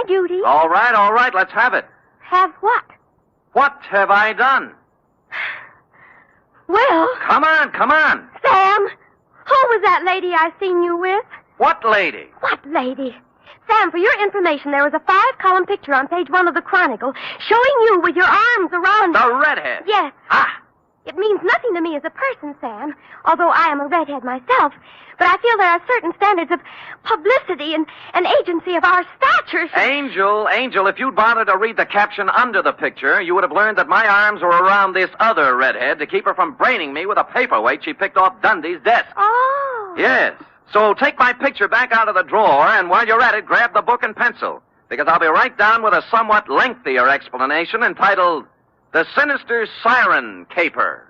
duty. All right, let's have it. Have what? What have I done? Well... Come on. Sam, who was that lady I seen you with? What lady? What lady? Sam, for your information, there was a 5-column picture on page 1 of the Chronicle showing you with your arms around... The redhead? Yes. Ah! It means nothing to me as a person, Sam, although I am a redhead myself. But I feel there are certain standards of publicity and agency of our stature. Angel, if you'd bothered to read the caption under the picture, you would have learned that my arms were around this other redhead to keep her from braining me with a paperweight she picked off Dundee's desk. Oh. Yes. So take my picture back out of the drawer, and while you're at it, grab the book and pencil, because I'll be right down with a somewhat lengthier explanation entitled The Sinister Siren Caper.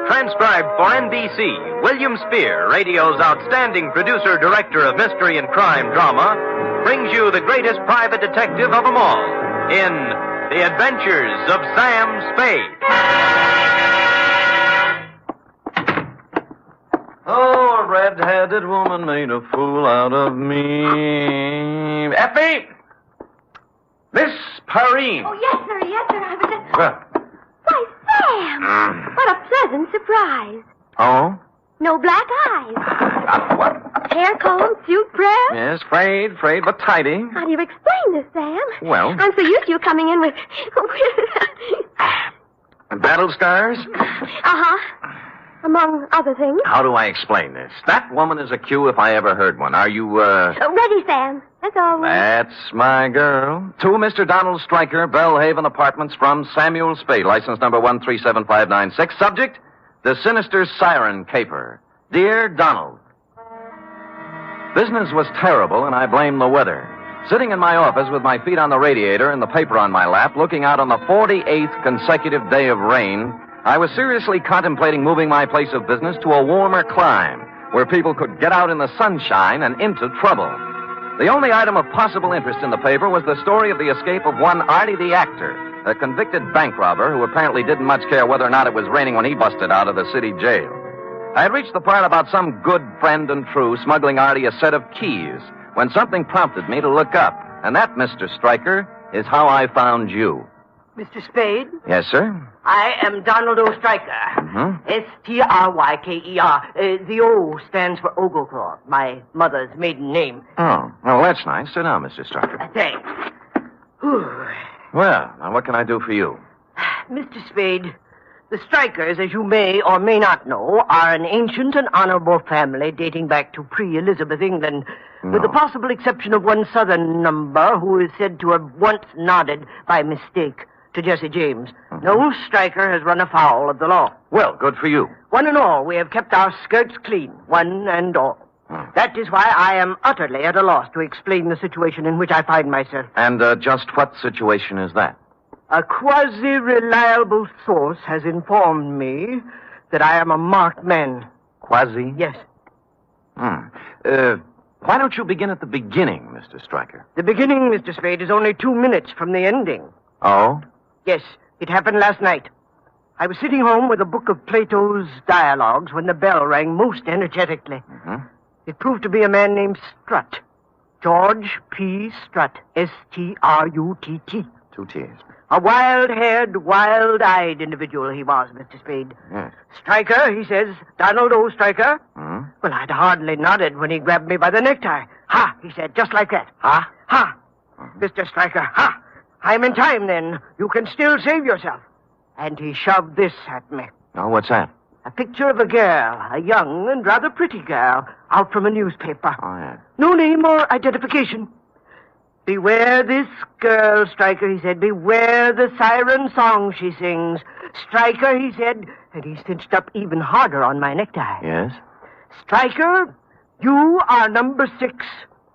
Transcribed for NBC, William Spear, radio's outstanding producer-director of mystery and crime drama, brings you the greatest private detective of them all in The Adventures of Sam Spade. Oh, a red-headed woman made a fool out of me. Effie! Miss Perrine. Oh, yes, sir. I was just... Well. Why, Sam! What a pleasant surprise. Oh? No black eyes. What? Hair comb, suit pressed. Yes, frayed, but tidy. How do you explain this, Sam? Well. I'm so used to you coming in with... Battle scars? Uh-huh. Among other things. How do I explain this? That woman is a cue if I ever heard one. Are you, Ready, Sam. That's all. That's my girl. To Mr. Donald Stryker, Bellhaven Apartments from Samuel Spade, license number 1375596. Subject, The Sinister Siren Caper. Dear Donald, business was terrible, and I blame the weather. Sitting in my office with my feet on the radiator and the paper on my lap, looking out on the 48th consecutive day of rain, I was seriously contemplating moving my place of business to a warmer clime, where people could get out in the sunshine and into trouble. The only item of possible interest in the paper was the story of the escape of one Artie the actor, a convicted bank robber who apparently didn't much care whether or not it was raining when he busted out of the city jail. I had reached the part about some good friend and true smuggling Artie a set of keys when something prompted me to look up. And that, Mr. Stryker, is how I found you. Mr. Spade? Yes, sir? I am Donald O. Stryker. Mm-hmm. Stryker. The O stands for Ogleclaw, my mother's maiden name. Oh, well, that's nice. Sit down, Mr. Stryker. Thanks. Whew. Well, now what can I do for you? Mr. Spade, the Strykers, as you may or may not know, are an ancient and honorable family dating back to pre-Elizabeth England, with the possible exception of one southern number who is said to have once nodded by mistake to Jesse James. Mm-hmm. No Stryker has run afoul of the law. Well, good for you. One and all, we have kept our skirts clean, one and all. That is why I am utterly at a loss to explain the situation in which I find myself. And just what situation is that? A quasi-reliable source has informed me that I am a marked man. Quasi? Yes. Why don't you begin at the beginning, Mr. Stryker? The beginning, Mr. Spade, is only 2 minutes from the ending. Oh? Yes, it happened last night. I was sitting home with a book of Plato's dialogues when the bell rang most energetically. Mm-hmm. It proved to be a man named Strutt. George P. Strutt. S-T-R-U-T-T. 2 T's. A wild-haired, wild-eyed individual he was, Mr. Spade. Yes. Stryker, he says. Donald O. Stryker. Hmm? Well, I'd hardly nodded when he grabbed me by the necktie. Ha, he said, just like that. Ha? Ha. Mr. Stryker, ha. I'm in time, then. You can still save yourself. And he shoved this at me. Oh, what's that? A picture of a girl, a young and rather pretty girl, out from a newspaper. Oh, yeah. No name or identification. Beware this girl, Stryker, he said. Beware the siren song she sings. Stryker, he said, and he cinched up even harder on my necktie. Yes? Stryker, you are number 6.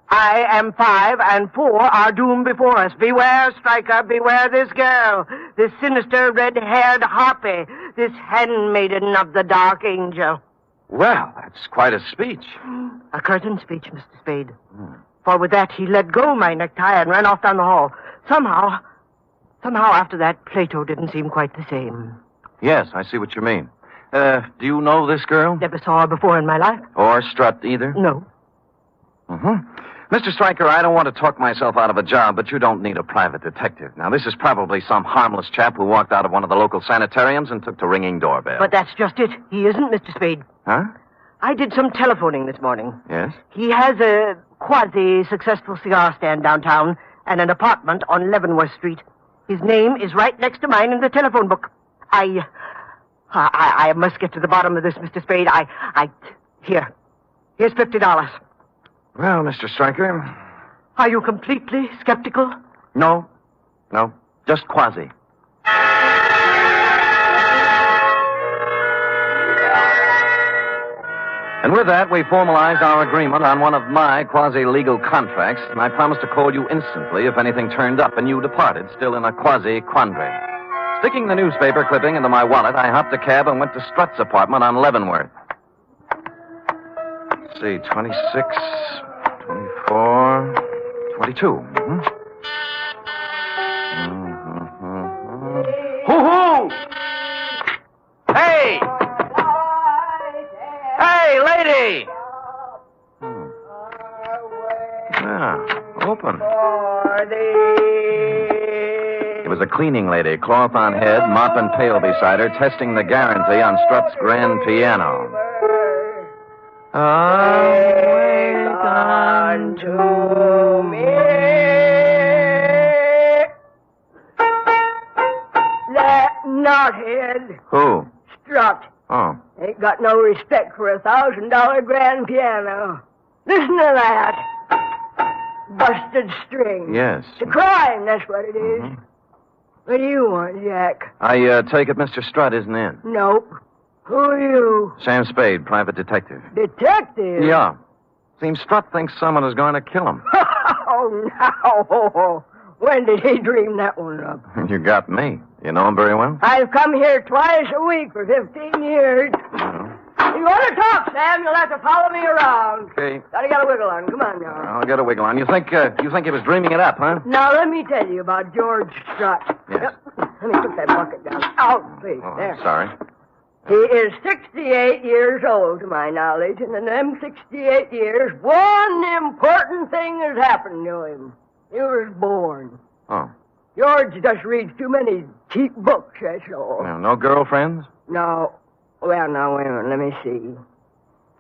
I am 5, and 4 are doomed before us. Beware, Stryker, beware this girl, this sinister red-haired harpy, this handmaiden of the dark angel. Well, that's quite a speech. A curtain speech, Mr. Spade. For with that, he let go my necktie and ran off down the hall. Somehow after that, Plato didn't seem quite the same. Yes, I see what you mean. Do you know this girl? Never saw her before in my life. Or Strut either? No. Mr. Stryker, I don't want to talk myself out of a job, but you don't need a private detective. Now, this is probably some harmless chap who walked out of one of the local sanitariums and took to ringing doorbells. But that's just it. He isn't, Mr. Spade. Huh? I did some telephoning this morning. Yes? He has a quasi-successful cigar stand downtown and an apartment on Leavenworth Street. His name is right next to mine in the telephone book. I must get to the bottom of this, Mr. Spade. Here's $50. Well, Mr. Stryker... Are you completely skeptical? No, just quasi. And with that, we formalized our agreement on one of my quasi-legal contracts, and I promised to call you instantly if anything turned up, and you departed, still in a quasi-quandary. Sticking the newspaper clipping into my wallet, I hopped a cab and went to Strut's apartment on Leavenworth. Let's see, 26, 24, 22. Hoo-hoo! Hey! Hey, lady! Yeah, open. It was a cleaning lady, cloth on head, mop and pail beside her, testing the guarantee on Strut's grand piano. Wait unto me. That knothead. Who? Strut. Oh. Ain't got no respect for a $1,000 grand piano. Listen to that. Busted string. Yes. It's a crime, that's what it is. What do you want, Jack? I take it Mr. Strut isn't in. Nope. Who are you? Sam Spade, private detective. Detective? Yeah. Seems Strut thinks someone is going to kill him. Oh, no. When did he dream that one up? You got me. You know him very well? I've come here twice a week for 15 years. You want to talk, Sam, you'll have to follow me around. Okay. Gotta get a wiggle on. Come on now. I'll get a wiggle on. You think he was dreaming it up, huh? Now, let me tell you about George Strut. Yes. Let me put that bucket down. Out, please. Oh, There. I'm sorry. He is 68 years old, to my knowledge, and in them 68 years, one important thing has happened to him. He was born. Oh. George just reads too many cheap books, that's all. Well, no girlfriends? No. Well, now, wait a minute. Let me see.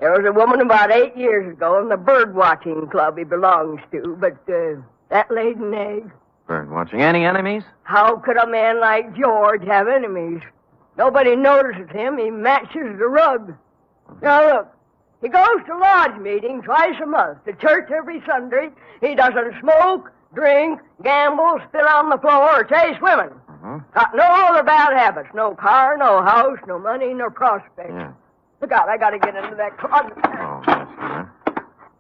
There was a woman about 8 years ago in the bird-watching club he belongs to, but that laid an egg. Bird watching. Any enemies? How could a man like George have enemies? Nobody notices him. He matches the rug. Now, look. He goes to lodge meeting twice a month, to church every Sunday. He doesn't smoke, drink, gamble, spit on the floor, or chase women. Got no other bad habits. No car, no house, no money, no prospects. Yeah. Look out, I gotta get into that closet. Oh, yes, huh?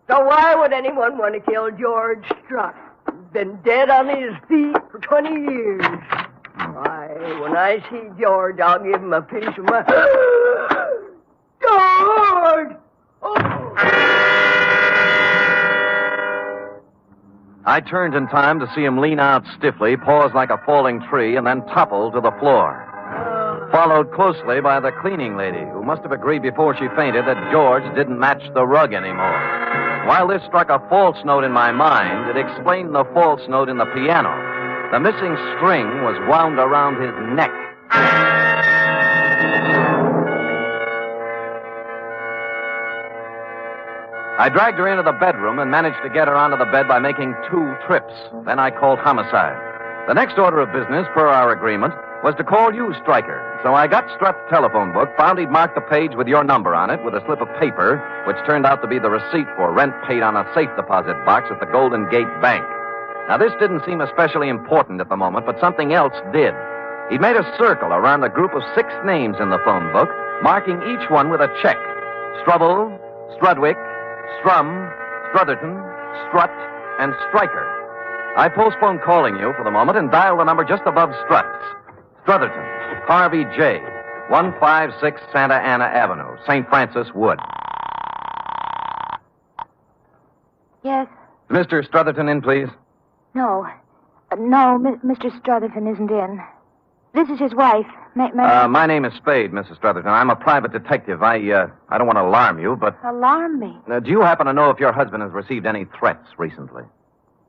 So why would anyone want to kill George Strut? He's been dead on his feet for 20 years. Why, when I see George, I'll give him a piece of my... George! Oh! I turned in time to see him lean out stiffly, pause like a falling tree, and then topple to the floor. Followed closely by the cleaning lady, who must have agreed before she fainted that George didn't match the rug anymore. While this struck a false note in my mind, it explained the false note in the piano. The missing string was wound around his neck. I dragged her into the bedroom and managed to get her onto the bed by making 2 trips. Then I called homicide. The next order of business, per our agreement, was to call you, Stryker. So I got Strut's telephone book, found he'd marked the page with your number on it with a slip of paper, which turned out to be the receipt for rent paid on a safe deposit box at the Golden Gate Bank. Now, this didn't seem especially important at the moment, but something else did. He'd made a circle around a group of 6 names in the phone book, marking each one with a check. Strubble, Strudwick, Strum, Strutherton, Strut, and Stryker. I postponed calling you for the moment and dialed the number just above Strut's. Strutherton, Harvey J., 156 Santa Ana Avenue, St. Francis Wood. Yes. Mr. Strutherton in, please. No. No, Mr. Strutherton isn't in. This is his wife, My name is Spade, Mrs. Strutherton. I'm a private detective. I don't want to alarm you, but... Alarm me? Do you happen to know if your husband has received any threats recently?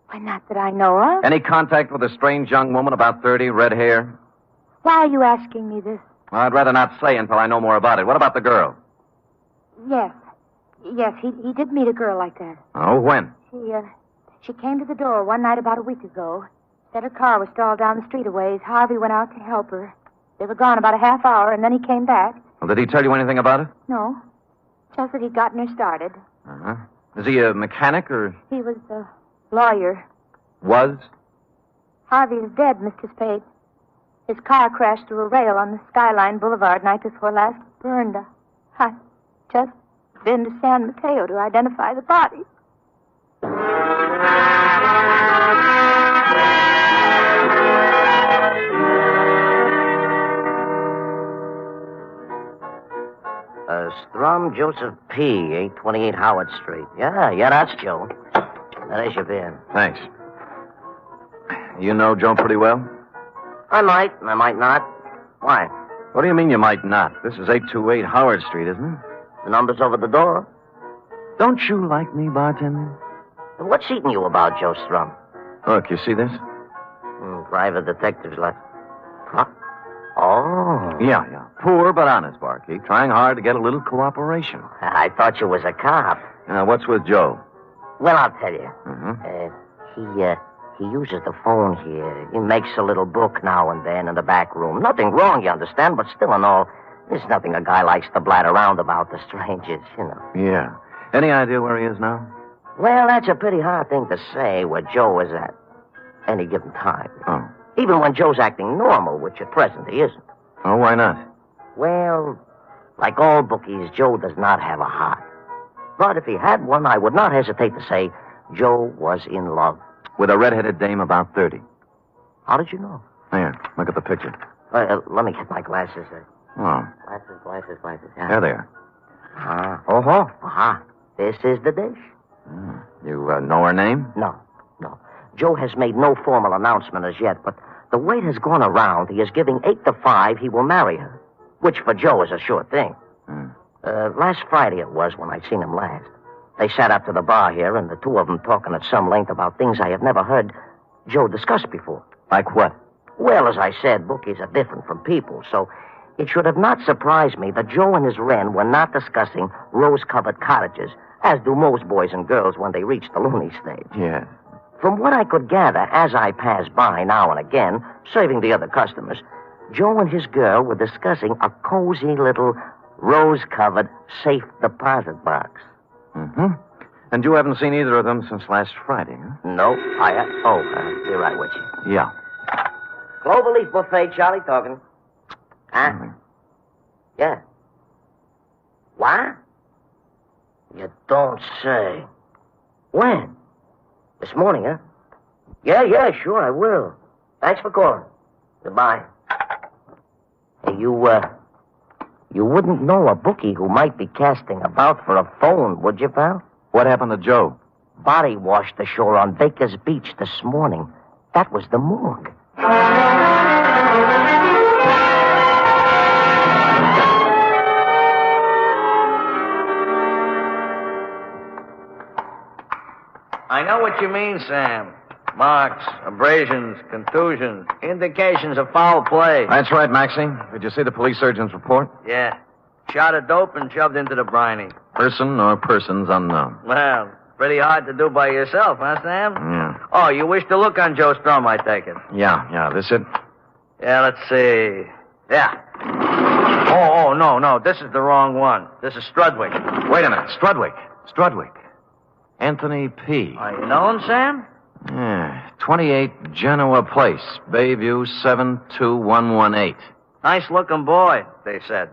Why, not that I know of. Any contact with a strange young woman about 30, red hair? Why are you asking me this? Well, I'd rather not say until I know more about it. What about the girl? Yes. Yes, he did meet a girl like that. Oh, when? She came to the door one night about a week ago. Said her car was stalled down the street a ways. Harvey went out to help her. They were gone about a half hour, and then he came back. Well, did he tell you anything about it? No. Just that he'd gotten her started. Uh-huh. Is he a mechanic, or...? He was a lawyer. Was? Harvey is dead, Mr. Spade. His car crashed through a rail on the Skyline Boulevard night before last. Burned. I just been to San Mateo to identify the body. Strum Joseph P., 828 Howard Street. Yeah, that's Joe. There's your beer. Thanks. You know Joe pretty well? I might not. Why? What do you mean you might not? This is 828 Howard Street, isn't it? The number's over the door. Don't you like me, bartender? What's eating you about, Joe Strum? Look, you see this? Private detective's left. Huh? Oh. Yeah. Poor but honest, Barkeep. Trying hard to get a little cooperation. I thought you was a cop. What's with Joe? Well, I'll tell you. Mm-hmm. He uses the phone here. He makes a little book now and then in the back room. Nothing wrong, you understand, but still and all, there's nothing a guy likes to blat around about to strangers, you know. Yeah. Any idea where he is now? Well, that's a pretty hard thing to say where Joe is at any given time. Oh. Even when Joe's acting normal, which at present he isn't. Oh, why not? Well, like all bookies, Joe does not have a heart. But if he had one, I would not hesitate to say Joe was in love. With a red-headed dame about 30. How did you know? Here, look at the picture. Let me get my glasses. Oh. Glasses. Yeah. There they are. Aha. This is the dish. You know her name? No. Joe has made no formal announcement as yet, but the word has gone around he is giving 8 to 5 he will marry her, which for Joe is a sure thing. Last Friday it was when I seen him last. They sat up to the bar here, and the two of them talking at some length about things I have never heard Joe discuss before. Like what? Well, as I said, bookies are different from people, so it should have not surprised me that Joe and his Wren were not discussing rose-covered cottages, as do most boys and girls when they reach the loony stage. Yeah. From what I could gather as I passed by now and again, serving the other customers, Joe and his girl were discussing a cozy little rose-covered safe deposit box. Mm-hmm. And you haven't seen either of them since last Friday, huh? No, be right with you. Yeah. Clover Leaf Buffet, Charlie talking. Huh? Yeah. What? You don't say. When? This morning, huh? Yeah, sure, I will. Thanks for calling. Goodbye. Hey, you wouldn't know a bookie who might be casting about for a phone, would you, pal? What happened to Joe? Body washed ashore on Baker's Beach this morning. That was the morgue. I know what you mean, Sam. Marks, abrasions, contusions, indications of foul play. That's right, Maxie. Did you see the police surgeon's report? Yeah. Shot of dope and shoved into the briny. Person or persons unknown. Well, pretty hard to do by yourself, huh, Sam? Yeah. Oh, you wish to look on Joe Strum, I take it. Yeah. This it? Yeah, let's see. Yeah. Oh, no. This is the wrong one. This is Strudwick. Wait a minute. Strudwick. Anthony P. Are you known, Sam? Yeah. 28 Genoa Place, Bayview 72118. Nice-looking boy, they said.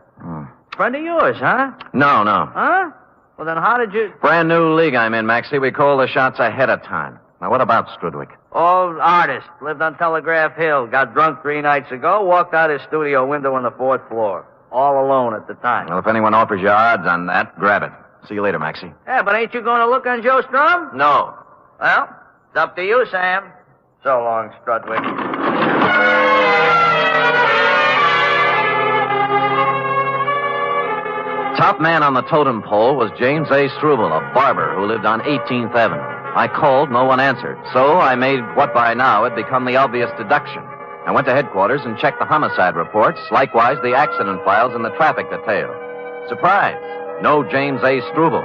Friend of yours, huh? No. Huh? Well, then how did you... Brand new league I'm in, Maxie. We call the shots ahead of time. Now, what about Strudwick? Old artist. Lived on Telegraph Hill. Got drunk 3 nights ago. Walked out his studio window on the 4th floor. All alone at the time. Well, if anyone offers you odds on that, grab it. See you later, Maxie. Yeah, but ain't you going to look on Joe Strum? No. Well, it's up to you, Sam. So long, Strudwick. Top man on the totem pole was James A. Struble, a barber who lived on 18th Avenue. I called, no one answered. So I made what by now had become the obvious deduction. I went to headquarters and checked the homicide reports, likewise the accident files and the traffic detail. Surprise! No James A. Struble.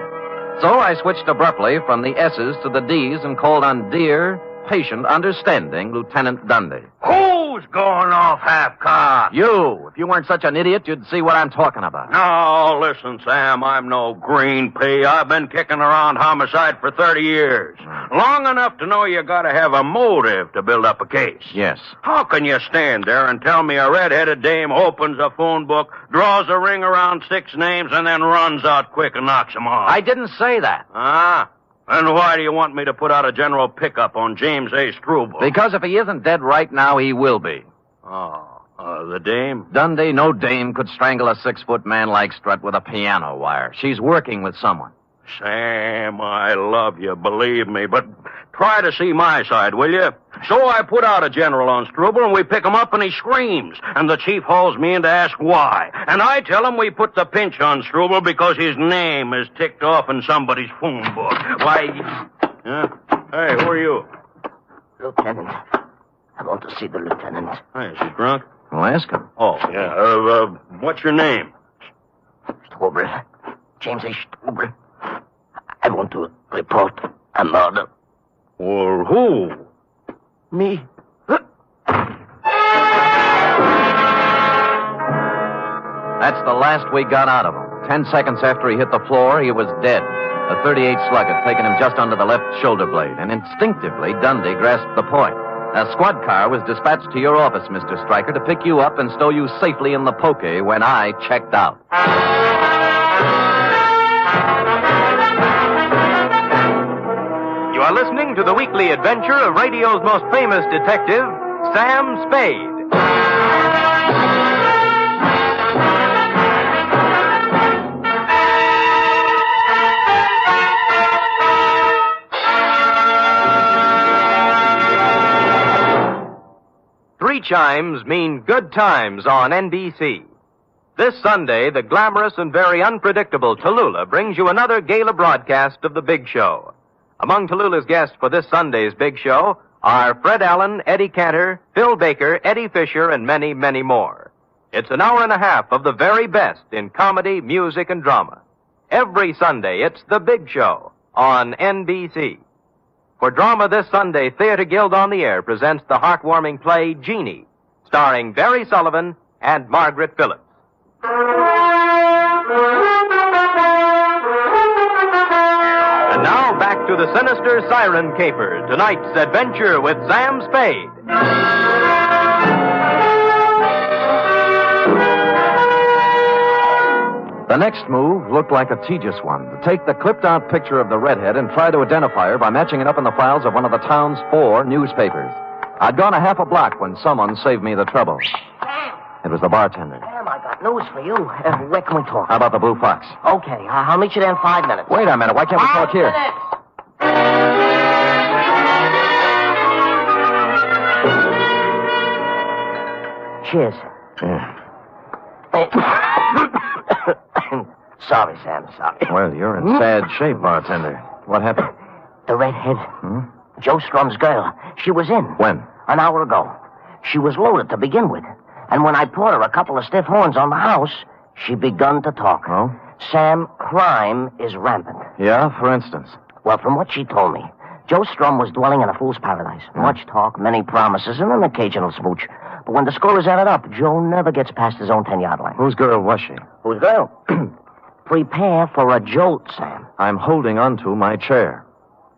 So I switched abruptly from the S's to the D's and called on dear, patient, understanding Lieutenant Dundee. Who's going off half-cocked? You! If you weren't such an idiot, you'd see what I'm talking about. No, listen, Sam, I'm no green pea. I've been kicking around homicide for 30 years. Long enough to know you gotta have a motive to build up a case. Yes. How can you stand there and tell me a red-headed dame opens a phone book, draws a ring around 6 names, and then runs out quick and knocks them off? I didn't say that. Ah? And why do you want me to put out a general pickup on James A. Struble? Because if he isn't dead right now, he will be. The dame? Dundee, no dame could strangle a 6-foot man like Strut with a piano wire. She's working with someone. Sam, I love you, believe me, but try to see my side, will you? So I put out a general on Struble, and we pick him up, and he screams. And the chief hauls me in to ask why. And I tell him we put the pinch on Struble because his name is ticked off in somebody's phone book. Why... Hey, who are you? Lieutenant. I want to see the lieutenant. Hey, is he drunk? Well, ask him. Oh, yeah. What's your name? Struble. James A. Struble. I want to report a murder. Or who? Me. That's the last we got out of him. 10 seconds after he hit the floor, he was dead. A 38 slug had taken him just under the left shoulder blade, and instinctively Dundee grasped the point. A squad car was dispatched to your office, Mr. Stryker, to pick you up and stow you safely in the poke when I checked out. You are listening to the weekly adventure of radio's most famous detective, Sam Spade. Three chimes mean good times on NBC. This Sunday, the glamorous and very unpredictable Tallulah brings you another gala broadcast of The Big Show. Among Tallulah's guests for this Sunday's Big Show are Fred Allen, Eddie Cantor, Phil Baker, Eddie Fisher, and many, many more. It's an hour and a half of the very best in comedy, music, and drama. Every Sunday, it's The Big Show on NBC. For drama this Sunday, Theater Guild on the Air presents the heartwarming play Jeannie, starring Barry Sullivan and Margaret Phillips. And now back to the sinister Siren caper, tonight's adventure with Sam Spade. The next move looked like a tedious one. To take the clipped-out picture of the redhead and try to identify her by matching it up in the files of one of the town's 4 newspapers. I'd gone a half a block when someone saved me the trouble. It was the bartender. Sam, I got news for you. Where can we talk? How about the Blue Fox? Okay, I'll meet you there in 5 minutes. Wait a minute. Why can't we talk here? Cheers. Yeah. Sorry, Sam, sorry. Well, you're in sad shape, bartender. What happened? The redhead. Joe Strum's girl. She was in. When? An hour ago. She was loaded to begin with. And when I poured her a couple of stiff horns on the house, she begun to talk. Oh? Sam, crime is rampant. Yeah, for instance. Well, from what she told me, Joe Strum was dwelling in a fool's paradise. Much talk, many promises, and an occasional smooch. But when the score is added up, Joe never gets past his own 10-yard line. Whose girl was she? Whose girl? Prepare for a jolt, Sam. I'm holding onto my chair.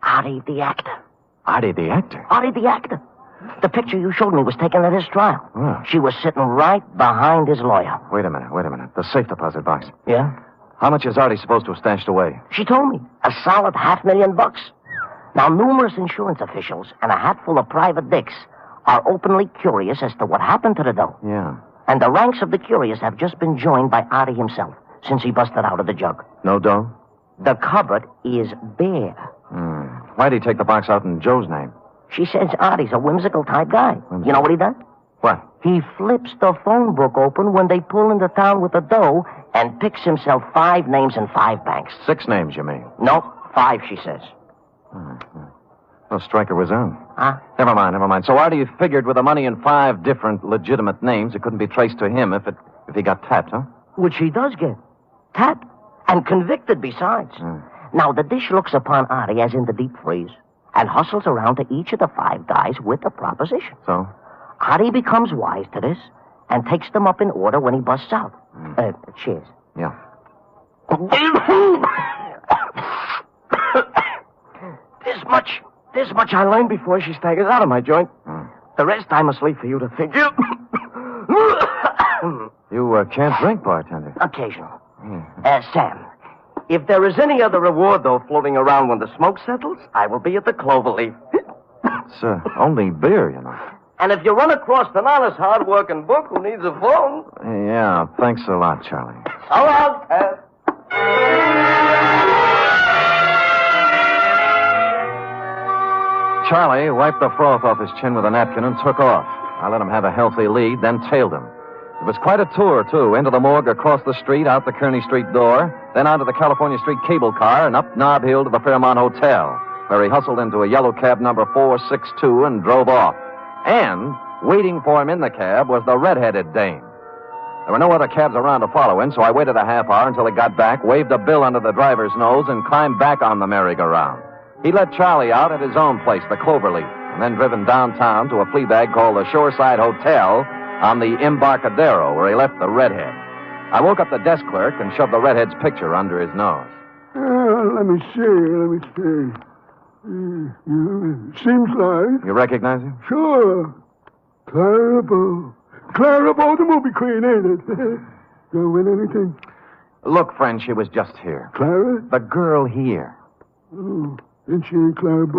Artie the actor. Artie the actor? Artie the actor. The picture you showed me was taken at his trial. Oh. She was sitting right behind his lawyer. Wait a minute. The safe deposit box. Yeah? How much is Artie supposed to have stashed away? She told me. a solid $500,000. Now, numerous insurance officials and a hatful of private dicks are openly curious as to what happened to the dough. Yeah. And the ranks of the curious have just been joined by Artie himself since he busted out of the jug. No dough? The cupboard is bare. Why'd he take the box out in Joe's name? She says Artie's a whimsical type guy. Whimsical. You know what he does? What? He flips the phone book open when they pull into town with the dough and picks himself 5 names and 5 banks. 6 names, you mean? Nope, 5, she says. Well, Stryker was on. Huh? Never mind. So Artie figured with the money in 5 different legitimate names, it couldn't be traced to him if he got tapped, huh? Which he does get. Tapped. And convicted besides. Now, the dish looks upon Artie as in the deep freeze and hustles around to each of the 5 guys with a proposition. So? Artie becomes wise to this and takes them up in order when he busts out. Cheers. Yeah. This much I learned before she staggers out of my joint. The rest I'm asleep for you to think. You can't drink, bartender. Occasional. Sam, if there is any other reward, though, floating around when the smoke settles, I will be at the Cloverleaf. It's only beer, you know. And if you run across an honest, hard-working book who needs a phone... Yeah, thanks a lot, Charlie. So long, Ted. Charlie wiped the froth off his chin with a napkin and took off. I let him have a healthy lead, then tailed him. It was quite a tour, too. Into the morgue, across the street, out the Kearny Street door, then onto the California Street cable car, and up Nob Hill to the Fairmont Hotel, where he hustled into a yellow cab number 462 and drove off. And waiting for him in the cab was the red-headed dame. There were no other cabs around to follow him, so I waited a half hour until he got back, waved a bill under the driver's nose, and climbed back on the merry-go-round. He let Charlie out at his own place, the Cloverleaf, and then driven downtown to a flea bag called the Shoreside Hotel on the Embarcadero, where he left the redhead. I woke up the desk clerk and shoved the redhead's picture under his nose. Let me see. Seems like... You recognize him? Sure. Clara Bow, the movie queen, ain't it? Gonna win anything? Look, friend, she was just here. Clara? The girl here. Oh, then she ain't Clara Bow?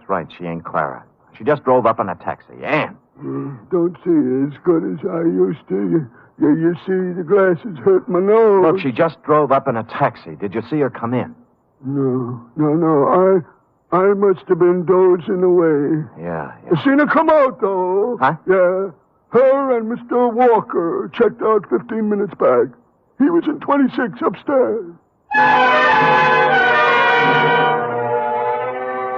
Right, she ain't Clara. She just drove up in a taxi. Ann. Don't see her as good as I used to. You see, the glasses hurt my nose. Look, she just drove up in a taxi. Did you see her come in? No. I must have been dozing away. Yeah. I seen her come out, though. Huh? Yeah. Her and Mr. Walker checked out 15 minutes back. He was in 26 upstairs.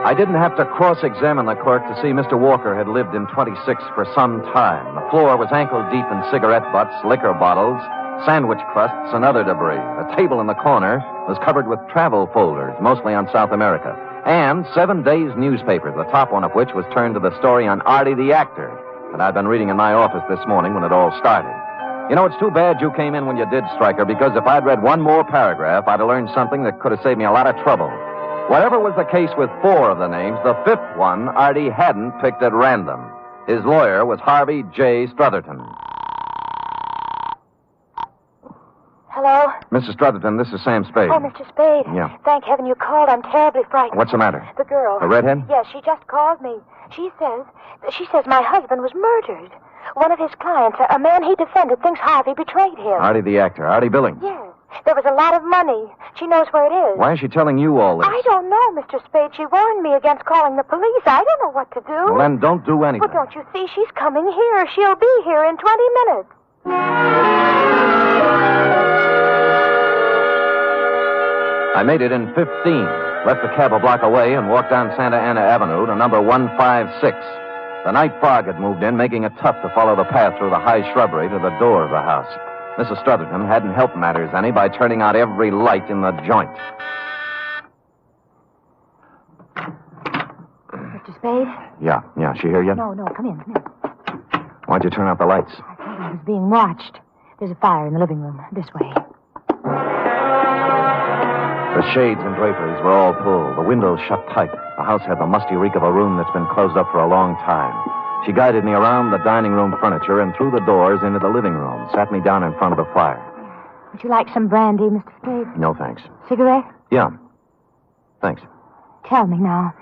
I didn't have to cross-examine the clerk to see Mr. Walker had lived in 26 for some time. The floor was ankle-deep in cigarette butts, liquor bottles, sandwich crusts, and other debris. The table in the corner was covered with travel folders, mostly on South America, and 7 days' newspapers, the top one of which was turned to the story on Artie the actor that I'd been reading in my office this morning when it all started. You know, it's too bad you came in when you did, Stryker, because if I'd read one more paragraph, I'd have learned something that could have saved me a lot of trouble. Whatever was the case with 4 of the names, the 5th one Artie hadn't picked at random. His lawyer was Harvey J. Strutherton. Hello? Mrs. Strutherton, this is Sam Spade. Oh, Mr. Spade. Yeah. Thank heaven you called. I'm terribly frightened. What's the matter? The girl. The redhead? Yes, she just called me. She says my husband was murdered. One of his clients, a man he defended, thinks Harvey betrayed him. Artie the actor, Artie Billings. Yes. There was a lot of money. She knows where it is. Why is she telling you all this? I don't know, Mr. Spade. She warned me against calling the police. I don't know what to do. Well, then don't do anything. Well, don't you see? She's coming here. She'll be here in 20 minutes. I made it in 15, left the cab a block away, and walked down Santa Ana Avenue to number 156. The night fog had moved in, making it tough to follow the path through the high shrubbery to the door of the house. Mrs. Strutherton hadn't helped matters any by turning out every light in the joint. Mr. Spade? Yeah. She hear you? No, come in. Why'd you turn out the lights? I thought I was being watched. There's a fire in the living room. This way. The shades and draperies were all pulled. The windows shut tight. The house had the musty reek of a room that's been closed up for a long time. She guided me around the dining room furniture and through the doors into the living room, sat me down in front of the fire. Would you like some brandy, Mr. Spade? No, thanks. Cigarette? Yeah. Thanks. Tell me now.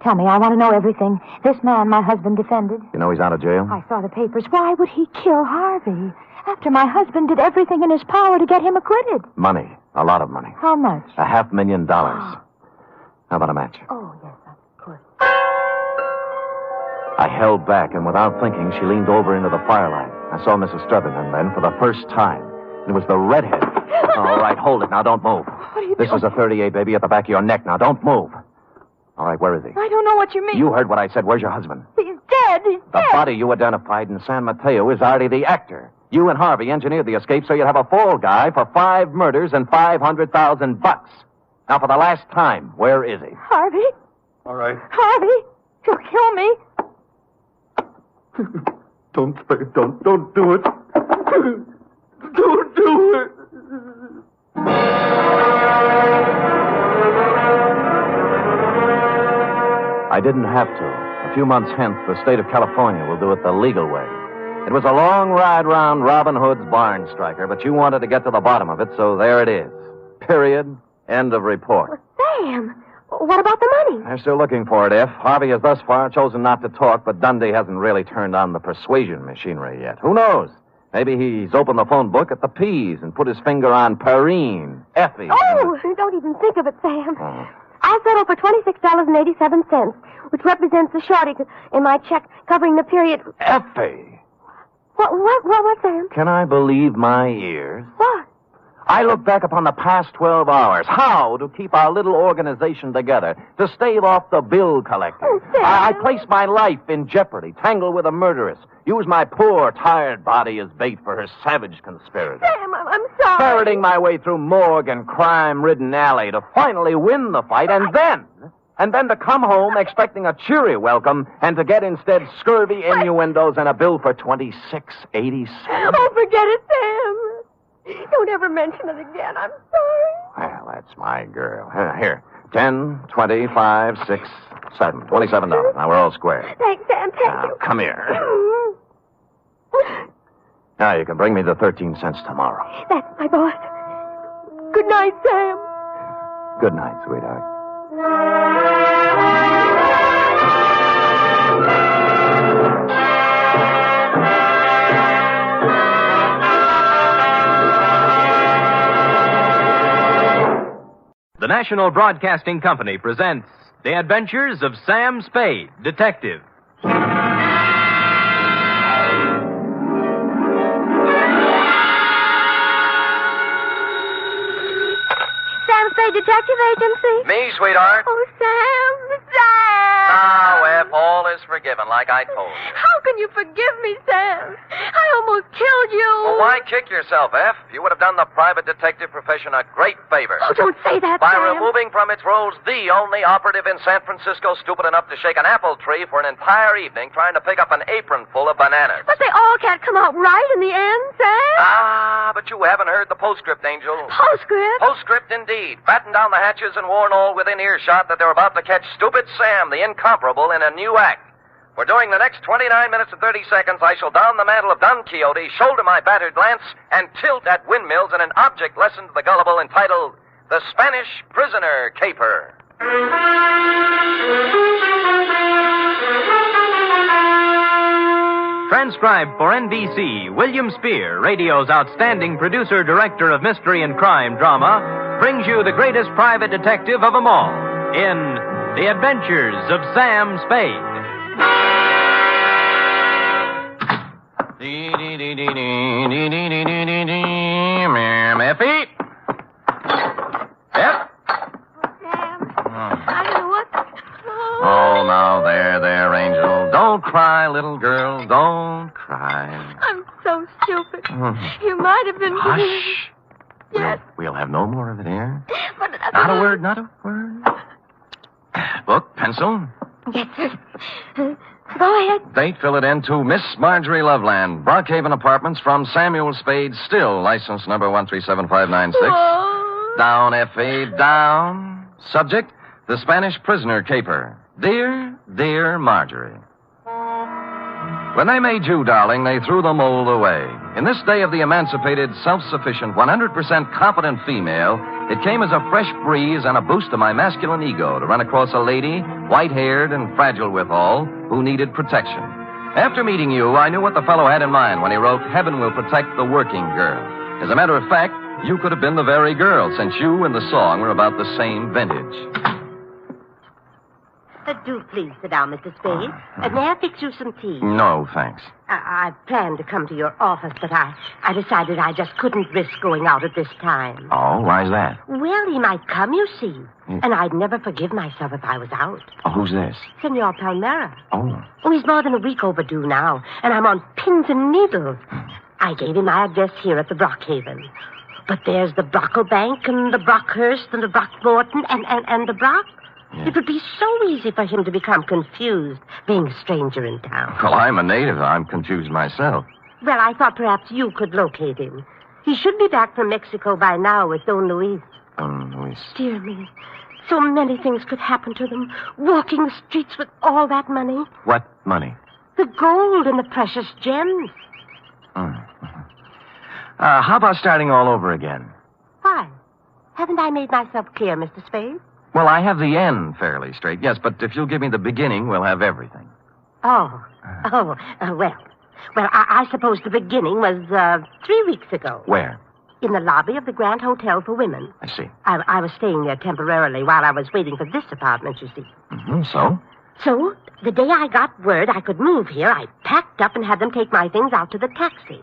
Tell me, I want to know everything. This man my husband defended. You know he's out of jail? I saw the papers. Why would he kill Harvey? After my husband did everything in his power to get him acquitted. Money. A lot of money. How much? $500,000. How about a match? Oh, yes, of course. I held back, and without thinking, she leaned over into the firelight. I saw Mrs. Strutherton then for the first time. It was the redhead. All right, hold it. Now, don't move. What are you This doing? is a 38, baby, at the back of your neck. Now, don't move. All right, where is he? I don't know what you mean. You heard what I said. Where's your husband? He's dead. He's The dead. body you identified in San Mateo is Artie the actor. You and Harvey engineered the escape so you'd have a fall guy for 5 murders and $500,000. Now, for the last time, where is he? Harvey? All right. Harvey? You'll kill me. Don't do it. Don't do it. I didn't have to. A few months hence, the state of California will do it the legal way. It was a long ride round Robin Hood's barn, Stryker, but you wanted to get to the bottom of it, so there it is. Period. End of report. Sam, what about the money? They're still looking for it, F. Harvey has thus far chosen not to talk, but Dundee hasn't really turned on the persuasion machinery yet. Who knows? Maybe he's opened the phone book at the P's and put his finger on Perrine, Effie. Oh, don't even think of it, Sam. Oh. I'll settle for $26.87, which represents the shortage in my check covering the period. Effie! What, Sam? Can I believe my ears? What? I look back upon the past 12 hours. How to keep our little organization together, to stave off the bill collector. Oh, Sam. I place my life in jeopardy, tangle with a murderess, use my poor, tired body as bait for her savage conspirator. Sam, I'm sorry. Ferreting my way through morgue and crime-ridden alley to finally win the fight, and then to come home expecting a cheery welcome, and to get instead scurvy innuendos and a bill for $26.87. Oh, forget it, Sam. Don't ever mention it again. I'm sorry. Well, that's my girl. Here, 10, 25, 6, 7, $27. Now we're all square. Thanks, Sam. Thank Now, you. come here. Now you can bring me the 13 cents tomorrow. That's my boss. Good night, Sam. Good night, sweetheart. The National Broadcasting Company presents The Adventures of Sam Spade, Detective. Sam Spade Detective Agency. Me, sweetheart. Oh, Sam. Now, F, all is forgiven, like I told you. How can you forgive me, Sam? I almost killed you. Well, why kick yourself, F? You would have done the private detective profession a great favor. Oh, don't say that, By Sam. removing from its rolls the only operative in San Francisco stupid enough to shake an apple tree for an entire evening trying to pick up an apron full of bananas. But they all can't come out right in the end, Sam. Ah, but you haven't heard the postscript, Angel. Postscript? Postscript, indeed. Batten down the hatches and warn all within earshot that they're about to catch Stupid Sam, the incomparable, in a new act. For during the next 29 minutes and 30 seconds, I shall don the mantle of Don Quixote, shoulder my battered lance, and tilt at windmills in an object lesson to the gullible entitled The Spanish Prisoner Caper. Transcribed for NBC, William Spear, radio's outstanding producer-director of mystery and crime drama, brings you the greatest private detective of them all in The Adventures of Sam Spade. Effie? Yep. Sam, I don't know what... Oh, now, there, Angel. Don't cry, little girl. Don't cry. I'm so stupid. You might have been... Hush. Yes. We'll have no more of it here. But... Not a word, not a word. Book, pencil. Yes, sir. Go ahead. Date, fill it in to Miss Marjorie Loveland, Brockhaven Apartments, from Samuel Spade, still license number 1375596. Oh. Down, Effie, down. Subject, the Spanish Prisoner Caper. Dear, dear Marjorie. When they made you, darling, they threw the mold away. In this day of the emancipated, self-sufficient, 100% competent female, it came as a fresh breeze and a boost to my masculine ego to run across a lady, white-haired and fragile withal, who needed protection. After meeting you, I knew what the fellow had in mind when he wrote, "Heaven will protect the working girl." As a matter of fact, you could have been the very girl, since you and the song were about the same vintage. Do please sit down, Mr. Spade. May I fix you some tea? No, thanks. I planned to come to your office, but I decided I just couldn't risk going out at this time. Oh, why's that? Well, he might come, you see. And I'd never forgive myself if I was out. Oh, who's this? Senor Palmera. Oh. Oh, he's more than a week overdue now, and I'm on pins and needles. I gave him my address here at the Brockhaven. But there's the Brocklebank and the Brockhurst and the Brockmorton and the Brock. Yeah. It would be so easy for him to become confused, being a stranger in town. Well, I'm a native. I'm confused myself. Well, I thought perhaps you could locate him. He should be back from Mexico by now with Don Luis. Don Luis. Dear me. So many things could happen to them. Walking the streets with all that money. What money? The gold and the precious gems. How about starting all over again? Why? Haven't I made myself clear, Mr. Spade? Well, I have the end fairly straight, yes, but if you'll give me the beginning, we'll have everything. Well, I suppose the beginning was 3 weeks ago. Where? In the lobby of the Grand Hotel for Women. I see. I was staying there temporarily while I was waiting for this apartment, you see. So? So, the day I got word I could move here, I packed up and had them take my things out to the taxi.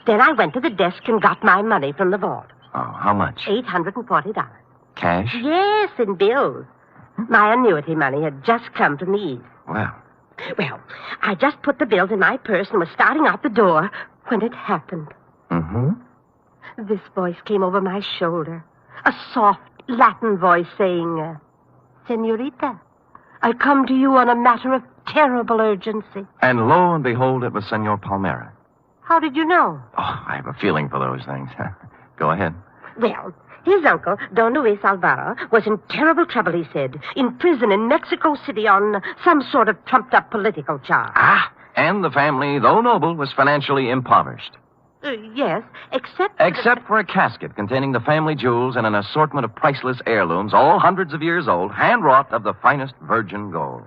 Then I went to the desk and got my money from the vault. Oh, how much? $840. Cash? Yes, in bills. My annuity money had just come from the East. Well, I just put the bills in my purse and was starting out the door when it happened. This voice came over my shoulder. A soft Latin voice saying, Senorita, I come to you on a matter of terrible urgency. And lo and behold, it was Senor Palmera. How did you know? Oh, I have a feeling for those things. Go ahead. Well, his uncle, Don Luis Alvaro, was in terrible trouble, he said. In prison in Mexico City on some sort of trumped-up political charge. And the family, though noble, was financially impoverished. Yes, except... Except for a casket containing the family jewels and an assortment of priceless heirlooms, all hundreds of years old, hand-wrought of the finest virgin gold.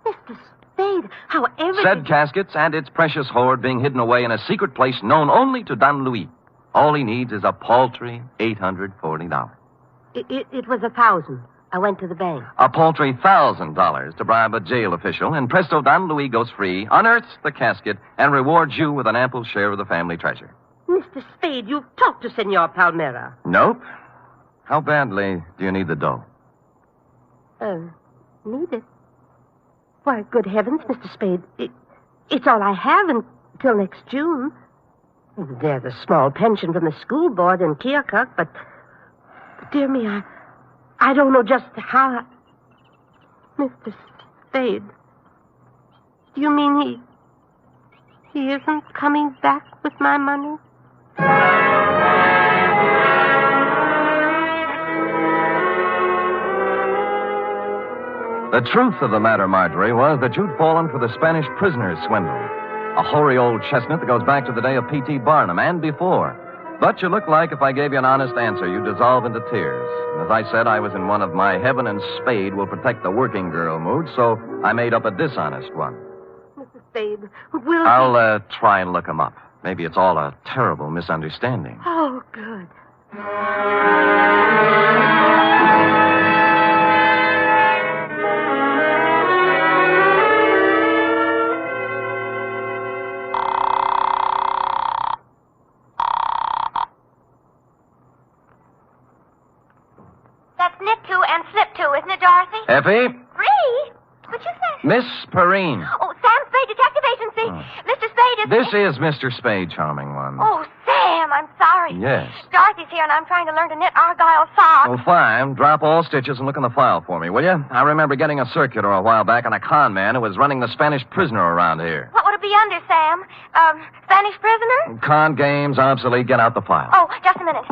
Mr. Spade, how everything... Said caskets and its precious hoard being hidden away in a secret place known only to Don Luis. All he needs is a paltry $840. It was 1,000. I went to the bank. A paltry $1,000 to bribe a jail official, and presto, Don Luis goes free, unearths the casket, and rewards you with an ample share of the family treasure. Mr. Spade, you've talked to Senor Palmera. Nope. How badly do you need the dough? Need it? Why, good heavens, Mr. Spade. It's all I have until next June. There's a small pension from the school board in Keokuk, but dear me, I don't know just how... Mr. Spade, do you mean he isn't coming back with my money? The truth of the matter, Marjorie, was that you'd fallen for the Spanish prisoner's swindle. A hoary old chestnut that goes back to the day of P.T. Barnum and before. But you look like if I gave you an honest answer, you'd dissolve into tears. And as I said, I was in one of my heaven and spade will protect the working girl moods, so I made up a dishonest one. Mr. Spade, will I'll try and look him up. Maybe it's all a terrible misunderstanding. Oh, good. That's knit to and slip to, isn't it, Dorothy? Effie? Free? What'd you say? Miss Perrine. Oh, Sam Spade, Detective Agency. Mr. Spade is... This is Mr. Spade, charming one. Oh, Sam, I'm sorry. Yes. Dorothy's here, and I'm trying to learn to knit argyle socks. Oh, fine. Drop all stitches and look in the file for me, will you? I remember getting a circular a while back on a con man who was running the Spanish prisoner around here. What would it be under, Sam? Spanish prisoner? Con games, obsolete. Get out the file. Oh, just a minute.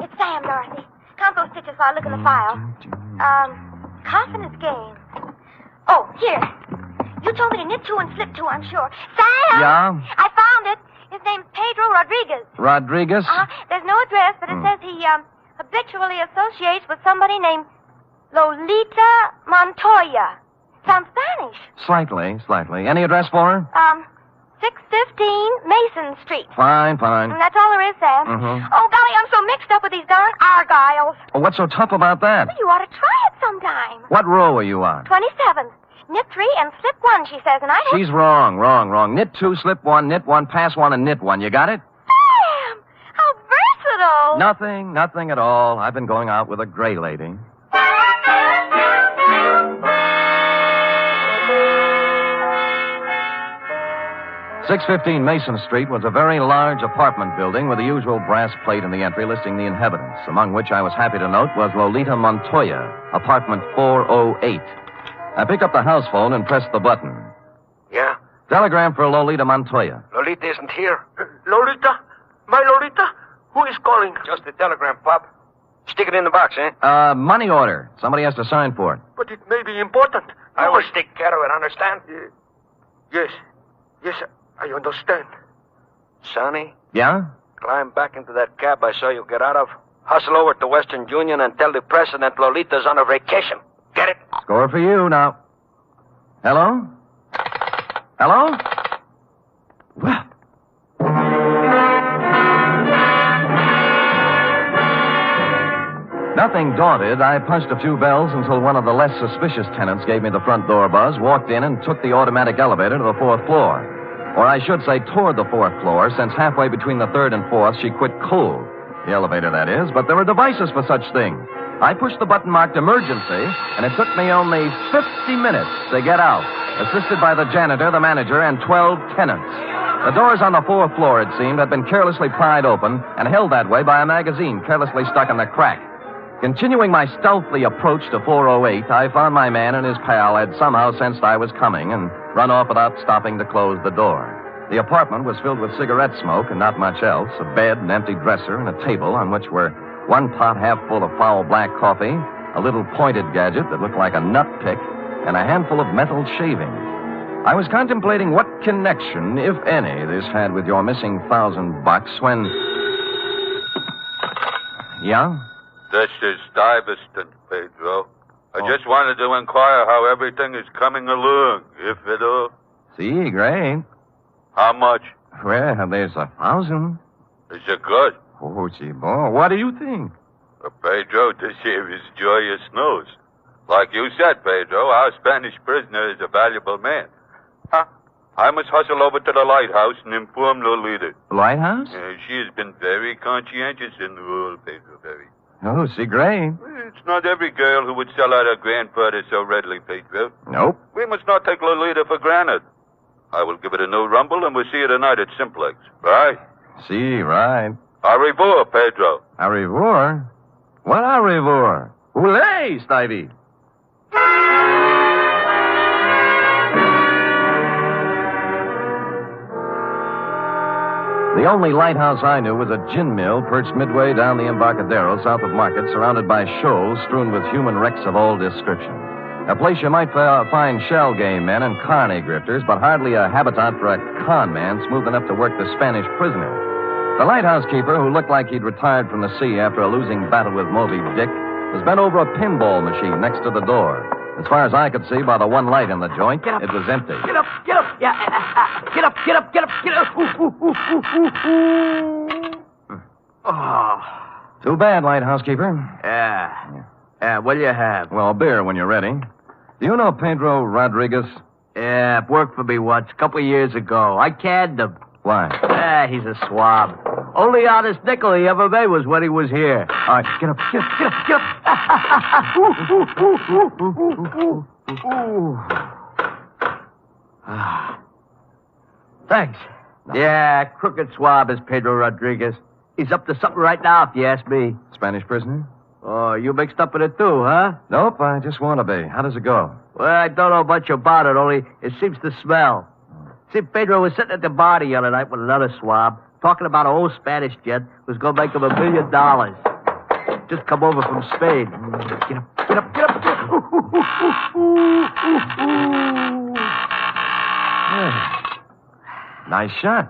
It's Sam, Dorothy. Count those stitches while I look in the file. Confidence game. Oh, here. You told me to knit to and slip to, I'm sure. Sam! Yeah? I found it. His name's Pedro Rodriguez. Rodriguez? There's no address, but it says he, habitually associates with somebody named Lolita Montoya. Sounds Spanish. Slightly. Any address for her? 615 Mason Street. Fine. And that's all there is, Sam. Mhm. Oh, golly, I'm so mixed up with these darn Argyles. Oh, what's so tough about that? You ought to try it sometime. What row are you on? 27th. Knit 3 and slip 1, she says, and I... She's wrong. Knit 2, slip 1, knit 1, pass 1, and knit 1. You got it? Sam! How versatile! Nothing at all. I've been going out with a gray lady. .615 Mason Street was a very large apartment building with the usual brass plate in the entry listing the inhabitants, among which I was happy to note was Lolita Montoya, apartment 408. I picked up the house phone and pressed the button. Yeah? Telegram for Lolita Montoya. Lolita isn't here. Lolita? My Lolita? Who is calling? Just a telegram, Pop. Stick it in the box, eh? Money order. Somebody has to sign for it. But it may be important. I will take care of it, understand? Yes, I understand. Sonny, Yeah? climb back into that cab I saw you get out of. Hustle over to Western Union and tell the president Lolita's on a vacation. Get it? Score for you now. Hello? Well. Nothing daunted, I punched a few bells until one of the less suspicious tenants gave me the front door buzz, walked in, and took the automatic elevator to the 4th floor. Or I should say toward the 4th floor, since halfway between the 3rd and 4th she quit cold. The elevator, that is, but there are devices for such things. I pushed the button marked emergency, and it took me only 50 minutes to get out, assisted by the janitor, the manager, and 12 tenants. The doors on the 4th floor, it seemed, had been carelessly pried open and held that way by a magazine carelessly stuck in the crack. Continuing my stealthy approach to 408, I found my man and his pal had somehow sensed I was coming and run off without stopping to close the door. The apartment was filled with cigarette smoke and not much else, a bed, an empty dresser, and a table on which were one pot half full of foul black coffee, a little pointed gadget that looked like a nut pick, and a handful of metal shavings. I was contemplating what connection, if any, this had with your missing $1,000 when... Yeah? This is Stuyvesant, Pedro. I just wanted to inquire how everything is coming along, if at all. See, great. How much? Well, there's 1,000. Is it good? Oh, gee, boy, what do you think? Pedro, this here is joyous news. Like you said, Pedro, our Spanish prisoner is a valuable man. Huh? I must hustle over to the lighthouse and inform Lolita. Lighthouse? She has been very conscientious in the role, Pedro, very. Oh, see, great. It's not every girl who would sell out her grandfather so readily, Pedro. Nope. We must not take Lolita for granted. I will give it a new rumble, and we'll see you tonight at Simplex. Right? See, right. Au revoir, Pedro. Au revoir? What au revoir? Oulé, Stevie. The only lighthouse I knew was a gin mill perched midway down the Embarcadero south of Market, surrounded by shoals strewn with human wrecks of all description. A place you might find shell game men and carny grifters, but hardly a habitat for a con man smooth enough to work the Spanish prisoner. The lighthouse keeper, who looked like he'd retired from the sea after a losing battle with Moby Dick, was bent over a pinball machine next to the door. As far as I could see by the one light in the joint, it was empty. Get up! Yeah, get up! Oh. Too bad, lighthouse keeper. Yeah, what do you have? Well, beer when you're ready. Do you know Pedro Rodriguez? Yeah, worked for me once, a couple of years ago. I canned him. Why? He's a swab. Only honest nickel he ever made was when he was here. All right, get up. Thanks. Yeah, crooked swab is Pedro Rodriguez. He's up to something right now, if you ask me. Spanish prisoner? Oh, you mixed up in it too, huh? Nope, I just want to be. How does it go? Well, I don't know much about it, only it seems to smell. See, Pedro was sitting at the bar the other night with another swab, talking about an old Spanish gent who was going to make him $1 million. Just come over from Spade. Get up. Nice shot.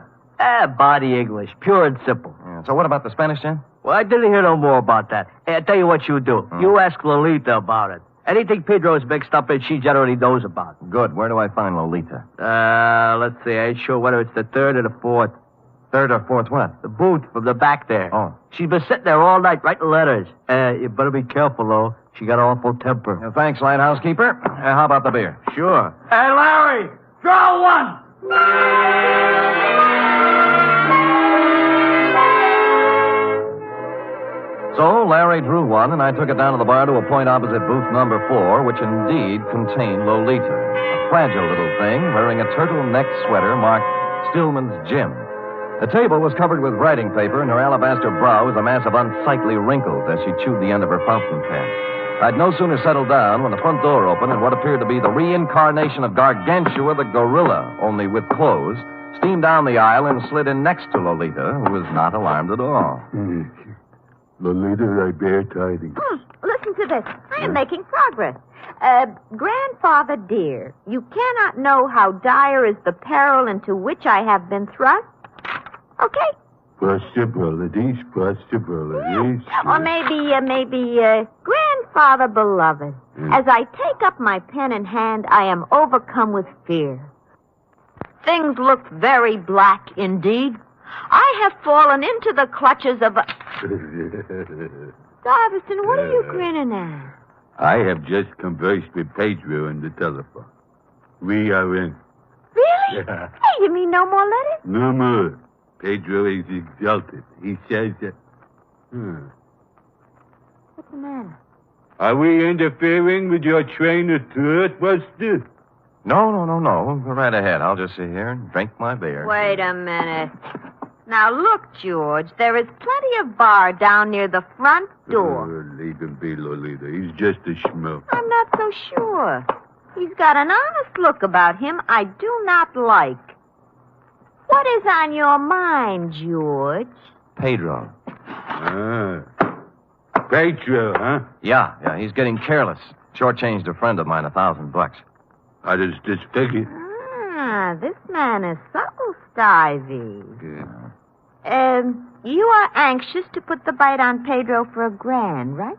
Body English, pure and simple. Yeah, so what about the Spanish gent? Well, I didn't hear no more about that. Hey, I tell you what you do. You ask Lolita about it. Anything Pedro is mixed up in, she generally knows about. Good. Where do I find Lolita? Let's see. I ain't sure whether it's the third or the fourth. Third or fourth what? The booth from the back there. Oh. She's been sitting there all night writing letters. You better be careful, though. She got an awful temper. Thanks, lighthouse keeper. How about the beer? Sure. Hey, Larry, draw one. So Larry drew one, and I took it down to the bar to a point opposite booth number 4, which indeed contained Lolita, a fragile little thing wearing a turtleneck sweater marked Stillman's Gym. The table was covered with writing paper, and her alabaster brow was a mass of unsightly wrinkles as she chewed the end of her fountain pen. I'd no sooner settled down when the front door opened and what appeared to be the reincarnation of Gargantua the gorilla, only with clothes, steamed down the aisle and slid in next to Lolita, who was not alarmed at all. Lolita, I bear tidings. Listen to this. I am making progress. Grandfather dear, you cannot know how dire is the peril into which I have been thrust. Okay? Possibilities. Or maybe, Grandfather beloved. As I take up my pen in hand, I am overcome with fear. Things look very black indeed. I have fallen into the clutches of a... Stuyvesant, what are you grinning at? I have just conversed with Pedro on the telephone. We are in. Really? Yeah. Hey, you mean no more letters? No more. Pedro is exalted. He says that... What's the matter? Are we interfering with your train of thought, Buster? No. Go right ahead. I'll just sit here and drink my beer. Wait a minute. Now, look, George, there is plenty of bar down near the front door. Leave him be, Lolita. He's just a schmuck. I'm not so sure. He's got an honest look about him I do not like. What is on your mind, George? Pedro. Pedro, huh? Yeah, he's getting careless. Shortchanged a friend of mine $1,000. How does this figure? This man is subtle, Stivey. Yeah. You are anxious to put the bite on Pedro for $1,000, right?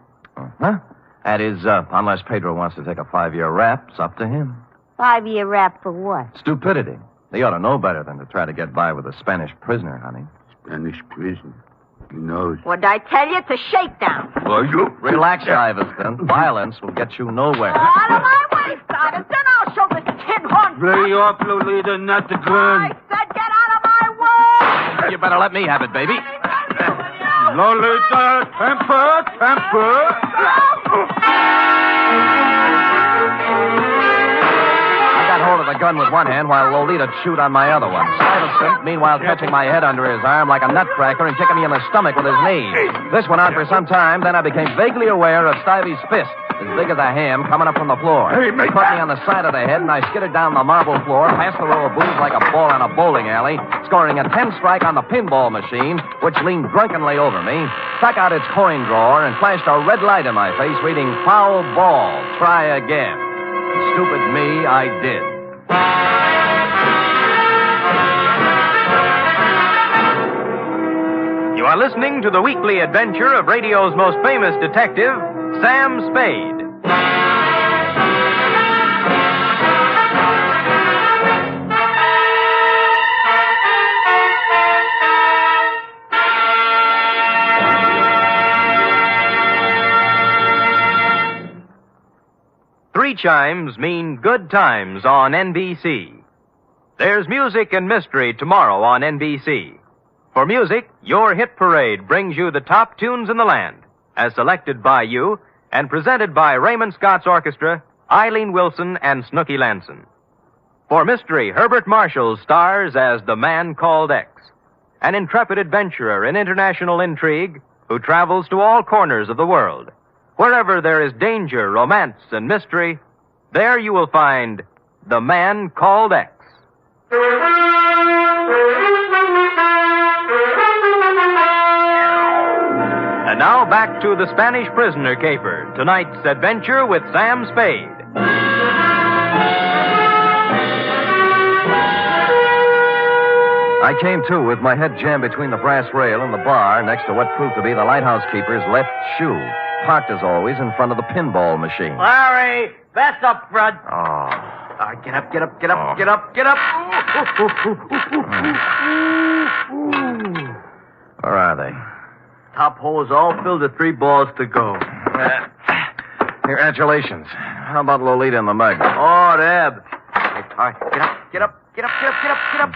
Huh? That is, unless Pedro wants to take a 5-year rap, it's up to him. 5-year rap for what? Stupidity. He ought to know better than to try to get by with a Spanish prisoner, honey. Spanish prisoner? He knows. What did I tell you? It's a shakedown. Are you? Relax, Stuyvesant. Violence will get you nowhere. Out of my way, Stuyvesant. I'll show this tin horn. Lay off, Lolita, not the gun. I said get out of my way. You better let me have it, baby. Lolita, temper. I got hold of the gun with one hand while Lolita chewed on my other one. Stuyvesant, meanwhile, catching my head under his arm like a nutcracker and kicking me in the stomach with his knee. This went on for some time, then I became vaguely aware of Stuyvesant's fist, as big as a ham, coming up from the floor. He caught me on the side of the head, and I skittered down the marble floor, past the row of booths like a ball in a bowling alley, scoring a 10-strike on the pinball machine, which leaned drunkenly over me, stuck out its coin drawer, and flashed a red light in my face, reading, "Foul ball, try again." Stupid me, I did. You are listening to the weekly adventure of radio's most famous detective, Sam Spade. Three chimes mean good times on NBC. There's music and mystery tomorrow on NBC. For music, your hit parade brings you the top tunes in the land, as selected by you and presented by Raymond Scott's Orchestra, Eileen Wilson, and Snooky Lanson. For mystery, Herbert Marshall stars as the Man Called X, an intrepid adventurer in international intrigue who travels to all corners of the world. Wherever there is danger, romance, and mystery, there you will find the Man Called X. And now back to the Spanish prisoner caper, tonight's adventure with Sam Spade. I came to with my head jammed between the brass rail and the bar next to what proved to be the lighthouse keeper's left shoe. parked as always in front of the pinball machine. Larry, that's up front. Oh. All right, get up, get up, get up, get up, get up. Where are they? Top hole is all filled with 3 balls to go. Congratulations. How about Lolita and the Meg? Oh, Deb. All right, get up, get up, get up, get up, get up, get up.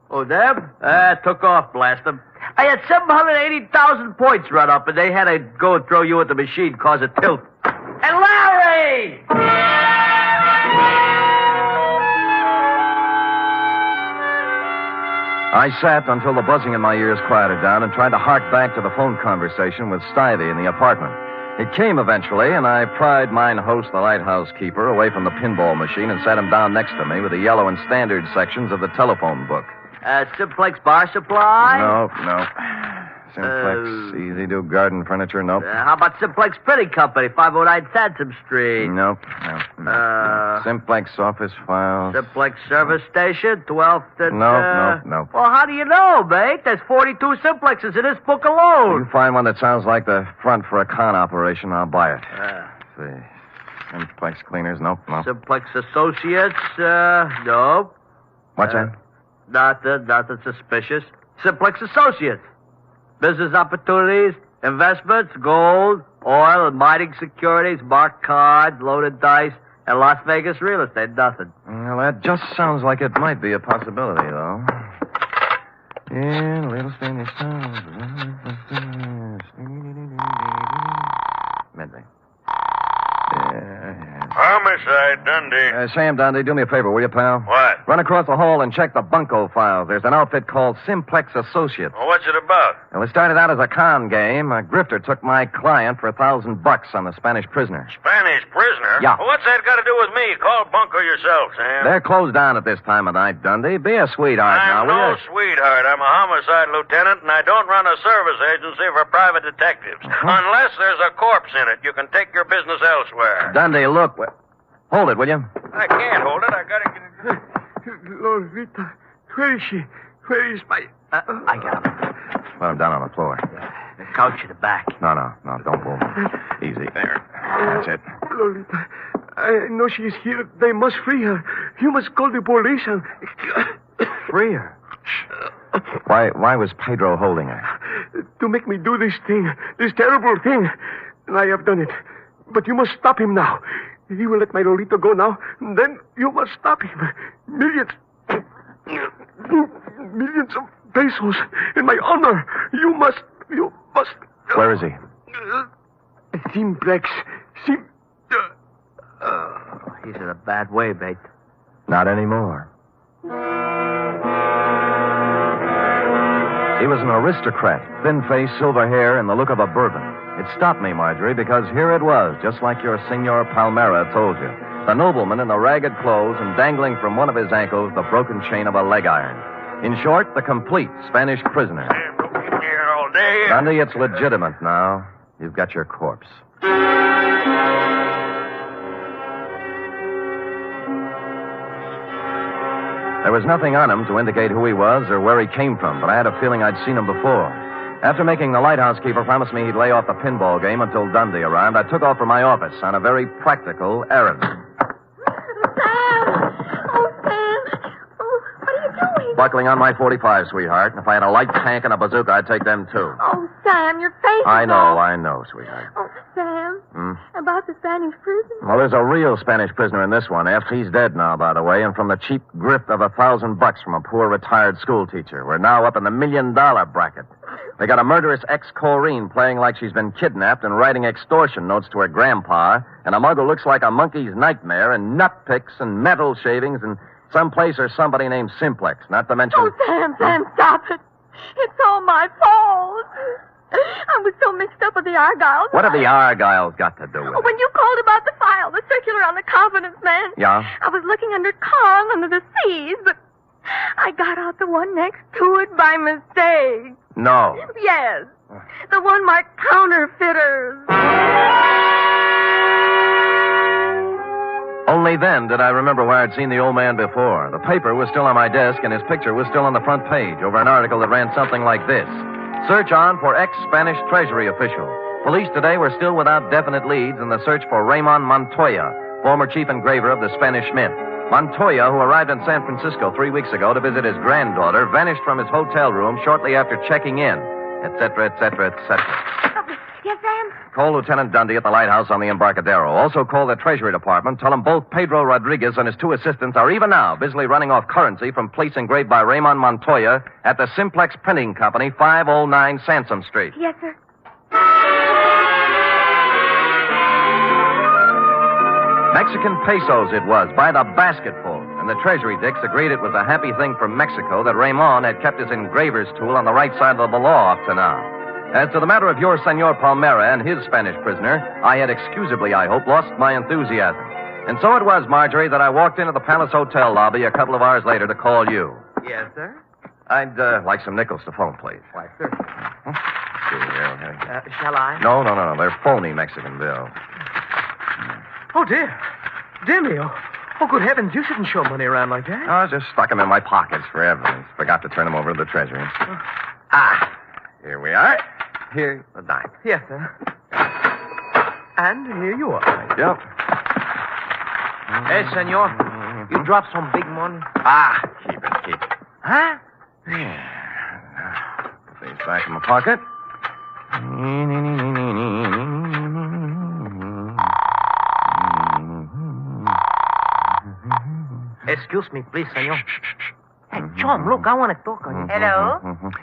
Oh, Deb? Took off, blast them. I had 780,000 points run up, and they had to go and throw you at the machine, cause a tilt. And Larry! I sat until the buzzing in my ears quieted down and tried to hark back to the phone conversation with Stivey in the apartment. It came eventually, and I pried mine host, the lighthouse keeper, away from the pinball machine and sat him down next to me with the yellow and standard sections of the telephone book. Simplex Bar Supply? No. Simplex, Easy Do Garden Furniture, nope. How about Simplex Printing Company, 509 Sansom Street? Nope. Simplex Office Files. Simplex Service Station, 12th and... No. Well, how do you know, mate? There's 42 Simplexes in this book alone. You find one that sounds like the front for a con operation, I'll buy it. Let's see. Simplex Cleaners, nope. Simplex Associates, nope. What's that? Nothing suspicious. Simplex Associates. Business opportunities, investments, gold, oil and mining securities, marked cards, loaded dice, and Las Vegas real estate. Nothing. Well, that just sounds like it might be a possibility, though. Yeah, real estate is... Midday. Homicide, Dundee. Sam Dundee, do me a favor, will you, pal? What? Run across the hall and check the bunco files. There's an outfit called Simplex Associates. Well, what's it about? Well, it started out as a con game. A grifter took my client for $1,000 on the Spanish prisoner. Spanish prisoner? Yeah. Well, what's that got to do with me? Call Bunko yourself, Sam. They're closed down at this time of night, Dundee. Be a sweetheart now, I'm will no you? sweetheart. I'm a homicide lieutenant, and I don't run a service agency for private detectives. Unless there's a corpse in it, you can take your business elsewhere. Dundee, look. Hold it, will you? I can't hold it. I gotta get it. Lolita, where is she? Where is my... I got him. Put him down on the floor. The couch in the back. No, don't move. Easy. There. That's it. Lolita, I know she is here. They must free her. You must call the police and... Free her? Why was Pedro holding her? To make me do this thing, this terrible thing. And I have done it. But you must stop him now. He will let my Lolita go now. Then you must stop him. Millions of pesos in my honor. You must. Where is he? Simplex. He's in a bad way, mate. Not anymore. He was an aristocrat, thin face, silver hair, and the look of a bourbon. It stopped me, Marjorie, because here it was, just like your Senor Palmera told you. The nobleman in the ragged clothes and dangling from one of his ankles the broken chain of a leg iron. In short, the complete Spanish prisoner. Sam, don't keep me here all day. Dundee, it's legitimate now. You've got your corpse. There was nothing on him to indicate who he was or where he came from, but I had a feeling I'd seen him before. After making the lighthouse keeper promise me he'd lay off the pinball game until Dundee arrived, I took off for my office on a very practical errand. Sam! Oh, Sam! Oh, what are you doing? Buckling on my .45, sweetheart. If I had a light tank and a bazooka, I'd take them, too. Oh, Sam, your face I is all... know, sweetheart. Oh, Sam. About the Spanish prison? Well, there's a real Spanish prisoner in this one, F. He's dead now, by the way, and from the cheap grift of $1,000 from a poor retired school teacher. We're now up in the $1 million bracket. They got a murderous ex-Corrine playing like she's been kidnapped and writing extortion notes to her grandpa, and a mug who looks like a monkey's nightmare, and nut picks and metal shavings, and someplace or somebody named Simplex, not to mention... Oh, Sam, stop it. It's all my fault. I was so mixed up with the Argyles. What have the Argyles got to do with it? When you called about the file, the circular on the confidence man. Yeah? I was looking under Kong under the C's, but I got out the one next to it by mistake. No. Yes. The one marked counterfeiters. Only then did I remember where I'd seen the old man before. The paper was still on my desk, and his picture was still on the front page over an article that ran something like this. Search on for ex-Spanish Treasury official. Police today were still without definite leads in the search for Raymond Montoya, former chief engraver of the Spanish Mint. Montoya, who arrived in San Francisco 3 weeks ago to visit his granddaughter, vanished from his hotel room shortly after checking in, etc., etc., etc. Yes, Sam? Call Lieutenant Dundee at the lighthouse on the Embarcadero. Also call the Treasury Department. Tell them both Pedro Rodriguez and his 2 assistants are even now busily running off currency from plates engraved by Raymond Montoya at the Simplex Printing Company, 509 Sansom Street. Yes, sir. Mexican pesos it was, by the basketful. And the Treasury dicks agreed it was a happy thing for Mexico that Raymond had kept his engraver's tool on the right side of the law up to now. As to the matter of your Senor Palmera and his Spanish prisoner, I had excusably, I hope, lost my enthusiasm. And so it was, Marjorie, that I walked into the Palace Hotel lobby a couple of hours later to call you. Yes, sir? I'd like some nickels to phone, please. Why, sir. Shall I? No. They're phony Mexican bills. Oh, dear. Dear me. Oh, good heavens, you shouldn't show money around like that. I just stuck them in my pockets for evidence. Forgot to turn them over to the Treasury. Here we are. Here's the dime. Yes, sir. And here you are. Thank you. Hey, senor, you dropped some big money. Keep it. Huh? Yeah. Put these back in my pocket. Excuse me, please, senor. Hey, Chum, look, I want to talk on you. Hello?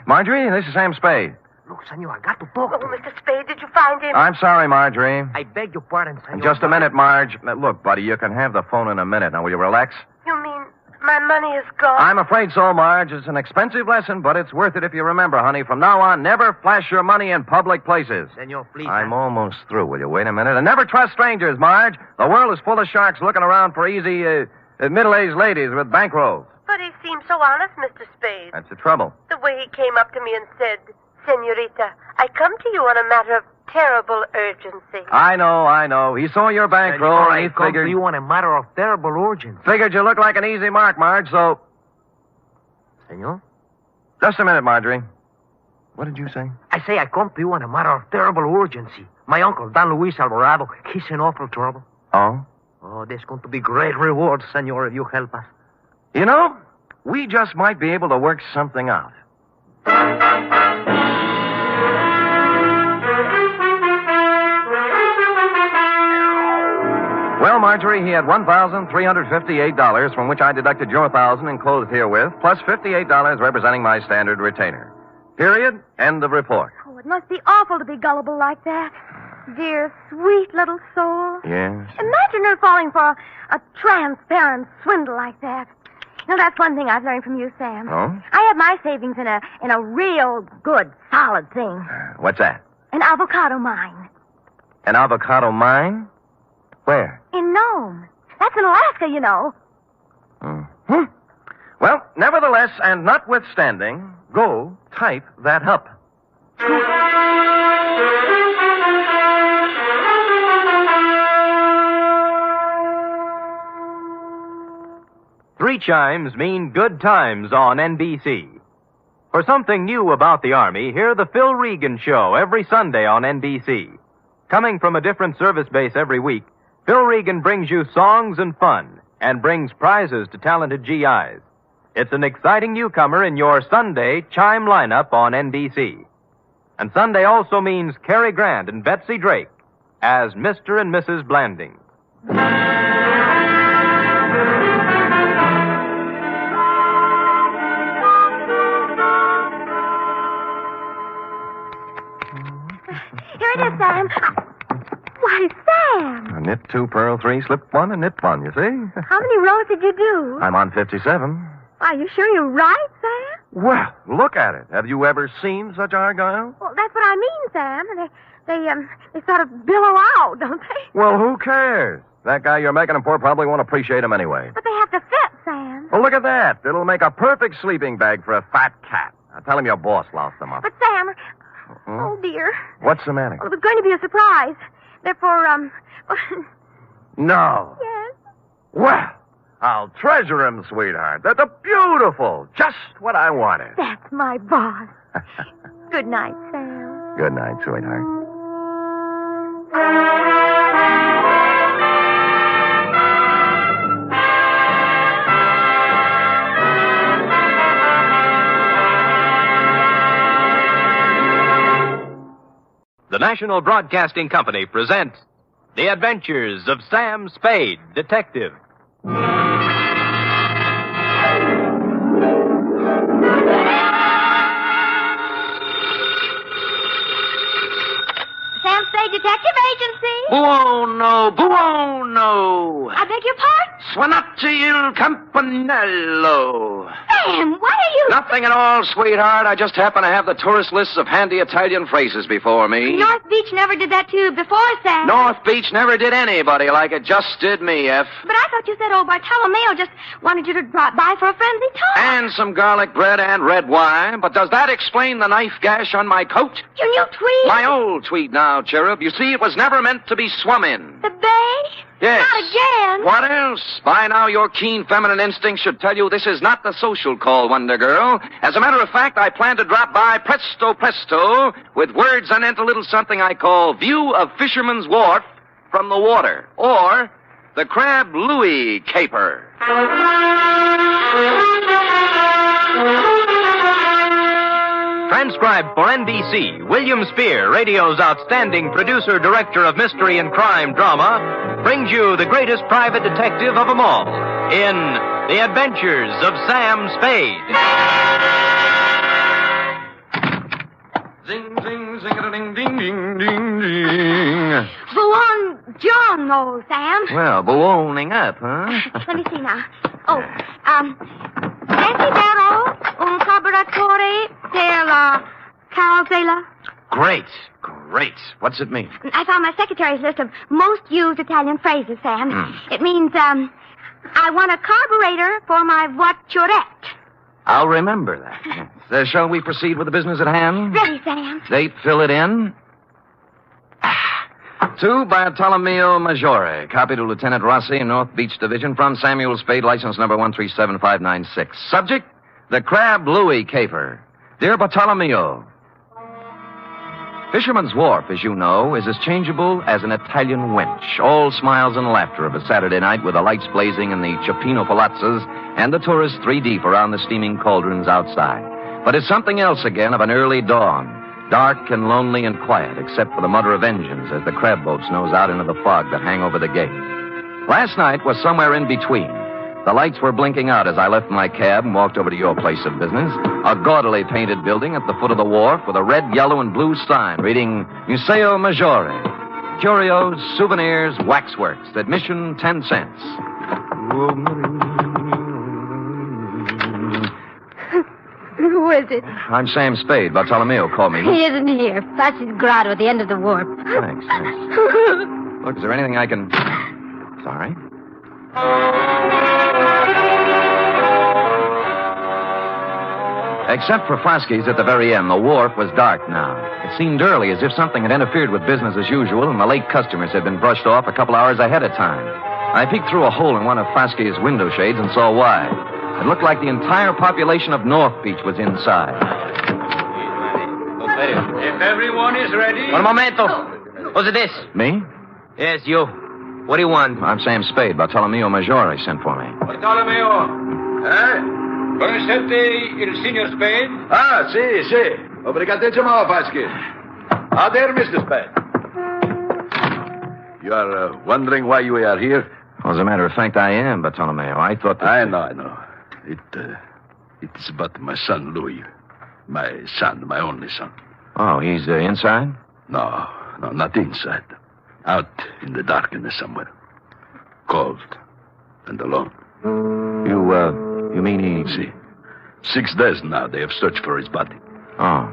Marjorie, this is Sam Spade. Look, senor, I got to talk to you. Mr. Spade, did you find him? I'm sorry, Marjorie. I beg your pardon, senor. Just a minute, Marge. Look, buddy, you can have the phone in a minute. Now, will you relax? You mean my money is gone? I'm afraid so, Marge. It's an expensive lesson, but it's worth it if you remember, honey. From now on, never flash your money in public places. Senor, please. I'm almost through. Will you wait a minute? And never trust strangers, Marge. The world is full of sharks looking around for easy, middle-aged ladies with bankrolls. But he seemed so honest, Mr. Spade. That's the trouble. The way he came up to me and said, Senorita, I come to you on a matter of terrible urgency. I know. He saw your bankroll and he figured... you on a matter of terrible urgency. Figured you look like an easy mark, Marge, so... Senor? Just a minute, Marjorie. What did you say? I say I come to you on a matter of terrible urgency. My uncle, Don Luis Alvarado, he's in awful trouble. Oh? Oh, there's going to be great rewards, senor, if you help us. You know, we just might be able to work something out. Well, Marjorie, he had $1,358, from which I deducted your $1,000 enclosed herewith, plus $58 representing my standard retainer. Period. End of report. Oh, it must be awful to be gullible like that. Dear, sweet little soul. Yes. Imagine her falling for a transparent swindle like that. You know, that's one thing I've learned from you, Sam. Oh? I have my savings in a real good, solid thing. What's that? An avocado mine. An avocado mine? Where? In Nome. That's in Alaska, you know. Mm-hmm. Well, nevertheless, and notwithstanding, go type that up. Three chimes mean good times on NBC. For something new about the Army, hear the Phil Regan Show every Sunday on NBC. Coming from a different service base every week, Phil Regan brings you songs and fun and brings prizes to talented GIs. It's an exciting newcomer in your Sunday chime lineup on NBC. And Sunday also means Cary Grant and Betsy Drake as Mr. and Mrs. Blanding. Here it is, Sam. Why, Sam. A knit 2, purl 3, slip 1, and knit 1, you see? How many rows did you do? I'm on 57. Are you sure you're right, Sam? Well, look at it. Have you ever seen such argyle? Well, that's what I mean, Sam. They sort of billow out, don't they? Well, who cares? That guy you're making them for probably won't appreciate them anyway. But they have to fit, Sam. Well, look at that. It'll make a perfect sleeping bag for a fat cat. Now, tell him your boss loused them up. But, Sam, oh, dear. What's the matter? Well, it was going to be a surprise. Therefore, No. Yes? Well, I'll treasure him, sweetheart. They're beautiful. Just what I wanted. That's my boss. Good night, Sam. Good night, sweetheart. The National Broadcasting Company presents The Adventures of Sam Spade, Detective. Sam Spade Detective Agency. Buono. I beg your pardon? Swanatti il campanello. Sam, what are you... Nothing at all, sweetheart. I just happen to have the tourist lists of handy Italian phrases before me. North Beach never did that to you before, Sam. North Beach never did anybody like it just did me, F. But I thought you said old Bartolomeo just wanted you to drop by for a friendly talk. And some garlic bread and red wine. But does that explain the knife gash on my coat? Your new tweed? My old tweed now, Cherub. You see, it was never meant to be swum in. The bay? Yes. Not again. What else? By now, your keen feminine instinct should tell you this is not the social call, Wonder Girl. As a matter of fact, I plan to drop by presto presto with words anent a little something I call View of Fisherman's Wharf from the Water, or the Crab Louis Caper. Transcribed for NBC, William Spear, radio's outstanding producer, director of mystery and crime drama, brings you the greatest private detective of them all in The Adventures of Sam Spade. Zing, zing, zing-a-ding-ding-ding-ding-ding. Buongiorno, Sam. Well, ballooning up, huh? Let me see now. Oh, Desidero un carburatore della carrozzella. Great. What's it mean? I found my secretary's list of most used Italian phrases, Sam. It means, I want a carburetor for my voiturette. I'll remember that. Yes. Shall we proceed with the business at hand? Ready, Sam. Date, fill it in. To Bartolomeo Maggiore, copy to Lieutenant Rossi, North Beach Division, from Samuel Spade, license number 137596. Subject, the Crab Louis Caper. Dear Bartolomeo, Fisherman's Wharf, as you know, is as changeable as an Italian wench. All smiles and laughter of a Saturday night with the lights blazing in the Cioppino palazzas and the tourists 3 deep around the steaming cauldrons outside. But it's something else again of an early dawn. Dark and lonely and quiet, except for the mutter of engines as the crab boats nose out into the fog that hang over the gate. Last night was somewhere in between. The lights were blinking out as I left my cab and walked over to your place of business, a gaudily painted building at the foot of the wharf with a red, yellow, and blue sign reading Museo Maggiore. Curios, souvenirs, waxworks. Admission 10 cents. Who is it? I'm Sam Spade. Bartolomeo called me. He isn't here. That's his grotto at the end of the wharf. Thanks. Look, is there anything I can... Sorry. Except for Flaskies at the very end, the wharf was dark now. It seemed early, as if something had interfered with business as usual, and the late customers had been brushed off a couple hours ahead of time. I peeked through a hole in one of Flaskies' window shades and saw why. It looked like the entire population of North Beach was inside. If everyone is ready... Un momento. Who's this? Me? Yes, you. What do you want? I'm Sam Spade. Bartolomeo Maggiore sent for me. Bartolomeo. Conoscete il signor Spade? Ah, sì. Obrigatissimo, Vasquez. Ah, there, Mr. Spade. You are wondering why you are here? Well, as a matter of fact, I am, Bartolomeo. I thought that... I know. It's about my son, Louis. My son, my only son. Oh, he's inside? No, not inside. Out in the darkness somewhere. Cold and alone. You mean he... See, 6 days now they have searched for his body. Oh,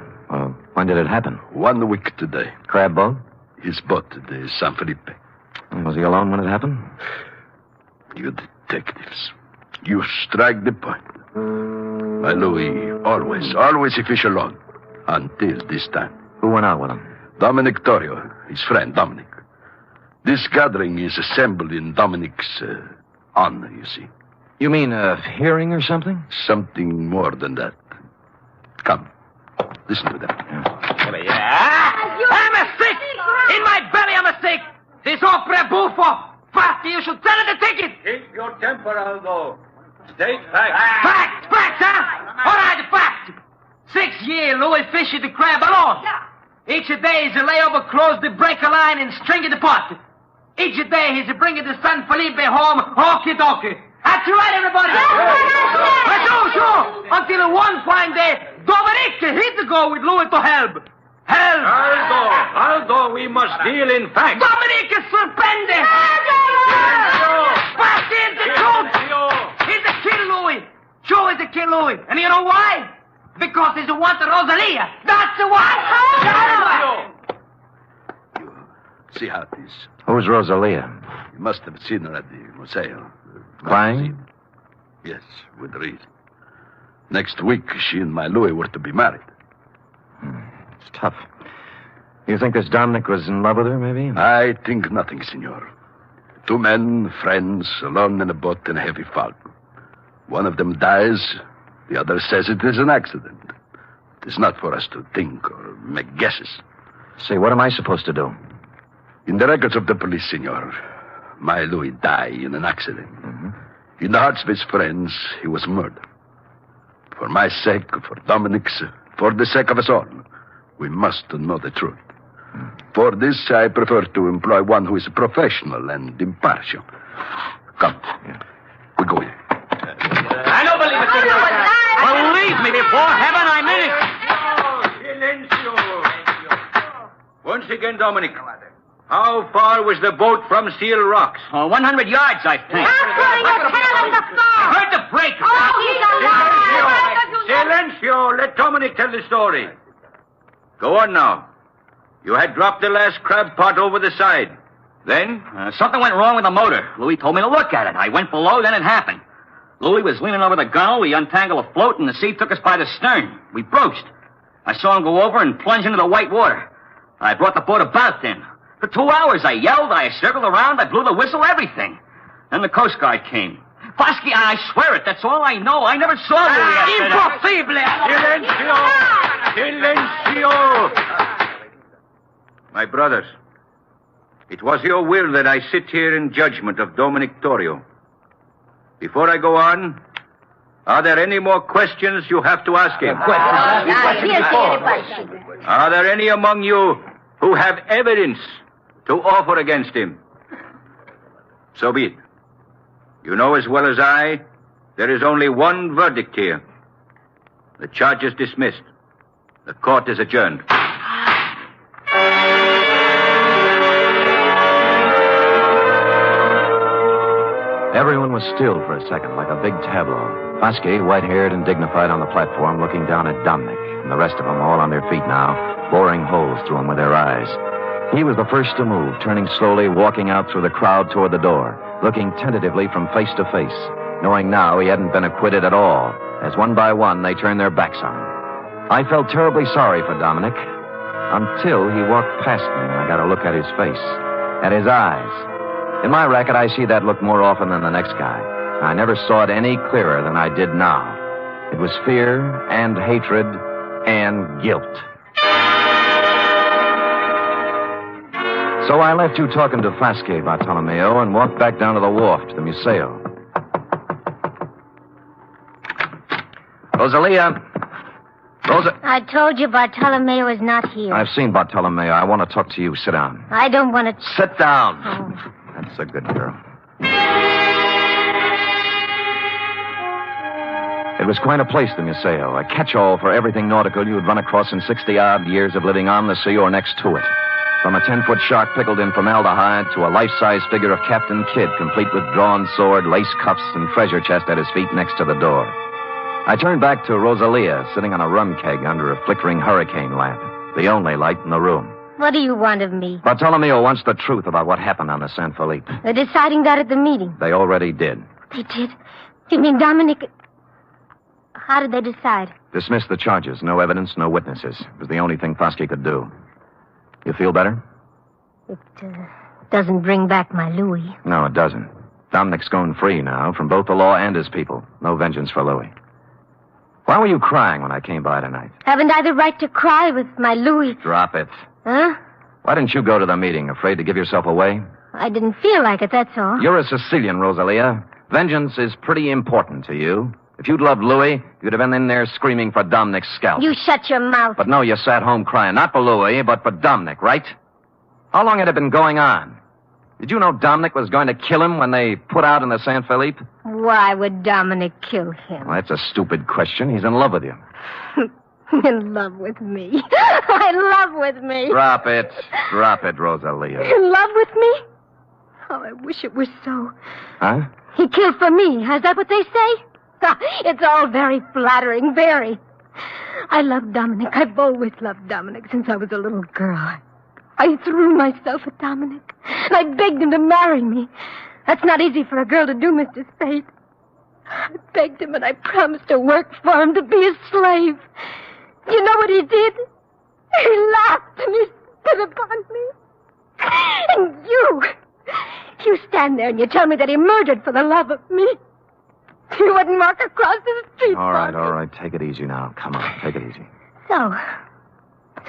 when did it happen? 1 week today. Crab boat? His boat, the San Felipe. Was he alone when it happened? You detectives, you strike the point. My Louis, always he fish alone. Until this time. Who went out with him? Dominic Torrio, his friend, Dominic. This gathering is assembled in Dominic's honor, you see. You mean a hearing or something? Something more than that. Come. Listen to them. I'm a sick! In my belly, I'm a sick! This opera buffo! Fast, you should sell it a ticket! Keep your temper, Aldo. State facts. Facts, huh? All right, fact. 6 years, Louis fished the crab alone. Each day he's a layover, close the breaker line, and string the pot. Each day he's a bringing the San Felipe home, hokey-dokey. That's right, everybody. Sure. Until one fine day, Dominic hit to go with Louis to help. Aldo, we must deal in facts. Dominic is suspended. Fast is the truth. He's a kill Louis. Sure, he's a kill Louis. And you know why? Because he's a want to Rosalia. That's why. See how it is. Who's Rosalia? You must have seen her at the museo. Crying? Yes, with reason. Next week, she and my Louis were to be married. It's tough. You think this Dominic was in love with her, maybe? I think nothing, senor. 2 men, friends, alone in a boat in a heavy fog. One of them dies. The other says it is an accident. It is not for us to think or make guesses. Say, what am I supposed to do? In the records of the police, senor, my Louis died in an accident. Mm-hmm. In the hearts of his friends, he was murdered. For my sake, for Dominic's, for the sake of us all, we must know the truth. For this, I prefer to employ one who is professional and impartial. Come. We go in. I don't believe it, senor. Believe me, before heaven, I mean it. Silencio. Once again, Dominic. How far was the boat from Seal Rocks? 100 yards, I think. I heard the break. Silencio. Let Dominic tell the story. Go on now. You had dropped the last crab pot over the side. Then? Something went wrong with the motor. Louis told me to look at it. I went below, then it happened. Louis was leaning over the gunwale. We untangled a float, and the sea took us by the stern. We broached. I saw him go over and plunge into the white water. I brought the boat about then. For 2 hours, I yelled, I circled around, I blew the whistle, everything. Then the Coast Guard came. Fosky, I swear it, that's all I know. I never saw Louis after that. Silencio! My brothers, it was your will that I sit here in judgment of Dominic Torrio. Before I go on, are there any more questions you have to ask him? Are there any among you who have evidence to offer against him? So be it. You know as well as I, there is only one verdict here. The charge is dismissed. The court is adjourned. Everyone was still for a second, like a big tableau. Fosky, white-haired and dignified on the platform, looking down at Dominic, and the rest of them all on their feet now, boring holes through him with their eyes. He was the first to move, turning slowly, walking out through the crowd toward the door, looking tentatively from face to face, knowing now he hadn't been acquitted at all, as one by one they turned their backs on him. I felt terribly sorry for Dominic, until he walked past me and I got a look at his face, at his eyes. In my racket, I see that look more often than the next guy. I never saw it any clearer than I did now. It was fear and hatred and guilt. So I left you talking to Fosky, Bartolomeo, and walked back down to the wharf to the museo. Rosalia. I told you Bartolomeo is not here. I've seen Bartolomeo. I want to talk to you. Sit down. I don't want to... Sit down. Oh. That's a good girl. It was quite a place, the museo, a catch-all for everything nautical you'd run across in 60-odd years of living on the sea or next to it. From a 10-foot shark pickled in formaldehyde to a life-size figure of Captain Kidd, complete with drawn sword, lace cuffs, and treasure chest at his feet next to the door. I turned back to Rosalia, sitting on a rum keg under a flickering hurricane lamp, the only light in the room. What do you want of me? Bartolomeo wants the truth about what happened on the San Felipe. They're deciding that at the meeting. They already did. They did? You mean Dominic... How did they decide? Dismiss the charges. No evidence, no witnesses. It was the only thing Fosky could do. You feel better? It doesn't bring back my Louis. No, it doesn't. Dominic's going free now from both the law and his people. No vengeance for Louis. Why were you crying when I came by tonight? Haven't I the right to cry with my Louis? Drop it. Huh? Why didn't you go to the meeting? Afraid to give yourself away? I didn't feel like it, that's all. You're a Sicilian, Rosalia. Vengeance is pretty important to you. If you'd loved Louis, you'd have been in there screaming for Dominic's scalp. You shut your mouth. But no, you sat home crying. Not for Louis, but for Dominic, right? How long had it been going on? Did you know Dominic was going to kill him when they put out in the San Felipe? Why would Dominic kill him? Well, that's a stupid question. He's in love with you. In love with me. In love with me. Drop it. Drop it, Rosalia. In love with me? Oh, I wish it were so. Huh? He killed for me. Is that what they say? It's all very flattering, very. I love Dominic. I've always loved Dominic since I was a little girl. I threw myself at Dominic, and I begged him to marry me. That's not easy for a girl to do, Mr. Spade. I begged him, and I promised to work for him, to be his slave. You know what he did? He laughed and he spit upon me. And you stand there and you tell me that he murdered for the love of me. You wouldn't walk across the street. All right. Take it easy now. Come on, take it easy. So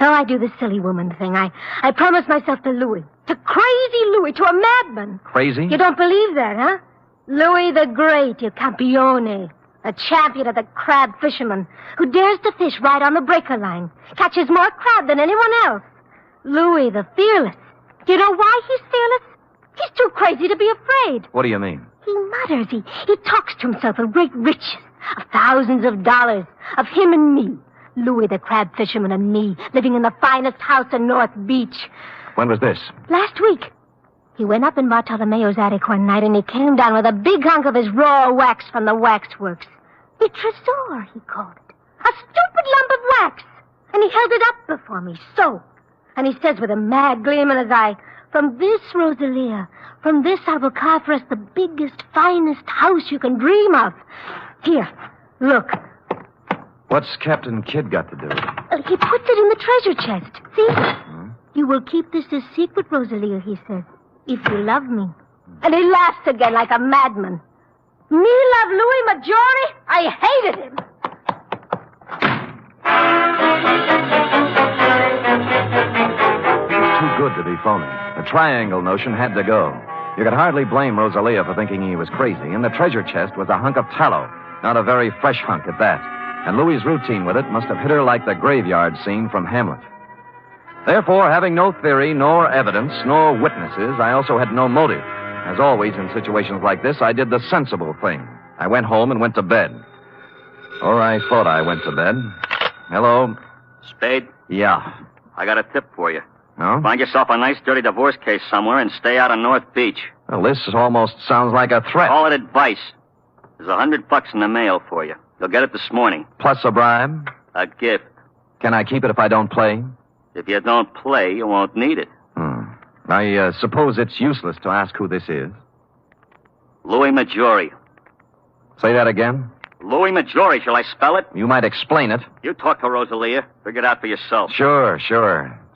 I do the silly woman thing. I promise myself to Louis. To crazy Louis, to a madman. Crazy? You don't believe that, huh? Louis the Great, il campione. A champion of the crab fishermen who dares to fish right on the breaker line. Catches more crab than anyone else. Louis the Fearless. Do you know why he's fearless? He's too crazy to be afraid. What do you mean? He mutters. He talks to himself of great riches, of thousands of dollars, of him and me. Louis the crab fisherman and me, living in the finest house in North Beach. When was this? Last week. He went up in Bartolomeo's attic one night and he came down with a big hunk of his raw wax from the waxworks. A tresor, he called it. A stupid lump of wax. And he held it up before me, so. And he says with a mad gleam in his eye, "From this, Rosalia, from this I will carve for us the biggest, finest house you can dream of. Here, look." What's Captain Kidd got to do with it? He puts it in the treasure chest. See? You will keep this a secret, Rosalia, he says, if you love me. And he laughs again like a madman. Me love Louis Maggiore? I hated him. It was too good to be phony. The triangle notion had to go. You could hardly blame Rosalia for thinking he was crazy. And the treasure chest was a hunk of tallow. Not a very fresh hunk at that. And Louis's routine with it must have hit her like the graveyard scene from Hamlet. Therefore, having no theory, nor evidence, nor witnesses, I also had no motive. As always in situations like this, I did the sensible thing. I went home and went to bed. Or I thought I went to bed. Hello? Spade? Yeah. I got a tip for you. No? Find yourself a nice, dirty divorce case somewhere and stay out of North Beach. Well, this almost sounds like a threat. Call it advice. There's $100 in the mail for you. You'll get it this morning. Plus a bribe? A gift. Can I keep it if I don't play? If you don't play, you won't need it. I suppose it's useless to ask who this is. Louis Maggiore. Say that again? Louis Maggiore. Shall I spell it? You might explain it. You talk to Rosalia. Figure it out for yourself. Sure.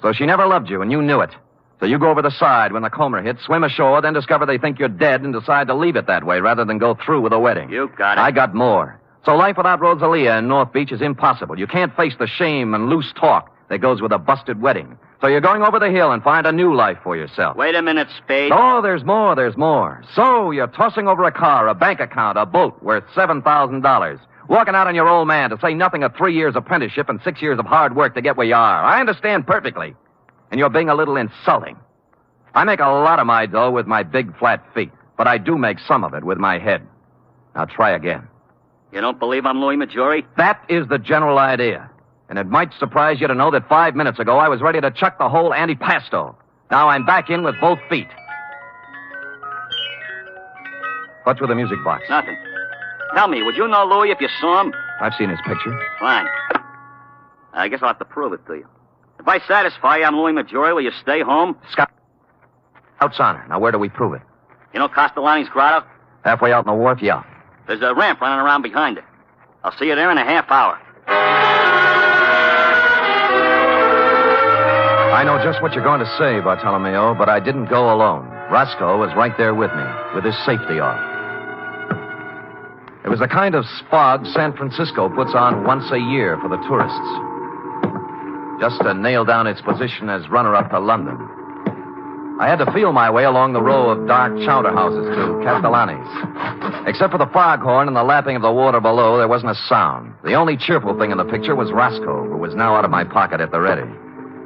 So she never loved you, and you knew it. So you go over the side when the Comer hits, swim ashore, then discover they think you're dead and decide to leave it that way rather than go through with a wedding. You got it. I got more. So life without Rosalia in North Beach is impossible. You can't face the shame and loose talk that goes with a busted wedding. So you're going over the hill and find a new life for yourself. Wait a minute, Spade. Oh, there's more. So you're tossing over a car, a bank account, a boat worth $7,000. Walking out on your old man, to say nothing of 3 years apprenticeship and 6 years of hard work to get where you are. I understand perfectly. And you're being a little insulting. I make a lot of my dough with my big flat feet, but I do make some of it with my head. Now try again. You don't believe I'm Louis Maggiore? That is the general idea. And it might surprise you to know that 5 minutes ago I was ready to chuck the whole antipasto. Now I'm back in with both feet. What's with the music box? Nothing. Tell me, would you know Louis if you saw him? I've seen his picture. Fine. I guess I'll have to prove it to you. If I satisfy you I'm Louis Maggiore, will you stay home? Scout's honor. Now where do we prove it? You know Castellani's grotto? Halfway out in the wharf, yeah. There's a ramp running around behind it. I'll see you there in a half hour. I know just what you're going to say, Bartolomeo, but I didn't go alone. Roscoe was right there with me, with his safety off. It was the kind of spog San Francisco puts on once a year for the tourists. Just to nail down its position as runner-up to London. I had to feel my way along the row of dark chowder houses to Castellani's. Except for the foghorn and the lapping of the water below, there wasn't a sound. The only cheerful thing in the picture was Roscoe, who was now out of my pocket at the ready.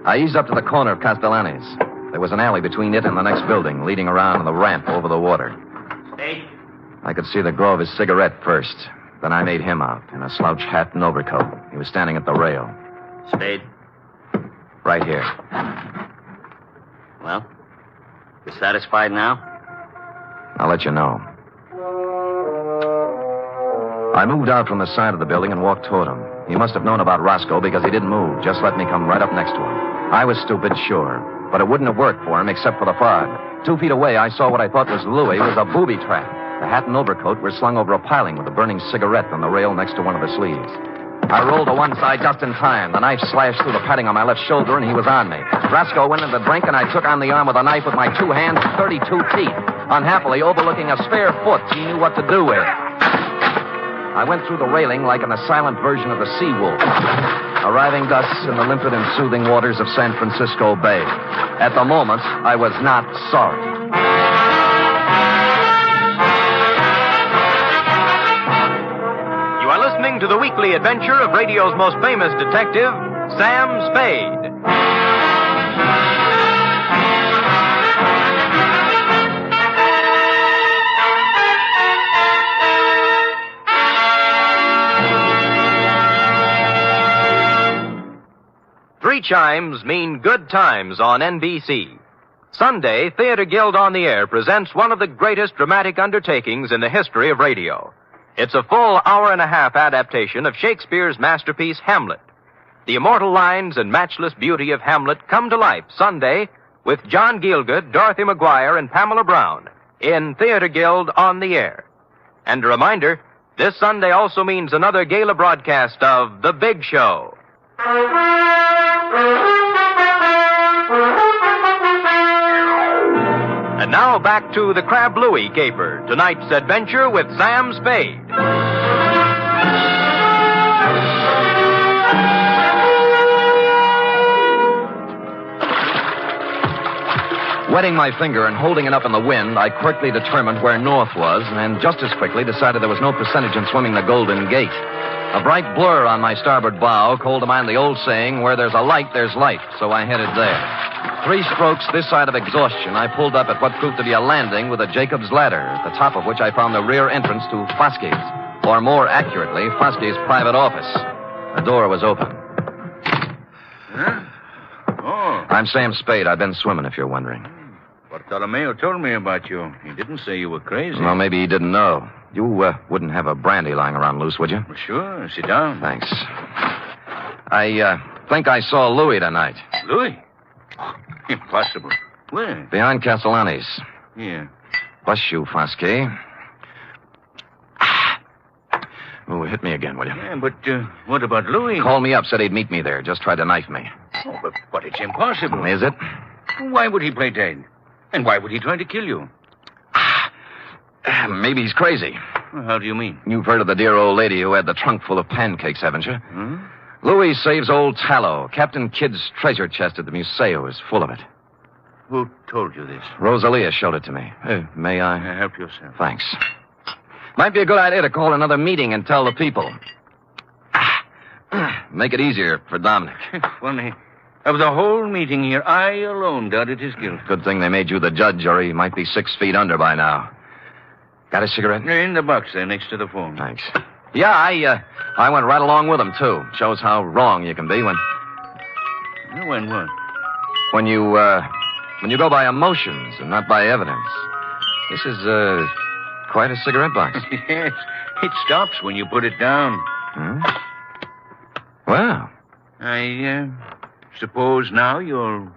I eased up to the corner of Castellani's. There was an alley between it and the next building, leading around on the ramp over the water. Spade? I could see the glow of his cigarette first. Then I made him out in a slouch hat and overcoat. He was standing at the rail. Spade? Right here. Well, you satisfied now? I'll let you know. I moved out from the side of the building and walked toward him. He must have known about Roscoe because he didn't move, just let me come right up next to him. I was stupid, sure, but it wouldn't have worked for him except for the fog. 2 feet away, I saw what I thought was Louis was a booby trap. The hat and overcoat were slung over a piling with a burning cigarette on the rail next to one of the sleeves. I rolled to one side just in time. The knife slashed through the padding on my left shoulder, and he was on me. Roscoe went into the drink, and I took on the arm with a knife with my 2 hands and 32 teeth. Unhappily, overlooking a spare foot he knew what to do with. I went through the railing like in a silent version of the Sea Wolf, arriving thus in the limpid and soothing waters of San Francisco Bay. At the moment, I was not sorry. You are listening to the weekly adventure of radio's most famous detective, Sam Spade. Three chimes mean good times on NBC. Sunday, Theater Guild on the Air presents one of the greatest dramatic undertakings in the history of radio. It's a full hour-and-a-half adaptation of Shakespeare's masterpiece, Hamlet. The immortal lines and matchless beauty of Hamlet come to life Sunday with John Gielgud, Dorothy McGuire, and Pamela Brown in Theater Guild on the Air. And a reminder, this Sunday also means another gala broadcast of The Big Show. And now back to the Crab Louie caper, tonight's adventure with Sam Spade. Wetting my finger and holding it up in the wind, I quickly determined where north was, and just as quickly decided there was no percentage in swimming the Golden Gate. A bright blur on my starboard bow called to mind the old saying, where there's a light, there's life, so I headed there. 3 strokes this side of exhaustion, I pulled up at what proved to be a landing with a Jacob's ladder, at the top of which I found the rear entrance to Foskey's, or more accurately, Foskey's private office. The door was open. Huh? Oh. I'm Sam Spade. I've been swimming, if you're wondering. Bartolomeo told me about you. He didn't say you were crazy. Well, maybe he didn't know. You wouldn't have a brandy lying around loose, would you? Well, sure. Sit down. Thanks. I think I saw Louis tonight. Louis? Impossible. Where? Behind Castellani's. Yeah. Bless you, Foskey. Oh, hit me again, will you? Yeah, but what about Louis? Called me up, said he'd meet me there. Just tried to knife me. Oh, but it's impossible. Is it? Why would he play dead? And why would he try to kill you? Maybe he's crazy. Well, how do you mean? You've heard of the dear old lady who had the trunk full of pancakes, haven't you? Hmm? Louis saves old Tallow. Captain Kidd's treasure chest at the Museo is full of it. Who told you this? Rosalia showed it to me. May I? Help yourself. Thanks. Might be a good idea to call another meeting and tell the people. Make it easier for Dominic. Funny. Of the whole meeting here, I alone doubted his guilt. Good thing they made you the judge, or he might be 6 feet under by now. Got a cigarette? In the box there next to the phone. Thanks. Yeah, I went right along with him, too. Shows how wrong you can be when what? When you go by emotions and not by evidence. This is, quite a cigarette box. Yes. It stops when you put it down. Hmm? Well. I suppose now you'll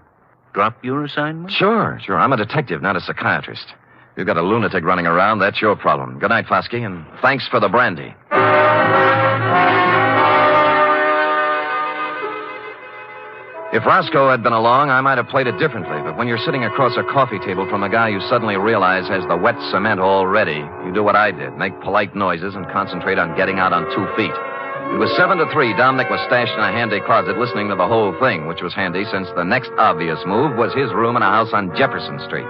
drop your assignment? Sure. I'm a detective, not a psychiatrist. You've got a lunatic running around, that's your problem. Good night, Foskey, and thanks for the brandy. If Roscoe had been along, I might have played it differently. But when you're sitting across a coffee table from a guy you suddenly realize has the wet cement all ready, you do what I did, make polite noises and concentrate on getting out on 2 feet. It was 7 to 3. Dominic was stashed in a handy closet listening to the whole thing, which was handy since the next obvious move was his room in a house on Jefferson Street.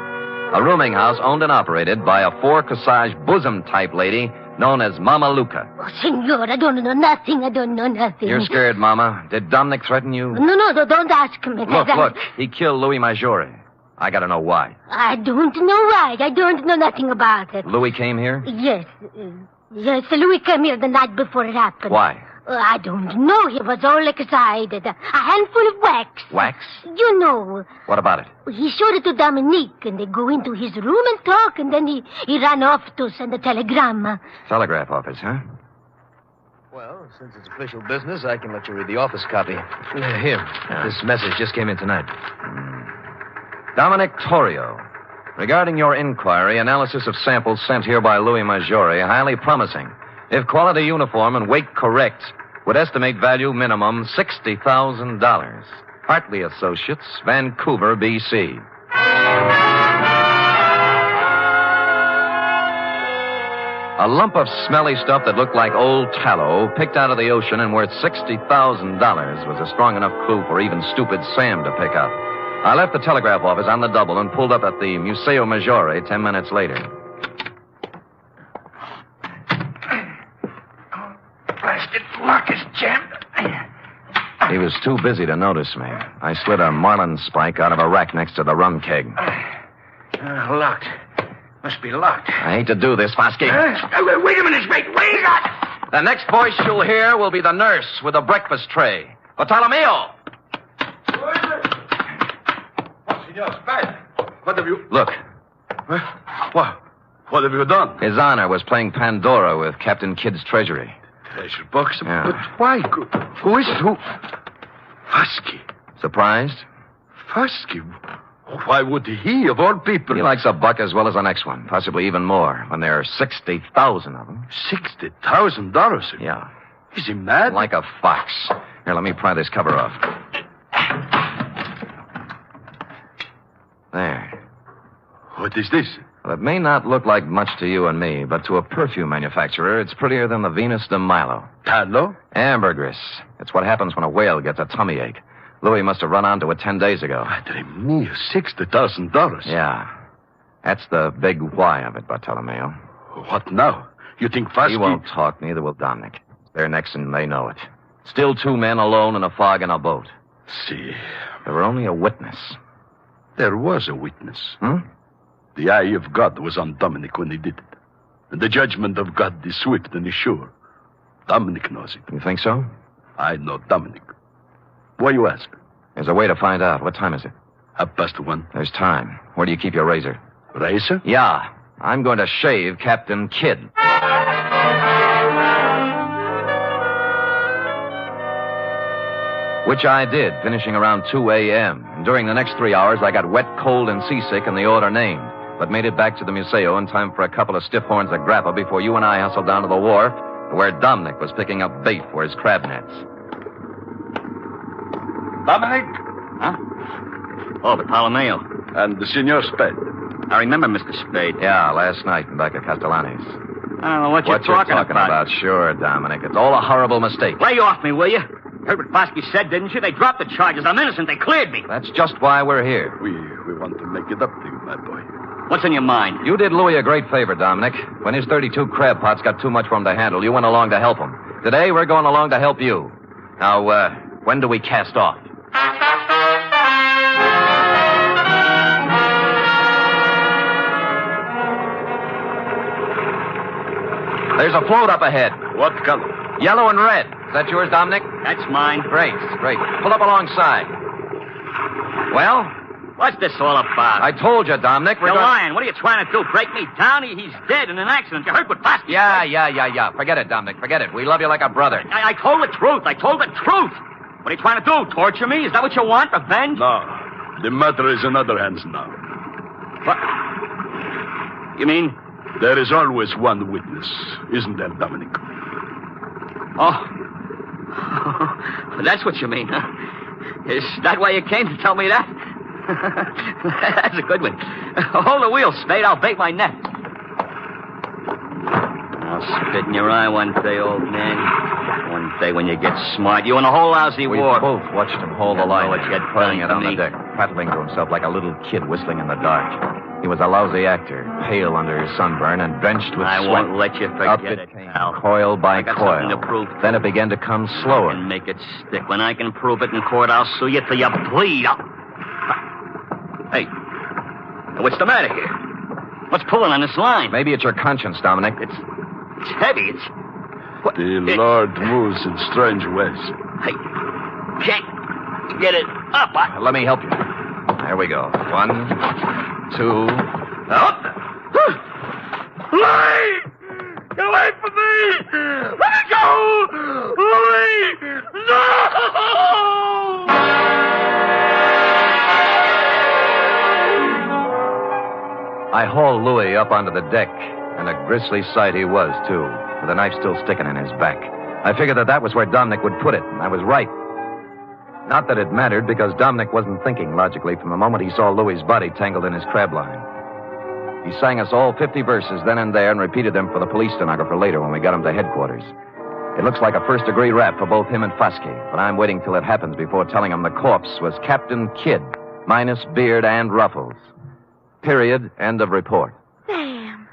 A rooming house owned and operated by a 4-corsage bosom-type lady known as Mama Luca. Oh, senor, I don't know nothing. I don't know nothing. You're scared, Mama. Did Dominic threaten you? No, don't ask me. Look. He killed Louis Maggiore. I gotta know why. I don't know why. I don't know nothing about it. Louis came here? Yes. Yes, Louis came here the night before it happened. Why? I don't know. He was all excited. A handful of wax. Wax? You know. What about it? He showed it to Dominique, and they go into his room and talk, and then he ran off to send a telegram. Telegraph office, huh? Well, since it's official business, I can let you read the office copy. Here. This message just came in tonight. Dominic Torrio. Regarding your inquiry, analysis of samples sent here by Louis Maggiore, highly promising. If quality uniform and weight correct, would estimate value minimum $60,000. Hartley Associates, Vancouver, B.C. A lump of smelly stuff that looked like old tallow, picked out of the ocean and worth $60,000, was a strong enough clue for even stupid Sam to pick up. I left the telegraph office on the double and pulled up at the Museo Maggiore 10 minutes later. Blasted lock is jammed. He was too busy to notice me. I slid a marlin spike out of a rack next to the rum keg. Locked. Must be locked. I hate to do this, Fosky. Wait a minute, Spade. Wait up! The next voice you'll hear will be the nurse with a breakfast tray. Bartolomeo! What have you... Look. What have you done? His Honor was playing Pandora with Captain Kidd's treasury. Treasure box? Yeah. But why? Who is it? Who? Fosky. Surprised? Fosky? Why would he, of all people? He likes a buck as well as the next one, possibly even more, when there are 60,000 of them. $60,000? Yeah. Is he mad? Like a fox. Here, let me pry this cover off. There. What is this? Well, it may not look like much to you and me, but to a perfume manufacturer, it's prettier than the Venus de Milo. Tallow? Ambergris. It's what happens when a whale gets a tummy ache. Louis must have run onto it 10 days ago. Madre mia, $60,000. Yeah. That's the big why of it, Bartolomeo. What now? You think Fosky... He won't talk, neither will Dominic. They're next and they know it. Still 2 men alone in a fog in a boat. See. There were only a witness. There was a witness. The eye of God was on Dominic when he did it. And the judgment of God is swift and is sure. Dominic knows it. You think so? I know Dominic. Why you ask? There's a way to find out. What time is it? 1:30. There's time. Where do you keep your razor? Razor? Yeah. I'm going to shave Captain Kidd. Which I did, finishing around 2 a.m. And during the next 3 hours, I got wet, cold, and seasick in the order named, but made it back to the Museo in time for a couple of stiff horns of grappa before you and I hustled down to the wharf, where Dominic was picking up bait for his crab nets. Dominic? Huh? Oh, Bartolomeo. And the Senor Spade. I remember Mr. Spade. Yeah, last night in back at Castellani's. I don't know what you're talking about. Sure, Dominic. It's all a horrible mistake. Lay off me, will you? Heard what Fosky said, didn't you? They dropped the charges. I'm innocent. They cleared me. That's just why we're here. We want to make it up to you, my boy. What's in your mind? You did Louis a great favor, Dominic. When his 32 crab pots got too much for him to handle, you went along to help him. Today, we're going along to help you. Now, when do we cast off? There's a float up ahead. What color? Yellow and red. Is that yours, Dominic? That's mine. Great. Pull up alongside. Well? What's this all about? I told you, Dominic. You're lying. What are you trying to do? Break me down? He's dead in an accident. You heard what Fosky said? Yeah. Forget it, Dominic. Forget it. We love you like a brother. I told the truth. What are you trying to do? Torture me? Is that what you want? Revenge? No. The matter is in other hands now. What? You mean? There is always one witness, isn't there, Dominic? Oh. That's what you mean, huh? Is that why you came to tell me that? That's a good one. Hold the wheel, Spade. I'll bait my net. I'll spit in your eye one day, old man. One day when you get smart. You and the whole lousy We war. both watched him hold the line, pulling it on the me. deck, prattling to himself like a little kid whistling in the dark. He was a lousy actor, pale under his sunburn and drenched with I sweat. won't let you Up forget it came, pal. coil by I got coil. something to prove. Then it began to come slower. And make it stick. When I can prove it in court, I'll sue you till you bleed. Hey, what's the matter here? What's pulling on this line? Maybe it's your conscience, Dominic. It's heavy. It's what? The Lord moves in strange ways. Hey, can't get it up. Let me help you. There we go. 1, 2. Up. Louie! Get away from me! Let me go! Louie! No! I hauled Louis up onto the deck, and a grisly sight he was, too, with a knife still sticking in his back. I figured that was where Dominic would put it, and I was right. Not that it mattered, because Dominic wasn't thinking logically from the moment he saw Louis's body tangled in his crab line. He sang us all 50 verses then and there and repeated them for the police stenographer later when we got him to headquarters. It looks like a first-degree rap for both him and Foskey, but I'm waiting till it happens before telling him the corpse was Captain Kidd, minus beard and ruffles. Period. End of report. Sam,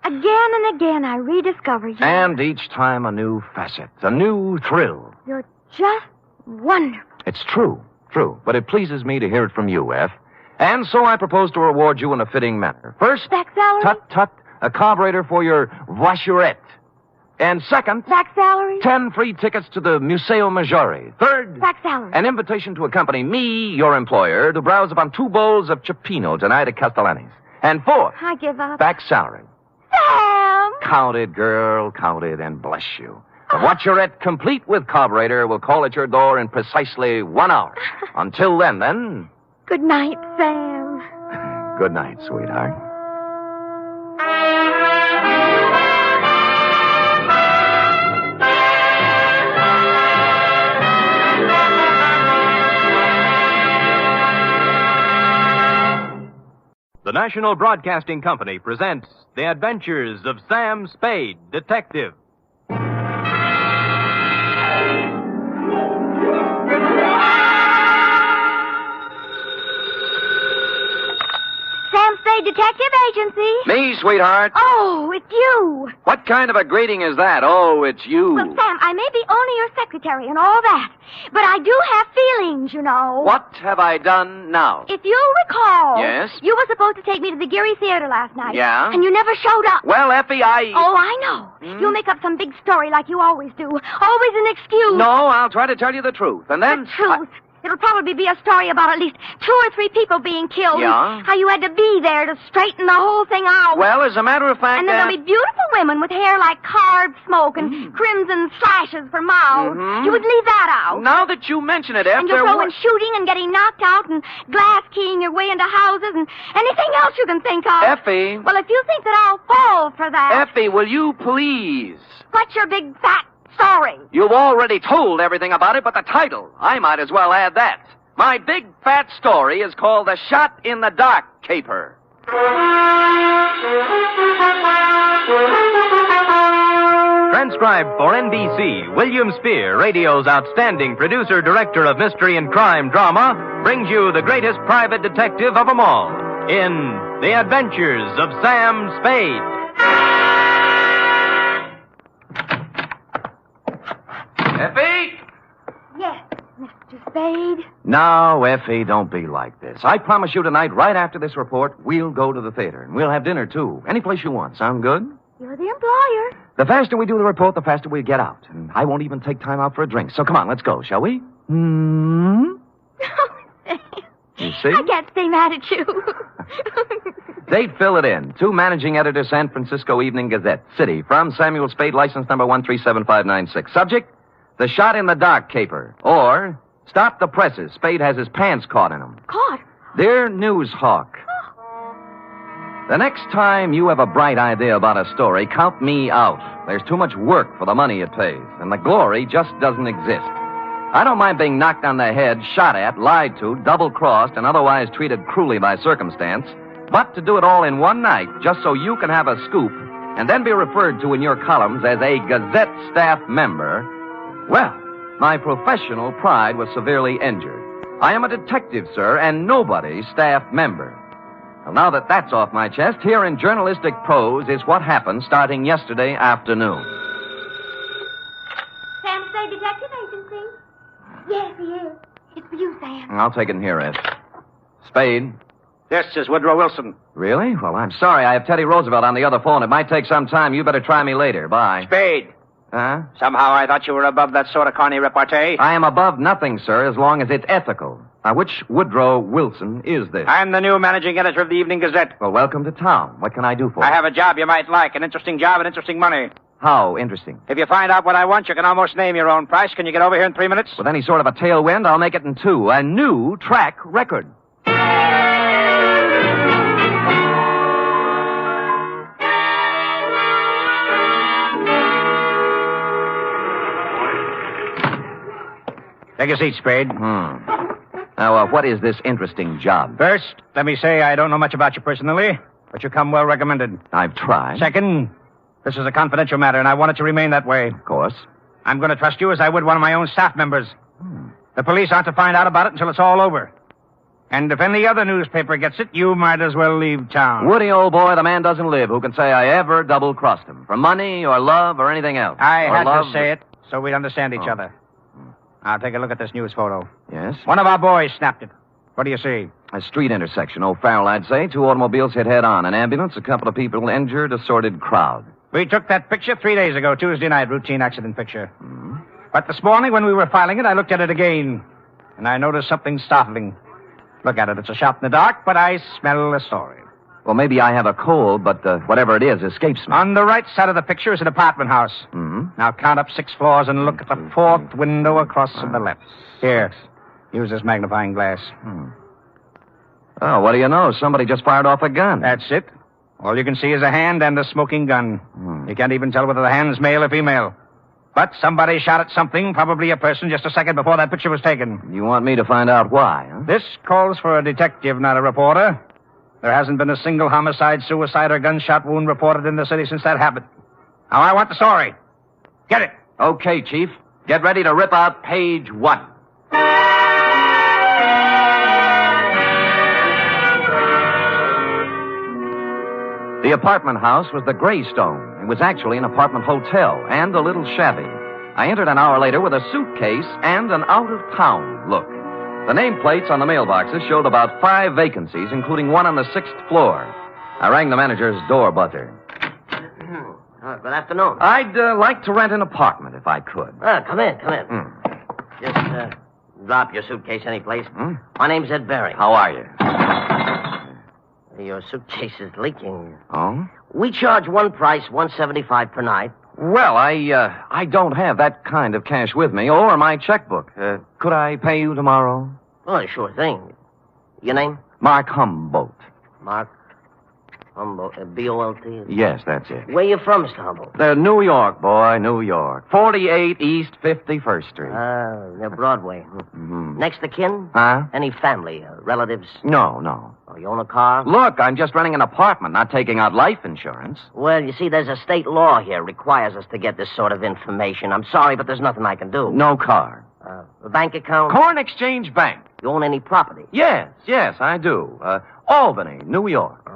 again and again I rediscover you. And each time a new facet, a new thrill. You're just wonderful. It's true, but it pleases me to hear it from you, F. And so I propose to reward you in a fitting manner. First, back salary? Tut, a carburetor for your voiturette. And second, back salary? 10 free tickets to the Museo Maggiore. Third, back salary. An invitation to accompany me, your employer, to browse upon 2 bowls of cioppino tonight at Castellani's. And fourth, I give up. back salary. Sam! Count it, girl, count it, and bless you. The voiturette, complete with carburetor, will call at your door in precisely 1 hour. Until then... Good night, Sam. Good night, sweetheart. The National Broadcasting Company presents The Adventures of Sam Spade, Detective. Sam Spade Detective Agency. Me, sweetheart. Oh, it's you. What kind of a greeting is that? Oh, it's you. Well, Sam, I may be only your secretary and all that, but I do have feelings, you know. What have I done now? If you recall... Yes? You were supposed to take me to the Geary Theater last night. Yeah? And you never showed up. Well, Effie, Oh, I know. You'll make up some big story like you always do. Always an excuse. No, I'll try to tell you the truth. And then... The truth. It'll probably be a story about at least 2 or 3 people being killed. Yeah? How you had to be there to straighten the whole thing out. Well, as a matter of fact... And then there'll be beautiful women with hair like carved smoke and crimson slashes for mouths. Mhm. You would leave that out. Now that you mention it, F, And you'll there throw in was... shooting and getting knocked out and glass keying your way into houses and anything else you can think of. Effie. Well, if you think that I'll fall for that... Effie, will you please? What's your big fat story? You've already told everything about it, but the title, I might as well add that. My big fat story is called The Shot in the Dark Caper. Transcribed for NBC, William Spear, radio's outstanding producer-director of mystery and crime drama, brings you the greatest private detective of them all in The Adventures of Sam Spade. Effie? Yes, Mr. Spade. No, Effie, don't be like this. I promise you tonight, right after this report, we'll go to the theater. And we'll have dinner, too. Any place you want. Sound good? You're the employer. The faster we do the report, the faster we get out. And I won't even take time out for a drink. So come on, let's go, shall we? You see? I can't stay mad at you. Date, fill it in. To Managing Editor, San Francisco Evening Gazette. City, from Samuel Spade, license number 137596. Subject, The Shot in the Dark Caper. Or, Stop the Presses. Spade has his pants caught in them. Caught? Dear Newshawk. The next time you have a bright idea about a story, count me out. There's too much work for the money it pays, and the glory just doesn't exist. I don't mind being knocked on the head, shot at, lied to, double-crossed, and otherwise treated cruelly by circumstance. But to do it all in one night, just so you can have a scoop, and then be referred to in your columns as a Gazette staff member, well, my professional pride was severely injured. I am a detective, sir, and nobody's staff member. Well, now that that's off my chest, here in journalistic prose is what happened starting yesterday afternoon. Sam Spade Detective Agency? Yes, he is. It's for you, Sam. I'll take it in here, Ed. Spade. This is Woodrow Wilson. Really? Well, I'm sorry. I have Teddy Roosevelt on the other phone. It might take some time. You better try me later. Bye. Spade. Huh? Somehow I thought you were above that sort of corny repartee. I am above nothing, sir, as long as it's ethical. Now, which Woodrow Wilson is this? I'm the new managing editor of the Evening Gazette. Well, welcome to town. What can I do for you? I have a job you might like, an interesting job and interesting money. How interesting? If you find out what I want, you can almost name your own price. Can you get over here in 3 minutes? With any sort of a tailwind, I'll make it in 2. A new track record. Take a seat, Spade. Now, what is this interesting job? First, let me say I don't know much about you personally, but you come well recommended. I've tried. Second, this is a confidential matter, and I want it to remain that way. Of course. I'm going to trust you as I would one of my own staff members. The police aren't to find out about it until it's all over. And if any other newspaper gets it, you might as well leave town. Woody, old boy, the man doesn't live who can say I ever double-crossed him. For money or love or anything else. I or had love... to say it so we'd understand each other. Now, take a look at this news photo. Yes? One of our boys snapped it. What do you see? A street intersection. O'Farrell, I'd say. 2 automobiles hit head-on. An ambulance, a couple of people injured, a sordid crowd. We took that picture 3 days ago, Tuesday night, routine accident picture. But this morning, when we were filing it, I looked at it again, and I noticed something startling. Look at it. It's a shot in the dark, but I smell a story. Well, maybe I have a cold, but whatever it is escapes me. On the right side of the picture is an apartment house. Now count up 6 floors and look at the 4th window across to the left. Here, use this magnifying glass. Oh, what do you know? Somebody just fired off a gun. That's it. All you can see is a hand and a smoking gun. You can't even tell whether the hand's male or female. But somebody shot at something, probably a person, just a second before that picture was taken. You want me to find out why, huh? This calls for a detective, not a reporter. There hasn't been a single homicide, suicide, or gunshot wound reported in the city since that happened. Now, I want the story. Get it. Okay, Chief. Get ready to rip out page 1. The apartment house was the Greystone. It was actually an apartment hotel and a little shabby. I entered an hour later with a suitcase and an out-of-town look. The nameplates on the mailboxes showed about 5 vacancies, including one on the 6th floor. I rang the manager's door buzzer. Good afternoon. I'd like to rent an apartment if I could. Come in. Just drop your suitcase anyplace. My name's Ed Barry. How are you? Your suitcase is leaking. Oh? We charge one price, $175 per night. Well, I don't have that kind of cash with me, or my checkbook. Could I pay you tomorrow? Oh, sure thing. Your name? Mark Humboldt. Mark Humboldt, B-O-L-T? Yes, that's it. Where you from, Mr. Humboldt? New York, boy, New York. 48 East 51st Street. Near Broadway. Next of kin? Huh? Any family, relatives? No. Oh, you own a car? Look, I'm just renting an apartment, not taking out life insurance. Well, you see, there's a state law here requires us to get this sort of information. I'm sorry, but there's nothing I can do. No car. A bank account? Corn Exchange Bank. You own any property? Yes, I do. Albany, New York.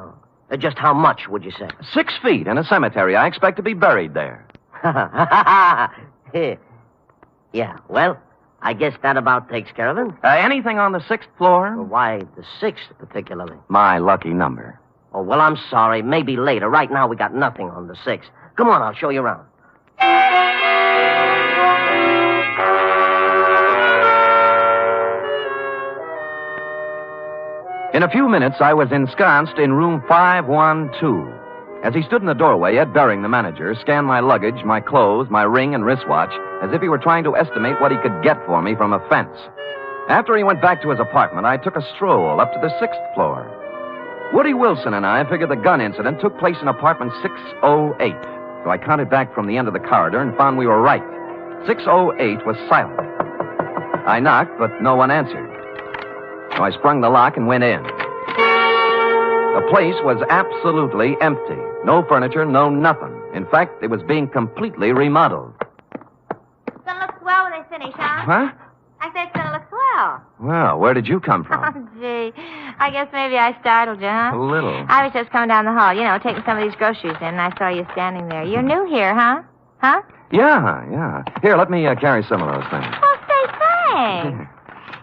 Just how much, would you say? 6 feet in a cemetery. I expect to be buried there. Yeah, well, I guess that about takes care of it. Anything on the 6th floor? Well, why the 6th particularly? My lucky number. Oh, well, I'm sorry. Maybe later. Right now, we got nothing on the 6th. Come on, I'll show you around. In a few minutes, I was ensconced in room 512. As he stood in the doorway, Ed Baring, the manager, scanned my luggage, my clothes, my ring and wristwatch, as if he were trying to estimate what he could get for me from a fence. After he went back to his apartment, I took a stroll up to the 6th floor. Woody Wilson and I figured the gun incident took place in apartment 608. So I counted back from the end of the corridor and found we were right. 608 was silent. I knocked, but no one answered. So I sprung the lock and went in. The place was absolutely empty. No furniture, no nothing. In fact, it was being completely remodeled. It's gonna look swell when they finish, huh? Huh? I said it's gonna look swell. Well, where did you come Oh, from? gee. I guess maybe I startled you, huh? A little. I was just coming down the hall, taking some of these groceries in, and I saw you standing there. You're new here, huh? Huh? Yeah. Here, let me carry some of those things. Well, say thanks.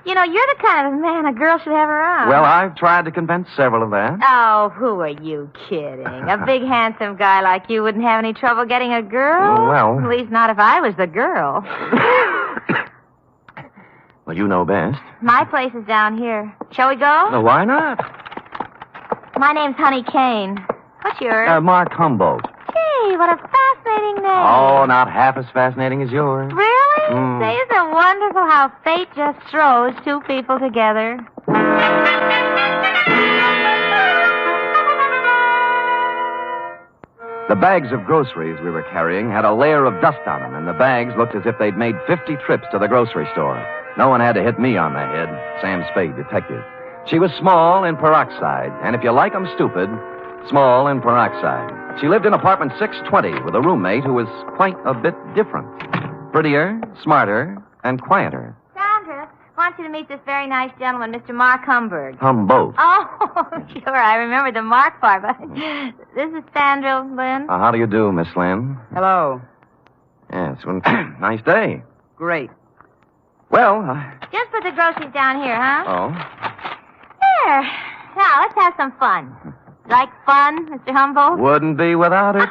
You're the kind of man a girl should have around. Well, I've tried to convince several of that. Oh, who are you kidding? A big, handsome guy like you wouldn't have any trouble getting a girl? Well. At least not if I was the girl. Well, you know best. My place is down here. Shall we go? Well, why not? My name's Honey Kane. What's yours? Mark Humboldt. Gee, what a fascinating name. Oh, not half as fascinating as yours. Really? Mm. Say, isn't it wonderful how fate just throws two people together? The bags of groceries we were carrying had a layer of dust on them, and the bags looked as if they'd made 50 trips to the grocery store. No one had to hit me on the head. Sam Spade, detective. She was small in peroxide, and if you like 'em stupid, small in peroxide. She lived in apartment 620 with a roommate who was quite a bit different. Prettier, smarter, and quieter. Sandra, I want you to meet this very nice gentleman, Mr. Mark Humberg. Humboldt. Oh, sure, I remember the Mark part, but this is Sandra Lynn. How do you do, Miss Lynn? Hello. Yes, well, nice day. Great. Well, Just put the groceries down here, huh? Oh. There. Now, let's have some fun. Like fun, Mr. Humboldt? Wouldn't be without it.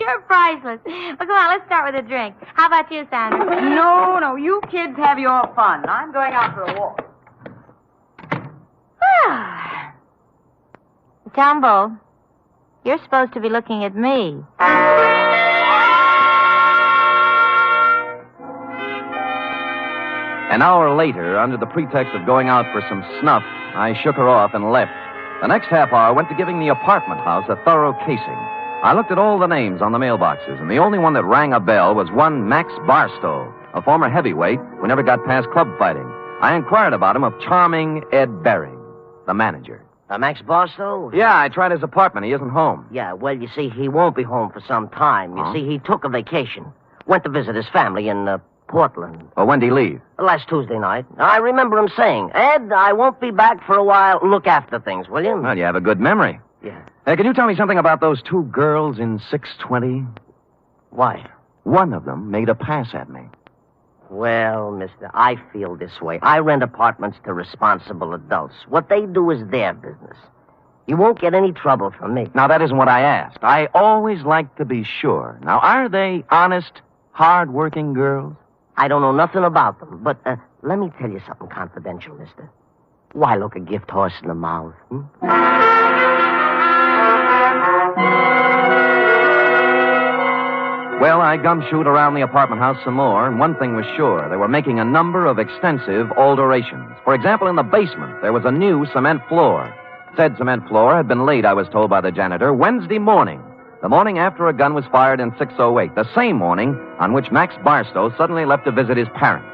You're priceless. Well, come on, let's start with a drink. How about you, Sandra? No, you kids have your fun. I'm going out for a walk. Mr. Humboldt, you're supposed to be looking at me. An hour later, under the pretext of going out for some snuff, I shook her off and left. The next half hour went to giving the apartment house a thorough casing. I looked at all the names on the mailboxes, and the only one that rang a bell was one Max Barstow, a former heavyweight who never got past club fighting. I inquired about him of charming Ed Bering, the manager. Max Barstow? Yeah, I tried his apartment. He isn't home. Yeah, well, you see, he won't be home for some time. You see, he took a vacation. Went to visit his family in Portland. Well, when'd he leave? Last Tuesday night. I remember him saying, Ed, I won't be back for a while. Look after things, will you? Well, you have a good memory. Yeah. Hey, can you tell me something about those two girls in 620? Why? One of them made a pass at me. Well, mister, I feel this way. I rent apartments to responsible adults. What they do is their business. You won't get any trouble from me. Now, that isn't what I asked. I always like to be sure. Now, are they honest, hard-working girls? I don't know nothing about them, but let me tell you something confidential, mister. Why look a gift horse in the mouth? Well, I gumshoed around the apartment house some more, and one thing was sure. They were making a number of extensive alterations. For example, in the basement, there was a new cement floor. Said cement floor had been laid, I was told by the janitor, Wednesday morning. The morning after a gun was fired in 608. The same morning on which Max Barstow suddenly left to visit his parents.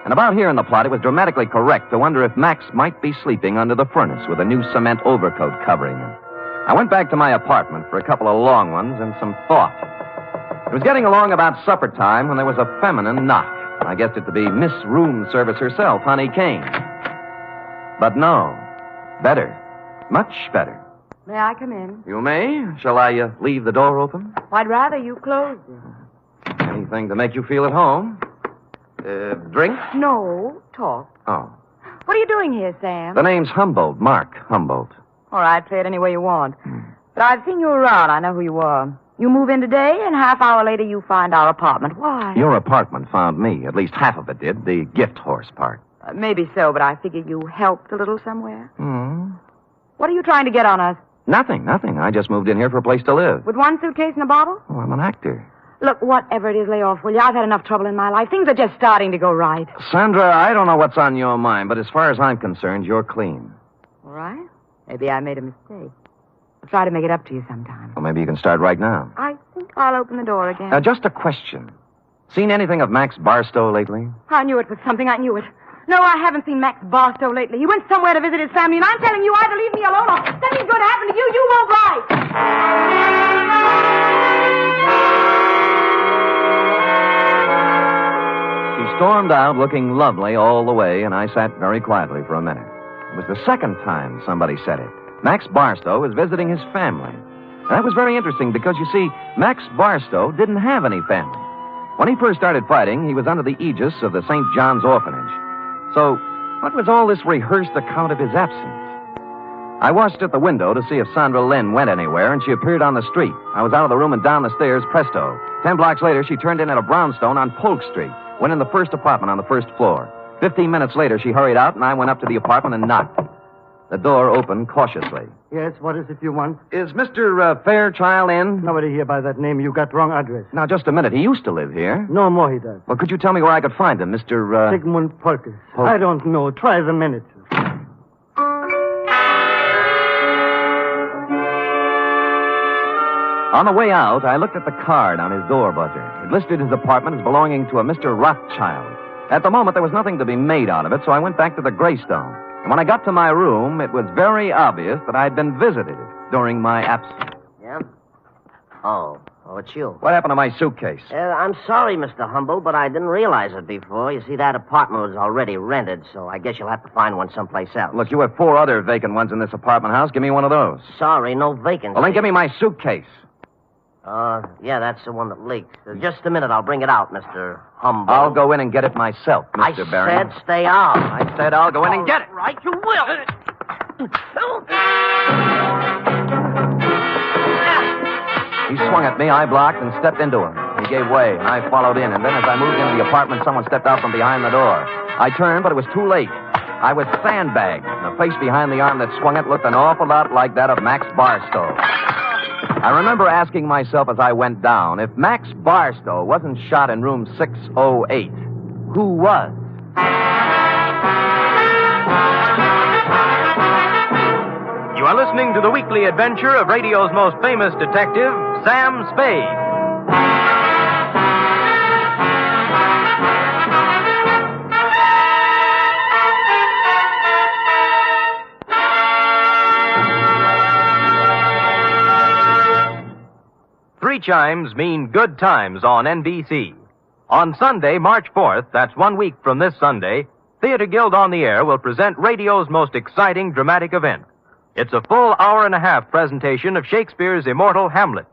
And about here in the plot, it was dramatically correct to wonder if Max might be sleeping under the furnace with a new cement overcoat covering him. I went back to my apartment for a couple of long ones and some thought. It was getting along about supper time when there was a feminine knock. I guessed it to be Miss Room Service herself, Honey Kane. But no. Better. Much better. May I come in? You may. Shall I leave the door open? I'd rather you closed it. Anything to make you feel at home? Drink? No, talk. Oh. What are you doing here, Sam? The name's Humboldt, Mark Humboldt. All right, play it any way you want. But I've seen you around. I know who you are. You move in today, and half hour later you find our apartment. Why? Your apartment found me. At least half of it did. The gift horse part. Maybe so, but I figure you helped a little somewhere. Hmm. What are you trying to get on us? Nothing. I just moved in here for a place to live. With one suitcase and a bottle? Oh, I'm an actor. Look, whatever it is, lay off, will you? I've had enough trouble in my life. Things are just starting to go right. Sandra, I don't know what's on your mind, but as far as I'm concerned, you're clean. All right. Maybe I made a mistake. I'll try to make it up to you sometime. Well, maybe you can start right now. I think I'll open the door again. Now, just a question. Seen anything of Max Barstow lately? I knew it was something. I knew it. No, I haven't seen Max Barstow lately. He went somewhere to visit his family, and I'm telling you, either leave me alone or something's going to happen to you. You won't rise. She stormed out looking lovely all the way, and I sat very quietly for a minute. It was the second time somebody said it. Max Barstow was visiting his family. And that was very interesting because, you see, Max Barstow didn't have any family. When he first started fighting, he was under the aegis of the St. John's Orphanage. So, what was all this rehearsed account of his absence? I watched at the window to see if Sandra Lynn went anywhere, and she appeared on the street. I was out of the room and down the stairs, presto. 10 blocks later, she turned in at a brownstone on Polk Street, went in the first apartment on the first floor. 15 minutes later, she hurried out, and I went up to the apartment and knocked. The door opened cautiously. Yes, what is it you want? Is Mr. Fairchild in? Nobody here by that name. You got wrong address. Now, just a minute. He used to live here. No more he does. Well, could you tell me where I could find him, Mr. Sigmund Polkus. I don't know. Try the minutes. On the way out, I looked at the card on his door buzzer. It listed his apartment as belonging to a Mr. Rothschild. At the moment, there was nothing to be made out of it, so I went back to the Greystone. And when I got to my room, it was very obvious that I'd been visited during my absence. Yeah? Oh, it's you. What happened to my suitcase? I'm sorry, Mr. Humble, but I didn't realize it before. You see, that apartment was already rented, so I guess you'll have to find one someplace else. Look, you have 4 other vacant ones in this apartment house. Give me one of those. Sorry, no vacancy. Well, then give me my suitcase. Yeah, that's the one that leaked. Just a minute, I'll bring it out, Mr. Humble. I'll go in and get it myself, Mr. Barry. I said stay out. I said I'll go in and get it. Right, you will. He swung at me, I blocked, and stepped into him. He gave way, and I followed in, and then as I moved into the apartment, someone stepped out from behind the door. I turned, but it was too late. I was sandbagged, and the face behind the arm that swung it looked an awful lot like that of Max Barstow. I remember asking myself as I went down, if Max Barstow wasn't shot in room 608, who was? You are listening to the weekly adventure of radio's most famous detective, Sam Spade. Three chimes mean good times on NBC. On Sunday, March 4th, that's 1 week from this Sunday, Theater Guild on the Air will present radio's most exciting dramatic event. It's a full hour-and-a-half presentation of Shakespeare's immortal Hamlet.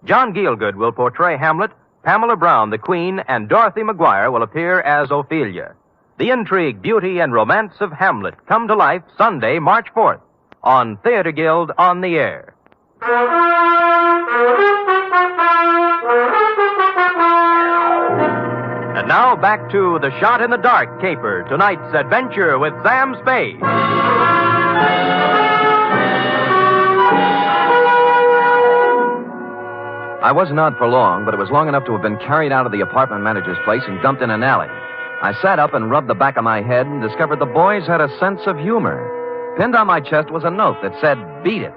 John Gielgud will portray Hamlet, Pamela Brown, the Queen, and Dorothy Maguire will appear as Ophelia. The intrigue, beauty, and romance of Hamlet come to life Sunday, March 4th, on Theater Guild on the Air. And now back to The Shot in the Dark caper, tonight's adventure with Sam Spade. I wasn't out for long, but it was long enough to have been carried out of the apartment manager's place and dumped in an alley. I sat up and rubbed the back of my head and discovered the boys had a sense of humor. Pinned on my chest was a note that said, "Beat it."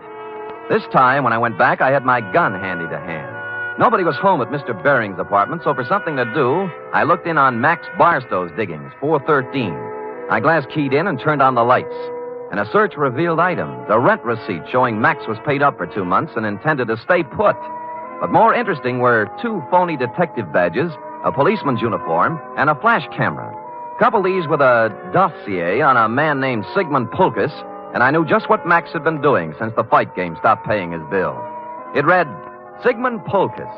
This time, when I went back, I had my gun handy to hand. Nobody was home at Mr. Bering's apartment, so for something to do, I looked in on Max Barstow's diggings, 413. I glass keyed in and turned on the lights. And a search revealed items, a rent receipt showing Max was paid up for 2 months and intended to stay put. But more interesting were 2 phony detective badges, a policeman's uniform, and a flash camera. Couple these with a dossier on a man named Sigmund Polkus, and I knew just what Max had been doing since the fight game stopped paying his bill. It read, Sigmund Polkus,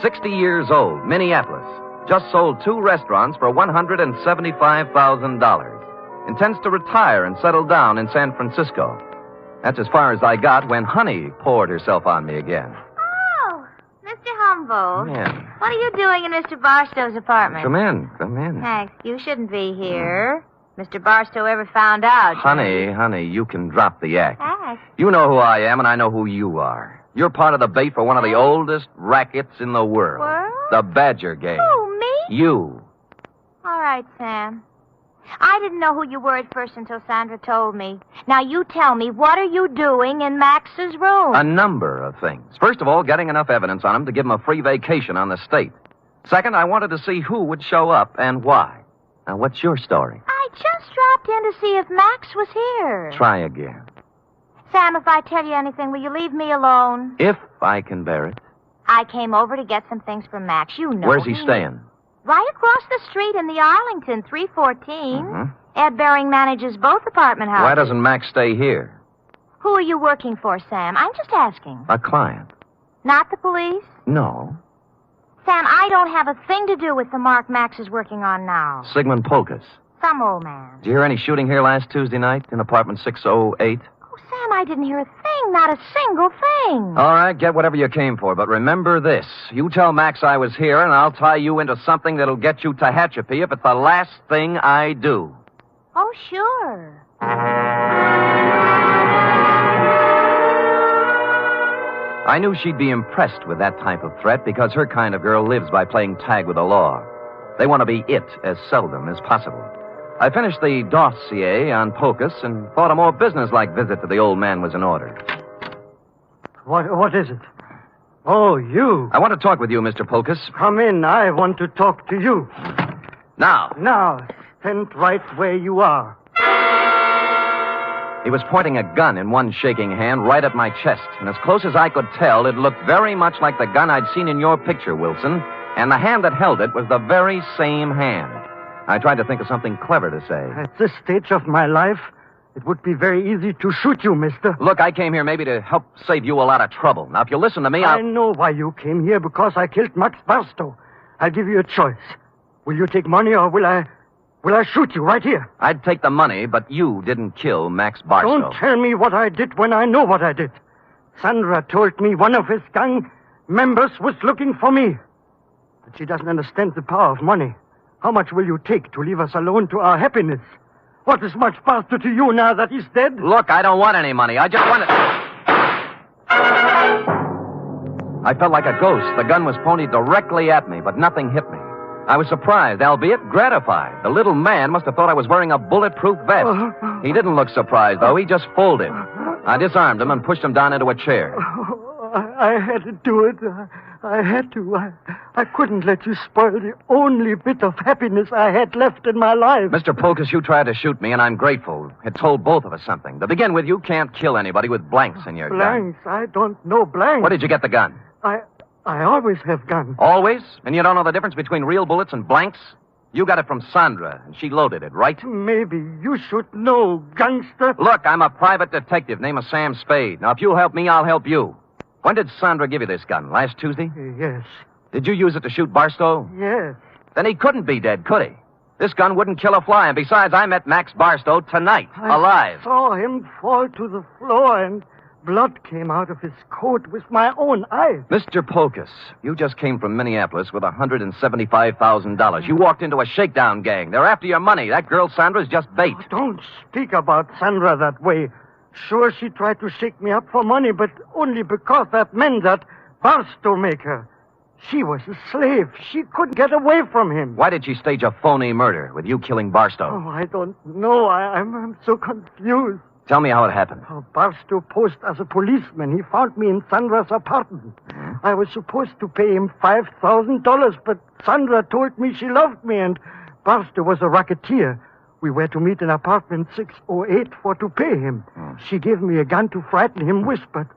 60 years old, Minneapolis, just sold 2 restaurants for $175,000. Intends to retire and settle down in San Francisco. That's as far as I got when Honey poured herself on me again. Oh, Mr. Humboldt. Yeah. What are you doing in Mr. Barstow's apartment? Come in. Max, you shouldn't be here. Mr. Barstow ever found out. Honey, you can drop the act. Max. You know who I am, and I know who you are. You're part of the bait for one of the oldest rackets in the world. What? The Badger Game. Who, me? You. All right, Sam. I didn't know who you were at first until Sandra told me. Now, you tell me, what are you doing in Max's room? A number of things. First of all, getting enough evidence on him to give him a free vacation on the state. Second, I wanted to see who would show up and why. Now, what's your story? I just dropped in to see if Max was here. Try again. Sam, if I tell you anything, will you leave me alone? If I can bear it. I came over to get some things from Max. You know. Where's he staying? Right across the street in the Arlington, 314. Mm-hmm. Ed Bering manages both apartment houses. Why doesn't Max stay here? Who are you working for, Sam? I'm just asking. A client. Not the police? No. Sam, I don't have a thing to do with the mark Max is working on now. Sigmund Polkus. Some old man. Did you hear any shooting here last Tuesday night in apartment 608? Oh, Sam, I didn't hear a thing. Not a single thing. All right, get whatever you came for, but remember this. You tell Max I was here, and I'll tie you into something that'll get you Tehachapi if it's the last thing I do. Oh, sure. I knew she'd be impressed with that type of threat because her kind of girl lives by playing tag with the law. They want to be it as seldom as possible. I finished the dossier on Polkus and thought a more businesslike visit to the old man was in order. What is it? Oh, you. I want to talk with you, Mr. Polkus. Come in. I want to talk to you. Now. Now, stand right where you are. He was pointing a gun in one shaking hand right at my chest, and as close as I could tell, it looked very much like the gun I'd seen in your picture, Wilson, and the hand that held it was the very same hand. I tried to think of something clever to say. At this stage of my life, it would be very easy to shoot you, mister. Look, I came here maybe to help save you a lot of trouble. Now, if you listen to me, I know why you came here, because I killed Max Barstow. I'll give you a choice. Will you take money, or will I shoot you right here? I'd take the money, but you didn't kill Max Barstow. Don't tell me what I did when I know what I did. Sandra told me one of his gang members was looking for me. But she doesn't understand the power of money. How much will you take to leave us alone to our happiness? What is Max Barstow to you now that he's dead? Look, I don't want any money. I just want it. I felt like a ghost. The gun was pointed directly at me, but nothing hit me. I was surprised, albeit gratified. The little man must have thought I was wearing a bulletproof vest. He didn't look surprised, though. He just folded. I disarmed him and pushed him down into a chair. I had to do it. I had to. I couldn't let you spoil the only bit of happiness I had left in my life. Mr. Polkus, you tried to shoot me, and I'm grateful. It told both of us something. To begin with, you can't kill anybody with blanks in your gun. Blanks? I don't know blanks. Where did you get the gun? I always have guns. Always? And you don't know the difference between real bullets and blanks? You got it from Sandra, and she loaded it, right? Maybe you should know, gangster. Look, I'm a private detective named Sam Spade. Now, if you'll help me, I'll help you. When did Sandra give you this gun? Last Tuesday? Yes. Did you use it to shoot Barstow? Yes. Then he couldn't be dead, could he? This gun wouldn't kill a fly, and besides, I met Max Barstow tonight, alive. I saw him fall to the floor, and blood came out of his coat with my own eyes. Mr. Polkus, you just came from Minneapolis with $175,000. You walked into a shakedown gang. They're after your money. That girl Sandra's just bait. Oh, don't speak about Sandra that way. Sure, she tried to shake me up for money, but only because that man, that Barstow maker. She was a slave. She couldn't get away from him. Why did she stage a phony murder with you killing Barstow? Oh, I don't know. I'm so confused. Tell me how it happened. Oh, Barstow posed as a policeman. He found me in Sandra's apartment. Mm-hmm. I was supposed to pay him $5,000, but Sandra told me she loved me, and Barstow was a racketeer. We were to meet in apartment 608 to pay him. She gave me a gun to frighten him with, but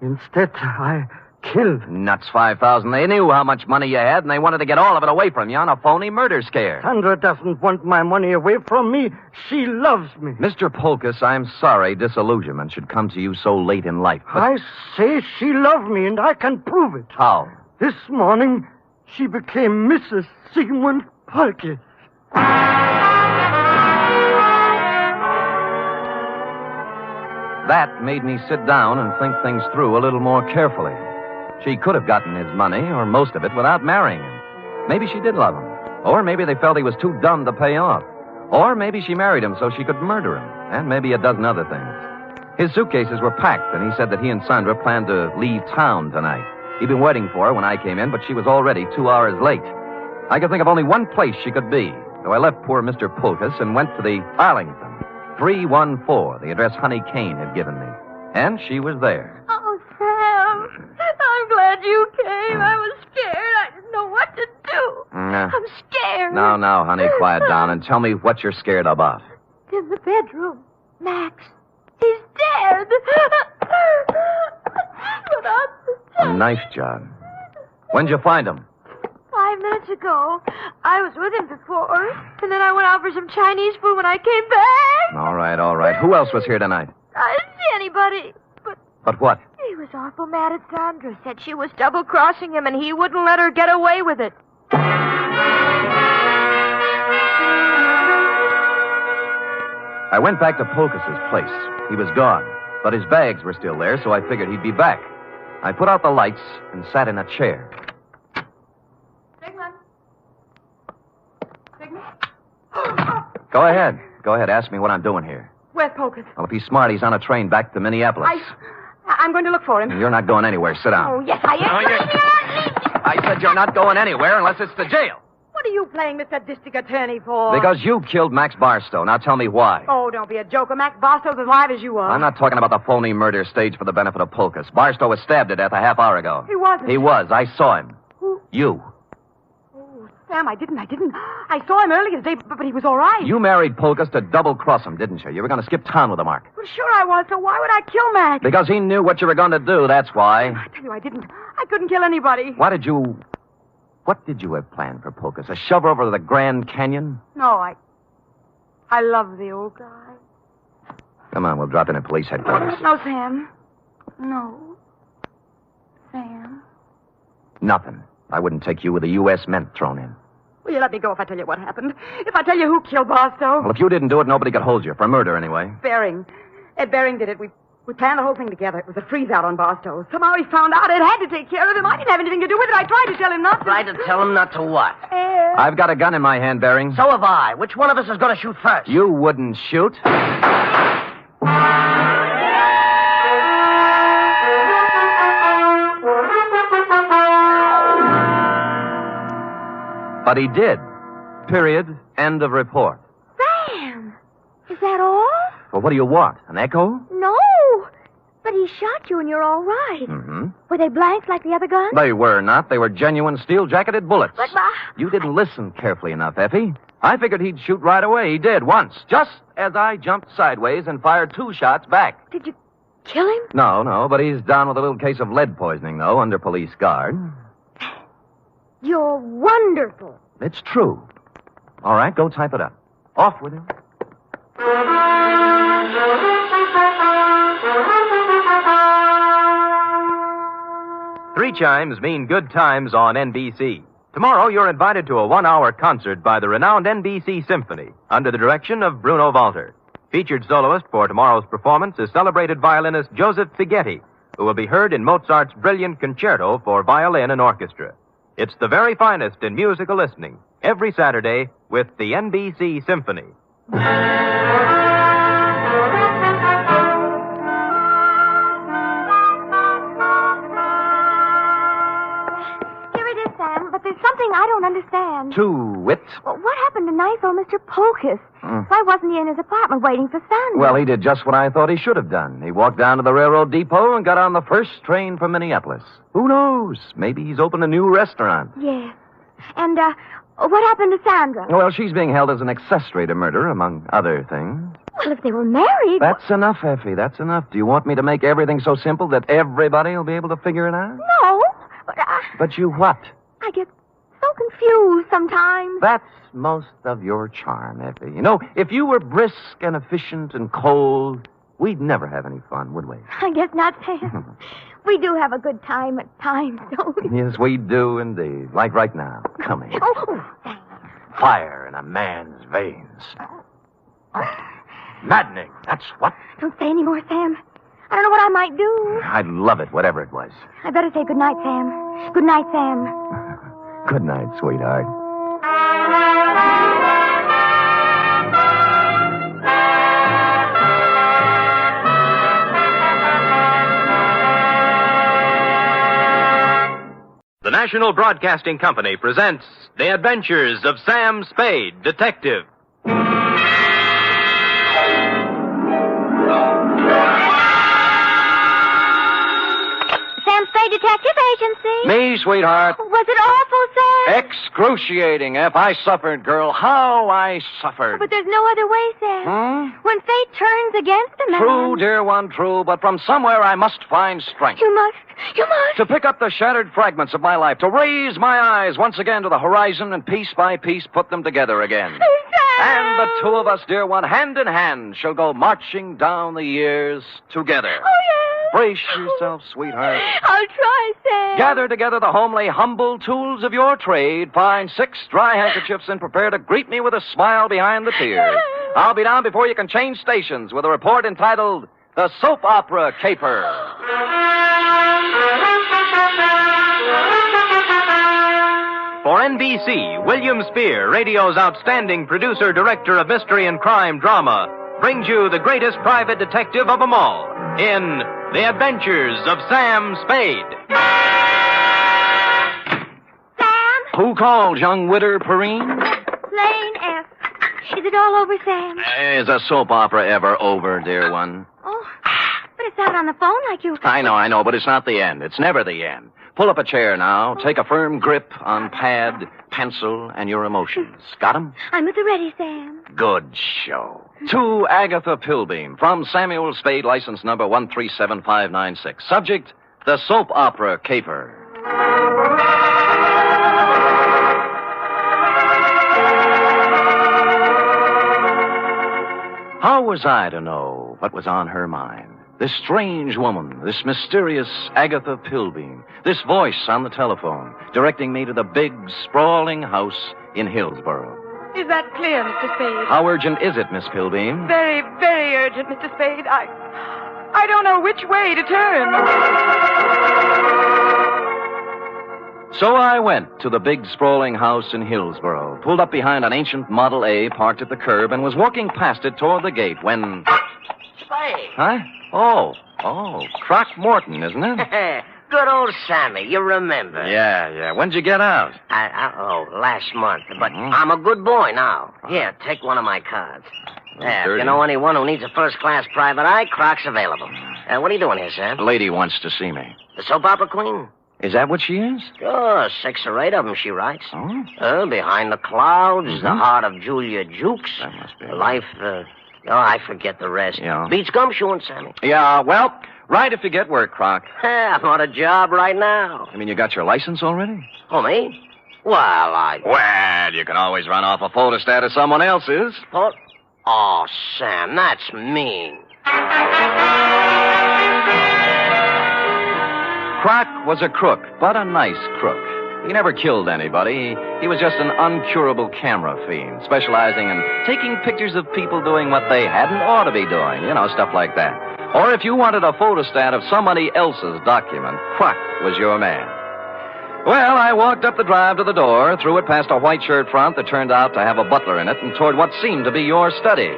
instead I killed. Nuts, $5,000. They knew how much money you had, and they wanted to get all of it away from you on a phony murder scare. Sandra doesn't want my money away from me. She loves me. Mr. Polkus, I'm sorry disillusionment should come to you so late in life. But... I say she loved me, and I can prove it. How? This morning, she became Mrs. Sigmund Polkus. That made me sit down and think things through a little more carefully. She could have gotten his money, or most of it, without marrying him. Maybe she did love him. Or maybe they felt he was too dumb to pay off. Or maybe she married him so she could murder him. And maybe a dozen other things. His suitcases were packed, and he said that he and Sandra planned to leave town tonight. He'd been waiting for her when I came in, but she was already 2 hours late. I could think of only one place she could be, so I left poor Mr. Polkus and went to the Arlington. 314, the address Honey Kane had given me. And she was there. Oh, Sam, I'm glad you came. I was scared. I didn't know what to do. scared. Now, honey, quiet down and tell me what you're scared about. In the bedroom. Max. He's dead. A knife job. When'd you find him? 5 minutes ago. I was with him before. And then I went out for some Chinese food when I came back. All right. Who else was here tonight? I didn't see anybody. But what? He was awful mad at Sandra. Said she was double-crossing him and he wouldn't let her get away with it. I went back to Polkus's place. He was gone, but his bags were still there, so I figured he'd be back. I put out the lights and sat in a chair. Sigmund. Go ahead. Ask me what I'm doing here. Where's Polkus? Well, if he's smart, he's on a train back to Minneapolis. I'm going to look for him. You're not going anywhere. Sit down. Oh, yes, I am. I said you're not going anywhere unless it's to jail. What are you playing Mr. District Attorney for? Because you killed Max Barstow. Now tell me why. Oh, don't be a joker. Max Barstow's as alive as you are. I'm not talking about the phony murder staged for the benefit of Polkus. Barstow was stabbed to death a half hour ago. He wasn't. He was. I saw him. Who? You. Oh, Sam, I didn't. I saw him earlier today, but he was all right. You married Polkus to double-cross him, didn't you? You were going to skip town with him, Mark. Well, sure I was, so why would I kill Max? Because he knew what you were going to do, that's why. I tell you, I didn't. I couldn't kill anybody. What did you have planned for Polkus? A shove over to the Grand Canyon? No, I love the old guy. Come on, we'll drop in at police headquarters. No, Sam. No. Sam. Nothing. I wouldn't take you with a U.S. Mint thrown in. Will you let me go if I tell you what happened? If I tell you who killed Barstow? Well, if you didn't do it, nobody could hold you. For murder, anyway. Bering. Ed Bering did it. We planned the whole thing together. It was a freeze-out on Barstow. Somehow he found out Ed had to take care of him. I didn't have anything to do with it. I tried to tell him not to. Tried to tell him not to what? I've got a gun in my hand, Bering. So have I. Which one of us is going to shoot first? You wouldn't shoot. But he did. Period. End of report. Sam! Is that all? Well, what do you want? An echo? No. But he shot you and you're all right. Mm-hmm. Were they blanks like the other guns? They were not. They were genuine steel-jacketed bullets. But, You didn't listen carefully enough, Effie. I figured he'd shoot right away. He did, once. Just as I jumped sideways and fired 2 shots back. Did you kill him? No, but he's down with a little case of lead poisoning, though, under police guard. You're wonderful. It's true. All right, go type it up. Off with him. Three chimes mean good times on NBC. Tomorrow, you're invited to a 1-hour concert by the renowned NBC Symphony under the direction of Bruno Walter. Featured soloist for tomorrow's performance is celebrated violinist Joseph Fighetti, who will be heard in Mozart's brilliant concerto for violin and orchestra. It's the very finest in musical listening, every Saturday with the NBC Symphony. Here it is, Sam, but there's something I don't understand. To wit. Well, what happened to nice old Mr. Polkus? Why wasn't he in his apartment waiting for Sandra? Well, he did just what I thought he should have done. He walked down to the railroad depot and got on the first train from Minneapolis. Who knows? Maybe he's opened a new restaurant. Yes. And, what happened to Sandra? Well, she's being held as an accessory to murder, among other things. Well, if they were married... That's enough, Effie. That's enough. Do you want me to make everything so simple that everybody will be able to figure it out? No. But you what? I get so confused sometimes. That's most of your charm, Effie. You know, if you were brisk and efficient and cold, we'd never have any fun, would we? I guess not, Sam. We do have a good time at times, don't we? Yes, we do indeed. Like right now. Come here. Oh, Fire in a man's veins. Maddening, that's what. don't say any more, Sam. I don't know what I might do. I'd love it, whatever it was. I better say good night, Sam. Good night, Sam. Good night, sweetheart. The National Broadcasting Company presents The Adventures of Sam Spade, Detective. Sam Spade, Detective, agency? Me, sweetheart. Was it awful, Sam? Excruciating, F. I suffered, girl. How I suffered. But there's no other way, Sam. When fate turns against a man... True, dear one, true. But from somewhere I must find strength. You must. To pick up the shattered fragments of my life, to raise my eyes once again to the horizon and piece by piece put them together again. And the two of us, dear one, hand in hand, shall go marching down the years together. Oh, yes. Brace yourself, sweetheart. I'll try, Sam. Gather together the homely, humble tools of your trade. Find 6 dry handkerchiefs and prepare to greet me with a smile behind the tears. I'll be down before you can change stations with a report entitled The Soap Opera Caper. For NBC, William Spear, radio's outstanding producer-director of mystery and crime drama, brings you the greatest private detective of them all in The Adventures of Sam Spade. Sam? Who called, young widder Perrine? Lane F. Is it all over, Sam? Is a soap opera ever over, dear one? Oh, but it's out on the phone like you... I know, but it's not the end. It's never the end. Pull up a chair now. Take a firm grip on pad, pencil, and your emotions. Got 'em? I'm at the ready, Sam. Good show. To Agatha Pilbeam, from Samuel Spade, license number 137596. Subject, the soap opera caper. How was I to know what was on her mind? This strange woman, this mysterious Agatha Pilbeam, this voice on the telephone, directing me to the big, sprawling house in Hillsborough. Is that clear, Mr. Spade? How urgent is it, Miss Pilbeam? Very, very urgent, Mr. Spade. I don't know which way to turn. So I went to the big, sprawling house in Hillsborough, pulled up behind an ancient Model A parked at the curb, and was walking past it toward the gate when... Spade. Huh? Oh, Croc Morton, isn't it? Good old Sammy, you remember. Yeah. When'd you get out? Last month. But I'm a good boy now. Here, take one of my cards. If you know anyone who needs a first-class private eye, Croc's available. What are you doing here, Sam? A lady wants to see me. The soap opera queen? Is that what she is? Sure, 6 or 8 of them, she writes. Behind the Clouds, The Heart of Julia Jukes. That must be Life, I forget the rest. Yeah. Beats gumshoeing, Sammy. Yeah, well, right if you get work, Croc. I'm on a job right now. I mean, you got your license already? Oh, me? Well, you can always run off a photostat of someone else's. Oh, Sam, that's mean. Croc was a crook, but a nice crook. He never killed anybody. He was just an uncurable camera fiend, specializing in taking pictures of people doing what they hadn't ought to be doing. Stuff like that. Or if you wanted a photostat of somebody else's document, Croc was your man. Well, I walked up the drive to the door, threw it past a white shirt front that turned out to have a butler in it, and toward what seemed to be your study.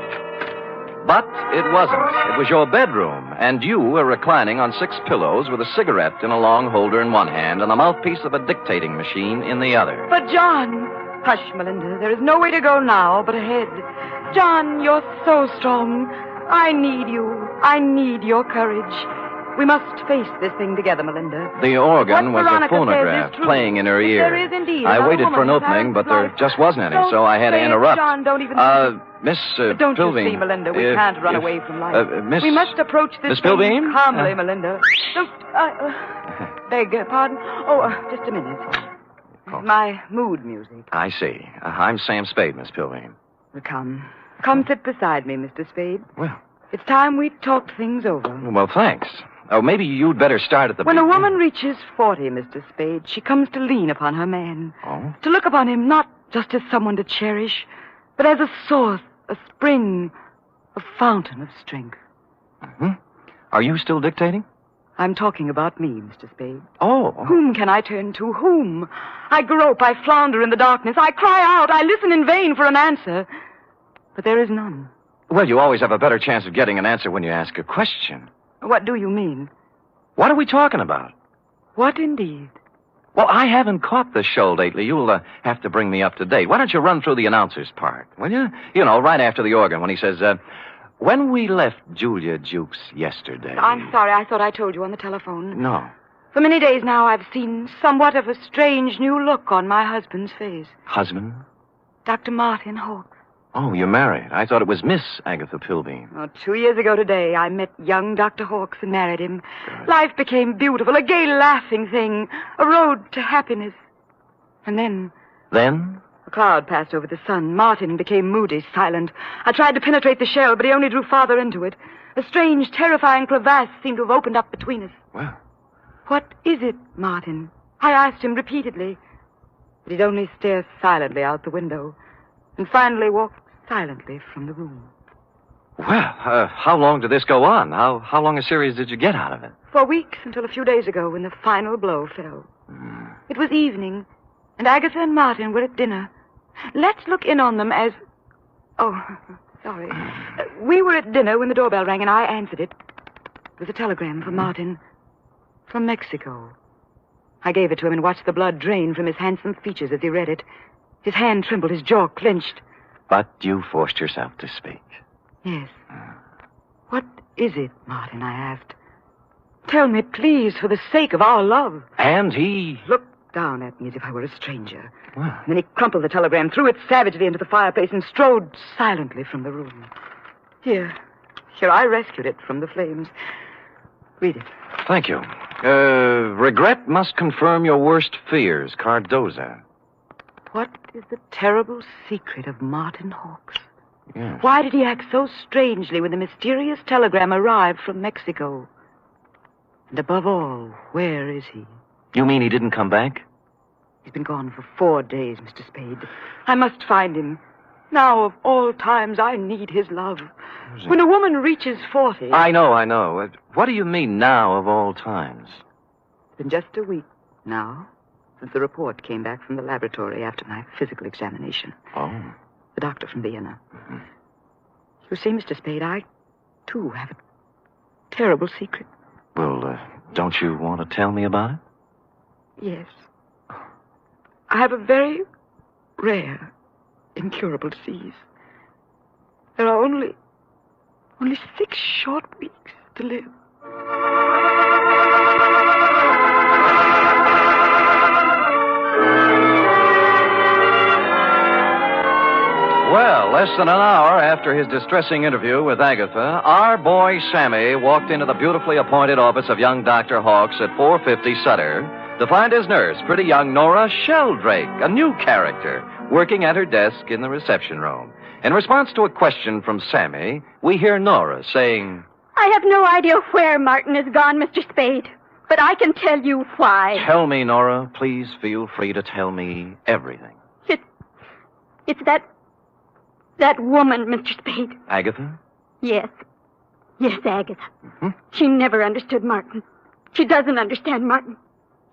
But it wasn't. It was your bedroom, and you were reclining on 6 pillows with a cigarette in a long holder in one hand and the mouthpiece of a dictating machine in the other. But, John... Hush, Melinda. There is no way to go now but ahead. John, you're so strong. I need you. I need your courage. We must face this thing together, Melinda. The organ What was a Veronica phonograph says is true. playing in her ear. There is indeed. I Another waited for an woman whose opening, but there life- just wasn't any, Don't so I had to say it, interrupt. John, don't even... Miss Don't Pilbeam. you see, Melinda? We can't run away from life. Miss... We must approach this Miss thing Pilbeam? calmly, Melinda. Don't... beg pardon? Just a minute. My mood music. I see. I'm Sam Spade, Miss Pilbeam. Come. Come sit beside me, Mr. Spade. Well... It's time we talked things over. Well, thanks. Oh, maybe you'd better start at the When a beginning. woman reaches 40, Mr. Spade, she comes to lean upon her man. Oh? To look upon him not just as someone to cherish, but as a source, a spring, a fountain of strength. Mm-hmm. Are you still dictating? I'm talking about me, Mr. Spade. Oh. Whom can I turn to? Whom? I grope, I flounder in the darkness. I cry out, I listen in vain for an answer. But there is none. Well, you always have a better chance of getting an answer when you ask a question. What do you mean? What are we talking about? What indeed? Well, I haven't caught the show lately. You'll have to bring me up to date. Why don't you run through the announcer's part, will you? Right after the organ when he says, when we left Julia Jukes yesterday... I'm sorry. I thought I told you on the telephone. No. For many days now, I've seen somewhat of a strange new look on my husband's face. Husband? Dr. Martin Hawks. Oh, you're married. I thought it was Miss Agatha Pilbeam. Oh, 2 years ago today, I met young Dr. Hawks and married him. Life became beautiful, a gay, laughing thing, a road to happiness. And then... Then? A cloud passed over the sun. Martin became moody, silent. I tried to penetrate the shell, but he only drew farther into it. A strange, terrifying crevasse seemed to have opened up between us. Well... What is it, Martin? I asked him repeatedly. But he'd only stare silently out the window, and finally walked silently from the room. Well, how long did this go on? How long a series did you get out of it? For weeks, until a few days ago, when the final blow fell. It was evening, and Agatha and Martin were at dinner. Let's look in on them as... Oh, sorry. We were at dinner when the doorbell rang, and I answered it. It was a telegram from Martin. From Mexico. I gave it to him and watched the blood drain from his handsome features as he read it. His hand trembled, his jaw clenched. But you forced yourself to speak. Yes. What is it, Martin? I asked. Tell me, please, for the sake of our love. And he... Looked down at me as if I were a stranger. Well. Then he crumpled the telegram, threw it savagely into the fireplace, and strode silently from the room. Here, I rescued it from the flames. Read it. Thank you. Regret must confirm your worst fears, Cardoza. What is the terrible secret of Martin Hawks? Yes. Why did he act so strangely when the mysterious telegram arrived from Mexico? And above all, where is he? You mean he didn't come back? He's been gone for 4 days, Mr. Spade. I must find him. Now, of all times, I need his love. When a woman reaches 40... I know. What do you mean, now of all times? It's been just a week now since the report came back from the laboratory after my physical examination. Oh. The doctor from Vienna. Mm-hmm. You see, Mr. Spade, I, too, have a terrible secret. Well, don't you want to tell me about it? Yes. I have a very rare, incurable disease. There are only 6 short weeks to live. Well, less than an hour after his distressing interview with Agatha, our boy Sammy walked into the beautifully appointed office of young Dr. Hawks at 450 Sutter to find his nurse, pretty young Nora Sheldrake, a new character, working at her desk in the reception room. In response to a question from Sammy, we hear Nora saying, I have no idea where Martin has gone, Mr. Spade, but I can tell you why. Tell me, Nora. Please feel free to tell me everything. It's that woman, Mr. Spade. Agatha? Yes, Agatha. Mm-hmm. She never understood Martin. She doesn't understand Martin.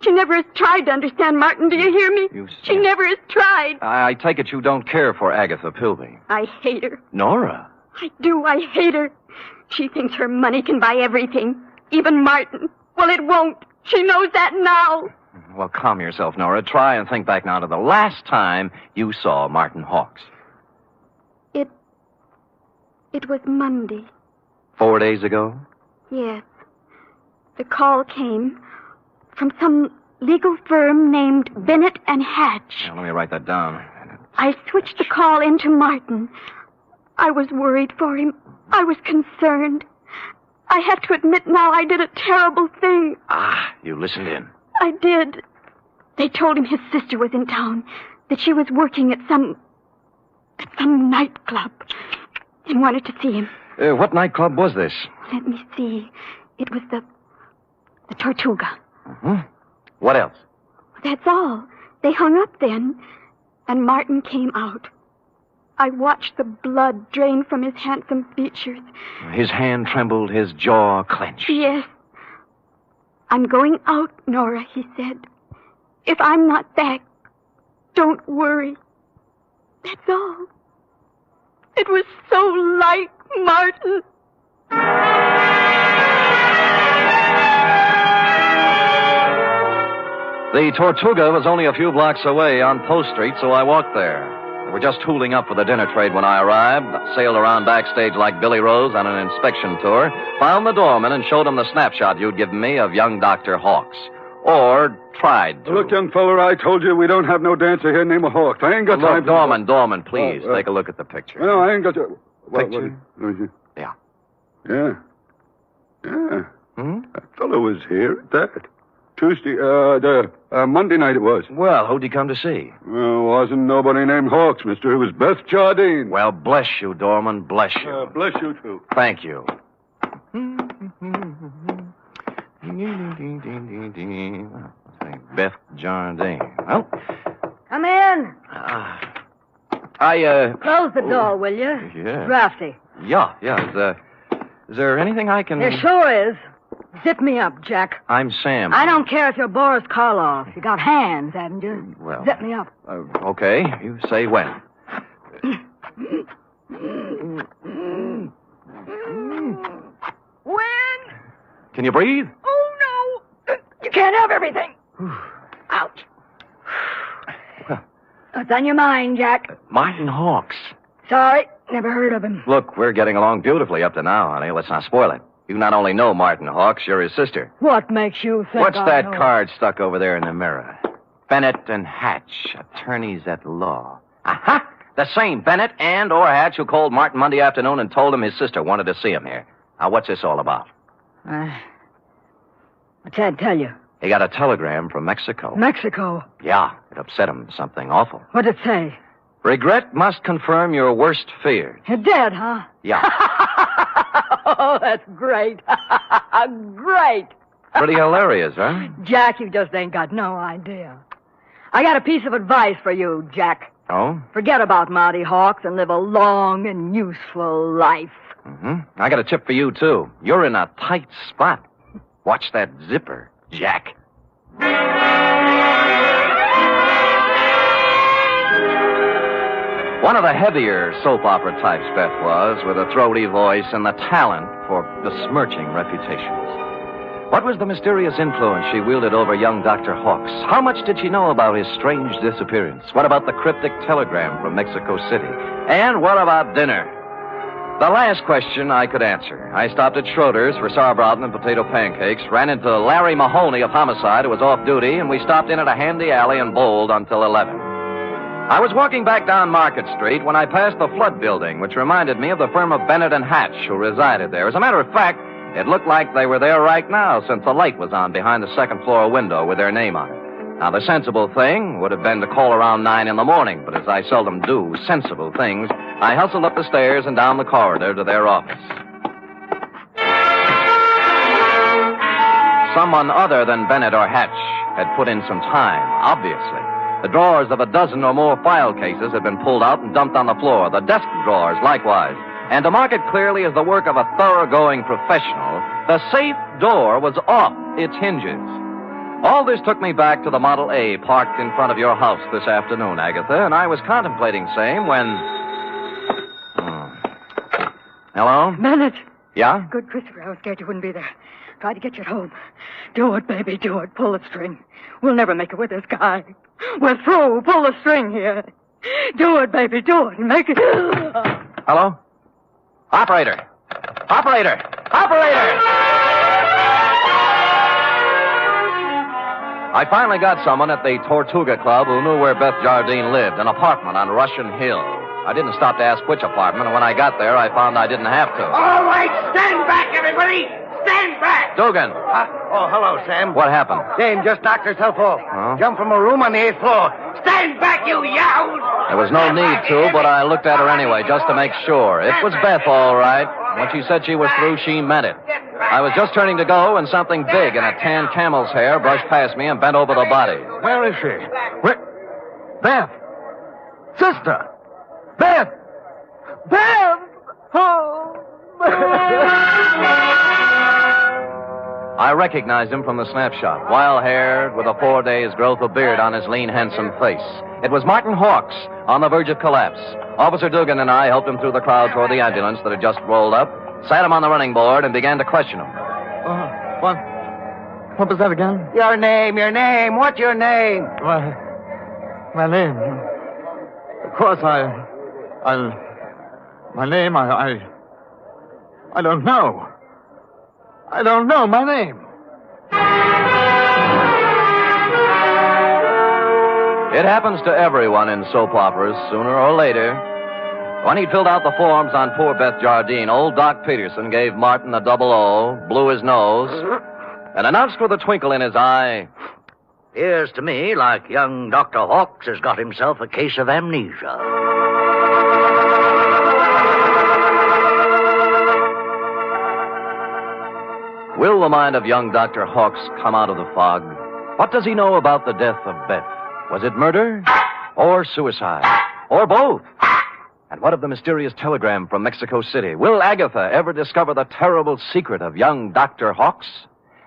She never has tried to understand Martin. Do you hear me? She never has tried. I take it you don't care for Agatha Pilbeam. I hate her. Nora? I do. I hate her. She thinks her money can buy everything, even Martin. Well, it won't. She knows that now. Well, calm yourself, Nora. Try and think back now to the last time you saw Martin Hawks. It was Monday. 4 days ago? Yes. The call came from some legal firm named Bennett and Hatch. Now, let me write that down. I switched the call into Martin. I was worried for him. I was concerned. I have to admit now I did a terrible thing. Ah, you listened in. I did. They told him his sister was in town, that she was working at some nightclub, and wanted to see him. What nightclub was this? Let me see. It was the Tortuga. Mm-hmm. What else? That's all. They hung up then, and Martin came out. I watched the blood drain from his handsome features. His hand trembled, his jaw clenched. Yes. I'm going out, Nora, he said. If I'm not back, don't worry. That's all. It was so like Martin. The Tortuga was only a few blocks away on Post Street, so I walked there. We were just tooling up for the dinner trade when I arrived, sailed around backstage like Billy Rose on an inspection tour, found the doorman and showed him the snapshot you'd given me of young Dr. Hawks. Or tried to. Look, young feller, I told you we don't have no dancer here named Hawks. I ain't got time Look, Dorman, please, take a look at the picture. No, I ain't got to... Picture? Yeah. Yeah. Yeah. That fellow was here at that. Tuesday, Monday night it was. Well, who'd he come to see? Well, wasn't nobody named Hawks, mister. It was Beth Jardine. Well, bless you, Dorman, bless you. Bless you, too. Thank you. Beth Jardine. Well, Come in. Close the door, will you? Yeah. Drafty. Yeah. Is there anything I can... There sure is. Zip me up, Jack. I'm Sam. I don't care if you're Boris Karloff. You got hands, haven't you? Well... Zip me up. Okay, you say when. When? Can you breathe? Oh, no. You can't have everything. Ouch. What's on your mind, Jack? Martin Hawks. Sorry, never heard of him. Look, we're getting along beautifully up to now, honey. Let's not spoil it. You not only know Martin Hawks, you're his sister. What makes you think What's I that know? card stuck over there in the mirror? Bennett and Hatch, attorneys at law. Aha! The same Bennett and or Hatch who called Martin Monday afternoon and told him his sister wanted to see him here. Now, what's this all about? I can't tell you. He got a telegram from Mexico. Mexico? Yeah, it upset him. Something awful. What'd it say? Regret must confirm your worst fears. You're dead, huh? Yeah. Oh, that's great. Great. Pretty hilarious, huh? Jack, you just ain't got no idea. I got a piece of advice for you, Jack. Oh? Forget about Marty Hawks and live a long and useful life. Mm-hmm. I got a tip for you, too. You're in a tight spot. Watch that zipper, Jack. One of the heavier soap opera types Beth was, with a throaty voice and the talent for besmirching reputations. What was the mysterious influence she wielded over young Dr. Hawks? How much did she know about his strange disappearance? What about the cryptic telegram from Mexico City? And what about dinner? The last question I could answer. I stopped at Schroeder's for sauerbraten and potato pancakes, ran into Larry Mahoney of Homicide, who was off duty, and we stopped in at a handy alley and bowled until 11. I was walking back down Market Street when I passed the Flood Building, which reminded me of the firm of Bennett and Hatch, who resided there. As a matter of fact, it looked like they were there right now, since the light was on behind the second-floor window with their name on it. Now, the sensible thing would have been to call around 9 in the morning, but as I seldom do sensible things, I hustled up the stairs and down the corridor to their office. Someone other than Bennett or Hatch had put in some time, obviously. The drawers of a dozen or more file cases had been pulled out and dumped on the floor, the desk drawers likewise. And to mark it clearly as the work of a thoroughgoing professional, the safe door was off its hinges. All this took me back to the Model A parked in front of your house this afternoon, Agatha, and I was contemplating same when... Hello? Bennett. Yeah? Good, Christopher. I was scared you wouldn't be there. Tried to get you at home. Do it, baby, do it. Pull the string. We'll never make it with this guy. We're through. Pull the string here. Do it, baby, do it. Make it... Hello? Operator! Operator! Operator! I finally got someone at the Tortuga Club who knew where Beth Jardine lived, an apartment on Russian Hill. I didn't stop to ask which apartment, and when I got there, I found I didn't have to. All right, stand back, everybody! Stand back! Dugan! Hello, Sam. What happened? Dame just knocked herself off. Huh? Jumped from a room on the 8th floor. Stand back, you yahoos! There was no need to, but I looked at her anyway, just to make sure. It was Beth, all right. When she said she was through, she meant it. I was just turning to go, and something big in a tan camel's hair brushed past me and bent over the body. Where is she? Where? Beth! Sister! Beth! Beth! Oh! I recognized him from the snapshot. Wild-haired, with a 4 days' growth of beard on his lean, handsome face. It was Martin Hawks, on the verge of collapse. Officer Dugan and I helped him through the crowd toward the ambulance that had just rolled up, sat him on the running board, and began to question him. What was that again? Your name. What's your name? My name. Of course, my name, I don't know. I don't know my name. It happens to everyone in soap operas, sooner or later. When he filled out the forms on poor Beth Jardine, old Doc Peterson gave Martin a double O, blew his nose, and announced with a twinkle in his eye, Appears to me like young Dr. Hawks has got himself a case of amnesia. Will the mind of young Dr. Hawks come out of the fog? What does he know about the death of Beth? Was it murder? Or suicide? Or both? And what of the mysterious telegram from Mexico City? Will Agatha ever discover the terrible secret of young Dr. Hawks?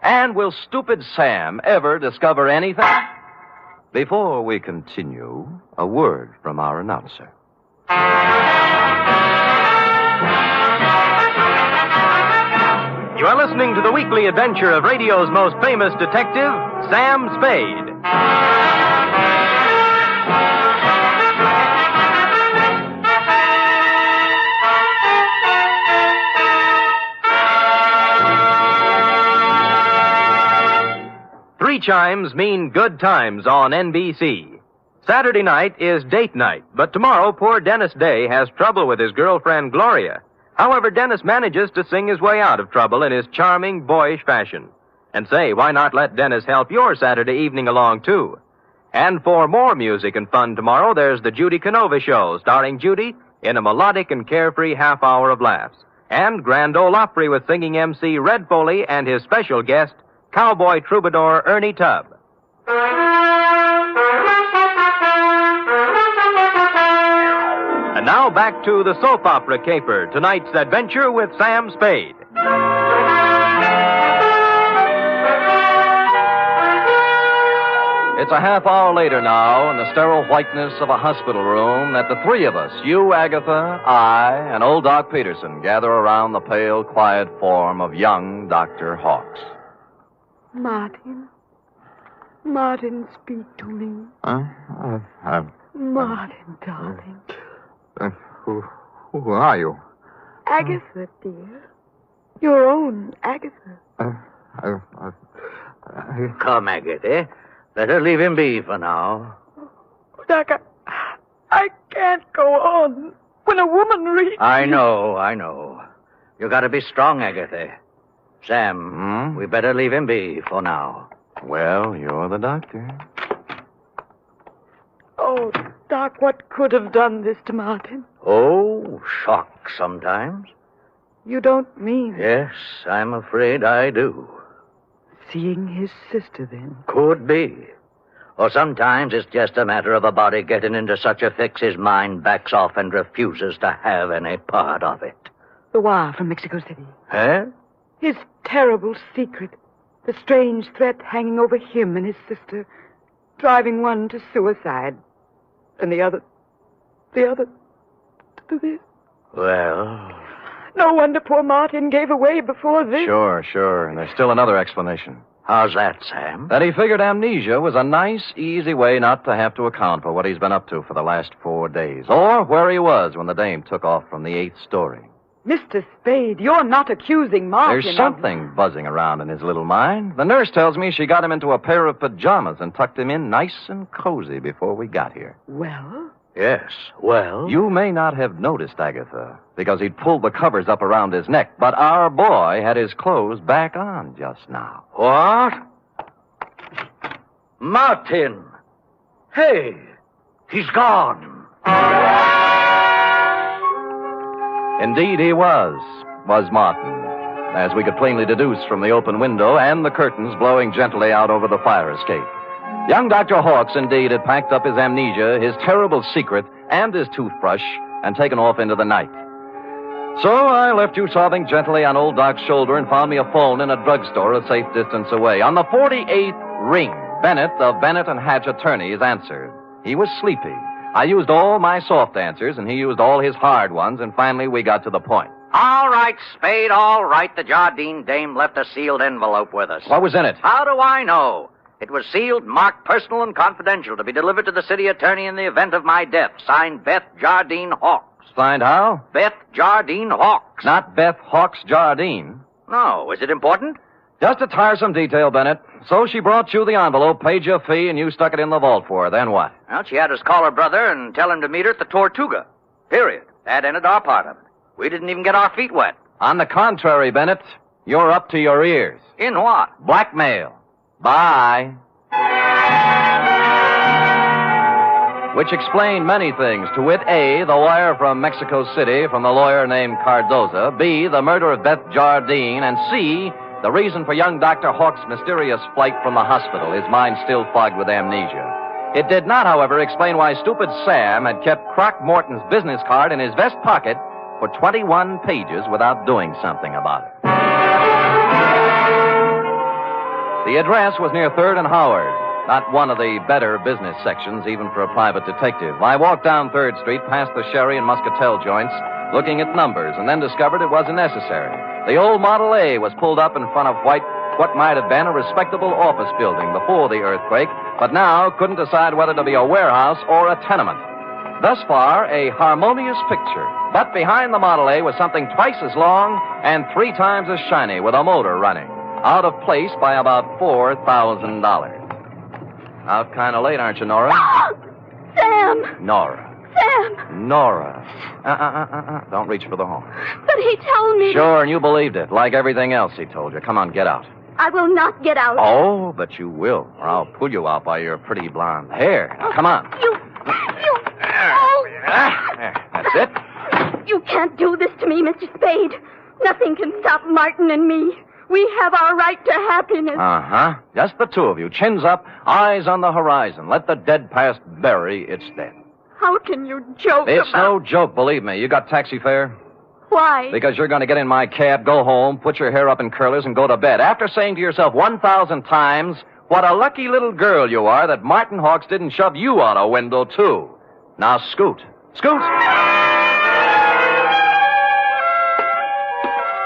And will stupid Sam ever discover anything? Before we continue, a word from our announcer. You are listening to the weekly adventure of radio's most famous detective, Sam Spade. Three chimes mean good times on NBC. Saturday night is date night, but tomorrow poor Dennis Day has trouble with his girlfriend Gloria. However, Dennis manages to sing his way out of trouble in his charming, boyish fashion. And say, why not let Dennis help your Saturday evening along, too? And for more music and fun tomorrow, there's the Judy Canova Show, starring Judy in a melodic and carefree half hour of laughs. And Grand Ole Opry with singing MC Red Foley and his special guest, cowboy troubadour Ernie Tubb. And now back to the soap opera caper, tonight's adventure with Sam Spade. It's a half hour later now, in the sterile whiteness of a hospital room, that the three of us, you, Agatha, I, and old Doc Peterson, gather around the pale, quiet form of young Dr. Hawks. Martin. Martin, speak to me. Martin, darling. Who are you? Agatha, dear. Your own Agatha. Come, Agatha. Better leave him be for now. Doc, I can't go on. When a woman reads... I know. You gotta be strong, Agatha. Sam, we better leave him be for now. Well, you're the doctor. Oh, Doc, what could have done this to Martin? Oh, shock sometimes. You don't mean... Yes, I'm afraid I do. Seeing his sister, then? Could be. Or sometimes it's just a matter of a body getting into such a fix his mind backs off and refuses to have any part of it. The wire from Mexico City. Huh? His terrible secret. The strange threat hanging over him and his sister. Driving one to suicide. And the other to this. Well... No wonder poor Martin gave away before this. Sure. And there's still another explanation. How's that, Sam? That he figured amnesia was a nice, easy way not to have to account for what he's been up to for the last 4 days. Or where he was when the dame took off from the 8th story. Mr. Spade, you're not accusing Martin. There's something buzzing around in his little mind. The nurse tells me she got him into a pair of pajamas and tucked him in nice and cozy before we got here. Well? Yes, well? You may not have noticed, Agatha, because he'd pulled the covers up around his neck, but our boy had his clothes back on just now. What? Martin! Hey, he's gone. Indeed he was Martin, as we could plainly deduce from the open window and the curtains blowing gently out over the fire escape. Young Dr. Hawks, indeed, had packed up his amnesia, his terrible secret, and his toothbrush, and taken off into the night. So I left you sobbing gently on old Doc's shoulder and found me a phone in a drugstore a safe distance away. On the 48th ring, Bennett of Bennett and Hatch attorneys answered. He was sleepy. I used all my soft answers, and he used all his hard ones, and finally we got to the point. All right, Spade, all right. The Jardine dame left a sealed envelope with us. What was in it? How do I know? It was sealed, marked personal and confidential, to be delivered to the city attorney in the event of my death. Signed, Beth Jardine Hawks. Signed how? Beth Jardine Hawks. Not Beth Hawks Jardine. No. Is it important? Just a tiresome detail, Bennett. So she brought you the envelope, paid your fee, and you stuck it in the vault for her. Then what? Well, she had us call her brother and tell him to meet her at the Tortuga. Period. That ended our part of it. We didn't even get our feet wet. On the contrary, Bennett, you're up to your ears. In what? Blackmail. Bye. Which explained many things. To wit, A, the wire from Mexico City from the lawyer named Cardoza. B, the murder of Beth Jardine. And C, the reason for young Dr. Hawk's mysterious flight from the hospital, his mind still fogged with amnesia. It did not, however, explain why stupid Sam had kept Croc Morton's business card in his vest pocket for 21 pages without doing something about it. The address was near 3rd and Howard. Not one of the better business sections, even for a private detective. I walked down 3rd Street, past the Sherry and Muscatel joints, looking at numbers, and then discovered it wasn't necessary. The old Model A was pulled up in front of what might have been a respectable office building before the earthquake, but now couldn't decide whether to be a warehouse or a tenement. Thus far, a harmonious picture. But behind the Model A was something twice as long and 3 times as shiny, with a motor running, out of place by about $4,000. Out kind of late, aren't you, Nora? Sam! Nora. Sam! Nora. Don't reach for the horn. But he told me... Sure, and you believed it, like everything else he told you. Come on, get out. I will not get out. Oh, but you will, or I'll pull you out by your pretty blonde hair. Now, come on. Oh! There, that's it. You can't do this to me, Mr. Spade. Nothing can stop Martin and me. We have our right to happiness. Uh-huh. Just the two of you. Chins up, eyes on the horizon. Let the dead past bury its dead. How can you joke It's about... no joke, believe me. You got taxi fare? Why? Because you're going to get in my cab, go home, put your hair up in curlers, and go to bed. After saying to yourself 1,000 times, what a lucky little girl you are that Martin Hawks didn't shove you out a window, too. Now scoot. Scoot!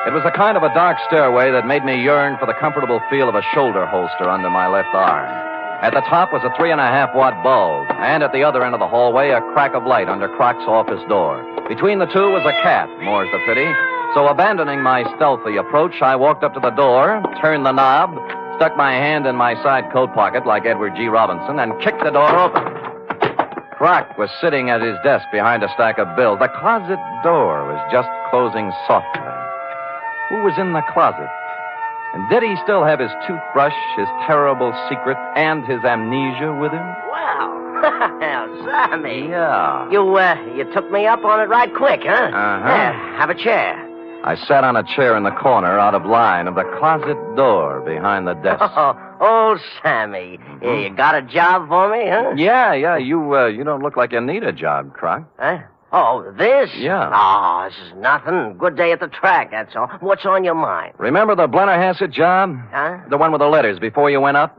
It was a kind of a dark stairway that made me yearn for the comfortable feel of a shoulder holster under my left arm. At the top was a 3.5-watt bulb, and at the other end of the hallway, a crack of light under Croc's office door. Between the two was a cat, more's the pity. So abandoning my stealthy approach, I walked up to the door, turned the knob, stuck my hand in my side coat pocket like Edward G. Robinson, and kicked the door open. Croc was sitting at his desk behind a stack of bills. The closet door was just closing softly. Who was in the closet? And did he still have his toothbrush, his terrible secret, and his amnesia with him? Wow. Sammy. Yeah. You took me up on it right quick, huh? Uh-huh. Yeah, have a chair. I sat on a chair in the corner out of line of the closet door behind the desk. Oh, Sammy. Yeah, you got a job for me, huh? Yeah. You don't look like you need a job, Croc. Huh? Oh, this? Yeah. Oh, this is nothing. Good day at the track, that's all. What's on your mind? Remember the Blennerhassett job? Huh? The one with the letters before you went up?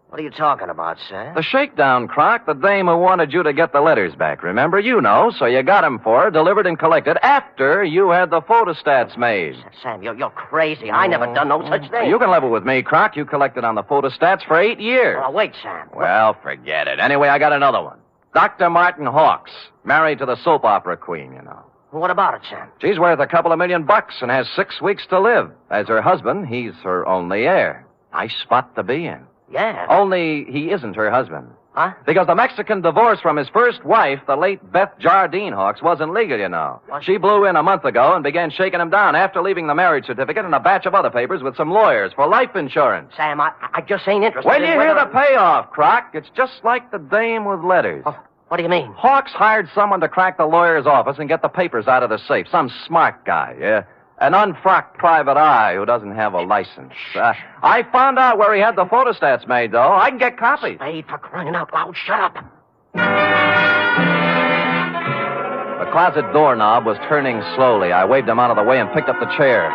What are you talking about, Sam? The shakedown, Croc. The dame who wanted you to get the letters back. Remember? You know. So you got them for her, delivered and collected after you had the photostats made. Sam, you're crazy. I never done no such thing. You can level with me, Croc. You collected on the photostats for 8 years. Oh, wait, Sam. Well, forget it. Anyway, I got another one. Dr. Martin Hawks, married to the soap opera queen, you know. What about it, Sam? She's worth a couple of $1 million and has 6 weeks to live. As her husband, he's her only heir. Nice spot to be in. Yeah. Only he isn't her husband. Huh? Because the Mexican divorce from his first wife, the late Beth Jardine Hawks, wasn't legal, you know. What? She blew in a month ago and began shaking him down after leaving the marriage certificate and a batch of other papers with some lawyers for life insurance. Sam, I just ain't interested When in you hear the payoff, Croc, it's just like the dame with letters. Oh, what do you mean? Hawks hired someone to crack the lawyer's office and get the papers out of the safe. Some smart guy, yeah. An unfrocked private eye who doesn't have a license. I found out where he had the photostats made, though. I can get copies. Spade, for crying out loud, shut up. The closet doorknob was turning slowly. I waved him out of the way and picked up the chair.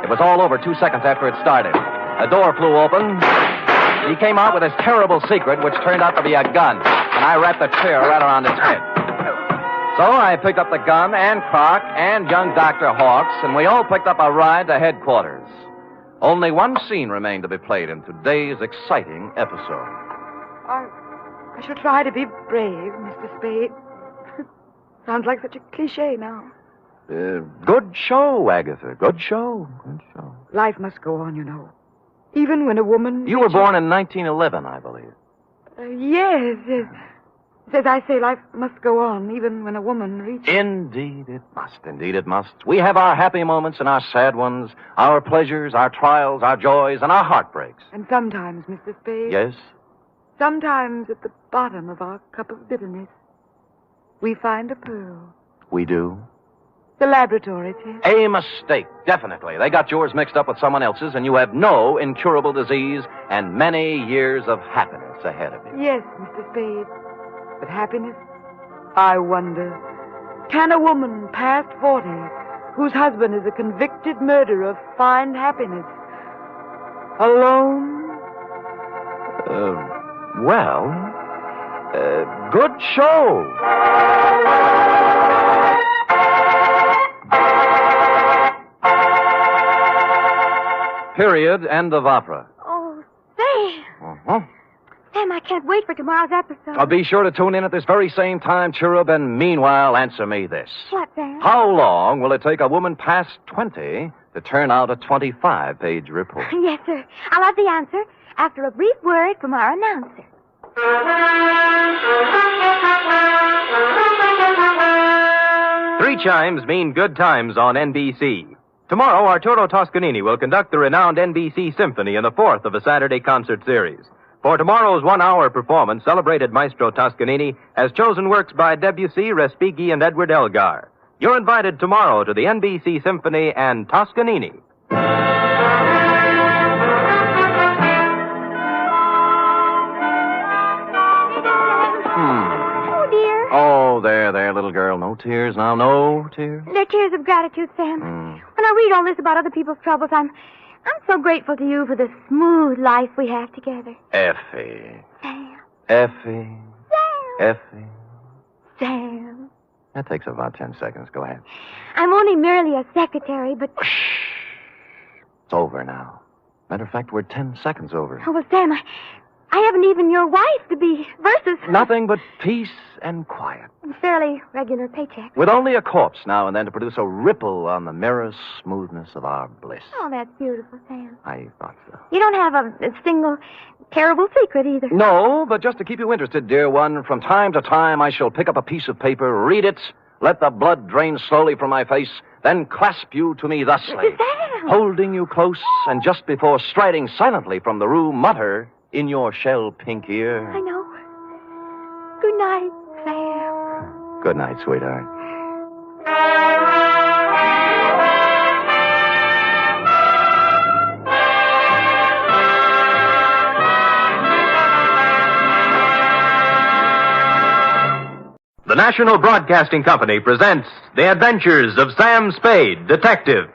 It was all over 2 seconds after it started. The door flew open. He came out with his terrible secret, which turned out to be a gun. And I wrapped the chair right around his head. So I picked up the gun and Croc and young Dr. Hawks, and we all picked up a ride to headquarters. Only one scene remained to be played in today's exciting episode. I shall try to be brave, Mr. Spade. Sounds like such a cliche now. Good show, Agatha. Good show. Good show. Life must go on, you know. Even when a woman... You were born in 1911, I believe. Yes. As I say, life must go on, even when a woman reaches... Indeed it must. We have our happy moments and our sad ones, our pleasures, our trials, our joys, and our heartbreaks. And sometimes, Mr. Spade... Yes? Sometimes at the bottom of our cup of bitterness, we find a pearl. We do? The laboratory test. A mistake, definitely. They got yours mixed up with someone else's, and you have no incurable disease and many years of happiness ahead of you. Yes, Mr. Spade. But happiness? I wonder. Can a woman past 40, whose husband is a convicted murderer, find happiness? Alone? Good show. Period. End of opera. Oh, Sam. Uh-huh. Sam, I can't wait for tomorrow's episode. I'll be sure to tune in at this very same time, Cherub, and meanwhile, answer me this. What, Sam? How long will it take a woman past 20 to turn out a 25-page report? Yes, sir. I'll have the answer after a brief word from our announcer. 3 chimes mean good times on NBC. Tomorrow, Arturo Toscanini will conduct the renowned NBC Symphony in the 4th of a Saturday concert series. For tomorrow's 1-hour performance, celebrated Maestro Toscanini has chosen works by Debussy, Respighi, and Edward Elgar. You're invited tomorrow to the NBC Symphony and Toscanini. Oh, dear. Oh, there, little girl. No tears now, no tears. They're tears of gratitude, Sam. When I read all this about other people's troubles, I'm so grateful to you for the smooth life we have together. Effie. Sam. Effie. Sam. Effie. Sam. That takes about 10 seconds. Go ahead. I'm only merely a secretary, but... It's over now. Matter of fact, we're 10 seconds over. Oh, well, Sam, I haven't even your wife to be versus... Nothing but peace and quiet. Fairly regular paycheck. With only a corpse now and then to produce a ripple on the mirror smoothness of our bliss. Oh, that's beautiful, Sam. I thought so. You don't have a single terrible secret either. No, but just to keep you interested, dear one, from time to time I shall pick up a piece of paper, read it, let the blood drain slowly from my face, then clasp you to me thusly, Sam. holding you close, and just before striding silently from the room, mutter in your shell-pink ear. I know. Good night, Sam. Good night, sweetheart. The National Broadcasting Company presents The Adventures of Sam Spade, Detective.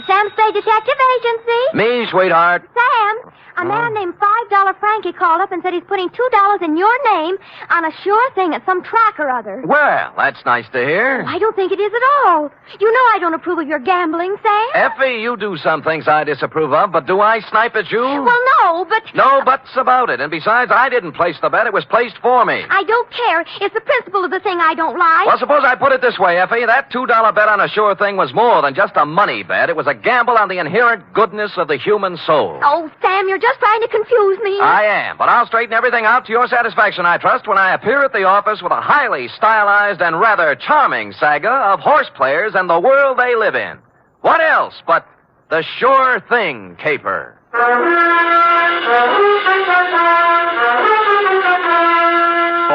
Sam Spade Detective Agency. Me, sweetheart. Sam, a man named $5 Frankie called up and said he's putting $2 in your name on a sure thing at some track or other. Well, that's nice to hear. I don't think it is at all. You know I don't approve of your gambling, Sam. Effie, you do some things I disapprove of, but do I snipe at you? Well, no, but... No buts about it. And besides, I didn't place the bet. It was placed for me. I don't care. It's the principle of the thing I don't like. Well, suppose I put it this way, Effie. That $2 bet on a sure thing was more than just a money bet. It was a gamble on the inherent goodness of the human soul. Oh, Sam, you're just trying to confuse me. I am, but I'll straighten everything out to your satisfaction, I trust, when I appear at the office with a highly stylized and rather charming saga of horse players and the world they live in. What else but the sure thing caper? For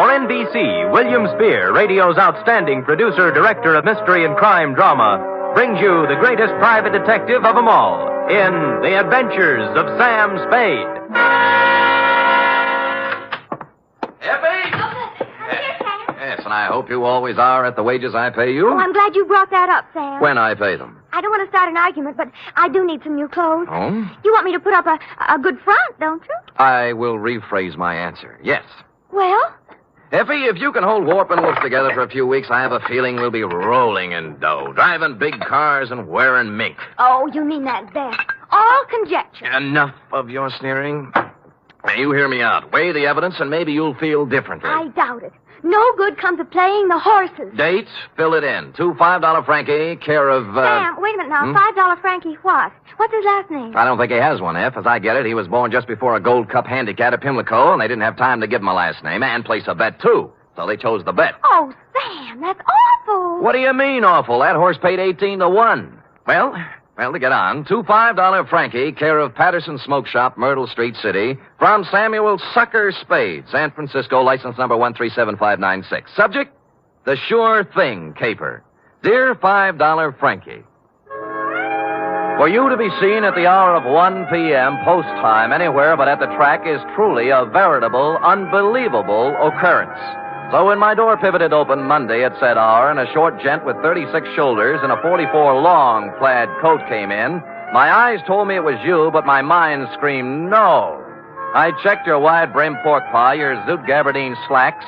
NBC, William Spear, radio's outstanding producer, director of mystery and crime drama, brings you the greatest private detective of them all in The Adventures of Sam Spade. Yes, and I hope you always are at the wages I pay you. Oh, I'm glad you brought that up, Sam. When I pay them. I don't want to start an argument, but I do need some new clothes. Oh? You want me to put up a good front, don't you? I will rephrase my answer. Yes. Well? Effie, if you can hold Warp and Wolf together for a few weeks, I have a feeling we'll be rolling in dough, driving big cars and wearing mink. Oh, you mean that best. All conjecture. Enough of your sneering. Now, you hear me out. Weigh the evidence, and maybe you'll feel differently. I doubt it. No good comes of playing the horses. Dates, fill it in. Two $5 Frankie, care of... Sam, wait a minute now. $5 Frankie what? What's his last name? I don't think he has one, F. As I get it, he was born just before a Gold Cup handicap at Pimlico, and they didn't have time to give him a last name and place a bet, too. So they chose the bet. Oh, Sam, that's awful. What do you mean, awful? That horse paid 18-1. Well, to get on, two $5 Frankie, care of Patterson Smoke Shop, Myrtle Street City, from Samuel Sucker Spade, San Francisco, license number 1375596. Subject, the Sure Thing Caper. Dear $5 Frankie, for you to be seen at the hour of 1 p.m. post time anywhere but at the track is truly a veritable, unbelievable occurrence. So when my door pivoted open Monday at said hour and a short gent with 36 shoulders and a 44 long plaid coat came in, my eyes told me it was you, but my mind screamed no. I checked your wide-brimmed pork pie, your zoot gabardine slacks,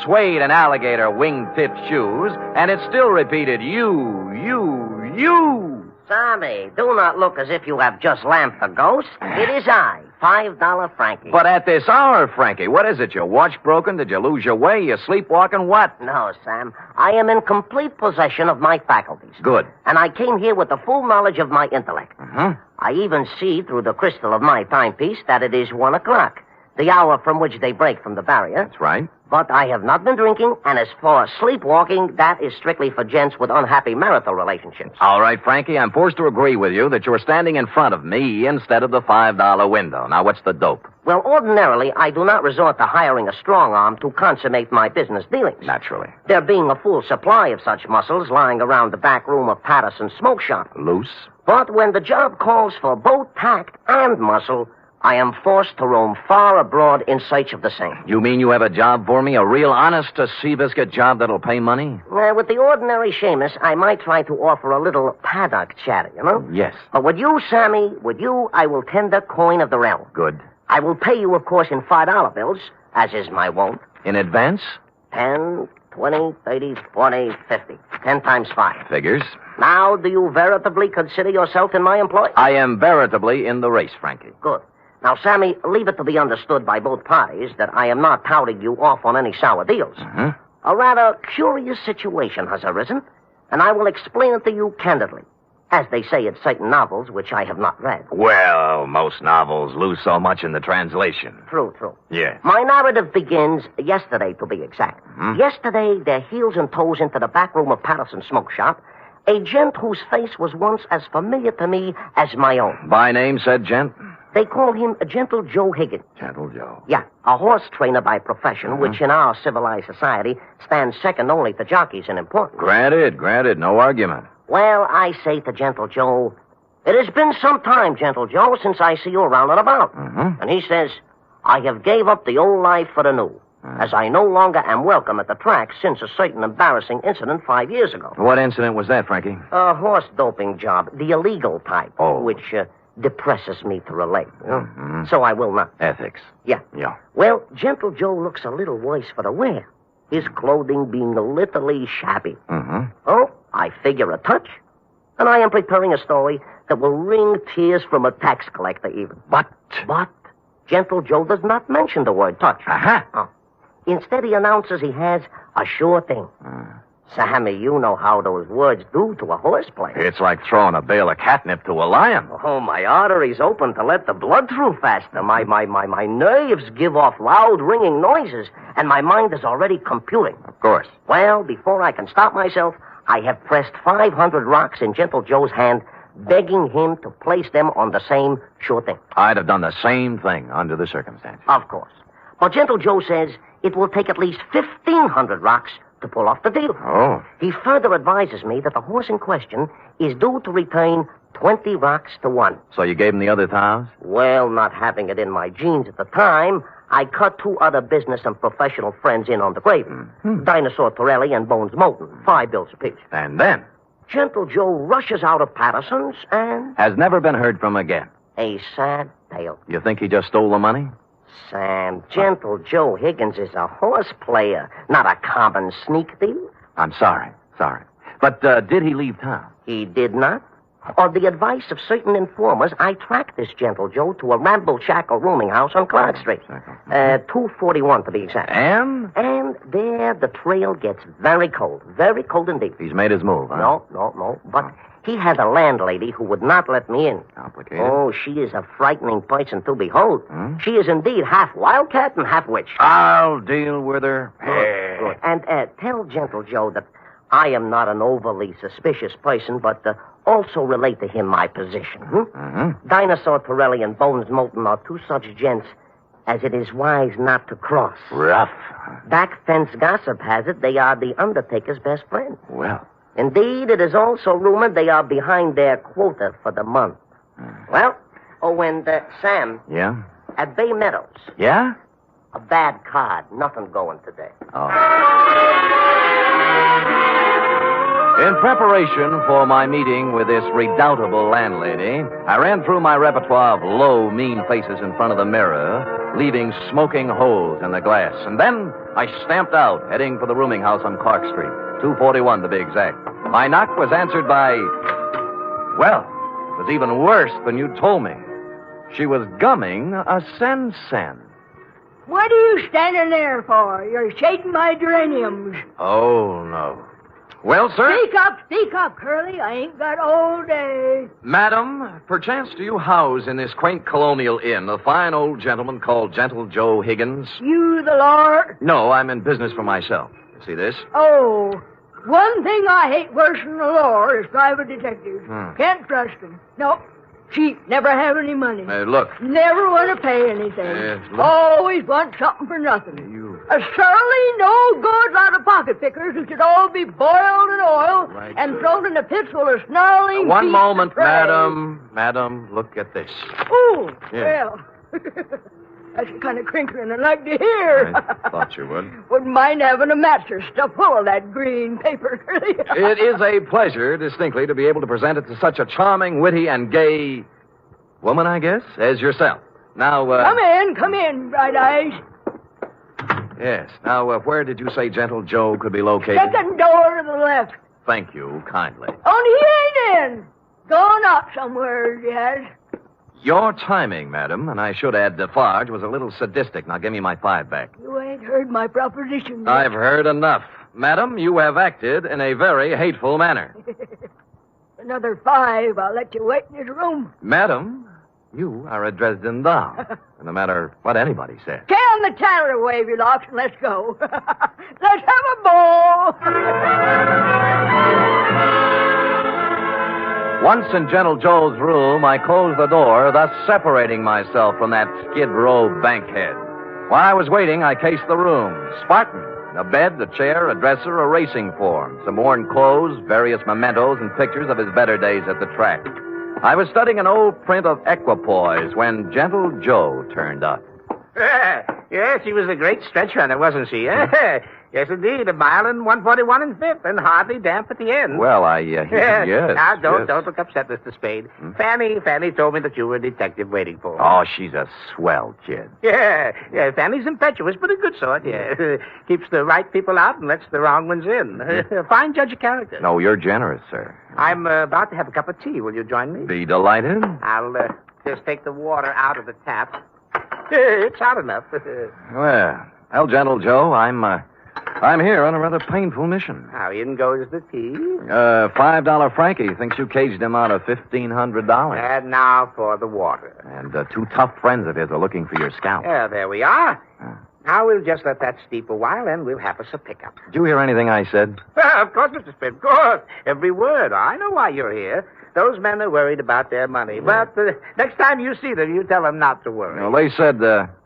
suede and alligator wing-tipped shoes, and it still repeated you. Sammy, do not look as if you have just lamped the ghost. It is I, $5 Frankie. But at this hour, Frankie, what is it? Your watch broken? Did you lose your way? You sleepwalking? What? No, Sam. I am in complete possession of my faculties. Good. And I came here with the full knowledge of my intellect. I even see through the crystal of my timepiece that it is 1 o'clock, the hour from which they break from the barrier. That's right. But I have not been drinking, and as for sleepwalking, that is strictly for gents with unhappy marital relationships. All right, Frankie, I'm forced to agree with you that you're standing in front of me instead of the $5 window. Now, what's the dope? Well, ordinarily, I do not resort to hiring a strong arm to consummate my business dealings. Naturally. There being a full supply of such muscles lying around the back room of Patterson Smoke Shop. Loose? But when the job calls for both tact and muscle, I am forced to roam far abroad in search of the same. You mean you have a job for me? A real honest-to-Seabiscuit job that'll pay money? With the ordinary Seamus, I might try to offer a little paddock chatter, you know? Yes. But with you, Sammy, I will tender coin of the realm. Good. I will pay you, of course, in $5 bills, as is my wont. In advance? 10, 20, 30, 40, 50. 10 times 5. Figures. Now, do you veritably consider yourself in my employ? I am veritably in the race, Frankie. Good. Now, Sammy, leave it to be understood by both parties that I am not touting you off on any sour deals. A rather curious situation has arisen, and I will explain it to you candidly, as they say in certain novels which I have not read. Well, most novels lose so much in the translation. True. Yes. My narrative begins yesterday, to be exact. Yesterday, their heels and toes into the back room of Patterson Smoke Shop, a gent whose face was once as familiar to me as my own. By name, said gent? They call him Gentle Joe Higgins. Gentle Joe. Yeah, a horse trainer by profession, which in our civilized society stands second only to jockeys in importance. Granted, no argument. Well, I say to Gentle Joe, it has been some time, Gentle Joe, since I see you around and about. And he says, I have gave up the old life for the new, as I no longer am welcome at the track since a certain embarrassing incident 5 years ago. What incident was that, Frankie? A horse doping job, the illegal type, which depresses me to relate. You know? So I will not. Ethics. Yeah. Well, Gentle Joe looks a little worse for the wear, his clothing being literally shabby. Oh, I figure a touch, and I am preparing a story that will wring tears from a tax collector even. But Gentle Joe does not mention the word touch. Instead, he announces he has a sure thing. Sammy, you know how those words do to a horse player. It's like throwing a bale of catnip to a lion. Oh, my arteries open to let the blood through faster. My nerves give off loud ringing noises, and my mind is already computing. Of course. Well, before I can stop myself, I have pressed 500 rocks in Gentle Joe's hand, begging him to place them on the same sure thing. I'd have done the same thing under the circumstances. Of course. But Gentle Joe says it will take at least 1,500 rocks to pull off the deal. Oh. He further advises me that the horse in question is due to return 20 rocks to 1. So you gave him the other 1,000? Well, not having it in my genes at the time, I cut 2 other business and professional friends in on the gravy. Dinosaur Torelli and Bones Moulton, 5 bills apiece. And then? Gentle Joe rushes out of Patterson's and... has never been heard from again. A sad tale. You think he just stole the money? Sam, Gentle Joe Higgins is a horse player, not a common sneak thief. I'm sorry. But did he leave town? He did not. On the advice of certain informers, I tracked this gentle Joe to a ramble-shackle rooming house on Clark Street. 241 to be exact. And? And there the trail gets very cold. Very cold indeed. He's made his move, huh? No. But he had a landlady who would not let me in. Complicated. Oh, she is a frightening person to behold. She is indeed half wildcat and half witch. I'll deal with her. Good. And tell gentle Joe that I am not an overly suspicious person, but also relate to him my position. Dinosaur Torelli and Bones Moulton are two such gents as it is wise not to cross. Rough. Back fence gossip has it they are the Undertaker's best friend. Well. Indeed, it is also rumored they are behind their quota for the month. Well, and Sam. Yeah? At Bay Meadows. Yeah? A bad card. Nothing going today. In preparation for my meeting with this redoubtable landlady, I ran through my repertoire of low, mean faces in front of the mirror, leaving smoking holes in the glass. And then I stamped out, heading for the rooming house on Clark Street, 241 to be exact. My knock was answered by, well, it was even worse than you told me. She was gumming a sen-sen. What are you standing there for? You're shading my geraniums. Oh, no. Well, sir? Speak up, Curly. I ain't got all day. Madam, perchance do you house in this quaint colonial inn a fine old gentleman called Gentle Joe Higgins? You the Lord? No, I'm in business for myself. See this? Oh, one thing I hate worse than the law is private detectives. Can't trust them. No. Cheap, never have any money. Look. Never want to pay anything. Look. Always want something for nothing. A surly, no good lot of pocket pickers who should all be boiled in oil and thrown in the pits full of snarling One beasts moment, of prey. madam. Madam, look at this. Ooh, Yeah. well. That's the kind of crinkling I'd like to hear. I thought you would. Wouldn't mind having a mattress stuffed full of that green paper. It is a pleasure, distinctly, to be able to present it to such a charming, witty, and gay woman, I guess, as yourself. Now, Come in, Bright Eyes. Yes. Now, where did you say Gentle Joe could be located? Second door to the left. Thank you, kindly. Only he ain't in. Gone out somewhere, he has. Your timing, madam, and I should add Defarge, was a little sadistic. Now, give me my 5 back. You ain't heard my proposition yet. I've heard enough. Madam, you have acted in a very hateful manner. Another 5, I'll let you wait in his room. Madam, you are a Dresden doll. No matter what anybody says. Can the tanner wave your locks and let's go. Let's have a ball. Once in Gentle Joe's room, I closed the door, thus separating myself from that skid row bankhead. While I was waiting, I cased the room. Spartan. A bed, a chair, a dresser, a racing form, some worn clothes, various mementos, and pictures of his better days at the track. I was studying an old print of Equipoise when Gentle Joe turned up. Yes, she was a great stretch runner, wasn't she? Yes, indeed. 1 mile and 141 and 5th, and hardly damp at the end. Well, yes. Now, don't yes. look upset, Mr. Spade. Fanny told me that you were a detective waiting for her. Oh, she's a swell kid. Yeah, Fanny's impetuous, but a good sort, yeah. Keeps the right people out and lets the wrong ones in. Fine judge of character. No, you're generous, sir. I'm about to have a cup of tea. Will you join me? Be delighted. I'll just take the water out of the tap. It's hot enough. Well, Gentle Joe, I'm here on a rather painful mission. How in goes the tea? $5 Frankie thinks you caged him out of $1,500. And now for the water. And 2 tough friends of his are looking for your scalp. Yeah, there we are. Now we'll just let that steep a while, and we'll have us a pickup. Did you hear anything I said? Of course, Mr. Spade, of course. Every word. I know why you're here. Those men are worried about their money. But next time you see them, you tell them not to worry. Well, they said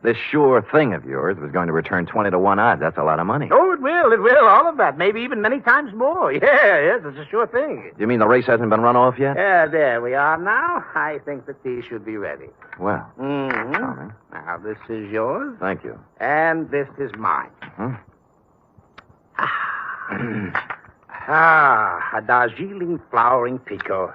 this sure thing of yours was going to return 20 to 1 odds. That's a lot of money. Oh, it will, all of that. Maybe even many times more. Yes, it's a sure thing. You mean the race hasn't been run off yet? Yeah, there we are now. I think the tea should be ready. Well. Mm-hmm. Now, this is yours. Thank you. And this is mine. A Darjeeling flowering pekoe.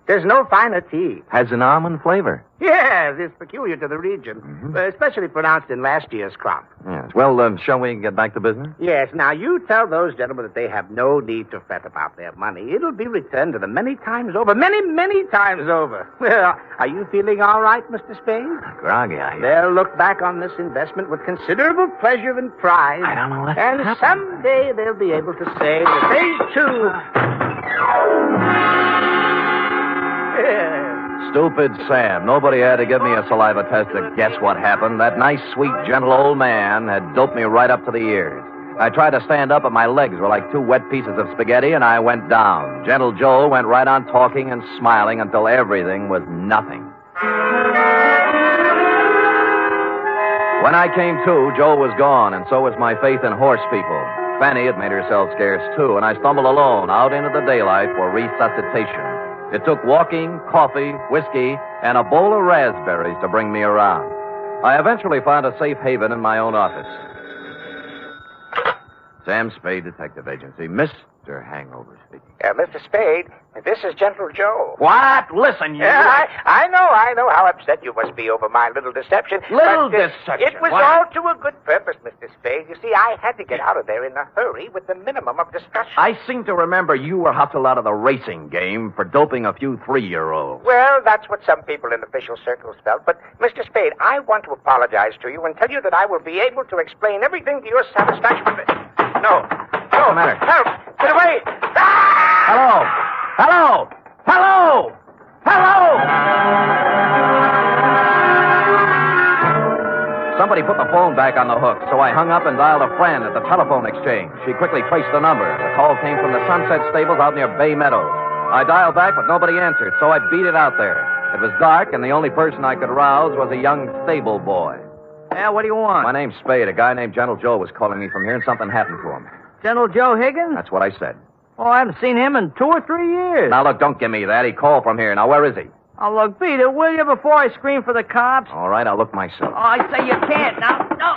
There's no finer tea. Has an almond flavor. Yes, it's peculiar to the region, especially pronounced in last year's crop. Yes. Well, shall we get back to business? Yes, now you tell those gentlemen that they have no need to fret about their money. It'll be returned to them many times over. Many, many times over. Well, are you feeling all right, Mr. Spade? Groggy, They'll look back on this investment with considerable pleasure and pride. I don't know what And happened. someday they'll be able to say that they, too... Stupid Sam. Nobody had to give me a saliva test to guess what happened. That nice, sweet, gentle old man had doped me right up to the ears. I tried to stand up, but my legs were like two wet pieces of spaghetti, and I went down. Gentle Joe went right on talking and smiling until everything was nothing. When I came to, Joe was gone, and so was my faith in horse people. Fanny had made herself scarce, too, and I stumbled alone out into the daylight for resuscitation. It took walking, coffee, whiskey, and a bowl of raspberries to bring me around. I eventually found a safe haven in my own office. Sam Spade Detective Agency. Mr. Hangover speaking. Mr. Spade, this is Gentle Joe. What? Listen, you... Yeah, I know how upset you must be over my little deception. Deception? It was all to a good purpose, Mr. Spade. You see, I had to get out of there in a hurry with the minimum of discussion. I seem to remember you were hustled out of the racing game for doping a few 3-year-olds. Well, that's what some people in official circles felt. But, Mr. Spade, I want to apologize to you and tell you that I will be able to explain everything to your satisfaction. No. What's the matter? Help! Get away! Hello! Hello! Hello! Hello! Somebody put the phone back on the hook, so I hung up and dialed a friend at the telephone exchange. She quickly traced the number. The call came from the Sunset Stables out near Bay Meadows. I dialed back, but nobody answered, so I beat it out there. It was dark, and the only person I could rouse was a young stable boy. Yeah, what do you want? My name's Spade. A guy named Gentle Joe was calling me from here, and something happened to him. Gentle Joe Higgins? That's what I said. Oh, I haven't seen him in 2 or 3 years. Now, look, don't give me that. He called from here. Now, where is he? Oh, look, beat it, will you, before I scream for the cops? All right, I'll look myself. Oh, I say you can't. Now, no.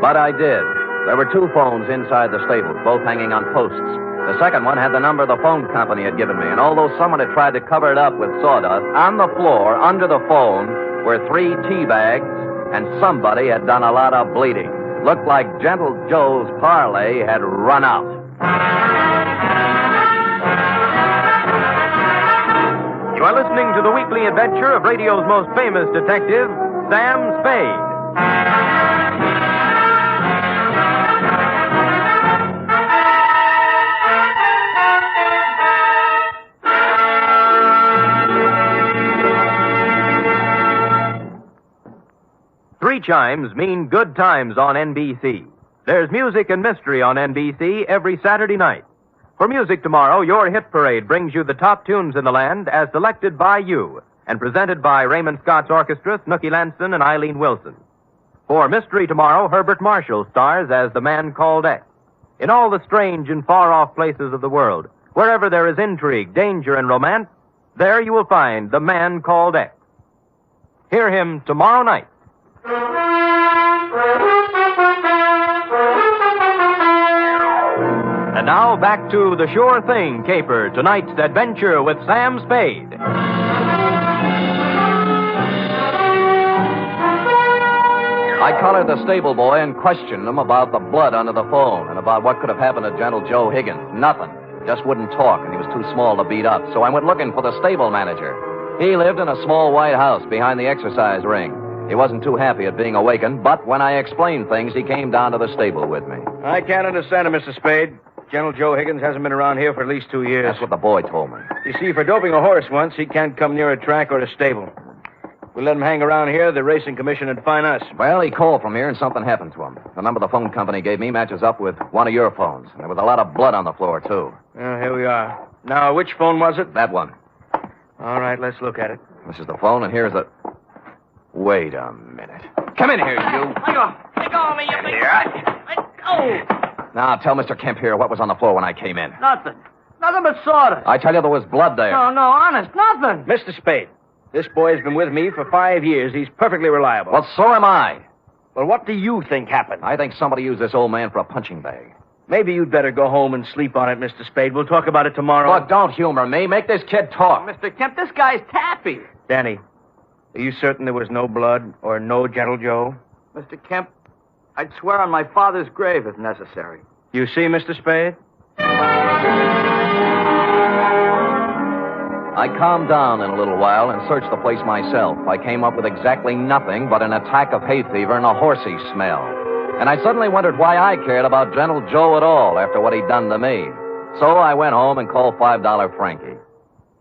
But I did. There were 2 phones inside the stable, both hanging on posts. The second one had the number the phone company had given me, and although someone had tried to cover it up with sawdust, on the floor, under the phone, were 3 tea bags, and somebody had done a lot of bleeding. Looked like Gentle Joe's parlay had run out. You are listening to the weekly adventure of radio's most famous detective, Sam Spade. Three chimes mean good times on NBC. There's music and mystery on NBC every Saturday night. For music tomorrow, your hit parade brings you the top tunes in the land as selected by you and presented by Raymond Scott's Orchestra, Snooky Lanson, and Eileen Wilson. For mystery tomorrow, Herbert Marshall stars as the man called X. In all the strange and far-off places of the world, wherever there is intrigue, danger, and romance, there you will find the man called X. Hear him tomorrow night. And now back to the Sure Thing caper, tonight's adventure with Sam Spade. I collared the stable boy and questioned him about the blood under the phone and about what could have happened to Gentle Joe Higgins. Nothing. Just wouldn't talk, and he was too small to beat up. So I went looking for the stable manager. He lived in a small white house behind the exercise ring. He wasn't too happy at being awakened, but when I explained things, he came down to the stable with me. I can't understand it, Mr. Spade. Gentle Joe Higgins hasn't been around here for at least 2 years. That's what the boy told me. You see, for doping a horse once, he can't come near a track or a stable. If we let him hang around here, the racing commission would fine us. Well, he called from here and something happened to him. The number the phone company gave me matches up with one of your phones. And there was a lot of blood on the floor, too. Well, here we are. Now, which phone was it? That one. All right, let's look at it. This is the phone, and here's the... Wait a minute. Come in here, you. Let go of me, you big... Let go. Now, tell Mr. Kemp here what was on the floor when I came in. Nothing. Nothing but sawdust. I tell you, there was blood there. No, honest, nothing. Mr. Spade, this boy's been with me for 5 years. He's perfectly reliable. Well, so am I. Well, what do you think happened? I think somebody used this old man for a punching bag. Maybe you'd better go home and sleep on it, Mr. Spade. We'll talk about it tomorrow. Look, don't humor me. Make this kid talk. Mr. Kemp, this guy's taffy. Danny, are you certain there was no blood or no Gentle Joe? Mr. Kemp, I'd swear on my father's grave if necessary. You see, Mr. Spade? I calmed down in a little while and searched the place myself. I came up with exactly nothing but an attack of hay fever and a horsey smell. And I suddenly wondered why I cared about Gentle Joe at all after what he'd done to me. So I went home and called $5 Frankie.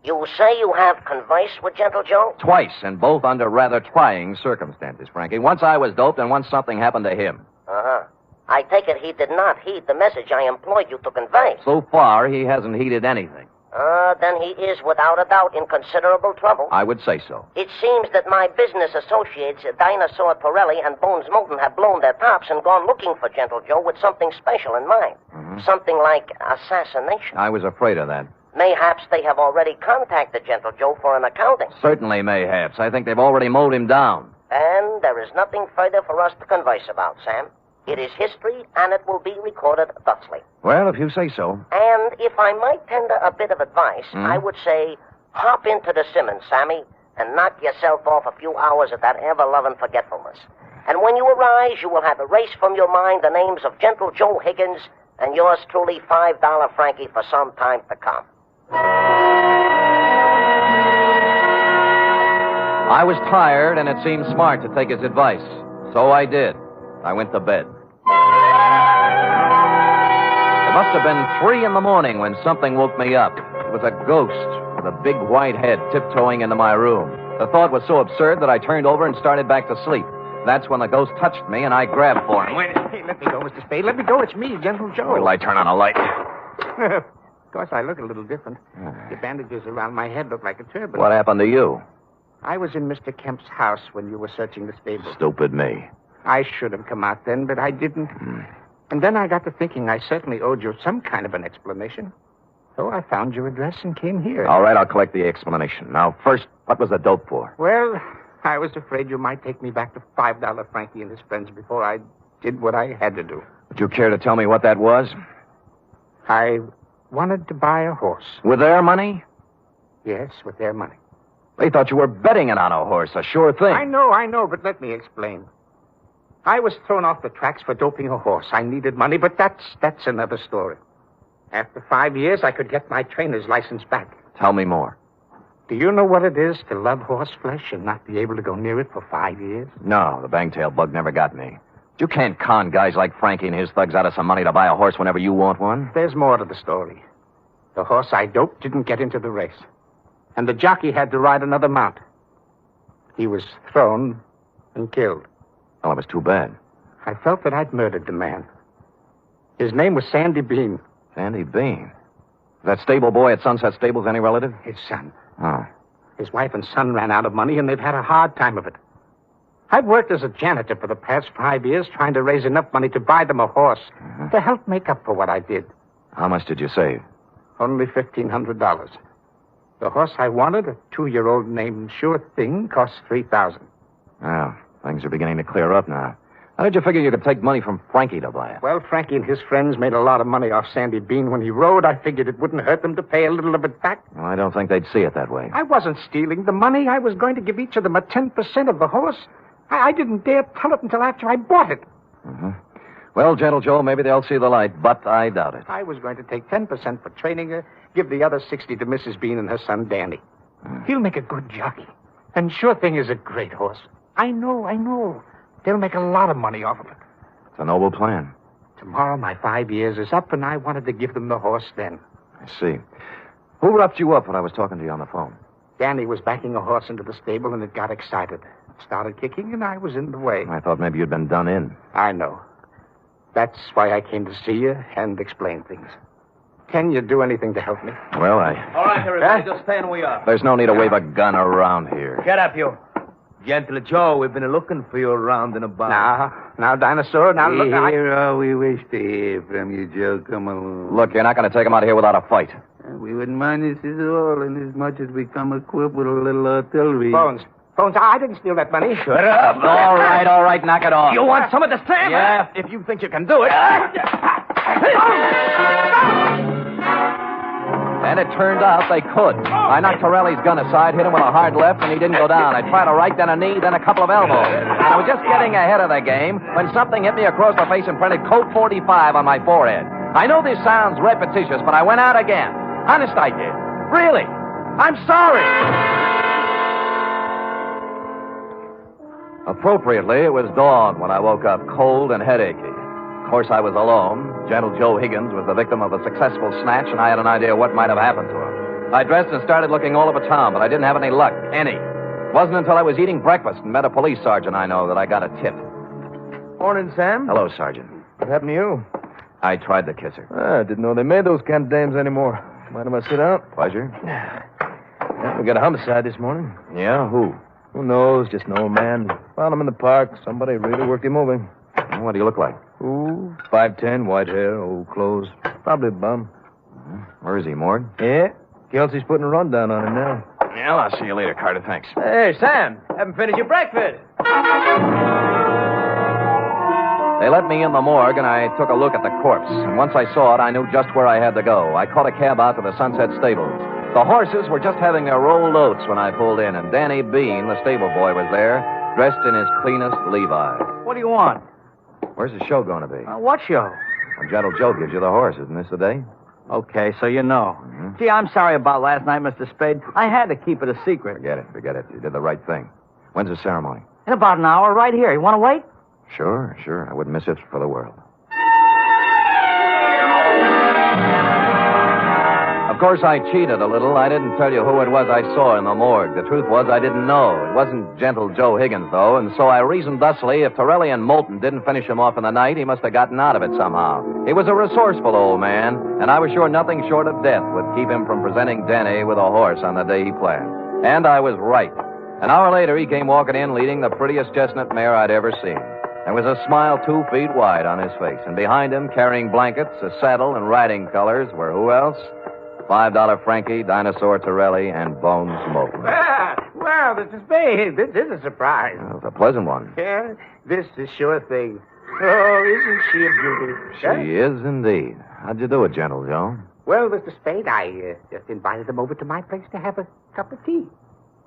You say you have conversed with Gentle Joe? Twice, and both under rather trying circumstances, Frankie. Once I was doped, and once something happened to him. Uh-huh. I take it he did not heed the message I employed you to convey. So far, he hasn't heeded anything. Then he is, without a doubt, in considerable trouble. I would say so. It seems that my business associates, Dinosaur Torelli and Bones Moulton, have blown their tops and gone looking for Gentle Joe with something special in mind. Mm-hmm. Something like assassination. I was afraid of that. Mayhaps they have already contacted Gentle Joe for an accounting. Certainly mayhaps. I think they've already mowed him down. And there is nothing further for us to converse about, Sam. It is history, and it will be recorded thusly. Well, if you say so. And if I might tender a bit of advice, I would say, hop into the Simmons, Sammy, and knock yourself off a few hours of that ever-loving forgetfulness. And when you arise, you will have erased from your mind the names of Gentle Joe Higgins and yours truly, $5 Frankie, for some time to come. I was tired, and it seemed smart to take his advice. So I did. I went to bed. It must have been 3 a.m. when something woke me up. It was a ghost with a big white head tiptoeing into my room. The thought was so absurd that I turned over and started back to sleep. That's when the ghost touched me, and I grabbed for him. Wait, hey, let me go, Mr. Spade. Let me go. It's me, Gentle Joe. Will I turn on a light? Of course, I look a little different. The bandages around my head look like a turban. What happened to you? I was in Mr. Kemp's house when you were searching the stable. Stupid me. I should have come out then, but I didn't. And then I got to thinking I certainly owed you some kind of an explanation. So I found your address and came here. All right, I'll collect the explanation. Now, first, what was the dope for? Well, I was afraid you might take me back to $5 Frankie and his friends before I did what I had to do. Would you care to tell me what that was? I wanted to buy a horse. With their money? Yes, with their money. They thought you were betting it on a horse, a sure thing. I know, but let me explain. I was thrown off the tracks for doping a horse. I needed money, but that's another story. After 5 years, I could get my trainer's license back. Tell me more. Do you know what it is to love horse flesh and not be able to go near it for 5 years? No, the bangtail bug never got me. You can't con guys like Frankie and his thugs out of some money to buy a horse whenever you want one. There's more to the story. The horse I doped didn't get into the race. And the jockey had to ride another mount. He was thrown and killed. Well, it was too bad. I felt that I'd murdered the man. His name was Sandy Bean. Sandy Bean? That stable boy at Sunset Stables any relative? His son. Oh. His wife and son ran out of money, and they've had a hard time of it. I've worked as a janitor for the past 5 years, trying to raise enough money to buy them a horse to help make up for what I did. How much did you save? Only $1,500. The horse I wanted, a 2-year-old named Sure Thing, cost $3,000. Well, things are beginning to clear up now. How did you figure you could take money from Frankie to buy it? Well, Frankie and his friends made a lot of money off Sandy Bean when he rode. I figured it wouldn't hurt them to pay a little of it back. Well, I don't think they'd see it that way. I wasn't stealing the money. I was going to give each of them a 10% of the horse. I didn't dare tell it until after I bought it. Mm-hmm. Well, Gentle Joe, maybe they'll see the light, but I doubt it. I was going to take 10% for training her, give the other 60 to Mrs. Bean and her son, Danny. He'll make a good jockey. And Sure Thing is a great horse. I know. They'll make a lot of money off of it. It's a noble plan. Tomorrow my 5 years is up, and I wanted to give them the horse then. I see. Who roughed you up when I was talking to you on the phone? Danny was backing a horse into the stable, and it got excited. It started kicking, and I was in the way. I thought maybe you'd been done in. I know. That's why I came to see you and explain things. Can you do anything to help me? Well, All right, everybody, just stay where we are. There's no need to wave a gun around here. Get up, you. Gentle Joe, we've been looking for you around and about. Now, Dinosaur, now look... Here all we wish to hear from you, Joe. Come along. Look, you're not going to take him out of here without a fight. We wouldn't mind this at all, inasmuch as we come equipped with a little artillery. Bones, I didn't steal that money. Shut up. All right, knock it off. You want some of the Sam? Yeah, if you think you can do it. And it turned out they could. I knocked Torelli's gun aside, hit him with a hard left, and he didn't go down. I tried a right, then a knee, then a couple of elbows. And I was just getting ahead of the game when something hit me across the face and printed Code 45 on my forehead. I know this sounds repetitious, but I went out again. Honest, I did. Really. I'm sorry. Appropriately, it was dawn when I woke up cold and headachy. Of course, I was alone. Gentle Joe Higgins was the victim of a successful snatch, and I had an idea what might have happened to him. I dressed and started looking all over town, but I didn't have any luck. Any. It wasn't until I was eating breakfast and met a police sergeant I know that I got a tip. Morning, Sam. Hello, Sergeant. What happened to you? I tried to kiss her. I didn't know they made those kind of dames anymore. Mind if I sit down? Pleasure. Yeah, we got a homicide this morning. Yeah? Who? Who knows? Just an old man. Found him in the park. Somebody really worked him over. What do you look like? Ooh, 5'10", white hair, old clothes. Probably a bum. Where is he, Morg? Yeah. Kelsey's putting a rundown on him now. Yeah, I'll see you later, Carter. Thanks. Hey, Sam, haven't finished your breakfast. They let me in the morgue, and I took a look at the corpse. And once I saw it, I knew just where I had to go. I caught a cab out to the Sunset Stables. The horses were just having their rolled oats when I pulled in, and Danny Bean, the stable boy, was there, dressed in his cleanest Levi's. What do you want? Where's the show going to be? What show? Well, Gentle Joe gives you the horse. Isn't this the day? Okay, so you know. Mm-hmm. Gee, I'm sorry about last night, Mr. Spade. I had to keep it a secret. Forget it. You did the right thing. When's the ceremony? In about an hour, right here. You want to wait? Sure. I wouldn't miss it for the world. Of course, I cheated a little. I didn't tell you who it was I saw in the morgue. The truth was I didn't know. It wasn't Gentle Joe Higgins, though, and so I reasoned thusly if Torelli and Moulton didn't finish him off in the night, he must have gotten out of it somehow. He was a resourceful old man, and I was sure nothing short of death would keep him from presenting Denny with a horse on the day he planned. And I was right. An hour later, he came walking in leading the prettiest chestnut mare I'd ever seen. There was a smile 2 feet wide on his face, and behind him, carrying blankets, a saddle, and riding colors, were who else? $5 Frankie, Dinosaur Torelli, and Bones Moulton. Well, Mr. Spade, this is a surprise. Well, it's a pleasant one. Yeah, this is sure thing. Oh, isn't she a beauty? She is indeed. How'd you do it, Gentle Joe? Well, Mr. Spade, I just invited them over to my place to have a cup of tea.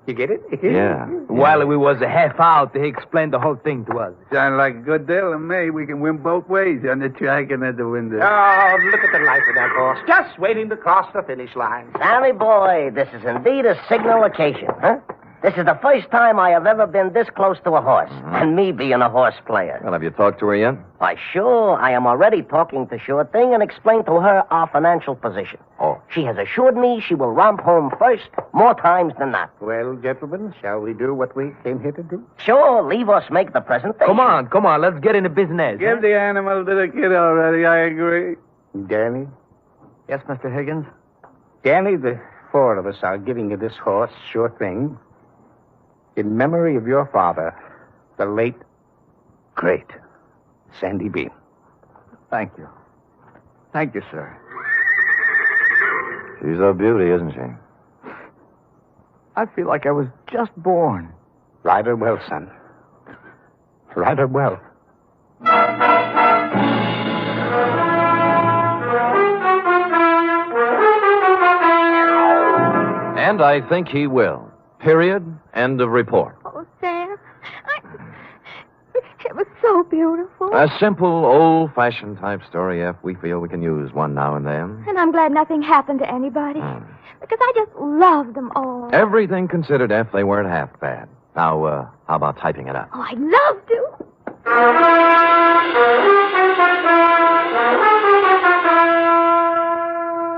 You get it? Yeah. While we was half out, he explained the whole thing to us. Sounds like a good deal to me. We can win both ways on the track and at the window. Oh, look at the life of that horse. Just waiting to cross the finish line. Sammy boy, this is indeed a signal occasion, huh? This is the first time I have ever been this close to a horse, and me being a horse player. Well, have you talked to her yet? Why, sure. I am already talking to Sure Thing and explained to her our financial position. Oh. She has assured me she will romp home first, more times than not. Well, gentlemen, shall we do what we came here to do? Sure, leave us make the presentation. Come on, let's get into business. Give the animal to the kid already, I agree. Danny? Yes, Mr. Higgins? Danny, the four of us are giving you this horse, Sure Thing, in memory of your father, the late, great Sandy Bean. Thank you. Thank you, sir. She's a beauty, isn't she? I feel like I was just born. Ride her well, son. Ride her well. And I think he will. Period. End of report. Oh, Sam, it was so beautiful. A simple, old-fashioned type story, F. We feel we can use one now and then. And I'm glad nothing happened to anybody. Because I just love them all. Everything considered, F, they weren't half bad. Now, how about typing it up? Oh, I'd love to.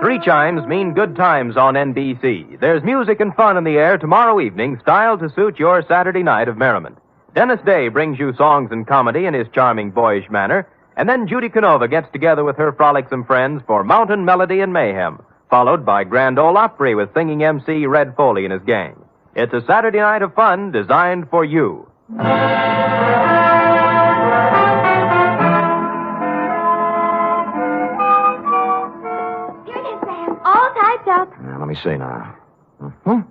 3 chimes mean good times on NBC. There's music and fun in the air tomorrow evening, styled to suit your Saturday night of merriment. Dennis Day brings you songs and comedy in his charming boyish manner, and then Judy Canova gets together with her frolicsome friends for Mountain Melody and Mayhem, followed by Grand Ole Opry with singing MC Red Foley and his gang. It's a Saturday night of fun designed for you. All typed up. Now, let me see now. Mm-hmm.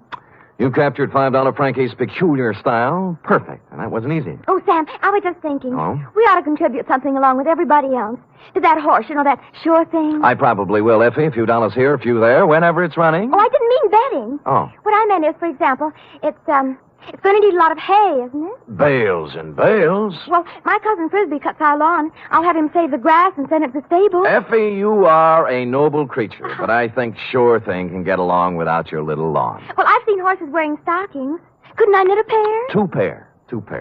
You captured $5 Frankie's peculiar style. Perfect. And that wasn't easy. Oh, Sam, I was just thinking. Oh? We ought to contribute something along with everybody else. To that horse, that sure thing. I probably will, Effie. A few dollars here, a few there, whenever it's running. Oh, I didn't mean betting. Oh. What I meant is, for example, it's going to need a lot of hay, isn't it? Bales and bales. Well, my cousin Frisbee cuts our lawn. I'll have him save the grass and send it to the stable. Effie, you are a noble creature, but I think Sure Thing can get along without your little lawn. Well, I've seen horses wearing stockings. Couldn't I knit a pair? Two pair.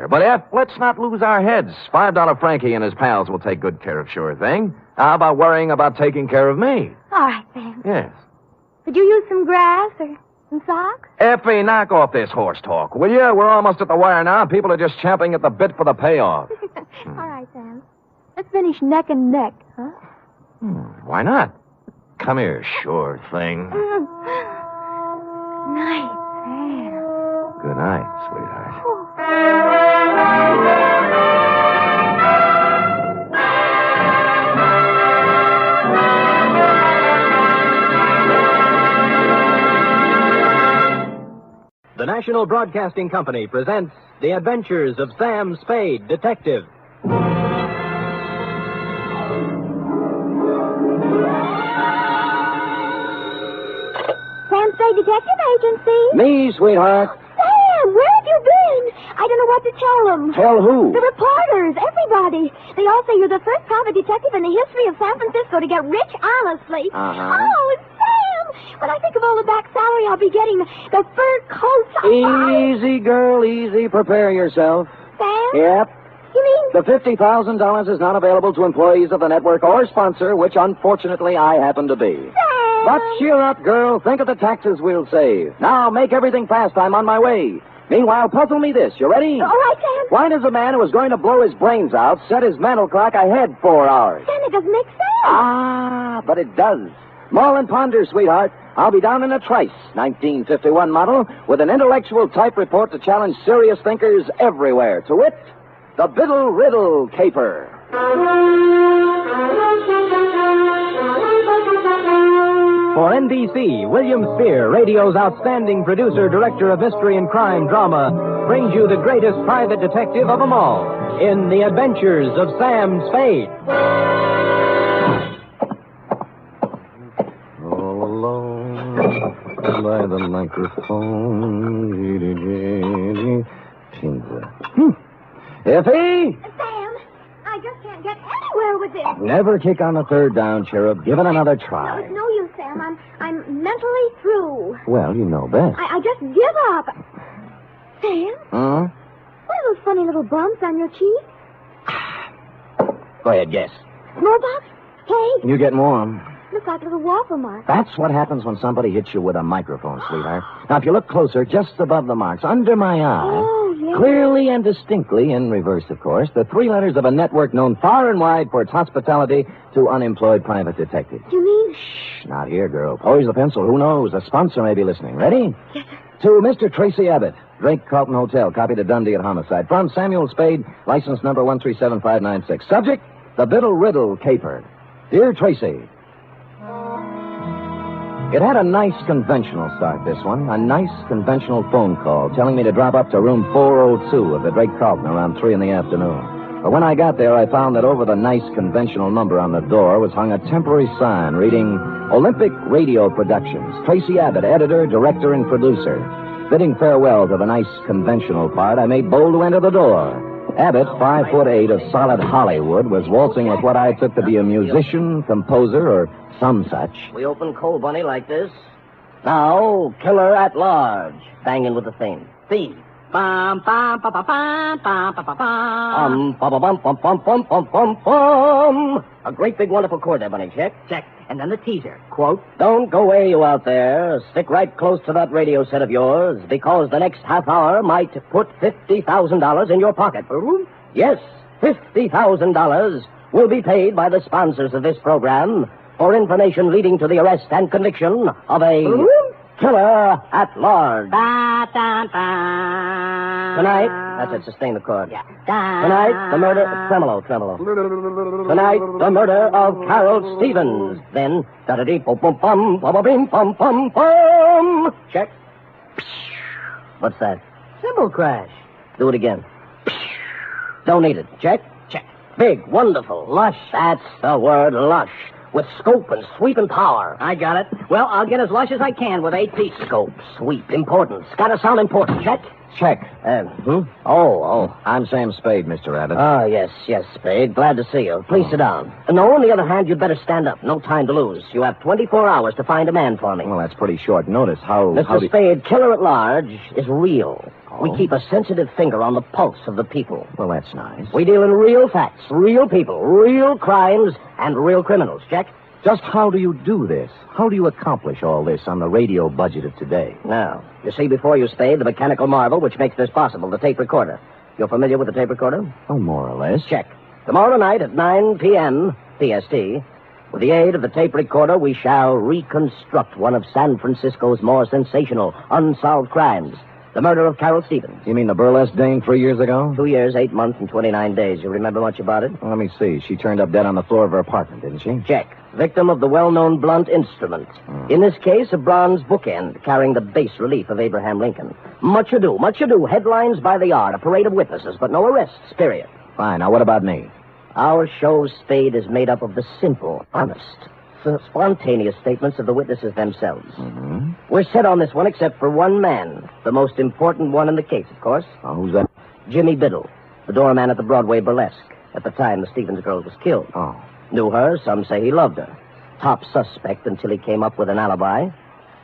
But, Eff, let's not lose our heads. $5 Frankie and his pals will take good care of Sure Thing. How about worrying about taking care of me? All right, Sam. Yes. Could you use some grass or some socks? Effie, knock off this horse talk, will you? We're almost at the wire now. People are just champing at the bit for the payoff. All right, Sam. Let's finish neck and neck, huh? Why not? Come here, Sure Thing. Nice, Sam. Good night, sweetheart. The National Broadcasting Company presents The Adventures of Sam Spade, Detective. Sam Spade Detective Agency. Me, sweetheart. Sam, where have you been? I don't know what to tell them. Tell who? The reporters, everybody. They all say you're the first private detective in the history of San Francisco to get rich honestly. Oh, Sam! When I think of all the back salary I'll be getting, the fur coats... Easy, girl, easy. Prepare yourself. Sam? Yep. You mean... The $50,000 is not available to employees of the network or sponsor, which unfortunately I happen to be. Sam! But cheer up, girl. Think of the taxes we'll save. Now, make everything fast. I'm on my way. Meanwhile, puzzle me this. You ready? All right, Sam. Why does a man who is going to blow his brains out set his mental clock ahead 4 hours? Sam, it doesn't make sense. Ah, but it does. Mull and ponder, sweetheart. I'll be down in a trice, 1951 model, with an intellectual type report to challenge serious thinkers everywhere. To wit, the Biddle Riddle caper. For NBC, William Spear, radio's outstanding producer, director of mystery and crime drama, brings you the greatest private detective of them all in The Adventures of Sam Spade. All alone by the microphone. Effie? Sam, I just can't get anywhere with this. Never kick on the third down, Cherub. Give it another No, try. it's no use, Sam. I'm mentally through. Well, you know best. I just give up. Sam? Huh? What are those funny little bumps on your cheek? Go ahead, guess. Smallpox? Hey, You get warm. look like little waffle marks. That's what happens when somebody hits you with a microphone, sweetheart. Now, if you look closer, just above the marks, under my eye, Oh, yes. clearly and distinctly, in reverse, of course, the 3 letters of a network known far and wide for its hospitality to unemployed private detectives. You mean? Shh, not here, girl. Poise the pencil. Who knows? A sponsor may be listening. Ready? Yes, sir. To Mr. Tracy Abbott, Drake Carlton Hotel, copy to Dundee at Homicide. From Samuel Spade, license number 1375596. Subject, the Biddle Riddle caper. Dear Tracy, it had a nice conventional start, this one. A nice conventional phone call telling me to drop up to room 402 of the Drake Carlton around 3 in the afternoon. But when I got there, I found that over the nice conventional number on the door was hung a temporary sign reading Olympic Radio Productions. Tracy Abbott, editor, director, and producer. Bidding farewell to the nice conventional part, I made bold to enter the door. Abbott, 5'8" of solid Hollywood, was waltzing with what I took to be a musician, composer, or some such. We open Coal Bunny like this. Now, Killer at Large. Banging with the theme. Theme. Bum, bum, bum, bum, bum, bum, bum, bum. Bum, bum, bum, bum, bum, bum, bum, bum, bum. A great big wonderful chord there, Bunny. Check. Check. And then the teaser. Quote, Don't go away, you out there. Stick right close to that radio set of yours, because the next half hour might put $50,000 in your pocket. Yes, $50,000 will be paid by the sponsors of this program for information leading to the arrest and conviction of a killer at large. ba, da, da. Tonight, that's it, sustain the chord. Yeah. Tonight, the murder, tremolo. Tonight, the murder of Carol Stevens. Then, da-da-dee, bum, bum, bum, bum, bum, bum, bum. Check. What's that? Cymbal crash. Do it again. Don't need it. Check? Check. Big, wonderful, lush. That's the word, lush. With scope and sweep and power. I got it. Well, I'll get as lush as I can with 8 pieces. Scope, sweep, importance. Gotta sound important. Check? Check. Oh, I'm Sam Spade, Mr. Abbott. Oh, yes, Spade. Glad to see you. Please sit down. No, on the other hand, you'd better stand up. No time to lose. You have 24 hours to find a man for me. Well, that's pretty short notice. Mr. Spade, killer at large is real. We keep a sensitive finger on the pulse of the people. Well, that's nice. We deal in real facts, real people, real crimes, and real criminals. Check? Just how do you do this? How do you accomplish all this on the radio budget of today? Now, you see before you, Spade, the mechanical marvel which makes this possible, the tape recorder. You're familiar with the tape recorder? Oh, more or less. Check. Tomorrow night at 9 p.m. PST, with the aid of the tape recorder, we shall reconstruct one of San Francisco's more sensational, unsolved crimes. The murder of Carol Stevens. You mean the burlesque dame 3 years ago? 2 years, 8 months, and 29 days. You remember much about it? Well, let me see. She turned up dead on the floor of her apartment, didn't she? Check. Victim of the well-known blunt instrument. In this case, a bronze bookend carrying the bas relief of Abraham Lincoln. Much ado. Headlines by the yard. A parade of witnesses, but no arrests, period. Fine. Now, what about me? Our show, Spade, is made up of the simple, honest, spontaneous statements of the witnesses themselves. Mm-hmm. We're set on this one except for one man. The most important one in the case, of course. Oh, who's that? Jimmy Biddle, the doorman at the Broadway Burlesque. At the time the Stevens girl was killed. Oh. Knew her, some say he loved her. Top suspect until he came up with an alibi.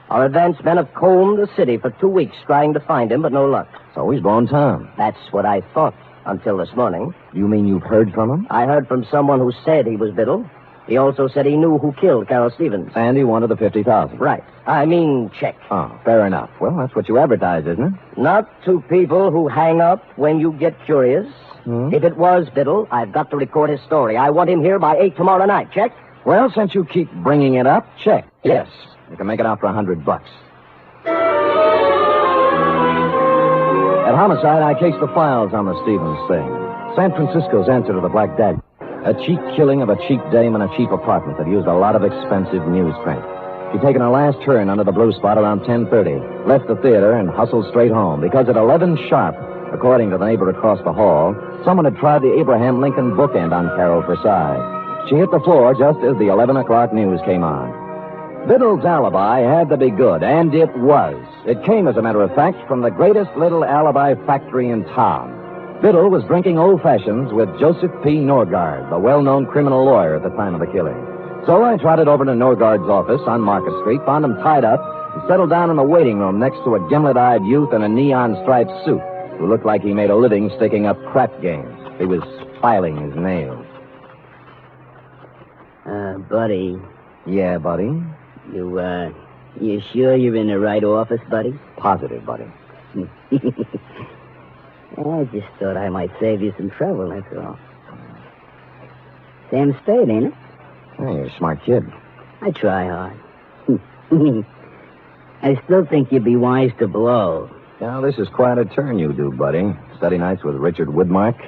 Our advance men have combed the city for 2 weeks trying to find him, but no luck. So he's blown town. That's what I thought until this morning. You mean you've heard from him? I heard from someone who said he was Biddle. He also said he knew who killed Carol Stevens. And he wanted the $50,000. Right. I mean, check. Oh, fair enough. Well, that's what you advertise, isn't it? Not to people who hang up when you get curious. If it was Biddle, I've got to record his story. I want him here by 8 tomorrow night. Check? Well, since you keep bringing it up, check. Yes. You can make it out for $100. At Homicide, I cased the files on the Stevens thing. San Francisco's answer to the Black Dagger. A cheap killing of a cheap dame in a cheap apartment that used a lot of expensive newsprint. She'd taken her last turn under the blue spot around 10:30, left the theater, and hustled straight home, because at 11 sharp, according to the neighbor across the hall, someone had tried the Abraham Lincoln bookend on Carol for size. She hit the floor just as the 11 o'clock news came on. Biddle's alibi had to be good, and it was. It came, as a matter of fact, from the greatest little alibi factory in town. Biddle was drinking old fashions with Joseph P. Norgard, the well-known criminal lawyer at the time of the killing. So I trotted over to Norgard's office on Market Street, found him tied up, and settled down in the waiting room next to a gimlet-eyed youth in a neon-striped suit who looked like he made a living sticking up crap games. He was filing his nails. Buddy. Yeah, buddy? You sure you're in the right office, buddy? Positive, buddy. I just thought I might save you some trouble, that's all. Sam Spade, ain't it? Hey, you're a smart kid. I try hard. I still think you'd be wise to blow. Now, this is quite a turn you do, buddy. Study nights with Richard Woodmark.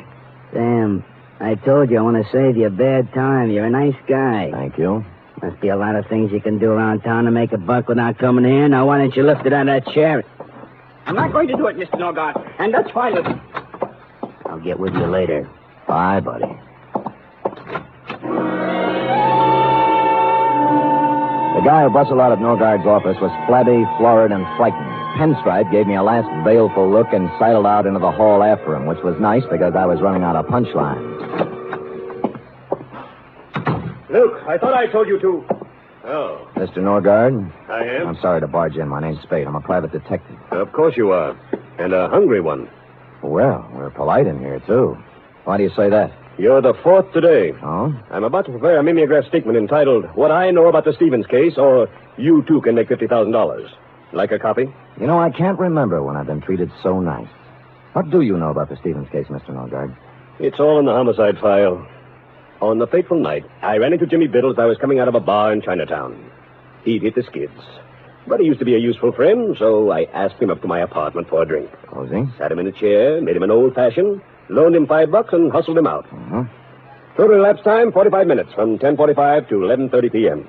Sam, I told you I want to save you a bad time. You're a nice guy. Thank you. Must be a lot of things you can do around town to make a buck without coming here. Now, why don't you lift it out of that chair? I'm not going to do it, Mr. Norgard, and that's fine with me. I'll get with you later. Bye, buddy. The guy who bustled out of Norgard's office was flabby, florid, and frightened. Pinstripe gave me a last baleful look and sidled out into the hall after him, which was nice because I was running out of punchlines. Luke, I thought I told you to. Oh. Mr. Norgard? I am? I'm sorry to barge in. My name's Spade. I'm a private detective. Of course you are. And a hungry one. Well, we're polite in here, too. Why do you say that? You're the fourth today. Oh? I'm about to prepare a mimeograph statement entitled, What I Know About the Stevens Case, or You Too Can Make $50,000. Like a copy? You know, I can't remember when I've been treated so nice. What do you know about the Stevens case, Mr. Norgard? It's all in the homicide file. On the fateful night, I ran into Jimmy Biddle as I was coming out of a bar in Chinatown. He'd hit the skids. But he used to be a useful friend, so I asked him up to my apartment for a drink. Cozy? Sat him in a chair, made him an old-fashioned, loaned him $5, and hustled him out. Mm-hmm. Total elapsed time, 45 minutes, from 10:45 to 11:30 p.m.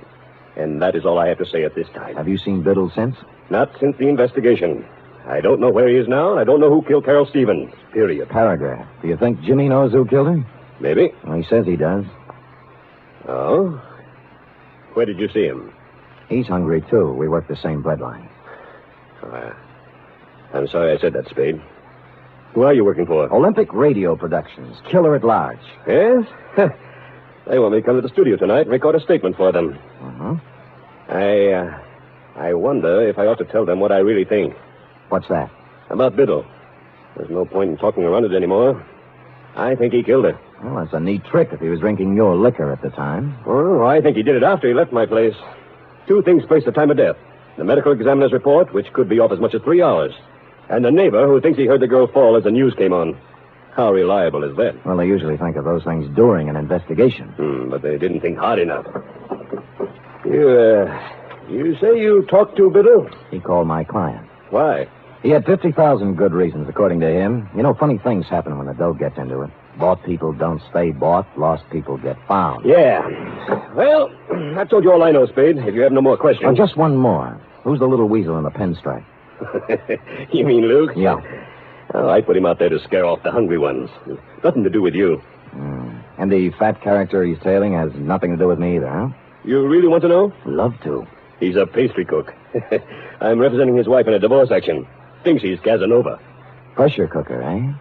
And that is all I have to say at this time. Have you seen Biddle since? Not since the investigation. I don't know where he is now, and I don't know who killed Carol Stevens. Period. Paragraph. Do you think Jimmy knows who killed him? Maybe. Well, he says he does. Oh? Where did you see him? He's hungry, too. We work the same breadline. I'm sorry I said that, Spade. Who are you working for? Olympic Radio Productions. Killer at Large. Yes? They want me to come to the studio tonight and record a statement for them. Uh-huh. I wonder if I ought to tell them what I really think. What's that? About Biddle. There's no point in talking around it anymore. I think he killed her. Well, that's a neat trick if he was drinking your liquor at the time. Oh, I think he did it after he left my place. Two things place the time of death. The medical examiner's report, which could be off as much as 3 hours. And the neighbor who thinks he heard the girl fall as the news came on. How reliable is that? Well, they usually think of those things during an investigation. But they didn't think hard enough. You say you talked to Biddle? He called my client. Why? He had 50,000 good reasons, according to him. You know, funny things happen when the dough gets into it. Bought people don't stay bought. Lost people get found. Yeah. Well, I've told you all I know, Spade. If you have no more questions. Oh, just one more. Who's the little weasel in the pinstripe? You mean Luke? Yeah. Oh, I put him out there to scare off the hungry ones. Nothing to do with you. And the fat character he's tailing has nothing to do with me either, huh? You really want to know? Love to. He's a pastry cook. I'm representing his wife in a divorce action. Thinks he's Casanova. Pressure cooker, eh?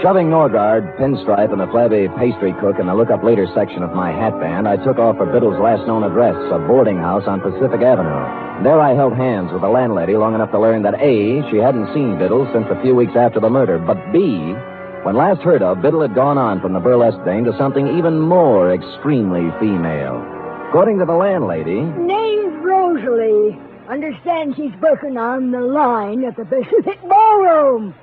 Shoving Norgard, Pinstripe, and the flabby pastry cook in the look-up later section of my hat band, I took off for Biddle's last known address, a boarding house on Pacific Avenue. There I held hands with the landlady long enough to learn that A, she hadn't seen Biddle since a few weeks after the murder, but B, when last heard of, Biddle had gone on from the burlesque dame to something even more extremely female. According to the landlady... Name's Rosalie. Understand she's working on the line at the Pacific Ballroom.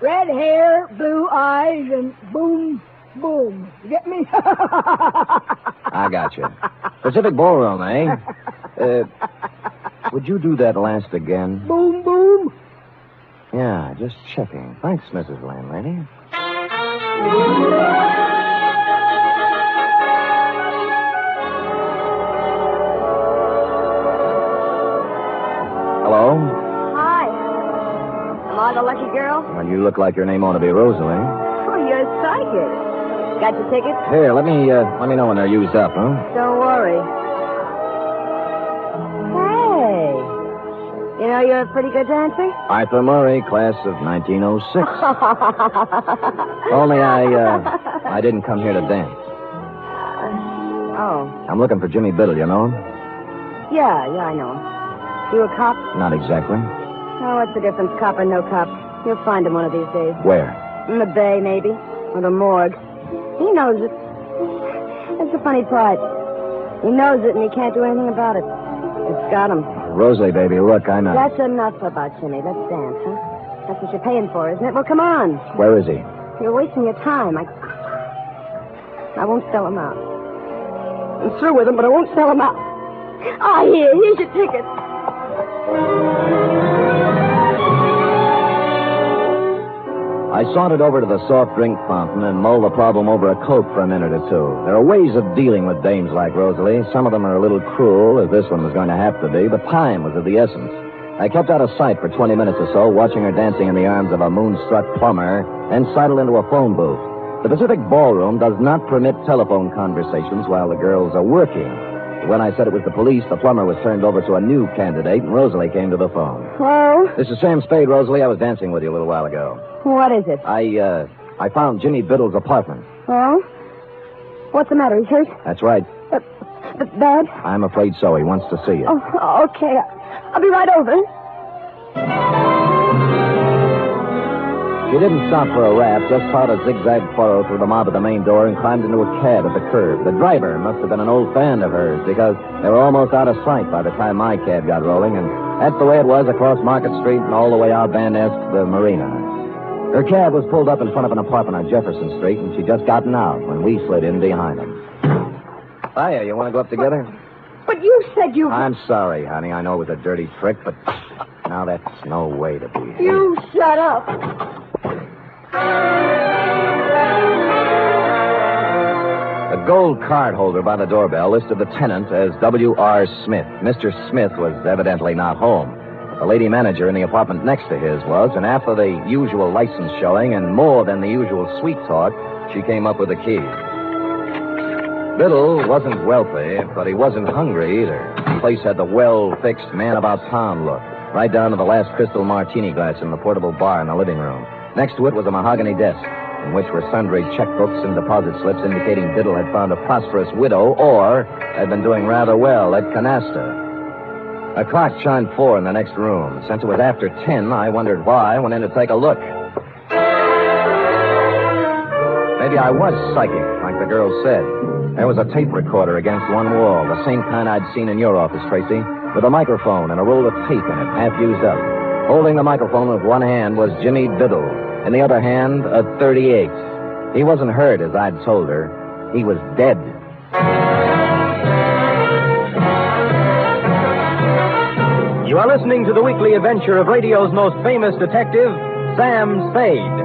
Red hair, blue eyes, and boom, boom. You get me? I got you. Pacific Ballroom, eh? Would you do that last again? Boom, boom. Yeah, just checking. Thanks, Mrs. Landlady. Hello? Hi. Am I the lucky girl? Well, you look like your name ought to be Rosalie. Oh, you're psychic. Got your tickets? Here, let me know when they're used up, huh? Don't worry. Hey. You know you're a pretty good dancer? Arthur Murray, class of 1906. Only I didn't come here to dance. Oh. I'm looking for Jimmy Biddle, you know him? Yeah, I know him. You a cop? Not exactly. Oh, what's the difference, cop or no cop? You'll find him one of these days. Where? In the bay, maybe. Or the morgue. He knows it. That's the funny part. He knows it, and he can't do anything about it. It's got him. Rosalie, baby, look, I'm not... That's enough about Jimmy. Let's dance, huh? That's what you're paying for, isn't it? Well, come on. Where is he? You're wasting your time. I won't sell him out. I'm through with him, but I won't sell him out. Ah, here's your ticket. I sauntered over to the soft drink fountain and mulled the problem over a Coke for a minute or two. There are ways of dealing with dames like Rosalie. Some of them are a little cruel, as this one was going to have to be, but time was of the essence. I kept out of sight for 20 minutes or so, watching her dancing in the arms of a moonstruck plumber, and sidled into a phone booth. The Pacific Ballroom does not permit telephone conversations while the girls are working. When I said it was the police, the plumber was turned over to a new candidate, and Rosalie came to the phone. Hello? This is Sam Spade, Rosalie. I was dancing with you a little while ago. What is it? I found Jimmy Biddle's apartment. Oh? What's the matter? He's hurt? That's right. Bad? I'm afraid so. He wants to see you. Oh, okay. I'll be right over. She didn't stop for a rap, just plowed a zigzag furrow through the mob at the main door and climbed into a cab at the curb. The driver must have been an old fan of hers, because they were almost out of sight by the time my cab got rolling, and that's the way it was across Market Street and all the way out Van Ness to the marina. Her cab was pulled up in front of an apartment on Jefferson Street, and she'd just gotten out when we slid in behind them. Hiya, you want to go up together? But you said you... I'm sorry, honey. I know it was a dirty trick, but now that's no way to be. You shut up. The gold card holder by the doorbell listed the tenant as W.R. Smith. Mr. Smith was evidently not home. The lady manager in the apartment next to his was, and after the usual license showing and more than the usual sweet talk, she came up with the key. Biddle wasn't wealthy, but he wasn't hungry either. The place had the well-fixed, man-about-town look, right down to the last crystal martini glass in the portable bar in the living room. Next to it was a mahogany desk, in which were sundry checkbooks and deposit slips indicating Biddle had found a prosperous widow or had been doing rather well at canasta. A clock chimed 4 in the next room. Since it was after 10, I wondered why I went in to take a look. Maybe I was psychic, like the girl said. There was a tape recorder against one wall, the same kind I'd seen in your office, Tracy, with a microphone and a roll of tape in it, half used up. Holding the microphone with one hand was Jimmy Biddle. In the other hand, a .38. He wasn't hurt, as I'd told her. He was dead. You are listening to the weekly adventure of radio's most famous detective, Sam Spade.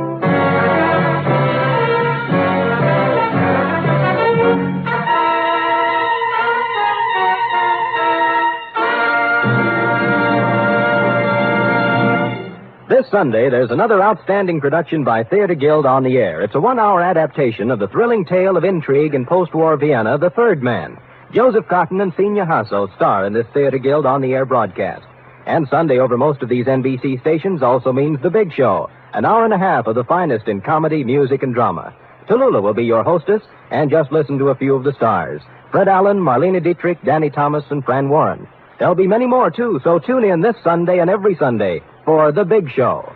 This Sunday, there's another outstanding production by Theater Guild on the air. It's a 1-hour adaptation of the thrilling tale of intrigue in post-war Vienna, The Third Man. Joseph Cotton and Senior Hasso star in this Theater Guild on the air broadcast. And Sunday over most of these NBC stations also means The Big Show, an hour and a half of the finest in comedy, music, and drama. Tallulah will be your hostess, and just listen to a few of the stars. Fred Allen, Marlene Dietrich, Danny Thomas, and Fran Warren. There'll be many more, too, so tune in this Sunday and every Sunday for The Big Show.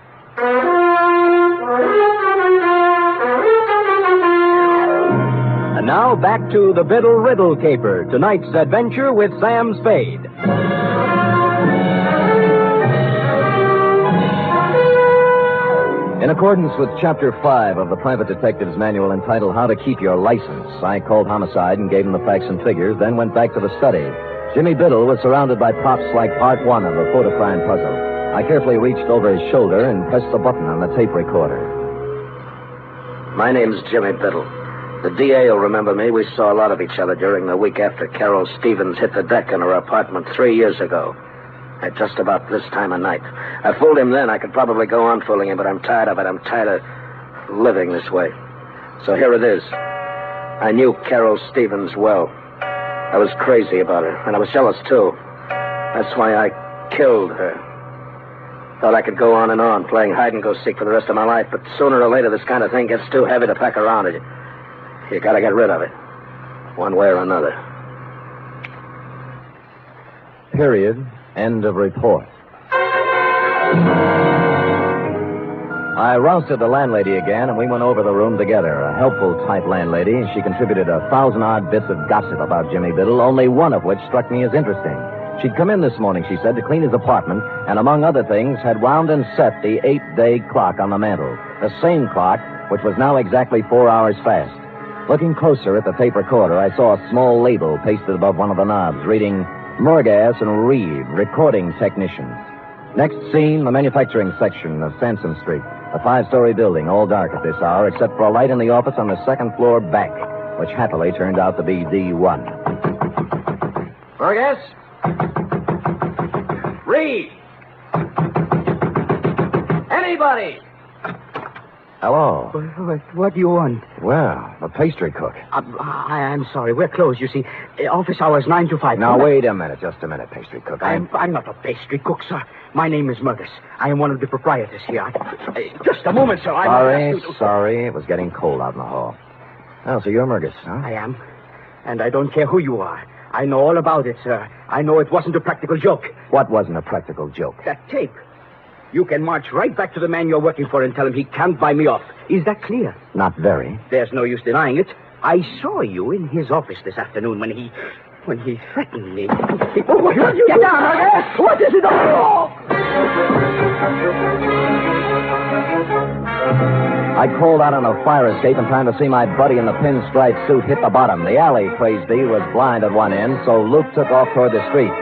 And now back to the Biddle Riddle Caper, tonight's adventure with Sam Spade. In accordance with Chapter 5 of the Private Detective's Manual entitled How to Keep Your License, I called Homicide and gave him the facts and figures, then went back to the study. Jimmy Biddle was surrounded by props like Part 1 of the photocrime puzzle. I carefully reached over his shoulder and pressed the button on the tape recorder. My name's Jimmy Biddle. The DA will remember me. We saw a lot of each other during the week after Carol Stevens hit the deck in her apartment 3 years ago. At just about this time of night. I fooled him then. I could probably go on fooling him, but I'm tired of it. I'm tired of living this way. So here it is. I knew Carol Stevens well. I was crazy about her, and I was jealous, too. That's why I killed her. Thought I could go on and on, playing hide-and-go-seek for the rest of my life, but sooner or later this kind of thing gets too heavy to pack around. You gotta get rid of it, one way or another. Period. End of report. I rousted the landlady again, and we went over the room together. A helpful type landlady. She contributed 1,000-odd bits of gossip about Jimmy Biddle, only one of which struck me as interesting. She'd come in this morning, she said, to clean his apartment, and among other things, had wound and set the 8-day clock on the mantel. The same clock, which was now exactly 4 hours fast. Looking closer at the tape recorder, I saw a small label pasted above one of the knobs, reading Murgas and Reed, recording technicians. Next scene, the manufacturing section of Sansom Street. A 5-story building, all dark at this hour, except for a light in the office on the second floor back, which happily turned out to be D1. Murgas? Reed! Anybody! Hello. What do you want? Well, the pastry cook. I'm sorry. We're closed, you see. Office hours 9 to 5. Now, wait a minute. Just a minute, pastry cook. I'm not a pastry cook, sir. My name is Murgas. I am one of the proprietors here. Just a moment, sir. Sorry. It was getting cold out in the hall. Oh, so you're Murgas, huh? I am. And I don't care who you are. I know all about it, sir. I know it wasn't a practical joke. What wasn't a practical joke? That tape. You can march right back to the man you're working for and tell him he can't buy me off. Is that clear? Not very. There's no use denying it. I saw you in his office this afternoon when he threatened me. Get down, Murgas! What is it all? I crawled out on a fire escape in time to see my buddy in the pinstripe suit hit the bottom. The alley, praise be, was blind at one end, so Luke took off toward the street.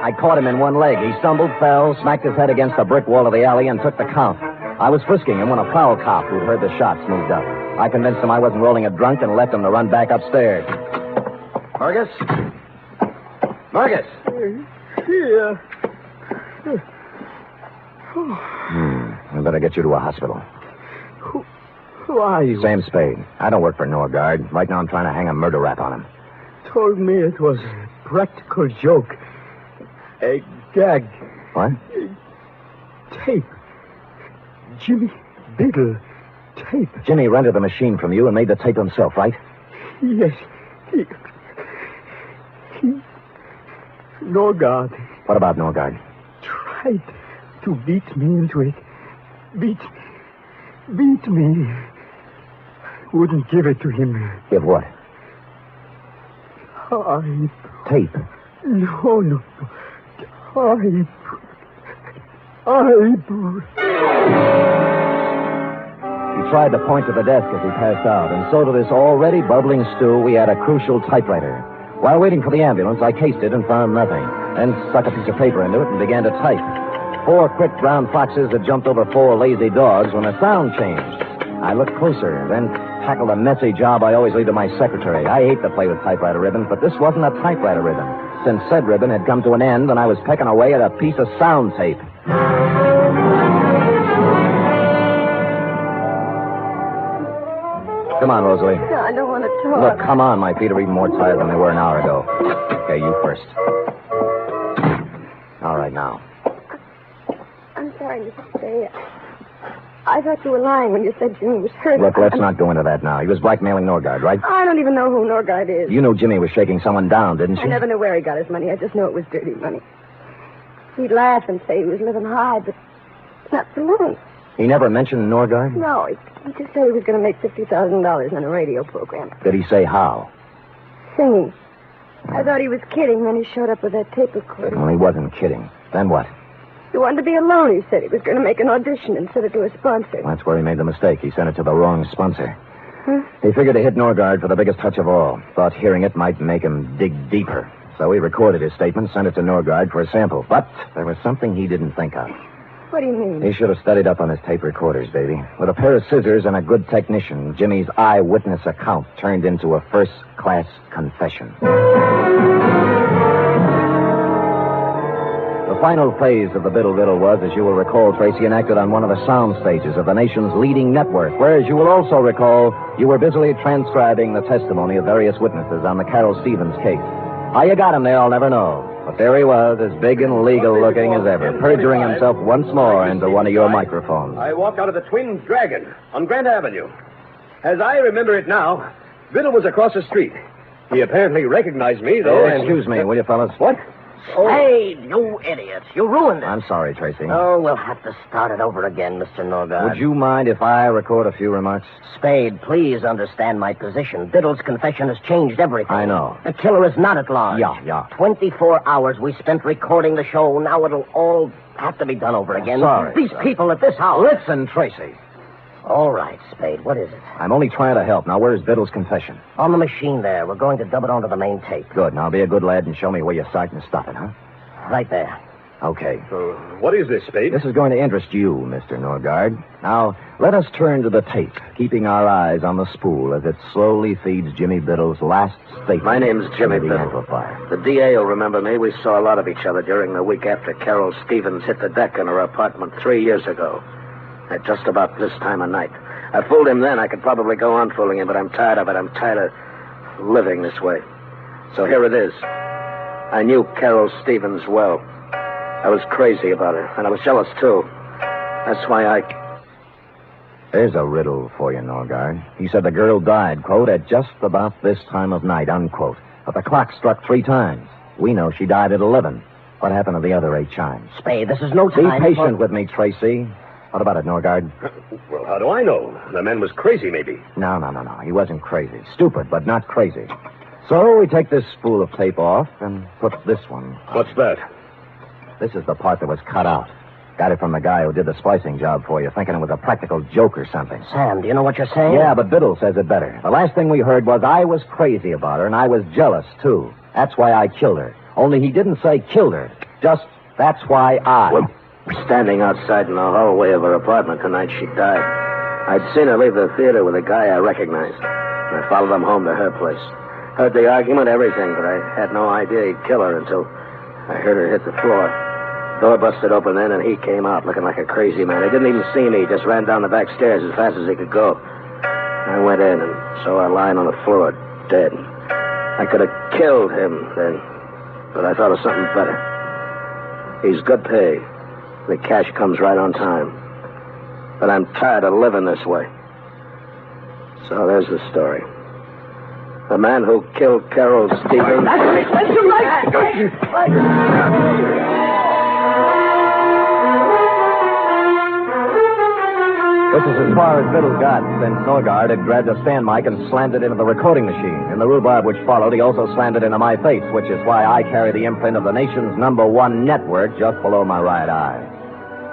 I caught him in one leg. He stumbled, fell, smacked his head against the brick wall of the alley, and took the count. I was frisking him when a prowl cop who'd heard the shots moved up. I convinced him I wasn't rolling a drunk and left him to run back upstairs. Margus? Margus! Here. We better get you to a hospital. Who are you? Sam Spade. I don't work for Norgard. Right now I'm trying to hang a murder rap on him. Told me it was a practical joke. A gag. What? Tape. Jimmy Biddle. Tape. Jimmy rented the machine from you and made the tape himself, right? Yes. He... Norgard. What about Norgard? Tried to beat me into it. Beat me. Wouldn't give it to him. Give what? Tape. Tape? No. Tape. He tried to point to the desk as he passed out, and so to this already bubbling stew, we had a crucial typewriter. While waiting for the ambulance, I cased it and found nothing. Then stuck a piece of paper into it and began to type. 4 quick brown foxes had jumped over 4 lazy dogs when the sound changed. I looked closer, then tackled a messy job I always leave to my secretary. I hate to play with typewriter ribbons, but this wasn't a typewriter ribbon. Since said ribbon had come to an end, and I was pecking away at a piece of sound tape. Come on, Rosalie. No, I don't want to talk. Look, come on. My feet are even more tired than they were an hour ago. Okay, you first. All right, now. I'm sorry, Mr. Spade. I thought you were lying when you said Jimmy was hurt. Look, let's not go into that now. He was blackmailing Norgard, right? I don't even know who Norgard is. You knew Jimmy was shaking someone down, didn't you? I never knew where he got his money. I just know it was dirty money. He'd laugh and say he was living high, but not for long. He never mentioned Norgard? No, he just said he was going to make $50,000 on a radio program. Did he say how? Singing. I thought he was kidding, then he showed up with that tape recorder. Well, he wasn't kidding. Then what? He wanted to be alone, he said. He was going to make an audition and send it to a sponsor. That's where he made the mistake. He sent it to the wrong sponsor. Huh? He figured to hit Norgard for the biggest touch of all. Thought hearing it might make him dig deeper. So he recorded his statement, sent it to Norgard for a sample. But there was something he didn't think of. What do you mean? He should have studied up on his tape recorders, baby. With a pair of scissors and a good technician, Jimmy's eyewitness account turned into a first-class confession. The final phase of the Biddle Riddle was, as you will recall, Tracy, enacted on one of the sound stages of the nation's leading network, where, as you will also recall, you were busily transcribing the testimony of various witnesses on the Carol Stevens case. How you got him there, I'll never know. But there he was, as big and legal-looking as ever, perjuring himself once more into one of your microphones. I walked out of the Twin Dragon on Grant Avenue. As I remember it now, Biddle was across the street. He apparently recognized me, though. Excuse me, will you, fellas? What? Spade, you idiot. You ruined it. I'm sorry, Tracy. Oh, we'll have to start it over again, Mr. Norgard. Would you mind if I record a few remarks? Spade, please understand my position. Biddle's confession has changed everything. I know. The killer is not at large. Yeah. 24 hours we spent recording the show. Now it'll all have to be done over again. Sorry. These people at this house. Listen, Tracy. All right, Spade. What is it? I'm only trying to help. Now, where's Biddle's confession? On the machine there. We're going to dub it onto the main tape. Good. Now, be a good lad and show me where you start and stop it, huh? Right there. Okay. What is this, Spade? This is going to interest you, Mr. Norgard. Now, let us turn to the tape, keeping our eyes on the spool as it slowly feeds Jimmy Biddle's last statement. My name's Jimmy the Biddle. amplifier. The DA will remember me. We saw a lot of each other during the week after Carol Stevens hit the deck in her apartment 3 years ago. At just about this time of night. I fooled him then. I could probably go on fooling him, but I'm tired of it. I'm tired of living this way. So here it is. I knew Carol Stevens well. I was crazy about her, and I was jealous, too. That's why There's a riddle for you, Norgard. He said the girl died, quote, at just about this time of night, unquote. But the clock struck 3 times. We know she died at 11. What happened to the other 8 chimes? Spade, this is no time. Be patient with me, Tracy. What about it, Norgard? Well, how do I know? The man was crazy, maybe. No. He wasn't crazy. Stupid, but not crazy. So we take this spool of tape off and put this one. What's that? This is the part that was cut out. Got it from the guy who did the splicing job for you, thinking it was a practical joke or something. Sam, do you know what you're saying? Yeah, but Biddle says it better. The last thing we heard was I was crazy about her, and I was jealous, too. That's why I killed her. Only he didn't say killed her. Just, that's why I... Standing outside in the hallway of her apartment the night she died. I'd seen her leave the theater with a guy I recognized. And I followed him home to her place. Heard the argument, everything, but I had no idea he'd kill her until I heard her hit the floor. Door busted open then, and he came out looking like a crazy man. He didn't even see me. He just ran down the back stairs as fast as he could go. I went in and saw her lying on the floor, dead. I could have killed him then, but I thought of something better. He's good pay. The cash comes right on time. But I'm tired of living this way. So there's the story. The man who killed Carol Stevens... That's too late! This is as far as Biddle got, since Norgard had grabbed a stand mic and slammed it into the recording machine. In the rhubarb which followed, he also slammed it into my face, which is why I carry the imprint of the nation's #1 network just below my right eye.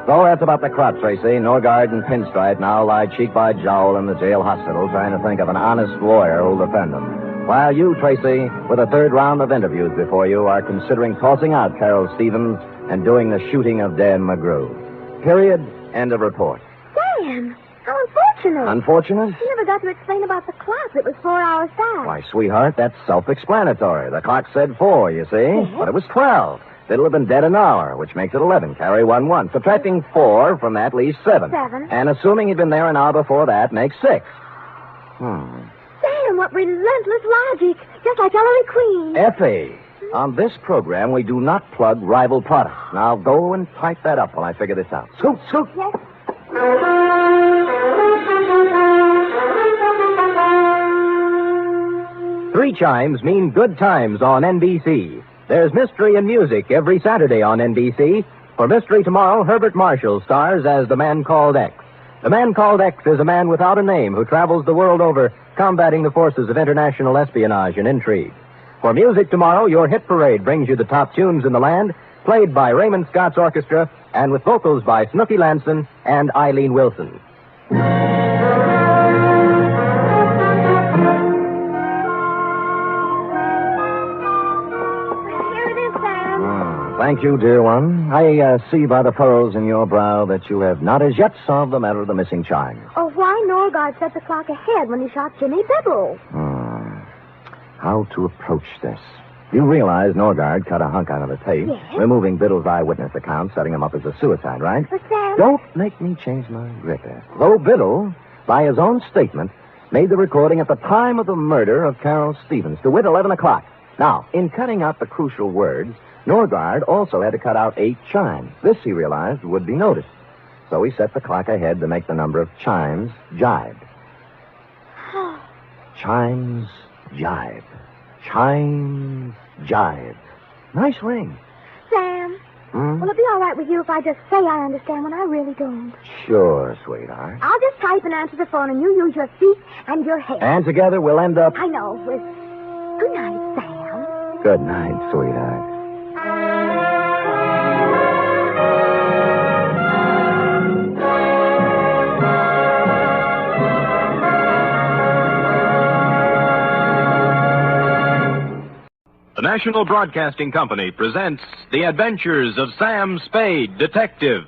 So that's about the crop, Tracy. Norgard and Pinstripe now lie cheek by jowl in the jail hospital trying to think of an honest lawyer who'll defend them. While you, Tracy, with a third round of interviews before you, are considering tossing out Carol Stevens and doing the shooting of Dan McGrew. Period. End of report. Sam, how unfortunate. Unfortunate? You never got to explain about the clock. It was 4 hours back. Why, sweetheart, that's self-explanatory. The clock said 4, you see? Yes. But it was 12. Biddle have been dead an hour, which makes it 11. Carry 1. Subtracting 4 from that leaves 7. 7. And assuming he'd been there an hour before that makes 6. Sam, what relentless logic. Just like Ellery Queen. Effie, on this program, we do not plug rival products. Now go and type that up while I figure this out. Scoot, scoot. Yes. 3 chimes mean good times on NBC. There's mystery and music every Saturday on NBC. For Mystery Tomorrow, Herbert Marshall stars as the Man Called X. The Man Called X is a man without a name who travels the world over combating the forces of international espionage and intrigue. For Music Tomorrow, your hit parade brings you the top tunes in the land, played by Raymond Scott's orchestra and with vocals by Snooky Lanson and Eileen Wilson. Thank you, dear one. I see by the furrows in your brow that you have not as yet solved the matter of the missing chimes. Oh, why Norgard set the clock ahead when he shot Jimmy Biddle? How to approach this? You realize Norgard cut a hunk out of the tape, Yes. removing Biddle's eyewitness account, setting him up as a suicide, right? But Sam... Don't make me change my grip, Ed. Though Biddle, by his own statement, made the recording at the time of the murder of Carol Stevens, to wit, 11 o'clock. Now, in cutting out the crucial words, Norgard also had to cut out 8 chimes. This, he realized, would be noticed. So he set the clock ahead to make the number of chimes jibe. Chimes jibe. Chimes jibe. Nice ring. Sam, will it be all right with you if I just say I understand when I really don't? Sure, sweetheart. I'll just type and answer the phone, and you use your feet and your head. And together we'll end up... I know, with... Good night, Sam. Good night, sweetheart. The National Broadcasting Company presents The Adventures of Sam Spade, Detective.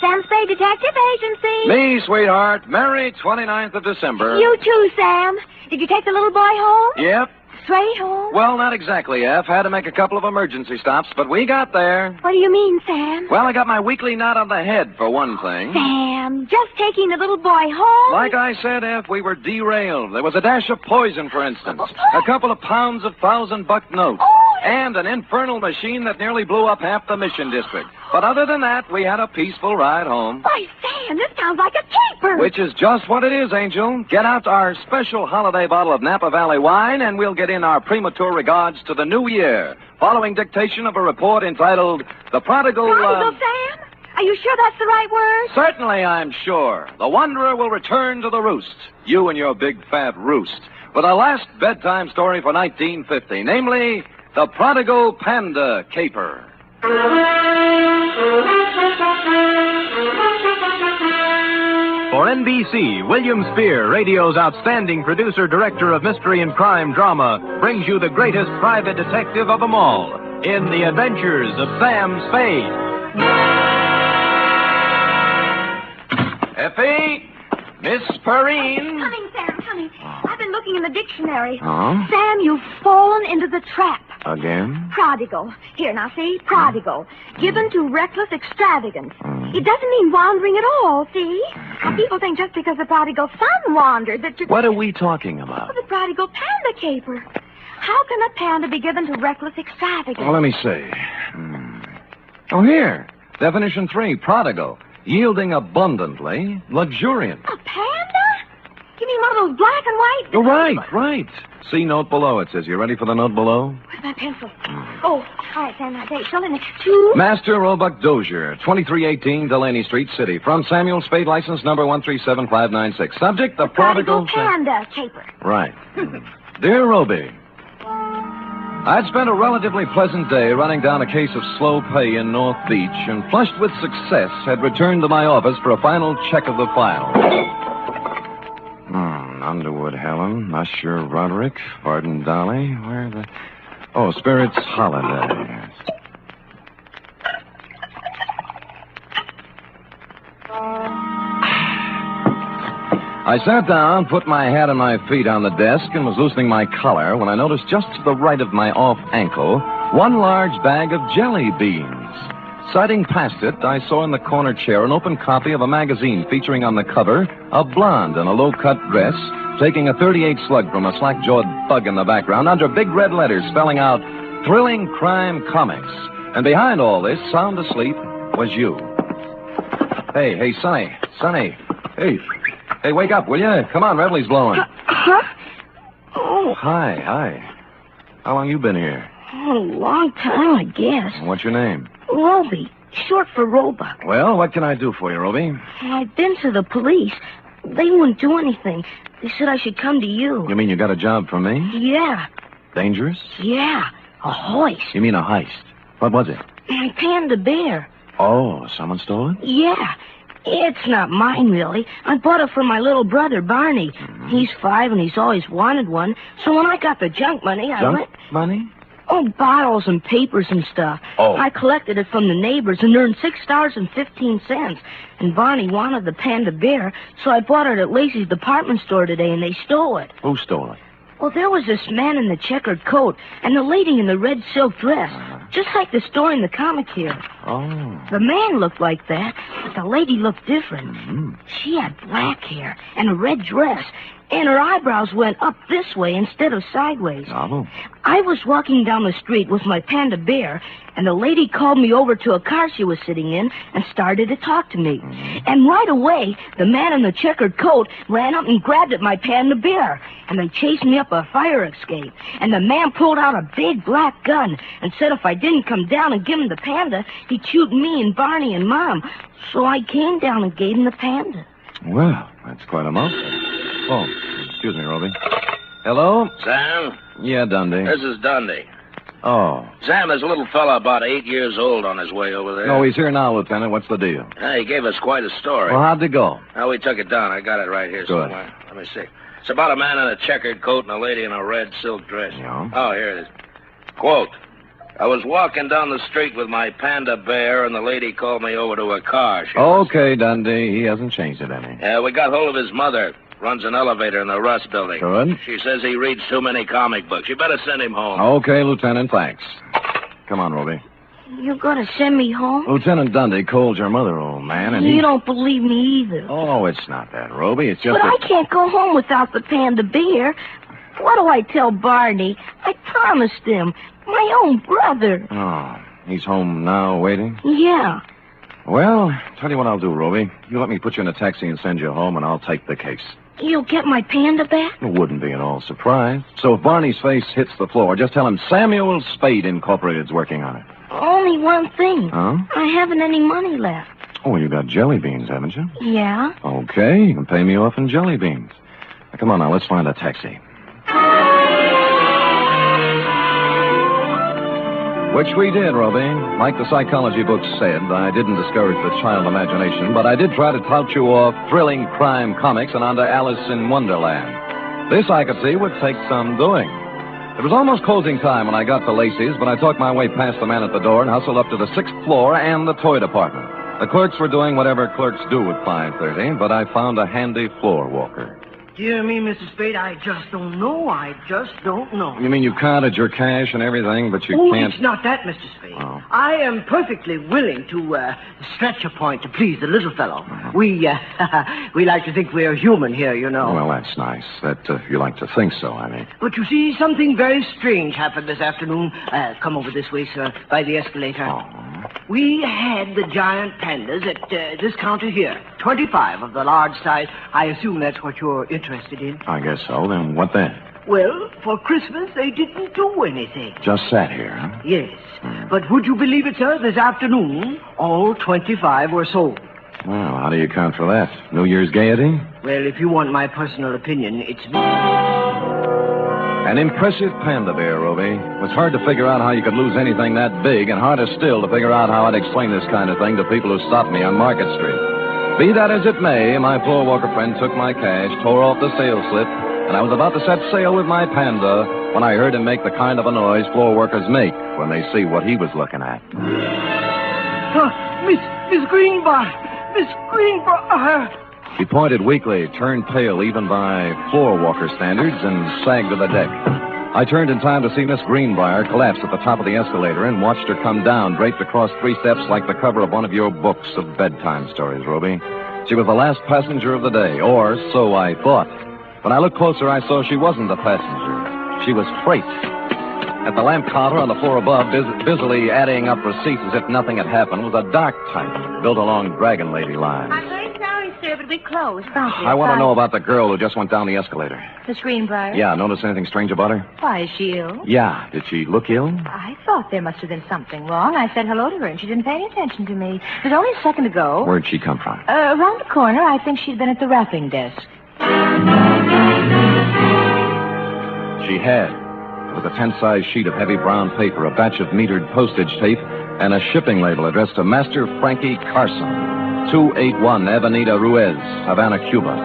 Sam Spade Detective Agency. Me, sweetheart. Merry 29th of December. You too, Sam. Did you take the little boy home? Yep. Straight home? Well, not exactly, F. Had to make a couple of emergency stops, but we got there. What do you mean, Sam? Well, I got my weekly knot on the head, for one thing. Sam, just taking the little boy home? Like I said, F, we were derailed. There was a dash of poison, for instance. A couple of pounds of $1,000 notes. And an infernal machine that nearly blew up half the Mission District. But other than that, we had a peaceful ride home. Why, Sam, this sounds like a caper. Which is just what it is, Angel. Get out our special holiday bottle of Napa Valley wine, and we'll get in our premature regards to the new year, following dictation of a report entitled The Prodigal... Prodigal, Sam? Are you sure that's the right word? Certainly, I'm sure. The Wanderer will return to the roost. You and your big fat roost. With a last bedtime story for 1950, namely... The Prodigal Panda Caper. For NBC, William Spear, radio's outstanding producer, director of mystery and crime drama, brings you the greatest private detective of them all in The Adventures of Sam Spade. Effie! Miss Perrine! Coming, Sam, coming. I've been looking in the dictionary. Huh? Sam, you've fallen into the trap. Again? Prodigal. Here, now, see? Prodigal. Given to reckless extravagance. It doesn't mean wandering at all, see? Now, people think just because the prodigal son wandered that you... What are we talking about? Oh, the prodigal panda caper. How can a panda be given to reckless extravagance? Well, let me see. Oh, here. Definition 3, prodigal. Yielding abundantly, luxuriant. A panda? You mean one of those black and white? Oh, right. See note below. It says, you ready for the note below? Where's my pencil? Oh, all right, Sam, now, date. Show in 2. Master Roebuck Dozier, 2318 Delaney Street, City. From Samuel Spade, license number 137596. Subject, the prodigal panda caper. Right. Dear Roby, I'd spent a relatively pleasant day running down a case of slow pay in North Beach and, flushed with success, had returned to my office for a final check of the file. Underwood Helen, Usher Roderick, Varden Dolly, where the... Oh, Spirits Holiday. I sat down, put my hat and my feet on the desk, and was loosening my collar when I noticed just to the right of my off ankle one large bag of jelly beans. Sighting past it, I saw in the corner chair an open copy of a magazine featuring on the cover a blonde in a low-cut dress taking a .38 slug from a slack-jawed bug in the background under big red letters spelling out Thrilling Crime Comics. And behind all this, sound asleep, was you. Hey, Sonny. Hey, wake up, will you? Come on, Revelie's blowing. Huh? Oh. Hi. How long you been here? Oh, a long time, I guess. What's your name? Roby, short for Roebuck. Well, what can I do for you, Roby? I've been to the police. They wouldn't do anything. They said I should come to you. You mean you got a job for me? Yeah. Dangerous? Yeah. A hoist. You mean a heist? What was it? My panda bear. Oh, someone stole it? Yeah. It's not mine, really. I bought it for my little brother, Barney. Mm-hmm. He's 5 and he's always wanted one. So when I got the junk money, I went... Money? Oh, bottles and papers and stuff. Oh. I collected it from the neighbors and earned $6.15. And Barney wanted the panda bear, so I bought it at Lacey's department store today, and they stole it. Who stole it? Well, there was this man in the checkered coat and the lady in the red silk dress, just like the story in the comic here. Oh. The man looked like that, but the lady looked different. Mm-hmm. She had black hair and a red dress, and her eyebrows went up this way instead of sideways. Oh. I was walking down the street with my panda bear, and the lady called me over to a car she was sitting in and started to talk to me. Mm-hmm. And right away, the man in the checkered coat ran up and grabbed at my panda bear, and they chased me up a fire escape. And the man pulled out a big black gun and said if I didn't come down and give him the panda, he'd shoot me and Barney and Mom. So I came down and gave him the panda. Well, that's quite a mouthful. Oh, excuse me, Roby. Hello? Sam? Yeah, Dundee. This is Dundee. Oh. Sam, there's a little fella about 8 years old on his way over there. No, he's here now, Lieutenant. What's the deal? He gave us quite a story. Well, how'd it go? Now, we took it down. I got it right here Good. somewhere. Let me see. It's about a man in a checkered coat and a lady in a red silk dress. Yeah. Oh, here it is. Quote, I was walking down the street with my panda bear, and the lady called me over to her car. Okay, Dundee. He hasn't changed it any. Yeah, we got hold of his mother. Runs an elevator in the Russ building. Good. She says he reads too many comic books. You better send him home. Okay, Lieutenant, thanks. Come on, Roby. You're going to send me home? Lieutenant Dundee called your mother, old man, and You don't believe me either. Oh, it's not that, Roby. It's just But I can't go home without the panda bear. What do I tell Barney? I promised him. My own brother. Oh, he's home now, waiting? Yeah. Well, tell you what I'll do, Roby. You let me put you in a taxi and send you home, and I'll take the case. You'll get my panda back? It wouldn't be at all surprised. So if Barney's face hits the floor, just tell him Samuel Spade Incorporated's working on it. Only one thing. Huh? I haven't any money left. Oh, you got jelly beans, haven't you? Yeah. Okay, you can pay me off in jelly beans. Now, come on now, let's find a taxi. Which we did, Roby. Like the psychology books said, I didn't discourage the child imagination, but I did try to tout you off thrilling crime comics and onto Alice in Wonderland. This, I could see, would take some doing. It was almost closing time when I got to Lacey's, but I talked my way past the man at the door and hustled up to the 6th floor and the toy department. The clerks were doing whatever clerks do at 5:30, but I found a handy floor walker. Dear me, Mrs. Spade, I just don't know. I just don't know. You mean you counted your cash and everything, but you can't... It's not that, Mr. Spade. Oh. I am perfectly willing to stretch a point to please the little fellow. We like to think we're human here, you know. Well, that's nice. That you like to think so, I mean. But you see, something very strange happened this afternoon. Come over this way, sir, by the escalator. Oh. We had the giant pandas at this counter here. 25 of the large size. I assume that's what you're interested in. I guess so. Then what then? Well, for Christmas, they didn't do anything. Just sat here, huh? Yes. But would you believe it, sir? This afternoon, all 25 were sold. Well, how do you account for that? New Year's gaiety? Well, if you want my personal opinion, it's me. An impressive panda bear, Roby. It was hard to figure out how you could lose anything that big, and harder still to figure out how I'd explain this kind of thing to people who stopped me on Market Street. Be that as it may, my floor walker friend took my cash, tore off the sales slip, and I was about to set sail with my Panda when I heard him make the kind of a noise floor workers make when they see what he was looking at. Miss Greenbar! Miss Greenbar! He pointed weakly, turned pale even by floor walker standards, and sagged to the deck. I turned in time to see Miss Greenbrier collapse at the top of the escalator and watched her come down, draped across 3 steps like the cover of one of your books of bedtime stories, Roby. She was the last passenger of the day, or so I thought. When I looked closer, I saw she wasn't a passenger. She was freight. At the lamp counter on the floor above, busily adding up receipts as if nothing had happened, was a dark type built along Dragon Lady lines. I'm very sorry, sir, but we closed. Thank you. I want to know about the girl who just went down the escalator. Miss Greenbrier? Yeah, notice anything strange about her? Why, is she ill? Yeah. Did she look ill? I thought there must have been something wrong. I said hello to her, and she didn't pay any attention to me. It was only a second ago. Where'd she come from? Around the corner. I think she'd been at the wrapping desk. She had. With a 10-size sheet of heavy brown paper, a batch of metered postage tape, and a shipping label addressed to Master Frankie Carson, 281 Avenida Ruiz, Havana, Cuba.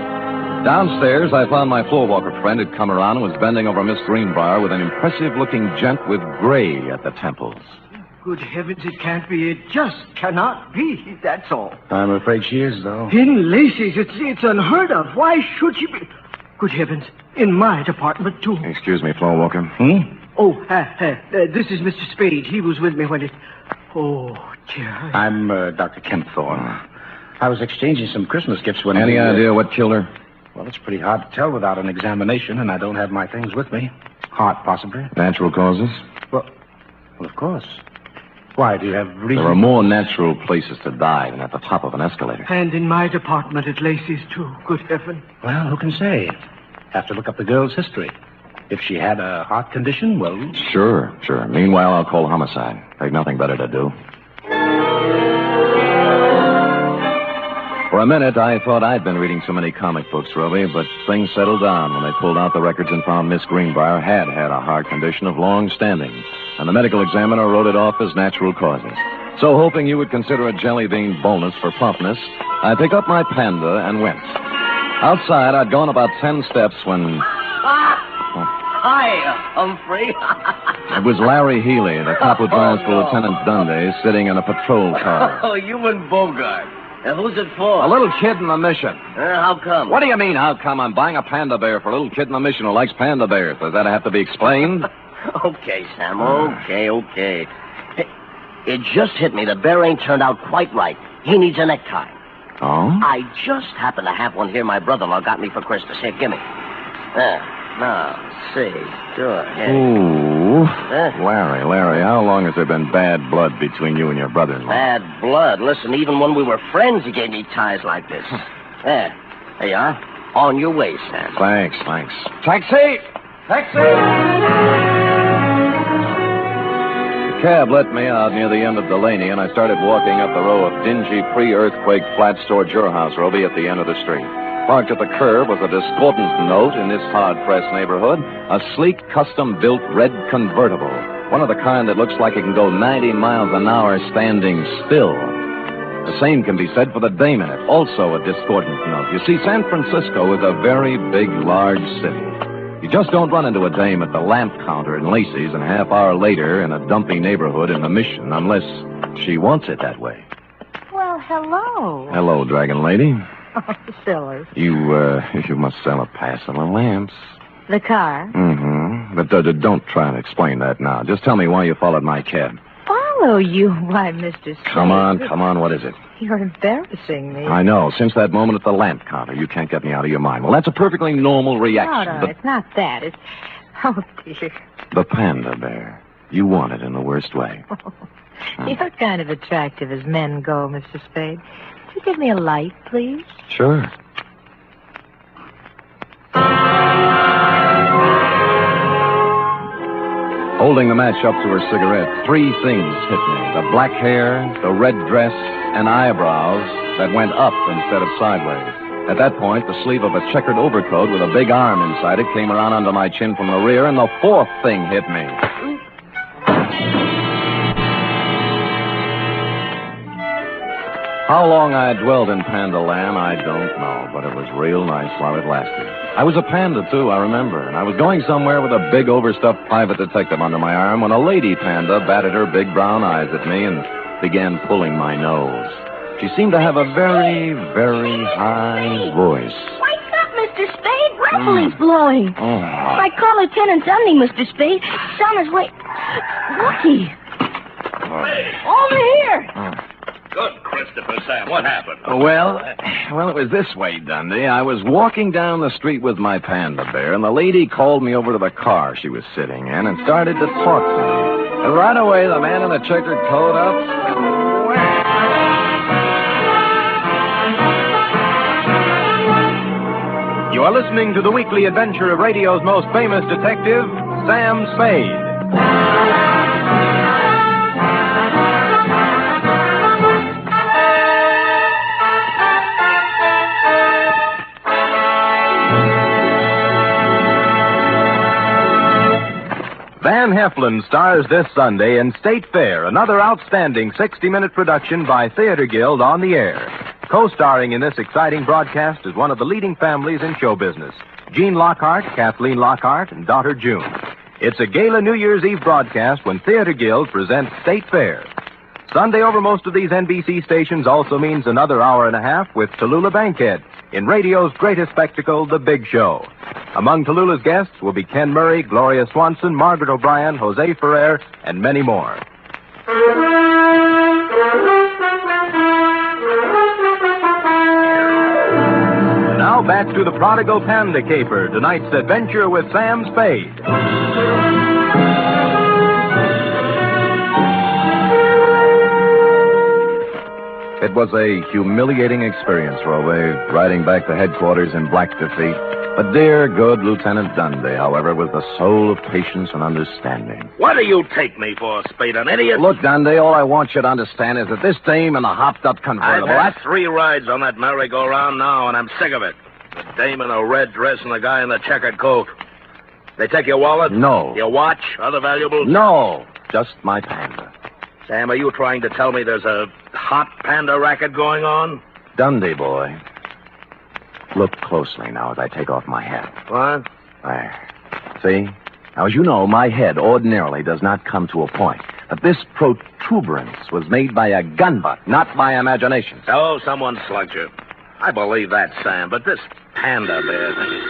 Downstairs, I found my floor walker friend had come around and was bending over Miss Greenbrier with an impressive-looking gent with gray at the temples. Good heavens, it can't be. It just cannot be. That's all. I'm afraid she is, though. In Lacey's, it's unheard of. Why should she be? Good heavens, in my department, too. Excuse me, floor walker. Oh, this is Mr. Spade. He was with me when it... Oh, dear. I'm Dr. Kempthorne. I was exchanging some Christmas gifts when... Any idea what killed her? Well, it's pretty hard to tell without an examination, and I don't have my things with me. Heart, possibly. Natural causes? Well, of course. Why, do you have reason? There are more natural places to die than at the top of an escalator. And in my department at Lacey's, too. Good heaven. Well, who can say? Have to look up the girl's history. If she had a heart condition, well... Sure. Meanwhile, I'll call homicide. They've nothing better to do. For a minute, I thought I'd been reading too many comic books, Roby, but things settled down when they pulled out the records and found Miss Greenbrier had a heart condition of long standing, and the medical examiner wrote it off as natural causes. So, hoping you would consider a jelly bean bonus for promptness, I picked up my Panda and went. Outside, I'd gone about 10 steps when... Hi, Humphrey. It was Larry Healy, the cop who drives for Lieutenant Dunday, sitting in a patrol car. Oh, you and Bogart. Who's it for? A little kid in the mission. How come? What do you mean, how come? I'm buying a panda bear for a little kid in the mission who likes panda bears. Does that have to be explained? Okay, Sam, okay. It just hit me. The bear ain't turned out quite right. He needs a necktie. Oh? I just happen to have one here my brother-in-law got me for Christmas. Here, gimme. Now, see. Sure. Here. Ooh. Larry, how long has there been bad blood between you and your brother-in-law? Bad blood? Listen, even when we were friends, he gave me ties like this. There you are. On your way, Sam. Thanks. Taxi! The cab let me out near the end of Delaney, and I started walking up the row of dingy pre-earthquake flats towards your house, Roby, at the end of the street. Parked at the curb was a discordant note in this hard-pressed neighborhood, a sleek, custom-built red convertible, One of the kind that looks like it can go 90 miles an hour standing still. The same can be said for the dame in it, also a discordant note. You see, San Francisco is a very big, large city. You just don't run into a dame at the lamp counter in Lacey's and a half hour later in a dumpy neighborhood in the Mission, unless she wants it that way. Well, hello. Hello, Dragon Lady. Oh, silly. You must sell a passel of lamps. The car? Mm-hmm. But don't try to explain that now. Just tell me why you followed my cab. Follow you? Why, Mr. Spade. Come on, what is it? You're embarrassing me. I know. Since that moment at the lamp counter, you can't get me out of your mind. Well, that's a perfectly normal reaction. No, it's not that. It's... Oh, dear. The panda bear. You want it in the worst way. You're kind of attractive as men go, Mr. Spade. Could you give me a light, please? Sure. Holding the match up to her cigarette, three things hit me. The black hair, the red dress, and eyebrows that went up instead of sideways. At that point, the sleeve of a checkered overcoat with a big arm inside it came around under my chin from the rear, and the fourth thing hit me. How long I dwelled in Panda Land, I don't know, but it was real nice while it lasted. I was a panda, too, I remember, and I was going somewhere with a big overstuffed private detective under my arm when a lady panda batted her big brown eyes at me and began pulling my nose. She seemed to have a very, very high voice. Wake up, Mr. Spade. Ruffley's blowing. Oh. I call Lieutenant Dunley, Mr. Spade. It's on his way. Looky. Over here. Good, Christopher, Sam. What happened? Well, it was this way, Dundee. I was walking down the street with my panda bear, and the lady called me over to the car she was sitting in and started to talk to me. And right away, the man in the checkered coat up. You are listening to the weekly adventure of radio's most famous detective, Sam Spade. Van Heflin stars this Sunday in State Fair, another outstanding 60-minute production by Theater Guild on the air. Co-starring in this exciting broadcast is one of the leading families in show business, Gene Lockhart, Kathleen Lockhart, and daughter June. It's a gala New Year's Eve broadcast when Theater Guild presents State Fair. Sunday over most of these NBC stations also means another hour and a half with Tallulah Bankhead in radio's greatest spectacle, The Big Show. Among Tallulah's guests will be Ken Murray, Gloria Swanson, Margaret O'Brien, Jose Ferrer, and many more. And now back to the Prodigal Panda Caper, tonight's adventure with Sam Spade. It was a humiliating experience, Rove, riding back to headquarters in black defeat. But dear, good Lieutenant Dundee, however, was the soul of patience and understanding. What do you take me for, Spade, an idiot? Look, Dundee, all I want you to understand is that this dame in the hopped-up convertible... I've had 3 rides on that merry-go-round now, and I'm sick of it. The dame in a red dress and the guy in the checkered coat. They take your wallet? No. Your watch? Other valuables? No. Just my panda. Sam, are you trying to tell me there's a hot panda racket going on? Dundee, boy. Look closely now as I take off my hat. What? There. See? Now, as you know, my head ordinarily does not come to a point. But this protuberance was made by a gun butt, not by imagination. Oh, someone slugged you. I believe that, Sam, but this panda bear thing...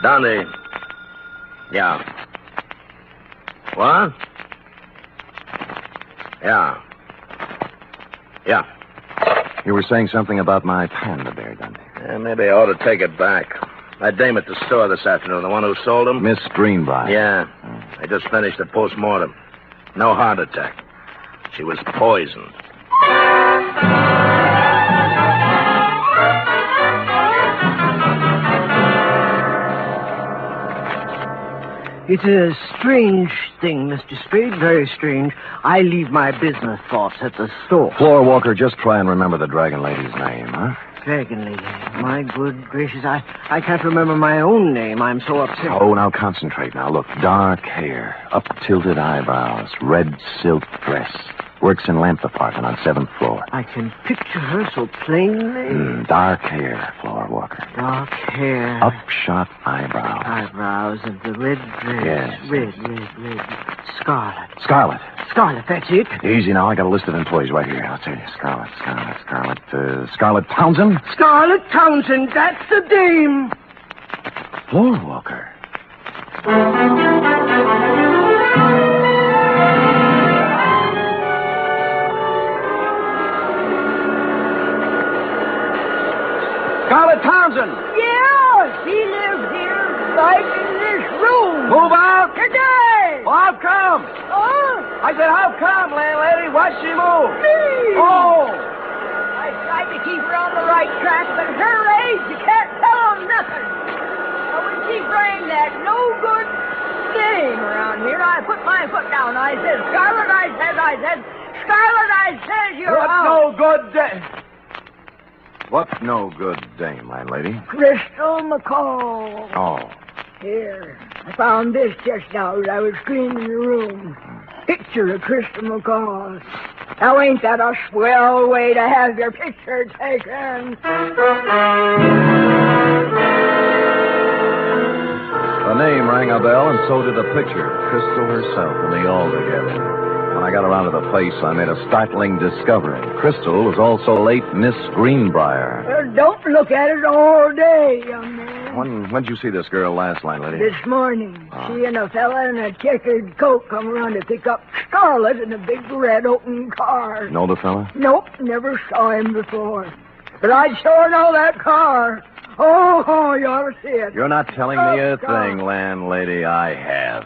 Dundee. Yeah. What? Yeah. Yeah. You were saying something about my panda bear, Dundee. Yeah, maybe I ought to take it back. That dame at the store this afternoon, the one who sold him? Miss Greenbrier. Yeah. I just finished the post-mortem. No heart attack. She was poisoned. It's a strange thing, Mr. Spade, very strange. I leave my business thoughts at the store. Floor Walker, just try and remember the Dragon Lady's name, huh? Dragon Lady. My good gracious, I can't remember my own name. I'm so upset. Oh, now concentrate. Now, look. Dark hair, up-tilted eyebrows, red silk dress. Works in lamp department on 7th floor. I can picture her so plainly. Dark hair, Floor Walker. Dark hair. Upshot eyebrows. Eyebrows and the red dress. Yes. Red. Scarlet. Scarlet, that's it. Easy now. I got a list of employees right here. I'll tell you. Scarlet. Scarlet Townsend? Scarlet Townsend, that's the dame. Floor Walker. Scarlet Townsend! Yeah, she lives here, right in this room. Move out! Today! Well, how come? Oh? I said, how come, landlady? Why'd she move? Me! Oh! I tried to keep her on the right track, but at her age, you can't tell them nothing. So when she framed that no good thing around here, I put my foot down. I said, Scarlet, you're What's out. no good day? What's no good dame, landlady? Crystal McCall. Oh. Here, I found this just now as I was cleaning the room. Picture of Crystal McCall. Now, ain't that a swell way to have your picture taken? The name rang a bell, and so did the picture. Crystal herself and me all together. When I got around to the place, I made a startling discovery. Crystal was also late Miss Greenbrier. Don't look at it all day, young man. When'd you see this girl last, landlady? This morning, she and a fella in a checkered coat come around to pick up Scarlet in a big red open car. Know the fella? Nope, never saw him before. But I'd sure know that car. Oh, you ought to see it. You're not telling me a thing, landlady. I have.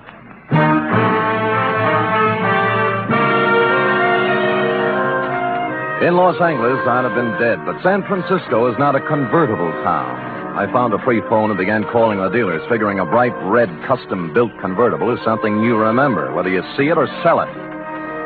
In Los Angeles, I'd have been dead, but San Francisco is not a convertible town. I found a free phone and began calling the dealers, figuring a bright red custom-built convertible is something you remember, whether you see it or sell it.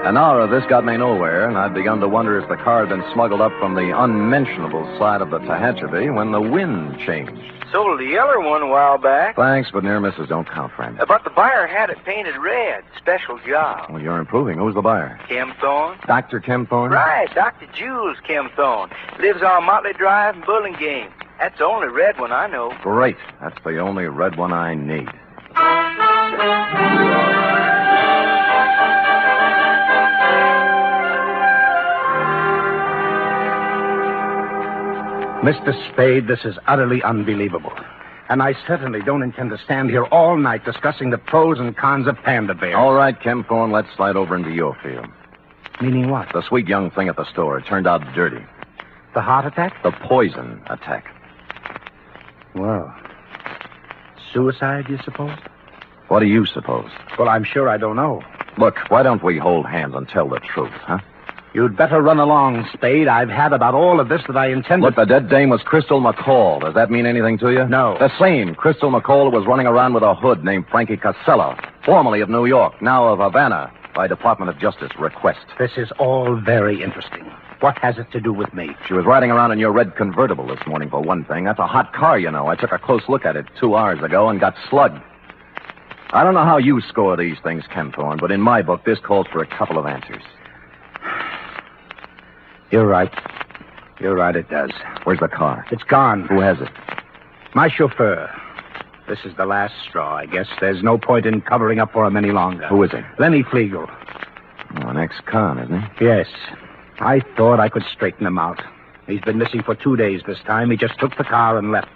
An hour of this got me nowhere, and I'd begun to wonder if the car had been smuggled up from the unmentionable side of the Tehachapi when the wind changed. Sold the yellow one a while back. Thanks, but near misses don't count, friend. But the buyer had it painted red. Special job. Well, you're improving. Who's the buyer? Kim Thorne. Dr. Kim Thorne? Right, Dr. Jules Kim Thorne. Lives on Motley Drive in Burlingame. That's the only red one I know. Great. That's the only red one I need. Mr. Spade, this is utterly unbelievable. And I certainly don't intend to stand here all night discussing the pros and cons of panda bears. All right, Kim Thorne, let's slide over into your field. Meaning what? The sweet young thing at the store. It turned out dirty. The heart attack? The poison attack. Well, suicide, you suppose? What do you suppose? Well, I'm sure I don't know. Look, why don't we hold hands and tell the truth, huh? You'd better run along, Spade. I've had about all of this that I intended. Look, the dead dame was Crystal McCall. Does that mean anything to you? No. The same Crystal McCall who was running around with a hood named Frankie Casella, formerly of New York, now of Havana, by Department of Justice request. This is all very interesting. What has it to do with me? She was riding around in your red convertible this morning, for one thing. That's a hot car, you know. I took a close look at it 2 hours ago and got slugged. I don't know how you score these things, Ken Thorne, but in my book, this calls for a couple of answers. You're right. You're right, it does. Where's the car? It's gone. Who has it? My chauffeur. This is the last straw, I guess. There's no point in covering up for him any longer. Who is he? Lenny Flegel. Oh, an ex-con, isn't he? Yes. I thought I could straighten him out. He's been missing for 2 days this time. He just took the car and left.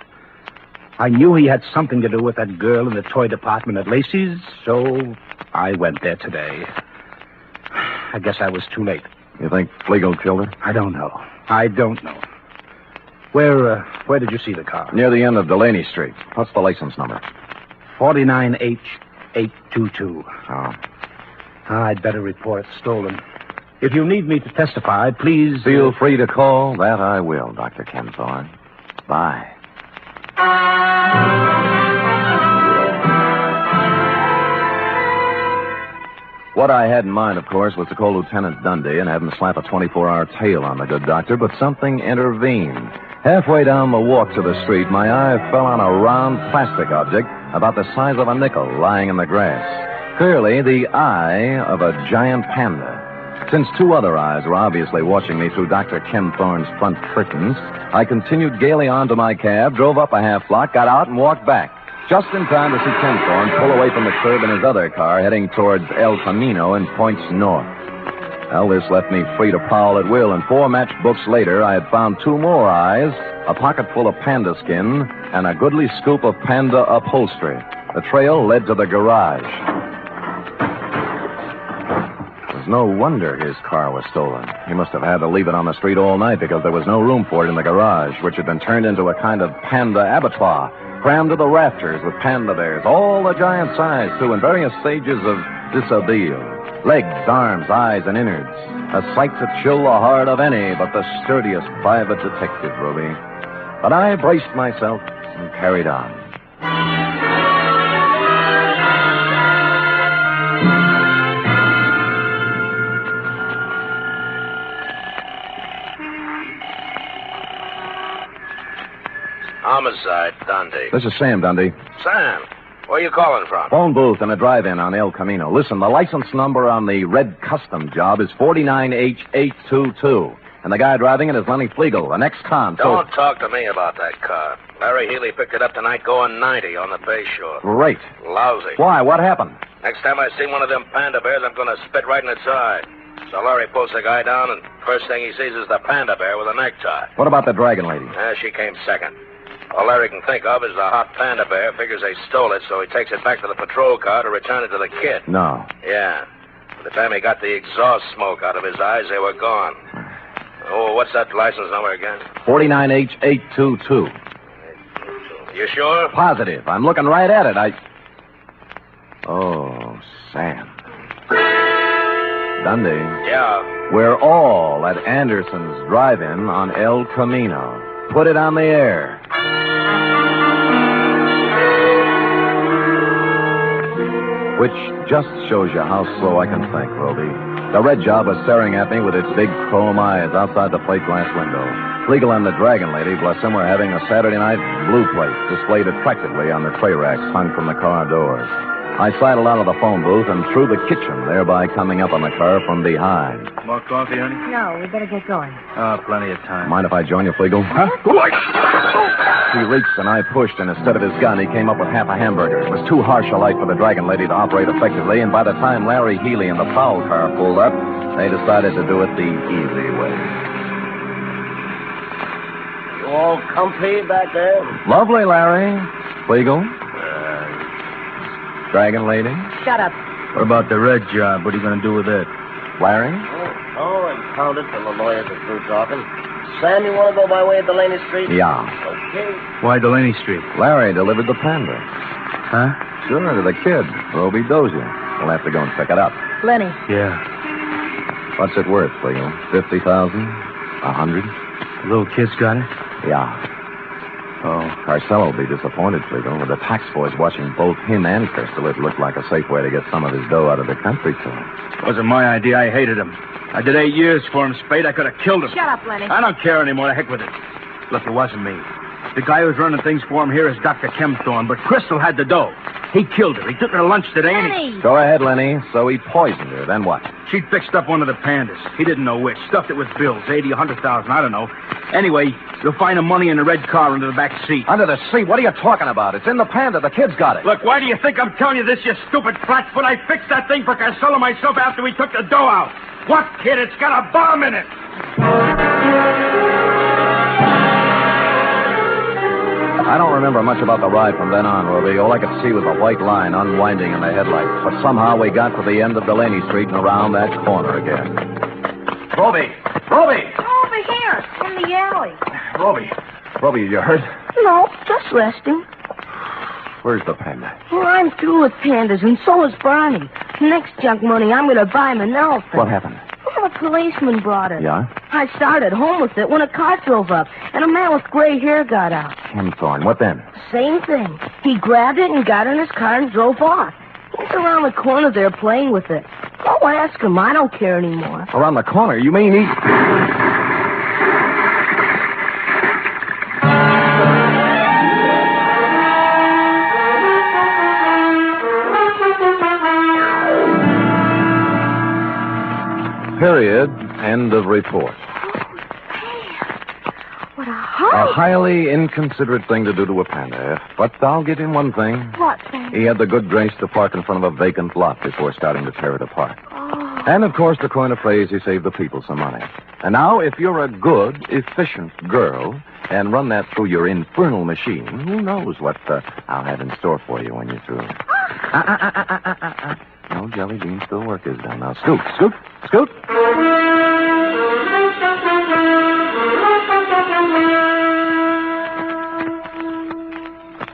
I knew he had something to do with that girl in the toy department at Lacey's, so I went there today. I guess I was too late. You think Flegel killed her? I don't know. I don't know. Where did you see the car? Near the end of Delaney Street. What's the license number? 49H822. Oh. I'd better report it stolen. If you need me to testify, please... Feel free to call. That I will, Dr. Ken Thorne. Bye. What I had in mind, of course, was to call Lieutenant Dundee and have him slap a 24-hour tail on the good doctor, but something intervened. Halfway down the walk to the street, my eye fell on a round plastic object about the size of a nickel lying in the grass. Clearly, the eye of a giant panda. Since two other eyes were obviously watching me through Dr. Ken Thorne's front curtains, I continued gaily on to my cab, drove up a half block, got out, and walked back. Just in time to see Ken Thorne pull away from the curb in his other car, heading towards El Camino and points north. Well, this left me free to prowl at will, and 4 matchbooks later, I had found 2 more eyes, a pocket full of panda skin, and a goodly scoop of panda upholstery. The trail led to the garage. It was no wonder his car was stolen. He must have had to leave it on the street all night because there was no room for it in the garage, which had been turned into a kind of panda abattoir, crammed to the rafters with panda bears, all the giant size, too, in various stages of dishabille. Legs, arms, eyes, and innards. A sight to chill the heart of any but the sturdiest private detective, Ruby. But I braced myself and carried on. Homicide, Dundee. This is Sam, Dundee. Sam, where are you calling from? Phone booth in a drive-in on El Camino. Listen, the license number on the red custom job is 49H822. And the guy driving it is Lenny Flegel, an ex-con. Don't talk to me about that car. Larry Healy picked it up tonight going 90 on the Bay Shore. Great. Lousy. Why? What happened? Next time I see one of them panda bears, I'm going to spit right in its eye. So Larry pulls the guy down, and first thing he sees is the panda bear with a necktie. What about the dragon lady? She came second. All Larry can think of is the hot panda bear. Figures they stole it, so he takes it back to the patrol car to return it to the kid. No. Yeah. By the time he got the exhaust smoke out of his eyes, they were gone. Oh, what's that license number again? 49H822. You sure? Positive. I'm looking right at it. Oh, Sam. Dundee. Yeah. We're all at Anderson's drive-in on El Camino. Put it on the air. Which just shows you how slow I can think, Roby. The red job was staring at me with its big chrome eyes outside the plate glass window. Flegel and the dragon lady, bless them, were having a Saturday night blue plate displayed attractively on the tray racks hung from the car doors. I sidled out of the phone booth and through the kitchen, thereby coming up on the car from behind. More coffee, honey? No, we better get going. Oh, plenty of time. Mind if I join you, Flegel? Huh? He reached and I pushed, and instead of his gun, he came up with half a hamburger. It was too harsh a light for the dragon lady to operate effectively, and by the time Larry Healy and the foul car pulled up, they decided to do it the easy way. You all comfy back there? Lovely, Larry. Flegel? Dragon lady? Shut up. What about the red job? What are you going to do with it? Larry? Oh, and pound it till the lawyers are through talking. Sam, you want to go by way of Delaney Street? Yeah. Okay. Why Delaney Street? Larry delivered the panda. Huh? Sure, to the kid, Roby Dozier. We'll have to go and pick it up. Lenny. Yeah. What's it worth, Flegel? 50,000? 100? The little kid's got it? Yeah. Oh, Carcelo will be disappointed, Flegel. With the tax boys watching both him and Crystal, it looked like a safe way to get some of his dough out of the country club. Wasn't my idea. I hated him. I did 8 years for him, Spade. I could have killed him. Shut up, Lenny. I don't care anymore. The heck with it. Look, it wasn't me. The guy who's running things for him here is Dr. Kempthorne, but Crystal had the dough. He killed her. He took her to lunch today, Lenny! Go ahead, Lenny. So he poisoned her. Then what? She'd fixed up one of the pandas. He didn't know which. Stuffed it with bills, 80, 100,000, I don't know. Anyway, you'll find the money in the red car under the back seat. Under the seat? What are you talking about? It's in the panda. The kid's got it. Look, why do you think I'm telling you this, you stupid flatfoot? I fixed that thing for Carcelo myself after we took the dough out. What, kid? It's got a bomb in it. I don't remember much about the ride from then on, Roby. All I could see was a white line unwinding in the headlights. But somehow we got to the end of Delaney Street and around that corner again. Roby! Roby! Over here, in the alley. Roby! Roby, you hurt? No, just resting. Where's the panda? Well, I'm through with pandas, and so is Barney. Next junk money, I'm going to buy him an elephant. What happened? Well, a policeman brought it. Yeah? I started home with it when a car drove up, and a man with gray hair got out. Kempthorne. What then? Same thing. He grabbed it and got in his car and drove off. He's around the corner there playing with it. Go ask him. I don't care anymore. Around the corner? You mean he... End of report. What a A horror. highly inconsiderate thing to do to a panda, but I'll give him one thing. What, Sam? He had the good grace to park in front of a vacant lot before starting to tear it apart. And, of course, to coin a phrase, he saved the people some money. And now, if you're a good, efficient girl and run that through your infernal machine, who knows what I'll have in store for you when you're through. No jelly beans till work is done. Now, scoot, scoot, scoot.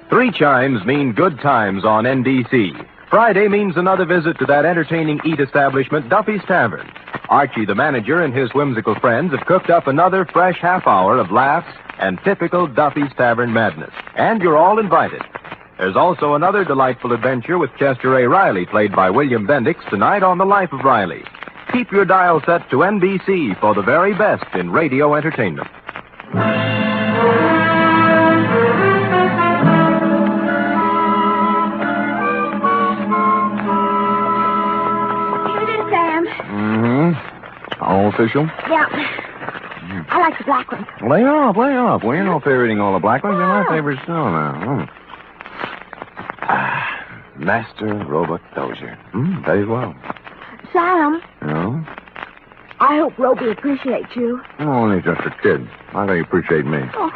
Three chimes mean good times on NBC. Friday means another visit to that entertaining eat establishment, Duffy's Tavern. Archie, the manager, and his whimsical friends have cooked up another fresh half hour of laughs and typical Duffy's Tavern madness. And you're all invited. There's also another delightful adventure with Chester A. Riley, played by William Bendix, tonight on The Life of Riley. Keep your dial set to NBC for the very best in radio entertainment. All official? Yeah. I like the black one. Lay off, lay off. Well, you're no fair eating all the black ones. They're my favorite still now. Master Roebuck Dozier. Very well. Sam, No? I hope Roby appreciates you. Only just a kid. How do you appreciate me? Oh,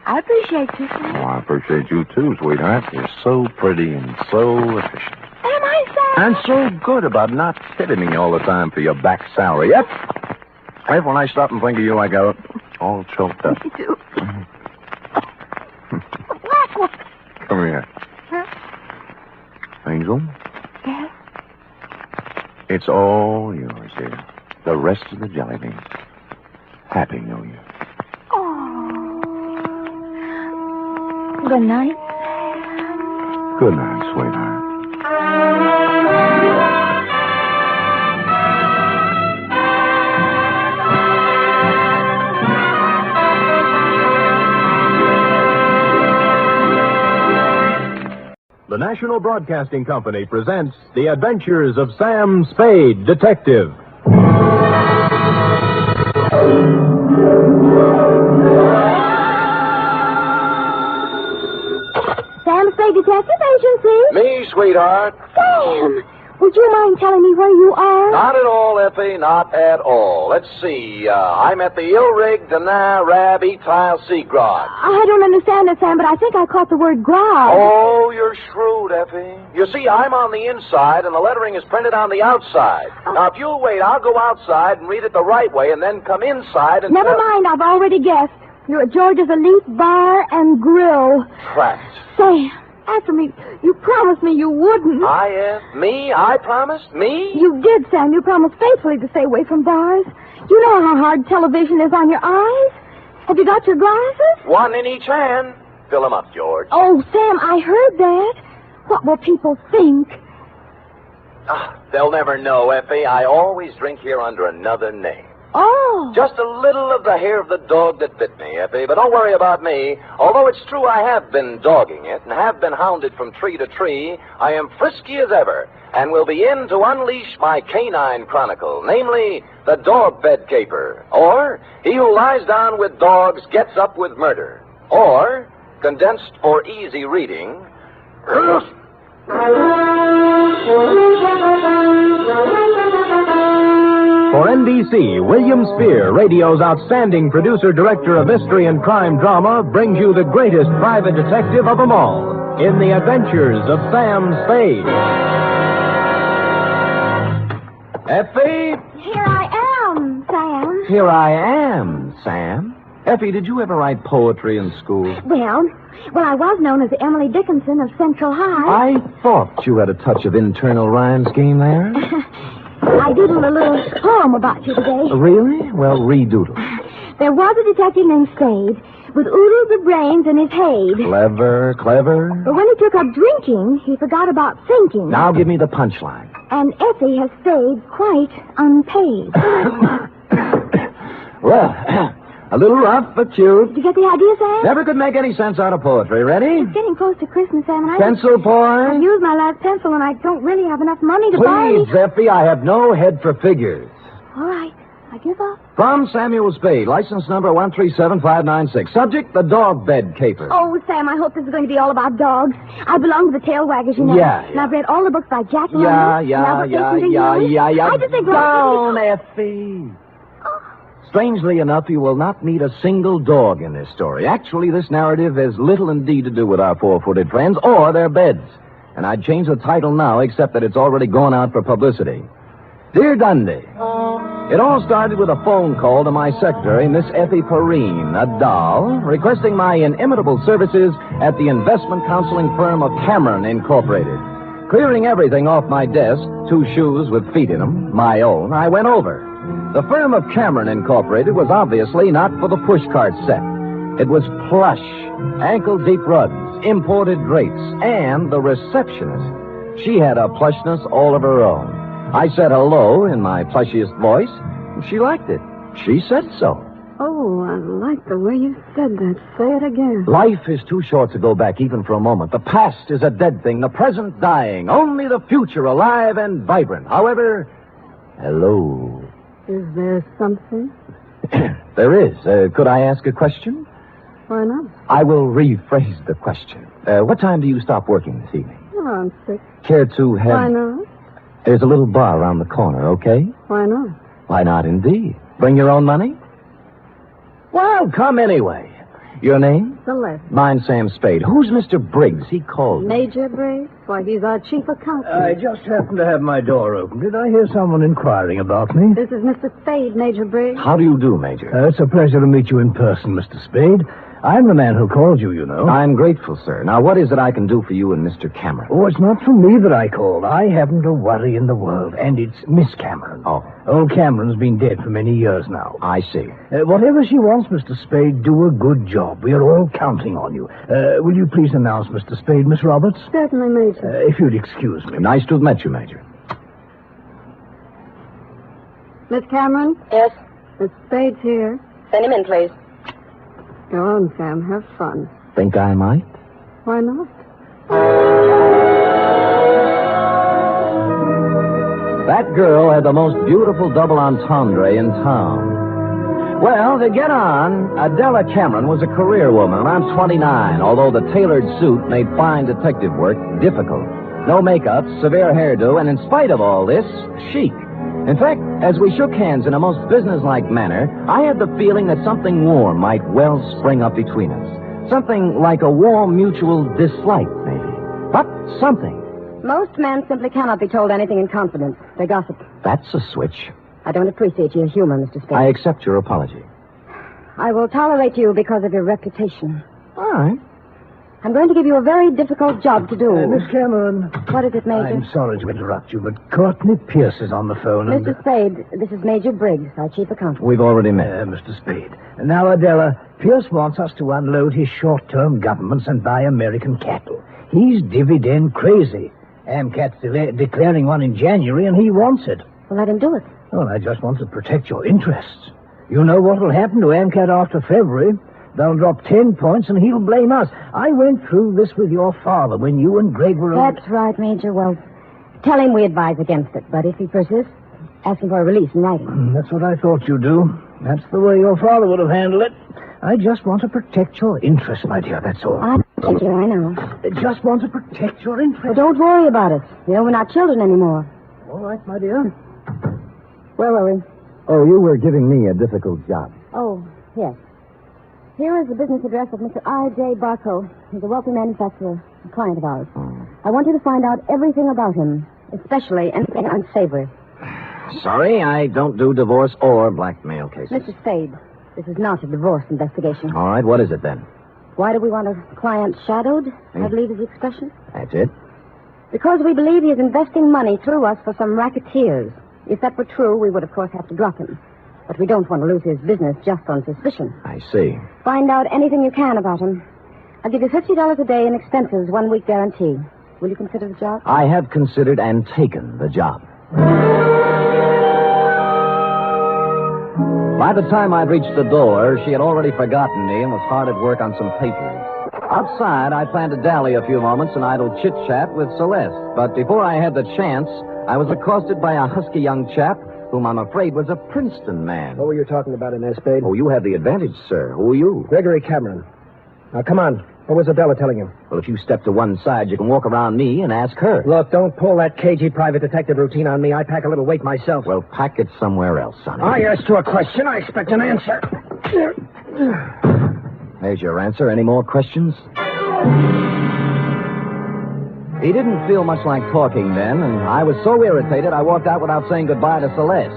I appreciate you, Sam. Oh, I appreciate you too, sweetheart. You're so pretty and so efficient. Am I, Sam? And so good about not tipping me all the time for your back salary. Yep. Right when I stop and think of you, I go all choked up. Me too. Black one. Come here. Huh? Angel, Yes? it's all yours here. The rest of the jelly beans. Happy New Year. Oh. Good night. Good night, sweetheart. The National Broadcasting Company presents The Adventures of Sam Spade, Detective. Sam Spade Detective Agency. Me, sweetheart. Sam, would you mind telling me where you are? Not at all, Effie, not at all. Let's see. I'm at the Ilrig Dana Rab Etile Seagrod. I don't understand it, Sam, but I think I caught the word grog. Oh, you're shrewd, Effie. You see, I'm on the inside, and the lettering is printed on the outside. Now, if you'll wait, I'll go outside and read it the right way, and then come inside and... Never mind, I've already guessed. You're at George's Elite Bar and Grill. Trapped. Sam, after me, you promised me you wouldn't. I am? Me? I promised? Me? You did, Sam. You promised faithfully to stay away from bars. You know how hard television is on your eyes. Have you got your glasses? One in each hand. Fill 'em up, George. Oh, Sam, I heard that. What will people think? They'll never know, Effie. I always drink here under another name. Oh. Just a little of the hair of the dog that bit me, Effie. But don't worry about me. Although it's true I have been dogging it and have been hounded from tree to tree, I am frisky as ever and will be in to unleash my canine chronicle, namely the dog bed caper, or he who lies down with dogs gets up with murder, or, condensed for easy reading, For NBC, William Spear, radio's outstanding producer-director of mystery and crime drama, brings you the greatest private detective of them all in The Adventures of Sam Spade. Effie? Here I am, Sam. Here I am, Sam. Effie, did you ever write poetry in school? Well, I was known as Emily Dickinson of Central High. I thought you had a touch of internal rhyme scheme there. I doodled a little poem about you today. Really? Well, redoodle. There was a detective named Spade with oodles of brains in his head. Clever, clever. But when he took up drinking, he forgot about thinking. Now give me the punchline. And Effie has stayed quite unpaid. Well, a little rough, but cute. Did you get the idea, Sam? Never could make any sense out of poetry. Ready? It's getting close to Christmas, Sam, and Pencil point? I've used my last pencil, and I don't really have enough money to buy Please, Effie, I have no head for figures. All right. I give up. From Samuel Spade, license number 137596. Subject, the dog bed caper. Oh, Sam, I hope this is going to be all about dogs. I belong to the tail waggers, you know. Yeah. And I've read all the books by Jack London. Yeah. I just think... Down, Effie. Strangely enough, you will not meet a single dog in this story. Actually, this narrative has little indeed to do with our four-footed friends or their beds. And I'd change the title now, except that it's already gone out for publicity. Dear Dundee, it all started with a phone call to my secretary, Miss Effie Perrine, a doll, requesting my inimitable services at the investment counseling firm of Cameron Incorporated. Clearing everything off my desk, 2 shoes with feet in them, my own, I went over. The firm of Cameron Incorporated was obviously not for the pushcart set. It was plush, ankle-deep rugs, imported drapes, and the receptionist. She had a plushness all of her own. I said hello in my plushiest voice, and she liked it. She said so. Oh, I like the way you said that. Say it again. Life is too short to go back even for a moment. The past is a dead thing, the present dying. Only the future alive and vibrant. However, hello. Is there something? There is. Could I ask a question? Why not? I will rephrase the question. What time do you stop working this evening? Around 6. Care to have... Why not? There's a little bar around the corner, okay? Why not? Why not, indeed? Bring your own money? Well, come anyway. Your name? Celeste. Mine's Sam Spade. Who's Mr. Briggs? He called me. Major Briggs? Why, he's our chief accountant. I just happened to have my door open. Did I hear someone inquiring about me? This is Mr. Spade, Major Briggs. How do you do, Major? It's a pleasure to meet you in person, Mr. Spade. I'm the man who called you, you know. I'm grateful, sir. Now, what is it I can do for you and Mr. Cameron? Oh, it's not for me that I called. I haven't a worry in the world, and it's Miss Cameron. Oh. Old Cameron's been dead for many years now. I see. Whatever she wants, Mr. Spade, do a good job. We are all counting on you. Will you please announce Mr. Spade, Miss Roberts? Certainly, Major. If you'd excuse me. Nice to have met you, Major. Miss Cameron? Yes? Miss Spade's here. Send him in, please. Go on, Sam. Have fun. Think I might? Why not? That girl had the most beautiful double entendre in town. Well, to get on, Adela Cameron was a career woman, around 29, although the tailored suit made fine detective work difficult. No makeup, severe hairdo, and in spite of all this, chic. In fact, as we shook hands in a most businesslike manner, I had the feeling that something warm might well spring up between us. Something like a warm mutual dislike, maybe. But something. Most men simply cannot be told anything in confidence. They gossip. That's a switch. I don't appreciate your humor, Mr. Spade. I accept your apology. I will tolerate you because of your reputation. All right. I'm going to give you a very difficult job to do. Miss Cameron. What is it, Major? I'm sorry to interrupt you, but Courtney Pierce is on the phone. Mr. Spade, this is Major Briggs, our chief accountant. We've already met. Mr. Spade. Now, Adela, Pierce wants us to unload his short-term governments and buy American cattle. He's dividend crazy. AMCAT's declaring one in January, and he wants it. Well, let him do it. Well, I just want to protect your interests. You know what will happen to AMCAT after February. They'll drop 10 points, and he'll blame us. I went through this with your father when you and Greg were... That's right, Major. Well, tell him we advise against it. But if he persists, ask him for a release in writing. That's what I thought you'd do. That's the way your father would have handled it. I just want to protect your interests, my dear, that's all. Major, I know. I just want to protect your interests. Well, don't worry about us. You know, we're not children anymore. All right, my dear. Where were we? Oh, you were giving me a difficult job. Oh, yes. Here is the business address of Mr. I.J. Barco. He's a wealthy manufacturer, a client of ours. I want you to find out everything about him, especially anything unsavory. Sorry, I don't do divorce or blackmail cases. Mr. Spade, this is not a divorce investigation. All right, what is it then? Why do we want a client shadowed, I believe is the expression? That's it? Because we believe he is investing money through us for some racketeers. If that were true, we would, of course, have to drop him. But we don't want to lose his business just on suspicion. I see. Find out anything you can about him. I'll give you $50 a day in expenses, 1 week guarantee. Will you consider the job? I have considered and taken the job. By the time I'd reached the door, she had already forgotten me and was hard at work on some papers. Outside, I planned to dally a few moments in idle chit-chat with Celeste. But before I had the chance, I was accosted by a husky young chap whom I'm afraid was a Princeton man. What were you talking about in there, Spade? Oh, you have the advantage, sir. Who are you? Gregory Cameron. Now, come on. What was Adela telling him? Well, if you step to one side, you can walk around me and ask her. Look, don't pull that cagey private detective routine on me. I pack a little weight myself. Well, pack it somewhere else, Sonny. I asked you a question. I expect an answer. There's your answer. Any more questions? He didn't feel much like talking then, and I was so irritated I walked out without saying goodbye to Celeste.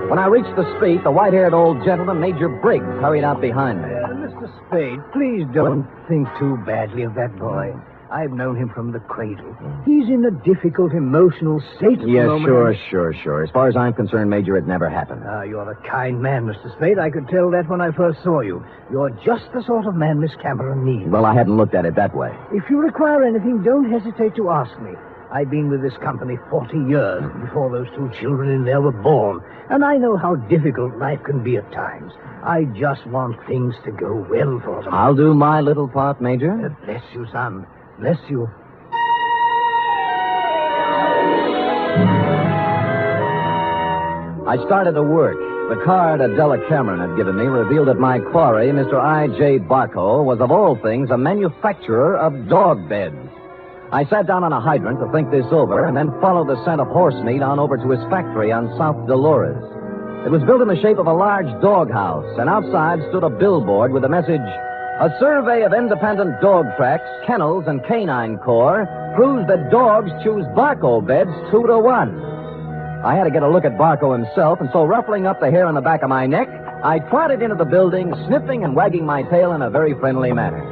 When I reached the street, the white-haired old gentleman, Major Briggs, hurried out behind me. Mr. Spade, please don't think too badly of that boy. I've known him from the cradle. He's in a difficult emotional state at the Yes, moment. sure. As far as I'm concerned, Major, it never happened. Ah, you're a kind man, Mr. Spade. I could tell that when I first saw you. You're just the sort of man Miss Cameron needs. Well, I hadn't looked at it that way. If you require anything, don't hesitate to ask me. I've been with this company 40 years before those two children in there were born, and I know how difficult life can be at times. I just want things to go well for them. I'll do my little part, Major. Bless you, son. Bless you. I started to work. The card Adela Cameron had given me revealed that my quarry, Mr. I.J. Barco, was of all things a manufacturer of dog beds. I sat down on a hydrant to think this over and then followed the scent of horse meat on over to his factory on South Dolores. It was built in the shape of a large doghouse, and outside stood a billboard with the message, "A survey of independent dog tracks, kennels, and canine corps proves that dogs choose Barco beds 2-1. I had to get a look at Barco himself, and so ruffling up the hair on the back of my neck, I trotted into the building, sniffing and wagging my tail in a very friendly manner.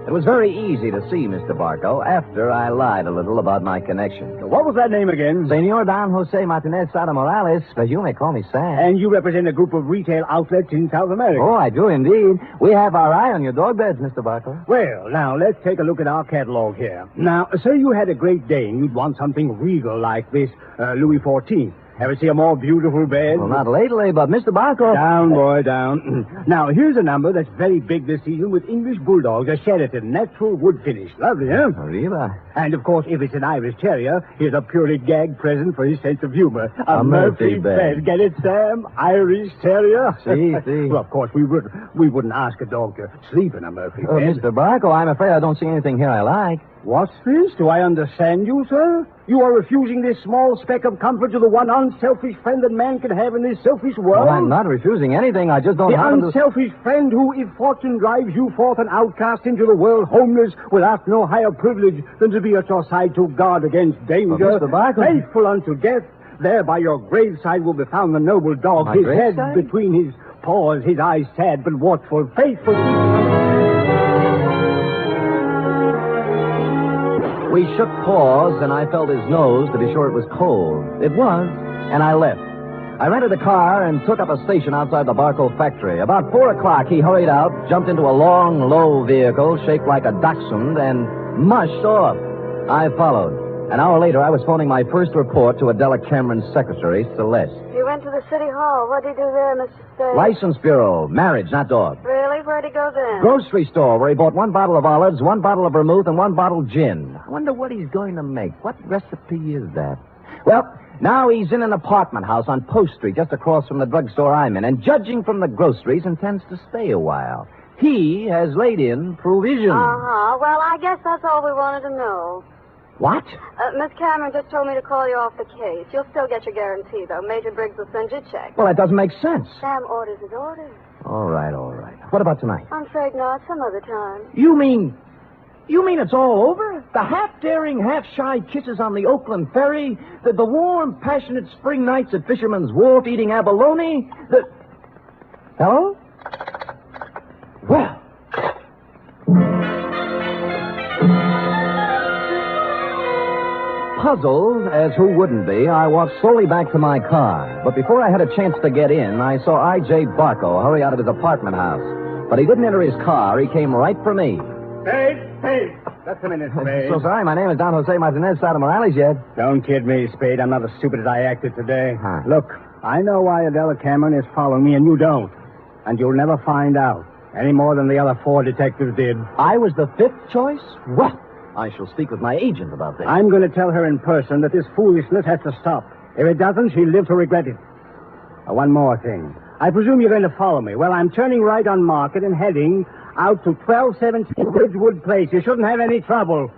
It was very easy to see Mr. Barco after I lied a little about my connection. What was that name again? Senor Don Jose Martinez Sada Morales, but you may call me Sam. And you represent a group of retail outlets in South America. Oh, I do indeed. We have our eye on your dog beds, Mr. Barco. Well, now, let's take a look at our catalog here. Now, say you had a Great Dane. You'd want something regal like this Louis XIV. Ever see a more beautiful bed? Well, not lately, but Mr. Barco... Down, boy, down. Now, here's a number that's very big this season with English Bulldogs, a Sheraton, natural wood finish. Lovely, huh? Arriba. And, of course, if it's an Irish Terrier, here's a purely gag present for his sense of humor. A Murphy bed. Get it, Sam? Irish Terrier? See. Well, of course, we wouldn't ask a dog to sleep in a Murphy bed. Mr. Barco, I'm afraid I don't see anything here I like. What's this? Do I understand you, sir? You are refusing this small speck of comfort to the one unselfish friend that man can have in this selfish world? Well, I'm not refusing anything. I just don't The happen to... unselfish friend who, if fortune drives you forth an outcast into the world, homeless, will ask no higher privilege than to be at your side to guard against danger. But Mr. Barco... Faithful unto death, there by your graveside will be found the noble dog, My his graveside? head between his paws, his eyes sad but watchful, faithful... We shook paws, and I felt his nose to be sure it was cold. It was, and I left. I rented a car and took up a station outside the Barco factory. About 4 o'clock, he hurried out, jumped into a long, low vehicle shaped like a dachshund, and mushed off. I followed. An hour later, I was phoning my first report to Adela Cameron's secretary, Celeste. He went to the city hall. What did he do there, Mr. Spade? License bureau, marriage, not dog. Really? Where'd he go then? Grocery store, where he bought 1 bottle of olives, 1 bottle of vermouth, and 1 bottle gin. I wonder what he's going to make. What recipe is that? Well, now he's in an apartment house on Post Street, just across from the drugstore I'm in, and judging from the groceries, intends to stay a while. He has laid in provisions. Uh-huh. Well, I guess that's all we wanted to know. What? Miss Cameron just told me to call you off the case. You'll still get your guarantee, though. Major Briggs will send you a check. Well, that doesn't make sense. Sam orders his orders. All right. What about tonight? I'm afraid not. Some other time. You mean it's all over? The half-daring, half-shy kisses on the Oakland ferry? The warm, passionate spring nights at Fisherman's Wharf eating abalone? Hello? Well... Puzzled, as who wouldn't be, I walked slowly back to my car. But before I had a chance to get in, I saw I.J. Barco hurry out of his apartment house. But he didn't enter his car. He came right for me. Spade! Just a minute, Spade. So sorry, my name is Don Jose Martinez Sada Morales yet. Don't kid me, Spade. I'm not as stupid as I acted today. Huh. Look, I know why Adela Cameron is following me, and you don't. And you'll never find out, any more than the other 4 detectives did. I was the 5th choice? Well, I shall speak with my agent about this. I'm going to tell her in person that this foolishness has to stop. If it doesn't, she'll live to regret it. One more thing. I presume you're going to follow me. Well, I'm turning right on Market and heading out to 1217 Ridgewood Place. You shouldn't have any trouble.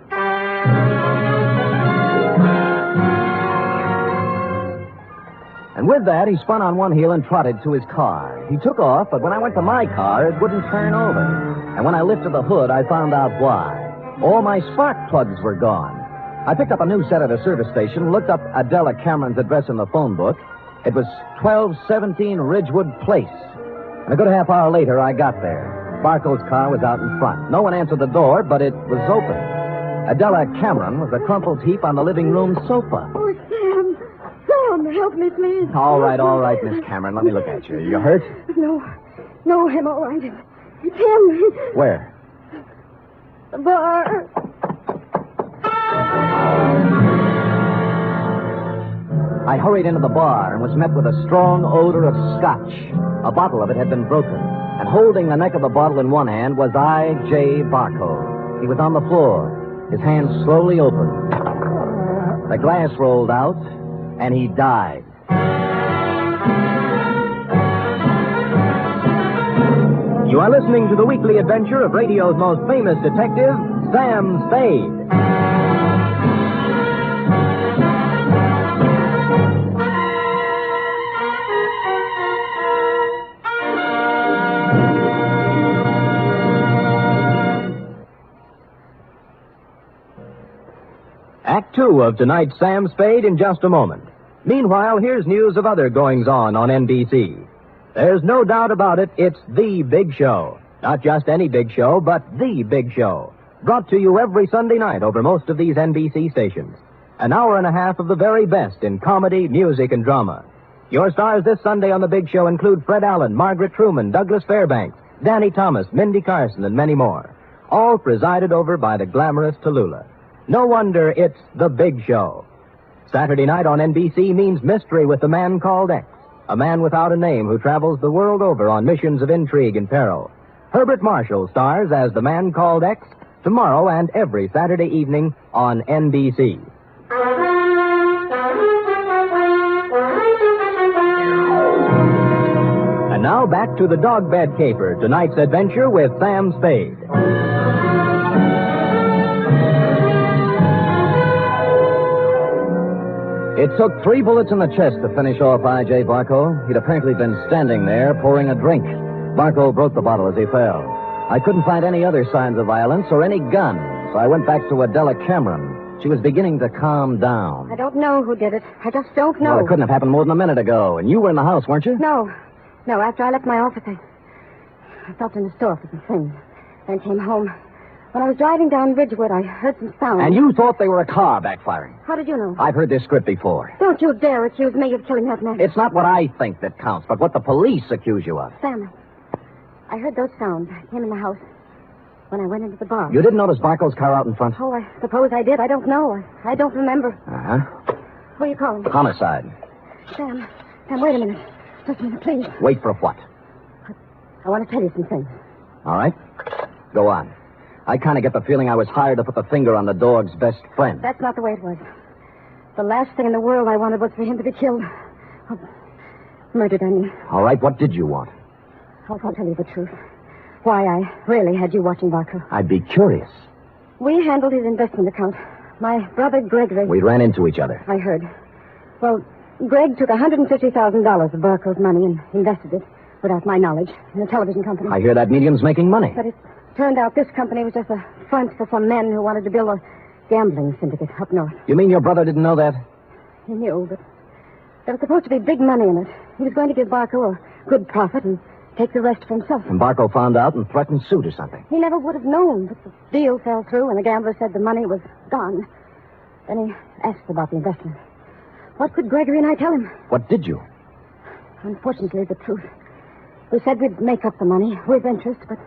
And with that, he spun on one heel and trotted to his car. He took off, but when I went to my car, it wouldn't turn over. And when I lifted the hood, I found out why. All my spark plugs were gone. I picked up a new set at a service station, looked up Adela Cameron's address in the phone book. It was 1217 Ridgewood Place. And a good half hour later, I got there. Barco's car was out in front. No one answered the door, but it was open. Adela Cameron was a crumpled heap on the living room sofa. Oh, Sam. Sam, help me, please. All right, Miss Cameron. Let me look at you. You hurt? No, I'm all right. It's him. Where? The bar. I hurried into the bar and was met with a strong odor of scotch. A bottle of it had been broken, and holding the neck of the bottle in one hand was I.J. Barco. He was on the floor, his hands slowly opened. The glass rolled out, and he died. You are listening to the weekly adventure of radio's most famous detective, Sam Spade. Act 2 of tonight's Sam Spade in just a moment. Meanwhile, here's news of other goings-on on NBC. There's no doubt about it, it's the big show. Not just any big show, but the big show. Brought to you every Sunday night over most of these NBC stations. An hour and a half of the very best in comedy, music, and drama. Your stars this Sunday on the big show include Fred Allen, Margaret Truman, Douglas Fairbanks, Danny Thomas, Mindy Carson, and many more. All presided over by the glamorous Tallulah. No wonder it's the big show. Saturday night on NBC means mystery with the man called X. A man without a name who travels the world over on missions of intrigue and peril. Herbert Marshall stars as the man called X tomorrow and every Saturday evening on NBC. And now back to the dog bed caper, tonight's adventure with Sam Spade. It took 3 bullets in the chest to finish off I.J. Barco. He'd apparently been standing there pouring a drink. Barco broke the bottle as he fell. I couldn't find any other signs of violence or any gun, so I went back to Adela Cameron. She was beginning to calm down. I don't know who did it. I just don't know. Well, it couldn't have happened more than a minute ago, and you were in the house, weren't you? No, after I left my office, I stopped in the store for some things, then came home. When I was driving down Ridgewood, I heard some sound. And you thought they were a car backfiring? How did you know? I've heard this script before. Don't you dare accuse me of killing that man. It's not what I think that counts, but what the police accuse you of. Sam, I heard those sounds. I came in the house when I went into the bar. You didn't notice Barco's car out in front? Oh, I suppose I did. I don't know. I don't remember. Uh-huh. Who are you calling? Homicide. Sam, wait a minute. Just a minute, please. Wait for what? I want to tell you some things. All right. Go on. I kind of get the feeling I was hired to put the finger on the dog's best friend. That's not the way it was. The last thing in the world I wanted was for him to be killed. Oh, murdered, I mean. All right, what did you want? I'll tell you the truth. Why I really had you watching Barco. I'd be curious. We handled his investment account. My brother Gregory... We ran into each other. I heard. Well, Greg took $150,000 of Barco's money and invested it, without my knowledge, in a television company. I hear that medium's making money. But it turned out this company was just a front for some men who wanted to build a gambling syndicate up north. You mean your brother didn't know that? He knew, but there was supposed to be big money in it. He was going to give Barco a good profit and take the rest for himself. And Barco found out and threatened suit or something. He never would have known, but the deal fell through and the gambler said the money was gone. Then he asked about the investment. What could Gregory and I tell him? What did you? Unfortunately, the truth. We said we'd make up the money with interest, but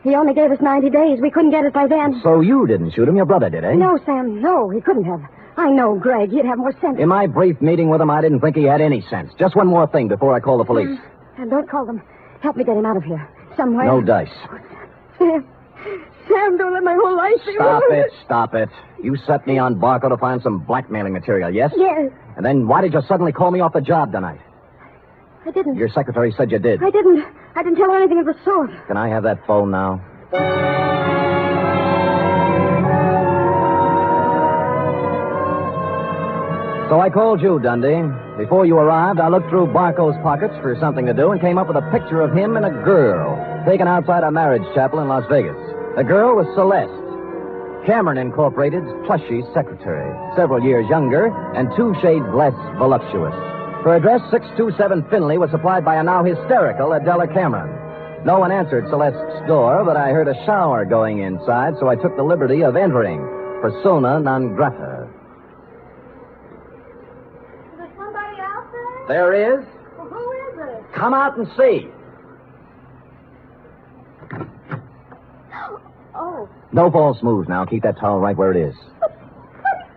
he only gave us 90 days. We couldn't get it by then. So you didn't shoot him, your brother did, eh? No, Sam, no, he couldn't have. I know Greg. He'd have more sense. In my brief meeting with him, I didn't think he had any sense. Just one more thing before I call the police. And don't call them. Help me get him out of here. Somewhere. No dice. Sam, don't let my whole life be Stop it. You set me on Barco to find some blackmailing material, yes? Yes. And then why did you suddenly call me off the job tonight? I didn't. Your secretary said you did. I didn't. I didn't tell her anything of the sort. Can I have that phone now? So I called you, Dundee. Before you arrived, I looked through Barco's pockets for something to do and came up with a picture of him and a girl taken outside a marriage chapel in Las Vegas. The girl was Celeste, Cameron Incorporated's plushy secretary, several years younger and 2 shades less voluptuous. Her address, 627 Finley, was supplied by a now hysterical Adela Cameron. No one answered Celeste's door, but I heard a shower going inside, so I took the liberty of entering. Persona non grata. There is. Well, who is it? Come out and see. Oh. No false moves now. Keep that towel right where it is.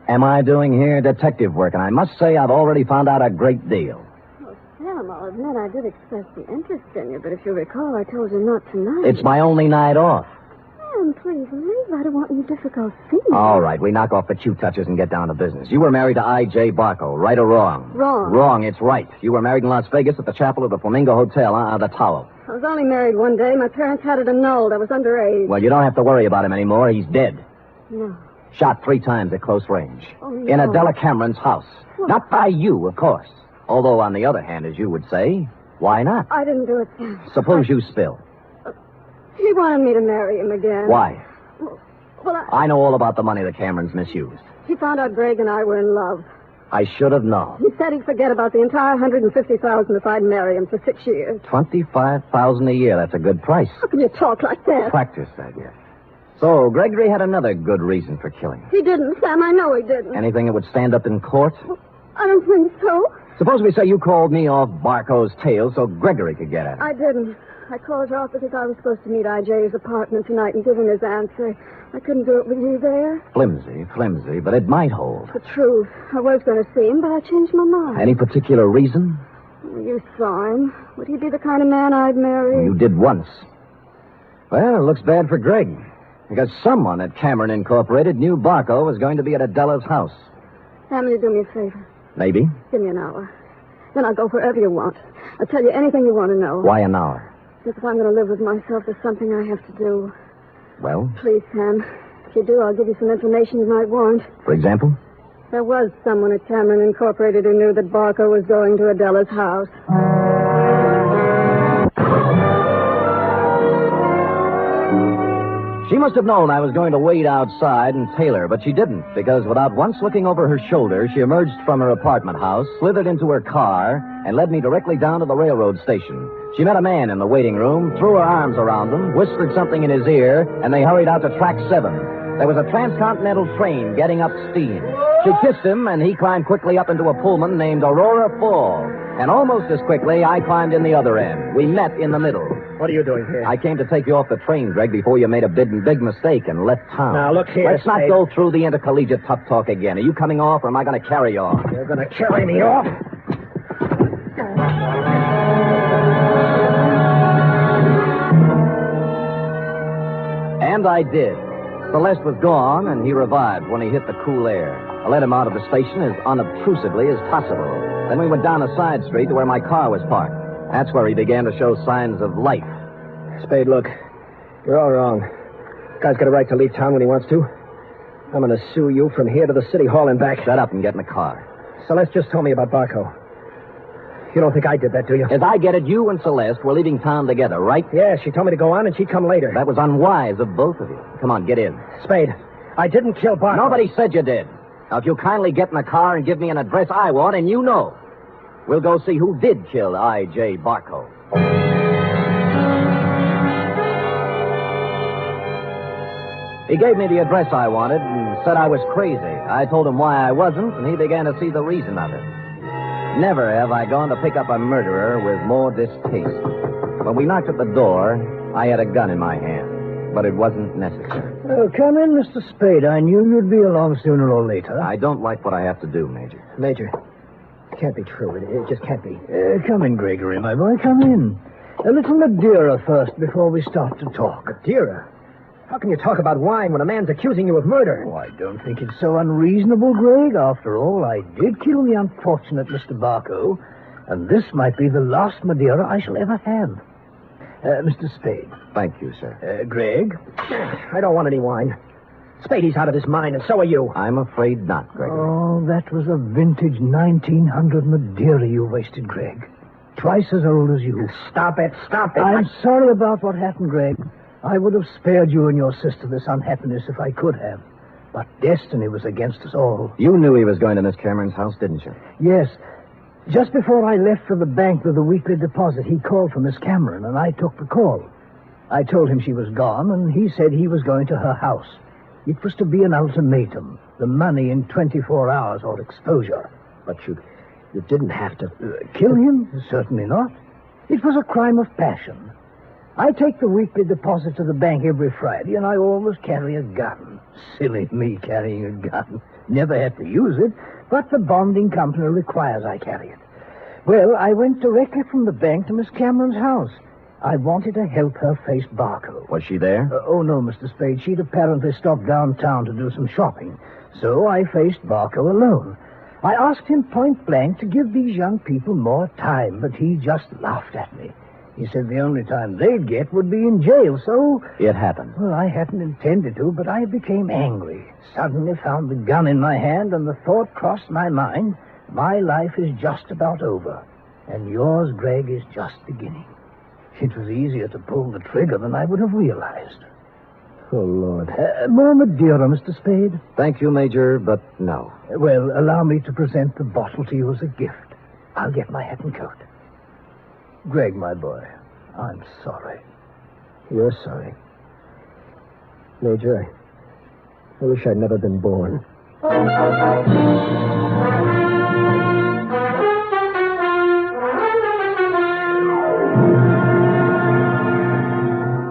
Am I doing here detective work? And I must say I've already found out a great deal. Well, Sam, I'll admit I did express some interest in you, but if you recall, I told you not tonight. It's my only night off. Sam, please leave. I don't want any difficult scenes. All right, we knock off the cute touches and get down to business. You were married to I.J. Barco, right or wrong? Wrong. Wrong, it's right. You were married in Las Vegas at the chapel of the Flamingo Hotel, the Tower. I was only married one day. My parents had it annulled. I was underage. Well, you don't have to worry about him anymore. He's dead. No. Shot 3 times at close range. Oh, no. In Adela Cameron's house. What? Not by you, of course. Although, on the other hand, as you would say, why not? I didn't do it, Sam. Suppose you spill. He wanted me to marry him again. Why? Well, I know all about the money the Camerons misused. He found out Greg and I were in love. I should have known. He said he'd forget about the entire $150,000 if I'd marry him for 6 years. $25,000 a year. That's a good price. How can you talk like that? Practice, I guess. So, Gregory had another good reason for killing. He didn't, Sam. I know he didn't. Anything that would stand up in court? I don't think so. Suppose we say you called me off Barco's tail so Gregory could get at it. I didn't. I called you off because I was supposed to meet I.J.'s apartment tonight and give him his answer. I couldn't do it with you there. Flimsy, but it might hold. The truth. I was going to see him, but I changed my mind. Any particular reason? You saw him. Would he be the kind of man I'd marry? You did once. Well, it looks bad for Greg. Because someone at Cameron Incorporated knew Barco was going to be at Adela's house. Sam, will you do me a favor? Maybe. Give me an hour. Then I'll go wherever you want. I'll tell you anything you want to know. Why an hour? Because if I'm going to live with myself, there's something I have to do. Well? Please, Sam. If you do, I'll give you some information you might want. For example? There was someone at Cameron Incorporated who knew that Barco was going to Adela's house. She must have known I was going to wait outside and tail her, but she didn't, because without once looking over her shoulder, she emerged from her apartment house, slithered into her car, and led me directly down to the railroad station. She met a man in the waiting room, threw her arms around him, whispered something in his ear, and they hurried out to track 7. There was a transcontinental train getting up steam. She kissed him, and he climbed quickly up into a Pullman named Aurora Fall. And almost as quickly, I climbed in the other end. We met in the middle. What are you doing here? I came to take you off the train, Greg, before you made a big mistake and left town. Now, look here, Let's not Spade. go through the intercollegiate tough talk again. Are you coming off, or am I going to carry you off? You're going to carry me off? And I did. Celeste was gone, and he revived when he hit the cool air. I let him out of the station as unobtrusively as possible. Then we went down a side street to where my car was parked. That's where he began to show signs of life. Spade, look. You're all wrong. Guy's got a right to leave town when he wants to. I'm going to sue you from here to the city hall and back. Shut up and get in the car. Celeste just told me about Barco. You don't think I did that, do you? As I get it, you and Celeste were leaving town together, right? Yeah, she told me to go on and she'd come later. That was unwise of both of you. Come on, get in. Spade, I didn't kill Barco. Nobody said you did. Now, if you'll kindly get in the car and give me an address I want, and you know, we'll go see who did kill I.J. Barco. He gave me the address I wanted and said I was crazy. I told him why I wasn't, and he began to see the reason of it. Never have I gone to pick up a murderer with more distaste. When we knocked at the door, I had a gun in my hand, but it wasn't necessary. Oh, come in, Mr. Spade. I knew you'd be along sooner or later. I don't like what I have to do, Major. Major, it can't be true. It just can't be. Come in, Gregory, my boy. Come in. A little Madeira first before we start to talk. Madeira? How can you talk about wine when a man's accusing you of murder? Oh, I don't think it's so unreasonable, Greg. After all, I did kill the unfortunate Mr. Barco. And this might be the last Madeira I shall ever have. Mr. Spade. Thank you, sir. Greg? I don't want any wine. Spadey's out of his mind, and so are you. I'm afraid not, Gregory. Oh, that was a vintage 1900 Madeira you wasted, Greg. Twice as old as you. Stop it. I'm sorry about what happened, Greg. I would have spared you and your sister this unhappiness if I could have. But destiny was against us all. You knew he was going to Miss Cameron's house, didn't you? Yes. Just before I left for the bank with the weekly deposit, he called for Miss Cameron, and I took the call. I told him she was gone, and he said he was going to her house. It was to be an ultimatum. The money in 24 hours or exposure. But you didn't have to... Kill him? Certainly not. It was a crime of passion. I take the weekly deposit to the bank every Friday, and I always carry a gun. Silly me carrying a gun. Never had to use it, but the bonding company requires I carry it. Well, I went directly from the bank to Miss Cameron's house. I wanted to help her face Barco. Was she there? Oh, no, Mr. Spade. She'd apparently stopped downtown to do some shopping. So I faced Barco alone. I asked him point blank to give these young people more time, but he just laughed at me. He said the only time they'd get would be in jail, so... It happened. Well, I hadn't intended to, but I became angry. Suddenly found the gun in my hand, and the thought crossed my mind, my life is just about over, and yours, Greg, is just beginning. It was easier to pull the trigger than I would have realized. Oh, Lord. More Madeira, Mr. Spade? Thank you, Major, but no. Well, allow me to present the bottle to you as a gift. I'll get my hat and coat. Greg, my boy, I'm sorry. You're sorry. Major, I wish I'd never been born.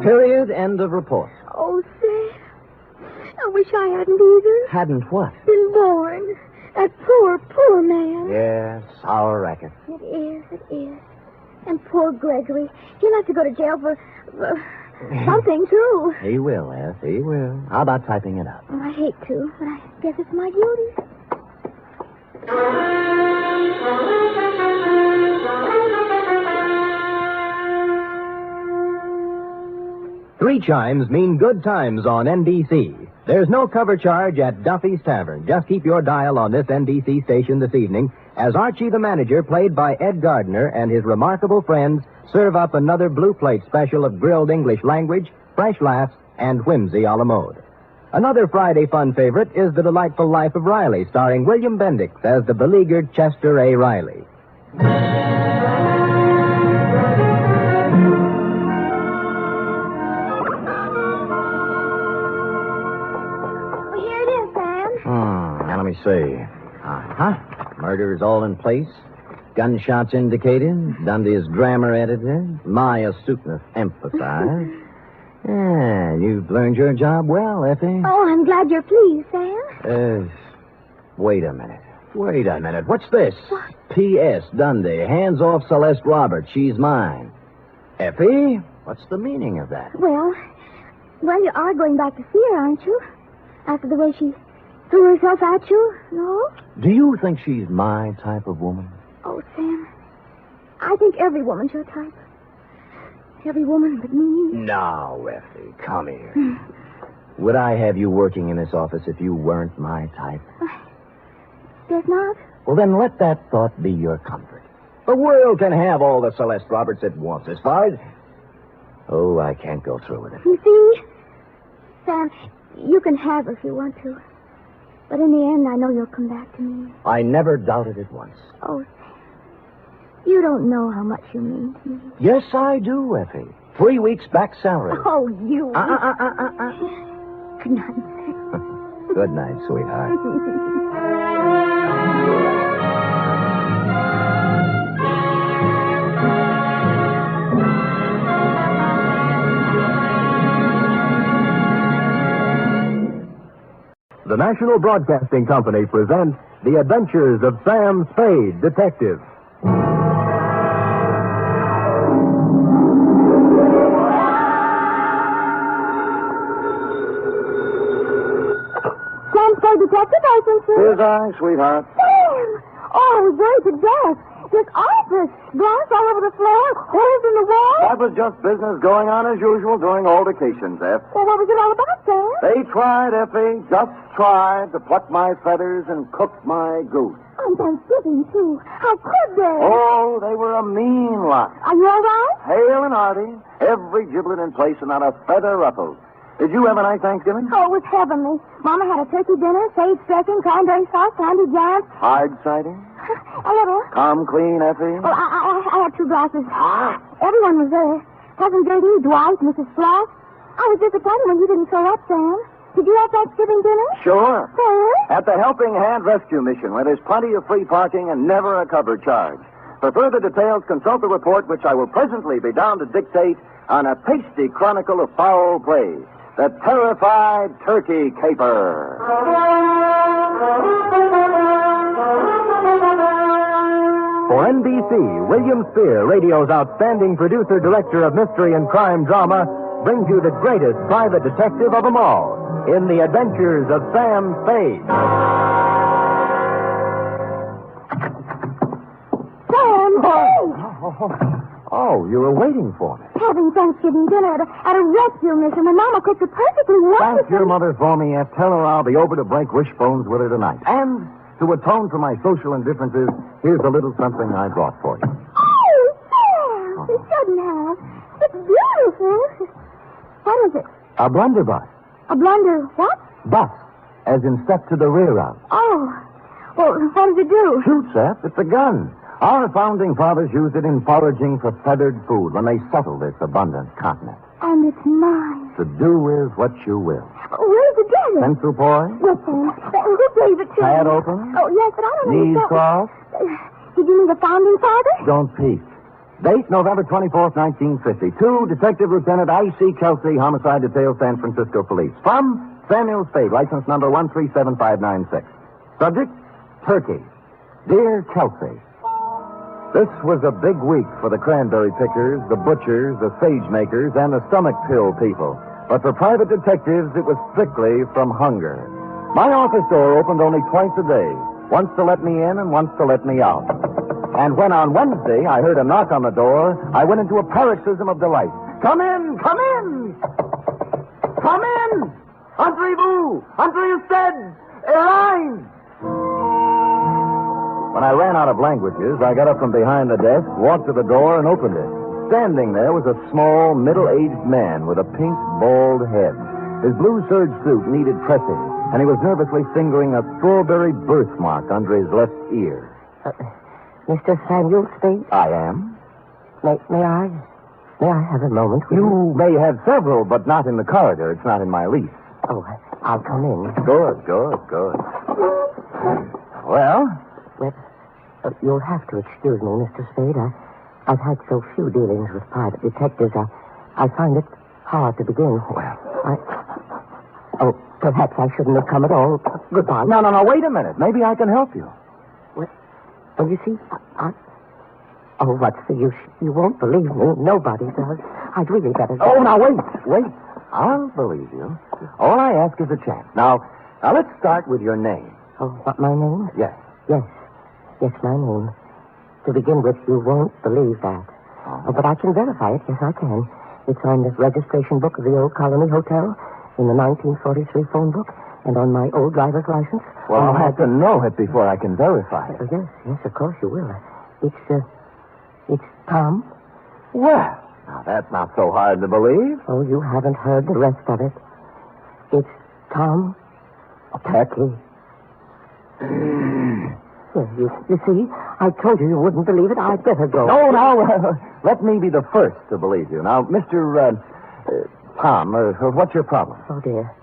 Period. End of report. Oh, Sam, I wish I hadn't either. Hadn't what? Been born. That poor man. Yes, our racket. It is. And poor Gregory. He'll have to go to jail for something, too. He will, Eth. He will. How about typing it up? Well, I hate to, but I guess it's my duty. Three chimes mean good times on NBC. There's no cover charge at Duffy's Tavern. Just keep your dial on this NBC station this evening as Archie the Manager, played by Ed Gardner, and his remarkable friends serve up another blue plate special of grilled English language, fresh laughs, and whimsy a la mode. Another Friday fun favorite is The Delightful Life of Riley, starring William Bendix as the beleaguered Chester A. Riley. Now, let me see. Murder's all in place. Gunshots indicated. Dundee's grammar edited. My astuteness emphasized. Yeah, you've learned your job well, Effie. Oh, I'm glad you're pleased, Sam. Wait a minute. What's this? What? P.S. Dundee, hands off Celeste Roberts. She's mine. Effie, what's the meaning of that? Well, you are going back to see her, aren't you? After the way she threw herself at you, no? Do you think she's my type of woman? Oh, Sam, I think every woman's your type. Every woman but me. Now, Effie, come here. Would I have you working in this office if you weren't my type? Guess not. Well, then let that thought be your comfort. The world can have all the Celeste Roberts it wants, as far as... Oh, I can't go through with it. You see, Sam, you can have her if you want to. But in the end, I know you'll come back to me. I never doubted it once. Oh, Sam, you don't know how much you mean to me. Yes, I do, Effie. 3 weeks back salary. Oh, you. Good night. Good night, sweetheart. The National Broadcasting Company presents The Adventures of Sam Spade, Detective. Sam Spade, Detective, I think so. Here's I, sweetheart. Sam! Sam! Oh, I was worried to death. This office. Glass all over the floor, holes in the wall. That was just business going on as usual during altercations, F. Well, what was it all about, Sam? They tried, Effie, just tried to pluck my feathers and cook my goose. On Thanksgiving, too. How could they? Oh, they were a mean lot. Are you all right? Hale and hearty, every giblet in place and not a feather ruffled. Did you have a nice Thanksgiving? Oh, it was heavenly. Mama had a turkey dinner, sage dressing, cranberry sauce, candy jams. Hard cider? A little. Come clean, Effie? Well, I had 2 glasses. Everyone was there. Cousin Gertie, Dwight, Mrs. Floss. I was disappointed when you didn't show up, Sam. Did you have Thanksgiving dinner? Sure. Where? At the Helping Hand Rescue Mission, where there's plenty of free parking and never a cover charge. For further details, consult the report, which I will presently be down to dictate on a tasty chronicle of foul play. The Terrified Turkey Caper. For NBC, William Spear, radio's outstanding producer-director of mystery and crime drama, brings you the greatest private detective of them all in The Adventures of Sam Spade. Sam Spade! Oh, you were waiting for me. Having Thanksgiving dinner at a rescue mission when Mama cooked it perfectly wonderful. Thank your mother for me, F. Tell her I'll be over to break wishbones with her tonight. And to atone for my social indifferences, here's a little something I brought for you. Oh, Sam! You shouldn't have. It's beautiful. What is it? A blunderbuss. A blunder what? Bus, as in step to the rear of. Oh. Well, what does it do? Shoots, F. It's a gun. Our founding fathers used it in foraging for feathered food when they settled this abundant continent. And it's mine. To do with what you will. Where'd you get it? Pencil boy? Yes, Sam. Who gave it to Pad you? open? Oh, yes, but I don't know. Knees crossed? Did you mean the founding father? Don't peek. Date, November 24th, 1950. To Detective Lieutenant I.C. Kelsey, Homicide Detail, San Francisco Police. From Samuel Spade, license number 137596. Subject, Turkey. Dear Kelsey, this was a big week for the cranberry pickers, the butchers, the sage makers, and the stomach pill people. But for private detectives, it was strictly from hunger. My office door opened only twice a day, once to let me in and once to let me out. And when on Wednesday I heard a knock on the door, I went into a paroxysm of delight. Come in! Come in! Come in! Entrez-vous! Entrez-vous! Arise! When I ran out of languages, I got up from behind the desk, walked to the door, and opened it. Standing there was a small, middle-aged man with a pink, bald head. His blue serge suit needed pressing, and he was nervously fingering a strawberry birthmark under his left ear. Mr. Samuel Spade? I am. May I have a moment with you? May have several, but not in the corridor. It's not in my lease. Oh, I'll come in. Good. Well? Well, you'll have to excuse me, Mr. Spade. I've had so few dealings with private detectives. I find it hard to begin. Well, perhaps I shouldn't have come at all. Goodbye. No, wait a minute. Maybe I can help you. Well, you see, Oh, what's the use? You won't believe me. Nobody does. I'd really better go. Oh, now, wait. I'll believe you. All I ask is a chance. Now, let's start with your name. Oh, what, my name? Yes. Yes, my name. To begin with, you won't believe that. Oh, but I can verify it. Yes, I can. It's on the registration book of the old Colony Hotel, in the 1943 phone book, and on my old driver's license. Well, I'll have to know it before I can verify it. Yes, of course you will. It's Tom. Well, now that's not so hard to believe. Oh, you haven't heard the rest of it. It's Tom Turkey. You see, I told you wouldn't believe it. I'd better go. No, now, let me be the first to believe you. Now, Mr. Tom, what's your problem? Oh, dear,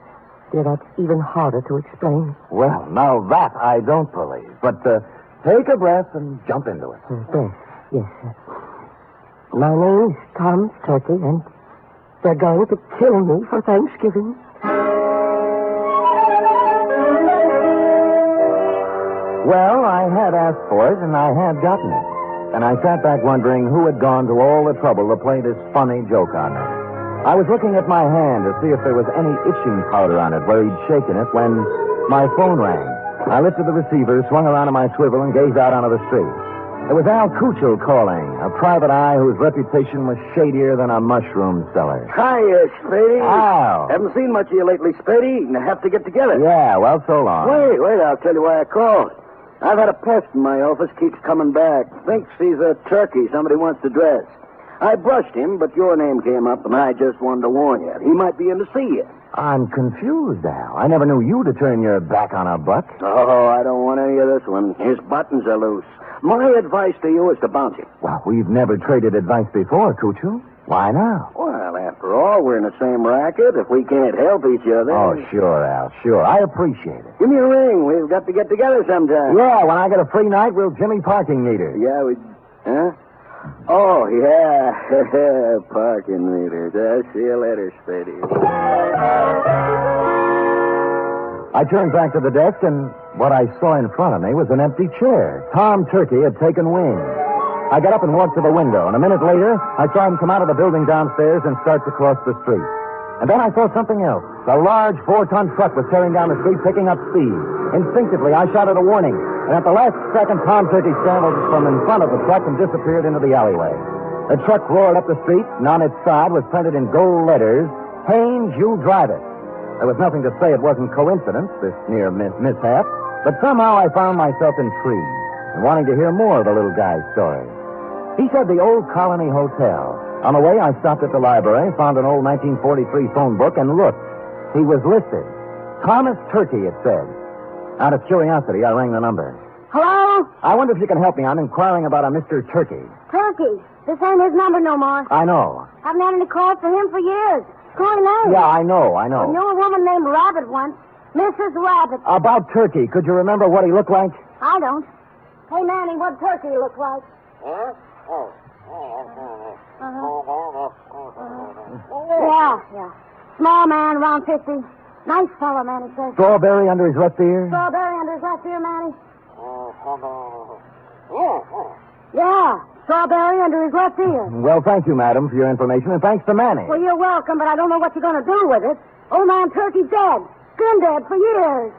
that's even harder to explain. Well, now that I don't believe. But take a breath and jump into it. Yes. My name's Tom Turkey, and they're going to kill me for Thanksgiving. Well, I had asked for it, and I had gotten it. And I sat back wondering who had gone to all the trouble to play this funny joke on me. I was looking at my hand to see if there was any itching powder on it where he'd shaken it when my phone rang. I lifted the receiver, swung around on my swivel, and gazed out onto the street. It was Al Cuccio calling, a private eye whose reputation was shadier than a mushroom cellar. Hiya, Spady. Al. Haven't seen much of you lately, Spady. You have to get together. Yeah, well, so long. Wait, I'll tell you why I called. I've had a pest in my office, keeps coming back. Thinks he's a turkey somebody wants to dress. I brushed him, but your name came up, and I just wanted to warn you. He might be in to see you. I'm confused, Al. I never knew you to turn your back on a buck. Oh, I don't want any of this one. His buttons are loose. My advice to you is to bounce him. Well, we've never traded advice before, Cuccio. Why now? Well, after all, we're in the same racket. If we can't help each other... Oh, sure, Al, sure. I appreciate it. Give me a ring. We've got to get together sometime. Yeah, when I get a free night, we'll Jimmy parking meter. Yeah, we... Huh? Oh, yeah. Parking meters. I'll see you later, Spady. I turned back to the desk, and what I saw in front of me was an empty chair. Tom Turkey had taken wing. I got up and walked to the window, and a minute later, I saw him come out of the building downstairs and start to cross the street. And then I saw something else. A large 4-ton truck was tearing down the street, picking up speed. Instinctively, I shouted a warning, and at the last second, Tom Turkey scrambled from in front of the truck and disappeared into the alleyway. The truck roared up the street, and on its side was printed in gold letters, "Haynes, you drive it." There was nothing to say it wasn't coincidence, this near mishap, but somehow I found myself intrigued and wanting to hear more of the little guy's story. He said the Old Colony Hotel. On the way, I stopped at the library, found an old 1943 phone book, and looked. He was listed. Thomas Turkey, it said. Out of curiosity, I rang the number. Hello? I wonder if you can help me. I'm inquiring about a Mr. Turkey. Turkey. This ain't his number no more. I know. Haven't had any calls for him for years. Calling name. Yeah, I know. I knew a woman named Rabbit once. Mrs. Rabbit. About Turkey, could you remember what he looked like? I don't. Hey, Manny, what Turkey look like? Huh? Oh. Yeah. Small man, around 50. Nice fellow, Manny says. Strawberry under his left ear? Strawberry under his left ear, Manny? Yeah, strawberry under his left ear. Well, thank you, madam, for your information, and thanks to Manny. Well, you're welcome, but I don't know what you're going to do with it. Old man Turkey's dead. Been dead for years.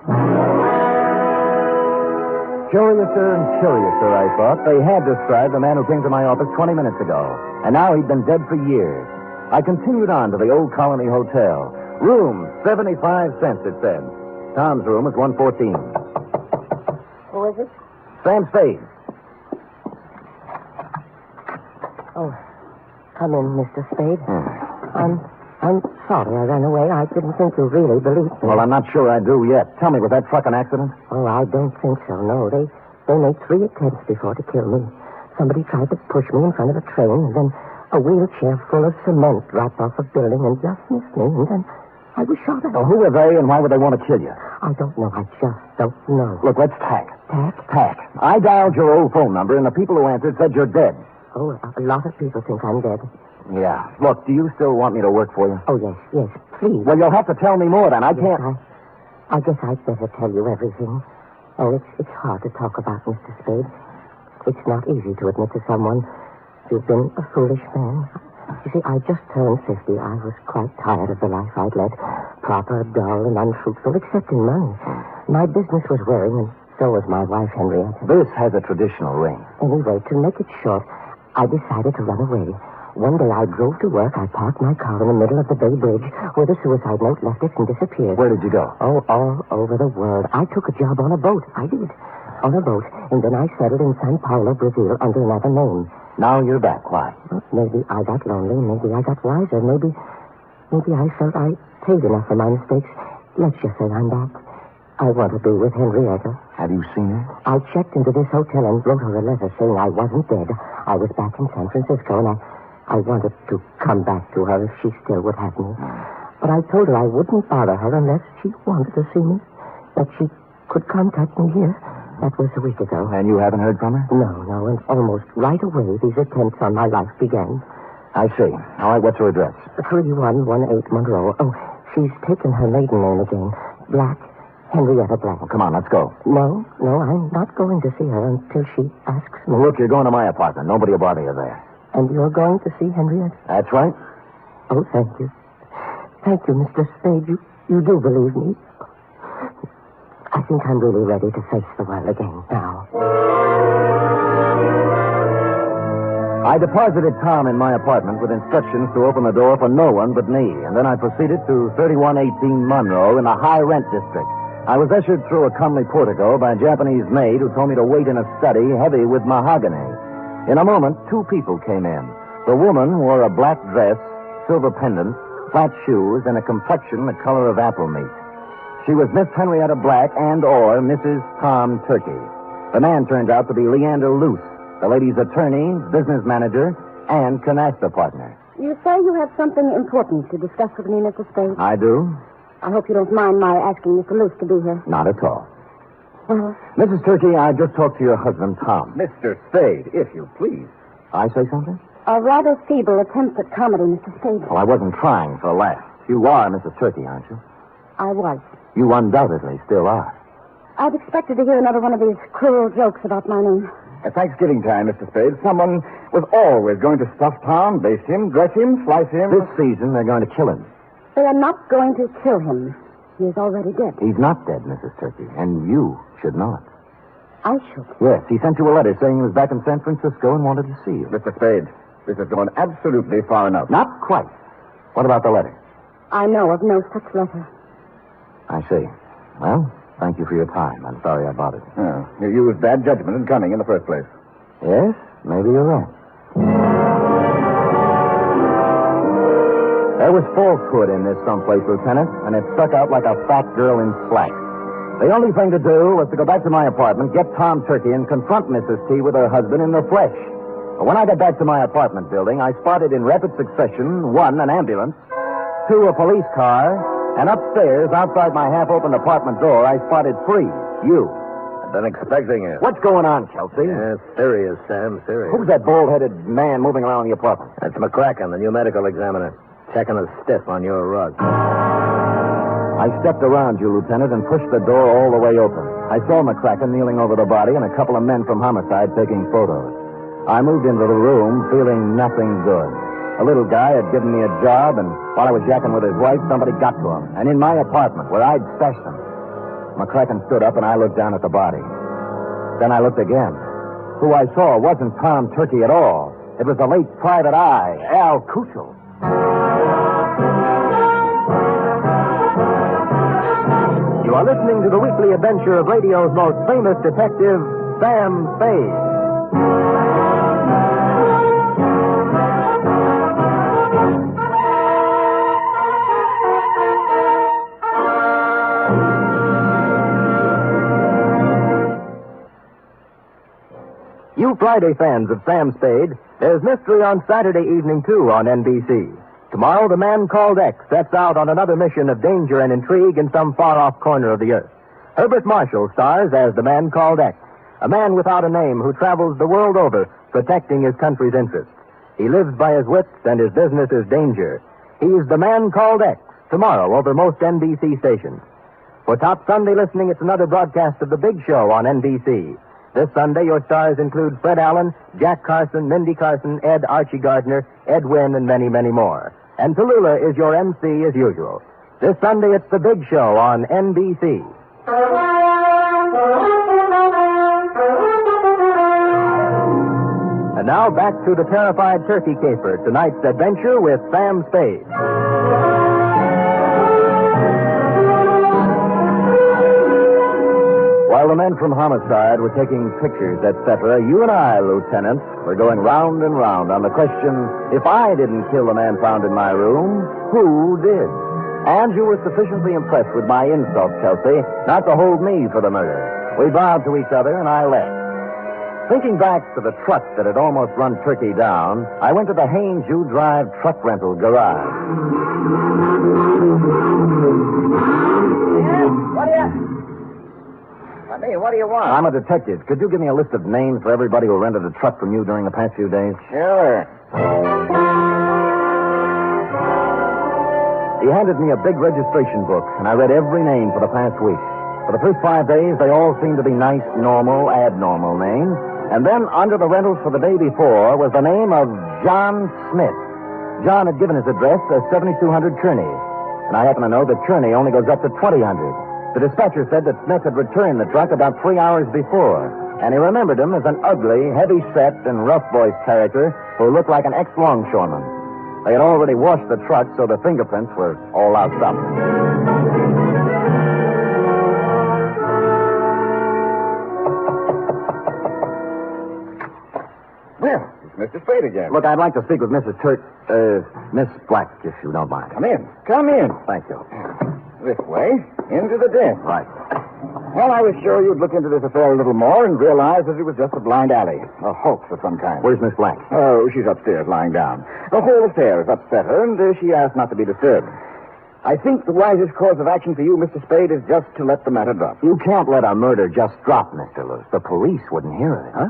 Curiouser and curiouser, I thought. They had described the man who came to my office 20 minutes ago, and now he'd been dead for years. I continued on to the Old Colony Hotel. Room, 75 cents, it said. Tom's room was 114. Who is it? Sam Spade. Oh, come in, Mr. Spade. I'm sorry I ran away. I didn't think you really believed me. Well, I'm not sure I do yet. Tell me, was that truck an accident? Oh, I don't think so, no. They made 3 attempts before to kill me. Somebody tried to push me in front of a train, and then a wheelchair full of cement dropped off a building and just missed me, and then I was shot at. Well, who are they, and why would they want to kill you? I don't know. I just don't know. Look, let's tack. Tack? Tack. I dialed your old phone number, and the people who answered said you're dead. Oh, a lot of people think I'm dead. Yeah. Look, do you still want me to work for you? Oh, yes, please. Well, you'll have to tell me more, then. I can't... I guess I'd better tell you everything. Oh, it's hard to talk about, Mr. Spade. It's not easy to admit to someone you've been a foolish man. You see, I just turned 50. I was quite tired of the life I'd led. Proper, dull, and unfruitful, except in money. My business was wearing, and so was my wife, Henrietta. This has a traditional ring. Anyway, to make it short, I decided to run away. One day I drove to work. I parked my car in the middle of the Bay Bridge where the suicide note left it and disappeared. Where did you go? Oh, all over the world. I took a job on a boat. I did. On a boat. And then I settled in Sao Paulo, Brazil, under another name. Now you're back. Why? Well, maybe I got lonely. Maybe I got wiser. Maybe I felt I paid enough for my mistakes. Let's just say I'm back. I want to be with Henrietta. Have you seen her? I checked into this hotel and wrote her a letter saying I wasn't dead. I was back in San Francisco, and I wanted to come back to her if she still would have me. But I told her I wouldn't bother her unless she wanted to see me, that she could contact me here. That was a week ago. And you haven't heard from her? No, and almost right away these attempts on my life began. I see. All right, what's her address? 3118 Monroe. Oh, she's taken her maiden name again. Black. Henrietta Black. Well, come on, let's go. No, I'm not going to see her until she asks me. Well, look, you're going to my apartment. Nobody will bother you there. And you're going to see Henrietta? That's right. Oh, thank you. Thank you, Mr. Spade. You do believe me. I think I'm really ready to face the world again now. I deposited Tom in my apartment with instructions to open the door for no one but me, and then I proceeded to 3118 Monroe in the high-rent district. I was ushered through a comely portico by a Japanese maid who told me to wait in a study heavy with mahogany. In a moment, two people came in. The woman wore a black dress, silver pendant, flat shoes, and a complexion the color of apple meat. She was Miss Henrietta Black and/or Mrs. Tom Turkey. The man turned out to be Leander Luce, the lady's attorney, business manager, and canasta partner. You say you have something important to discuss with me, Mr. Spade? I do? I hope you don't mind my asking Mr. Luce to be here. Not at all. Well, Mrs. Turkey, I just talked to your husband, Tom. Mr. Spade, if you please. I say something? a rather feeble attempt at comedy, Mr. Spade. Well, I wasn't trying for a laugh. You are Mrs. Turkey, aren't you? I was. You undoubtedly still are. I'd expected to hear another one of these cruel jokes about my name. At Thanksgiving time, Mr. Spade, someone was always going to stuff Tom, baste him, dress him, slice him. This season, they're going to kill him. They are not going to kill him. He is already dead. He's not dead, Mrs. Turkey, and you should not. I should. Yes, he sent you a letter saying he was back in San Francisco and wanted to see you. Mr. Spade, this has gone absolutely far enough. Not quite. What about the letter? I know of no such letter. I see. Well, thank you for your time. I'm sorry I bothered you. Oh, you used bad judgment in coming in the first place. Yes, maybe you're right. There was falsehood in this someplace, Lieutenant, and it stuck out like a fat girl in slack. The only thing to do was to go back to my apartment, get Tom Turkey, and confront Mrs. T with her husband in the flesh. But when I got back to my apartment building, I spotted in rapid succession, 1, an ambulance, 2, a police car, and upstairs, outside my half-opened apartment door, I spotted 3, you. I've been expecting it. What's going on, Kelsey? Yeah, serious, Sam, serious. Who's that bald-headed man moving around the apartment? That's McCracken, the new medical examiner. Checking the stiff on your rug. I stepped around you, Lieutenant, and pushed the door all the way open. I saw McCracken kneeling over the body and a couple of men from homicide taking photos. I moved into the room feeling nothing good. A little guy had given me a job, and while I was yakking with his wife, somebody got to him. And in my apartment, where I'd stashed him. McCracken stood up, and I looked down at the body. Then I looked again. Who I saw wasn't Tom Turkey at all. It was the late Private Eye, Al Kuchel. You are listening to the weekly adventure of radio's most famous detective, Sam Spade. You Friday fans of Sam Spade, there's mystery on Saturday evening, too, on NBC. Tomorrow, the man called X sets out on another mission of danger and intrigue in some far-off corner of the earth. Herbert Marshall stars as the man called X, a man without a name who travels the world over protecting his country's interests. He lives by his wits, and his business is danger. He's the man called X, tomorrow over most NBC stations. For top Sunday listening, it's another broadcast of The Big Show on NBC. This Sunday, your stars include Fred Allen, Jack Carson, Mindy Carson, Ed Archie Gardner, Ed Wynn, and many, many more. And Tallulah is your MC as usual. This Sunday, it's The Big Show on NBC. And now back to the terrified turkey caper, tonight's adventure with Sam Spade. While the men from homicide were taking pictures, etc., you and I, Lieutenant, were going round and round on the question, if I didn't kill the man found in my room, who did? And you were sufficiently impressed with my insult, Kelsey, not to hold me for the murder. We bowed to each other, and I left. Thinking back to the truck that had almost run Turkey down, I went to the Haynes U Drive truck rental garage. What do you want? I'm a detective. Could you give me a list of names for everybody who rented a truck from you during the past few days? Sure. He handed me a big registration book, and I read every name for the past week. For the first 5 days, they all seemed to be nice, normal, abnormal names. And then, under the rentals for the day before, was the name of John Smith. John had given his address as 7200 Kearney. And I happen to know that Kearney only goes up to 2000. The dispatcher said that Smith had returned the truck about 3 hours before, and he remembered him as an ugly, heavy-set, and rough-voiced character who looked like an ex-longshoreman. They had already washed the truck, so the fingerprints were all loused up. Well, it's Mr. Spade again. Look, I'd like to speak with Miss Black, if you don't mind. Come in. Come in. Thank you. This way, into the den. Right. Well, I was sure you'd look into this affair a little more and realize that it was just a blind alley, a hoax of some kind. Where's Miss Black? Oh, she's upstairs lying down. The whole affair has upset her, and she asked not to be disturbed. I think the wisest course of action for you, Mr. Spade, is just to let the matter drop. You can't let a murder just drop, Mr. Luce. The police wouldn't hear of it. Huh?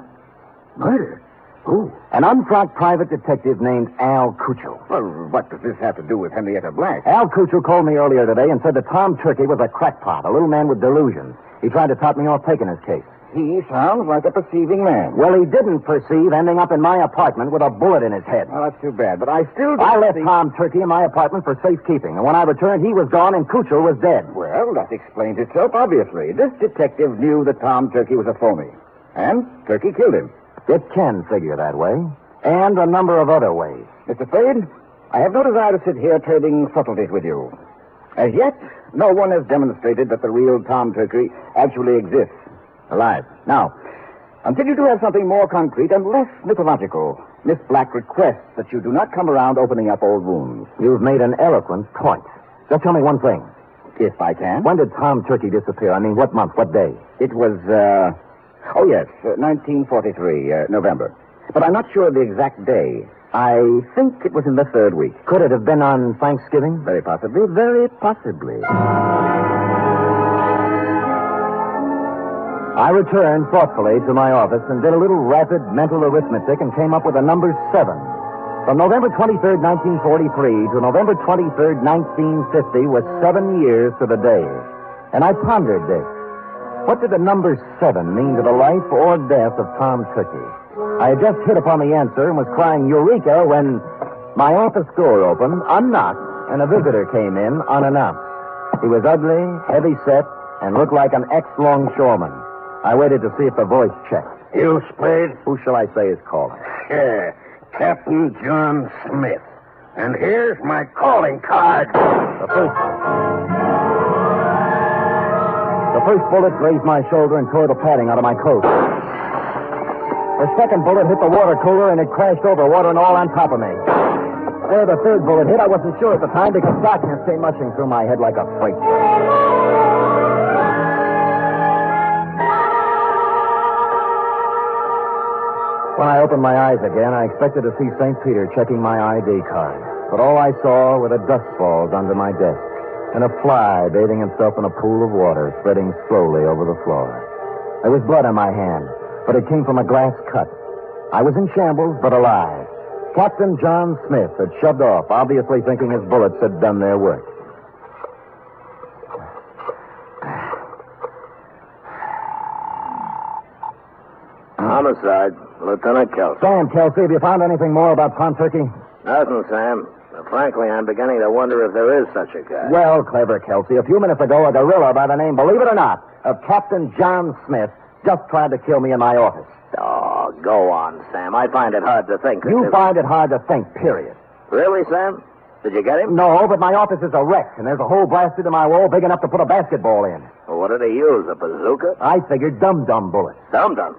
Murder? Who? An unfrocked private detective named Al Cuccio. Well, what does this have to do with Henrietta Black? Al Cuccio called me earlier today and said that Tom Turkey was a crackpot, a little man with delusions. He tried to top me off taking his case. He sounds like a perceiving man. Well, he didn't perceive ending up in my apartment with a bullet in his head. Well, that's too bad, but I still don't I left see... Tom Turkey in my apartment for safekeeping, and when I returned, he was gone and Cuccio was dead. Well, that explains itself, obviously. This detective knew that Tom Turkey was a phony, and Turkey killed him. It can figure that way, and a number of other ways. Mr. Spade, I have no desire to sit here trading subtleties with you. As yet, no one has demonstrated that the real Tom Turkey actually exists. Alive. Now, until you do have something more concrete and less mythological, Miss Black requests that you do not come around opening up old wounds. You've made an eloquent point. Just tell me one thing. If I can. When did Tom Turkey disappear? I mean, what month, what day? It was, 1943, November. But I'm not sure of the exact day. I think it was in the third week. Could it have been on Thanksgiving? Very possibly, very possibly. I returned thoughtfully to my office and did a little rapid mental arithmetic and came up with the number 7. From November 23rd, 1943 to November 23rd, 1950 was 7 years to the day. And I pondered this. What did the number 7 mean to the life or death of Tom Turkey? I had just hit upon the answer and was crying Eureka when my office door opened, unknocked, and a visitor came in unannounced. He was ugly, heavy-set, and looked like an ex-longshoreman. I waited to see if the voice checked. You, Spade? Who shall I say is calling? Yeah, Captain John Smith. And here's my calling card. The first bullet grazed my shoulder and tore the padding out of my coat. The second bullet hit the water cooler and it crashed over, water and all on top of me. Where the third bullet hit, I wasn't sure at the time because darkness came mushing through my head like a freight train. When I opened my eyes again, I expected to see St. Peter checking my ID card. But all I saw were the dust balls under my desk and a fly bathing himself in a pool of water spreading slowly over the floor. There was blood on my hand, but it came from a glass cut. I was in shambles, but alive. Captain John Smith had shoved off, obviously thinking his bullets had done their work. Homicide, Lieutenant Kelsey. Sam, Kelsey, have you found anything more about Tom Turkey? Nothing, Sam. Frankly, I'm beginning to wonder if there is such a guy. Well, clever, Kelsey. A few minutes ago, a gorilla by the name, believe it or not, of Captain John Smith just tried to kill me in my office. Oh, go on, Sam. I find it hard to think. You find it hard to think, period. Really, Sam? Did you get him? No, but my office is a wreck, and there's a hole blasted in my wall big enough to put a basketball in. Well, what did he use, a bazooka? I figured dum-dum bullets. Dum-dum?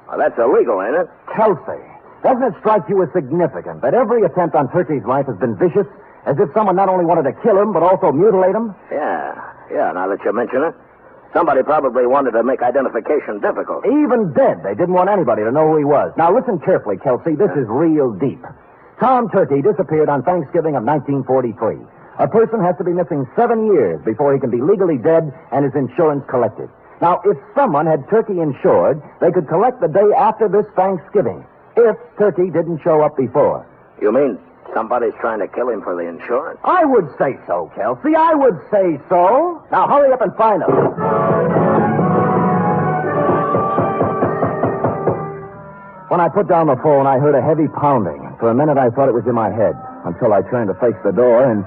Well, that's illegal, ain't it? Kelsey, doesn't it strike you as significant that every attempt on Turkey's life has been vicious, as if someone not only wanted to kill him, but also mutilate him? Yeah, now that you mention it. Somebody probably wanted to make identification difficult. Even dead, they didn't want anybody to know who he was. Now, listen carefully, Kelsey. This is real deep. Tom Turkey disappeared on Thanksgiving of 1943. A person has to be missing 7 years before he can be legally dead and his insurance collected. Now, if someone had Turkey insured, they could collect the day after this Thanksgiving, if Turkey didn't show up before. You mean somebody's trying to kill him for the insurance? I would say so, Kelsey. I would say so. Now, hurry up and find him. When I put down the phone, I heard a heavy pounding. For a minute, I thought it was in my head, until I turned to face the door, and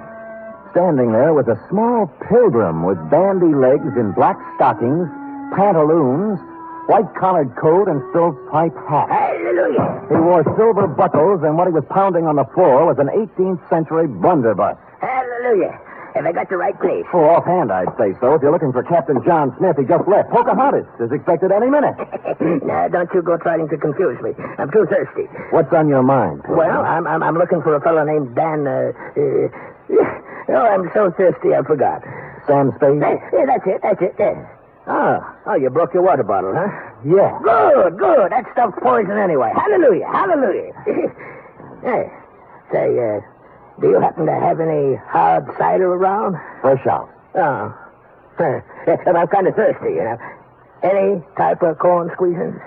Standing there was a small pilgrim with bandy legs in black stockings, pantaloons, white-collared coat, and stovepipe hat. Hallelujah. He wore silver buckles, and what he was pounding on the floor was an 18th century blunderbuss. Hallelujah. Have I got the right place? Oh, offhand, I'd say so. If you're looking for Captain John Smith, he just left. Pocahontas is expected any minute. Now, don't you go trying to confuse me. I'm too thirsty. What's on your mind? Well, I'm looking for a fellow named Dan, I'm so thirsty I forgot. Sam Spade? Yeah, that's it. Yeah. Oh, you broke your water bottle, huh? Yeah. Good. That stuff's poison anyway. Hallelujah. Hey, say, do you happen to have any hard cider around? Fresh out. Oh. I'm kind of thirsty, you know. Any type of corn squeezing?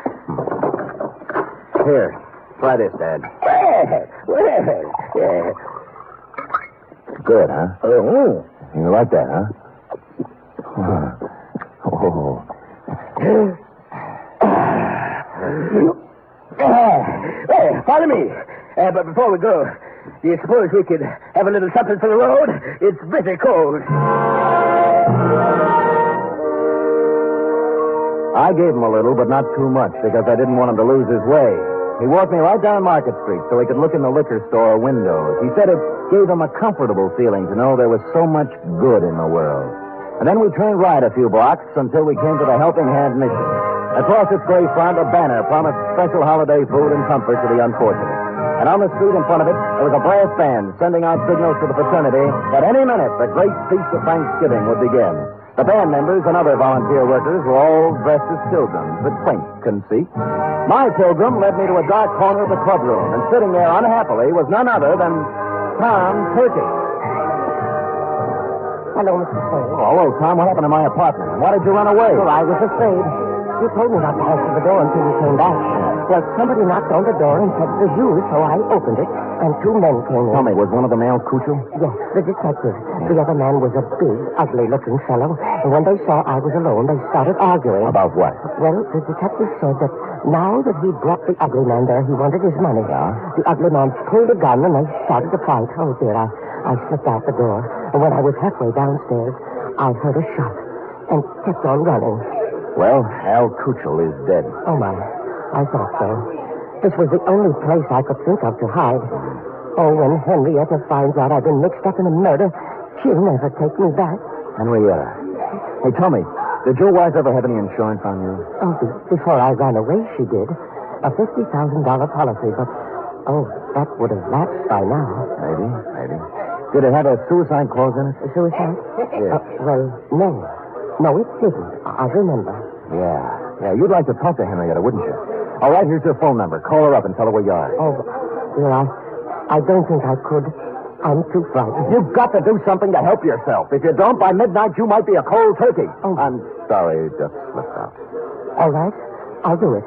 Here, try this, Dad. Well, yeah. Good, huh? Oh. You like that, huh? Oh. Follow me. But before we go, do you suppose we could have a little something for the road? It's bitter cold. I gave him a little, but not too much, because I didn't want him to lose his way. He walked me right down Market Street so he could look in the liquor store windows. He said it gave him a comfortable feeling to know there was so much good in the world. And then we trained right a few blocks until we came to the Helping Hand Mission. Across its gray front, a banner promised special holiday food and comfort to the unfortunate. And on the street in front of it, there was a brass band sending out signals to the fraternity that any minute the great feast of Thanksgiving would begin. The band members and other volunteer workers were all dressed as pilgrims, with quaint conceit. My pilgrim led me to a dark corner of the clubroom, and sitting there unhappily was none other than Tom Turkey. Hello, Mr. Spade. Oh, hello, Tom. What happened to my apartment? Why did you run away? Well, I was afraid. You told me not to answer the door until you came back. Well, somebody knocked on the door and said it was you, so I opened it, and two men came in. Tell me, was one of them Al Cuccio? Yes, the detective. The other man was a big, ugly-looking fellow, and when they saw I was alone, they started arguing. About what? Well, the detective said that now that he brought the ugly man there, he wanted his money. Yeah? The ugly man pulled a gun, and they started to fight. Oh, dear, I slipped out the door, and when I was halfway downstairs, I heard a shot and kept on running. Well, Al Cuccio is dead. Oh, my. I thought so. This was the only place I could think of to hide. Oh, when Henrietta finds out I've been mixed up in a murder, she'll never take me back. Henrietta. Hey, tell me, did your wife ever have any insurance on you? Oh, before I ran away, she did. A $50,000 policy, but, that would have lapsed by now. Maybe. Did it have a suicide clause in it? A suicide? Yeah. Well, no. No, it didn't. I remember. Yeah, you'd like to talk to Henrietta, wouldn't you? All right, here's her phone number. Call her up and tell her where you are. Oh, dear, I don't think I could. I'm too frightened. You've got to do something to help yourself. If you don't, by midnight, you might be a cold turkey. Oh. I'm sorry, it just slipped out. All right, I'll do it.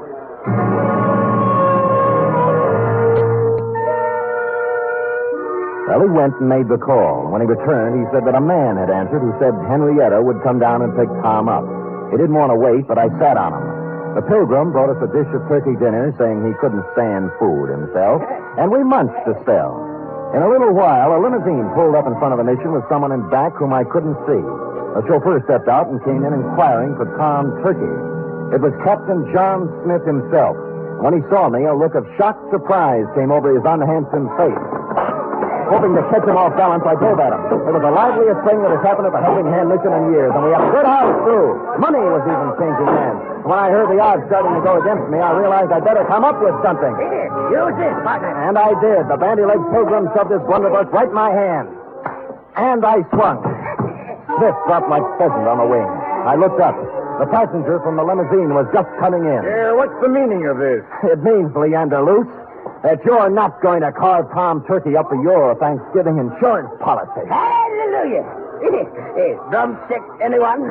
Well, he went and made the call. When he returned, he said that a man had answered who said Henrietta would come down and pick Tom up. He didn't want to wait, but I sat on him. The pilgrim brought us a dish of turkey dinner, saying he couldn't stand food himself, and we munched a spell. In a little while, a limousine pulled up in front of the mission with someone in back whom I couldn't see. The chauffeur stepped out and came in inquiring for Tom Turkey. It was Captain John Smith himself. When he saw me, a look of shocked surprise came over his unhandsome face. Hoping to catch him off balance, I drove at him. It was the liveliest thing that has happened at the Helping Hand Mission in years, and we had a good house, too. Money was even changing hands. When I heard the odds starting to go against me, I realized I'd better come up with something. Use this, partner. And I did. The bandy-legged pilgrim shoved his blunderbuss right in my hand. And I swung. Smith dropped like pheasant on the wing. I looked up. The passenger from the limousine was just coming in. What's the meaning of this? It means, Leander Luce, that you're not going to carve Tom Turkey up for your Thanksgiving insurance policy. Hallelujah. Drumstick, anyone?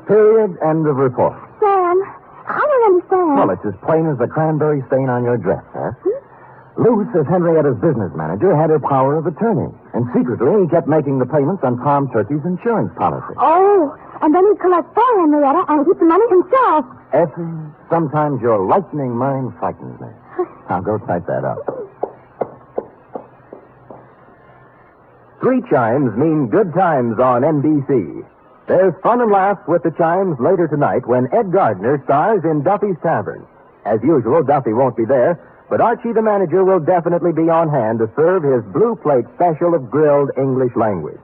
Period. End of report. Sam, I don't understand. Well, it's as plain as the cranberry stain on your dress, huh? Luce, as Henrietta's business manager, had her power of attorney. And secretly, he kept making the payments on Tom Turkey's insurance policy. Oh, and then he'd collect for Henrietta and keep the money himself. Effie, sometimes your lightning mind frightens me. Now go type that up. 3 chimes mean good times on NBC. There's fun and laughs with the chimes later tonight when Ed Gardner stars in Duffy's Tavern. As usual, Duffy won't be there, but Archie the manager will definitely be on hand to serve his blue plate special of grilled English language.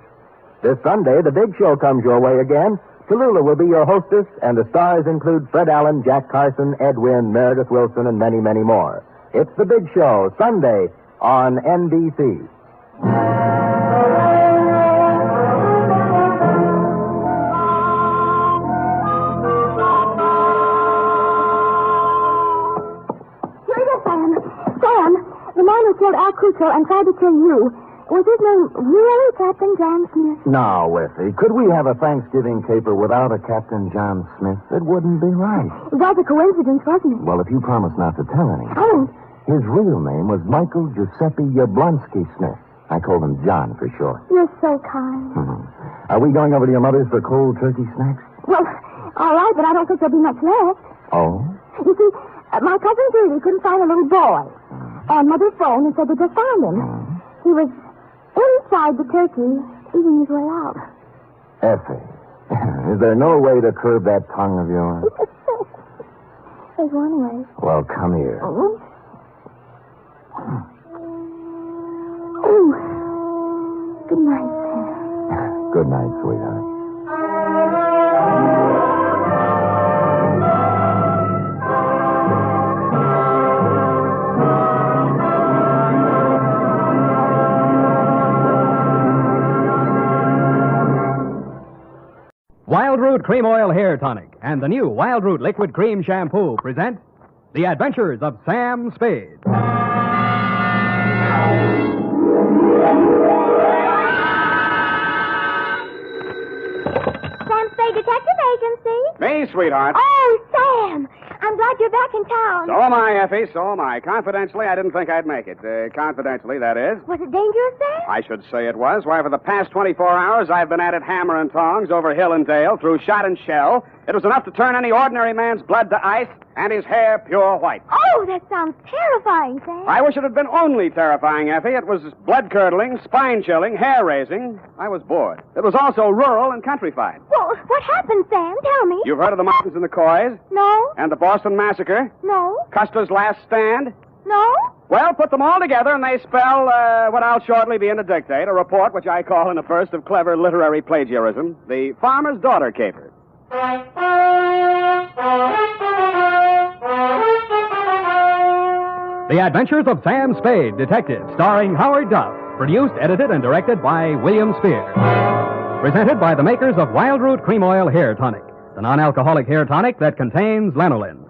This Sunday, the big show comes your way again. Tallulah will be your hostess, and the stars include Fred Allen, Jack Carson, Ed Wynn, Meredith Wilson, and many, many more. It's the big show, Sunday on NBC. Sam, the man who killed Al Crusoe and tried to kill you, was his name really Captain John Smith? Now, Effie, could we have a Thanksgiving caper without a Captain John Smith? It wouldn't be right. It was a coincidence, wasn't it? Well, if you promise not to tell anyone. I won't. His real name was Michael Giuseppe Yablonsky Smith. I called him John for short. You're so kind. Are we going over to your mother's for cold turkey snacks? Well, all right, but I don't think there'll be much left. Oh? You see, my cousin Judy couldn't find a little boy. And Mother phoned and said they just found him. He was inside the turkey, eating his way out. Effie, is there no way to curb that tongue of yours? There's one way. Well, come here. Oh, good night, Sam. Good night, sweetheart. Wild Root Cream Oil Hair Tonic and the new Wild Root Liquid Cream Shampoo present The Adventures of Sam Spade. Sam Spade Detective Agency. Me, sweetheart. Oh, Sam! I'm glad you're back in town. So am I, Effie, so am I. Confidentially, I didn't think I'd make it. Confidentially, that is. Was it dangerous, Sam? I should say it was. Why, for the past 24 hours, I've been at it hammer and tongs over hill and dale, through shot and shell. It was enough to turn any ordinary man's blood to ice and his hair pure white. Oh, that sounds terrifying, Sam. I wish it had been only terrifying, Effie. It was blood-curdling, spine-chilling, hair-raising. I was bored. It was also rural and countrified. Well, what happened, Sam? Tell me. You've heard of the Martins and the Coys? No. And the Boston Massacre? No. Custer's Last Stand? No. Well, put them all together, and they spell what I'll shortly be in to dictate, a report which I call, in a burst of clever literary plagiarism, the Farmer's Daughter Caper. The Adventures of Sam Spade, Detective, starring Howard Duff. Produced, edited, and directed by William Spear. Presented by the makers of Wild Root Cream Oil Hair Tonic, the non-alcoholic hair tonic that contains lanolin.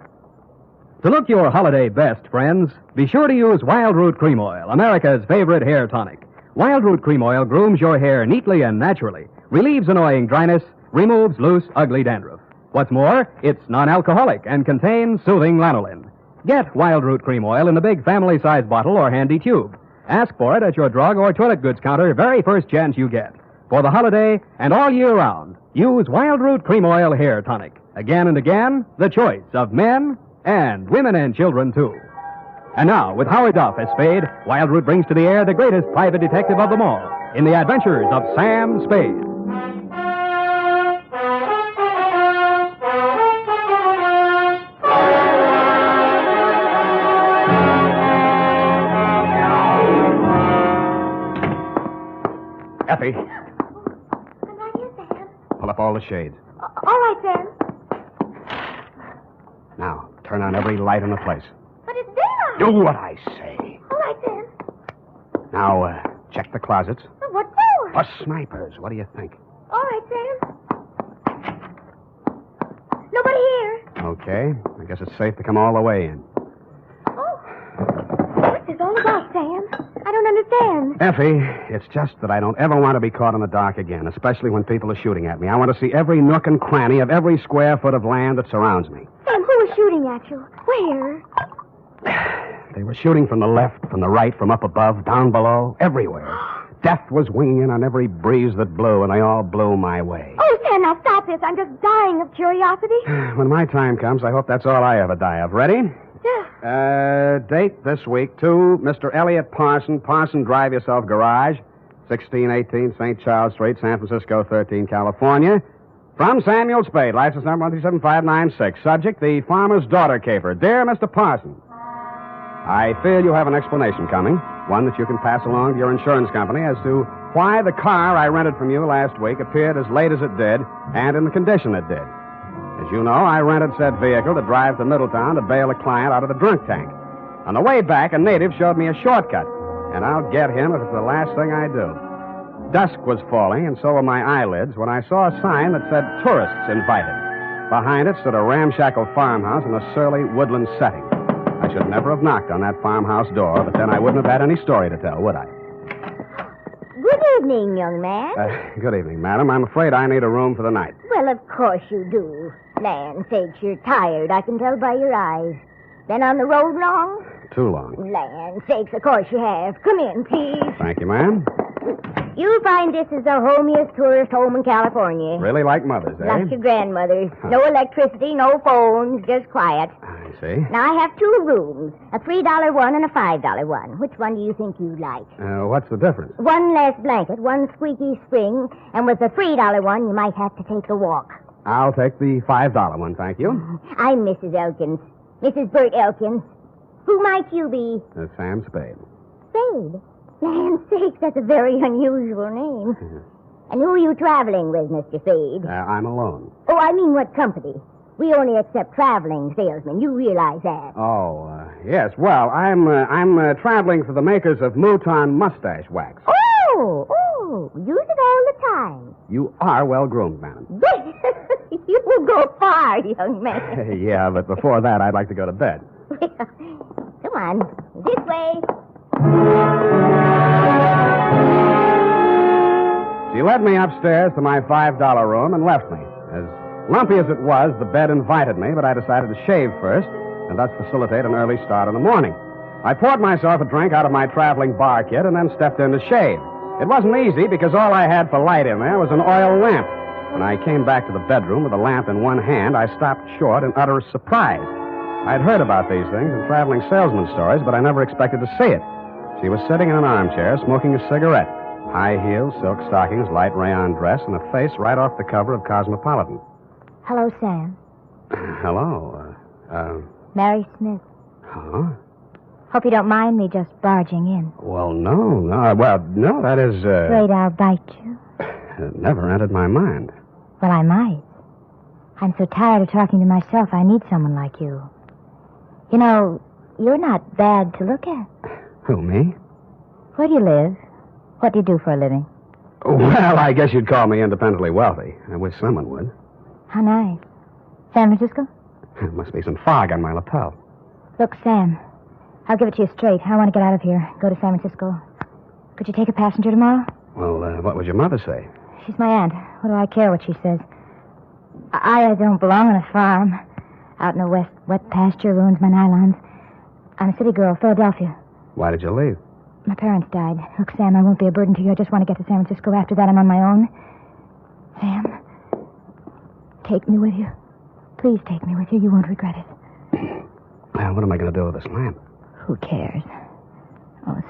To look your holiday best, friends, be sure to use Wild Root Cream Oil, America's favorite hair tonic. Wild Root Cream Oil grooms your hair neatly and naturally, relieves annoying dryness, removes loose, ugly dandruff. What's more, it's non-alcoholic and contains soothing lanolin. Get Wild Root Cream Oil in a big family-size bottle or handy tube. Ask for it at your drug or toilet goods counter very first chance you get. For the holiday and all year round, use Wild Root Cream Oil Hair Tonic. Again and again, the choice of men and women and children, too. And now, with Howard Duff as Spade, Wild Root brings to the air the greatest private detective of them all in The Adventures of Sam Spade. Effie, I'm right here, Sam. pull up all the shades. All right, Sam. Now, turn on every light in the place. But it's daylight. Do what I say. All right, Sam. Now, check the closets. But what for? For snipers. What do you think? All right, Sam. Nobody here. Okay. I guess it's safe to come all the way in. Oh. What's this all about, Sam? I don't understand. Effie, it's just that I don't ever want to be caught in the dark again, especially when people are shooting at me. I want to see every nook and cranny of every square foot of land that surrounds me. Sam, who was shooting at you? Where? They were shooting from the left, from the right, from up above, down below, everywhere. Death was winging in on every breeze that blew, and they all blew my way. Oh, Sam, now stop this. I'm just dying of curiosity. When my time comes, I hope that's all I ever die of. Ready? Yeah. Date this week, to Mr. Elliot Parson, Parson Drive Yourself Garage, 1618 St. Charles Street, San Francisco, 13, California. From Samuel Spade, license number 137596. Subject, the farmer's daughter caper. Dear Mr. Parson, I feel you have an explanation coming, one that you can pass along to your insurance company as to why the car I rented from you last week appeared as late as it did and in the condition it did. As you know, I rented said vehicle to drive to Middletown to bail a client out of the drunk tank. On the way back, a native showed me a shortcut, and I'll get him if it's the last thing I do. Dusk was falling, and so were my eyelids, when I saw a sign that said tourists invited. Behind it stood a ramshackle farmhouse in a surly woodland setting. I should never have knocked on that farmhouse door, but then I wouldn't have had any story to tell, would I? Good evening, young man. Good evening, madam. I'm afraid I need a room for the night. Well, of course you do. Land sakes, you're tired. I can tell by your eyes. Been on the road long? Too long. Land sakes, of course you have. Come in, please. Thank you, ma'am. You'll find this is the homiest tourist home in California. Really like mothers, eh? Like your grandmother's. No electricity, no phones, just quiet. I see. Now, I have two rooms, a $3 one and a $5 one. Which one do you think you'd like? What's the difference? One less blanket, one squeaky spring, and with the $3 one, you might have to take a walk. I'll take the $5 one, thank you. I'm Mrs. Elkins. Mrs. Bert Elkins. Who might you be? Sam Spade. Spade? Land sakes, that's a very unusual name. And who are you traveling with, Mr. Spade? I'm alone. Oh, I mean what company? We only accept traveling salesmen. You realize that. Oh, yes. Well, I'm traveling for the makers of Mouton Mustache Wax. Oh, use it all the time. You are well-groomed, madam. You will go far, young man. Yeah, but before that, I'd like to go to bed. Come on, this way. She led me upstairs to my $5 room and left me. As lumpy as it was, the bed invited me, but I decided to shave first and thus facilitate an early start in the morning. I poured myself a drink out of my traveling bar kit and then stepped in to shave. It wasn't easy because all I had for light in there was an oil lamp. When I came back to the bedroom with the lamp in one hand, I stopped short in utter surprise. I'd heard about these things in traveling salesman stories, but I never expected to see it. She was sitting in an armchair, smoking a cigarette. High heels, silk stockings, light rayon dress, and a face right off the cover of Cosmopolitan. Hello, Sam. Hello. Mary Smith. Huh? Hope you don't mind me just barging in. Well, no. No, that is, Afraid I'll bite you? It never entered my mind. Well, I might. I'm so tired of talking to myself, I need someone like you. You know, you're not bad to look at. Who, me? Where do you live? What do you do for a living? Well, I guess you'd call me independently wealthy. I wish someone would. How nice. San Francisco? There must be some fog on my lapel. Look, Sam, I'll give it to you straight. I want to get out of here, go to San Francisco. Could you take a passenger tomorrow? Well, what would your mother say? She's my aunt. What do I care what she says? I don't belong on a farm. Out in the wet pasture ruins my nylons. I'm a city girl, Philadelphia. Why did you leave? My parents died. Look, Sam, I won't be a burden to you. I just want to get to San Francisco. After that, I'm on my own. Sam, take me with you. Please take me with you. You won't regret it. What am I going to do with this lamp? Who cares? Oh,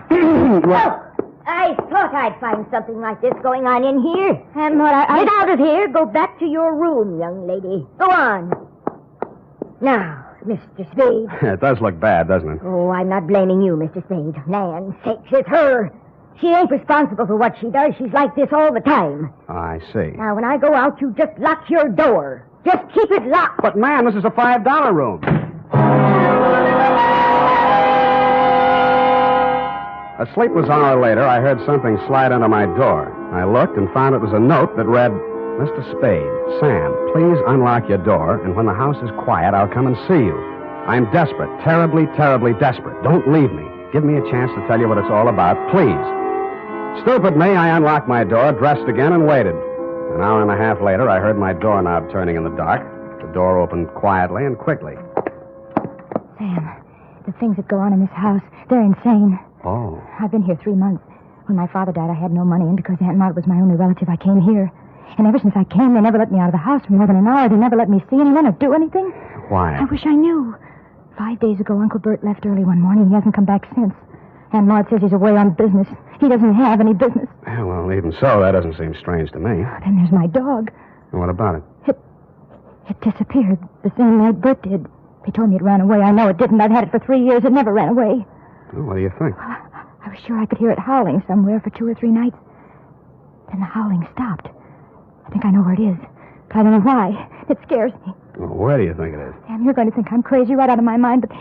Sam. Well, I thought I'd find something like this going on in here. Get out of here. Go back to your room, young lady. Go on. Now, Mr. Spade. It does look bad, doesn't it? Oh, I'm not blaming you, Mr. Spade. Land sakes, it's her. She ain't responsible for what she does. She's like this all the time. I see. Now, when I go out, you just lock your door. Just keep it locked. But, ma'am, this is a $5 room. A sleepless hour later, I heard something slide under my door. I looked and found it was a note that read, Mr. Spade, Sam, please unlock your door, and when the house is quiet, I'll come and see you. I'm desperate, terribly, terribly desperate. Don't leave me. Give me a chance to tell you what it's all about, please. Stupid me, I unlocked my door, dressed again, and waited. An hour and a half later, I heard my doorknob turning in the dark. The door opened quietly and quickly. Sam, The things that go on in this house, they're insane. Oh. I've been here 3 months. When my father died, I had no money, and because Aunt Maud was my only relative, I came here. And ever since I came, they never let me out of the house for more than an hour. They never let me see anyone or do anything. Why? I wish I knew. 5 days ago, Uncle Bert left early one morning. He hasn't come back since. Aunt Maud says he's away on business. He doesn't have any business. Yeah, well, even so, that doesn't seem strange to me. Then there's my dog. And what about it? It disappeared the same night Bert did. They told me it ran away. I know it didn't. I've had it for 3 years. It never ran away. Well, what do you think? I was sure I could hear it howling somewhere for 2 or 3 nights. Then the howling stopped. I think I know where it is. But I don't know why. It scares me. Well, where do you think it is? Sam, you're going to think I'm crazy right out of my mind, but...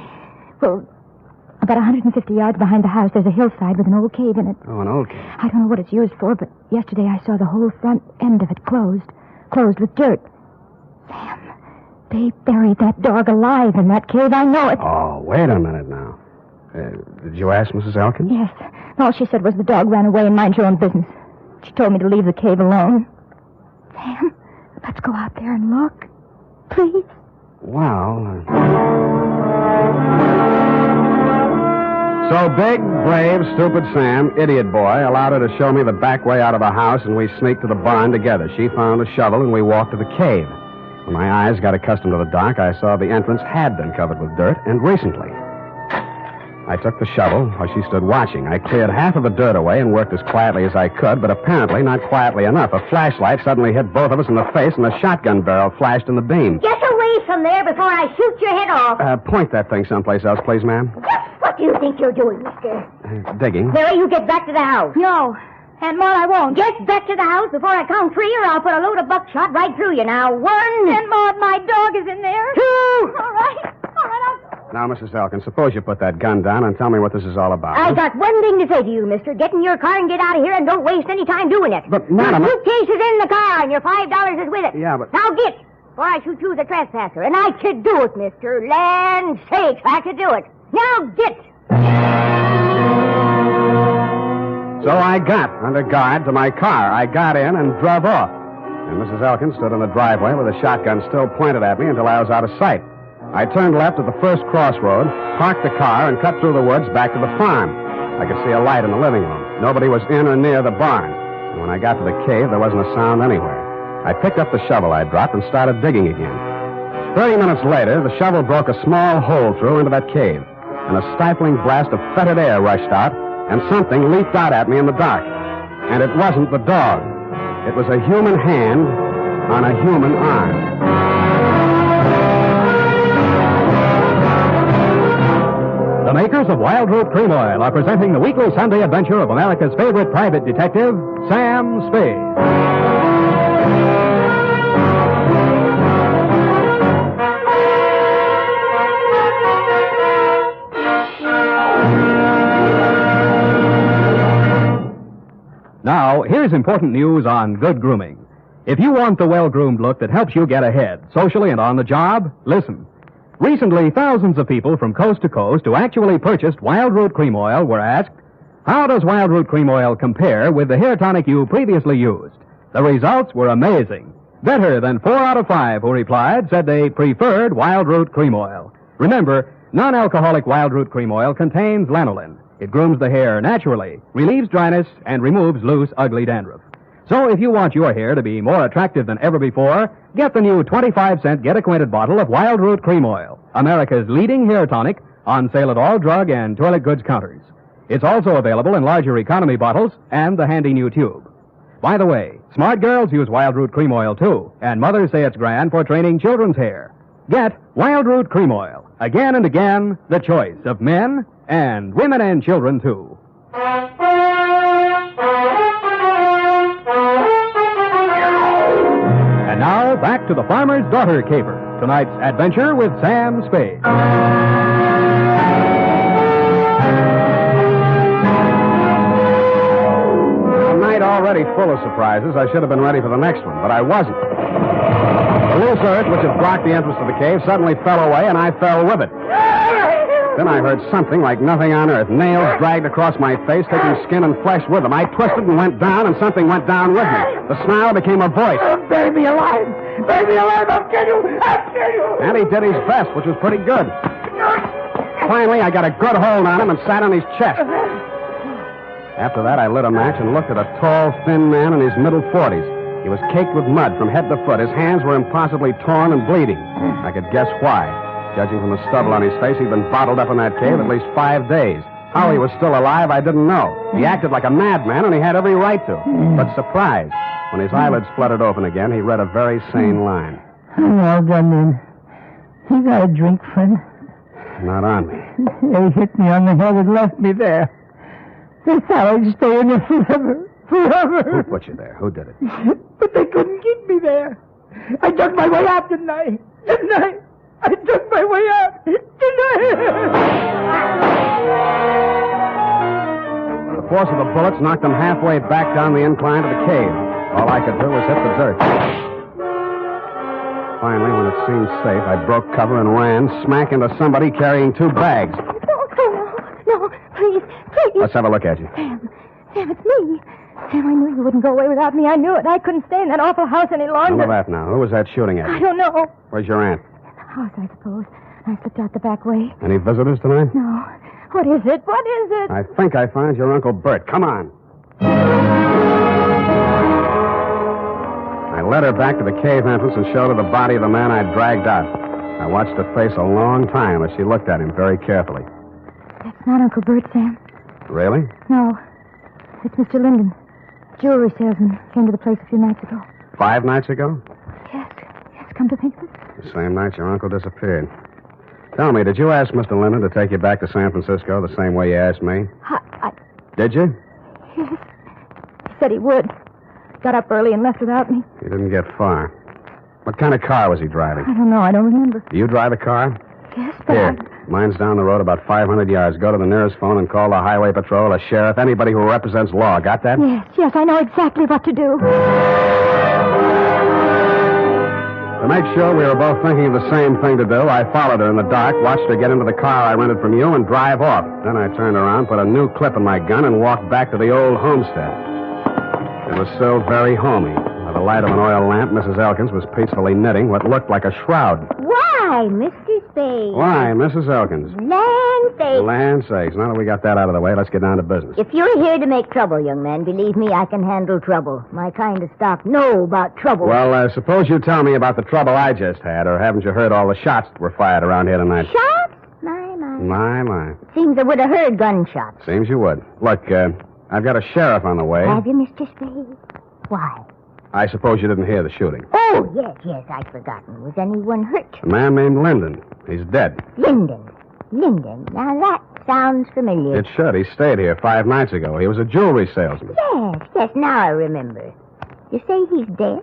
Well, about 150 yards behind the house, there's a hillside with an old cave in it. Oh, an old cave. I don't know what it's used for, but yesterday I saw the whole front end of it closed. Closed with dirt. Sam, they buried that dog alive in that cave. I know it. Oh, wait a minute now. Did you ask Mrs. Elkin? Yes. All she said was the dog ran away and mind your own business. She told me to leave the cave alone. Sam, let's go out there and look. Please. Well... So big, brave, stupid Sam, idiot boy, allowed her to show me the back way out of the house, and we sneaked to the barn together. She found a shovel, and we walked to the cave. When my eyes got accustomed to the dark, I saw the entrance had been covered with dirt, and recently. I took the shovel while she stood watching. I cleared half of the dirt away and worked as quietly as I could, but apparently not quietly enough. A flashlight suddenly hit both of us in the face, and a shotgun barrel flashed in the beam. Get away from there before I shoot your head off. Point that thing someplace else, please, ma'am. What do you think you're doing, mister? Digging. Mary, you get back to the house. No. Aunt Maud, I won't. Get back to the house before I count 3, or I'll put a load of buckshot right through you. Now, 1. Aunt Maud, my dog is in there. 2. All right. Now, Mrs. Elkin, suppose you put that gun down and tell me what this is all about. I got one thing to say to you, mister. Get in your car and get out of here, and don't waste any time doing it. But, Madam... Your suitcase is in the car, and your $5 is with it. Yeah, but... Now get, before I shoot you as a trespasser. And I could do it, mister. Land sakes, I could do it. Now get. So I got under guard to my car. I got in and drove off. And Mrs. Elkin stood in the driveway with a shotgun still pointed at me until I was out of sight. I turned left at the first crossroad, parked the car, and cut through the woods back to the farm. I could see a light in the living room. Nobody was in or near the barn. And when I got to the cave, there wasn't a sound anywhere. I picked up the shovel I dropped and started digging again. 30 minutes later, the shovel broke a small hole through into that cave, and a stifling blast of fetid air rushed out, and something leaped out at me in the dark. And it wasn't the dog. It was a human hand on a human arm. The makers of Wild Root Cream Oil are presenting the weekly Sunday adventure of America's favorite private detective, Sam Spade. Now, here's important news on good grooming. If you want the well-groomed look that helps you get ahead, socially and on the job, listen. Recently, thousands of people from coast to coast who actually purchased Wild Root Cream Oil were asked, how does Wild Root Cream Oil compare with the hair tonic you previously used? The results were amazing. Better than 4 out of 5 who replied said they preferred Wild Root Cream Oil. Remember, non-alcoholic Wild Root Cream Oil contains lanolin. It grooms the hair naturally, relieves dryness, and removes loose, ugly dandruff. So if you want your hair to be more attractive than ever before, get the new 25-cent get-acquainted bottle of Wild Root Cream Oil, America's leading hair tonic, on sale at all drug and toilet goods counters. It's also available in larger economy bottles and the handy new tube. By the way, smart girls use Wild Root Cream Oil, too, and mothers say it's grand for training children's hair. Get Wild Root Cream Oil. Again and again, the choice of men and women and children, too. And now, back to the Farmer's Daughter caper. Tonight's adventure with Sam Spade. A night already full of surprises. I should have been ready for the next one, but I wasn't. The loose earth, which had blocked the entrance to the cave, suddenly fell away, and I fell with it. Then I heard something like nothing on earth. Nails dragged across my face, taking skin and flesh with them. I twisted and went down, and something went down with me. The snarl became a voice. Bury me alive! Bury me alive! I'll kill you! I'll kill you! And he did his best, which was pretty good. Finally, I got a good hold on him and sat on his chest. After that, I lit a match and looked at a tall, thin man in his middle 40s. He was caked with mud from head to foot. His hands were impossibly torn and bleeding. I could guess why. Judging from the stubble on his face, he'd been bottled up in that cave at least 5 days. How he was still alive, I didn't know. He acted like a madman, and he had every right to. But surprise, when his eyelids fluttered open again, he read a very sane line. I'm all done then. You got a drink, friend? Not on me. They hit me on the head and left me there. They thought I'd stay in there forever. Forever. Who put you there? Who did it? But they couldn't keep me there. I dug my way out, didn't I? Didn't I? I dug my way out, didn't I? The force of the bullets knocked him halfway back down the incline to the cave. All I could do was hit the dirt. Finally, when it seemed safe, I broke cover and ran smack into somebody carrying 2 bags. No, please. Let's have a look at you. Sam, it's me. Sam, I knew you wouldn't go away without me. I knew it. I couldn't stay in that awful house any longer. None of that now. Who was that shooting at you? I don't know. Where's your aunt? The house, I suppose. I slipped out the back way. Any visitors tonight? No. What is it? What is it? I think I found your Uncle Bert. Come on. I led her back to the cave entrance and showed her the body of the man I'd dragged out. I watched her face a long time as she looked at him very carefully. That's not Uncle Bert, Sam. Really? No. It's Mr. Linden. Jewelry salesman. Came to the place a few nights ago. 5 nights ago? Yes, come to think of it. The same night your uncle disappeared. Tell me, did you ask Mr. Linden to take you back to San Francisco the same way you asked me? Did you? Yes. He said he would. Got up early and left without me. He didn't get far. What kind of car was he driving? I don't know. I don't remember. Do you drive a car? Yes, but Here. Mine's down the road about 500 yards. Go to the nearest phone and call the highway patrol, a sheriff, anybody who represents law. Got that? Yes, I know exactly what to do. To make sure we were both thinking of the same thing to do, I followed her in the dark, watched her get into the car I rented from you, and drive off. Then I turned around, put a new clip in my gun, and walked back to the old homestead. It was still very homey. By the light of an oil lamp, Mrs. Elkins was peacefully knitting what looked like a shroud. Why, Mr. Spade? Why, Mrs. Elkins? Land sakes. Land sakes. Now that we got that out of the way, let's get down to business. If you're here to make trouble, young man, believe me, I can handle trouble. My kind of stock know about trouble. Well, suppose you tell me about the trouble I just had, or haven't you heard all the shots that were fired around here tonight? Shots? My. Seems I would have heard gunshots. Seems you would. Look, I've got a sheriff on the way. Have you, Mr. Spade? Why? I suppose you didn't hear the shooting. Oh, yes, I'd forgotten. Was anyone hurt? A man named Linden. He's dead. Linden. Now that sounds familiar. It should. He stayed here 5 nights ago. He was a jewelry salesman. Yes, now I remember. You say he's dead?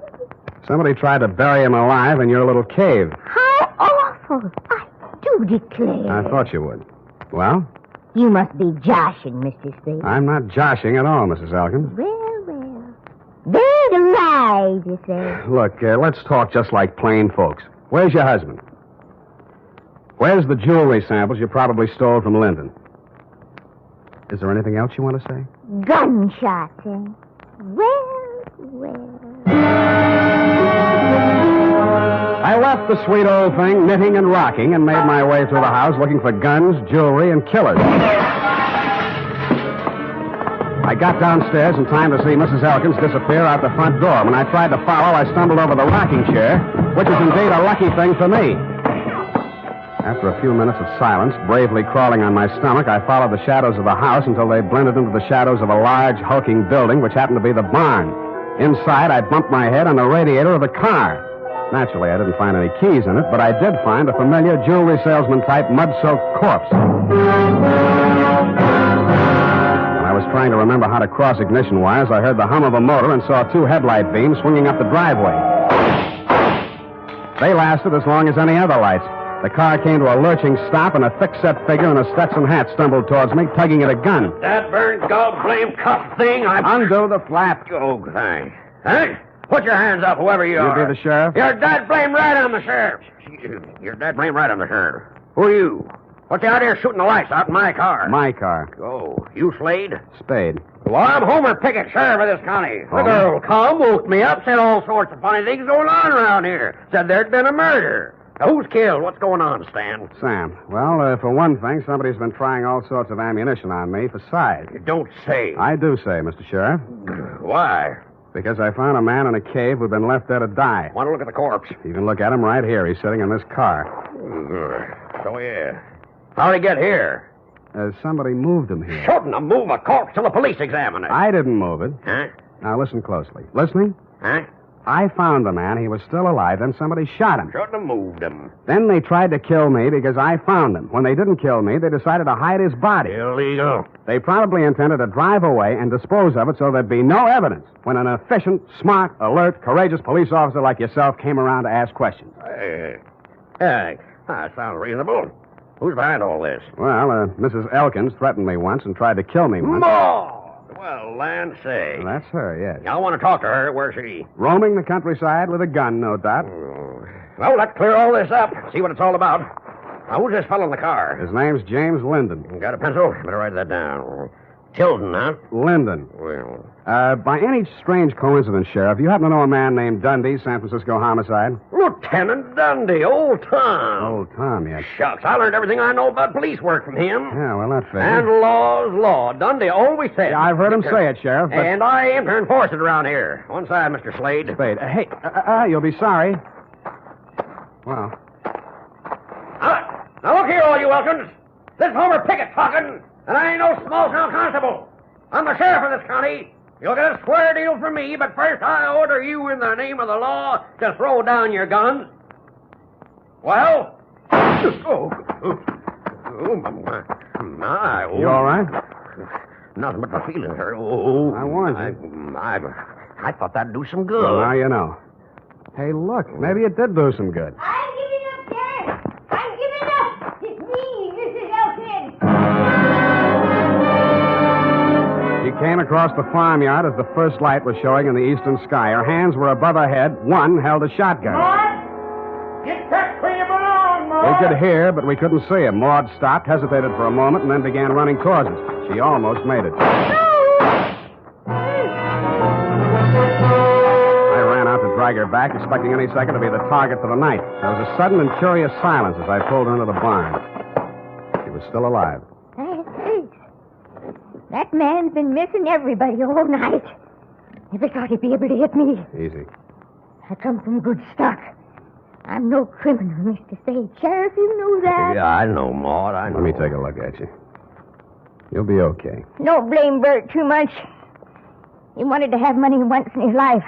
Somebody tried to bury him alive in your little cave. How awful. I do declare. I thought you would. Well? You must be joshing, Mr. Spade. I'm not joshing at all, Mrs. Elkins. Well. Buried alive, you say? Look, let's talk just like plain folks. Where's your husband? Where's the jewelry samples you probably stole from Linden? Is there anything else you want to say? Gunshots, eh? Well. I left the sweet old thing knitting and rocking and made my way through the house looking for guns, jewelry, and killers. I got downstairs in time to see Mrs. Elkins disappear out the front door. When I tried to follow, I stumbled over the rocking chair, which is indeed a lucky thing for me. After a few minutes of silence, bravely crawling on my stomach, I followed the shadows of the house until they blended into the shadows of a large, hulking building, which happened to be the barn. Inside, I bumped my head on the radiator of the car. Naturally, I didn't find any keys in it, but I did find a familiar jewelry salesman-type mud-soaked corpse. I was trying to remember how to cross ignition wires. I heard the hum of a motor and saw 2 headlight beams swinging up the driveway. They lasted as long as any other lights. The car came to a lurching stop, and a thick-set figure in a Stetson hat stumbled towards me, tugging at a gun. That burned dog-blame cup thing, Undo the flap. Oh, thanks. Huh? Put your hands up, whoever you are. You be the sheriff? You're dead blame right on the sheriff. You're dead blame right on the sheriff. Who are you? What's you out here shooting the lights out in my car? My car. Oh, you Slade? Spade. Well, I'm Homer Pickett, sheriff of this county. The girl come, woke me up, said all sorts of funny things going on around here. Said there'd been a murder. Who's killed? What's going on, Stan? Sam. Well, for one thing, somebody's been trying all sorts of ammunition on me for size. You don't say. I do say, Mr. Sheriff. Why? Because I found a man in a cave who'd been left there to die. Want to look at the corpse? You can look at him right here. He's sitting in this car. So, yeah. How'd he get here? Somebody moved him here. Shouldn't have moved a corpse till the police examine it. I didn't move it. Huh? Now, listen closely. Listening? Huh? I found the man. He was still alive. Then somebody shot him. Shouldn't have moved him. Then they tried to kill me because I found him. When they didn't kill me, they decided to hide his body. Illegal. They probably intended to drive away and dispose of it so there'd be no evidence when an efficient, smart, alert, courageous police officer like yourself came around to ask questions. That sounds reasonable. Who's behind all this? Well, Mrs. Elkins threatened me once and tried to kill me once. More! Well, land say. Well, that's her, yes. I want to talk to her. Where's she? Roaming the countryside with a gun, no doubt. Well, let's clear all this up. See what it's all about. Now, who's this fellow in the car? His name's James Linden. Got a pencil? Better write that down. Tilden, huh? Linden. Well. By any strange coincidence, Sheriff, you happen to know a man named Dundee, San Francisco homicide? Lieutenant Dundee, old Tom. Old Tom, yes. Shucks, I learned everything I know about police work from him. Yeah, well, that figures. And law's law. Dundee always said. Yeah, I've heard him say it, Sheriff. But... And I aim to enforce it around here. One side, Mr. Slade. Spade. Hey, you'll be sorry. Well. Now look here, all you Elkins. This Homer Pickett talking, and I ain't no small-town constable. I'm the sheriff of this county. You'll get a square deal from me, but first I order you in the name of the law to throw down your guns. Well? My. You all right? Nothing but my feelings hurt. I warned you. I thought that'd do some good. Well, now you know. Hey, look, maybe it did do some good. I'm giving up, Sheriff. I'm giving up. It's me, Mrs. Elkins. She came across the farmyard as the first light was showing in the eastern sky. Her hands were above her head. One held a shotgun. Maud! Get back where you belong, Maud! We could hear, but we couldn't see him. Maud stopped, hesitated for a moment, and then began running towards us. She almost made it. I ran out to drag her back, expecting any second to be the target for the night. There was a sudden and curious silence as I pulled her into the barn. She was still alive. That man's been missing everybody all night. Never thought he'd be able to hit me. Easy. I come from good stock. I'm no criminal, Mr. Spade. Sheriff, you know that. Yeah, I know, Maud. I know. Let me take a look at you. You'll be okay. Don't blame Bert too much. He wanted to have money once in his life.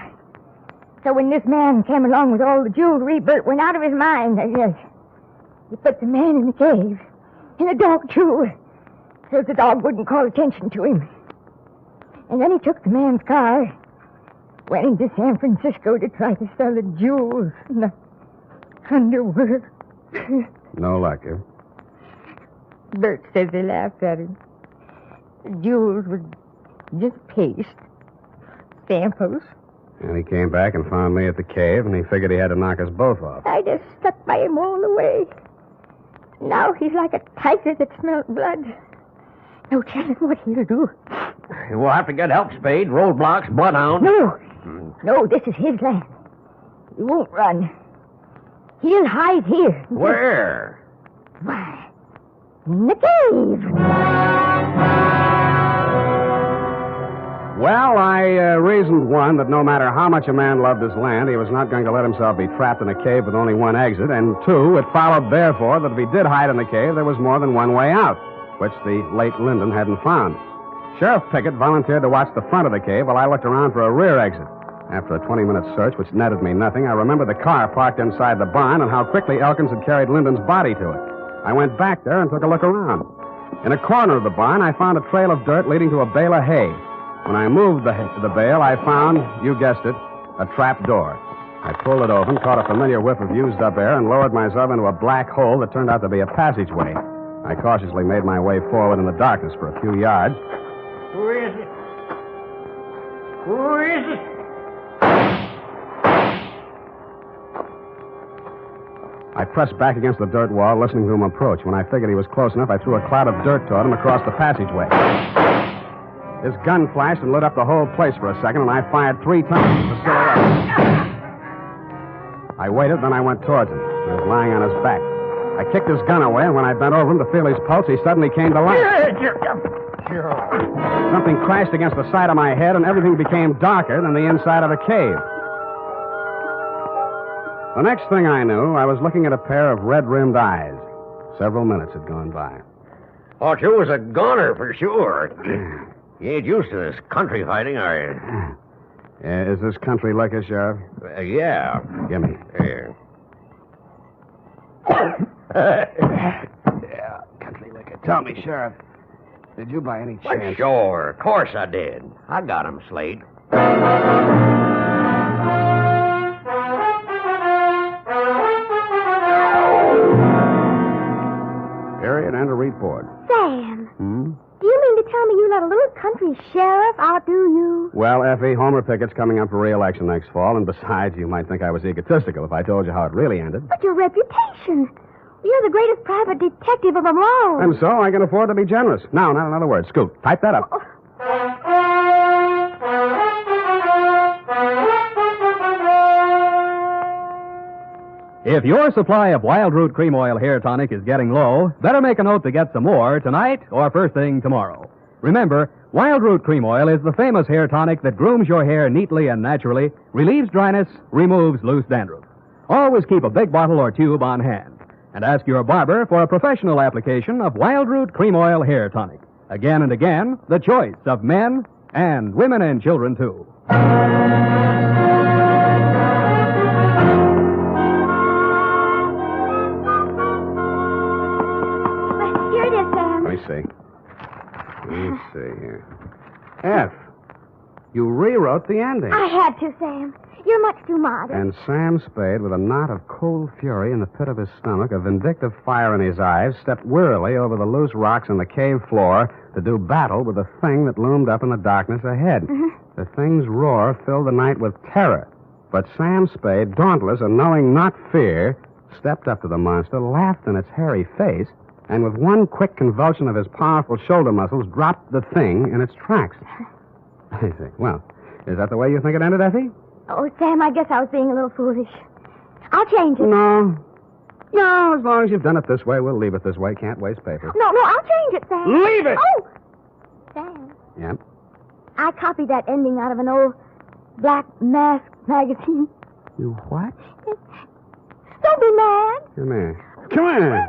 So when this man came along with all the jewelry, Bert went out of his mind. He put the man in the cave. And the dog, too. So the dog wouldn't call attention to him. And then he took the man's car, went into San Francisco to try to sell the jewels and the underwear. No luck, eh? Bert says they laughed at him. The jewels were just paste. Samples. And he came back and found me at the cave, and he figured he had to knock us both off. I just stuck by him all the way. Now he's like a tiger that smelled blood. No telling what he'll do. We'll have to get help, Spade. Roadblocks, bloodhound. No, this is his land. He won't run. He'll hide here. Where? Why, in the cave. Well, I reasoned, one, that no matter how much a man loved his land, he was not going to let himself be trapped in a cave with only one exit. And two, it followed, therefore, that if he did hide in the cave, there was more than one way out, which the late Linden hadn't found. Sheriff Pickett volunteered to watch the front of the cave while I looked around for a rear exit. After a 20-minute search, which netted me nothing, I remembered the car parked inside the barn and how quickly Elkins had carried Linden's body to it. I went back there and took a look around. In a corner of the barn, I found a trail of dirt leading to a bale of hay. When I moved the bale, I found, you guessed it, a trap door. I pulled it open, caught a familiar whiff of used-up air, and lowered myself into a black hole that turned out to be a passageway. I cautiously made my way forward in the darkness for a few yards. Who is it? Who is it? I pressed back against the dirt wall, listening to him approach. When I figured he was close enough, I threw a cloud of dirt toward him across the passageway. His gun flashed and lit up the whole place for a second, and I fired 3 times with the silhouette. I waited, then I went towards him. He was lying on his back. I kicked his gun away, and when I bent over him to feel his pulse, he suddenly came to life. Something crashed against the side of my head, and everything became darker than the inside of a cave. The next thing I knew, I was looking at a pair of red-rimmed eyes. Several minutes had gone by. Thought you was a goner for sure. You ain't used to this country fighting, are you? Is this country liquor, Sheriff? Yeah. Gimme. Here. Yeah, country liquor. Tell me, Sheriff, did you by any chance... Well, sure. Of course I did. I got him, Slade. Period and a report. Sam, Hmm? do you mean to tell me you let a little country sheriff outdo you? Well, Effie, Homer Pickett's coming up for re-election next fall, and besides, you might think I was egotistical if I told you how it really ended. But your reputation. You're the greatest private detective of them all. And so I can afford to be generous. Now, not another word. Scoot, type that up. If your supply of Wild Root Cream Oil Hair Tonic is getting low, better make a note to get some more tonight or first thing tomorrow. Remember, Wild Root Cream Oil is the famous hair tonic that grooms your hair neatly and naturally, relieves dryness, removes loose dandruff. Always keep a big bottle or tube on hand. And ask your barber for a professional application of Wild Root Cream Oil Hair Tonic. Again and again, the choice of men and women and children, too. Here it is, Sam. Let me see. Let's see here. F, you rewrote the ending. I had to, Sam. You're much too modest. And Sam Spade, with a knot of cold fury in the pit of his stomach, a vindictive fire in his eyes, stepped wearily over the loose rocks in the cave floor to do battle with the thing that loomed up in the darkness ahead. Mm-hmm. The thing's roar filled the night with terror. But Sam Spade, dauntless and knowing not fear, stepped up to the monster, laughed in its hairy face, and with one quick convulsion of his powerful shoulder muscles, dropped the thing in its tracks. I see. Well, is that the way you think it ended, Effie? Oh, Sam, I guess I was being a little foolish. I'll change it. No, as long as you've done it this way, we'll leave it this way. Can't waste paper. No, I'll change it, Sam. Leave it! Oh! Sam, Yep. I copied that ending out of an old Black Mask magazine. You what? Don't be mad. Come here. Come here.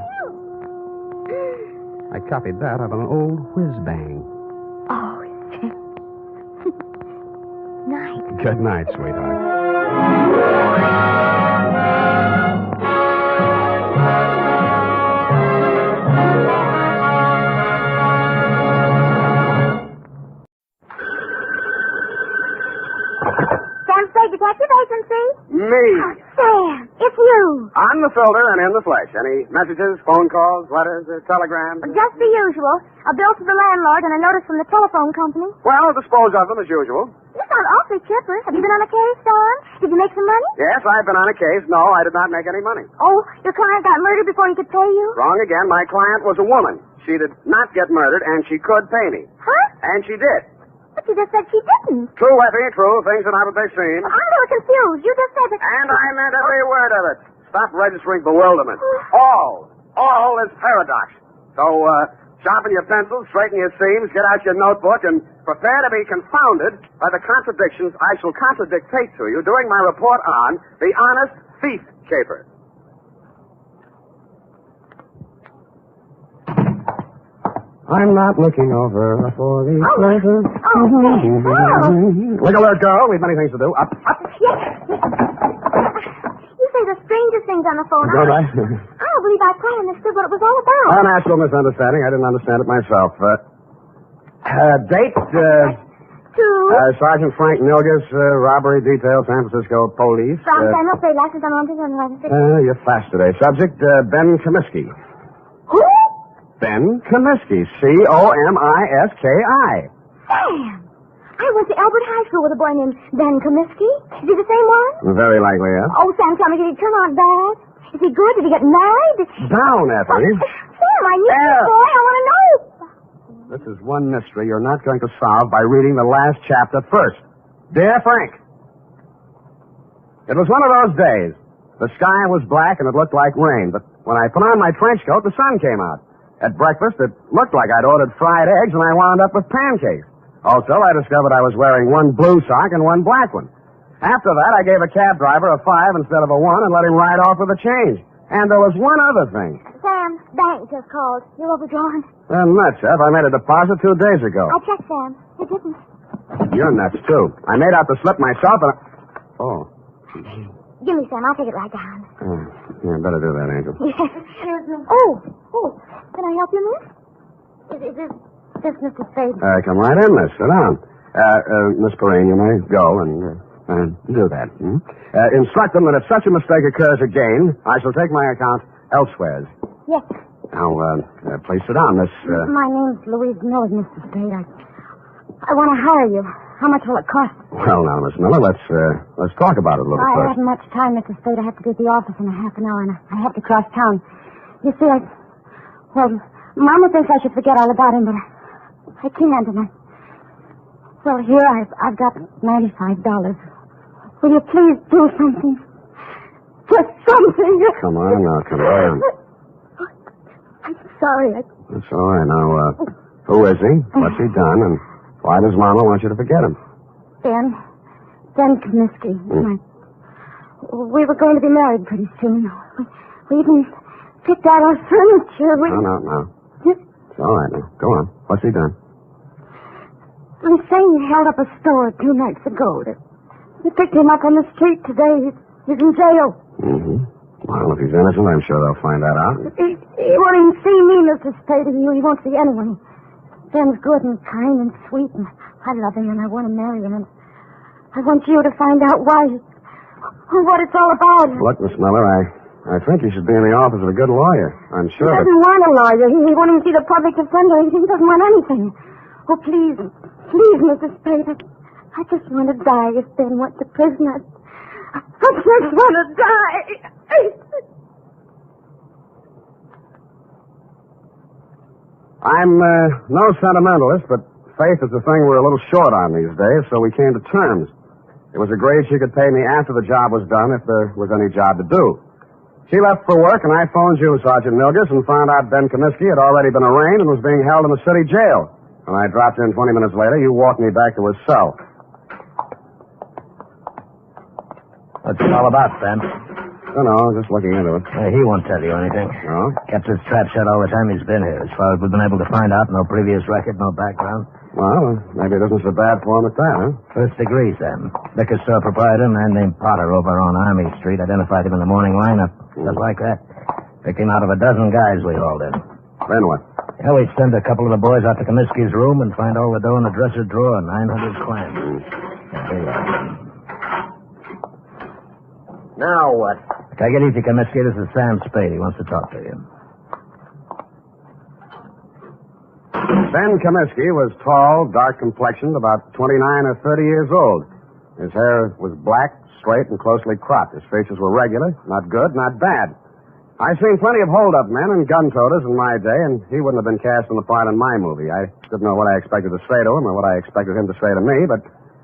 I copied that out of an old whiz-bang. Oh, Sam. Night. Good night, sweetheart. Sam Spade Detective Agency? Me. Sam, it's you. I'm the filter and in the flesh. Any messages, phone calls, letters, telegrams? Just the usual. A bill to the landlord and a notice from the telephone company. Well, dispose of them as usual. You sound awfully chipper. Have you been on a case, Don? Did you make some money? Yes, I've been on a case. No, I did not make any money. Oh, your client got murdered before he could pay you? Wrong again. My client was a woman. She did not get murdered, and she could pay me. Huh? And she did. But you just said she didn't. True, Effie, true. Things are not what they seem. I'm a little confused. You just said that... And I meant every word of it. Stop registering bewilderment. All is paradox. So, sharpen your pencils, straighten your seams, get out your notebook, and prepare to be confounded by the contradictions I shall contradictate to you during my report on the honest thief caper. I'm not looking over for the pleasure. Look alert, girl. We've many things to do. Up. Yes. You say the strangest things on the phone. Don't I? I don't believe I quite understood what it was all about. A natural misunderstanding. I didn't understand it myself. Date, Sergeant Frank Milgus, robbery detail, San Francisco Police. From Samuel Spade, license on 111. You're fast today. Subject, Ben Comiskey. Who? Ben Comiskey. Comiski. Sam! I went to Albert High School with a boy named Ben Comiskey. Is he the same one? Very likely, yes. Oh, Sam, tell me, did he turn out bad? Is he good? Did he get married? Down, Effie. Sam, I knew this boy. I want to know. This is one mystery you're not going to solve by reading the last chapter first. Dear Frank, it was one of those days. The sky was black and it looked like rain, but when I put on my trench coat, the sun came out. At breakfast, it looked like I'd ordered fried eggs, and I wound up with pancakes. Also, I discovered I was wearing one blue sock and one black one. After that, I gave a cab driver a 5 instead of a 1 and let him ride off with the change. And there was one other thing. Sam, bank just called. You're overdrawn. Nuts, Ev. I made a deposit 2 days ago. I checked, Sam. It didn't. You're nuts, too. I made out the slip myself and Oh. Give me, Sam. I'll take it right down. Yeah, better do that, Angel. Yes. Oh. Can I help you, miss? Is this Mr. Spade? Come right in, miss. Sit down. Miss Perrine, you may go and do that. Instruct them that if such a mistake occurs again, I shall take my account elsewhere. Yes. Now, please sit down, Miss... My name's Louise Miller, Mr. Spade. I want to hire you. How much will it cost? Well, now, Miss Miller, let's talk about it a little I first. haven't much time, Mr. Spade. I have to be at the office in a half an hour, and I have to cross town. You see, Mama thinks I should forget all about him, but I can't, and Well, here I've got $95. Will you please do something? Just something. Come on now, come on. I'm sorry. That's all right. Now, who is he? What's he done? And why does Mama want you to forget him? Ben Comiskey. We were going to be married pretty soon. We even picked out our furniture. No. It's all right now. Go on. What's he done? I'm saying he held up a store 2 nights ago. He picked him up on the street today. He's in jail. Mm-hmm. Well, if he's innocent, I'm sure they'll find that out. He won't even see me, Mr. Spade. He won't see anyone. Ben's good and kind and sweet, and I love him, and I want to marry him, and I want you to find out why, what it's all about. Look, Miss Miller, I think you should be in the office of a good lawyer. I'm sure He doesn't want a lawyer. He won't even see the public defender. He doesn't want anything. Oh, please, Mr. Spade. I just want to die if Ben went to prison. I just want to die. I'm no sentimentalist, but faith is the thing we're a little short on these days, so we came to terms. It was agreed she could pay me after the job was done if there was any job to do. She left for work, and I phoned you, Sergeant Milgus, and found out Ben Comiskey had already been arraigned and was being held in the city jail. When I dropped in 20 minutes later, you walked me back to his cell. What's it all about, Ben? Don't know, just looking into it. He won't tell you anything. No? Kept his trap shut all the time he's been here. As far as we've been able to find out, no previous record, no background. Well, maybe it isn't so bad for him at that, huh? First degree, Sam. Liquor store proprietor, a man named Potter over on Army Street, identified him in the morning lineup. Just like that. Picked him out of a dozen guys we hauled in. Then what? Yeah, we send a couple of the boys out to Comiskey's room and find all the dough in the dresser drawer, 900 clams. There you are. Now what? Take it easy, Comiskey. This is Sam Spade. He wants to talk to you. Ben Comiskey was tall, dark-complexioned, about 29 or 30 years old. His hair was black, straight, and closely cropped. His features were regular, not good, not bad. I've seen plenty of hold-up men and gun-toters in my day, and he wouldn't have been cast in the part in my movie. I didn't know what I expected to say to him or what I expected him to say to me, but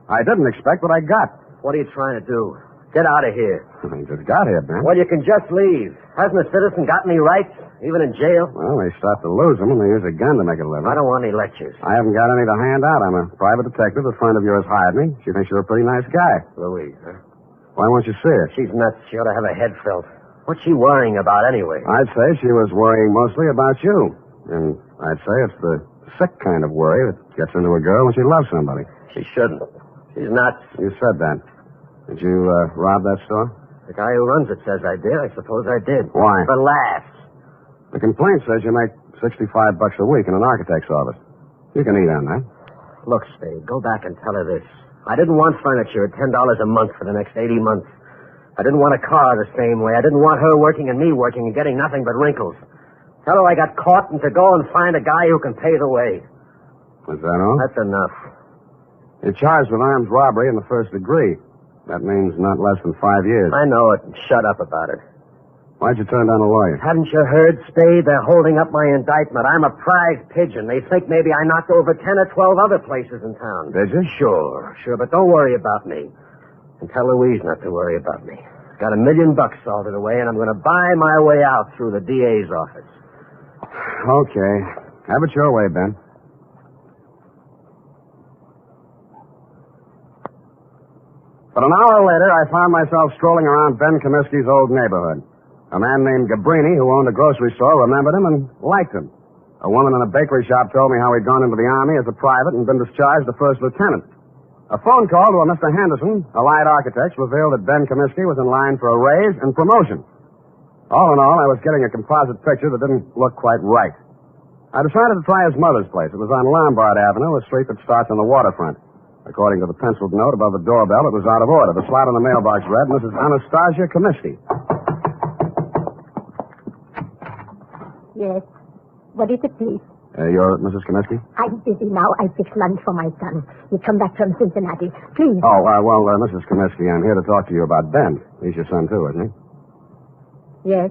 I didn't expect what I got. What are you trying to do? Get out of here. He just got here, Ben. Well, you can just leave. Hasn't a citizen got any rights, even in jail? Well, they start to lose them, and they use a gun to make a living. I don't want any lectures. I haven't got any to hand out. I'm a private detective. A friend of yours hired me. She thinks you're a pretty nice guy. Louise, huh? Why won't you see her? She's nuts. She ought to have her head felt. What's she worrying about anyway? I'd say she was worrying mostly about you. And I'd say it's the sick kind of worry that gets into a girl when she loves somebody. She shouldn't. She's nuts. You said that. Did you rob that store? The guy who runs it says I did. I suppose I did. Why? For laughs. The complaint says you make $65 a week in an architect's office. You can eat on that. Look, Spade, go back and tell her this. I didn't want furniture at $10 a month for the next 80 months. I didn't want a car the same way. I didn't want her working and me working and getting nothing but wrinkles. Tell her I got caught and to go and find a guy who can pay the way. Is that all? That's enough. You're charged with armed robbery in the first degree. That means not less than 5 years. I know it. Shut up about it. Why'd you turn down a lawyer? Hadn't you heard, Spade? They're holding up my indictment. I'm a prize pigeon. They think maybe I knocked over 10 or 12 other places in town. Did you? Sure, but don't worry about me. And tell Louise not to worry about me. Got $1 million salted away, and I'm going to buy my way out through the DA's office. Okay. Have it your way, Ben. But an hour later, I found myself strolling around Ben Comiskey's old neighborhood. A man named Gabrini, who owned a grocery store, remembered him and liked him. A woman in a bakery shop told me how he'd gone into the Army as a private and been discharged a first lieutenant. A phone call to a Mr. Henderson, Allied Architects, revealed that Ben Comiskey was in line for a raise and promotion. All in all, I was getting a composite picture that didn't look quite right. I decided to try his mother's place. It was on Lombard Avenue, a street that starts on the waterfront. According to the penciled note above the doorbell, it was out of order. The slot on the mailbox read, Mrs. Anastasia Comiskey. Yes. What is it, please? You're Mrs. Comiskey? I'm busy now. I fix lunch for my son. He come back from Cincinnati. Please. Oh, Mrs. Comiskey, I'm here to talk to you about Ben. He's your son, too, isn't he? Yes.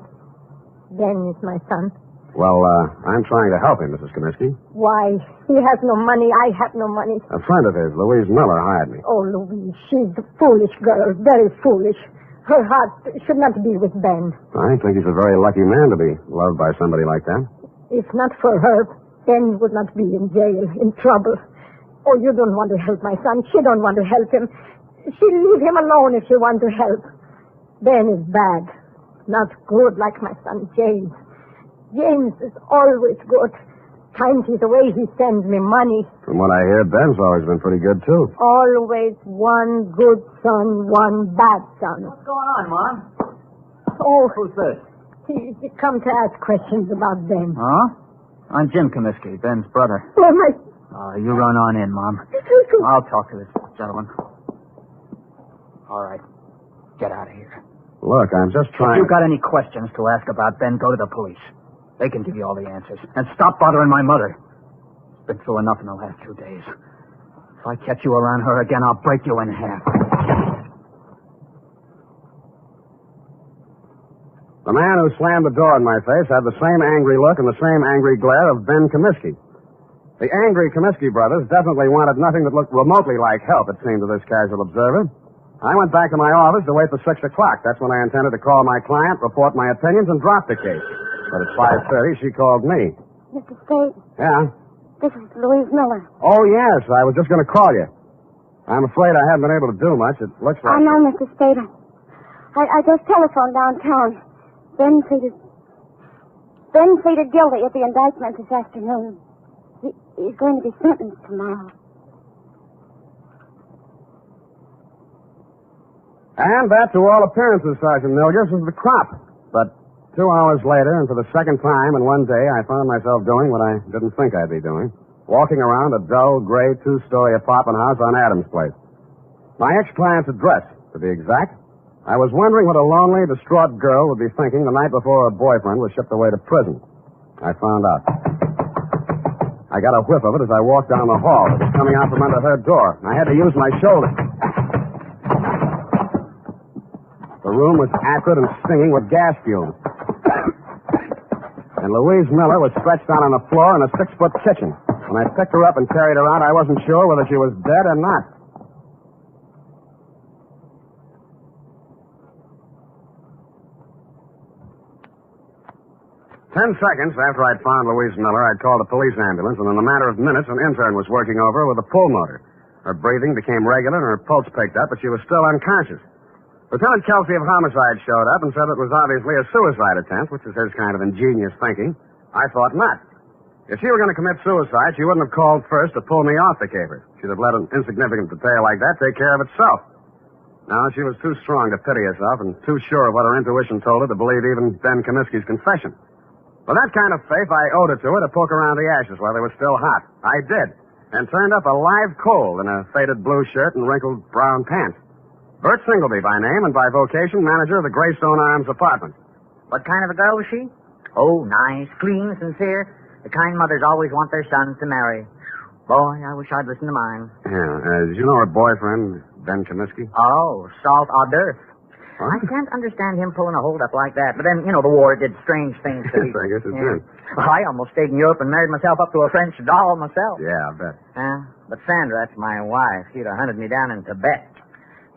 Ben is my son. Well, I'm trying to help him, Mrs. Comiskey. Why? He has no money. I have no money. A friend of his, Louise Miller, hired me. Oh, Louise, she's a foolish girl. Very foolish. Her heart should not be with Ben. I think he's a very lucky man to be loved by somebody like that. If not for her, Ben would not be in jail, in trouble. Oh, you don't want to help my son. She don't want to help him. She leave him alone if she want to help. Ben is bad. Not good like my son James. James is always good. Times he's away, he sends me money. From what I hear, Ben's always been pretty good, too. Always one good son, one bad son. What's going on, Mom? Oh. Who's this? He come to ask questions about Ben. Huh? I'm Jim Comiskey, Ben's brother. Oh, my... You run on in, Mom. I'll talk to this gentleman. All right. Get out of here. Look, I'm just trying... If you've got any questions to ask about Ben, go to the police. They can give you all the answers. And stop bothering my mother. She's been through enough in the last 2 days. If I catch you around her again, I'll break you in half. The man who slammed the door in my face had the same angry look and the same angry glare of Ben Comiskey. The angry Comiskey brothers definitely wanted nothing that looked remotely like help, it seemed to this casual observer. I went back to my office to wait for 6 o'clock. That's when I intended to call my client, report my opinions, and drop the case. But at 5:30, she called me. Mr. Spade, Yeah? this is Louise Miller. Oh, yes. I was just going to call you. I'm afraid I haven't been able to do much. It looks like... I know, Mr. Spade. I just telephoned downtown. Ben pleaded guilty at the indictment this afternoon. He's going to be sentenced tomorrow. And that, to all appearances, Sergeant Milgers, was the crop. But 2 hours later, and for the second time in one day, I found myself doing what I didn't think I'd be doing. Walking around a dull, gray, 2-story apartment house on Adams Place. My ex-client's address, to be exact. I was wondering what a lonely, distraught girl would be thinking the night before her boyfriend was shipped away to prison. I found out. I got a whiff of it as I walked down the hall. It was coming out from under her door. I had to use my shoulder. The room was acrid and stinging with gas fumes. And Louise Miller was stretched out on the floor in a 6-foot kitchen. When I picked her up and carried her out, I wasn't sure whether she was dead or not. 10 seconds after I'd found Louise Miller, I'd called a police ambulance, and in a matter of minutes, an intern was working over her with a pulmotor. Her breathing became regular, and her pulse picked up, but she was still unconscious. Lieutenant Kelsey of Homicide showed up and said it was obviously a suicide attempt, which is his kind of ingenious thinking. I thought not. If she were going to commit suicide, she wouldn't have called first to pull me off the caper. She'd have let an insignificant detail like that take care of itself. No, she was too strong to pity herself and too sure of what her intuition told her to believe even Ben Comiskey's confession. With that kind of faith, I owed it to her to poke around the ashes while they were still hot. I did, and turned up a live coal in a faded blue shirt and wrinkled brown pants. Bert Singleby by name and by vocation, manager of the Greystone Arms apartment. What kind of a girl was she? Oh, nice, clean, sincere. The kind mothers always want their sons to marry. Boy, I wish I'd listened to mine. Yeah, did you know her boyfriend, Ben Comiskey? Oh, salt hors d'oeuvre. Huh? I can't understand him pulling a hold-up like that. But then, the war did strange things to me. I guess it did. Well, I almost stayed in Europe and married myself up to a French doll myself. Yeah, I bet. But Sandra, that's my wife. She'd have hunted me down in Tibet.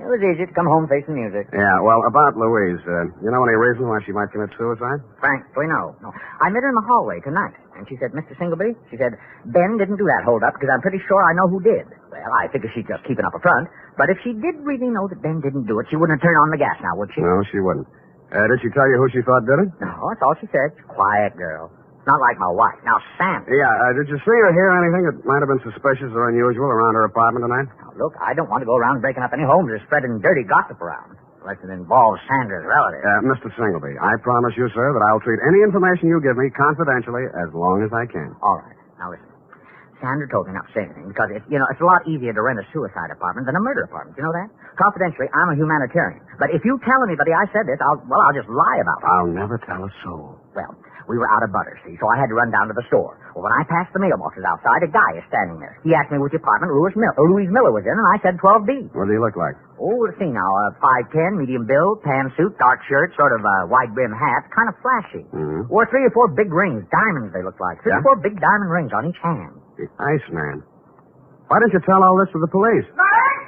It was easy to come home facing music. Yeah, well, about Louise. You know any reason why she might commit suicide? Frankly, no. I met her in the hallway tonight, and she said, Mr. Singleby, she said, Ben didn't do that hold-up because I'm pretty sure I know who did. Well, I figure she's just keeping up a front. But if she did really know that Ben didn't do it, she wouldn't have turned on the gas now, would she? No, she wouldn't. Did she tell you who she thought did it? No, that's all she said. Quiet girl. Not like my wife. Now, Sam. Yeah, did you see or hear anything that might have been suspicious or unusual around her apartment tonight? Now, look, I don't want to go around breaking up any homes or spreading dirty gossip around. Unless it involves Sandra's relatives. Mr. Singleby, I promise you, sir, that I'll treat any information you give me confidentially as long as I can. All right. Now, listen. Sandra told me not to say anything because it's a lot easier to rent a suicide apartment than a murder apartment. You know that? Confidentially, I'm a humanitarian. But if you tell anybody I said this, I'll just lie about it. I'll never tell a soul. Well, we were out of butter, see, so I had to run down to the store. Well, when I passed the mailboxes outside, a guy is standing there. He asked me which apartment Louise Miller was in, and I said 12B. What do you look like? Oh, let's see now. 5'10", medium build, tan suit, dark shirt, sort of wide brim hat, kind of flashy. Mm-hmm. Wore 3 or 4 big rings, diamonds they looked like. 3 or 4 big diamond rings on each hand. The Iceman. Why didn't you tell all this to the police? Bert,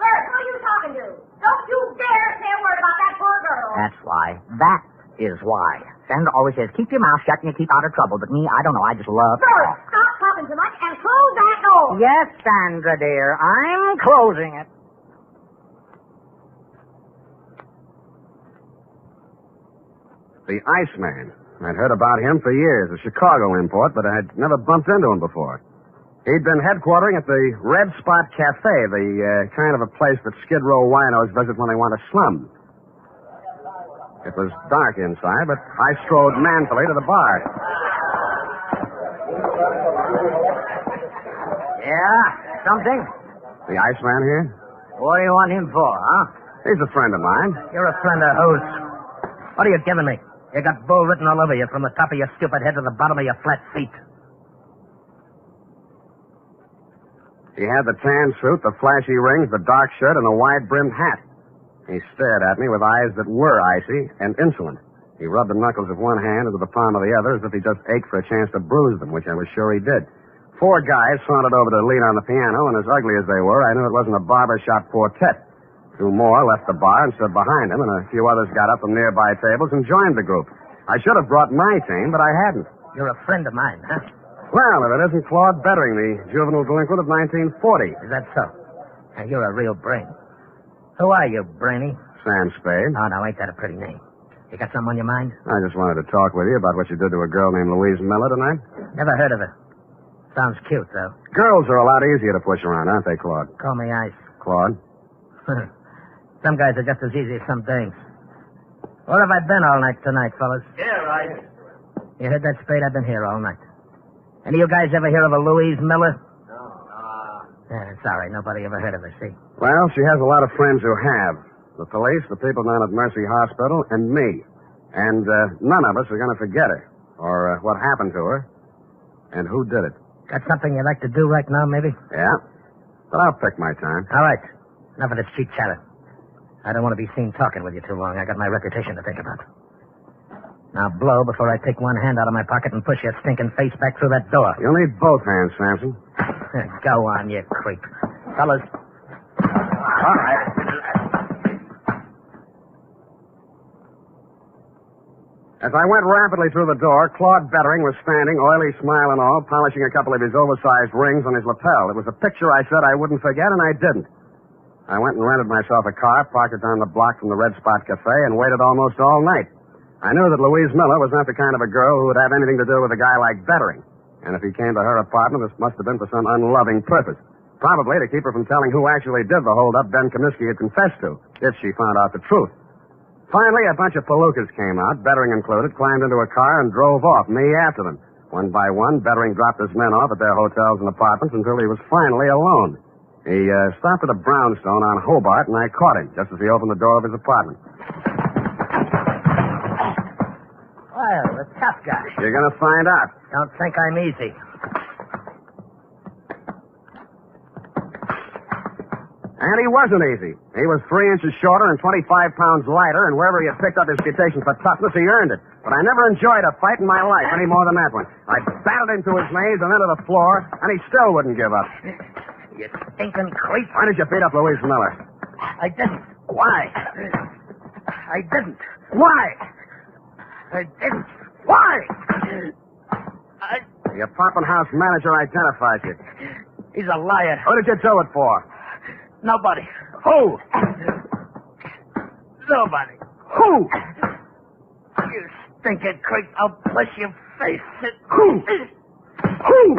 who are you talking to? Don't you dare say a word about that poor girl. That's why. That is why. Sandra always says, keep your mouth shut and you keep out of trouble. But me, I don't know. I just love... Bert, stop talking too much and close that door. Yes, Sandra, dear. I'm closing it. The Iceman. I'd heard about him for years, a Chicago import, but I'd never bumped into him before. He'd been headquartering at the Red Spot Cafe, the kind of a place that Skid Row winos visit when they want to slum. It was dark inside, but I strode manfully to the bar. Yeah, something? The Iceman here? What do you want him for, huh? He's a friend of mine. You're a friend of whose? What are you giving me? You got bull written all over you from the top of your stupid head to the bottom of your flat feet. He had the tan suit, the flashy rings, the dark shirt, and the wide-brimmed hat. He stared at me with eyes that were icy and insolent. He rubbed the knuckles of one hand into the palm of the other as if he just ached for a chance to bruise them, which I was sure he did. 4 guys sauntered over to lean on the piano, and as ugly as they were, I knew it wasn't a barbershop quartet. 2 more left the bar and stood behind him, and a few others got up from nearby tables and joined the group. I should have brought my team, but I hadn't. You're a friend of mine, huh? Well, if it isn't Claude Bettering, the juvenile delinquent of 1940. Is that so? Now, you're a real brain. Who are you, Brainy? Sam Spade. Oh, now, ain't that a pretty name? You got something on your mind? I just wanted to talk with you about what you did to a girl named Louise Miller tonight. Never heard of her. Sounds cute, though. Girls are a lot easier to push around, aren't they, Claude? Call me Ice. Claude? Some guys are just as easy as some dames. Where have I been all night tonight, fellas? Here, Ice. You heard that, Spade? I've been here all night. Any of you guys ever hear of a Louise Miller? No. Yeah, sorry, nobody ever heard of her, see? Well, she has a lot of friends who have. The police, the people down at Mercy Hospital, and me. And none of us are going to forget her. Or what happened to her. And who did it. Got something you'd like to do right now, maybe? Yeah. But I'll pick my time. All right. Enough of this cheap chatter. I don't want to be seen talking with you too long. I got my reputation to think about. Now blow before I take one hand out of my pocket and push your stinking face back through that door. You'll need both hands, Samson. Go on, you creep. Fellas. All right. As I went rapidly through the door, Claude Bettering was standing, oily smile and all, polishing a couple of his oversized rings on his lapel. It was a picture I said I wouldn't forget, and I didn't. I went and rented myself a car, parked it down the block from the Red Spot Cafe, and waited almost all night. I knew that Louise Miller was not the kind of a girl who would have anything to do with a guy like Bettering. And if he came to her apartment, this must have been for some unloving purpose. Probably to keep her from telling who actually did the hold-up Ben Comiskey had confessed to, if she found out the truth. Finally, a bunch of palookas came out, Bettering included, climbed into a car and drove off, me after them. One by one, Bettering dropped his men off at their hotels and apartments until he was finally alone. He stopped at a brownstone on Hobart, and I caught him just as he opened the door of his apartment. Well, a tough guy. You're going to find out. Don't think I'm easy. And he wasn't easy. He was 3 inches shorter and 25 pounds lighter, and wherever he had picked up his reputation for toughness, he earned it. But I never enjoyed a fight in my life any more than that one. I battered him to his knees and then to the floor, and he still wouldn't give up. You stinking creep. Why did you beat up Louise Miller? I didn't. Why? I didn't. Why? I didn't. Why? Your Poppin' House manager identified you. He's a liar. What did you do it for? Nobody. Who? Nobody. Who? You stinking creep. I'll push your face. Who? Who?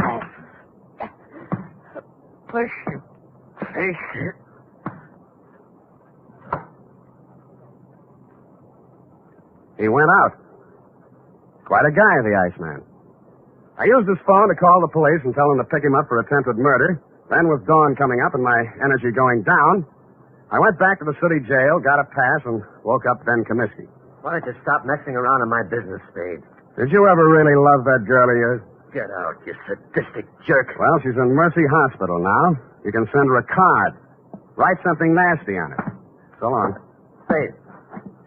Push your face. He went out. Quite a guy, the Iceman. I used his phone to call the police and tell them to pick him up for attempted murder. Then, with dawn coming up and my energy going down, I went back to the city jail, got a pass, and woke up Ben Comiskey. Why don't you stop messing around in my business, Spade? Did you ever really love that girl of yours? Get out, you sadistic jerk. Well, she's in Mercy Hospital now. You can send her a card. Write something nasty on it. So long. Spade.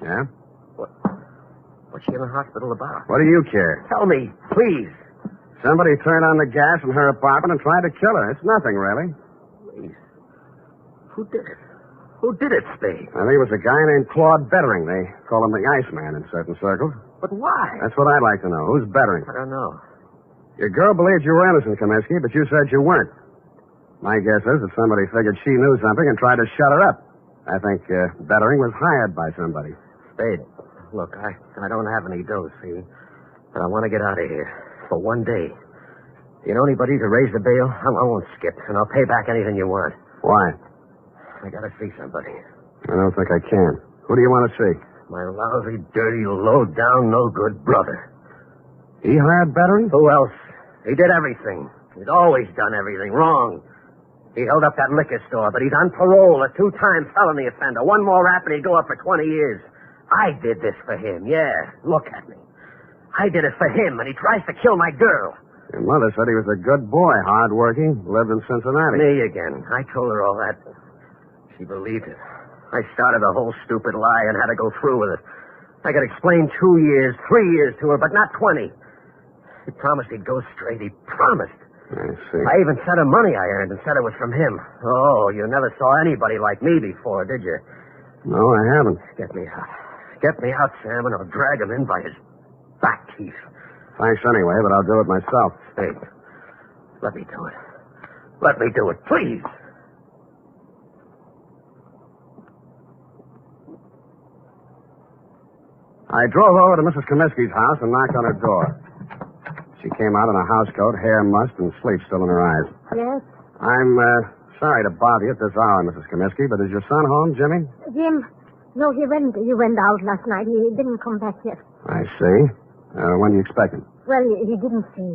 Yeah? What's she in the hospital about? What do you care? Tell me, please. Somebody turned on the gas in her apartment and tried to kill her. It's nothing, really. Please. Who did it? Who did it, Spade? I think it was a guy named Claude Bettering. They call him the Iceman in certain circles. But why? That's what I'd like to know. Who's Bettering? I don't know. Your girl believed you were innocent, Comiskey, but you said you weren't. My guess is that somebody figured she knew something and tried to shut her up. I think Bettering was hired by somebody. Spade, look, I don't have any dough, see? But I want to get out of here. For one day. Do you know anybody to raise the bail? I won't skip, and I'll pay back anything you want. Why? I gotta see somebody. I don't think I can. Who do you want to see? My lousy, dirty, low-down, no-good brother. He hired Bettering? Who else? He did everything. He's always done everything wrong. He held up that liquor store, but he's on parole, a 2-time felony offender. One more rap and he'd go up for 20 years. I did this for him, yeah. Look at me. I did it for him, and he tries to kill my girl. Your mother said he was a good boy, hard-working, lived in Cincinnati. Me again. I told her all that. She believed it. I started a whole stupid lie and had to go through with it. I could explain 2 years, 3 years to her, but not 20. He promised he'd go straight. He promised. I see. I even sent her money I earned and said it was from him. Oh, you never saw anybody like me before, did you? No, I haven't. Get me out. Get me out, Sam, and I'll drag him in by his back teeth. Thanks anyway, but I'll do it myself. Hey, let me do it. Let me do it, please. I drove over to Mrs. Comiskey's house and knocked on her door. She came out in a housecoat, hair mussed, and sleep still in her eyes. Yes? I'm sorry to bother you at this hour, Mrs. Comiskey, but is your son home, Jimmy? Jim, no, he went out last night. He didn't come back yet. I see. When do you expect him? Well, he didn't say.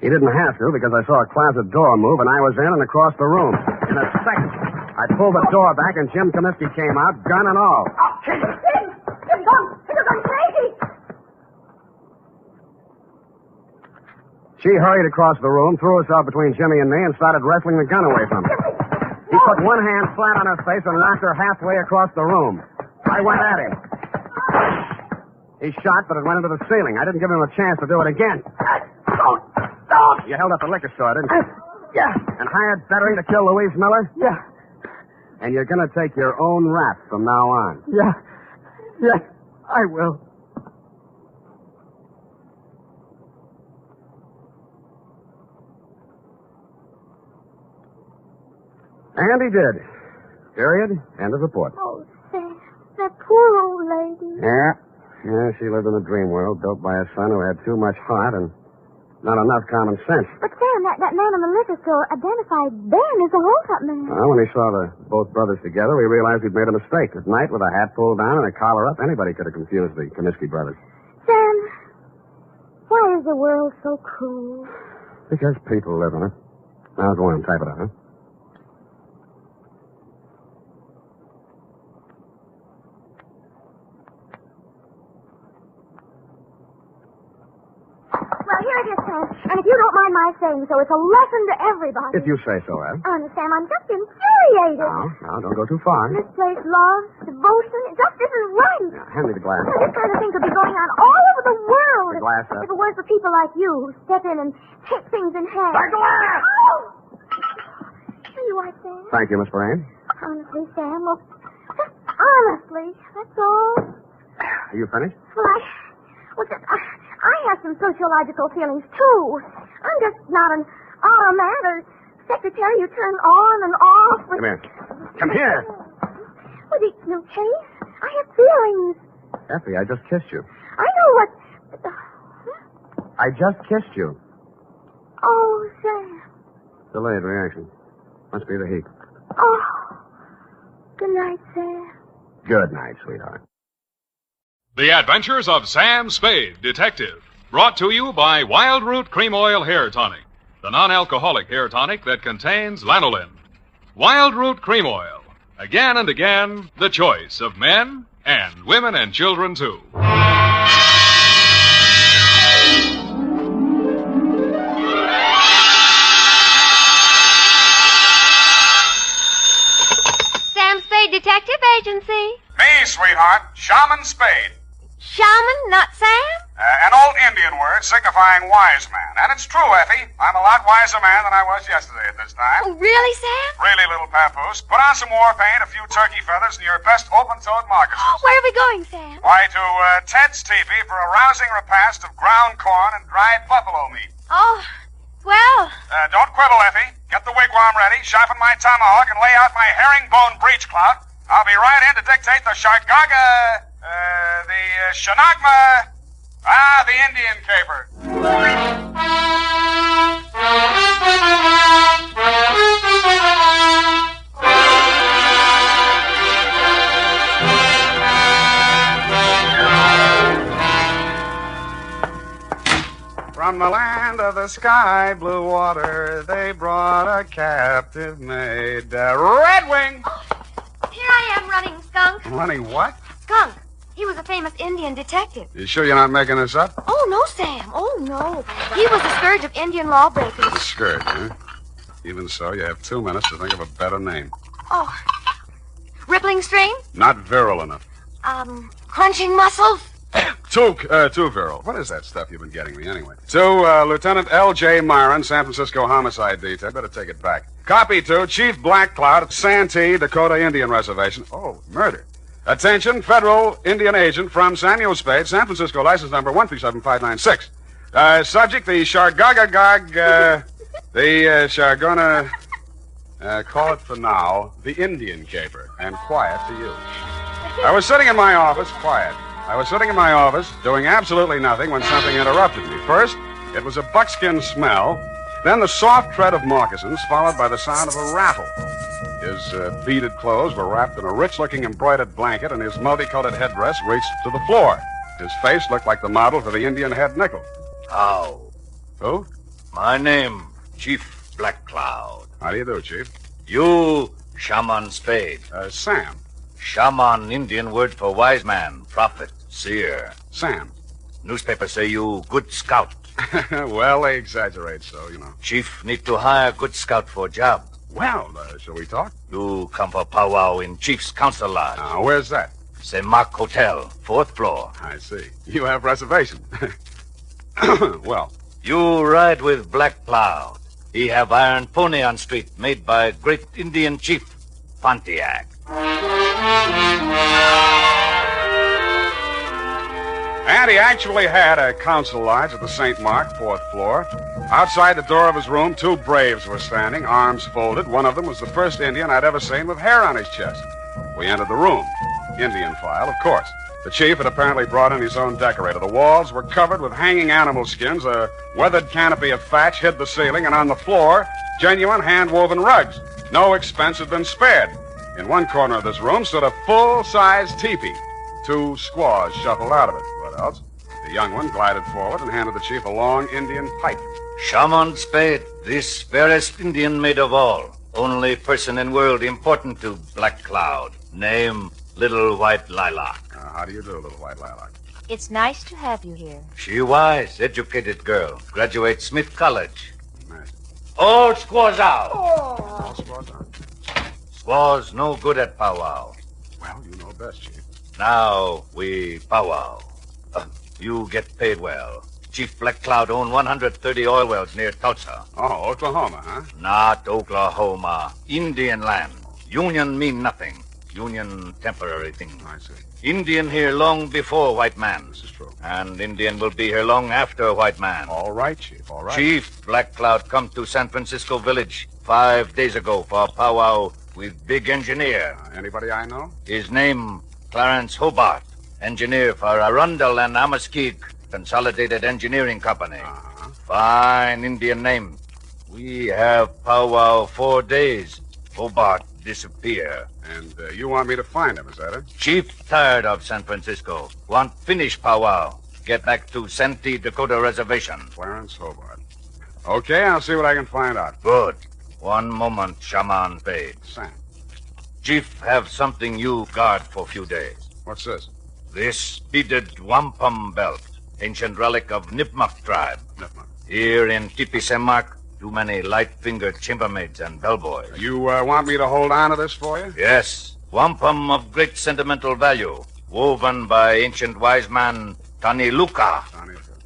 He didn't have to, because I saw a closet door move, and I was in and across the room. In a second, I pulled the door back, and Jim Comiskey came out, gun and all. Oh, Jim, you're gone crazy. She hurried across the room, threw herself between Jimmy and me, and started wrestling the gun away from her. He put one hand flat on her face and knocked her halfway across the room. I went at him. He shot, but it went into the ceiling. I didn't give him a chance to do it again. Don't! You held up the liquor store, didn't you? Yeah. And hired Bettering to kill Louise Miller? Yeah. And you're going to take your own rap from now on? Yeah. Yes, I will. And he did. Period. End of report. Oh, Sam, that poor old lady. Yeah, she lived in a dream world built by a son who had too much heart and not enough common sense. But, Sam, that man in the liquor store identified Ben as the hold-up man. Well, when he saw both brothers together, we realized we'd made a mistake. At night, with a hat pulled down and a collar up, anybody could have confused the Comiskey brothers. Sam, why is the world so cruel? Because people live in it. Now, go on, type it up, huh? Well, here it is, Sam. And if you don't mind my saying so, it's a lesson to everybody. If you say so, Ed. Honest, Sam, I'm just infuriated. Now, don't go too far. Misplaced love, devotion, it just isn't right. Now, hand me the glass. This kind of thing could be going on all over the world. The glass, If it weren't for people like you who step in and take things in hand. The glass! Oh! Here you are, Sam. Thank you, Miss Brain. Honestly, Sam, well, just honestly, that's all. Are you finished? Well, I have some sociological feelings, too. I'm just not an automat or secretary you turn on and off. Come here. Come here. With each new case, I have feelings. Effie, I just kissed you. I know what... I just kissed you. Oh, Sam. Delayed reaction. Must be the heat. Oh. Good night, Sam. Good night, sweetheart. The Adventures of Sam Spade, Detective. Brought to you by Wild Root Cream Oil Hair Tonic, the non-alcoholic hair tonic that contains lanolin. Wild Root Cream Oil. Again and again, the choice of men and women and children, too. Sam Spade Detective Agency. Me, sweetheart. Shaman Spade. Shaman, not Sam? An old Indian word signifying wise man. And it's true, Effie. I'm a lot wiser man than I was yesterday at this time. Oh, really, Sam? Really, little papoose. Put on some war paint, a few turkey feathers, and your best open-toed moccasins. Where are we going, Sam? Why, to Ted's teepee for a rousing repast of ground corn and dried buffalo meat. Oh, well. Don't quibble, Effie. Get the wigwam ready, sharpen my tomahawk, and lay out my herringbone breech clout. I'll be right in to dictate the Shargaga, the Shanagma, the Indian caper. From the land of the sky blue water, they brought a captive maid, Red Wing. Here I am running Skunk. Running what? Skunk. He was a famous Indian detective. You sure you're not making this up? Oh, no, Sam. Oh, no. He was the scourge of Indian lawbreakers. The scourge, huh? Even so, you have 2 minutes to think of a better name. Oh. Rippling Stream? Not virile enough. Crunching Muscles? Too virile. What is that stuff you've been getting me, anyway? To Lieutenant L.J. Myron, San Francisco Homicide Detail. Better take it back. Copy to Chief Black Cloud at Santee, Dakota Indian Reservation. Oh, murder. Attention, federal Indian agent from Samuel Spade, San Francisco, license number 137596. Subject, the Shargagagag, the Shargona, call it for now, the Indian caper, and quiet to you. I was sitting in my office, quiet. I was sitting in my office, doing absolutely nothing when something interrupted me. First, it was a buckskin smell, then the soft tread of moccasins, followed by the sound of a rattle. His beaded clothes were wrapped in a rich-looking embroidered blanket, and his multicolored headdress reached to the floor. His face looked like the model for the Indian head nickel. How? Who? My name, Chief Black Cloud. How do you do, Chief? You, Shaman Spade. Sam. Shaman, Indian word for wise man, prophet, seer. Sam. Newspapers say you good scout. Well, they exaggerate so, you know. Chief need to hire good scout for job. Well, shall we talk? You come for powwow in Chief's Council Lodge. Where's that? St. Mark Hotel, 4th floor. I see. You have reservation. Well. You ride with Black Cloud. He have iron pony on street made by great Indian chief, Pontiac. And he actually had a council lodge at the St. Mark, 4th floor. Outside the door of his room, 2 braves were standing, arms folded. One of them was the first Indian I'd ever seen with hair on his chest. We entered the room. Indian file, of course. The chief had apparently brought in his own decorator. The walls were covered with hanging animal skins. A weathered canopy of thatch hid the ceiling, and on the floor, genuine hand-woven rugs. No expense had been spared. In one corner of this room stood a full-size teepee. 2 squaws shuffled out of it. What else? The young one glided forward and handed the chief a long Indian pipe. Shaman Spade, this fairest Indian maid of all. Only person in world important to Black Cloud. Name, Little White Lilac. How do you do, Little White Lilac? It's nice to have you here. She wise, educated girl. Graduate Smith College. Nice. All squaws out. All squaws out. Squaws no good at powwow. Well, you know best, Chief. Now we powwow. You get paid well. Chief Black Cloud own 130 oil wells near Tulsa. Oh, Oklahoma, huh? Not Oklahoma. Indian land. Union mean nothing. Union temporary thing. I see. Indian here long before white man. This is true. And Indian will be here long after white man. All right, Chief, all right. Chief, Black Cloud come to San Francisco Village 5 days ago for a powwow with big engineer. Anybody I know? His name, Clarence Hobart, engineer for Arundel and Amaskig Consolidated Engineering Company. Fine Indian name. We have powwow 4 days. Hobart disappear. And you want me to find him, is that it? Chief tired of San Francisco. Want finish powwow. Get back to Santee, Dakota Reservation. Clarence Hobart. Okay, I'll see what I can find out. Good. One moment, Shaman Spade. Sam. Chief have something you guard for few days. What's this? This beaded wampum belt. Ancient relic of Nipmuc tribe. Nipmuc. Here in Tipisemark, too many light-fingered chambermaids and bellboys. You want me to hold on to this for you? Yes. Wampum of great sentimental value. Woven by ancient wise man Tani Luka.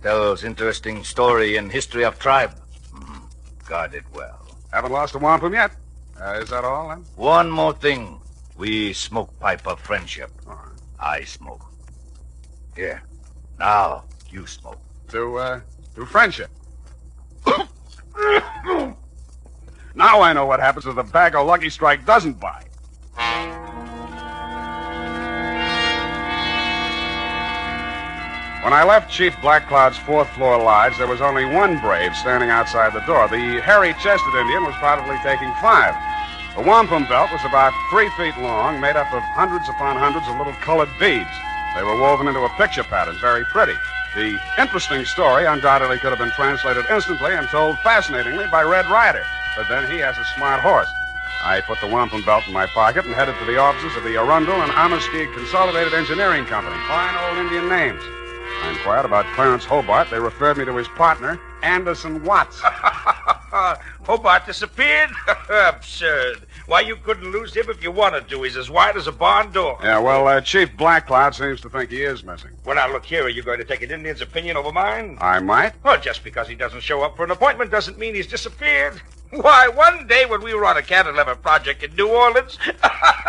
Tells interesting story in history of tribe. Guard it well. Haven't lost a wampum yet. Is that all, then? One more thing. We smoke pipe of friendship. I smoke. Here. Now, you smoke. To friendship. Now I know what happens if the bag of Lucky Strike doesn't buy. When I left Chief Black Cloud's fourth-floor lodge, there was only one brave standing outside the door. The hairy-chested Indian was probably taking 5. The wampum belt was about 3 feet long, made up of hundreds upon hundreds of little colored beads. They were woven into a picture pattern, very pretty. The interesting story undoubtedly could have been translated instantly and told fascinatingly by Red Ryder, but then he has a smart horse. I put the wampum belt in my pocket and headed to the offices of the Arundel and Amaskig Consolidated Engineering Company. Fine old Indian names. I inquired about Clarence Hobart. They referred me to his partner, Anderson Watts. Hobart disappeared? Absurd. Why, you couldn't lose him if you wanted to. He's as wide as a barn door. Yeah, well, Chief Black Cloud seems to think he is missing. Well, now, look here. Are you going to take an Indian's opinion over mine? I might. Well, just because he doesn't show up for an appointment doesn't mean he's disappeared. Why, one day when we were on a cantilever project in New Orleans...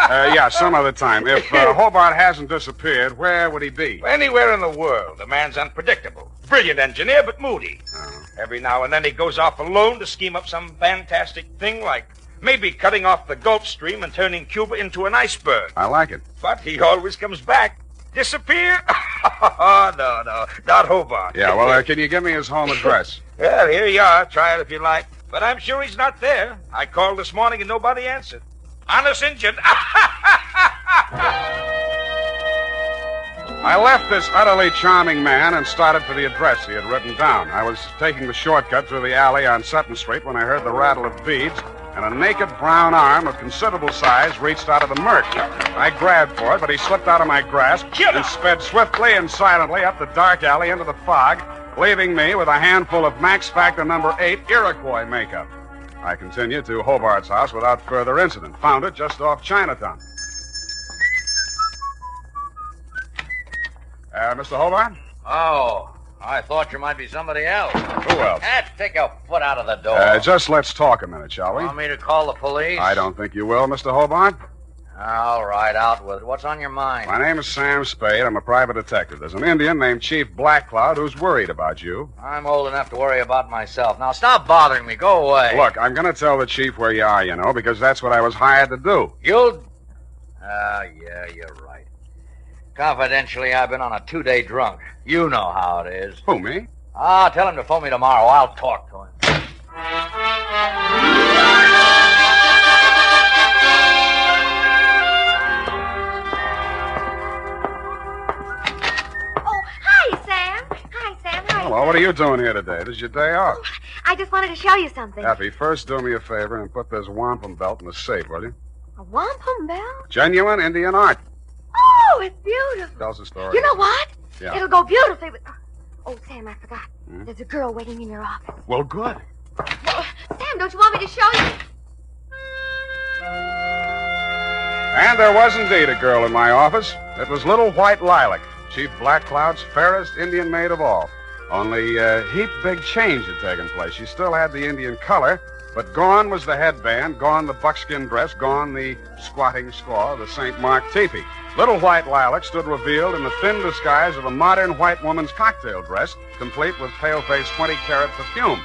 Yeah, some other time. If Hobart hasn't disappeared, where would he be? Anywhere in the world. The man's unpredictable. Brilliant engineer, but moody. Every now and then he goes off alone to scheme up some fantastic thing like maybe cutting off the Gulf Stream and turning Cuba into an iceberg. I like it. But he always comes back. Disappear? No, not Hobart. Yeah, well, can you give me his home address? Well, here you are. Try it if you like. But I'm sure he's not there. I called this morning and nobody answered. Honest Injun. I left this utterly charming man and started for the address he had written down. I was taking the shortcut through the alley on Sutton Street when I heard the rattle of beads, and a naked brown arm of considerable size reached out of the murk. I grabbed for it, but he slipped out of my grasp and sped swiftly and silently up the dark alley into the fog, leaving me with a handful of Max Factor number 8 Iroquois makeup. I continued to Hobart's house without further incident. Found it just off Chinatown. Mr. Hobart? Oh, I thought you might be somebody else. Who else? Take a foot out of the door. Just let's talk a minute, shall we? Want me to call the police? I don't think you will, Mr. Hobart. All right, out with it. What's on your mind? My name is Sam Spade. I'm a private detective. There's an Indian named Chief Black Cloud who's worried about you. I'm old enough to worry about myself. Now, stop bothering me. Go away. Look, I'm going to tell the chief where you are, you know, because that's what I was hired to do. You'll... yeah, you're right. Confidentially, I've been on a 2-day drunk. You know how it is. Who, me? Tell him to phone me tomorrow. I'll talk to him. Hello, what are you doing here today? This is your day off. I just wanted to show you something. Effie, first do me a favor and put this wampum belt in the safe, will you? A wampum belt? Genuine Indian art. Oh, it's beautiful. Tell us a story. You know what? Yeah. It'll go beautifully with... Oh, Sam, I forgot. There's a girl waiting in your office. Well, good. Well, Sam, don't you want me to show you? And there was indeed a girl in my office. It was Little White Lilac, Chief Black Cloud's fairest Indian maid of all. Only a heap big change had taken place. She still had the Indian color, But gone was the headband, gone the buckskin dress, gone the squatting squaw of the St. Mark teepee. Little white lilac stood revealed in the thin disguise of a modern white woman's cocktail dress, complete with pale-faced 20-carat perfume.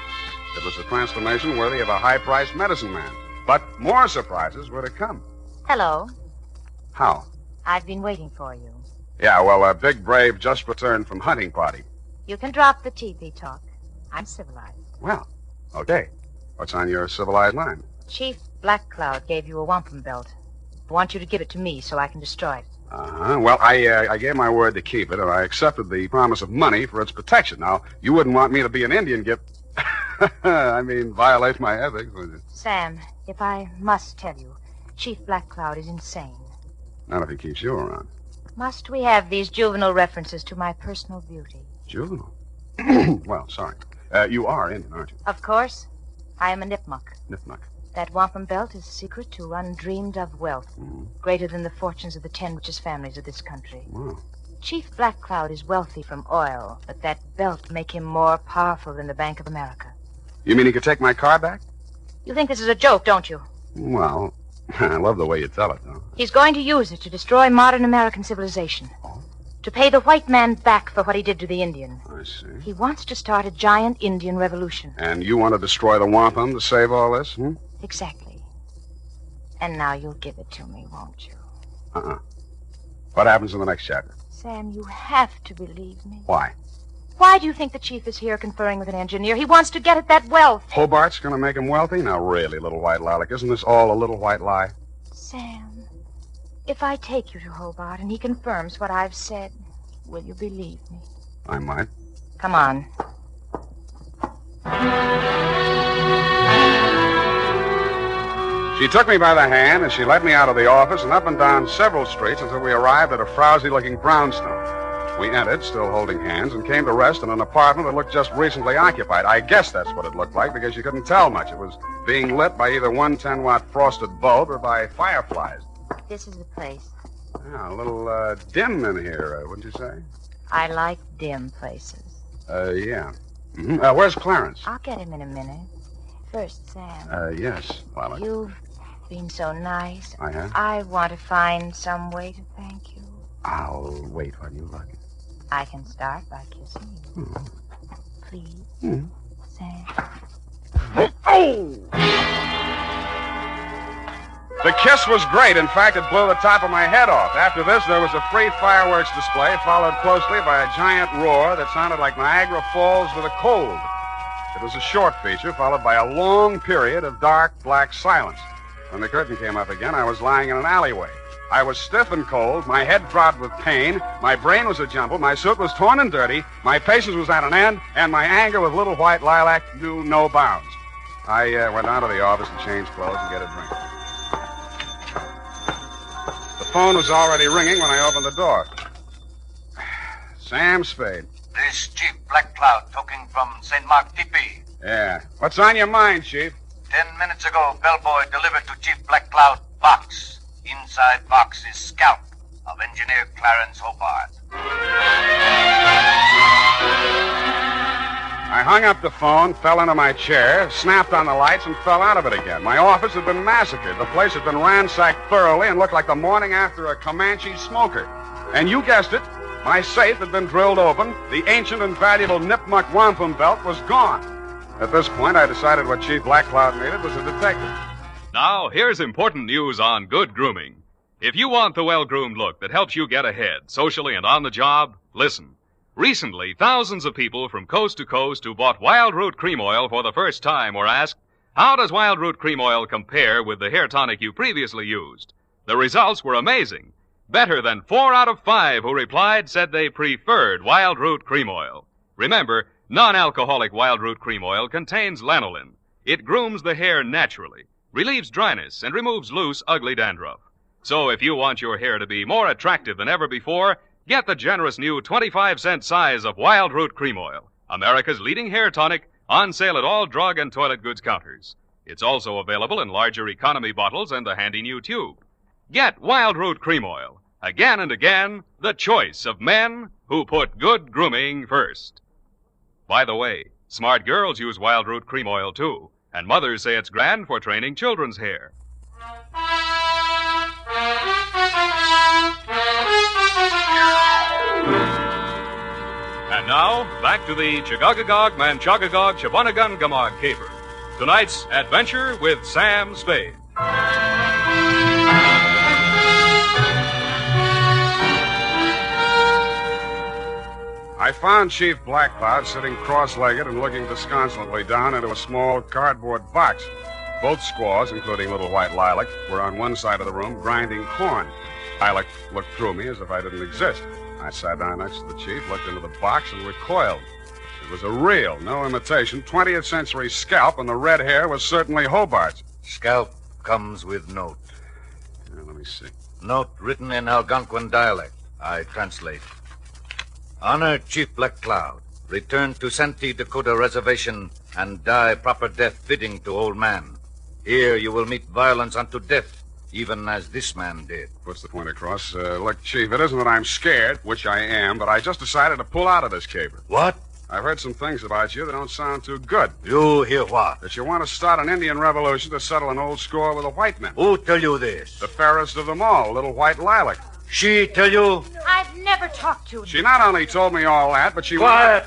It was a transformation worthy of a high-priced medicine man. But more surprises were to come. Hello. How? I've been waiting for you. Yeah, well, Big Brave just returned from hunting party. You can drop the teepee talk. I'm civilized. Well, okay. What's on your civilized line? Chief Black Cloud gave you a wampum belt. I want you to give it to me so I can destroy it. Uh-huh. Well, I gave my word to keep it, and I accepted the promise of money for its protection. Now, you wouldn't want me to be an Indian gift. I mean, violate my ethics, would you? Sam, if I must tell you, Chief Black Cloud is insane. Not if he keeps you around. Must we have these juvenile references to my personal beauty? Juvenile? Well, sorry. You are Indian, aren't you? Of course. I am a Nipmuc. Nipmuc. That wampum belt is secret to undreamed-of wealth, greater than the fortunes of the 10 richest families of this country. Wow. Chief Black Cloud is wealthy from oil, but that belt make him more powerful than the Bank of America. You mean he could take my car back? You think this is a joke, don't you? Well, I love the way you tell it, though. He's going to use it to destroy modern American civilization. To pay the white man back for what he did to the Indian. I see. He wants to start a giant Indian revolution. And you want to destroy the wampum to save all this, Exactly. And now you'll give it to me, won't you? Uh-uh. What happens in the next chapter? Sam, you have to believe me. Why? Why do you think the chief is here conferring with an engineer? He wants to get at that wealth. Hobart's going to make him wealthy? Now, really, little white lilac, isn't this all a little white lie? Sam, if I take you to Hobart and he confirms what I've said, will you believe me? I might. Come on. She took me by the hand, and she led me out of the office and up and down several streets until we arrived at a frowsy-looking brownstone. We entered, still holding hands, and came to rest in an apartment that looked just recently occupied. I guess that's what it looked like, because you couldn't tell much. It was being lit by either 110-watt frosted bulb or by fireflies. This is the place. Yeah, a little dim in here, wouldn't you say? I like dim places. Yeah. Mm-hmm. Where's Clarence? I'll get him in a minute. First, Sam. Yes, Lilac. You've been so nice. I have? I want to find some way to thank you. I'll wait while you look. I can start by kissing you. Please, Sam. Oh! The kiss was great. In fact, it blew the top of my head off. After this, there was a free fireworks display, followed closely by a giant roar that sounded like Niagara Falls with a cold. It was a short feature, followed by a long period of dark, black silence. When the curtain came up again, I was lying in an alleyway. I was stiff and cold, my head throbbed with pain, my brain was a jumble, my suit was torn and dirty, my patience was at an end, and my anger with little white lilac knew no bounds. I went down to the office and changed clothes and get a drink. The phone was already ringing when I opened the door. Sam Spade. This Chief Black Cloud talking from St. Mark Teepee. Yeah. What's on your mind, Chief? 10 minutes ago, bellboy delivered to Chief Black Cloud box. Inside box is scalp of Engineer Clarence Hobart. I hung up the phone, fell into my chair, snapped on the lights, and fell out of it again. My office had been massacred. The place had been ransacked thoroughly and looked like the morning after a Comanche smoker. And you guessed it, my safe had been drilled open. The ancient and valuable Nipmuc wampum belt was gone. At this point, I decided what Chief Black Cloud needed was a detective. Now, here's important news on good grooming. If you want the well-groomed look that helps you get ahead, socially and on the job, listen. Recently, thousands of people from coast to coast who bought Wild Root Cream Oil for the first time were asked, how does Wild Root Cream Oil compare with the hair tonic you previously used? The results were amazing. Better than 4 out of 5 who replied said they preferred Wild Root Cream Oil. Remember, non-alcoholic Wild Root Cream Oil contains lanolin. It grooms the hair naturally, relieves dryness, and removes loose, ugly dandruff. So if you want your hair to be more attractive than ever before, get the generous new 25-cent size of Wild Root Cream Oil, America's leading hair tonic, on sale at all drug and toilet goods counters. It's also available in larger economy bottles and the handy new tube. Get Wild Root Cream Oil. Again and again, the choice of men who put good grooming first. By the way, smart girls use Wild Root Cream Oil, too. And mothers say it's grand for training children's hair. And now, back to the Chagagagog Manchagagog Shabanagun Gamog caper. Tonight's Adventure with Sam Spade. I found Chief Blackcloud sitting cross-legged and looking disconsolately down into a small cardboard box. Both squaws, including little white Lilac, were on one side of the room grinding corn. Lilac looked through me as if I didn't exist. I sat down next to the chief, looked into the box, and recoiled. It was a real, no imitation, 20th century scalp, and the red hair was certainly Hobart's. Scalp comes with note. Let me see. Note written in Algonquin dialect. I translate. Honor Chief Black Cloud. Return to Santee, Dakota Reservation and die proper death fitting to old man. Here you will meet violence unto death, even as this man did. Puts the point across. Look, Chief, it isn't that I'm scared, which I am, but I just decided to pull out of this caper. What? I've heard some things about you that don't sound too good. You hear what? That you want to start an Indian revolution to settle an old score with the white men. Who tell you this? The fairest of them all, little white Lilac. She tell you? I've never talked to him. She not only told me all that, but she... Quiet!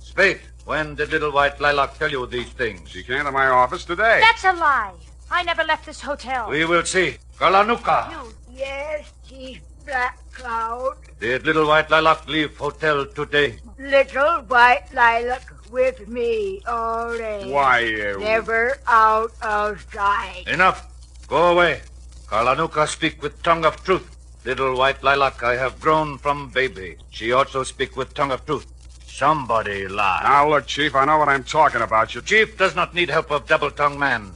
Spade, when did little white Lilac tell you these things? She came to my office today. That's a lie. I never left this hotel. We will see. Kalanuka. Yes, Chief Black Cloud. Did little white Lilac leave hotel today? Little white Lilac with me all day. Why, Never out of sight. Enough. Go away. Kalanuka speak with tongue of truth. Little white Lilac, I have grown from baby. She also speak with tongue of truth. Somebody lie. Now, look, Chief, I know what I'm talking about. Chief does not need help of double-tongued man.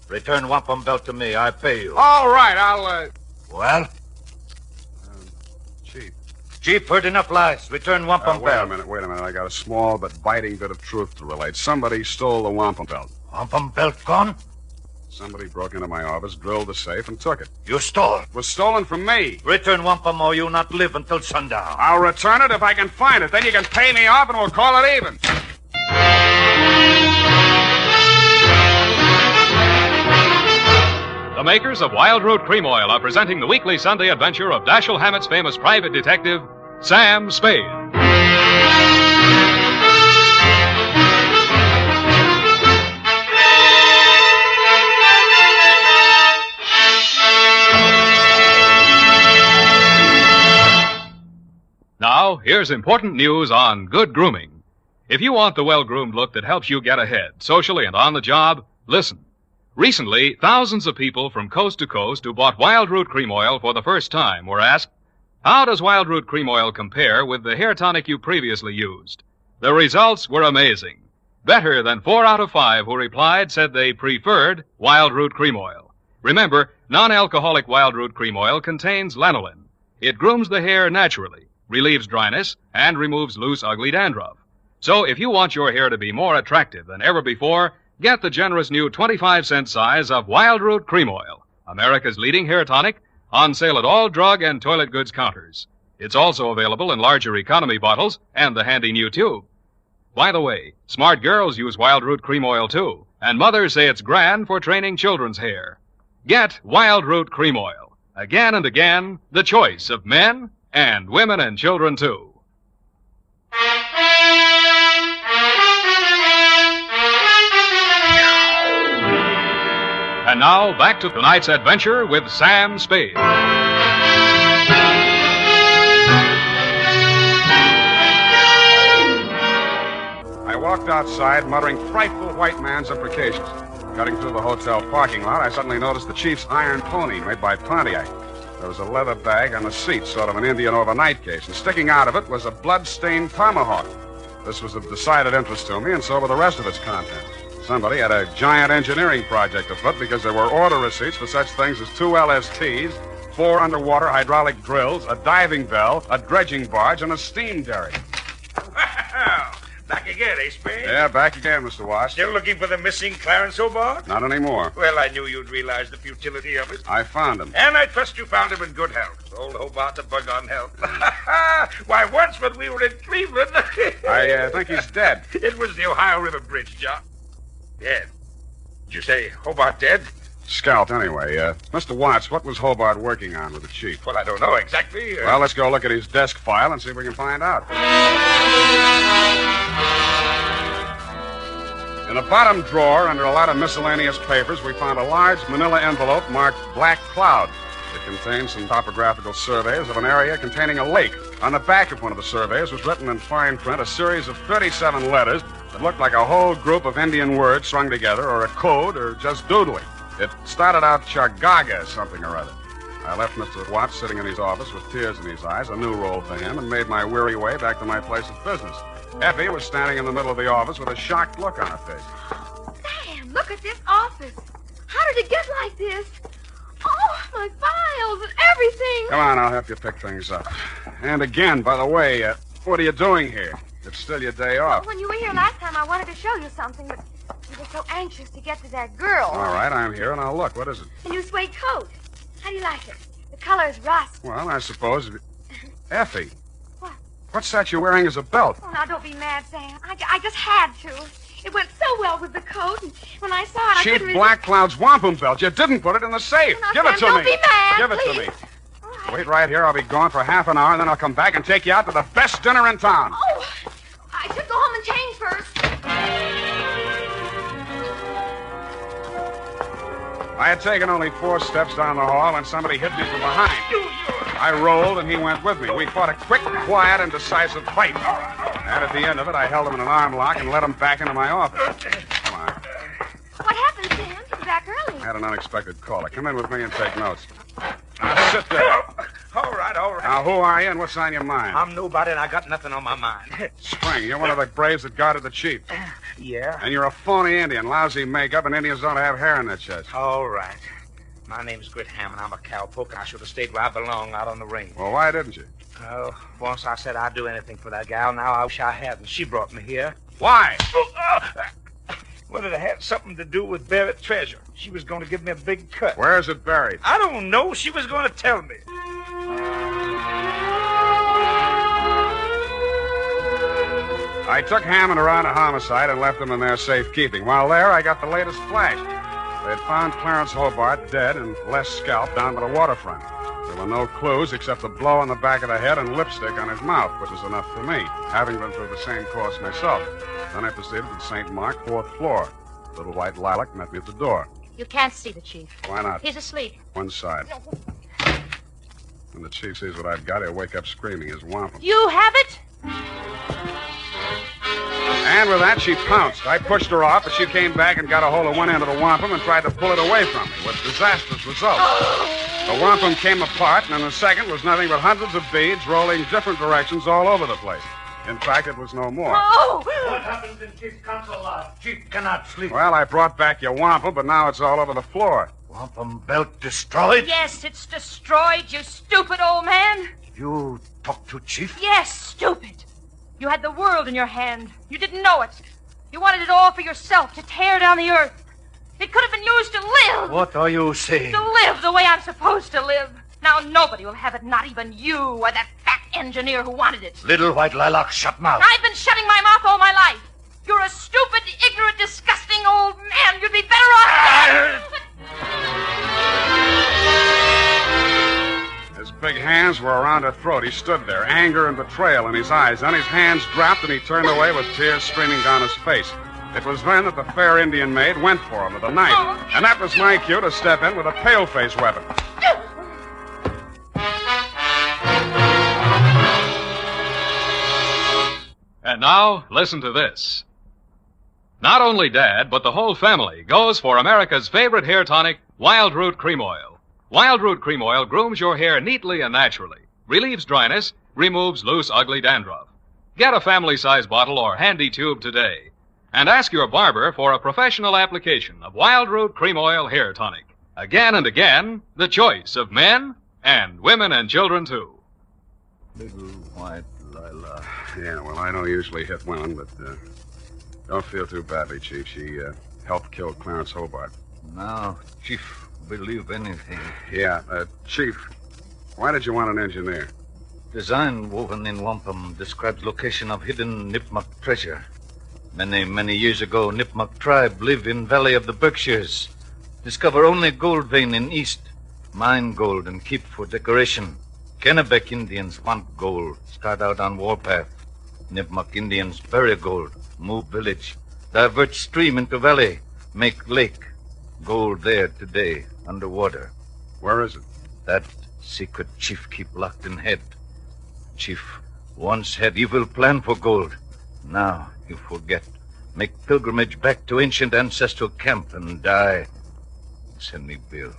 Return wampum belt to me. I pay you. All right, I'll, Well? Chief. Chief, heard enough lies. Return wampum belt. Wait a minute. I got a small but biting bit of truth to relate. Somebody stole the wampum belt. Wampum belt gone? Somebody broke into my office, drilled the safe, and took it. You stole? It was stolen from me. Return wampum or you not live until sundown. I'll return it if I can find it. Then you can pay me off and we'll call it even. The makers of Wild Root Cream Oil are presenting the weekly Sunday adventure of Dashiell Hammett's famous private detective, Sam Spade. Now, here's important news on good grooming. If you want the well-groomed look that helps you get ahead, socially and on the job, listen. Recently, thousands of people from coast to coast who bought Wild Root Cream Oil for the first time were asked, how does Wild Root Cream Oil compare with the hair tonic you previously used? The results were amazing. Better than 4 out of 5 who replied said they preferred Wild Root Cream Oil. Remember, non-alcoholic Wild Root Cream Oil contains lanolin. It grooms the hair naturally, relieves dryness, and removes loose, ugly dandruff. So if you want your hair to be more attractive than ever before, get the generous new 25-cent size of Wild Root Cream Oil, America's leading hair tonic, on sale at all drug and toilet goods counters. It's also available in larger economy bottles and the handy new tube. By the way, smart girls use Wild Root Cream Oil too, and mothers say it's grand for training children's hair. Get Wild Root Cream Oil. Again and again, the choice of men and women and children too. And now, back to tonight's adventure with Sam Spade. I walked outside, muttering frightful white man's imprecations. Cutting through the hotel parking lot, I suddenly noticed the chief's iron pony made by Pontiac. There was a leather bag on the seat, sort of an Indian overnight case, and sticking out of it was a blood-stained tomahawk. This was of decided interest to me, and so were the rest of its contents. Somebody had a giant engineering project afoot because there were order receipts for such things as 2 LSTs, 4 underwater hydraulic drills, a diving bell, a dredging barge, and a steam derrick. Back again, eh, Spade? Yeah, back again, Mr. Wash. Still looking for the missing Clarence Hobart? Not anymore. Well, I knew you'd realize the futility of it. I found him. And I trust you found him in good health. Old Hobart's a bug on health. Why, once when we were in Cleveland... I think he's dead. It was the Ohio River Bridge, John. Dead. Did you say Hobart dead? Scalped, anyway. Mr. Watts, what was Hobart working on with the chief? Well, I don't know exactly. Well, let's go look at his desk file and see if we can find out. In the bottom drawer, under a lot of miscellaneous papers, we found a large manila envelope marked Black Cloud. It contained some topographical surveys of an area containing a lake. On the back of one of the surveys was written in fine print a series of 37 letters that looked like a whole group of Indian words strung together, or a code, or just doodling. It started out Chargaga, something or other. I left Mr. Watts sitting in his office with tears in his eyes, a new role for him, and made my weary way back to my place of business. Effie was standing in the middle of the office with a shocked look on her face. Sam, look at this office. How did it get like this? Oh, my files and everything. Come on, I'll help you pick things up. And again, by the way, what are you doing here? It's still your day off. When you were here last time, I wanted to show you something, but you were so anxious to get to that girl. All right, I'm here, and I'll look. What is it? A new suede coat. How do you like it? The color is rust. Well, I suppose... Effie. What? What's that you're wearing as a belt? Oh, now, don't be mad, Sam. I just had to. It went so well with the coat, and when I saw it, I couldn't Chief Black Cloud's wampum belt. You didn't put it in the safe. Now, Give Sam, it to don't me. be mad, Give it please. to me. Wait right here. I'll be gone for half an hour, and then I'll come back and take you out to the best dinner in town. Oh, I should go home and change first. I had taken only 4 steps down the hall when somebody hit me from behind. I rolled, and he went with me. We fought a quick, quiet, and decisive fight. And at the end of it, I held him in an arm lock and led him back into my office. Come on. What happened, Sam? You're back early. I had an unexpected caller. Come in with me and take notes. Now, sit there. All right. Now, who are you and what's on your mind? I'm nobody, and I got nothing on my mind. Spring, you're one of the braves that guarded the chief. Yeah? And you're a phony Indian, lousy makeup, and Indians don't have hair in their chest. All right. My name's Grit Hammond. I'm a cowpoke, and I should have stayed where I belong, out on the range. Well, why didn't you? Oh, once I said I'd do anything for that gal. Now I wish I hadn't. She brought me here. Why? Well, it had something to do with buried treasure. She was going to give me a big cut. Where is it buried? I don't know. She was going to tell me. I took Hammond around a homicide and left him in their safekeeping. While there, I got the latest flash. They had found Clarence Hobart dead and less scalped down by the waterfront. There were no clues except a blow on the back of the head and lipstick on his mouth, which was enough for me, having been through the same course myself. Then I proceeded to St. Mark, 4th floor. Little white lilac met me at the door. You can't see the chief. Why not? He's asleep. One side. When the chief sees what I've got, he'll wake up screaming his wampum. You have it? And with that, she pounced. I pushed her off, but she came back and got a hold of one end of the wampum and tried to pull it away from me, with disastrous results. The wampum came apart, and in a second was nothing but hundreds of beads rolling different directions all over the place. In fact, it was no more. Oh! What happens in Chief's council lodge? Chief cannot sleep. Well, I brought back your wampum, but now it's all over the floor. Wampum belt destroyed? Yes, it's destroyed, you stupid old man. You talked to Chief? Yes, stupid. You had the world in your hand. You didn't know it. You wanted it all for yourself, to tear down the earth. It could have been used to live. What are you saying? To live the way I'm supposed to live. Now nobody will have it, not even you or that fat engineer who wanted it. Little white lilac, shut mouth. I've been shutting my mouth all my life. You're a stupid, ignorant, disgusting old man. You'd be better off. His big hands were around her throat. He stood there, anger and betrayal in his eyes. Then his hands dropped and he turned away with tears streaming down his face. It was then that the fair Indian maid went for him with a knife. And that was my cue to step in with a pale-face weapon. And now, listen to this. Not only Dad, but the whole family goes for America's favorite hair tonic, Wild Root Cream Oil. Wild Root Cream Oil grooms your hair neatly and naturally, relieves dryness, removes loose, ugly dandruff. Get a family-size bottle or handy tube today. And ask your barber for a professional application of Wild Root Cream Oil Hair Tonic. Again and again, the choice of men and women and children, too. Little white lilac. Yeah, well, I don't usually hit women, but don't feel too badly, Chief. She helped kill Clarence Hobart. Now, Chief, believe anything. Yeah, Chief, why did you want an engineer? Design woven in wampum describes location of hidden Nipmuc treasure. Many years ago, Nipmuc tribe live in Valley of the Berkshires. Discover only gold vein in east. Mine gold and keep for decoration. Kennebec Indians want gold. Start out on warpath. Nipmuc Indians bury gold. Move village. Divert stream into valley. Make lake. Gold there today, underwater. Where is it? That secret chief keep locked in head. Chief once had evil plan for gold. Now you forget. Make pilgrimage back to ancient ancestral camp and die. Send me bill.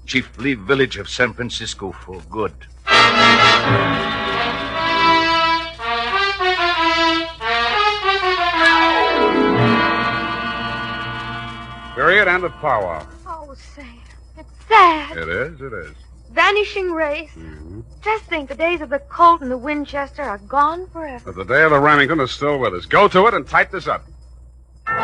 Chief leave village of San Francisco for good. Period. End of powwow. Oh, Sam, it's sad. It is. Vanishing race. Just think, the days of the Colt and the Winchester are gone forever. But the day of the Remington is still with us. Go to it and type this up. Well,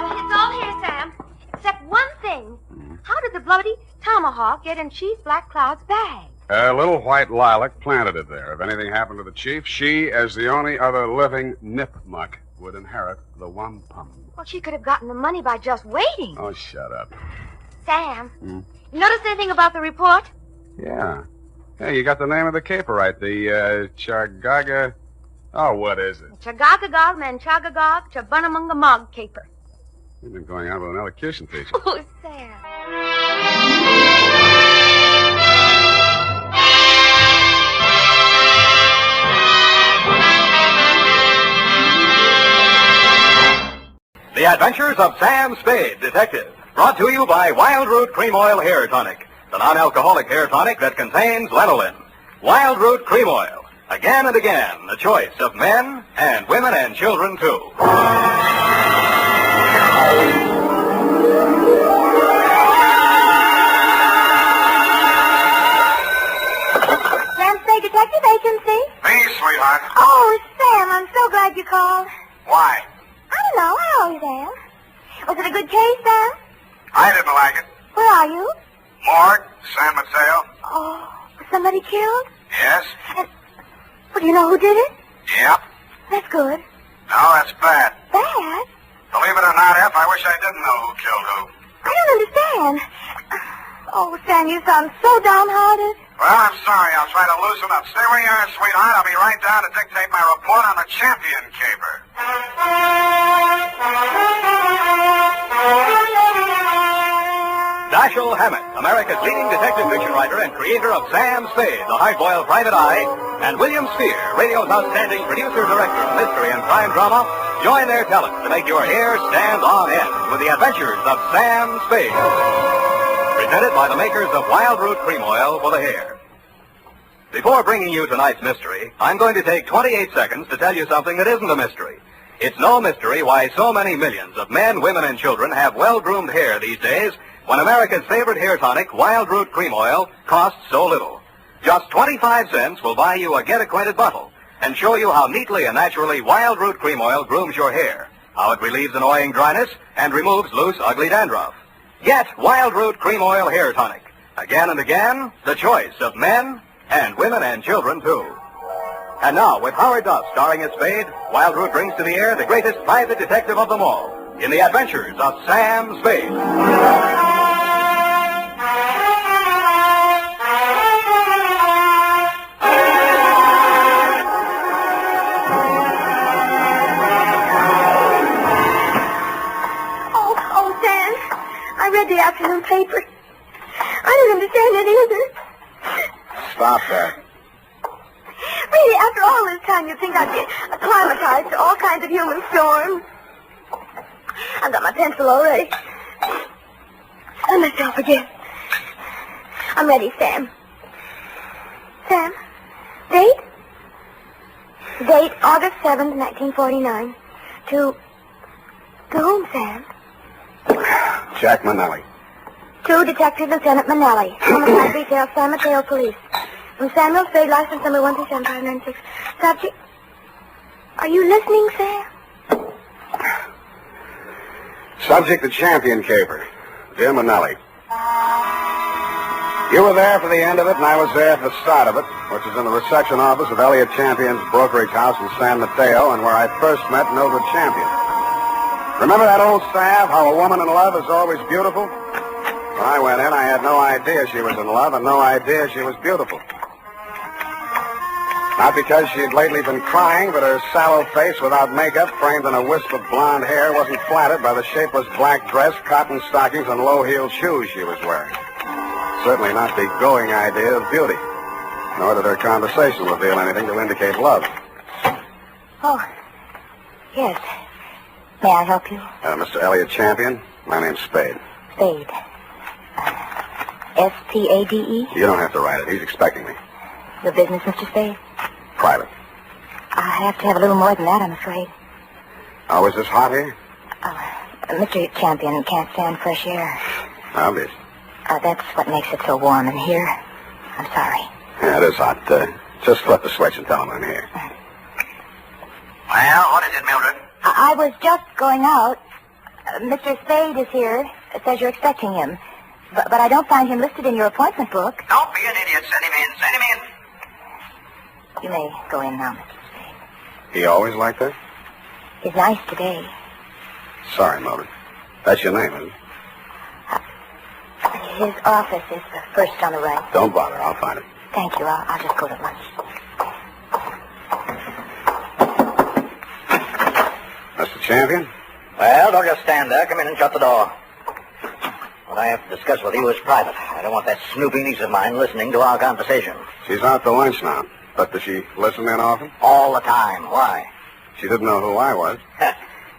it's all here, Sam. Except one thing. How did the bloody tomahawk get in Chief Black Cloud's bag? A little white lilac planted it there. If anything happened to the chief, she, as the only other living Nipmuc, would inherit the wampum. Well, she could have gotten the money by just waiting. Oh, shut up. Sam, you notice anything about the report? Yeah. Hey, you got the name of the caper right. The, Chargaga... Oh, what is it? Chagagagog, Manchagagog, Chabunamungamog caper. You've been going out with an elocution teacher. Oh, Sam. The Adventures of Sam Spade, Detective. Brought to you by Wild Root Cream Oil Hair Tonic, the non-alcoholic hair tonic that contains lanolin. Wild Root Cream Oil. Again and again, the choice of men and women and children, too. Sam Spade Detective Agency? Me, sweetheart. Oh, Sam, I'm so glad you called. Why? I don't know. I always am. Was it a good case, Sam? I didn't like it. Where are you? Morgue, San Mateo. Oh, was somebody killed? Yes? Well, do you know who did it? Yep. That's good. No, that's bad. Bad? Believe it or not, F, I wish I didn't know who killed who. I don't understand. Oh, Sam, you sound so downhearted. Well, I'm sorry. I'll try to loosen up. Stay where you are, sweetheart. I'll be right down to dictate my report on the champion caper. Dashiell Hammett, America's leading detective fiction writer and creator of Sam Spade, the hard-boiled private eye, and William Spear, radio's outstanding producer-director of mystery and crime drama, join their talents to make your hair stand on end with the Adventures of Sam Spade. Presented by the makers of Wild Root Cream Oil for the hair. Before bringing you tonight's mystery, I'm going to take 28 seconds to tell you something that isn't a mystery. It's no mystery why so many millions of men, women, and children have well-groomed hair these days when America's favorite hair tonic, Wild Root Cream Oil, costs so little. Just 25 cents will buy you a get-acquainted bottle and show you how neatly and naturally Wild Root Cream Oil grooms your hair, how it relieves annoying dryness and removes loose, ugly dandruff. Get Wild Root Cream Oil Hair Tonic. Again and again, the choice of men and women and children, too. And now, with Howard Duff starring as Spade, Wild Root brings to the air the greatest private detective of them all in the Adventures of Sam Spade. I read the afternoon paper. I don't understand it either. Stop that. Really, after all this time, you'd think I'd get acclimatized to all kinds of human storms. I've got my pencil already. And myself again. I'm ready, Sam. Sam, date? Date August 7th, 1949. To whom, Sam? Jack Manelli. To Detective Lieutenant Manelli, Homicide Detail, San Mateo Police. From Samuel Spade, license number 13796. Subject. Are you listening, Sam? Subject the champion caper, Jim Manelli. You were there for the end of it, and I was there for the start of it, which is in the reception office of Elliott Champion's brokerage house in San Mateo, and where I first met Mildred Champion. Remember that old salve, how a woman in love is always beautiful? When I went in, I had no idea she was in love and no idea she was beautiful. Not because she had lately been crying, but her sallow face without makeup, framed in a wisp of blonde hair, wasn't flattered by the shapeless black dress, cotton stockings, and low-heeled shoes she was wearing. Certainly not the going idea of beauty. Nor did her conversation reveal anything to indicate love. Oh, yes. May I help you? Mr. Elliott Champion, my name's Spade. Spade. S-P-A-D-E? You don't have to write it. He's expecting me. Your business, Mr. Spade? Private. I have to have a little more than that, I'm afraid. Oh, is this hot here? Mr. Champion can't stand fresh air. Obvious. That's what makes it so warm in here. I'm sorry. Yeah, it is hot. Just flip the switch and tell him I'm here. Well, what is it, Mildred? I was just going out. Mr. Spade is here. It says you're expecting him. But I don't find him listed in your appointment book. Don't be an idiot. Send him in. Send him in. You may go in now, Mr. Spade. He always like that? He's nice today. Sorry, Mildred. That's your name, isn't it? His office is the first on the right. Don't bother. I'll find it. Thank you. I'll just go to lunch. Mr. Champion? Well, don't just stand there. Come in and shut the door. What I have to discuss with you is private. I don't want that snoopy niece of mine listening to our conversation. She's out to lunch now. But does she listen in often? All the time. Why? She didn't know who I was.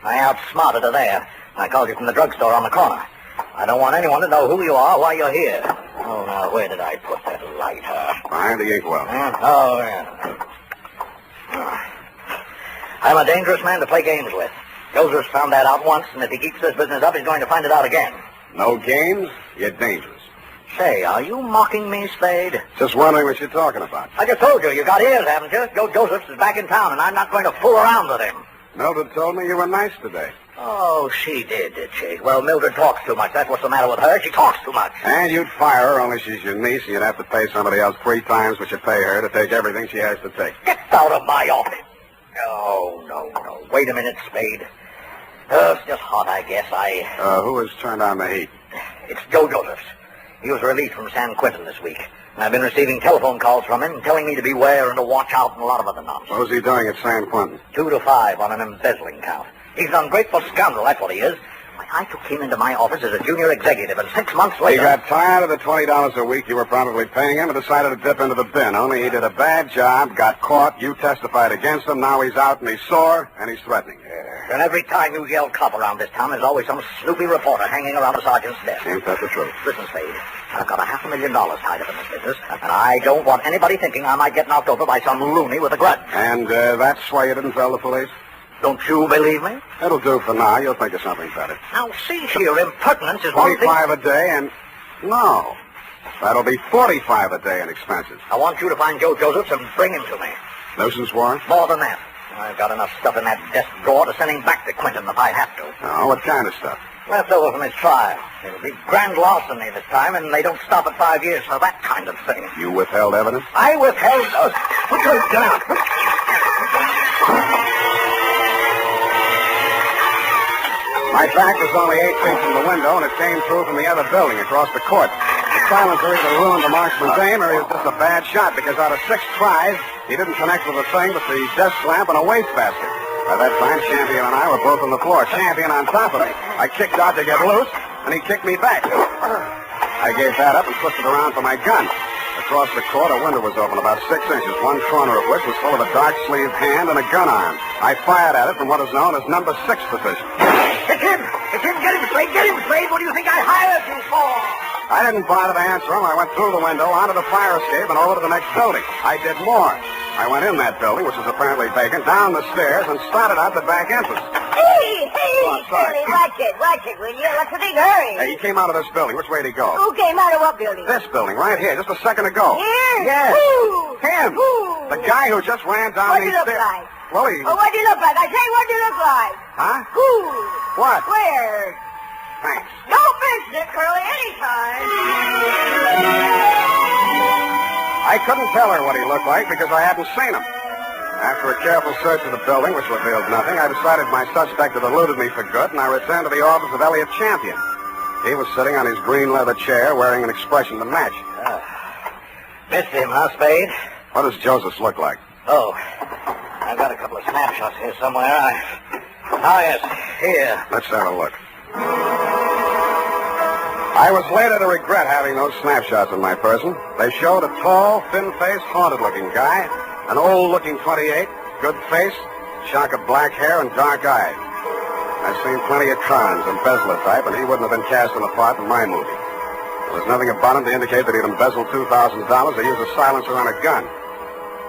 I outsmarted her there. I called you from the drugstore on the corner. I don't want anyone to know who you are while you're here. Oh, now, where did I put that lighter? Behind the inkwell. Oh, yeah. I'm a dangerous man to play games with. Joseph's found that out once, and if he keeps this business up, he's going to find it out again. No games? You're dangerous. Say, are you mocking me, Spade? Just wondering what you're talking about. I just told you, you got ears, haven't you? Joe Josephs is back in town, and I'm not going to fool around with him. Mildred told me you were nice today. Oh, she did she? Well, Mildred talks too much. That's what's the matter with her. She talks too much. And you'd fire her, only she's your niece, and you'd have to pay somebody else 3 times what you pay her to take everything she has to take. Get out of my office. Oh, no. Wait a minute, Spade. It's just hot, I guess. Who has turned on the heat? It's Joe Josephs. He was released from San Quentin this week. And I've been receiving telephone calls from him telling me to beware and to watch out and a lot of other nonsense. What was he doing at San Quentin? 2 to 5 on an embezzling count. He's an ungrateful scoundrel, that's what he is. I took him into my office as a junior executive, and 6 months later... He got tired of the $20 a week you were probably paying him and decided to dip into the bin. Only he did a bad job, got caught, you testified against him, now he's out and he's sore, and he's threatening. And every time you yell cop around this town, there's always some snoopy reporter hanging around the sergeant's desk. Ain't that the truth? Listen, Spade, I've got $500,000 tied up in this business, and I don't want anybody thinking I might get knocked over by some loony with a grudge. And that's why you didn't tell the police? Don't you believe me? It'll do for now. You'll think of something better. Now, see here, impertinence is one thing... 25 a day and... No. That'll be 45 a day in expenses. I want you to find Joe Josephs and bring him to me. Nuisance warrant? More than that. I've got enough stuff in that desk drawer to send him back to Quentin if I have to. Oh, what kind of stuff? Left over from his trial. It'll be grand larceny this time, and they don't stop at 5 years for that kind of thing. You withheld evidence? I withheld... Put your gun out. My back was only 8 feet from the window, and it came through from the other building across the court. The silencer either ruined the marksman's aim, or he was just a bad shot, because out of 6 tries, he didn't connect with a thing but the desk lamp and a wastebasket. By that time, Champion and I were both on the floor, Champion on top of me. I kicked out to get loose, and he kicked me back. I gave that up and twisted around for my gun. Across the court, a window was open about 6 inches, one corner of which was full of a dark-sleeved hand and a gun arm. I fired at it from what is known as number 6 position. It's him! It's him! Get him, Slade! Get him, Slade! What do you think I hired you for? I didn't bother to answer him. I went through the window, onto the fire escape, and over to the next building. I did more. I went in that building, which was apparently vacant, down the stairs, and started out the back entrance. Hey, Billy, watch it, will you? What's the big hurry? Hey, he came out of this building. Which way did he go? Who came out of what building? This building, right here, just a second ago. Here? Yes. Who? Him. Who? The guy who just ran down What'd these he look stairs. like? Well, he... Oh, what'd he look like? I say, what'd he look like? Huh? Who? What? Where? Thanks. Don't mention it, Curly, anytime. I couldn't tell her what he looked like because I hadn't seen him. After a careful search of the building, which revealed nothing, I decided my suspect had eluded me for good, and I returned to the office of Elliot Champion. He was sitting on his green leather chair, wearing an expression to match. Missed him, huh, Spade? What does Joseph look like? Oh, I've got a couple of snapshots here somewhere. Oh, yes, here. Let's have a look. I was later to regret having those snapshots of my person. They showed a tall, thin-faced, haunted-looking guy, an old-looking 28, good face, shock of black hair, and dark eyes. I've seen plenty of cons, embezzler type, and he wouldn't have been cast in a part in my movie. There was nothing about him to indicate that he'd embezzled $2,000 or used a silencer on a gun.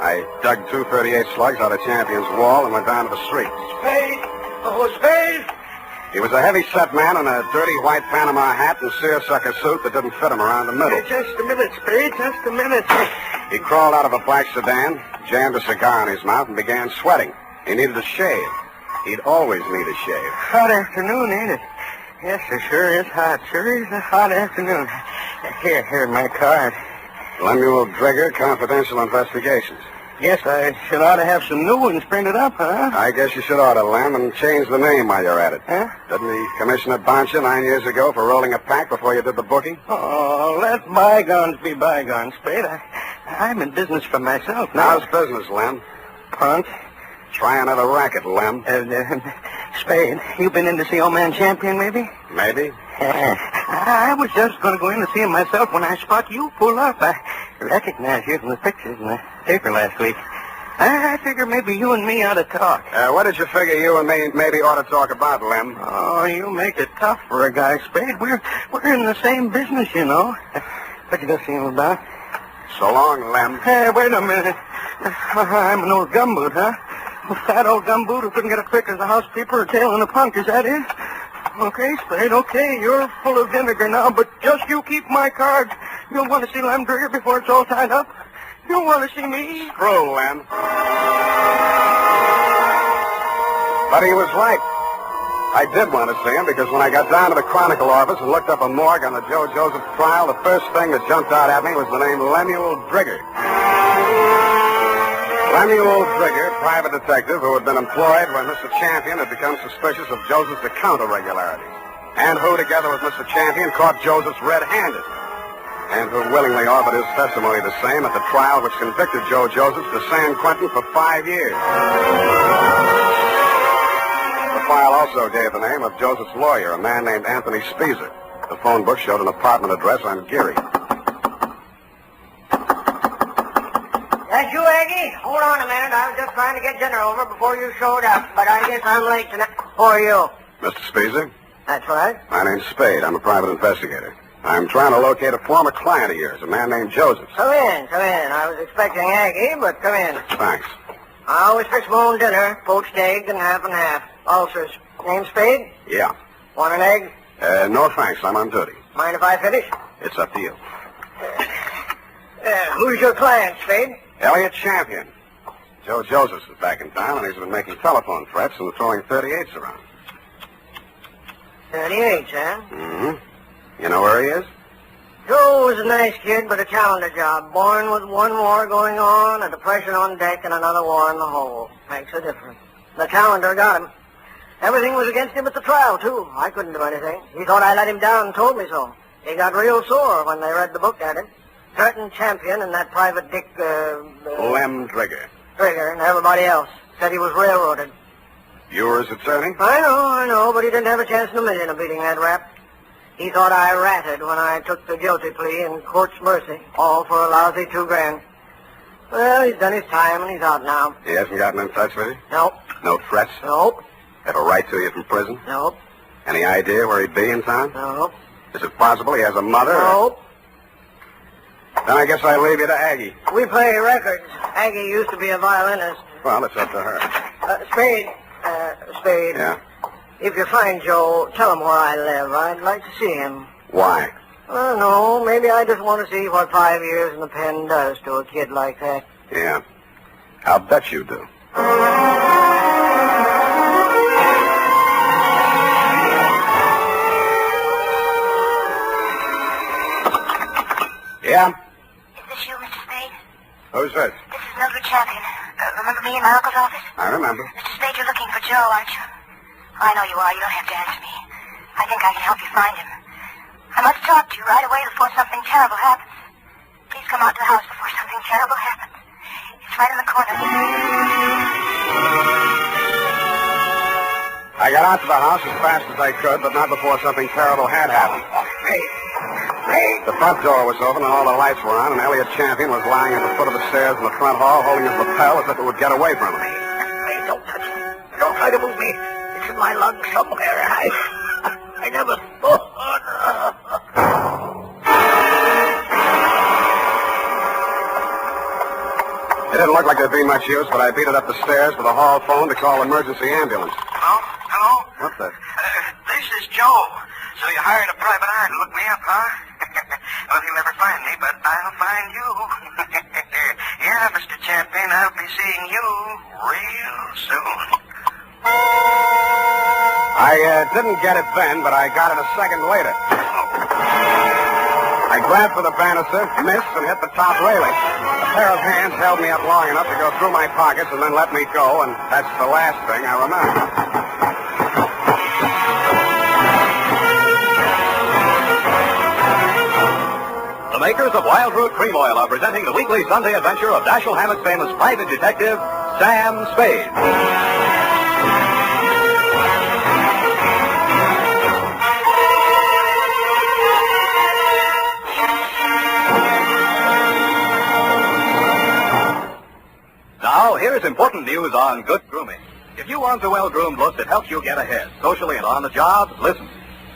I dug 238 slugs out of Champion's wall and went down to the street. Spade! Oh, Spade! He was a heavy-set man in a dirty white Panama hat and seersucker suit that didn't fit him around the middle. Just a minute, Spade, just a minute. He crawled out of a black sedan, jammed a cigar in his mouth, and began sweating. He needed a shave. He'd always need a shave. Hot afternoon, ain't it? Yes, it sure is hot. Sure is a hot afternoon. Here, my card. Lemuel Drigger, Confidential Investigations. Guess I should ought to have some new ones printed up, huh? I guess you should ought to, Lem, and change the name while you're at it. Huh? Didn't the commissioner bounce you 9 years ago for rolling a pack before you did the booking? Oh, let bygones be bygones, Spade. I'm in business for myself now. How's business, Lem? Punk. Try another racket, Lem. Spade, you been in to see old man Champion, maybe? Maybe. I was just going to go in to see him myself when I spot you pull up. I recognize you from the pictures in the paper last week. I figure maybe you and me ought to talk. What did you figure you and me maybe ought to talk about, Lem? Oh, you make it tough for a guy, Spade. We're in the same business, you know. What you going to see him about? So long, Lem. Hey, wait a minute. I'm an old gumboot, huh? A fat old gumboot who couldn't get a trick as a housekeeper or tail in a punk, is that it? Okay, Spade, okay. You're full of vinegar now, but just you keep my cards. You'll want to see Lem Drigger before it's all tied up. You'll want to see me. True, Lem. But he was right. I did want to see him because when I got down to the Chronicle office and looked up a morgue on the Joe Joseph trial, the first thing that jumped out at me was the name Lemuel Drigger. Lemuel Drigger, private detective who had been employed when Mr. Champion had become suspicious of Joseph's account irregularities, and who, together with Mr. Champion, caught Joseph's red-handed, and who willingly offered his testimony the same at the trial which convicted Joe Joseph to San Quentin for 5 years. The file also gave the name of Joseph's lawyer, a man named Anthony Speezer. The phone book showed an apartment address on Geary. That's you, Aggie? Hold on a minute. I was just trying to get dinner over before you showed up, but I guess I'm late tonight. Who are you? Mr. Speezer? That's right. My name's Spade. I'm a private investigator. I'm trying to locate a former client of yours, a man named Joseph. Come in. I was expecting Aggie, but come in. Thanks. I always fix my own dinner, poached egg and half and half. Ulcers. Name Spade? Yeah. Want an egg? No thanks. I'm on duty. Mind if I finish? It's up to you. Who's your client, Spade? Elliot Champion. Joe Josephs is back in town, and he's been making telephone threats and throwing 38s around. 38, huh? Mm-hmm. You know where he is? Joe was a nice kid, but a calendar job. Born with one war going on, a depression on deck, and another war in the hole. Makes a difference. The calendar got him. Everything was against him at the trial, too. I couldn't do anything. He thought I let him down and told me so. He got real sore when they read the book at him. Threatened Champion and that private dick, Lem Drigger. Drigger and everybody else. Said he was railroaded. You were his attorney? I know, but he didn't have a chance in a million of beating that rap. He thought I ratted when I took the guilty plea in court's mercy, all for a lousy $2,000. Well, he's done his time and he's out now. He hasn't gotten in touch with you? Nope. No threats? Nope. Have a right to you from prison? Nope. Any idea where he'd be in town? Nope. Is it possible he has a mother? Nope. Then I guess I leave you to Aggie. We play records. Aggie used to be a violinist. Well, it's up to her. Spade. Spade. Yeah? If you find Joe, tell him where I live. I'd like to see him. Why? I don't know. Maybe I just want to see what 5 years in the pen does to a kid like that. Yeah. I'll bet you do. Yeah? Is this you, Mr. Spade? Who's this? This is Mildred Champion. Remember me in my uncle's office? I remember. Mr. Spade, you're looking for Joe, aren't you? I know you are. You don't have to answer me. I think I can help you find him. I must talk to you right away before something terrible happens. Please come out to the house before something terrible happens. It's right in the corner. I got out to the house as fast as I could, but not before something terrible had happened. Hey! The front door was open and all the lights were on, and Elliot Champion was lying at the foot of the stairs in the front hall, holding his lapel as if it would get away from him. Hey, don't touch me. Don't try to move me. It's in my lungs somewhere. I never thought. It didn't look like there'd be much use, but I beat it up the stairs to the hall phone to call an emergency ambulance. Hello? What's that? This is Joe. So you hired a private eye to look me up, huh? Well, you'll never find me, but I'll find you. Yeah, Mr. Champion, I'll be seeing you real soon. I didn't get it then, but I got it a second later. I grabbed for the banister, missed, and hit the top railing. A pair of hands held me up long enough to go through my pockets and then let me go, and that's the last thing I remember. The makers of Wild Root Cream Oil are presenting the weekly Sunday adventure of Dashiell Hammett's famous private detective, Sam Spade. Now, here's important news on good grooming. If you want a well-groomed look that helps you get ahead, socially and on the job, listen.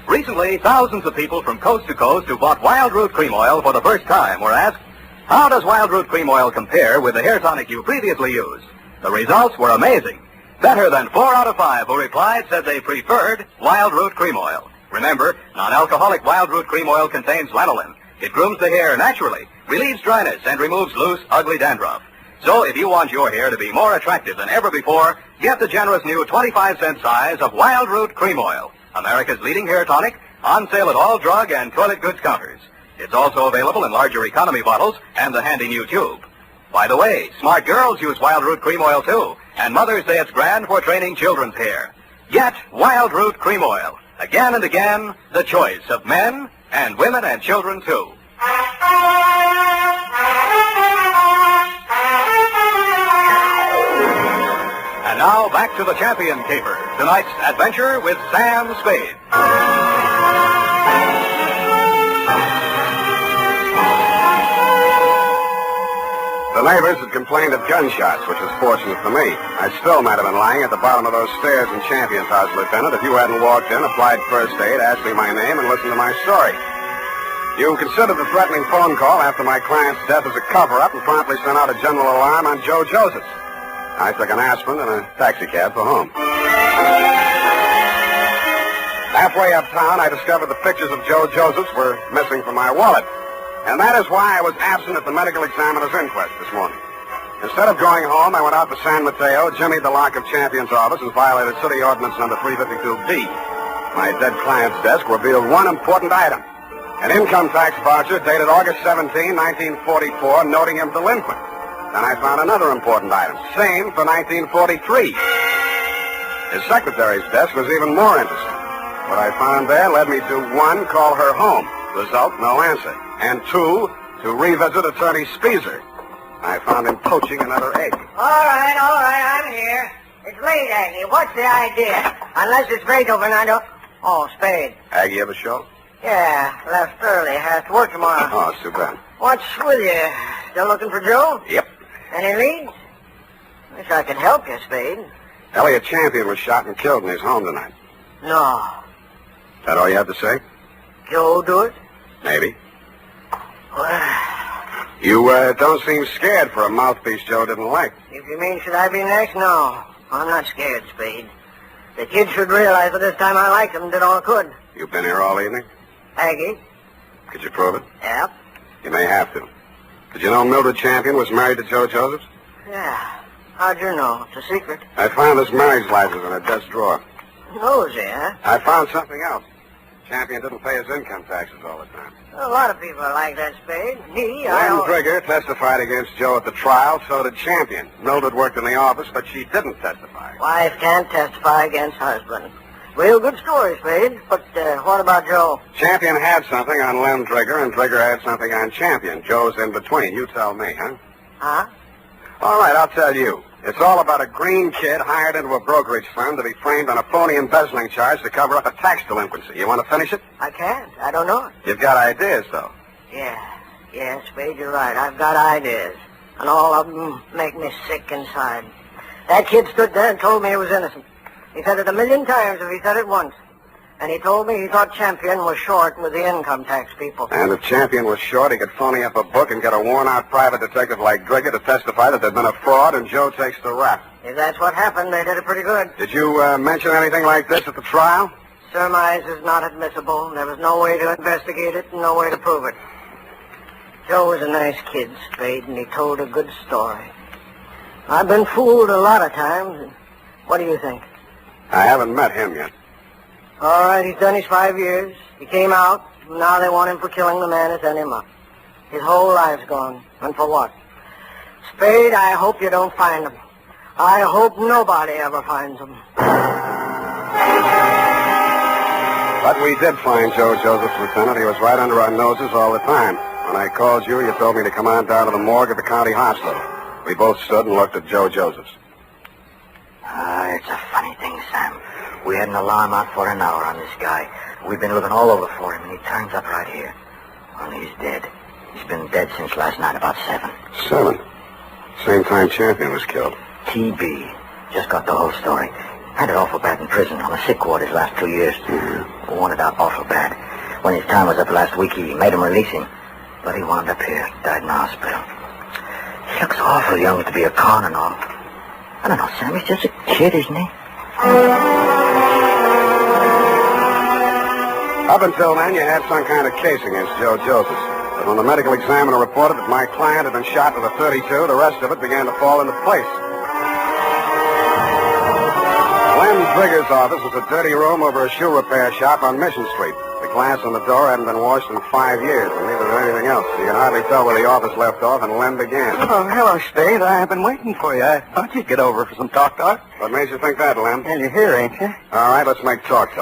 Recently, thousands of people from coast to coast who bought Wild Root Cream Oil for the first time were asked, how does Wild Root Cream Oil compare with the hair tonic you previously used? The results were amazing. Better than 4 out of 5 who replied said they preferred Wild Root Cream Oil. Remember, non-alcoholic Wild Root Cream Oil contains lanolin. It grooms the hair naturally, relieves dryness, and removes loose, ugly dandruff. So if you want your hair to be more attractive than ever before, get the generous new 25-cent size of Wild Root Cream Oil, America's leading hair tonic, on sale at all drug and toilet goods counters. It's also available in larger economy bottles and the handy new tube. By the way, smart girls use Wild Root Cream Oil too, and mothers say it's grand for training children's hair. Get Wild Root Cream Oil. Again and again, the choice of men and women and children too. And now, back to the Champion Caper. Tonight's adventure with Sam Spade. The neighbors had complained of gunshots, which was fortunate for me. I still might have been lying at the bottom of those stairs in Champion's house, Lieutenant, if you hadn't walked in, applied first aid, asked me my name, and listened to my story. You considered the threatening phone call after my client's death as a cover-up and promptly sent out a general alarm on Joe Josephs. I took an aspirin and a taxicab for home. Halfway uptown, I discovered the pictures of Joe Josephs were missing from my wallet. And that is why I was absent at the medical examiner's inquest this morning. Instead of going home, I went out to San Mateo, jimmied the lock of Champion's office, and violated City Ordinance number 352B. My dead client's desk revealed one important item. An income tax voucher dated August 17, 1944, noting him delinquent. Then I found another important item, same for 1943. His secretary's desk was even more interesting. What I found there led me to 1, call her home. Result, no answer. And 2, to revisit Attorney Speezer. I found him poaching another egg. All right, I'm here. It's late, Aggie. What's the idea? Unless it's Prodigal, Fernando. Oh, Spade. Aggie ever show? Yeah, left early. Has to work tomorrow. Oh, it's too bad. What's with you? Still looking for Joe? Yep. Any leads? Wish I could help you, Spade. Elliot Champion was shot and killed in his home tonight. No. Is that all you have to say? Joe do it? Maybe. Well, You don't seem scared for a mouthpiece Joe didn't like. if you mean should I be next, no. I'm not scared, Spade. The kid should realize that this time I liked him and did all I could. You've been here all evening? Aggie? Could you prove it? Yep. You may have to. Did you know Mildred Champion was married to Joe Josephs? Yeah. How'd you know? It's a secret. I found his marriage license in her desk drawer. Nosy, huh? I found something else. Champion didn't pay his income taxes all the time. A lot of people are like that, Spade. Me, Lynn Trigger testified against Joe at the trial, so did Champion. Mildred worked in the office, but she didn't testify. Wife can't testify against husband. Real good story, Spade. But what about Joe? Champion had something on Lynn Trigger, and Trigger had something on Champion. Joe's in between. You tell me, huh? Huh? All right, I'll tell you. It's all about a green kid hired into a brokerage firm to be framed on a phony embezzling charge to cover up a tax delinquency. You want to finish it? I can't. I don't know it. You've got ideas, though. Yeah, Spade, you're right. I've got ideas. And all of them make me sick inside. That kid stood there and told me he was innocent. He said it 1,000,000 times if he said it once. And he told me he thought Champion was short with the income tax people. And if Champion was short, he could phony up a book and get a worn-out private detective like Trigger to testify that there'd been a fraud, and Joe takes the rap. If that's what happened, they did it pretty good. Did you mention anything like this at the trial? Surmise is not admissible. There was no way to investigate it and no way to prove it. Joe was a nice kid, Spade, and he told a good story. I've been fooled a lot of times. What do you think? I haven't met him yet. All right, he's done his 5 years. He came out, and now they want him for killing the man who sent him up. His whole life's gone. And for what? Spade, I hope you don't find him. I hope nobody ever finds him. But we did find Joe Joseph, Lieutenant. He was right under our noses all the time. When I called you, you told me to come on down to the morgue at the county hospital. We both stood and looked at Joe Joseph's. It's a funny thing, Sam. We had an alarm out for an hour on this guy. We've been looking all over for him, and he turns up right here. Only he's dead. He's been dead since last night, about 7. 7? Same time Champion was killed. TB. Just got the whole story. Had it awful bad in prison on the sick ward his last 2 years. Wanted out awful bad. When his time was up last week, he made him release him. But he wound up here, died in the hospital. He looks awful young to be a con and all. I don't know, Sam, he's just a kid, isn't he? Up until then, you had some kind of case against Joe Joseph. But when the medical examiner reported that my client had been shot with a .32, the rest of it began to fall into place. Lynn Trigger's office was a dirty room over a shoe repair shop on Mission Street. The glass on the door hadn't been washed in 5 years, and neither did anything else. You can hardly tell where the office left off and Lynn began. Oh, hello, Spade. I've been waiting for you. I thought you'd get over for some talk. What made you think that, Lynn? Well, you're here, ain't you? All right, let's make talk.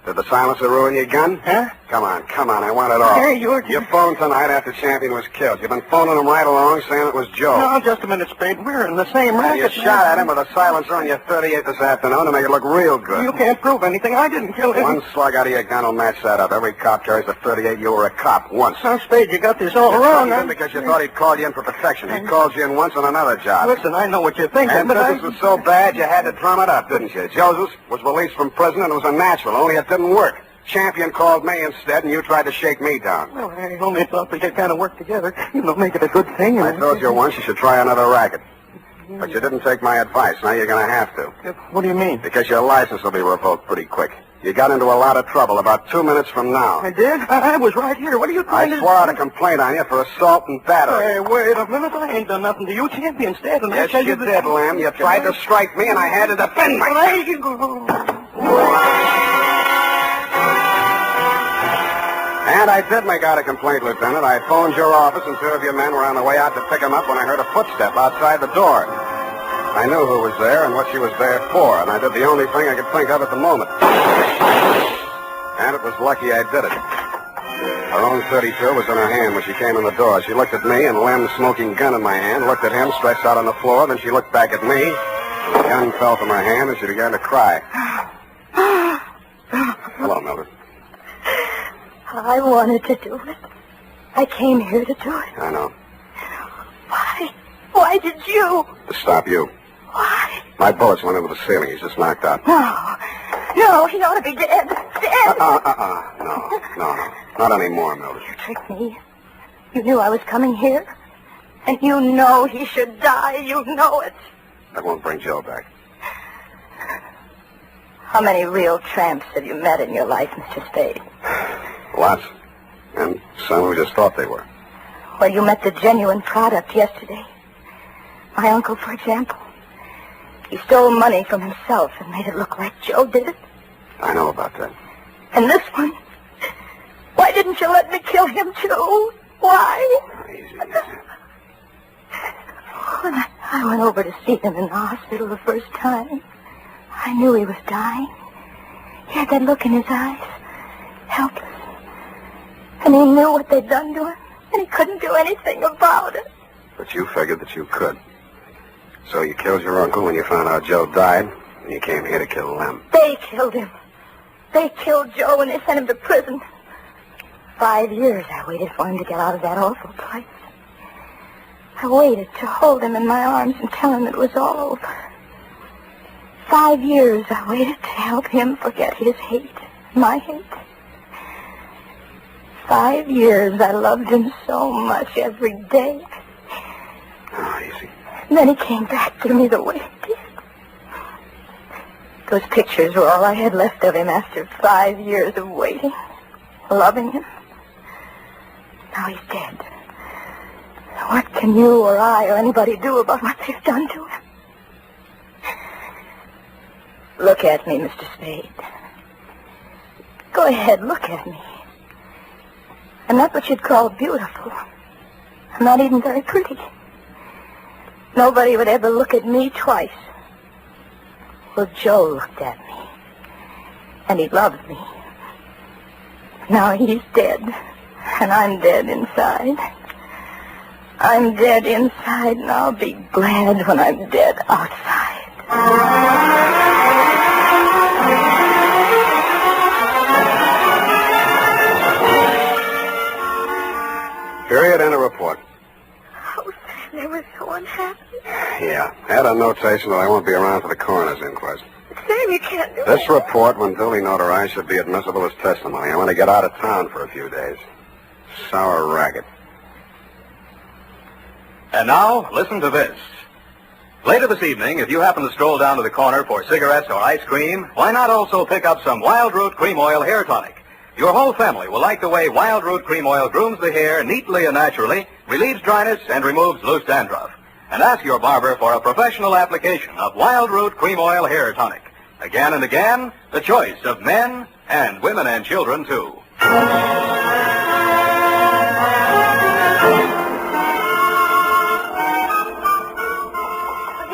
Did the silencer ruin your gun? Huh? Come on, I want it all. Hey, you phoned tonight after Champion was killed. You've been phoning him right along saying it was Joe. No, just a minute, Spade. We're in the same racket. You shot at him with a silencer on your .38 this afternoon to make it look real good. You can't prove anything. I didn't kill him. One slug out of your gun will match that up. Every cop carries a .38. You were a cop once. Now, Spade, you got this all wrong. Because you thought he'd called you in for protection. He called you in once on another job. Listen, I know what you're thinking, and but business was so bad you had to drum it up, didn't you? Joseph was released from prison and it was a natural, only it didn't work. Champion called me instead, and you tried to shake me down. Well, I only thought we could kind of work together. Make it a good thing. I told you once you should try another racket. But you didn't take my advice. Now you're going to have to. What do you mean? Because your license will be revoked pretty quick. You got into a lot of trouble about 2 minutes from now. I did? I was right here. What are you trying to do? I swore out a complaint on you for assault and battery. Hey, wait a minute. I ain't done nothing to you. Champion's dead. And yes, you did, Lamb. You tried to strike me, and I had to defend myself. And I did make out a complaint, Lieutenant. I phoned your office, and 2 of your men were on the way out to pick him up when I heard a footstep outside the door. I knew who was there and what she was there for, and I did the only thing I could think of at the moment. And it was lucky I did it. Her own .32 was in her hand when she came in the door. She looked at me, and Lem's smoking gun in my hand, looked at him stretched out on the floor, then she looked back at me, and the gun fell from her hand, and she began to cry. Hello, Mildred. I wanted to do it. I came here to do it. I know. Why? Why did you? To stop you. Why? My bullets went into the ceiling. He's just knocked out. No, he ought to be dead. Dead. No. Not anymore, Mildred. You tricked me. You knew I was coming here. And you know he should die. You know it. That won't bring Joe back. How many real tramps have you met in your life, Mr. Spade? Lots. And some who just thought they were. Well, you met the genuine product yesterday. My uncle, for example. He stole money from himself and made it look like Joe did it. I know about that. And this one, why didn't you let me kill him, too? Why? When I went over to see him in the hospital the first time, I knew he was dying. He had that look in his eyes, helpless. And he knew what they'd done to him, and he couldn't do anything about it. But you figured that you could. So you killed your uncle when you found out Joe died, and you came here to kill them. They killed him. They killed Joe and they sent him to prison. 5 years I waited for him to get out of that awful place. I waited to hold him in my arms and tell him it was all over. 5 years I waited to help him forget his hate, my hate. 5 years I loved him so much every day. Oh, easy. And then he came back to me the way he did. Those pictures were all I had left of him after 5 years of waiting, loving him. Now he's dead. What can you or I or anybody do about what they've done to him? Look at me, Mr. Spade. Go ahead, look at me. I'm not what you'd call beautiful. I'm not even very pretty. Nobody would ever look at me twice. Well, Joe looked at me, and he loved me. Now he's dead, and I'm dead inside. I'm dead inside, and I'll be glad when I'm dead outside. Period and a report. Oh, they were so unhappy. Yeah. Add a notation that I won't be around for the coroner's inquest. Sam, you can't do This report, when duly notarized, should be admissible as testimony. I want to get out of town for a few days. Sour racket. And now, listen to this. Later this evening, if you happen to stroll down to the corner for cigarettes or ice cream, why not also pick up some Wild Root Cream Oil Hair Tonic? Your whole family will like the way Wild Root Cream Oil grooms the hair neatly and naturally, relieves dryness, and removes loose dandruff. And ask your barber for a professional application of Wild Root Cream Oil Hair Tonic. Again and again, the choice of men and women and children, too. Here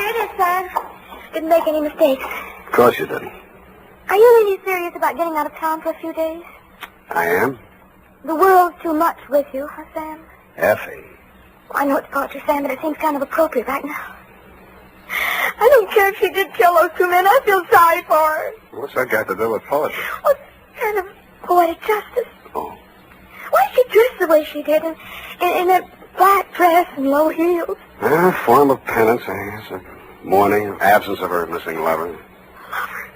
it is, Sam. Didn't make any mistakes. Of course you didn't. Are you really serious about getting out of town for a few days? I am? The world's too much with you, huh, Sam? Effie. I know it's torture, Sam, but it seems kind of appropriate right now. I don't care if she did kill those two men. I feel sorry for her. What's that got to do with poetry? Well, it's kind of poetic justice. Oh. Why did she dress the way she did in that black dress and low heels? A form of penance, I guess. A mourning, absence of her missing lover. Lover?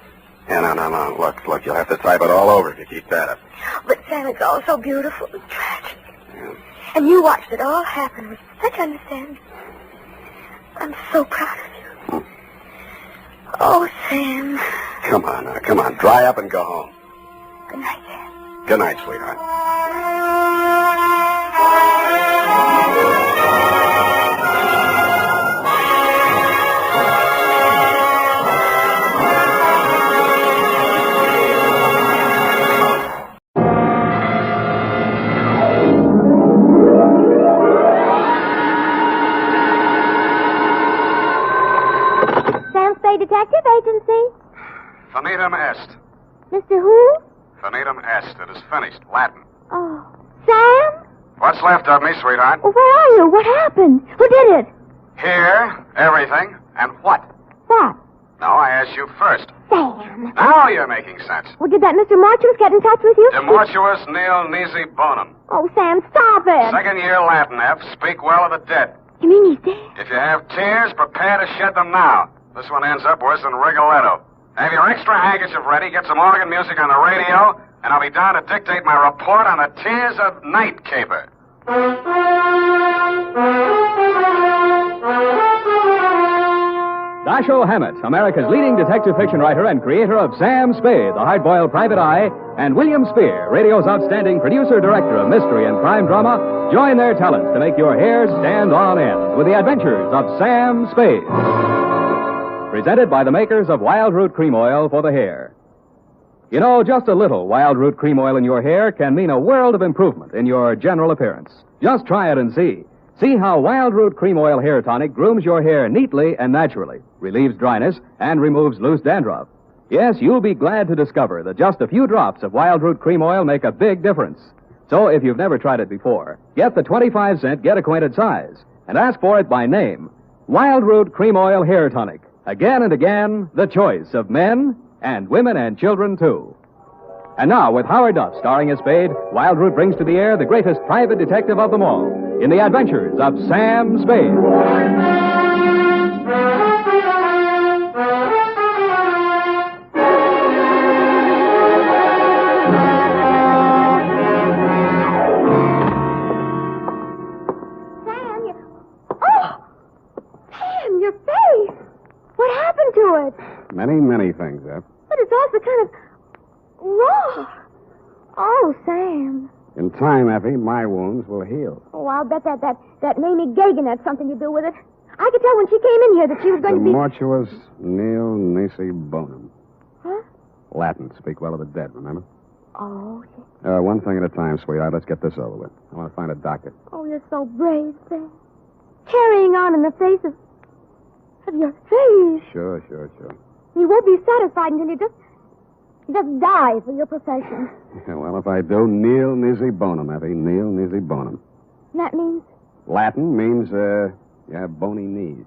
Yeah, no. Look, you'll have to type it all over if you keep that up. But, Sam, it's all so beautiful and tragic. Yeah. And you watched it all happen with such understanding. I'm so proud of you. Oh, Sam. Come on now, come on. Dry up and go home. Good night, Sam. Good night, sweetheart. Detective Agency? Finitum est. Mr. Who? Finitum est. It is finished. Latin. Oh. Sam? What's left of me, sweetheart? Well, where are you? What happened? Who did it? Here, everything, and what? What? No, I asked you first. Sam. Now you're making sense. Well, did that Mr. Mortuus get in touch with you? Demortuus nil nisi bonum. Oh, Sam, stop it. Second year Latin, F. Speak well of the dead. You mean he's dead? If you have tears, prepare to shed them now. This one ends up worse than Rigoletto. Have your extra handkerchief ready, get some organ music on the radio, and I'll be down to dictate my report on the tears of Night Caper. Dashiell Hammett, America's leading detective fiction writer and creator of Sam Spade, the hard-boiled private eye, and William Spear, radio's outstanding producer-director of mystery and crime drama, join their talents to make your hair stand on end with the Adventures of Sam Spade. Presented by the makers of Wild Root Cream Oil for the hair. You know, just a little Wild Root Cream Oil in your hair can mean a world of improvement in your general appearance. Just try it and see. See how Wild Root Cream Oil Hair Tonic grooms your hair neatly and naturally, relieves dryness, and removes loose dandruff. Yes, you'll be glad to discover that just a few drops of Wild Root Cream Oil make a big difference. So if you've never tried it before, get the 25-cent Get Acquainted size and ask for it by name. Wild Root Cream Oil Hair Tonic. Again and again, the choice of men and women and children, too. And now, with Howard Duff starring as Spade, Wild Root brings to the air the greatest private detective of them all in The Adventures of Sam Spade. Many things, Eph. But it's also kind of raw. Oh, Sam. In time, Effie, my wounds will heal. Oh, I'll bet that Mamie Gagan had something to do with it. I could tell when she came in here that she was going to be... Tumultuous nil nisi bonum. Huh? Latin. Speak well of the dead, remember? Oh, One thing at a time, sweetheart. Let's get this over with. I want to find a doctor. oh, you're so brave, Sam. Carrying on in the face of your face. Sure. You won't be satisfied until you just die for your profession. Yeah, well, if I do, nil nisi bonum, Effie. Nil nisi bonum. That means... Latin means, bony knees.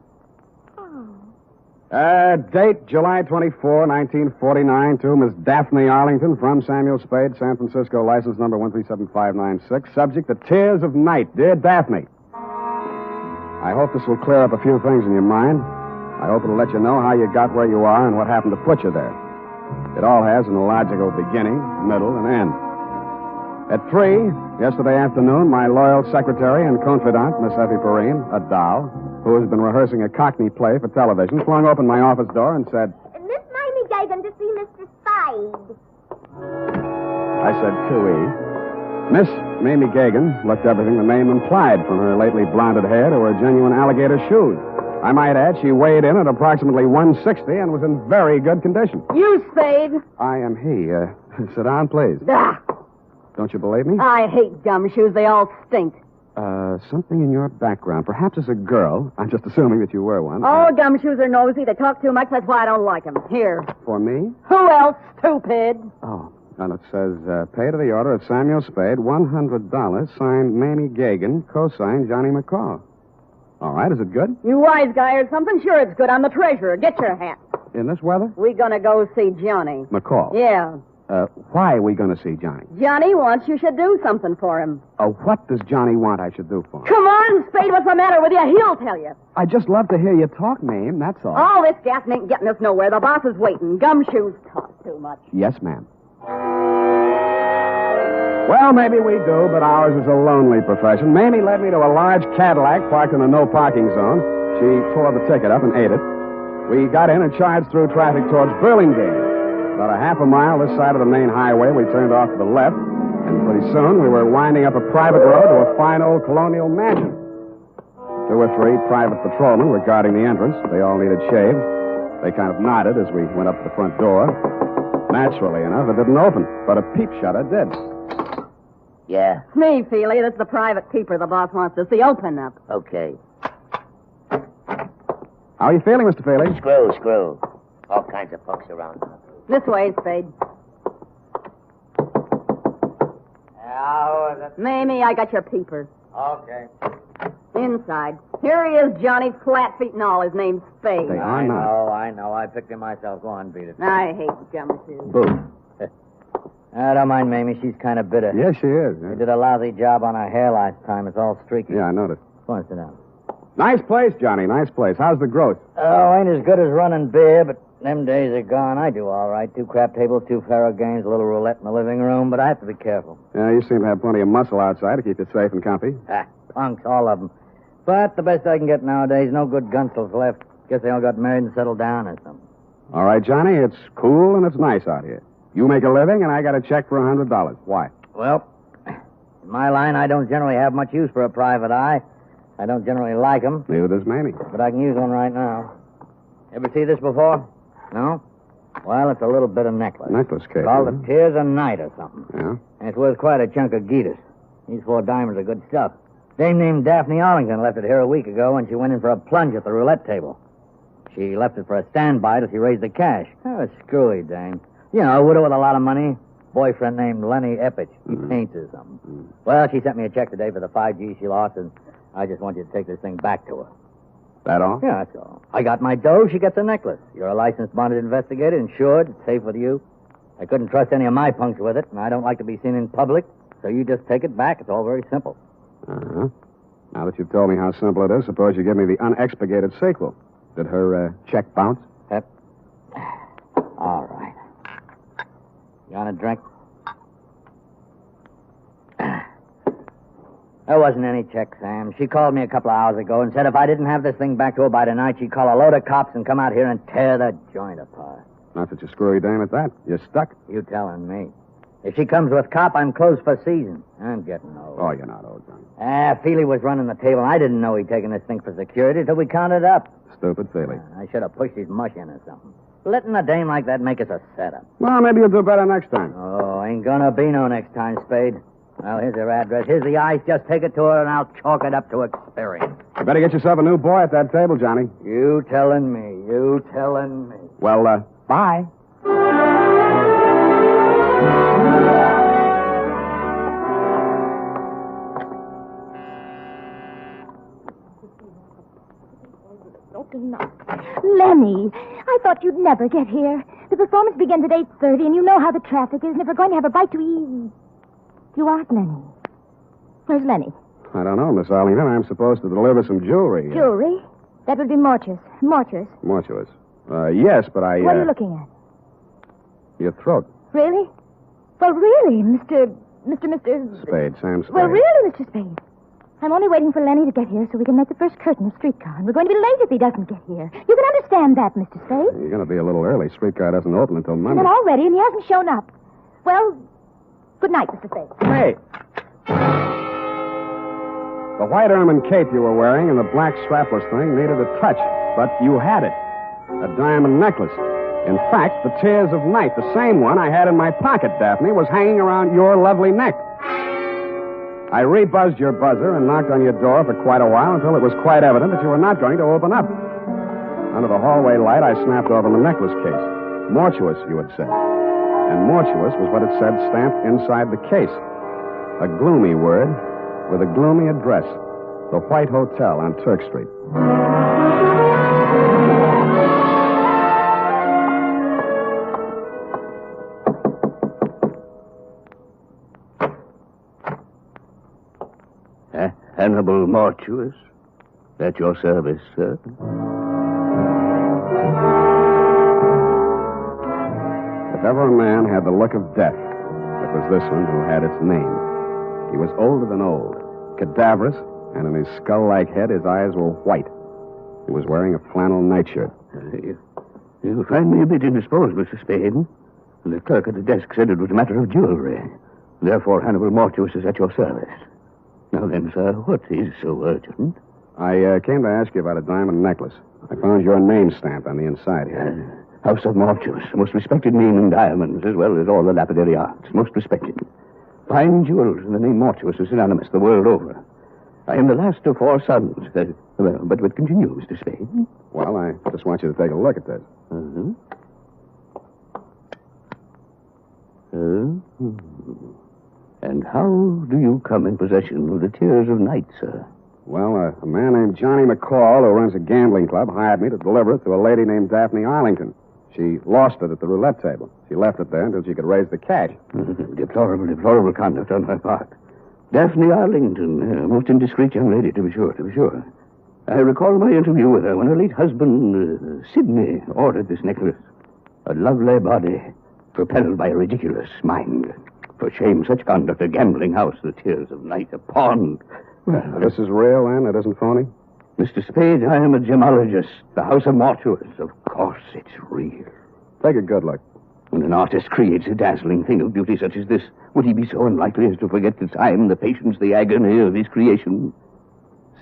Oh. Date, July 24, 1949, to Miss Daphne Arlington from Samuel Spade, San Francisco, license number 137596. Subject, the tears of night. Dear Daphne, I hope this will clear up a few things in your mind. I hope it'll let you know how you got where you are and what happened to put you there. It all has an illogical beginning, middle, and end. At 3, yesterday afternoon, my loyal secretary and confidant, Miss Effie Perrine, a doll, who has been rehearsing a Cockney play for television, flung open my office door and said, Miss Mamie Gagan to see Mr. Spade. I said 2E. Miss Mamie Gagan looked everything the name implied, from her lately blonded hair to her genuine alligator shoes. I might add, she weighed in at approximately 160 and was in very good condition. You, Spade. I am he. Sit down, please. Ah, Don't you believe me? I hate gumshoes. They all stink. Something in your background. Perhaps as a girl. I'm just assuming that you were one. All gumshoes are nosy. They talk too much. That's why I don't like them. Here. For me? Who else, stupid? Oh, and it says, pay to the order of Samuel Spade, $100, signed Mamie Gagan, co-signed Johnny McCall. All right, is it good? You wise guy or something? Sure it's good. I'm the treasurer. Get your hat. In this weather? We gonna go see Johnny. McCall? Yeah. Why are we going to see Johnny? Johnny wants you should do something for him. What does Johnny want I should do for him? Come on, Spade. What's the matter with you? He'll tell you. I just love to hear you talk, Mame. That's all. All this gassing ain't getting us nowhere. The boss is waiting. Gumshoes talk too much. Yes, ma'am. Well, maybe we do, but ours is a lonely profession. Mamie led me to a large Cadillac parked in a no-parking zone. She tore the ticket up and ate it. We got in and charged through traffic towards Burlingame. About a half a mile this side of the main highway, we turned off to the left, and pretty soon we were winding up a private road to a fine old colonial mansion. 2 or 3 private patrolmen were guarding the entrance. They all needed shaves. They kind of nodded as we went up to the front door. Naturally enough, it didn't open, but a peep shutter did. Yeah. It's me, Feely. This is the private keeper the boss wants to see. Open up. Okay. How are you feeling, Mr. Feely? Screw. All kinds of folks around. This way, Spade. How is it? Mamie, I got your peepers. Okay. Inside. Here he is, Johnny, flat feet and all. His name's Spade. They are not. I know. I picked him myself. Go on, beat it. I hate gumshoes. Boo. Don't mind Mamie. She's kind of bitter. Yes, she is. We did a lousy job on her hair last time. It's all streaky. Yeah, I noticed. Go on, sit down. Nice place, Johnny. Nice place. How's the growth? Oh, ain't as good as running beer, but them days are gone. I do all right. 2 crap tables, 2 faro games, a little roulette in the living room, but I have to be careful. Yeah, you seem to have plenty of muscle outside to keep you safe and comfy. Punks, all of them. But the best I can get nowadays, no good gunsels left. Guess they all got married and settled down or something. All right, Johnny, it's cool and it's nice out here. You make a living, and I got a check for $100. Why? Well, in my line, I don't generally have much use for a private eye. I don't generally like them. Neither does Mamie. But I can use one right now. Ever see this before? No? Well, it's a little bit of necklace. Necklace case. Called the Tears of Night or something. Yeah? And it's worth quite a chunk of Geetus. These 4 diamonds are good stuff. Dame named Daphne Arlington left it here a week ago when she went in for a plunge at the roulette table. She left it for a standby till she raised the cash. Oh, a screwy dame. You know, a widow with a lot of money. Boyfriend named Lenny Eppich. He paints or something. Well, she sent me a check today for the 5 G's she lost, and I just want you to take this thing back to her. That all? Yeah, that's all. I got my dough, she gets the necklace. You're a licensed bonded investigator, insured, it's safe with you. I couldn't trust any of my punks with it, and I don't like to be seen in public, so you just take it back. It's all very simple. Uh-huh. Now that you've told me how simple it is, suppose you give me the unexpurgated sequel. Did her check bounce? Yep. All right. You want a drink? There wasn't any check, Sam. She called me a couple of hours ago and said if I didn't have this thing back to her by tonight, she'd call a load of cops and come out here and tear the joint apart. Not that you're screwy dame at that. You're stuck. You telling me. If she comes with cop, I'm closed for season. I'm getting old. Oh, you're not old, Johnny. Feely was running the table. I didn't know he'd taken this thing for security till we counted up. Stupid Feely. I should have pushed his mush in or something. Letting a dame like that make us a setup. Well, maybe you'll do better next time. Oh, ain't gonna be no next time, Spade. Well, here's her address. Here's the ice. Just take it to her, and I'll chalk it up to experience. You better get yourself a new boy at that table, Johnny. You telling me. You telling me. Well, bye. Lenny, I thought you'd never get here. The performance begins at 8:30, and you know how the traffic is, and if we're going to have a bite to eat... You aren't Lenny. Where's Lenny? I don't know, Miss Arlington. I'm supposed to deliver some jewelry. Jewelry? That would be mortuous. Mortuous. Mortuous. Yes, but I... What are you looking at? Your throat. Really? Well, really, Mr. Spade, Sam Spade. Well, really, Mr. Spade. I'm only waiting for Lenny to get here so we can make the first curtain of streetcar. And we're going to be late if he doesn't get here. You can understand that, Mr. Spade. You're going to be a little early. Streetcar doesn't open until Monday. And already, and he hasn't shown up. Well, good night, Mr. Spade. Hey. The white ermine cape you were wearing and the black strapless thing needed a touch, but you had it. A diamond necklace. In fact, the Tears of Night, the same one I had in my pocket, Daphne, was hanging around your lovely neck. I rebuzzed your buzzer and knocked on your door for quite a while until it was quite evident that you were not going to open up. Under the hallway light, I snapped open the necklace case. Mortuous, you had said. And mortuous was what it said stamped inside the case. A gloomy word with a gloomy address. The White Hotel on Turk Street. Hannibal Mortuous. At your service, sir. If ever a man had the look of death, it was this one who had its name. He was older than old, cadaverous, and in his skull-like head his eyes were white. He was wearing a flannel nightshirt. You find me a bit indisposed, Mr. Spade. The clerk at the desk said it was a matter of jewelry. Therefore, Hannibal Mortuous is at your service. Now then, sir, what is so urgent? I came to ask you about a diamond necklace. I found your name stamped on the inside here. House of Mortuous, most respected name in diamonds, as well as all the lapidary arts. Most respected. Fine jewels and the name Mortuous is synonymous the world over. I am the last of 4 sons. But continue, Mr. Spade. Well, I just want you to take a look at this. And how do you come in possession of the Tears of Night, sir? Well, a man named Johnny McCall, who runs a gambling club, hired me to deliver it to a lady named Daphne Arlington. She lost it at the roulette table. She left it there until she could raise the cash. Deplorable conduct on her part. Daphne Arlington, a most indiscreet young lady, to be sure. I recall my interview with her when her late husband, Sidney, ordered this necklace. A lovely body, propelled by a ridiculous mind. For shame, such conduct, a gambling house, the Tears of Night, a pond. Well, this is real, then? It isn't phony? Mr. Spade, I am a gemologist. The House of Mortuous. Of course it's real. Take a good look. When an artist creates a dazzling thing of beauty such as this, would he be so unlikely as to forget the time, the patience, the agony of his creation?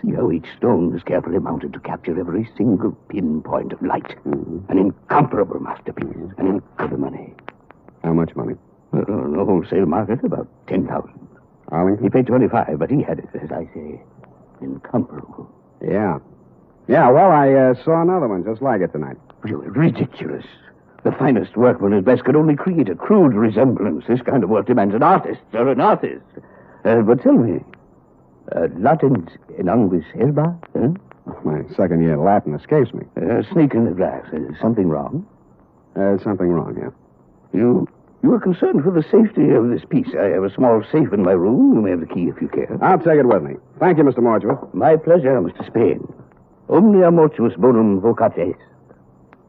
See how each stone is carefully mounted to capture every single pinpoint of light. An incomparable masterpiece. An incredible money. How much money? The wholesale market, about 10,000. Arlington? He paid 25, but he had it, as I say, incomparable. Yeah. Yeah, well, I saw another one just like it tonight. Ridiculous. The finest workman at best could only create a crude resemblance. This kind of work demands an artist, or an artist. But tell me, Latin's en anguis herba? Huh? My second year Latin escapes me. Snake in the grass. Something wrong? Something wrong, yeah. You are concerned for the safety of this piece. I have a small safe in my room. You may have the key if you care. I'll take it with me. Thank you, Mr. Mortuus. My pleasure, Mr. Spade. Omnia mortuus bonum vocates.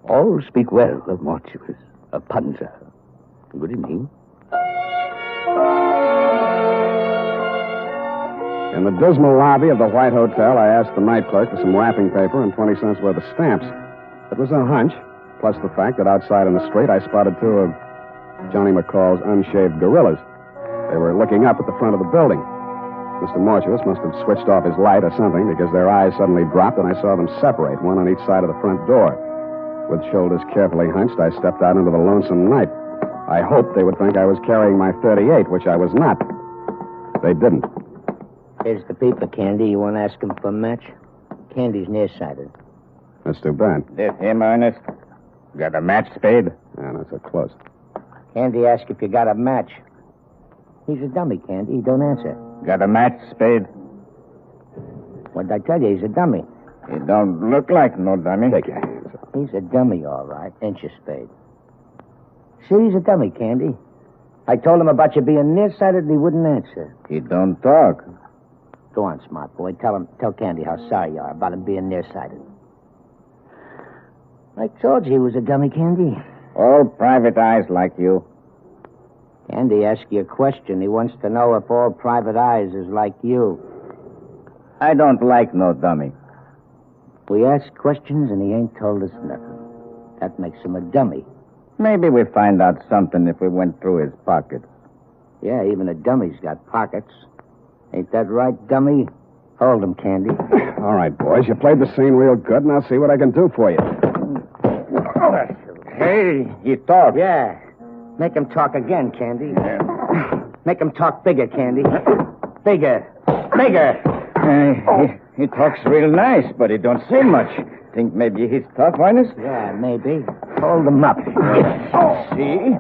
All speak well of Mortuus, of Panda. Good evening. In the dismal lobby of the White Hotel, I asked the night clerk for some wrapping paper and 20 cents worth of stamps. It was a hunch, plus the fact that outside in the street I spotted two of Johnny McCall's unshaved gorillas. They were looking up at the front of the building. Mr. Mortuus must have switched off his light or something because their eyes suddenly dropped and I saw them separate, one on each side of the front door. With shoulders carefully hunched, I stepped out into the lonesome night. I hoped they would think I was carrying my .38, which I was not. They didn't. Here's the paper, Candy. You want to ask him for a match? Candy's nearsighted. That's too bad. This him, Ernest? Got a match, Spade? Yeah, not so close. Candy asked if you got a match. He's a dummy, Candy. He don't answer. Got a match, Spade? What'd I tell you? He's a dummy. He don't look like no dummy. Take your hands up. He's a dummy, all right. Ain't you, Spade? See, he's a dummy, Candy. I told him about you being nearsighted and he wouldn't answer. He don't talk. Go on, smart boy. Tell Candy how sorry you are about him being nearsighted. I told you he was a dummy, Candy. All private eyes like you. Candy asked you a question. He wants to know if all private eyes is like you. I don't like no dummy. We ask questions and he ain't told us nothing. That makes him a dummy. Maybe we find out something if we went through his pockets. Yeah, even a dummy's got pockets. Ain't that right, dummy? Hold him, Candy. All right, boys. You played the scene real good, and I'll see what I can do for you. Hey, he talks. Yeah. Make him talk again, Candy. Make him talk bigger, Candy. Bigger. Bigger. He talks real nice, but he don't say much. Think maybe he's tough, Ernest? Yeah, maybe. Hold him up. See?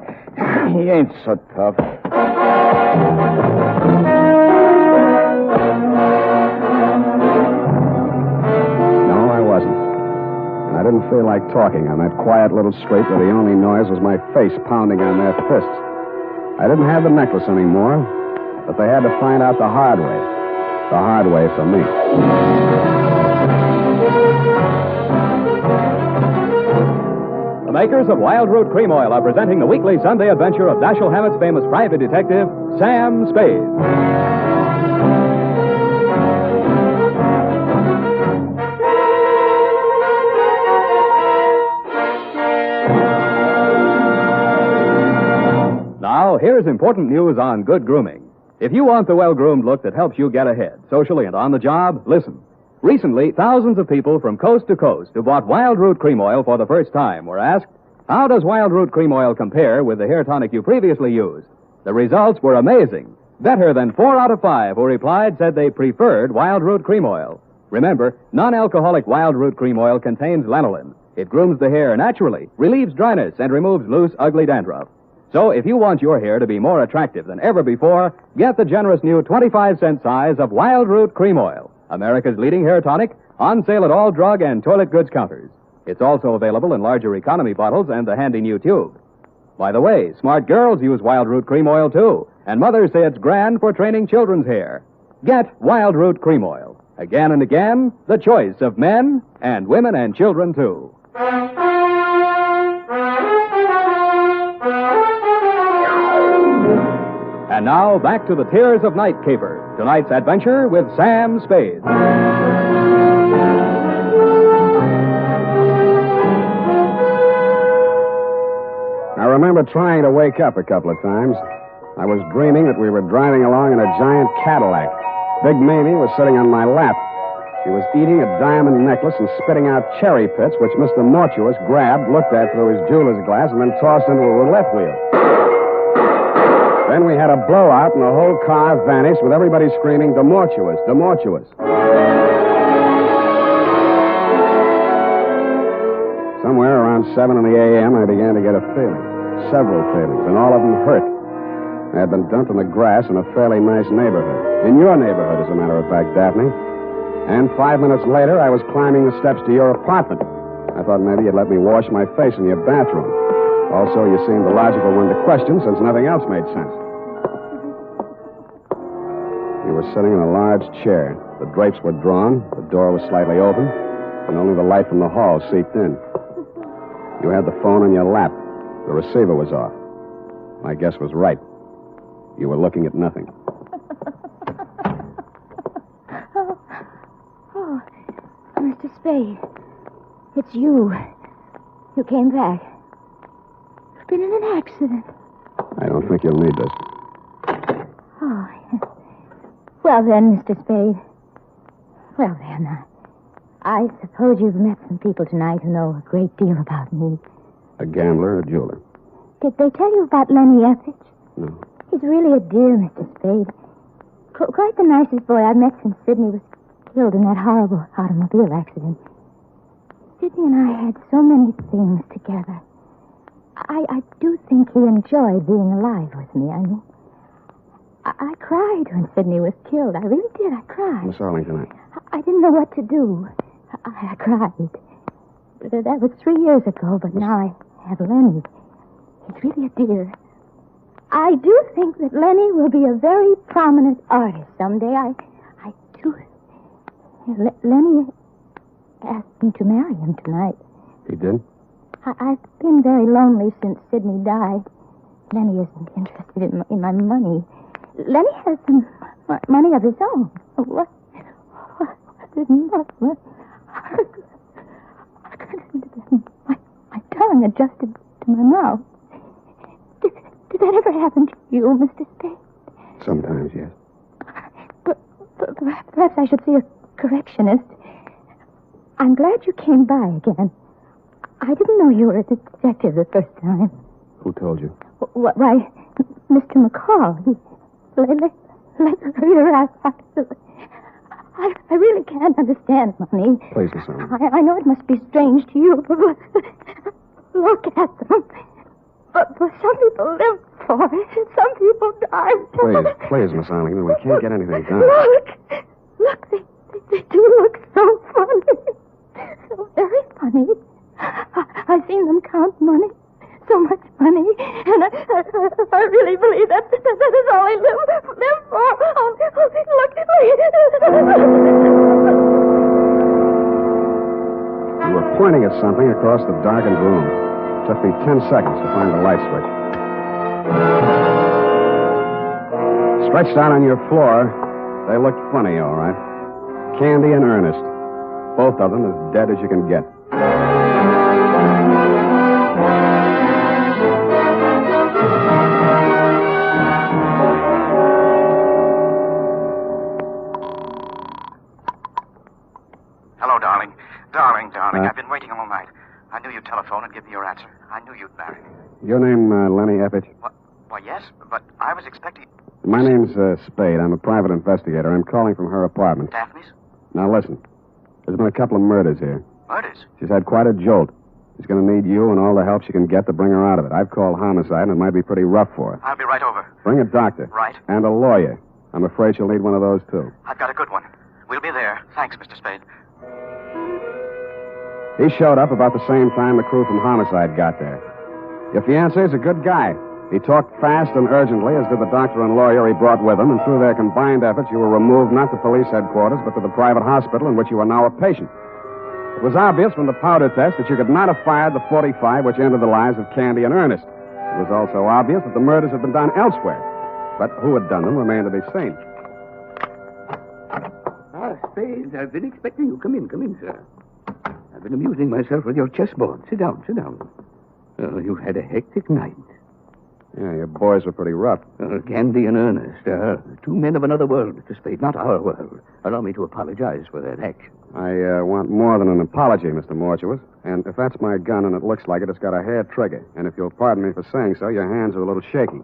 He ain't so tough. No, I wasn't. And I didn't feel like talking on that quiet little street where the only noise was my face pounding on their fists. I didn't have the necklace anymore, but they had to find out the hard way. The hard way for me. The makers of Wild Root Cream Oil are presenting the weekly Sunday adventure of Dashiell Hammett's famous private detective, Sam Spade. Now, here's important news on good grooming. If you want the well-groomed look that helps you get ahead, socially and on the job, listen. Recently, thousands of people from coast to coast who bought Wild Root Cream Oil for the first time were asked, how does Wild Root Cream Oil compare with the hair tonic you previously used? The results were amazing. Better than 4 out of 5 who replied said they preferred Wild Root Cream Oil. Remember, non-alcoholic Wild Root Cream Oil contains lanolin. It grooms the hair naturally, relieves dryness, and removes loose, ugly dandruff. So if you want your hair to be more attractive than ever before, get the generous new 25-cent size of Wild Root Cream Oil, America's leading hair tonic, on sale at all drug and toilet goods counters. It's also available in larger economy bottles and the handy new tube. By the way, smart girls use Wild Root Cream Oil, too, and mothers say it's grand for training children's hair. Get Wild Root Cream Oil. Again and again, the choice of men and women and children, too. And now, back to the Tears of Night caper. Tonight's adventure with Sam Spade. I remember trying to wake up a couple of times. I was dreaming that we were driving along in a giant Cadillac. Big Mamie was sitting on my lap. She was eating a diamond necklace and spitting out cherry pits, which Mr. Mortuus grabbed, looked at through his jeweler's glass, and then tossed into a roulette wheel. Then we had a blowout, and the whole car vanished with everybody screaming, "The Mortuus, the Mortuus." Somewhere around 7 in the a.m., I began to get a feeling. Several feelings, and all of them hurt. I had been dumped in the grass in a fairly nice neighborhood. In your neighborhood, as a matter of fact, Daphne. And 5 minutes later, I was climbing the steps to your apartment. I thought maybe you'd let me wash my face in your bathroom. Also, you seemed the logical one to question since nothing else made sense. You were sitting in a large chair. The drapes were drawn, the door was slightly open, and only the light from the hall seeped in. You had the phone in your lap. The receiver was off. My guess was right. You were looking at nothing. Oh, Mr. Spade. It's you. You came back. You've been in an accident. I don't think you'll need this. Oh, yes. Well then, Mr. Spade. Well then, I suppose you've met some people tonight who know a great deal about me. A gambler, a jeweler. Did they tell you about Lenny Eppich? No. He's really a dear, Mr. Spade. Quite the nicest boy I've met since Sidney was killed in that horrible automobile accident. Sidney and I had so many things together. I do think he enjoyed being alive with me. I mean, I cried when Sidney was killed. I really did. I cried. Miss Arlington, I didn't know what to do. I cried. That was 3 years ago, but now I have Lenny. He's really a dear. I do think that Lenny will be a very prominent artist someday. I do. Lenny asked me to marry him tonight. He did? I've been very lonely since Sidney died. Lenny isn't interested in my money. Lenny has some money of his own. What didn't I couldn't. My tongue adjusted to my mouth. Did that ever happen to you, Mr. Spade? Sometimes, yes. But perhaps I should see a correctionist. I'm glad you came by again. I didn't know you were a detective the first time. Who told you? Why, Mr. McCall. I really can't understand money. Please, Miss Arlington. I know it must be strange to you, but look at them. But some people live for it, and some people die. Please, Miss Arlington, we can't get anything done. Look, they do look so funny. So very funny. I've seen them count money. So much money. And I really believe that is all they live for. Oh, look. You were pointing at something across the darkened room. It took me 10 seconds to find the light switch. Stretched out on your floor, they looked funny, all right. Candy and Ernest. Both of them as dead as you can get. Hello, darling. Darling. I've been waiting all night. I knew you'd telephone and give me your answer. I knew you'd marry me. Your name, Lenny Eppich? Why, yes, but I was expecting... My name's Spade. I'm a private investigator. I'm calling from her apartment. Daphne's? Now, listen. There's been a couple of murders here. Murders? She's had quite a jolt. She's going to need you and all the help she can get to bring her out of it. I've called homicide, and it might be pretty rough for her. I'll be right over. Bring a doctor. Right. And a lawyer. I'm afraid she'll need one of those, too. I've got a good one. We'll be there. Thanks, Mr. Spade. He showed up about the same time the crew from homicide got there. Your fiancé's a good guy. He talked fast and urgently, as did the doctor and lawyer he brought with him, and through their combined efforts, you were removed not to police headquarters, but to the private hospital in which you are now a patient. It was obvious from the powder test that you could not have fired the .45 which ended the lives of Candy and Ernest. It was also obvious that the murders had been done elsewhere. But who had done them remained to be seen. Spade, I've been expecting you. Come in, sir. I've been amusing myself with your chessboard. Sit down. You've had a hectic night. Yeah, your boys were pretty rough. Candy and Ernest. Two men of another world, Mr. Spade, not our world. Allow me to apologize for that action. I want more than an apology, Mr. Mortuus. And if that's my gun and it looks like it's got a hair trigger. And if you'll pardon me for saying so, your hands are a little shaky.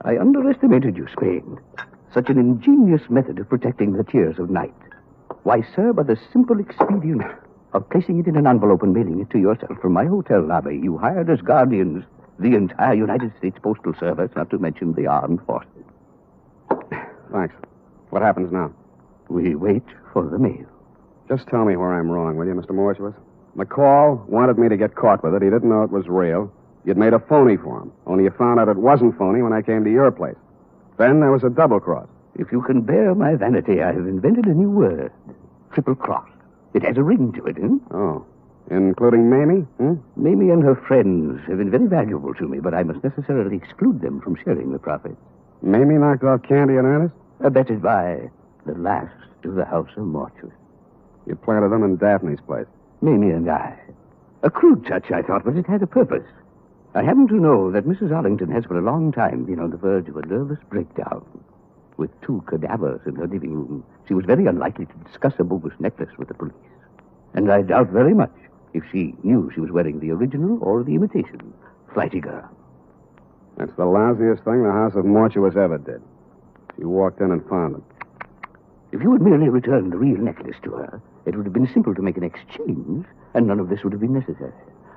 I underestimated you, Spade. Such an ingenious method of protecting the tears of night. Why, sir, by the simple expedient of placing it in an envelope and mailing it to yourself from my hotel lobby, you hired as guardians the entire United States Postal Service, not to mention the armed forces. Thanks. What happens now? We wait for the mail. Just tell me where I'm wrong, will you, Mr. Mortuus? McCall wanted me to get caught with it. He didn't know it was real. You'd made a phony for him. Only you found out it wasn't phony when I came to your place. Then there was a double cross. If you can bear my vanity, I have invented a new word. Triple cross. It has a ring to it, Oh. Including Mamie? Mamie and her friends have been very valuable to me, but I must necessarily exclude them from sharing the profits. Mamie knocked off Candy and Ernest? Abetted by the last of the House of Mortuus. You planted them in Daphne's place. Mamie and I. A crude touch, I thought, but it had a purpose. I happen to know that Mrs. Arlington has for a long time been on the verge of a nervous breakdown. With 2 cadavers in her living room, she was very unlikely to discuss a bogus necklace with the police. And I doubt very much if she knew she was wearing the original or the imitation. Flighty girl. That's the lousiest thing the House of Mortuus ever did. She walked in and found them. If you had merely returned the real necklace to her, it would have been simple to make an exchange, and none of this would have been necessary.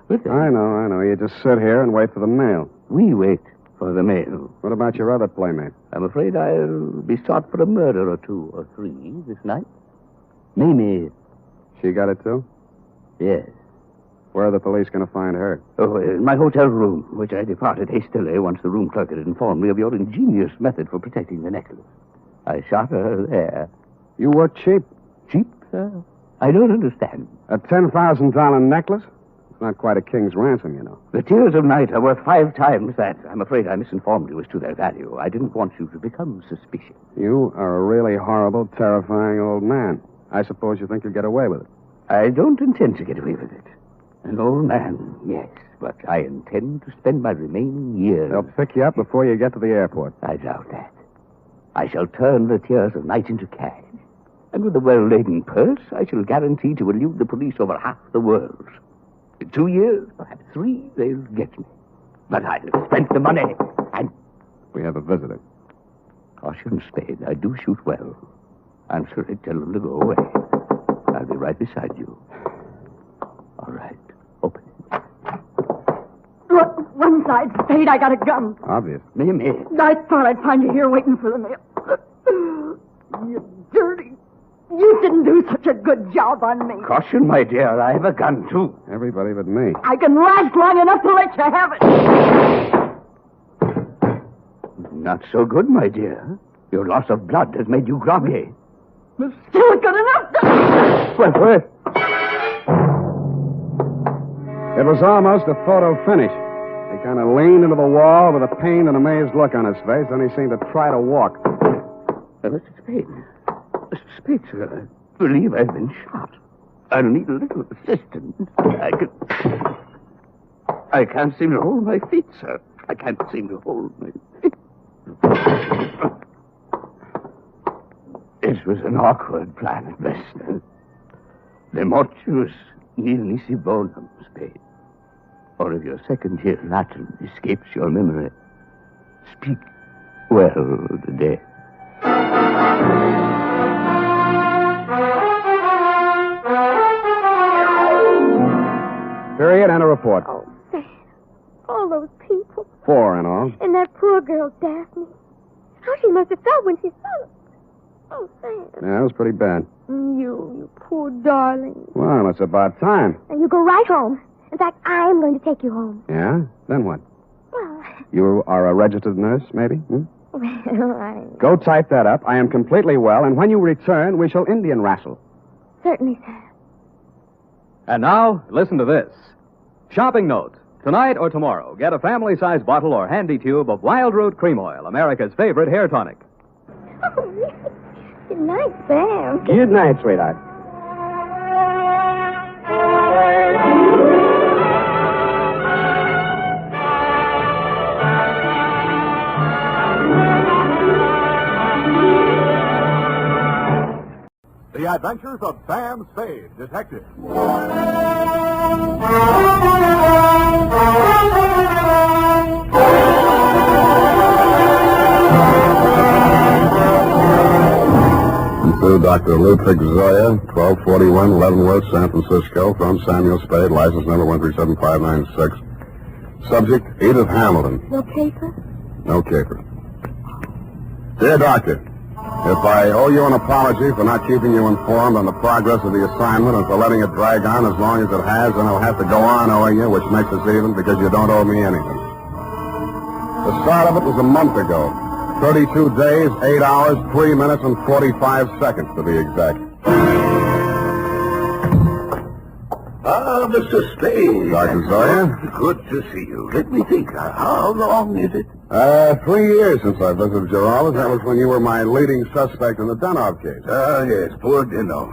But I know. You just sit here and wait for the mail. We wait for the mail. What about your other playmate? I'm afraid I'll be sought for a murder or 2 or 3 this night. Mamie. She got it, too? Yes. Where are the police going to find her? Oh, in my hotel room, which I departed hastily once the room clerk had informed me of your ingenious method for protecting the necklace. I shot her there. You were cheap. Cheap, sir? I don't understand. A $10,000 necklace? It's not quite a king's ransom, you know. The tears of night are worth 5 times that. I'm afraid I misinformed you as to their value. I didn't want you to become suspicious. You are a really horrible, terrifying old man. I suppose you think you'll get away with it. I don't intend to get away with it. An old man, yes, but I intend to spend my remaining years... They'll pick you up before you get to the airport. I doubt that. I shall turn the tears of night into cash. And with a well-laden purse, I shall guarantee to elude the police over half the world. In 2 years, perhaps 3, they'll get me. But I'll have spent the money, and... We have a visitor. Caution, Spade. I do shoot well. Answer it, tell them to go away. I'll be right beside you. All right. Open it. Look, one side, Spade, I got a gun. Obvious. Mamie. I thought I'd find you here waiting for the mail. You dirty. You didn't do such a good job on me. Caution, my dear. I have a gun, too. Everybody but me. I can last long enough to let you have it. Not so good, my dear. Your loss of blood has made you groggy. But still good enough to... Well, It was almost a photo finish. He kind of leaned into the wall with a pained and amazed look on his face, then he seemed to try to walk. Mr. Spade. Mr. Spade, sir, I believe I've been shot. I'll need a little assistance. I can't seem to hold my feet, sir. I can't seem to hold my feet. It was an awkward plan at best. The mortuus nil nisi bonum, Spade. Or if your second-year Latin escapes your memory, speak well the day. Period and a report. Oh, Sam. All those people. 4 in all. And that poor girl, Daphne. How she must have felt when she saw it. Oh, Sam. Yeah, it was pretty bad. You poor darling. Well, it's about time. And you go right home. In fact, I'm going to take you home. Yeah? Then what? Well, You are a registered nurse, maybe? well, Go type that up. I am completely well, and when you return, we shall Indian wrestle. Certainly, sir. And now, listen to this. Shopping note. Tonight or tomorrow, get a family-sized bottle or handy tube of Wild Root Cream Oil, America's favorite hair tonic. Oh, really? Good night, Sam. Good night, sweetheart. Adventures of Sam Spade, Detective. To Dr. Ludwig Zoya, 1241 Leavenworth, San Francisco, from Samuel Spade, license number 1375596. Subject, Edith Hamilton. No paper? No caper. Dear Doctor, if I owe you an apology for not keeping you informed on the progress of the assignment and for letting it drag on as long as it has, then I'll have to go on owing you, which makes us even because you don't owe me anything. The start of it was a month ago. 32 days, 8 hours, 3 minutes, and 45 seconds to be exact. Ah, Mr. Spade. Dr. Zoya? Good to see you. Let me think. How long is it? 3 years since I visited your office. That was when you were my leading suspect in the Dunov case. Ah, yes, poor Dunov.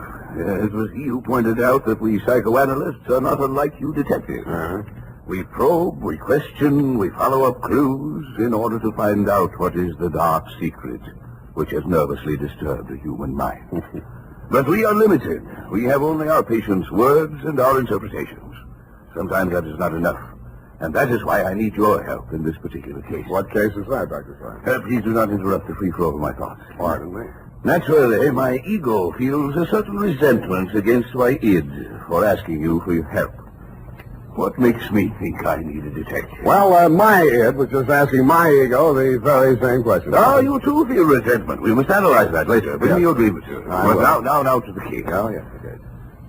It was he who pointed out that we psychoanalysts are not unlike you detectives. Uh-huh. We probe, we question, we follow up clues in order to find out what is the dark secret which has nervously disturbed the human mind. But we are limited. We have only our patients' words and our interpretations. Sometimes that is not enough. And that is why I need your help in this particular case. What case is that, Dr. Zoya? Please do not interrupt the free flow of my thoughts. Pardon me. Naturally, my ego feels a certain resentment against my id for asking you for your help. What makes me think I need a detective? Well, my id was just asking my ego the very same question. Oh, you too feel resentment. We must analyze that later. Bring me your grievances. Well, now to the case. Oh, yes, okay.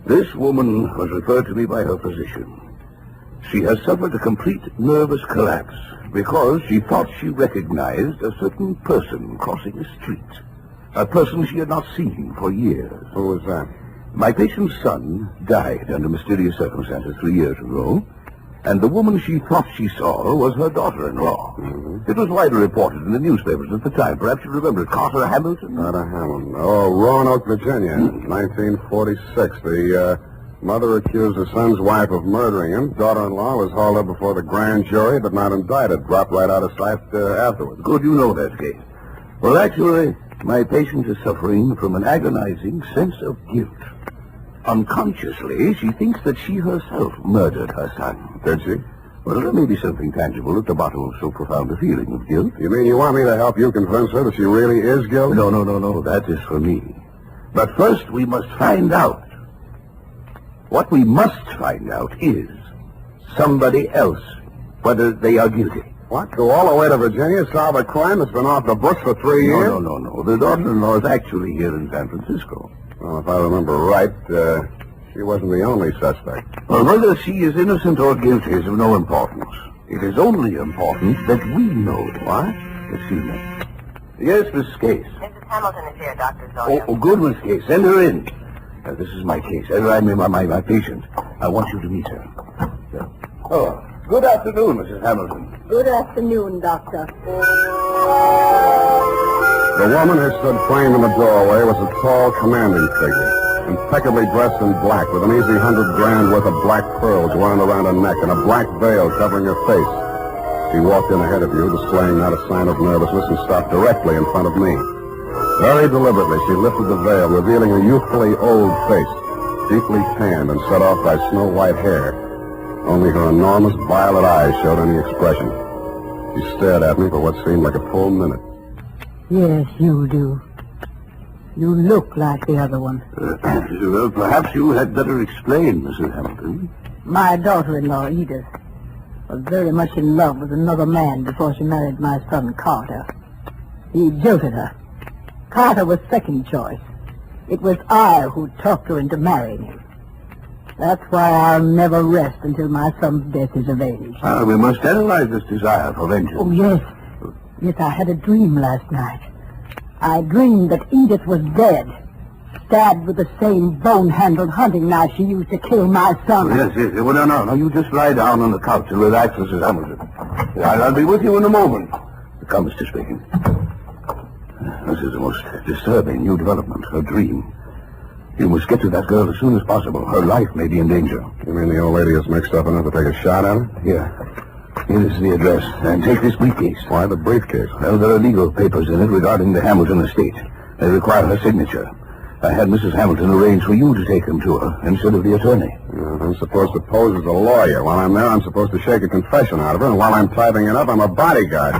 This woman was referred to me by her physician. She has suffered a complete nervous collapse because she thought she recognized a certain person crossing the street. A person she had not seen for years. Who was that? My patient's son died under mysterious circumstances 3 years ago, and the woman she thought she saw was her daughter-in-law. Mm-hmm. It was widely reported in the newspapers at the time. Perhaps you remember it. Carter Hamilton? Carter Hamilton. Oh, Roanoke, Virginia, 1946. The mother accused her son's wife of murdering him. Daughter-in-law was hauled up before the grand jury, but not indicted. Dropped right out of sight afterwards. Good, you know that case. Well, actually, my patient is suffering from an agonizing sense of guilt. Unconsciously, she thinks that she herself murdered her son. Did she? Well, there may be something tangible at the bottom of so profound a feeling of guilt. You mean you want me to help you convince her that she really is guilty? No. That is for me. But first, we must find out. What we must find out is somebody else, whether they are guilty. What? Go all the way to Virginia, solve a crime that's been off the books for 3 years? No. The daughter-in-law is actually here in San Francisco. Well, if I remember right, she wasn't the only suspect. Well, whether she is innocent or guilty is of no importance. It is only important that we know. What? Excuse me. Yes, Miss Case. Mrs. Hamilton is here, Dr. Zoya. Oh, good, Miss Case. Send her in. This is my case. I mean, my patient. I want you to meet her. Oh, good afternoon, Mrs. Hamilton. Good afternoon, Doctor. The woman who stood framed in the doorway was a tall, commanding figure, impeccably dressed in black, with an easy $100,000 worth of black pearls wound around her neck and a black veil covering her face. She walked in ahead of you, displaying not a sign of nervousness, and stopped directly in front of me. Very deliberately, she lifted the veil, revealing a youthfully old face, deeply tanned and set off by snow-white hair. Only her enormous violet eyes showed any expression. She stared at me for what seemed like a full minute. Yes, you do. You look like the other one. Well, perhaps you had better explain, Mrs. Hamilton. My daughter-in-law, Edith, was very much in love with another man before she married my son, Carter. He jilted her. Carter was second choice. It was I who talked her into marrying him. That's why I'll never rest until my son's death is avenged. We must analyze this desire for vengeance. Oh, yes. Yes, I had a dream last night. I dreamed that Edith was dead, stabbed with the same bone-handled hunting knife she used to kill my son. Yes. Well, no. You just lie down on the couch and relax, Mrs. Hamilton. I'll be with you in a moment. Come, Mr. Spade. This is the most disturbing new development, her dream. You must get to that girl as soon as possible. Her life may be in danger. You mean the old lady is mixed up enough to take a shot at her? Here is the address. And take this briefcase. Why the briefcase? Well, there are legal papers in it regarding the Hamilton estate. They require her signature. I had Mrs. Hamilton arrange for you to take him to her instead of the attorney. I'm supposed to pose as a lawyer. While I'm there, I'm supposed to shake a confession out of her, and while I'm typing it up, I'm a bodyguard.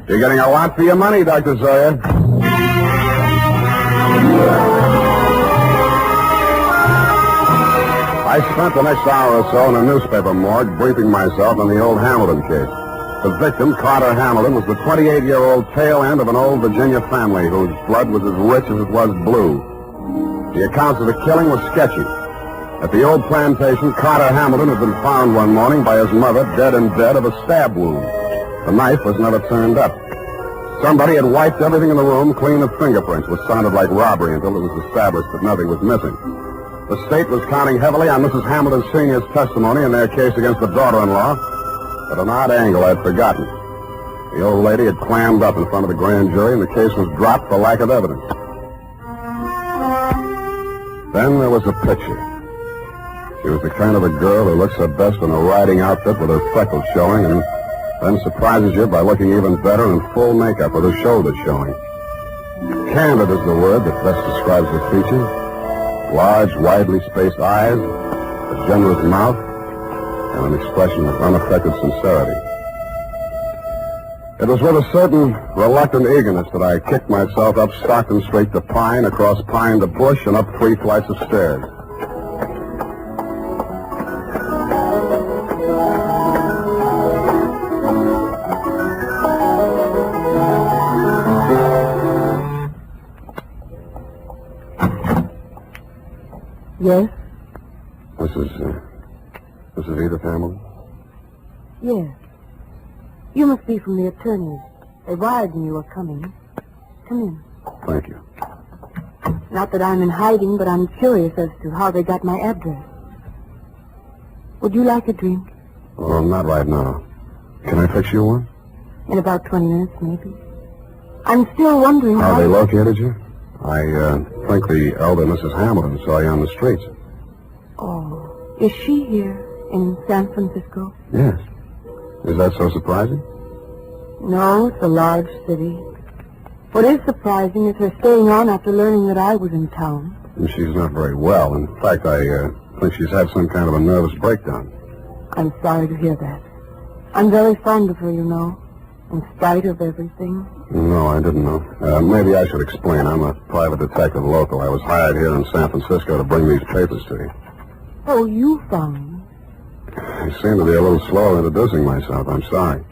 You're getting a lot for your money, Dr. Sawyer. I spent the next hour or so in a newspaper morgue briefing myself on the old Hamilton case. The victim, Carter Hamilton, was the 28-year-old tail end of an old Virginia family whose blood was as rich as it was blue. The accounts of the killing were sketchy. At the old plantation, Carter Hamilton had been found one morning by his mother dead in bed of a stab wound. The knife was never turned up. Somebody had wiped everything in the room clean of fingerprints, which sounded like robbery until it was established that nothing was missing. The state was counting heavily on Mrs. Hamilton Sr.'s testimony in their case against the daughter-in-law. At an odd angle I'd forgotten. The old lady had clammed up in front of the grand jury, and the case was dropped for lack of evidence. Then there was a picture. She was the kind of a girl who looks her best in a riding outfit with her freckles showing, and then surprises you by looking even better in full makeup with her shoulders showing. Candid is the word that best describes the features. Large, widely spaced eyes, a generous mouth, and an expression of unaffected sincerity. It was with a certain reluctant eagerness that I kicked myself up Stockton Street to Pine, across Pine to Bush, and up 3 flights of stairs. Yes? Mrs. Edith Hamilton? Yes. You must be from the attorneys. They wired me you were coming. Come in. Thank you. Not that I'm in hiding, but I'm curious as to how they got my address. Would you like a drink? Well, not right now. Can I fix you one? In about 20 minutes, maybe. I'm still wondering how they located you? I think the elder Mrs. Hamilton saw you on the streets. Oh, is she here in San Francisco? Yes. Is that so surprising? No, it's a large city. What is surprising is her staying on after learning that I was in town. And she's not very well. In fact, I think she's had some kind of a nervous breakdown. I'm sorry to hear that. I'm very fond of her, you know, in spite of everything. No, I didn't know. Maybe I should explain. I'm a private detective local. I was hired here in San Francisco to bring these papers to you. Oh, you found me. I seem to be a little slow introducing myself. I'm sorry.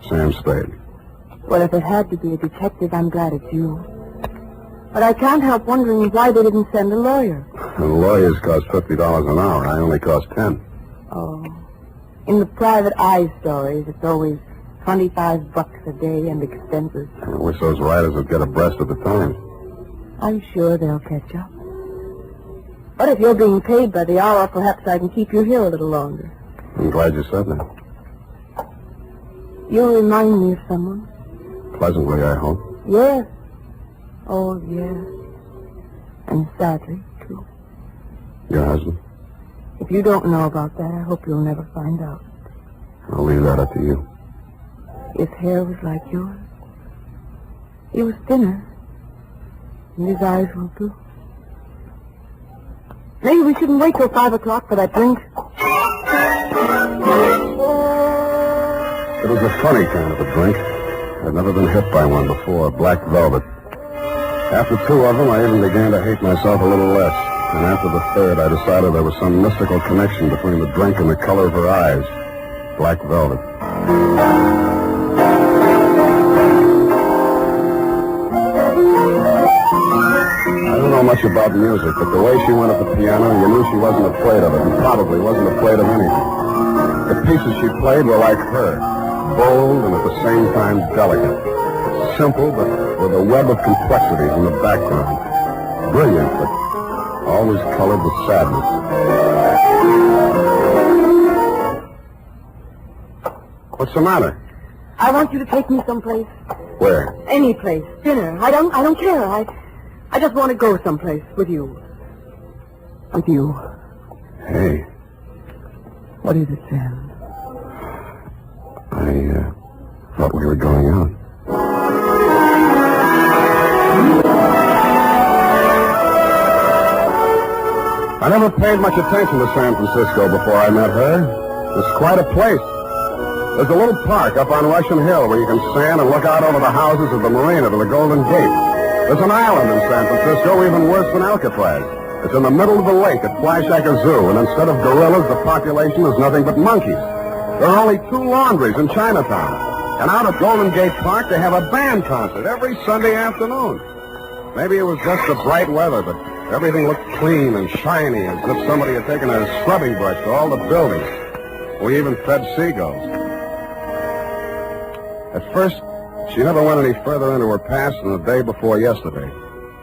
Sam Spade. Well, if it had to be a detective, I'm glad it's you. But I can't help wondering why they didn't send a lawyer. And lawyers cost $50 an hour. I only cost 10. Oh. In the private eye stories, it's always $25 a day and expenses. I wish those writers would get abreast of the times. I'm sure they'll catch up. But if you're being paid by the hour, perhaps I can keep you here a little longer. I'm glad you said that. You remind me of someone. Pleasantly, I hope. Yes. Oh, yes. And sadly, too. Your husband? If you don't know about that, I hope you'll never find out. I'll leave that up to you. His hair was like yours. He was thinner. And his eyes were blue. Maybe we shouldn't wait till 5 o'clock for that drink. It was a funny kind of a drink. I'd never been hit by one before, black velvet. After 2 of them, I even began to hate myself a little less. And after the third, I decided there was some mystical connection between the drink and the color of her eyes. Black velvet. I don't know much about music, but the way she went at the piano, you knew she wasn't afraid of it, and probably wasn't afraid of anything. The pieces she played were like her, bold and at the same time delicate. Simple, but with a web of complexities in the background. Brilliant, but always colored with sadness. What's the matter? I want you to take me someplace. Where? Any place. Dinner. I don't care. I just want to go someplace with you. With you. Hey. What is it, Sam? I thought we were going out. I never paid much attention to San Francisco before I met her. It's quite a place. There's a little park up on Russian Hill where you can stand and look out over the houses of the marina to the Golden Gate. There's an island in San Francisco even worse than Alcatraz. It's in the middle of the lake at Flyshacker Zoo, and instead of gorillas, the population is nothing but monkeys. There are only 2 laundries in Chinatown. And out at Golden Gate Park, they have a band concert every Sunday afternoon. Maybe it was just the bright weather, but everything looked clean and shiny, as if somebody had taken a scrubbing brush to all the buildings. We even fed seagulls. At first, she never went any further into her past than the day before yesterday.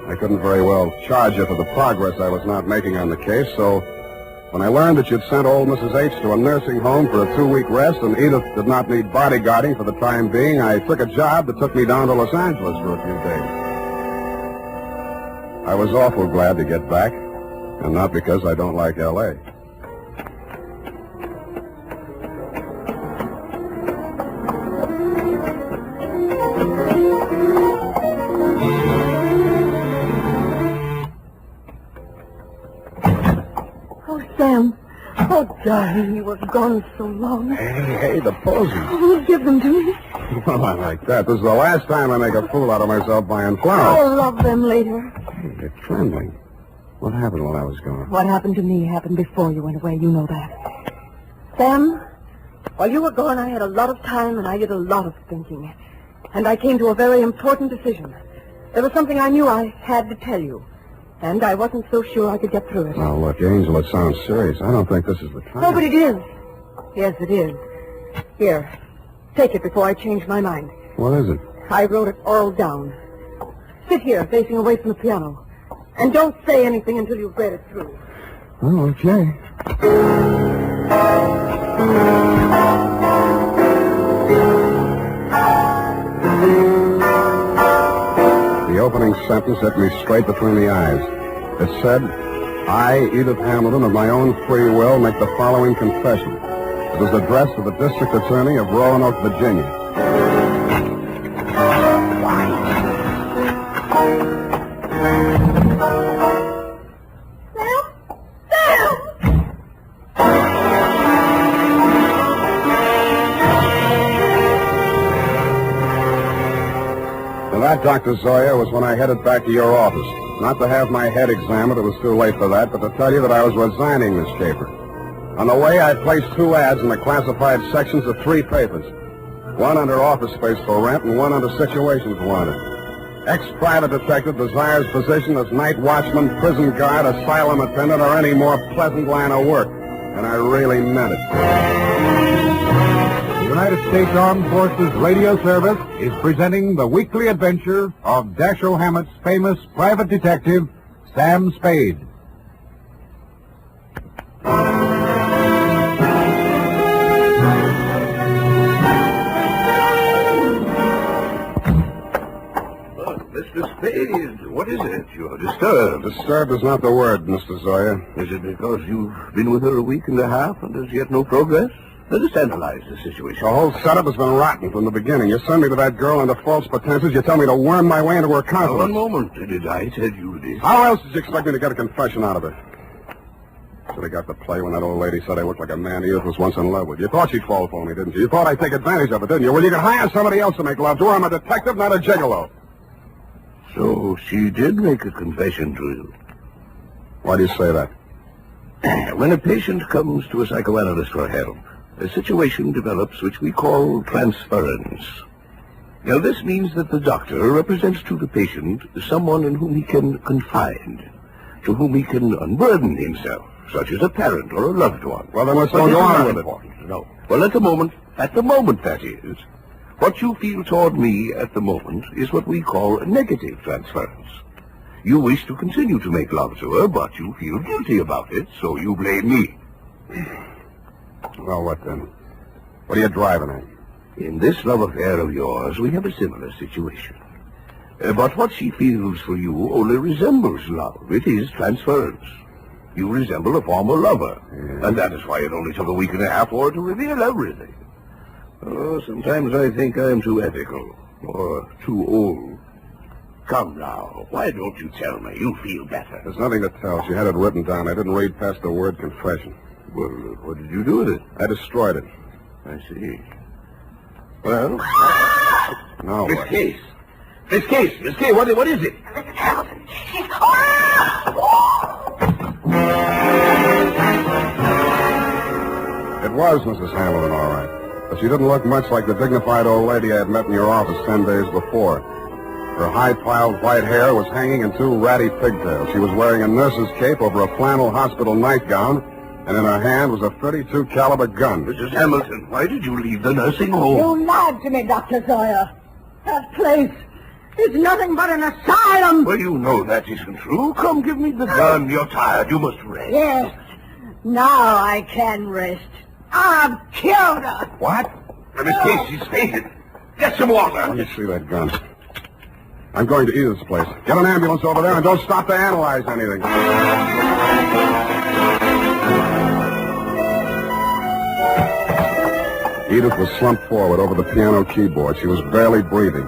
I couldn't very well charge her for the progress I was not making on the case, so when I learned that you'd sent old Mrs. H to a nursing home for a 2-week rest and Edith did not need bodyguarding for the time being, I took a job that took me down to Los Angeles for a few days. I was awful glad to get back, and not because I don't like L.A. Sam. Oh, darling, you were gone so long. Hey, the posies. Oh, give them to me. Well, I like that. This is the last time I make a fool out of myself buying flowers. I'll love them later. Hey, you're trembling. What happened while I was gone? What happened to me happened before you went away. You know that. Sam, while you were gone, I had a lot of time and I did a lot of thinking. And I came to a very important decision. There was something I knew I had to tell you. And I wasn't so sure I could get through it. Now, look, Angel, it sounds serious. I don't think this is the time. No, but it is. Yes, it is. Here, take it before I change my mind. What is it? I wrote it all down. Sit here, facing away from the piano. And don't say anything until you've read it through. Oh, okay. The opening sentence hit me straight between the eyes. It said, I, Edith Hamilton, of my own free will, make the following confession. It was addressed to the District Attorney of Roanoke, Virginia. That, Dr. Zoya, was when I headed back to your office. Not to have my head examined, it was too late for that, but to tell you that I was resigning this paper. On the way, I placed 2 ads in the classified sections of 3 papers. One under office space for rent and one under situations wanted. Ex-private detective desires position as night watchman, prison guard, asylum attendant, or any more pleasant line of work. And I really meant it. United States Armed Forces Radio Service is presenting the weekly adventure of Dashiell Hammett's famous private detective, Sam Spade. Mr. Spade, what is it? You're disturbed. Disturbed is not the word, Mr. Zoya. Is it because you've been with her a week and a half and there's yet no progress? Let us analyze the situation. The whole setup has been rotten from the beginning. You send me to that girl under false pretenses. You tell me to worm my way into her confidence. One moment. Did I tell you this? How else did you expect me to get a confession out of her? Should have got the play when that old lady said I looked like a man Edith was once in love with. You thought she'd fall for me, didn't you? You thought I'd take advantage of it, didn't you? Well, you could hire somebody else to make love to her. I'm a detective, not a gigolo. So she did make a confession to you. Why do you say that? When a patient comes to a psychoanalyst for help, a situation develops which we call transference. Now, this means that the doctor represents to the patient someone in whom he can confide, to whom he can unburden himself, such as a parent or a loved one. Well, then let's go on with it. No. Well, at the moment, that is, what you feel toward me at the moment is what we call a negative transference. You wish to continue to make love to her, but you feel guilty about it, so you blame me. Well, what then? What are you driving at? In this love affair of yours, we have a similar situation. But what she feels for you only resembles love. It is transference. You resemble a former lover. Yeah. And that is why it only took a week and a half for her to reveal everything. Oh, sometimes I think I am too ethical, or too old. Come now. Why don't you tell me? You feel better. There's nothing to tell. She had it written down. I didn't read past the word confession. Well, what did you do with it? I destroyed it. I see. Well, now Miss what? Case. Miss Case, what is it? Mrs. Hamilton, she's... It was Mrs. Hamilton, all right. But she didn't look much like the dignified old lady I had met in your office 10 days before. Her high-piled white hair was hanging in 2 ratty pigtails. She was wearing a nurse's cape over a flannel hospital nightgown, and in her hand was a .32 caliber gun. Mrs. Hamilton, why did you leave the nursing home? You lied to me, Dr. Sawyer. That place is nothing but an asylum. Well, you know that isn't true. Come, give me the gun. You're tired. You must rest. Yes. Now I can rest. I've killed her. What? Miss Case, she's fainted. Get some water. Let me see that gun. I'm going to Edith's place. Get an ambulance over there and don't stop to analyze anything. Edith was slumped forward over the piano keyboard. She was barely breathing.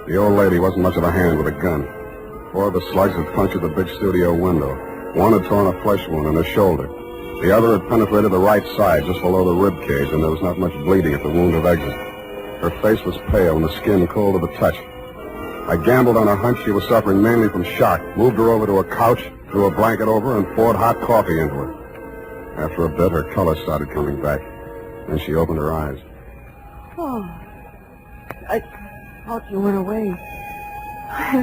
The old lady wasn't much of a hand with a gun. 4 of the slugs had punctured the big studio window. 1 had torn a flesh wound in her shoulder. The other had penetrated the right side, just below the rib cage, and there was not much bleeding at the wound of exit. Her face was pale and the skin cold to the touch. I gambled on a hunch she was suffering mainly from shock, moved her over to a couch, threw a blanket over her, and poured hot coffee into her. After a bit, her color started coming back. Then she opened her eyes. Oh, I thought you went away. I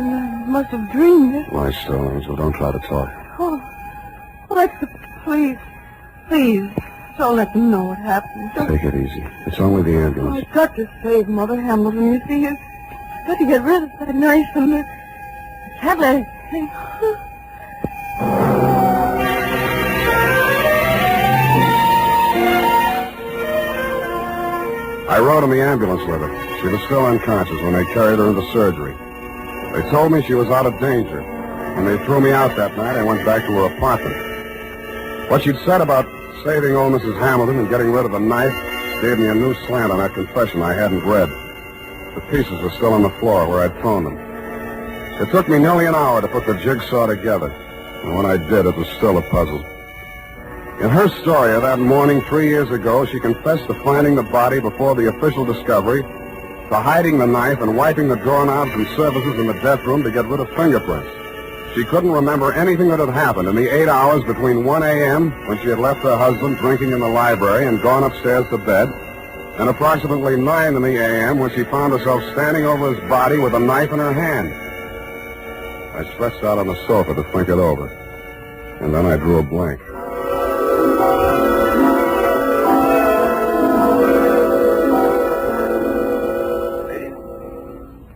must have dreamed it. Lie still, Angel. Don't try to talk. Oh, Alexa, please, don't let them know what happened. Take it easy. It's only the ambulance. I've got to save Mother Hamilton. You see, I've got to get rid of that knife and the can't let it. I rode in the ambulance with her. She was still unconscious when they carried her into surgery. They told me she was out of danger. When they threw me out that night, I went back to her apartment. What she'd said about saving old Mrs. Hamilton and getting rid of the knife gave me a new slant on that confession I hadn't read. The pieces were still on the floor where I'd thrown them. It took me nearly an hour to put the jigsaw together, and when I did, it was still a puzzle. In her story of that morning 3 years ago, she confessed to finding the body before the official discovery, to hiding the knife and wiping the doorknobs and surfaces in the death room to get rid of fingerprints. She couldn't remember anything that had happened in the 8 hours between 1 a.m., when she had left her husband drinking in the library and gone upstairs to bed, and approximately 9 in the a.m. when she found herself standing over his body with a knife in her hand. I stretched out on the sofa to think it over, and then I drew a blank.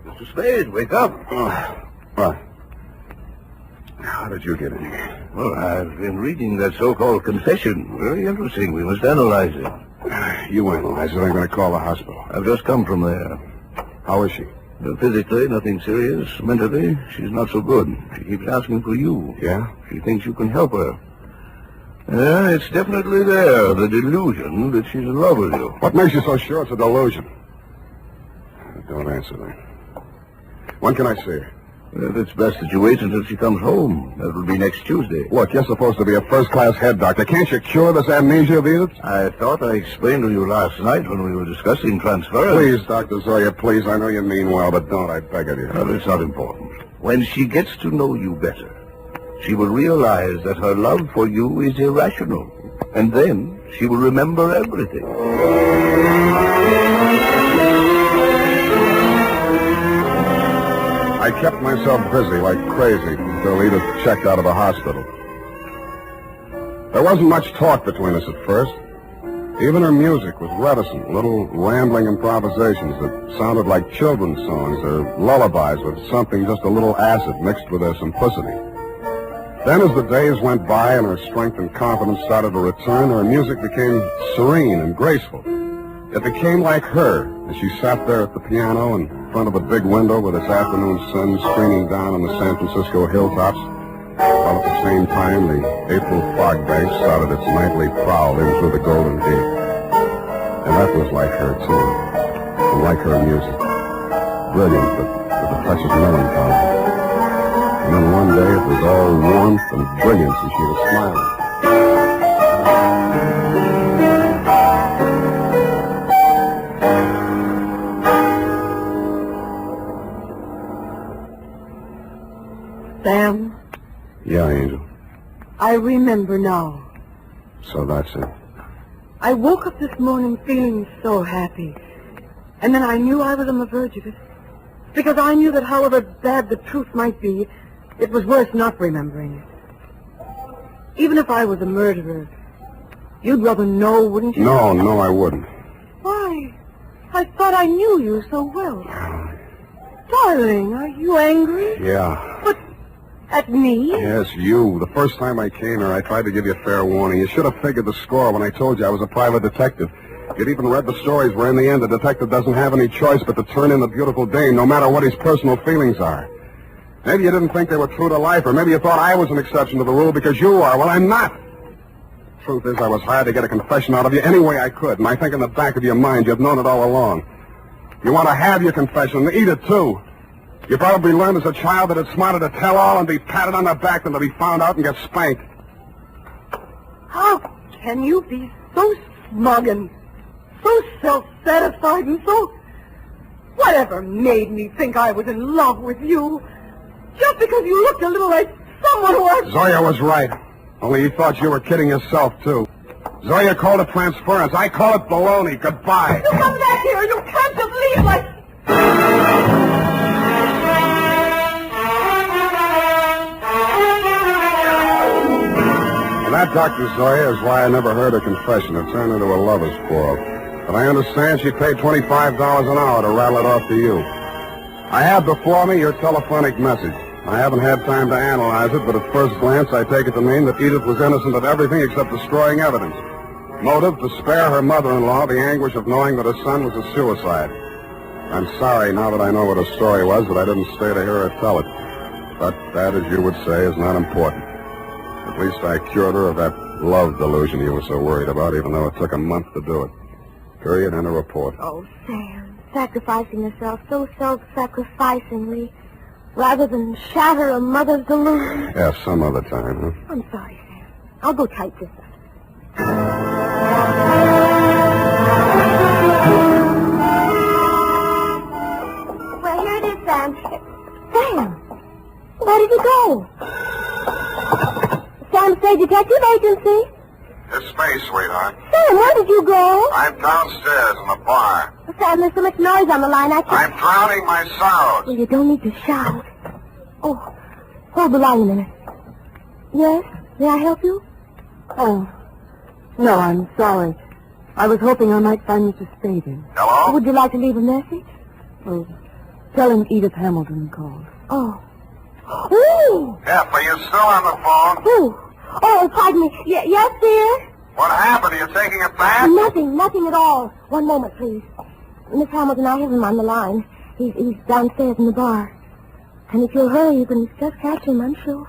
Mr. Spade, wake up. What? How did you get in here? Well, I've been reading that so-called confession. Very interesting. We must analyze it. You analyze it. I'm going to call the hospital. I've just come from there. How is she? Physically, nothing serious. Mentally, she's not so good. She keeps asking for you. Yeah? She thinks you can help her. Yeah, it's definitely there, the delusion that she's in love with you. What makes you so sure it's a delusion? Don't answer that. When can I see her? Well, it's best that you wait until she comes home. That will be next Tuesday. Look, you're supposed to be a first-class head doctor. Can't you cure this amnesia of Edith's? I thought I explained to you last night when we were discussing transference. Please, Dr. Zoya, please. I know you mean well, but don't. I beg of you. Well, it's not important. When she gets to know you better, she will realize that her love for you is irrational. And then she will remember everything. I kept myself busy like crazy until Edith checked out of the hospital. There wasn't much talk between us at first. Even her music was reticent, little rambling improvisations that sounded like children's songs or lullabies with something just a little acid mixed with their simplicity. Then as the days went by and her strength and confidence started to return, her music became serene and graceful. It became like her as she sat there at the piano in front of a big window with its afternoon sun streaming down on the San Francisco hilltops, while at the same time the April fog bank started its nightly prowl in through the Golden Gate. And that was like her, too, and like her music. Brilliant, but with a touch of melancholy. all warmth and brilliance as she was smiling. Sam, Yeah, Angel. I remember now. So that's it. I woke up this morning feeling so happy. And then I knew I was on the verge of it. Because I knew that however bad the truth might be, it was worth not remembering it. Even if I was a murderer, you'd rather know, wouldn't you? No, I wouldn't. Why? I thought I knew you so well. Darling, are you angry? Yeah. But at me? Yes, you. The first time I came here, I tried to give you a fair warning. You should have figured the score when I told you I was a private detective. You'd even read the stories where in the end the detective doesn't have any choice but to turn in the beautiful dame, no matter what his personal feelings are. Maybe you didn't think they were true to life, or maybe you thought I was an exception to the rule because you are. Well, I'm not. Truth is, I was hired to get a confession out of you any way I could, and I think in the back of your mind you've known it all along. You want to have your confession, and eat it too. You probably learned as a child that it's smarter to tell all and be patted on the back than to be found out and get spanked. How can you be so smug and so self-satisfied and so... Whatever made me think I was in love with you? Just because you looked a little like someone who was... Zoya was right. Only you thought you were kidding yourself, too. Zoya called it transference. I call it baloney. Goodbye. You come back here. You can't just leave like... And that Dr. Zoya is why I never heard her confession. It turned into a lover's quarrel. But I understand she paid $25 an hour to rattle it off to you. I have before me your telephonic message. I haven't had time to analyze it, but at first glance I take it to mean that Edith was innocent of everything except destroying evidence. Motive, to spare her mother-in-law the anguish of knowing that her son was a suicide. I'm sorry, now that I know what her story was, that I didn't stay to hear her tell it. But that, as you would say, is not important. At least I cured her of that love delusion you were so worried about, even though it took a month to do it. Period, and a report. Oh, Sam, sacrificing yourself so self-sacrificingly, rather than shatter a mother's delusion. Yeah, some other time, huh? I'm sorry, Sam. I'll go type this up. Well, here it is, Sam. Sam, where did you go? Sam Spade Detective Agency. It's space, sweetheart. Sam, where did you go? I'm downstairs in the bar. Sam, there's so much noise on the line, I can't... I'm drowning my sorrows. Well, you don't need to shout. Oh, hold the line a minute. Yes? May I help you? Oh, no, I'm sorry. I was hoping I might find Mr. Spade. Hello? Would you like to leave a message? Oh, tell him Edith Hamilton called. Oh. Ooh! F, are you still on the phone? Ooh. Oh, pardon me. Yes, dear? What happened? Are you taking a bath? Nothing at all. One moment, please. Miss Hamilton, I have him on the line. He's downstairs in the bar. And if you'll hurry, you can just catch him, I'm sure.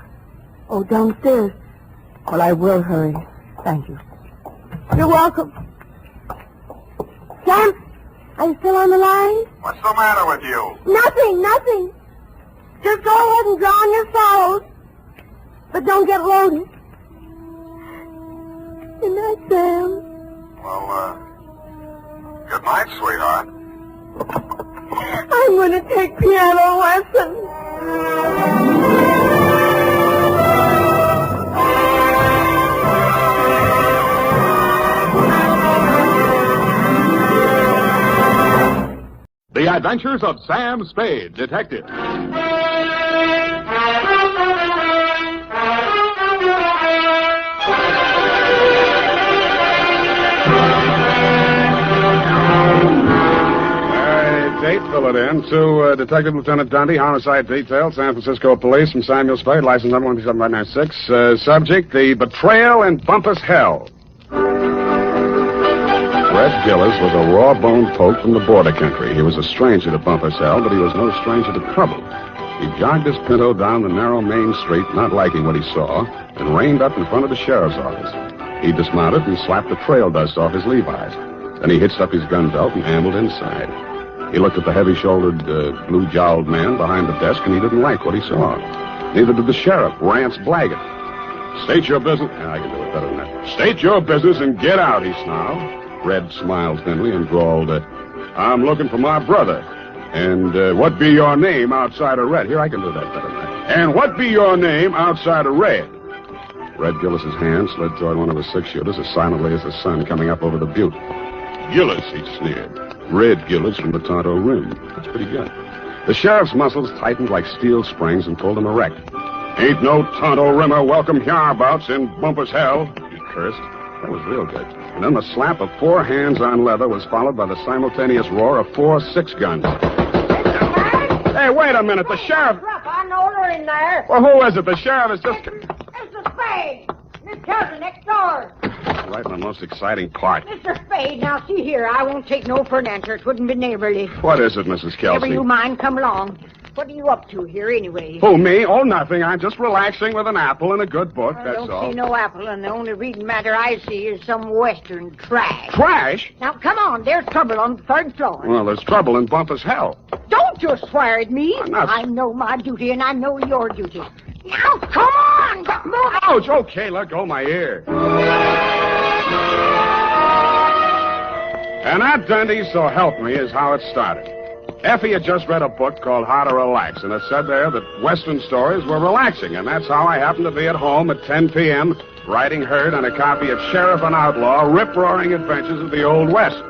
Oh, downstairs. Well, I will hurry. Thank you. You're welcome. Sam, are you still on the line? What's the matter with you? Nothing. Just go ahead and drown your sorrows. But don't get loaded. Good night, Sam. Well, good night, sweetheart. I'm going to take piano lessons. The Adventures of Sam Spade, Detective. Date, fill it in. To Detective Lieutenant Dundee, Homicide Detail, San Francisco Police, from Samuel Spade, license number 17596. Subject, the Betrayal in Bumpus Hell. Red Gillis was a raw-boned poke from the border country. He was a stranger to Bumpus Hell, but he was no stranger to trouble. He jogged his Pinto down the narrow main street, not liking what he saw, and reined up in front of the sheriff's office. He dismounted and slapped the trail dust off his Levi's. Then he hitched up his gun belt and ambled inside. He looked at the heavy-shouldered, blue-jowled man behind the desk, and he didn't like what he saw. Neither did the sheriff, Rance Blaggett. State your business. I can do it better than that. State your business and get out, he snarled. Red smiled thinly and drawled, I'm looking for my brother. And what be your name outside of Red? Here, I can do that better than that. And what be your name outside of Red? Red Gillis's hand slid toward one of the six-shooters as silently as the sun coming up over the butte. Gillis, he sneered. Red Gillis from the Tonto Rim. That's pretty good. The sheriff's muscles tightened like steel springs and pulled him erect. Ain't no Tonto Rimmer welcome hereabouts in Bumpus hell, he cursed. That was real good. And then the slap of 4 hands on leather was followed by the simultaneous roar of 4 6-guns. Hey, wait a minute. The sheriff... I know they're in there. Well, who is it? The sheriff is just... Mr. Spade. Miss Cousin next door. Right in the most exciting part. Mr. Spade, now see here. I won't take no for an answer. It wouldn't be neighborly. What is it, Mrs. Kelsey? Never you mind, come along. What are you up to here, anyway? Who, me? Oh, nothing. I'm just relaxing with an apple and a good book, that's all. I don't see no apple, and the only reading matter I see is some Western trash. Trash? Now, come on. There's trouble on the 3rd floor. Well, there's trouble in Bumpus hell. Don't you swear at me. I'm not... I know my duty, and I know your duty. Now, come on! Get moving! Ouch! Okay, let go my ear. And that, Dundee, so help me, is how it started. Effie had just read a book called How to Relax, and it said there that Western stories were relaxing, and that's how I happened to be at home at 10 p.m., writing herd on a copy of Sheriff and Outlaw, rip-roaring adventures of the Old West.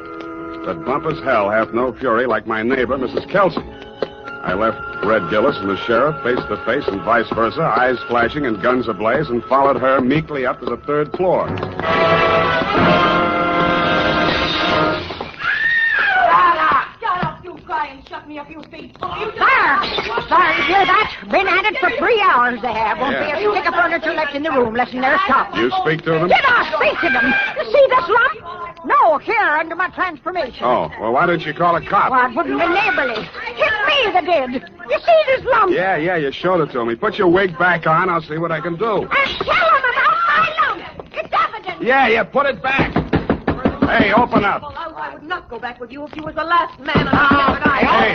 But Bumpus hell hath no fury like my neighbor, Mrs. Kelsey. I left Red Gillis and the sheriff face to face and vice versa, eyes flashing and guns ablaze, and followed her meekly up to the 3rd floor. Shut me up, you thief. Sire! Sire, you hear that? Been at it for 3 hours they have. Won't be a stick of furniture left in the room, less than there's top. You speak to them? Did I speak to them? You see this lump? No, here, under my transformation. Oh, well, why didn't you call a cop? Well, it wouldn't be neighborly. It's me that did. You see this lump? Yeah, you showed it to me. Put your wig back on. I'll see what I can do. And tell them about my lump. It's evident. Yeah, put it back. Hey, open up. I would not go back with you if you was the last man alive.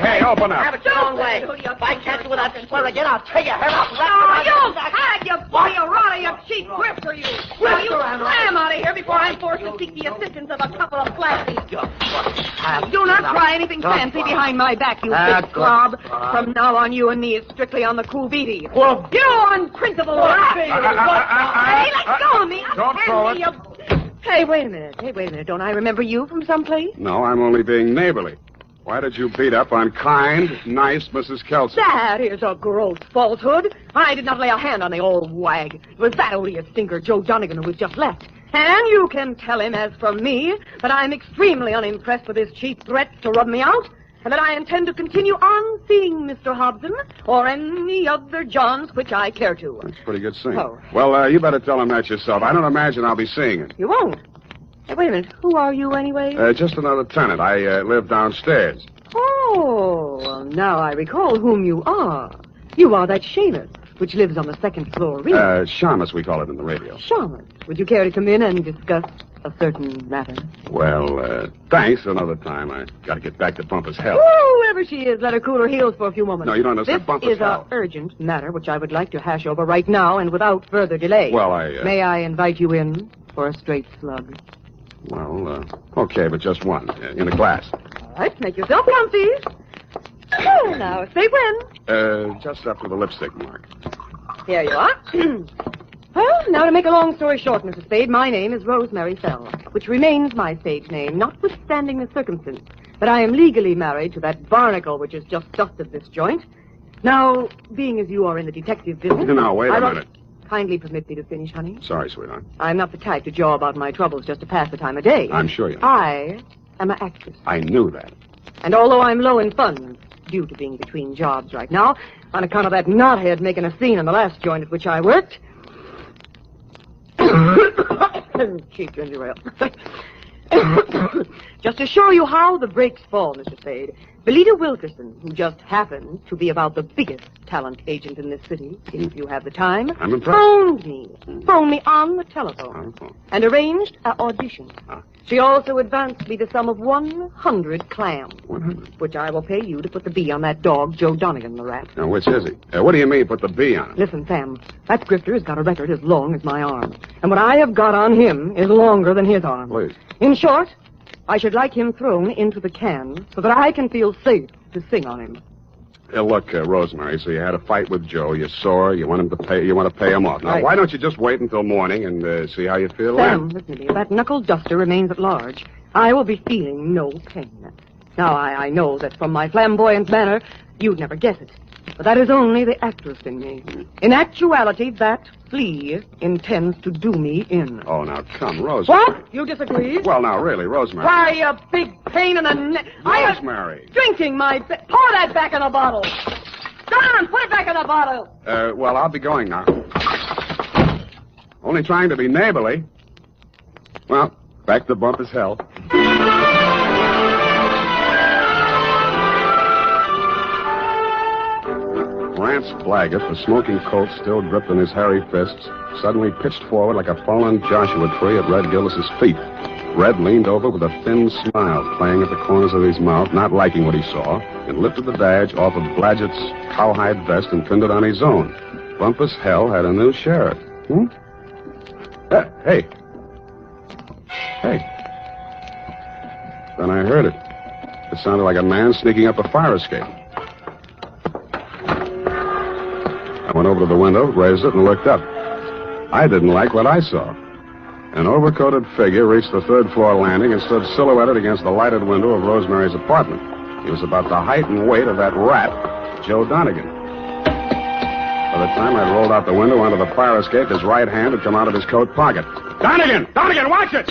Hey, open up. Have it your own way. If I catch you without swear again, I'll tear your hair off. Oh, you had you boy, you rotter, you cheap grifter, you. Well, you slam out of here before I'm forced to seek the assistance of a couple of flashies. Do not try anything fancy behind my back, you big slob. From now on, you and me is strictly on the cool beaty. Well, you unprincipled rat. Hey, let go of me. Don't throw it. Hey, wait a minute. Don't I remember you from someplace? No, I'm only being neighborly. Why did you beat up on kind, nice Mrs. Kelsey? That is a gross falsehood. I did not lay a hand on the old wag. It was that odious stinker, Joe Donegan, who was just left. And you can tell him, as from me, that I'm extremely unimpressed with his cheap threats to rub me out, and that I intend to continue on seeing Mr. Hobson or any other Johns which I care to. That's pretty good singing. Oh. Well, you better tell him that yourself. I don't imagine I'll be seeing him. You won't? Hey, wait a minute. Who are you, anyway? Just another tenant. I live downstairs. Oh, well, now I recall whom you are. You are that Seamus, which lives on the 2nd floor rear. Shamus, we call it in the radio. Shamus. Would you care to come in and discuss a certain matter? Well, thanks. Another time. I got to get back to Bumpus hell. Whoever she is, let her cool her heels for a few moments. No, you don't understand. This Bumpus is hell. an urgent matter which I would like to hash over right now and without further delay. Well, May I invite you in for a straight slug? Well, okay, but just one. In a glass. All right, make yourself comfy. Now, say when. Just up to the lipstick mark. Here you are. Well, now to make a long story short, Mrs. Spade, my name is Rosemary Fell, which remains my stage name, notwithstanding the circumstance. But I am legally married to that barnacle which has just dusted this joint. Now, being as you are in the detective business... Now, wait a minute. Kindly permit me to finish, honey. Sorry, sweetheart. I'm not the type to jaw about my troubles just to pass the time of day. I'm sure you are. I am an actress. I knew that. And although I'm low in funds, due to being between jobs right now, on account of that knothead making a scene in the last joint at which I worked... Cheap ginger ale. Just to show you how the breaks fall, Mr. Spade, Belita Wilkerson, who just happens to be about the biggest talent agent in this city, if you have the time, I'm impressed. phoned me on the telephone, and arranged an audition. She also advanced me the sum of 100 clams, 100? which I will pay you to put the bee on that dog, Joe Donegan, the rat. Now, which is he? What do you mean, put the bee on him? Listen, Sam, that grifter has got a record as long as my arm, and what I have got on him is longer than his arm. Please. In short, I should like him thrown into the can so that I can feel safe to sing on him. Look, Rosemary, so you had a fight with Joe. You're sore. You want to pay him off. Now, Right. why don't you just wait until morning and see how you feel Sam, then? listen to me. If that knuckle duster remains at large, I will be feeling no pain. Now, I know that from my flamboyant manner, you'd never guess it. But that is only the actress in me. In actuality, that flea intends to do me in. Oh, now, come, Rosemary. What? You disagree? Well, now, really, Rosemary. Why, you big pain in the neck. Rosemary. Drinking my... Pour that back in the bottle. Go on, put it back in the bottle. Well, I'll be going now. Only trying to be neighborly. Well, back to Bumpus hell. Rance Blaggett, the smoking Colt still gripped in his hairy fists, suddenly pitched forward like a fallen Joshua tree at Red Gillis's feet. Red leaned over with a thin smile playing at the corners of his mouth, not liking what he saw, and lifted the badge off of Blaggett's cowhide vest and pinned it on his own. Bumpus Hell had a new sheriff. Hey. Then I heard it. It sounded like a man sneaking up a fire escape. I went over to the window, raised it, and looked up. I didn't like what I saw. An overcoated figure reached the third-floor landing and stood silhouetted against the lighted window of Rosemary's apartment. He was about the height and weight of that rat, Joe Donegan. By the time I'd rolled out the window onto the fire escape, his right hand had come out of his coat pocket. Donegan! Donegan, watch it!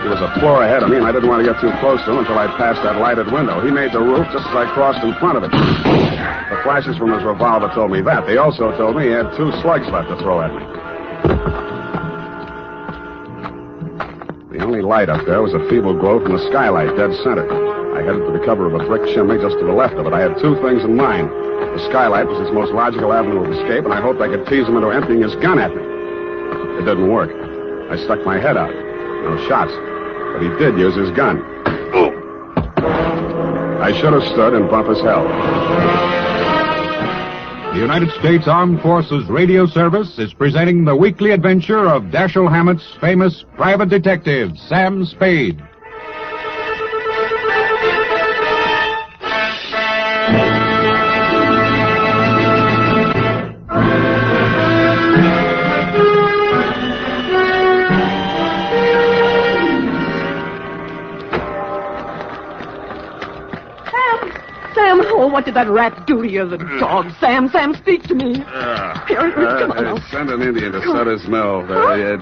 He was a floor ahead of me, and I didn't want to get too close to him until I passed that lighted window. He made the roof just as I crossed in front of it. The flashes from his revolver told me that. They also told me he had 2 slugs left to throw at me. The only light up there was a feeble glow from the skylight, dead center. I headed to the cover of a brick chimney just to the left of it. I had 2 things in mind. The skylight was his most logical avenue of escape, and I hoped I could tease him into emptying his gun at me. It didn't work. I stuck my head out. No shots. But he did use his gun. I should have stood in Bumpus hell. The United States Armed Forces Radio Service is presenting the weekly adventure of Dashiell Hammett's famous private detective, Sam Spade. Oh, what did that rat do to you, the dog? Sam, speak to me. Here, come on now. Send an Indian to Sutter's Mill.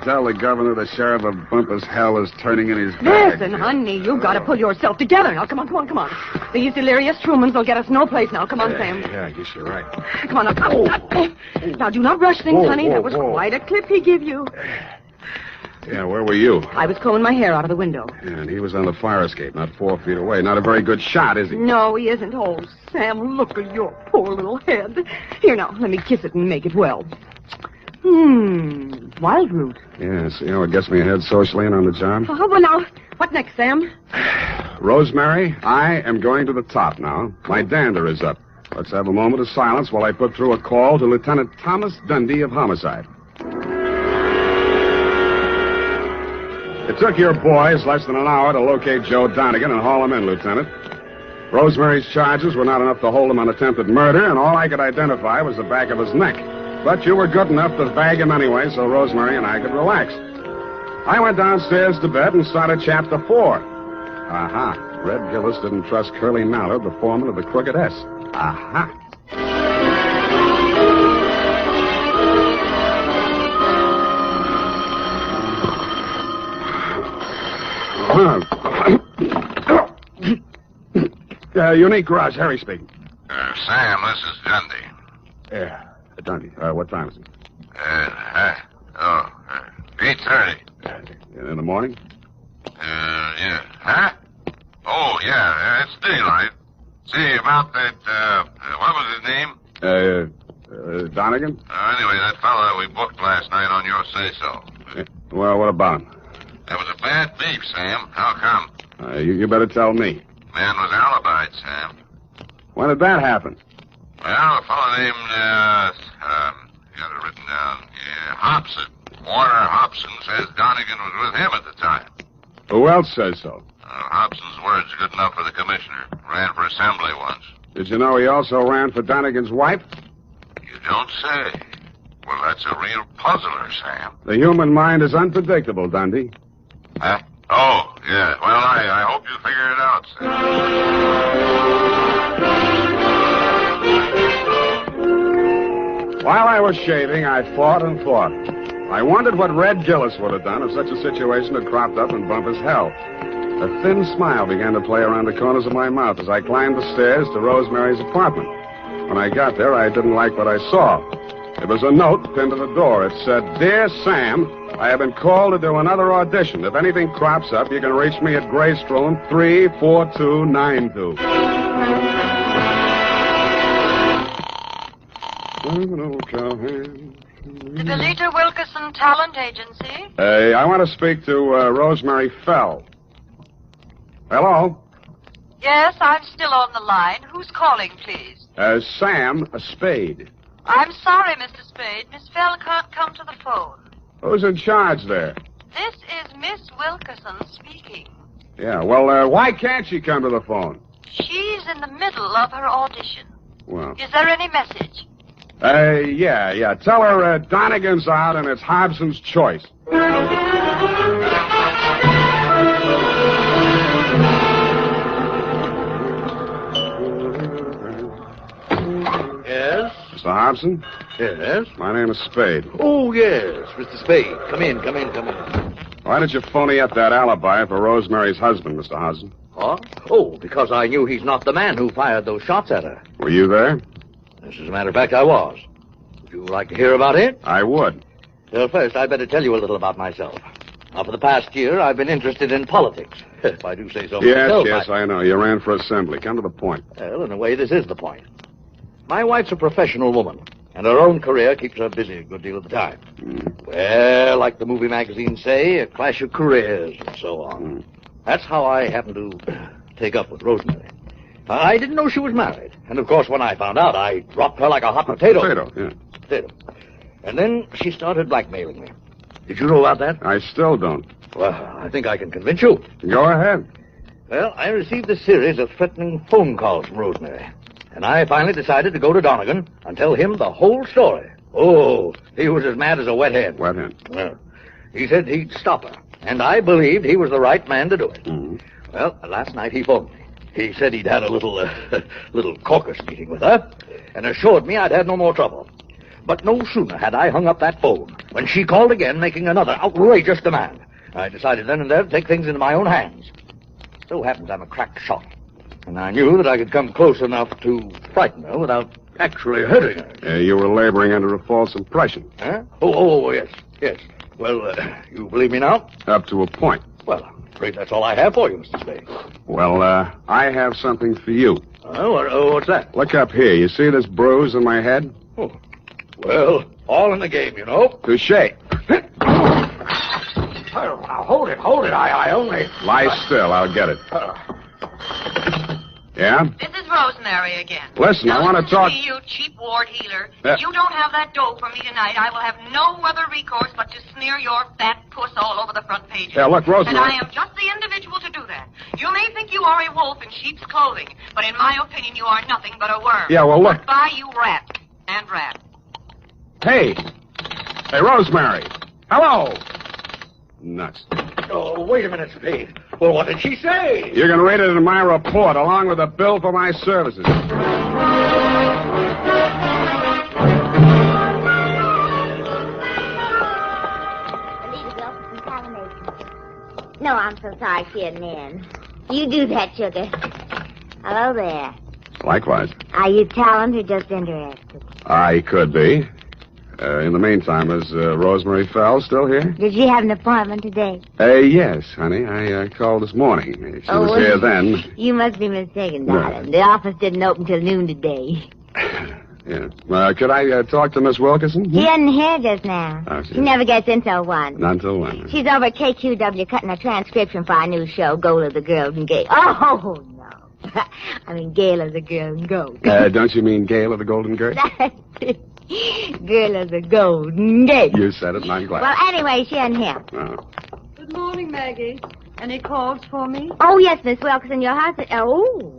Tell the governor the sheriff of Bumpus Hell is turning in his bag. Listen, honey, you've got to pull yourself together. Now, come on. These delirious Trumans will get us no place now. Come on, Sam. Yeah, I guess you're right. Come on, now. Now, do not rush things, honey. That was quite a clip he gave you. Yeah, where were you? I was combing my hair out of the window. Yeah, and he was on the fire escape, not 4 feet away. Not a very good shot, is he? No, he isn't. Oh, Sam, look at your poor little head. Here, now, let me kiss it and make it well. Wild root. Yes, it gets me ahead socially and on the job. Oh, well, now, what next, Sam? Rosemary, I am going to the top now. My dander is up. Let's have a moment of silence while I put through a call to Lieutenant Thomas Dundee of Homicide. It took your boys less than an hour to locate Joe Donegan and haul him in, Lieutenant. Rosemary's charges were not enough to hold him on attempted murder, and all I could identify was the back of his neck. But you were good enough to bag him anyway, so Rosemary and I could relax. I went downstairs to bed and started Chapter 4. Aha. Red Gillis didn't trust Curly Mallard, the foreman of the Crooked S. Aha. Unique Garage, Harry speaking. Sam, this is Dundee. Yeah, Dundee. What time is it? Oh, 8:30. In the morning? Yeah. Huh? Oh, yeah, it's daylight. Say, about that, what was his name? Donegan? Anyway, that fellow that we booked last night on your say-so. Well, what about him? That was a bad beef, Sam. How come? You better tell me. Man was alibied, Sam. When did that happen? Well, a fellow named, got it written down. Yeah, Hobson. Warner Hobson says Donegan was with him at the time. Who else says so? Hobson's word's good enough for the commissioner. Ran for assembly once. Did you know he also ran for Donegan's wife? You don't say. Well, that's a real puzzler, Sam. The human mind is unpredictable, Dundee. Huh? Oh, yeah. Well, I hope you figure it out, Sam. While I was shaving, I thought and thought. I wondered what Red Gillis would have done if such a situation had cropped up in Bumpus' hell. A thin smile began to play around the corners of my mouth as I climbed the stairs to Rosemary's apartment. When I got there, I didn't like what I saw. It was a note pinned to the door. It said, "Dear Sam, I have been called to do another audition. If anything crops up, you can reach me at Graystone 34292. The Belita Wilkerson Talent Agency? I want to speak to Rosemary Fell. Hello? Yes, I'm still on the line. Who's calling, please? Sam Spade. I'm sorry, Mr. Spade. Miss Fell can't come to the phone. Who's in charge there? This is Miss Wilkerson speaking. Yeah, well, why can't she come to the phone? She's in the middle of her audition. Well. Is there any message? Yeah. Tell her Donegan's out and it's Hobson's choice. Yes? Mr. Hobson? Yes? My name is Spade. Oh, yes, Mr. Spade. Come in. Why did you phony up that alibi for Rosemary's husband, Mr. Hobson? Huh? Oh, because I knew he's not the man who fired those shots at her. Were you there? As a matter of fact, I was. Would you like to hear about it? I would. Well, first, I'd better tell you a little about myself. Now, for the past year, I've been interested in politics. If I do say so myself. Yes, I know. You ran for assembly. Come to the point. Well, in a way, this is the point. My wife's a professional woman, and her own career keeps her busy a good deal of the time. Well, like the movie magazines say, a clash of careers and so on. That's how I happened to take up with Rosemary. I didn't know she was married. And, of course, when I found out, I dropped her like a hot potato. Potato. And then she started blackmailing me. Did you know about that? I still don't. Well, I think I can convince you. Go ahead. Well, I received a series of threatening phone calls from Rosemary. And I finally decided to go to Donegan and tell him the whole story. Oh, he was as mad as a wet hen. Wet hen? Well, he said he'd stop her. And I believed he was the right man to do it. Well, last night he phoned me. He said he'd had a little caucus meeting with her and assured me I'd had no more trouble. But no sooner had I hung up that phone when she called again, making another outrageous demand. I decided then and there to take things into my own hands. So happens I'm a crack shot. And I knew that I could come close enough to frighten her without actually hurting her. You were laboring under a false impression. Huh? Oh, yes. Well, you believe me now? Up to a point. Well, I'm afraid that's all I have for you, Mr. Spade. Well, I have something for you. What's that? Look up here. You see this bruise in my head? Oh. Well, all in the game, you know. Touché. Now, hold it. I only... Lie still. I'll get it. Yeah? This is Rosemary again. Listen, I want to talk... Me, you cheap ward healer. If you don't have that dough for me tonight, I will have no other recourse but to smear your fat puss all over the front page. Yeah, look, Rosemary... And I am just the individual to do that. You may think you are a wolf in sheep's clothing, but in my opinion, you are nothing but a worm. Yeah, well, look... Goodbye, you rat. And rat. Hey, Rosemary. Hello. Nuts. Oh, wait a minute, Spade. Well, what did she say? You're going to read it in my report, along with a bill for my services. No, I'm so sorry she isn't in. You do that, sugar. Hello there. Likewise. Are you talent or just interested? I could be. In the meantime, is Rosemary Fell still here? Did she have an appointment today? Yes, honey. I called this morning. She was here then. You must be mistaken, darling. The office didn't open till noon today. Yeah. Could I talk to Miss Wilkerson? She isn't here just now. Oh, she never gets in till 1. Not till 1. She's over at KQW cutting a transcription for our new show, Goal of the Golden Gate. Oh, no. I mean, Gale of the Golden Goat. Don't you mean Gale of the Golden Gate? Girl of the Golden Gate. You said it, and I'm glad. Well, anyway, she isn't here. Oh. Good morning, Maggie. Any calls for me? Oh, yes, Miss Wilkerson, your husband... Oh,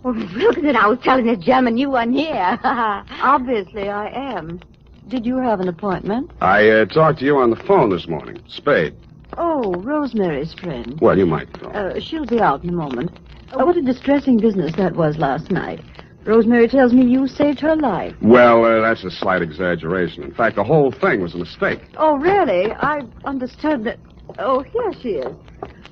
Miss Wilkerson, I was telling this gentleman you weren't here. Obviously, I am. Did you have an appointment? I talked to you on the phone this morning. Spade. Oh, Rosemary's friend. Well, you might call. She'll be out in a moment. What a distressing business that was last night. Rosemary tells me you saved her life. Well, that's a slight exaggeration. In fact, the whole thing was a mistake. Oh, really? I understood that... Oh, here she is.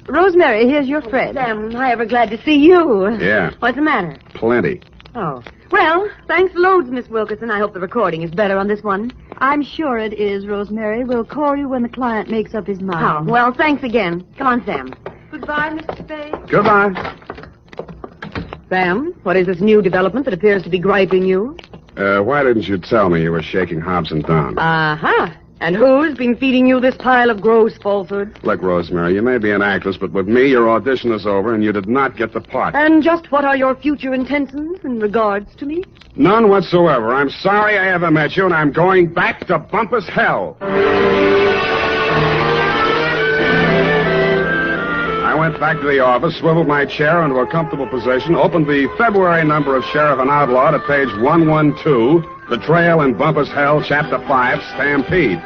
Rosemary, here's your friend. Sam, I ever glad to see you. Yeah. What's the matter? Plenty. Oh. Well, thanks loads, Miss Wilkerson. I hope the recording is better on this one. I'm sure it is, Rosemary. We'll call you when the client makes up his mind. Oh, well, thanks again. Come on, Sam. Goodbye, Mr. Spade. Goodbye. Sam, what is this new development that appears to be griping you? Why didn't you tell me you were shaking Hobson down? Uh-huh. And who's been feeding you this pile of gross falsehoods? Look, Rosemary, you may be an actress, but with me, your audition is over, and you did not get the part. And just what are your future intentions in regards to me? None whatsoever. I'm sorry I ever met you, and I'm going back to Bumpus hell. I went back to the office, swiveled my chair into a comfortable position, opened the February number of Sheriff and Outlaw to page 112, Betrayal in Bumpus Hell, Chapter 5, Stampede.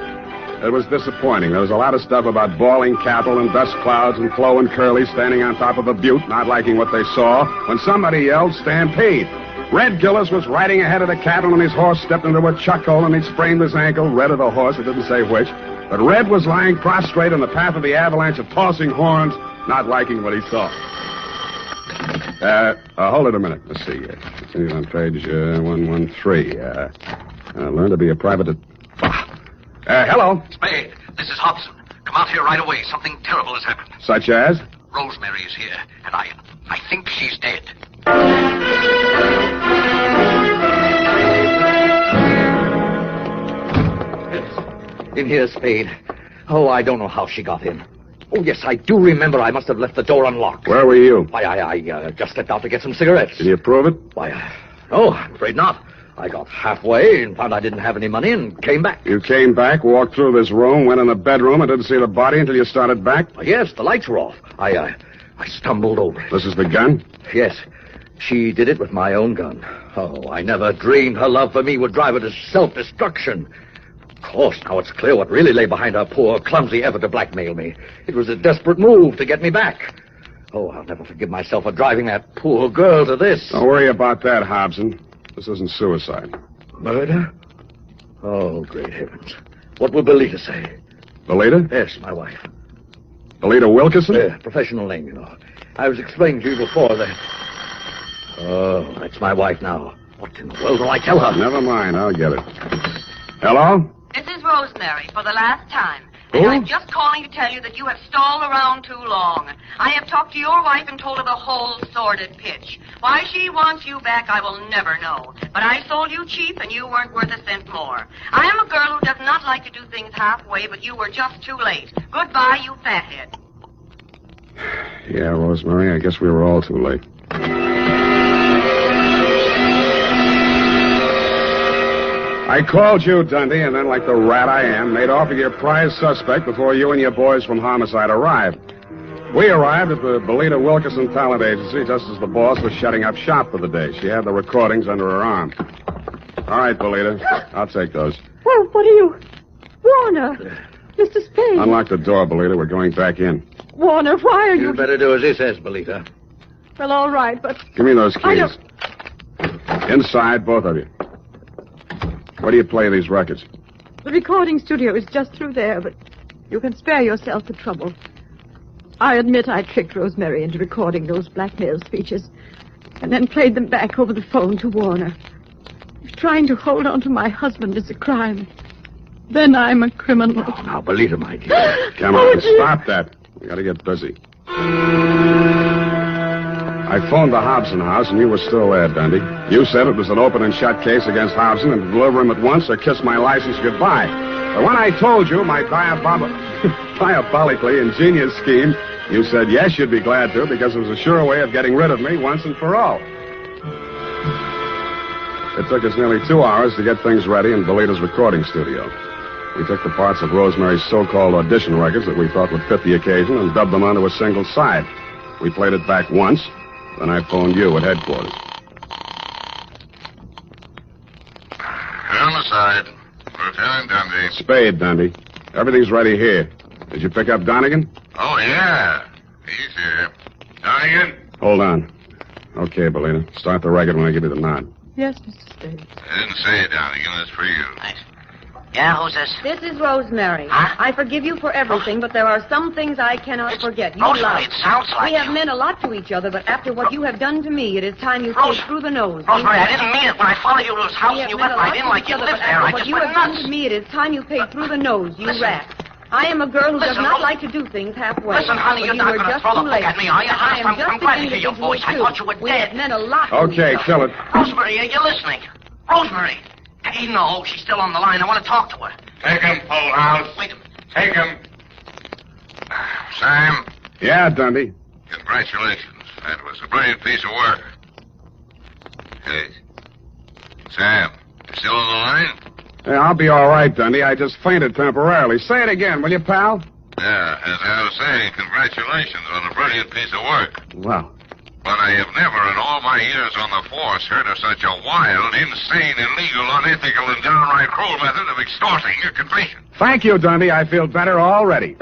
It was disappointing. There was a lot of stuff about bawling cattle and dust clouds and Flo and Curly standing on top of a butte, not liking what they saw, when somebody yelled, Stampede. Red Gillis was riding ahead of the cattle, and his horse stepped into a chuck hole, and he'd sprained his ankle. Red of the horse, it didn't say which. But Red was lying prostrate in the path of the avalanche of tossing horns, not liking what he saw. Hold it a minute. Let's see. Continue on page 113. Learn to be a private... hello? Spade, this is Hobson. Come out here right away. Something terrible has happened. Such as? Rosemary is here, and I think she's dead. In here, Spade. Oh, I don't know how she got in. Oh, yes, I do remember I must have left the door unlocked. Where were you? Why, I just stepped out to get some cigarettes. Can you prove it? Why, no, I'm afraid not. I got halfway and found I didn't have any money and came back. You came back, walked through this room, went in the bedroom, and didn't see the body until you started back? Yes, the lights were off. I stumbled over it. This is the gun? Yes. She did it with my own gun. Oh, I never dreamed her love for me would drive her to self-destruction. Of course, now it's clear what really lay behind her poor, clumsy effort to blackmail me. It was a desperate move to get me back. Oh, I'll never forgive myself for driving that poor girl to this. Don't worry about that, Hobson. This isn't suicide. Murder? Oh, great heavens. What will Belita say? Belita? Yes, my wife. Belita Wilkerson? Professional name, you know. I was explaining to you before that... Oh, that's my wife now. What in the world will I tell her? Never mind, I'll get it. Hello? This is Rosemary for the last time. Who? And I'm just calling to tell you that you have stalled around too long. I have talked to your wife and told her the whole sordid pitch. Why she wants you back, I will never know. But I sold you cheap, and you weren't worth a cent more. I am a girl who does not like to do things halfway, but you were just too late. Goodbye, you fathead. Yeah, Rosemary, I guess we were all too late. I called you, Dundee, and then, like the rat I am, made off with your prize suspect before you and your boys from Homicide arrived. We arrived at the Belita Wilkerson Talent Agency just as the boss was shutting up shop for the day. She had the recordings under her arm. All right, Belita, I'll take those. Well, what are you... Warner! Mr. Spade! Unlock the door, Belita. We're going back in. Warner, why are you... You'd better do as he says, Belita. Well, all right, but... Give me those keys. I don't... Inside, both of you. Where do you play these records? The recording studio is just through there, but you can spare yourself the trouble. I admit I tricked Rosemary into recording those blackmail speeches and then played them back over the phone to Warner. If trying to hold on to my husband is a crime, Then I'm a criminal. Now, Belita, my dear. Come on, stop that. We gotta get busy. I phoned the Hobson house, and you were still there, Dundee. You said it was an open and shut case against Hobson, and to deliver him at once or kiss my license goodbye. But when I told you my diabolically ingenious scheme, you said yes, you'd be glad to, because it was a sure way of getting rid of me once and for all. It took us nearly 2 hours to get things ready in Belita's recording studio. We took the parts of Rosemary's so-called audition records that we thought would fit the occasion and dubbed them onto a single side. We played it back once, then I phoned you at headquarters. Homicide. Lieutenant Dundee. Spade, Dundee. Everything's ready here. Did you pick up Donegan? Oh, yeah. He's here. Donegan? Hold on. Okay, Belita. Start the record when I give you the nod. Yes, Mr. Spade. I didn't say it, Donegan. That's for you. Thanks. Yeah, who's this? This is Rosemary. Huh? I forgive you for everything, but there are some things I cannot forget. You Rosemary, lied. it sounds like We have you. meant a lot to each other, but after what you have done to me, it is time you take through the nose. Rosemary, I didn't mean it. When I followed you to his house We and have you meant went a right lot in to like each you other, lived but there, after I what just you went have done nuts. to me, it is time you paid through the nose, you rat. I am a girl who does Listen, not like to do things halfway. Listen, honey, But you're you not were going to just throw the too book late. at me, are you? I am just I'm glad to hear your individual, voice. I too. thought you were We dead. have meant a lot to Okay, each other. kill it. Rosemary, are you listening? Rosemary. Hey, no, she's still on the line. I want to talk to her. Take him, House. Wait a minute. Take him. Sam, Yeah, Dundee. congratulations. That was a brilliant piece of work. Hey, Sam, you still on the line? Yeah, I'll be all right, Dundee. I just fainted temporarily. Say it again, will you, pal? Yeah, as I was saying, congratulations on a brilliant piece of work. Well, But I have never in all my years on the force heard of such a wild, insane, illegal, unethical, and downright cruel method of extorting a confession. thank you, Dundee. I feel better already.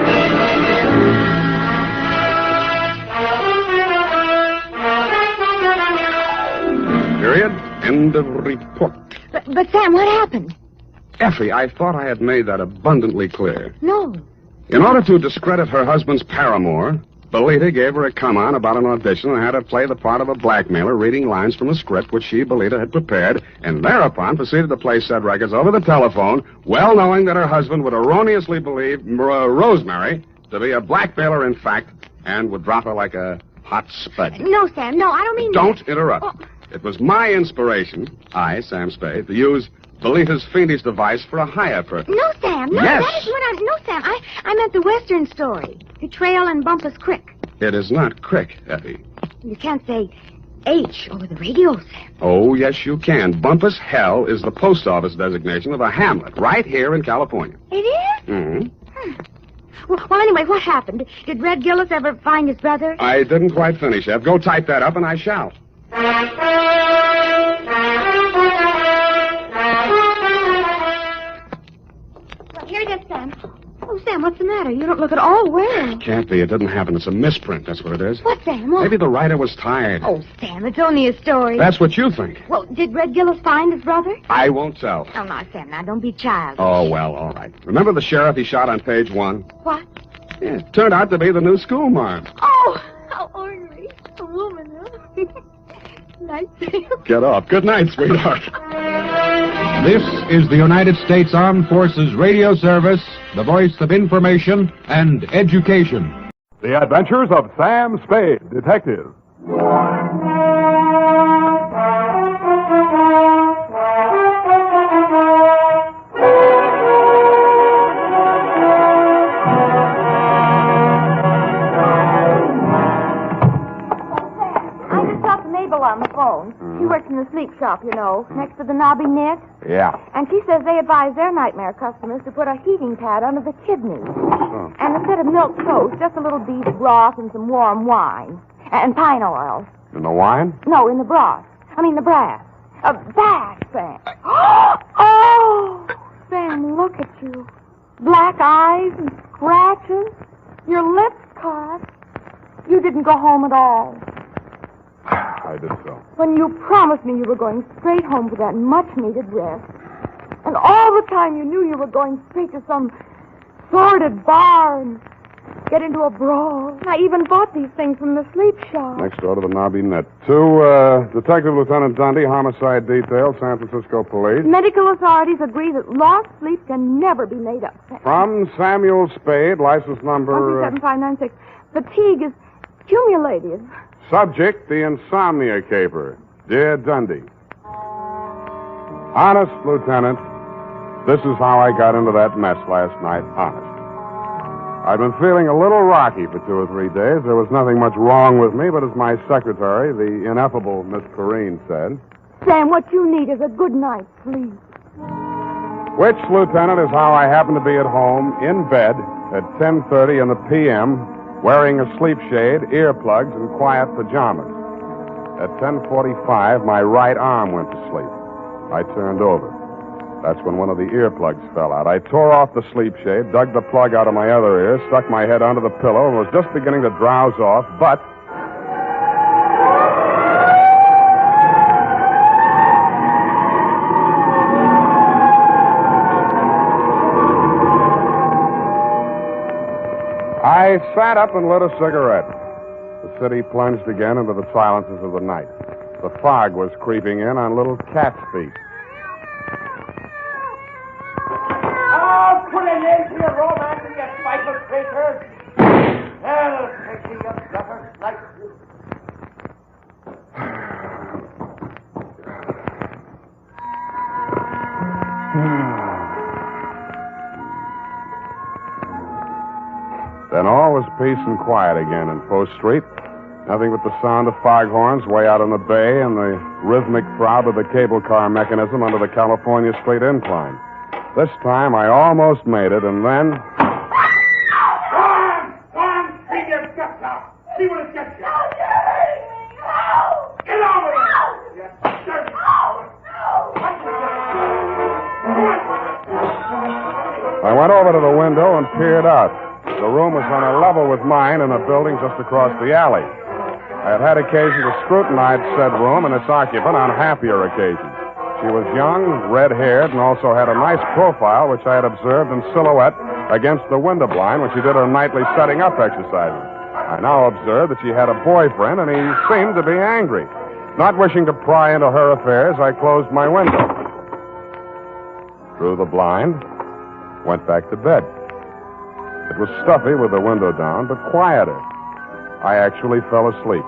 Period. End of report. But Sam, what happened? Effie, I thought I had made that abundantly clear. No. In order to discredit her husband's paramour, Belita gave her a come-on about an audition and had her play the part of a blackmailer reading lines from a script which she, Belita, had prepared, and thereupon proceeded to play said records over the telephone, well knowing that her husband would erroneously believe Rosemary to be a blackmailer in fact, and would drop her like a hot spud. No, Sam, no, I don't mean Don't that. interrupt. Oh. It was my inspiration, I, Sam Spade, to use Belita's fiendish device for a higher purpose. No, Sam, no, Yes. that is what No, Sam, I meant the Western story. Betrayal and Bumpus Creek. It is not Crick, Effie. You can't say H over the radio, Sam. Oh, yes, you can. Bumpus Hell is the post office designation of a hamlet right here in California. It is? Mm-hmm. Well, anyway, what happened? Did Red Gillis ever find his brother? I didn't quite finish, Ev. Go type that up, and I shall. Well, here it is, Sam. Oh, Sam, what's the matter? You don't look at all well. Can't be. It didn't happen. It's a misprint. That's what it is. What, Sam? What? Maybe the writer was tired. Oh, Sam, it's only a story. That's what you think. Well, did Red Gillis find his brother? I won't tell. Oh, no, Sam, now don't be childish. Oh, well, all right. Remember the sheriff he shot on page 1? What? Yeah, it turned out to be the new schoolmarm. Oh, how ornery. A woman, huh? Nice. Get off. Good night, sweetheart. This is the United States Armed Forces Radio Service, the voice of information and education. The Adventures of Sam Spade, Detective. I just talked to Mabel on the phone. She works in the sleep shop, you know, next to the Nobby Knit. Yeah. And she says they advise their nightmare customers to put a heating pad under the kidneys. And instead of milk toast, just a little beef broth and some warm wine. And pine oil. In the wine? No, in the broth. I mean the brass. Bass, Sam. Oh! Sam, look at you. Black eyes and scratches. Your lips cut. You didn't go home at all. I did so. When you promised me you were going straight home for that much-needed rest. And all the time you knew you were going straight to some sordid bar and get into a brawl. I even bought these things from the sleep shop. Next door to the Nobby Net. To Detective Lieutenant Dundee, Homicide Detail, San Francisco Police. Medical authorities agree that lost sleep can never be made up. From Samuel Spade, license number... 17596. Fatigue is cumulative. Subject, the Insomnia caper. Dear Dundee. Honest, Lieutenant, this is how I got into that mess last night. Honest. I'd been feeling a little rocky for 2 or 3 days. There was nothing much wrong with me, but as my secretary, the ineffable Miss Perrine, said... Sam, what you need is a good night's sleep. Which, Lieutenant, is how I happened to be at home, in bed, at 10:30 in the p.m., wearing a sleep shade, earplugs, and quiet pajamas. At 10:45, my right arm went to sleep. I turned over. That's when one of the earplugs fell out. I tore off the sleep shade, dug the plug out of my other ear, stuck my head under the pillow, and was just beginning to drowse off, but... I sat up and lit a cigarette. The city plunged again into the silences of the night. The fog was creeping in on little cat's feet. Oh, put an end to your romance and your spiteful creatures. Hell, take me, you gutter like you. Then all was peace and quiet again in Post Street. Nothing but the sound of foghorns way out on the bay and the rhythmic throb of the cable car mechanism under the California Street incline. This time I almost made it, and then... Go on, take your guts out. See what it gets you. Get over it. You dirty... I went over to the window and peered out. The room was on a level with mine in a building just across the alley. I had had occasion to scrutinize said room and its occupant on happier occasions. She was young, red-haired, and also had a nice profile, which I had observed in silhouette against the window blind when she did her nightly setting up exercises. I now observed that she had a boyfriend, and he seemed to be angry. Not wishing to pry into her affairs, I closed my window. Drew the blind, went back to bed. It was stuffy with the window down, but quieter. I actually fell asleep.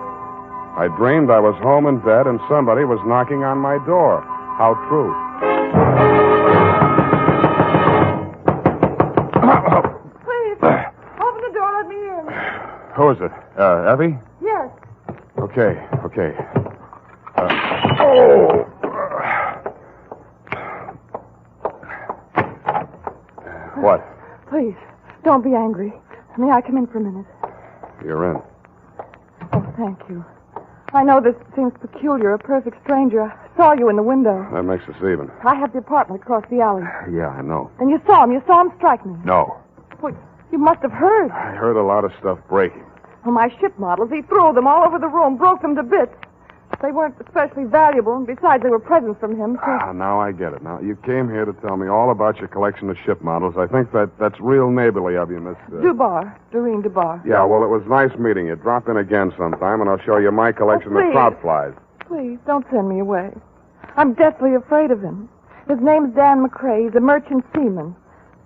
I dreamed I was home in bed and somebody was knocking on my door. How true. Please, open the door, let me in. Who is it? Effie? Yes. Okay. What? Please, don't be angry. May I come in for a minute? You're in. Oh, thank you. I know this seems peculiar, a perfect stranger. I saw you in the window. That makes us even. I have the apartment across the alley. Yeah, I know. And you saw him strike me. No. Well, you must have heard. I heard a lot of stuff breaking. Well, my ship models, he threw them all over the room, broke them to bits. They weren't especially valuable, and besides, they were presents from him, so... Now I get it. Now, you came here to tell me all about your collection of ship models. I think that's real neighborly of you, Miss... Doreen Dubar. Yeah, well, it was nice meeting you. Drop in again sometime, and I'll show you my collection of trout flies. Please, don't send me away. I'm deathly afraid of him. His name's Dan McCrae. He's a merchant seaman.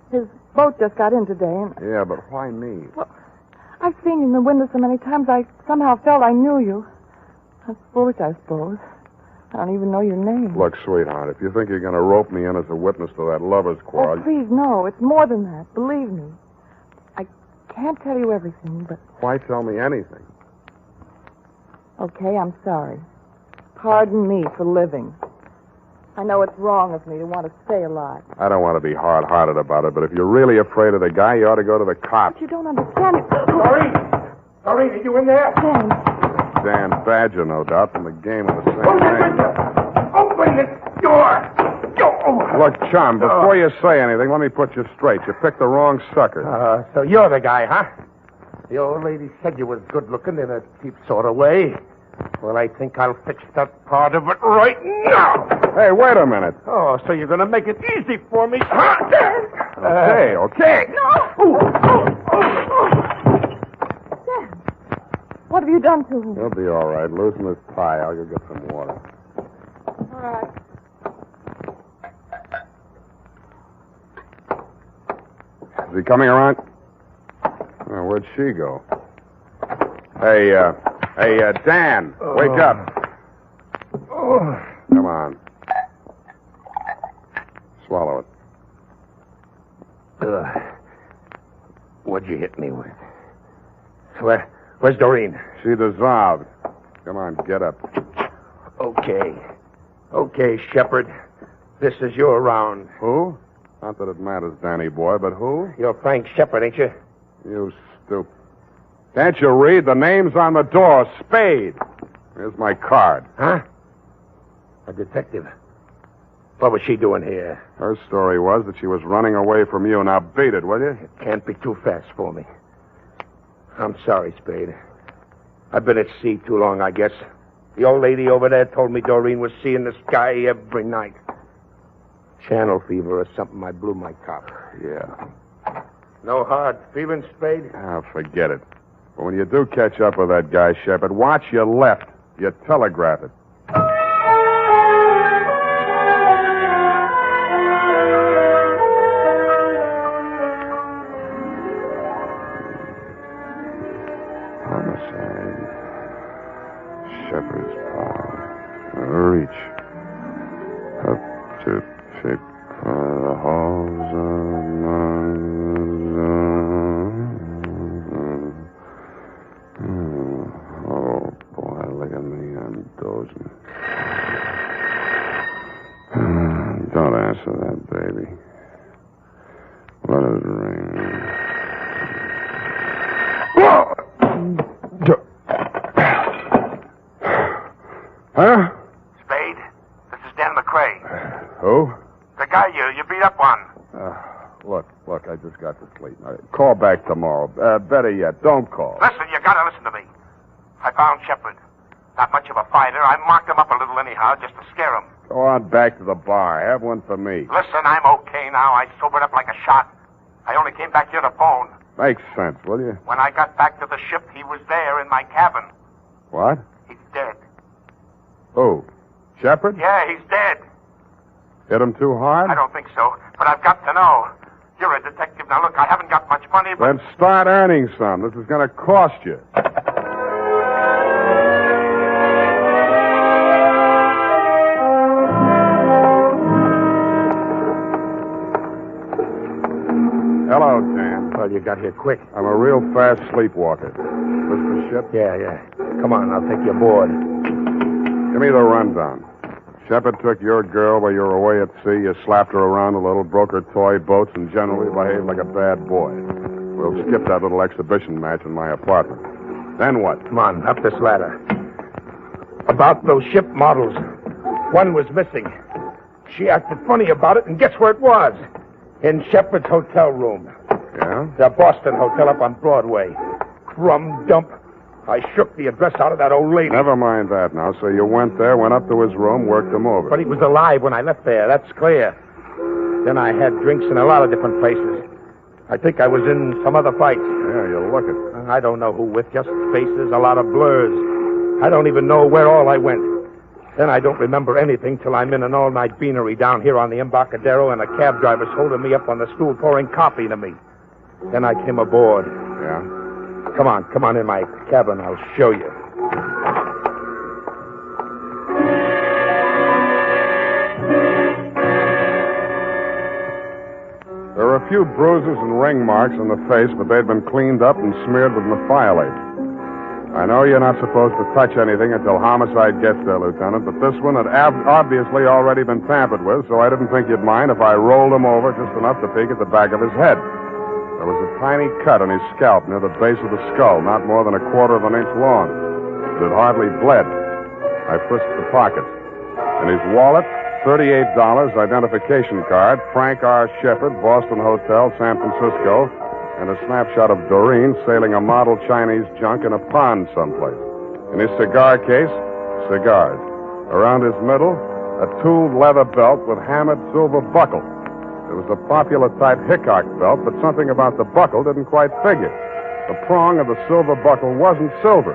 His boat just got in today, and... Yeah, but why me? Well, I've seen you in the window so many times, I somehow felt I knew you. That's foolish, I suppose. I don't even know your name. Look, sweetheart, if you think you're going to rope me in as a witness to that lover's quarrel... Oh, please, no. It's more than that. Believe me. I can't tell you everything, but... Why tell me anything? Okay, I'm sorry. Pardon me for living. I know it's wrong of me to want to stay alive. I don't want to be hard-hearted about it, but if you're really afraid of the guy, you ought to go to the cops. But you don't understand it. Doreen, are you in there? Dan Badger, no doubt, from the game of the same name. Open the door! Look, chum, before you say anything, let me put you straight. You picked the wrong sucker. So you're the guy, huh? The old lady said you was good-looking in a cheap sort of way. Well, I think I'll fix that part of it right now. Hey, wait a minute. Oh, so you're going to make it easy for me, huh? Okay. No! done to him? He'll be all right. Loosen his tie. I'll go get some water. All right. Is he coming around? Oh, where'd she go? Hey, Dan, wake up. Come on. Swallow it. What'd you hit me with? Where's Doreen? She dissolved. Come on, get up. Okay, Shepard. This is your round. Who? Not that it matters, Danny boy, but who? You're Frank Shepard, ain't you? You stupid. Can't you read? The name's on the door. Spade. Here's my card. Huh? A detective. What was she doing here? Her story was that she was running away from you. Now beat it, will you? It can't be too fast for me. I'm sorry, Spade. I've been at sea too long, I guess. The old lady over there told me Doreen was seeing the sky every night. Channel fever or something. I blew my top. Yeah. No hard feeling, Spade? Ah, forget it. But when you do catch up with that guy, Shepard, watch your left. You telegraph it. Homicide. Shepard's paw. Reach. Up to pick the halls of Oh, boy, look at me. I'm dozing. Don't answer that, baby. Let it ring. Huh? Spade, this is Dan McCrae. Who? The guy you beat up on. Look, I just got to sleep. Call back tomorrow. Better yet, don't call. Listen, you gotta listen to me. I found Shepard. Not much of a fighter. I marked him up a little anyhow, just to scare him. Go on back to the bar. Have one for me. Listen, I'm okay now. I sobered up like a shot. I only came back here to phone. Makes sense, will you? When I got back to the ship, he was there in my cabin. What? He's dead. Who? Shepard? Yeah, he's dead. Hit him too hard? I don't think so, but I've got to know. You're a detective. Now, look, I haven't got much money, but... Then start earning some. This is going to cost you. Hello, Dan. Well, you got here quick. I'm a real fast sleepwalker. This the ship? Yeah. Come on, I'll take you aboard. Give me the rundown. Shepard took your girl while you were away at sea. You slapped her around a little, broke her toy boats, and generally behaved like a bad boy. We'll skip that little exhibition match in my apartment. Then what? Come on, up this ladder. About those ship models. One was missing. She acted funny about it, and guess where it was? In Shepard's hotel room. Yeah? The Boston Hotel up on Broadway. Crumb dump. I shook the address out of that old lady. Never mind that now. So you went there, went up to his room, worked him over. But he was alive when I left there. That's clear. Then I had drinks in a lot of different places. I think I was in some other fights. Yeah, you look it. I don't know who with, just faces, a lot of blurs. I don't even know where all I went. Then I don't remember anything till I'm in an all-night beanery down here on the Embarcadero and a cab driver's holding me up on the stool pouring coffee to me. Then I came aboard. Yeah? Come on in my cabin. I'll show you. There were a few bruises and ring marks on the face, but they'd been cleaned up and smeared with methyolate. I know you're not supposed to touch anything until homicide gets there, Lieutenant, but this one had obviously already been tampered with, so I didn't think you'd mind if I rolled him over just enough to peek at the back of his head. There was a tiny cut on his scalp near the base of the skull, not more than 1/4 of an inch long. It had hardly bled. I frisked the pockets. In his wallet, $38, identification card, Frank R. Shepard, Boston Hotel, San Francisco, and a snapshot of Doreen sailing a model Chinese junk in a pond someplace. In his cigar case, cigars. Around his middle, a tooled leather belt with Hammett silver buckle. It was a popular type Hickok belt, but something about the buckle didn't quite figure. The prong of the silver buckle wasn't silver.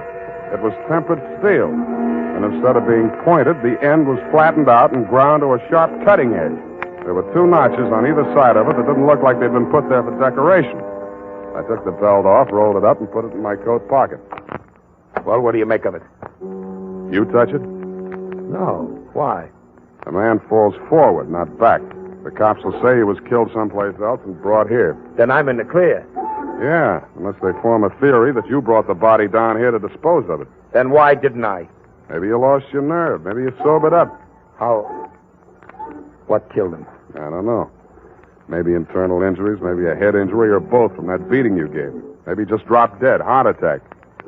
It was tempered steel. And instead of being pointed, the end was flattened out and ground to a sharp cutting edge. There were 2 notches on either side of it that didn't look like they'd been put there for decoration. I took the belt off, rolled it up, and put it in my coat pocket. Well, what do you make of it? You touch it? No. Why? A man falls forward, not back. The cops will say he was killed someplace else and brought here. Then I'm in the clear. Yeah, unless they form a theory that you brought the body down here to dispose of it. Then why didn't I? Maybe you lost your nerve. Maybe you sobered up. How? What killed him? I don't know. Maybe internal injuries, maybe a head injury, or both from that beating you gave him. Maybe he just dropped dead, heart attack.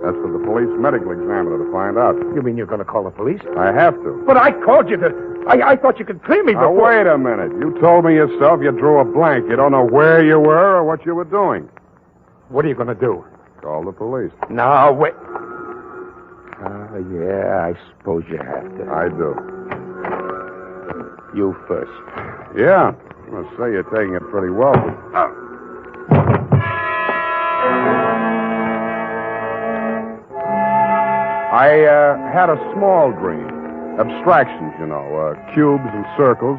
That's for the police medical examiner to find out. You mean you're going to call the police? I have to. But I called you to... I thought you could clear me before... Now, wait a minute. You told me yourself you drew a blank. You don't know where you were or what you were doing. What are you going to do? Call the police. No, wait. Yeah, I suppose you have to. I do. You first. Yeah. I must say you're taking it pretty well. I had a small dream. Abstractions, you know, cubes and circles.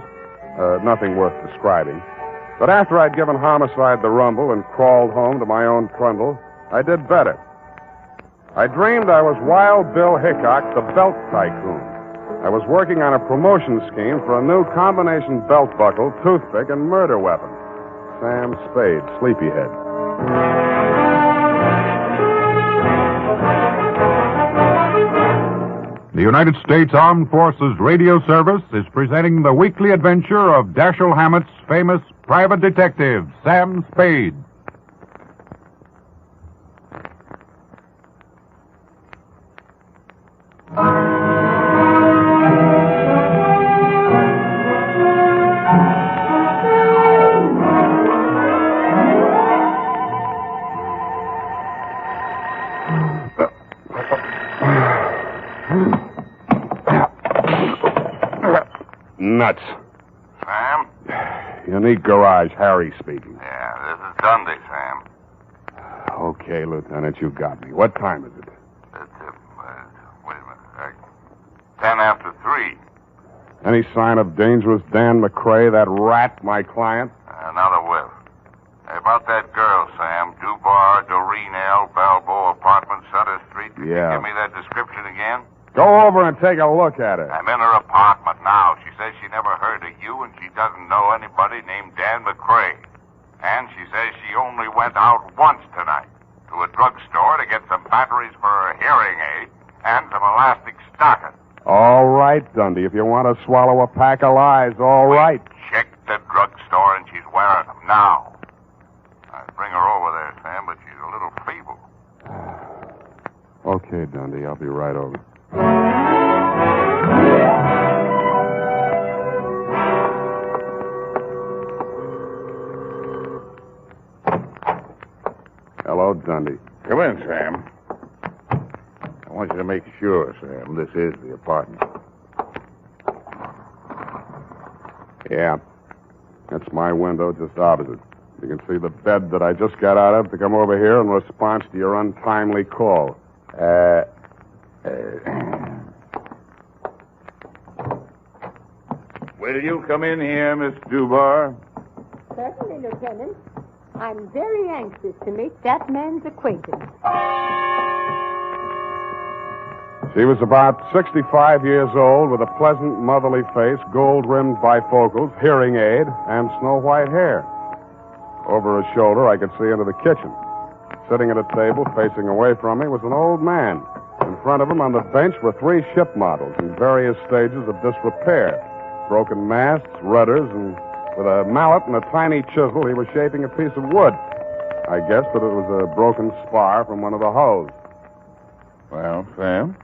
Nothing worth describing. But after I'd given homicide the rumble and crawled home to my own trundle, I did better. I dreamed I was Wild Bill Hickok, the belt tycoon. I was working on a promotion scheme for a new combination belt buckle, toothpick, and murder weapon. Sam Spade, Sleepyhead. The United States Armed Forces Radio Service is presenting the weekly adventure of Dashiell Hammett's famous private detective, Sam Spade. Nuts. Sam? Unique Garage, Harry speaking. Yeah, this is Dundee, Sam. Okay, Lieutenant, you got me. What time is it? It's, wait a minute. 10 after 3. Any sign of dangerous Dan McCrae, that rat, my client? Another whiff. Hey, about that girl, Sam. Dubar, Doreen L., Balboa Apartment, Sutter Street. Can Yeah. you give me that description again? Go over and take a look at her. I'm in her apartment now. She says she never heard of you, and she doesn't know anybody named Dan McCrae. And she says she only went out once tonight to a drugstore to get some batteries for her hearing aid and some elastic stocking. All right, Dundee. If you want to swallow a pack of lies, all right. Checked the drugstore, and she's wearing them now. I'd bring her over there, Sam, but she's a little feeble. Okay, Dundee. I'll be right over. Hello, Dundee. Come in, Sam. I want you to make sure, Sam, this is the apartment. Yeah. That's my window just opposite. You can see the bed that I just got out of to come over here in response to your untimely call. Will you come in here, Miss Dubar? Certainly, Lieutenant. I'm very anxious to make that man's acquaintance. She was about 65 years old with a pleasant motherly face, gold-rimmed bifocals, hearing aid, and snow-white hair. Over her shoulder, I could see into the kitchen. Sitting at a table facing away from me was an old man. In front of him on the bench were 3 ship models in various stages of disrepair. Broken masts, rudders, and with a mallet and a tiny chisel, he was shaping a piece of wood. I guessed that it was a broken spar from one of the hulls. Well, Sam,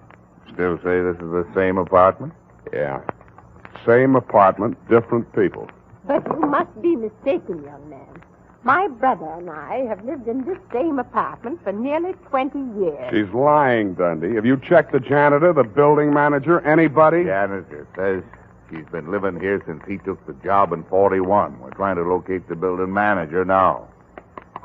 still say this is the same apartment? Yeah. Same apartment, different people. But you must be mistaken, young man. My brother and I have lived in this same apartment for nearly 20 years. She's lying, Dundee. Have you checked the janitor, the building manager, anybody? Janitor says she's been living here since he took the job in 41. We're trying to locate the building manager now.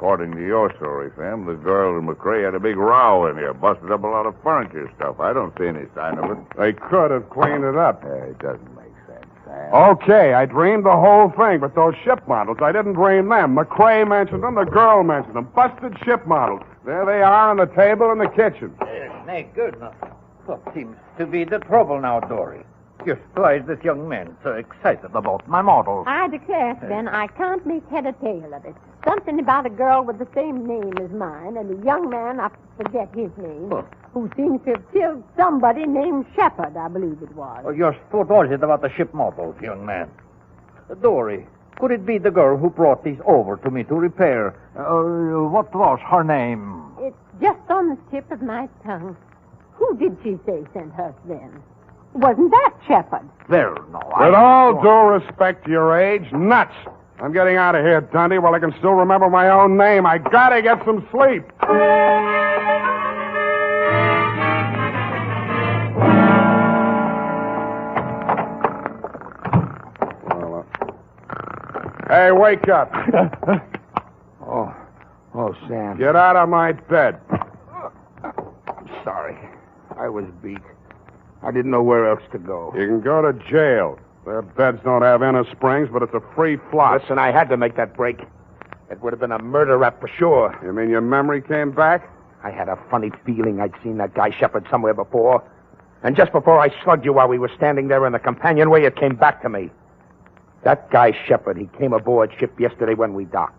According to your story, Sam, the girl and McCrae had a big row in here, busted up a lot of furniture stuff. I don't see any sign of it. They could have cleaned it up. It doesn't make sense, Sam. Okay, I dreamed the whole thing, but those ship models, I didn't dream them. McCrae mentioned them, the girl mentioned them. Busted ship models. There they are on the table in the kitchen. Nay, good enough. What seems to be the trouble now, Dory? You're surprised this young man so excited about my model. I declare, Sven, I can't make head or tail of it. Something about a girl with the same name as mine and a young man, I forget his name, who seems to have killed somebody named Shepard, I believe it was. Oh, you're so worried about the ship models, young man. Dory, could it be the girl who brought these over to me to repair? What was her name? It's just on the tip of my tongue. Who did she say sent her, Sven? Wasn't that Shepard? Well, no, With all due respect to your age, nuts. I'm getting out of here, Dundee, while I can still remember my own name. I gotta get some sleep. Hey, wake up. Oh, Sam. Get out of my bed. I'm sorry. I was beat. I didn't know where else to go. You can go to jail. Their beds don't have inner springs, but it's a free flop. Listen, I had to make that break. It would have been a murder rap for sure. You mean your memory came back? I had a funny feeling I'd seen that guy Shepard somewhere before. And just before I slugged you while we were standing there in the companionway, it came back to me. That guy Shepard, he came aboard ship yesterday when we docked.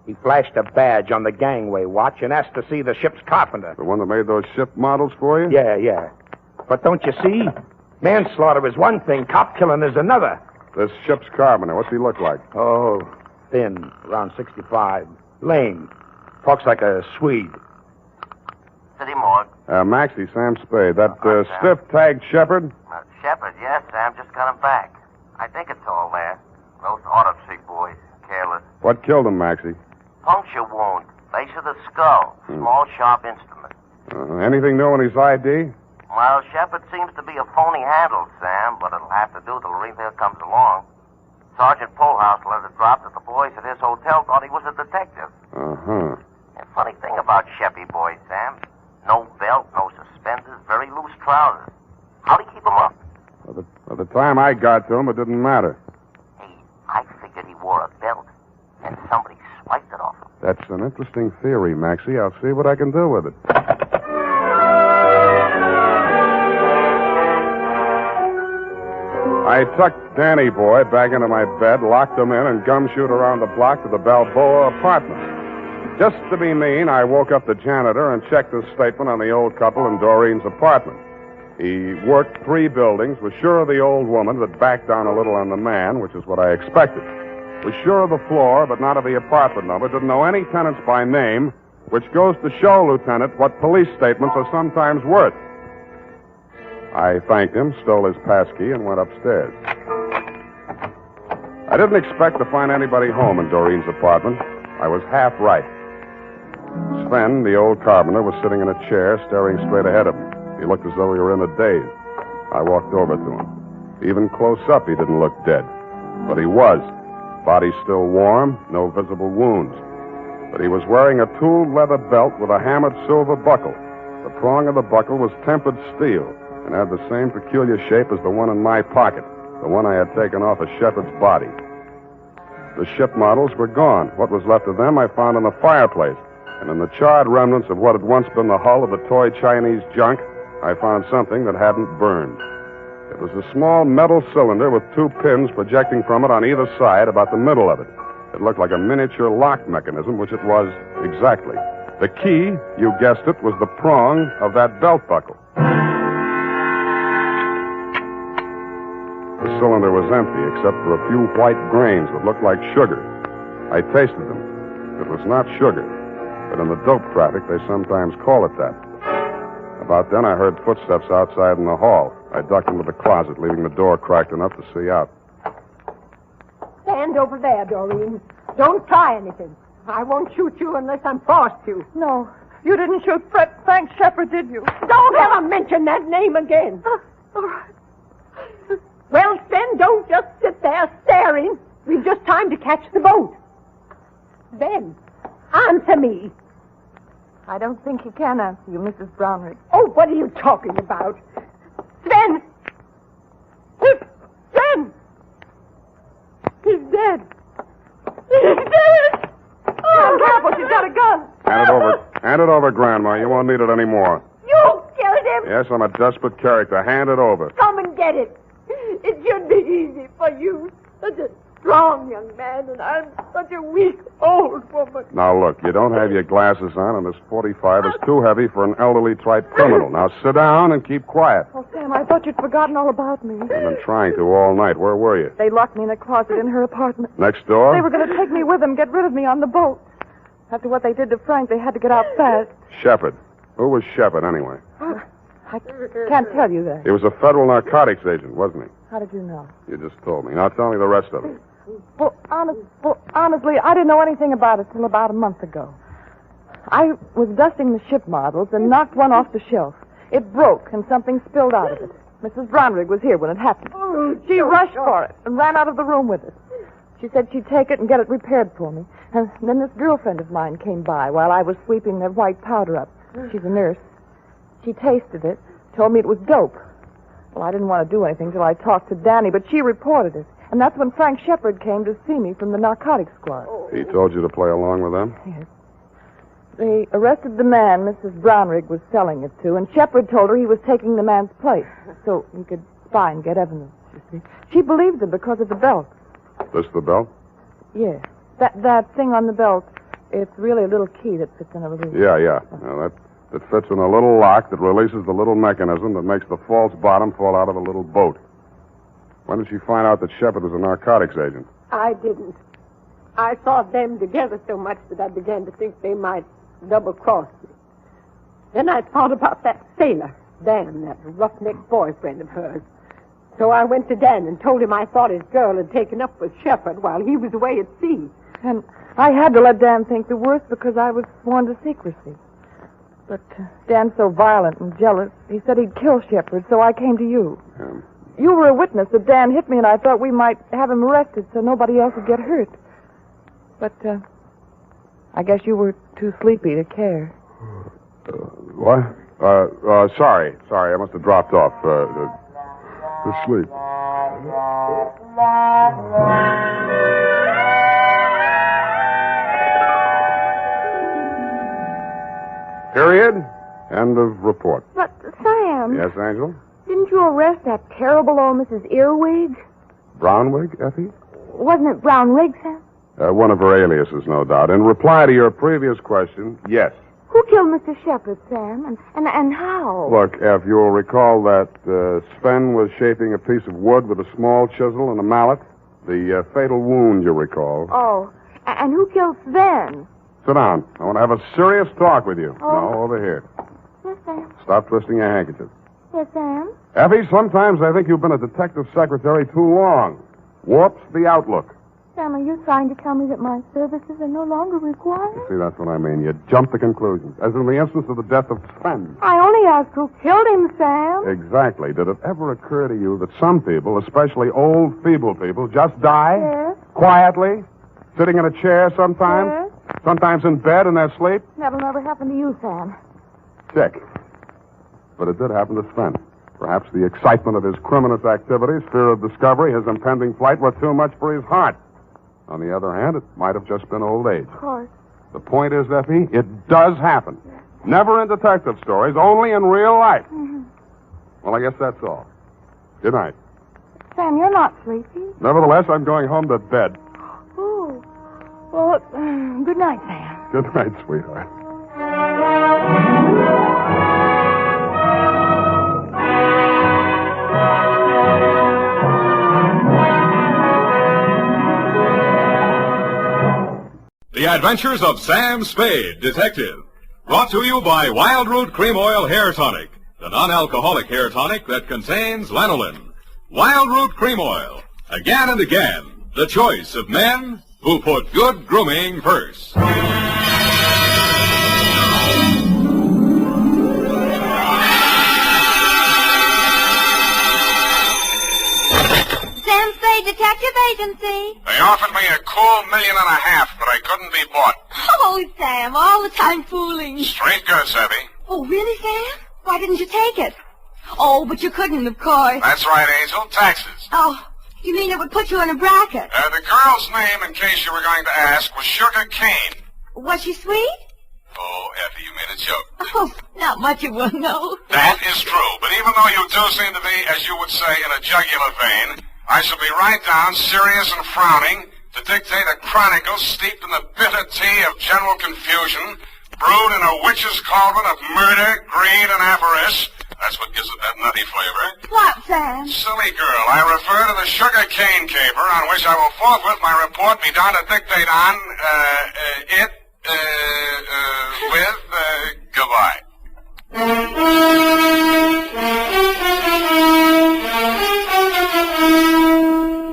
He flashed a badge on the gangway watch and asked to see the ship's carpenter. The one that made those ship models for you? Yeah. But don't you see? Manslaughter is one thing, cop killing is another. This ship's carpenter, what's he look like? Oh, thin, around 65. Lame. Talks like a Swede. City morgue. Maxie, Sam Spade. That stiff-tagged Shepard? Shepard, yes, Sam. Just got him back. I think it's all there. Those autopsy boys. Careless. What killed him, Maxie? Puncture wound. Base of the skull. Small, sharp instrument. Anything new in his ID? Well, Shepard seems to be a phony handle, Sam, but it'll have to do till Revere comes along. Sergeant Polhouse let it drop that the boys at his hotel thought he was a detective. Uh-huh. And funny thing about Sheppy boys, Sam. No belt, no suspenders, very loose trousers. How'd he keep them up? By the time I got to him, it didn't matter. I figured he wore a belt, and somebody swiped it off him. That's an interesting theory, Maxie. I'll see what I can do with it. I tucked Danny Boy back into my bed, locked him in, and gumshoed around the block to the Balboa apartment. Just to be mean, I woke up the janitor and checked his statement on the old couple in Doreen's apartment. He worked 3 buildings, was sure of the old woman, but backed down a little on the man, which is what I expected. Was sure of the floor, but not of the apartment number. Didn't know any tenants by name, which goes to show, Lieutenant, what police statements are sometimes worth. I thanked him, stole his passkey, and went upstairs. I didn't expect to find anybody home in Doreen's apartment. I was half right. Sven, the old carpenter, was sitting in a chair, staring straight ahead of him. He looked as though he were in a daze. I walked over to him. Even close up, he didn't look dead. But he was. Body still warm, no visible wounds. But he was wearing a tooled leather belt with a hammered silver buckle. The prong of the buckle was tempered steel and had the same peculiar shape as the one in my pocket, the one I had taken off of Shepard's body. The ship models were gone. What was left of them I found in the fireplace. And in the charred remnants of what had once been the hull of the toy Chinese junk, I found something that hadn't burned. It was a small metal cylinder with 2 pins projecting from it on either side about the middle of it. It looked like a miniature lock mechanism, which it was exactly. The key, you guessed it, was the prong of that belt buckle. The cylinder was empty except for a few white grains that looked like sugar. I tasted them. It was not sugar, but in the dope traffic, they sometimes call it that. About then, I heard footsteps outside in the hall. I ducked into the closet, leaving the door cracked enough to see out. Stand over there, Doreen. Don't try anything. I won't shoot you unless I'm forced to. No, you didn't shoot Frank Shepard, did you? Don't ever mention that name again. All right. Well, then, don't just sit there staring. We've just time to catch the boat. Then, Answer me. I don't think he can answer you, Mrs. Brownridge. Oh, what are you talking about? Sven! Sven! He's dead. He's dead! Oh, careful, she's got a gun. Hand it over, Grandma. You won't need it anymore. You killed him! Yes, I'm a desperate character. Hand it over. Come and get it. It should be easy for you. Such a strong young man, and I'm such a weak old woman. Now, look, you don't have your glasses on, and this 45 is too heavy for an elderly type criminal. Now, sit down and keep quiet. Oh, Sam, I thought you'd forgotten all about me. I've been trying to all night. Where were you? They locked me in a closet in her apartment. Next door? They were going to take me with them, get rid of me on the boat. After what they did to Frank, they had to get out fast. Shepard. Who was Shepard, anyway? I can't tell you that. He was a federal narcotics agent, wasn't he? How did you know? You just told me. Now, tell me the rest of it. Well, honestly, I didn't know anything about it till about a month ago. I was dusting the ship models and knocked one off the shelf. It broke, and something spilled out of it. Mrs. Brownridge was here when it happened. She rushed for it and ran out of the room with it. She said she'd take it and get it repaired for me. And then this girlfriend of mine came by while I was sweeping the white powder up. She's a nurse. She tasted it, told me it was dope. Well, I didn't want to do anything till I talked to Danny, but she reported it. And that's when Frank Shepard came to see me from the narcotics squad. He told you to play along with them? Yes. They arrested the man Mrs. Brownridge was selling it to, and Shepard told her he was taking the man's place so he could spy and get evidence, you see. She believed him because of the belt. This the belt? Yeah. That thing on the belt, it's really a little key that fits in a little... Yeah. Now, that fits in a little lock that releases the little mechanism that makes the false bottom fall out of a little boat. When did she find out that Shepard was a narcotics agent? I didn't. I saw them together so much that I began to think they might double-cross me. Then I thought about that sailor, Dan, that roughneck boyfriend of hers. So I went to Dan and told him I thought his girl had taken up with Shepard while he was away at sea. And I had to let Dan think the worst because I was sworn to secrecy. But Dan's so violent and jealous, he said he'd kill Shepard, so I came to you. Yeah. You were a witness that Dan hit me, and I thought we might have him arrested so nobody else would get hurt. But I guess you were too sleepy to care. What? Sorry. I must have dropped off. To sleep. Period. End of report. But, Sam... Yes, Angel? Didn't you arrest that terrible old Mrs. Earwig? Brownwig, Effie? Wasn't it Brownwig, Sam? One of her aliases, no doubt. In reply to your previous question, yes. Who killed Mr. Shepard, Sam? And how? Look, F, you'll recall that Sven was shaping a piece of wood with a small chisel and a mallet. The fatal wound, you recall. Oh, and who killed Sven? Sit down. I want to have a serious talk with you. Oh. No, over here. Yes, Sam. Stop twisting your handkerchief. Yes, Sam. Effie, sometimes I think you've been a detective secretary too long. Warps the outlook. Sam, are you trying to tell me that my services are no longer required? See, that's what I mean. You jump to conclusions. As in the instance of the death of Sven. I only asked who killed him, Sam. Exactly. Did it ever occur to you that some people, especially old, feeble people, just die? Yes. Quietly? Sitting in a chair sometimes? Yes. Sometimes in bed in their sleep? That'll never happen to you, Sam. Check. But it did happen to Sven. Perhaps the excitement of his criminous activities, fear of discovery, his impending flight were too much for his heart. On the other hand, it might have just been old age. Of course. The point is, Effie, it does happen. Never in detective stories, only in real life. Mm-hmm. Well, I guess that's all. Good night. Sam, you're not sleepy. Nevertheless, I'm going home to bed. Oh. Well, good night, Sam. Good night, sweetheart. The Adventures of Sam Spade, Detective. Brought to you by Wild Root Cream Oil Hair Tonic, the non-alcoholic hair tonic that contains lanolin. Wild Root Cream Oil. Again and again, the choice of men who put good grooming first. Sam Spade Detective Agency. They offered me a cool $1.5 million, but I couldn't be bought. Oh, Oh, Sam, all the time fooling. Straight good, Sebby. Oh, really, Sam? Why didn't you take it? Oh, but you couldn't, of course. That's right, Angel. Taxes. Oh, you mean it would put you in a bracket? The girl's name, in case you were going to ask, was Sugar Kane. Was she sweet? Oh, Effie, you made a joke. Oh, not much of one, no. That is true, but even though you do seem to be, as you would say, in a jugular vein, I shall be right down, serious and frowning, to dictate a chronicle steeped in the bitter tea of general confusion, brewed in a witch's cauldron of murder, greed, and avarice. That's what gives it that nutty flavor. What, Sam? Silly girl, I refer to the Sugar Cane caper, on which I will forthwith my report be done to dictate on, goodbye.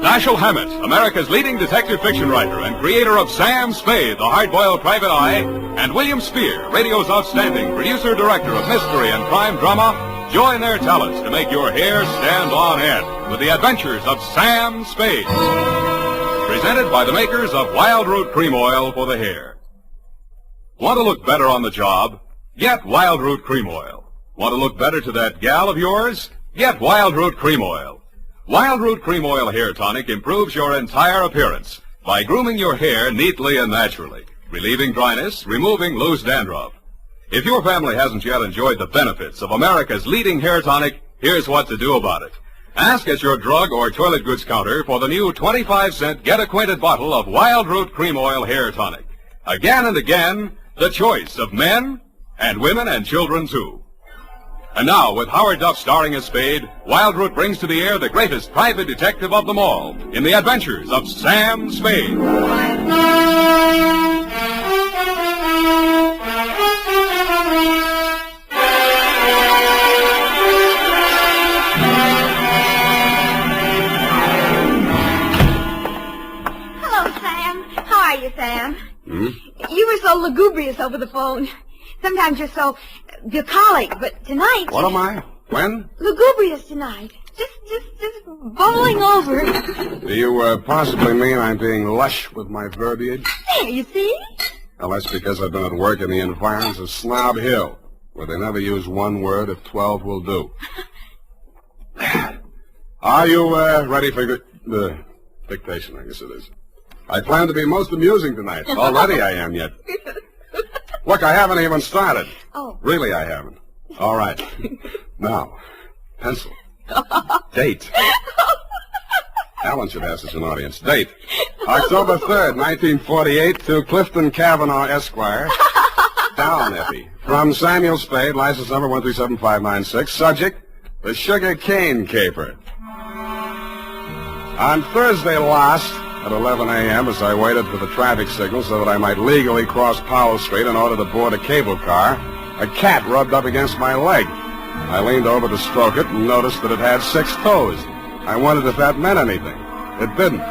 Dashiell Hammett, America's leading detective fiction writer and creator of Sam Spade, the hard-boiled private eye, and William Spear, radio's outstanding producer-director of mystery and crime drama, join their talents to make your hair stand on end with the Adventures of Sam Spade. Presented by the makers of Wild Root Cream Oil for the hair. Want to look better on the job? Get Wild Root Cream Oil. Want to look better to that gal of yours? Get Wild Root Cream Oil. Wild Root Cream Oil Hair Tonic improves your entire appearance by grooming your hair neatly and naturally, relieving dryness, removing loose dandruff. If your family hasn't yet enjoyed the benefits of America's leading hair tonic, here's what to do about it. Ask at your drug or toilet goods counter for the new 25-cent get-acquainted bottle of Wild Root Cream Oil Hair Tonic. Again and again, the choice of men and women and children, too. And now, with Howard Duff starring as Spade, Wild Root brings to the air the greatest private detective of them all in the Adventures of Sam Spade. Hello, Sam. How are you, Sam? You were so lugubrious over the phone. Sometimes you're so bucolic, but tonight... What am I? When? Lugubrious tonight. Just bubbling over. Do you possibly mean I'm being lush with my verbiage? There, you see? Well, that's because I've been at work in the environs of Snob Hill, where they never use one word if 12 will do. Are you ready for the dictation, I guess it is? I plan to be most amusing tonight. Already I am yet. Look, I haven't even started. Oh. Really, I haven't. All right. Now, pencil. Date. Alan should have such an audience. Date. October 3rd, 1948, to Clifton Cavanaugh, Esquire. Down, Effie. From Samuel Spade, license number 137596. Subject, the Sugar Cane Caper. On Thursday last, at 11 a.m., as I waited for the traffic signal so that I might legally cross Powell Street in order to board a cable car, a cat rubbed up against my leg. I leaned over to stroke it and noticed that it had 6 toes. I wondered if that meant anything. It didn't.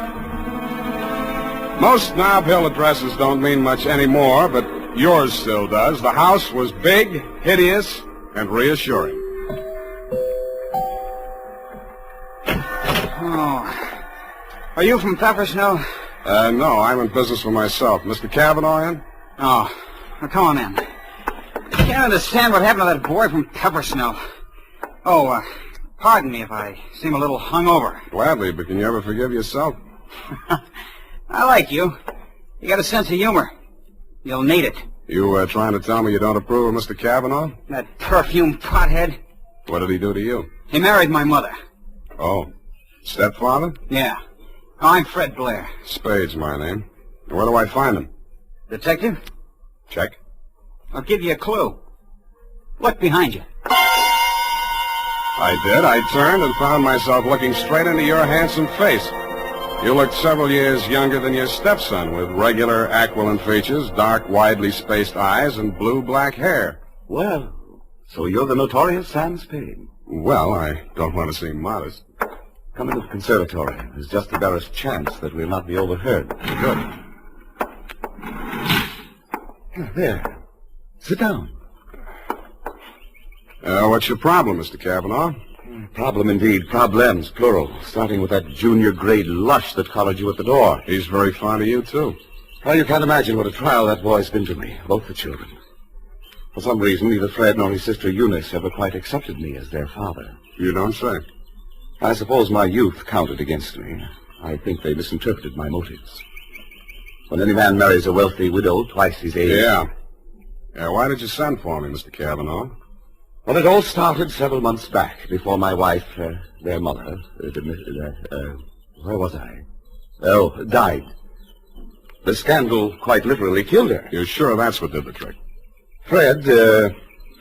Most Nob Hill addresses don't mean much anymore, but yours still does. The house was big, hideous, and reassuring. Oh. Are you from Peppersnow? No, I'm in business for myself. Mr. Cavanaugh in? Oh. Well, come on in. I can't understand what happened to that boy from Peppersnow. Oh, pardon me if I seem a little hungover. Gladly, but can you ever forgive yourself? I like you. You got a sense of humor. You'll need it. You trying to tell me you don't approve of Mr. Cavanaugh? That perfume pothead. What did he do to you? He married my mother. Oh. Stepfather? Yeah. I'm Fred Blair. Spade's my name. Where do I find him? Detective? Check. I'll give you a clue. Look behind you. I did. I turned and found myself looking straight into your handsome face. You looked several years younger than your stepson, with regular aquiline features, dark, widely spaced eyes, and blue-black hair. Well, so you're the notorious Sam Spade. Well, I don't want to seem modest. Come into the conservatory. There's just the barest chance that we'll not be overheard. Good. There. Sit down. What's your problem, Mr. Cavanaugh? Problem indeed. Problems, plural. Starting with that junior grade lush that collared you at the door. He's very fond of you, too. Well, you can't imagine what a trial that boy's been to me, both the children. For some reason, neither Fred nor his sister Eunice ever quite accepted me as their father. You don't say. I suppose my youth counted against me. I think they misinterpreted my motives. When any man marries a wealthy widow twice his age... Yeah, why did you send for me, Mr. Cavanaugh? Well, it all started several months back, before my wife, their mother, where was I? Oh, died. The scandal quite literally killed her. You're sure that's what did the trick? Fred,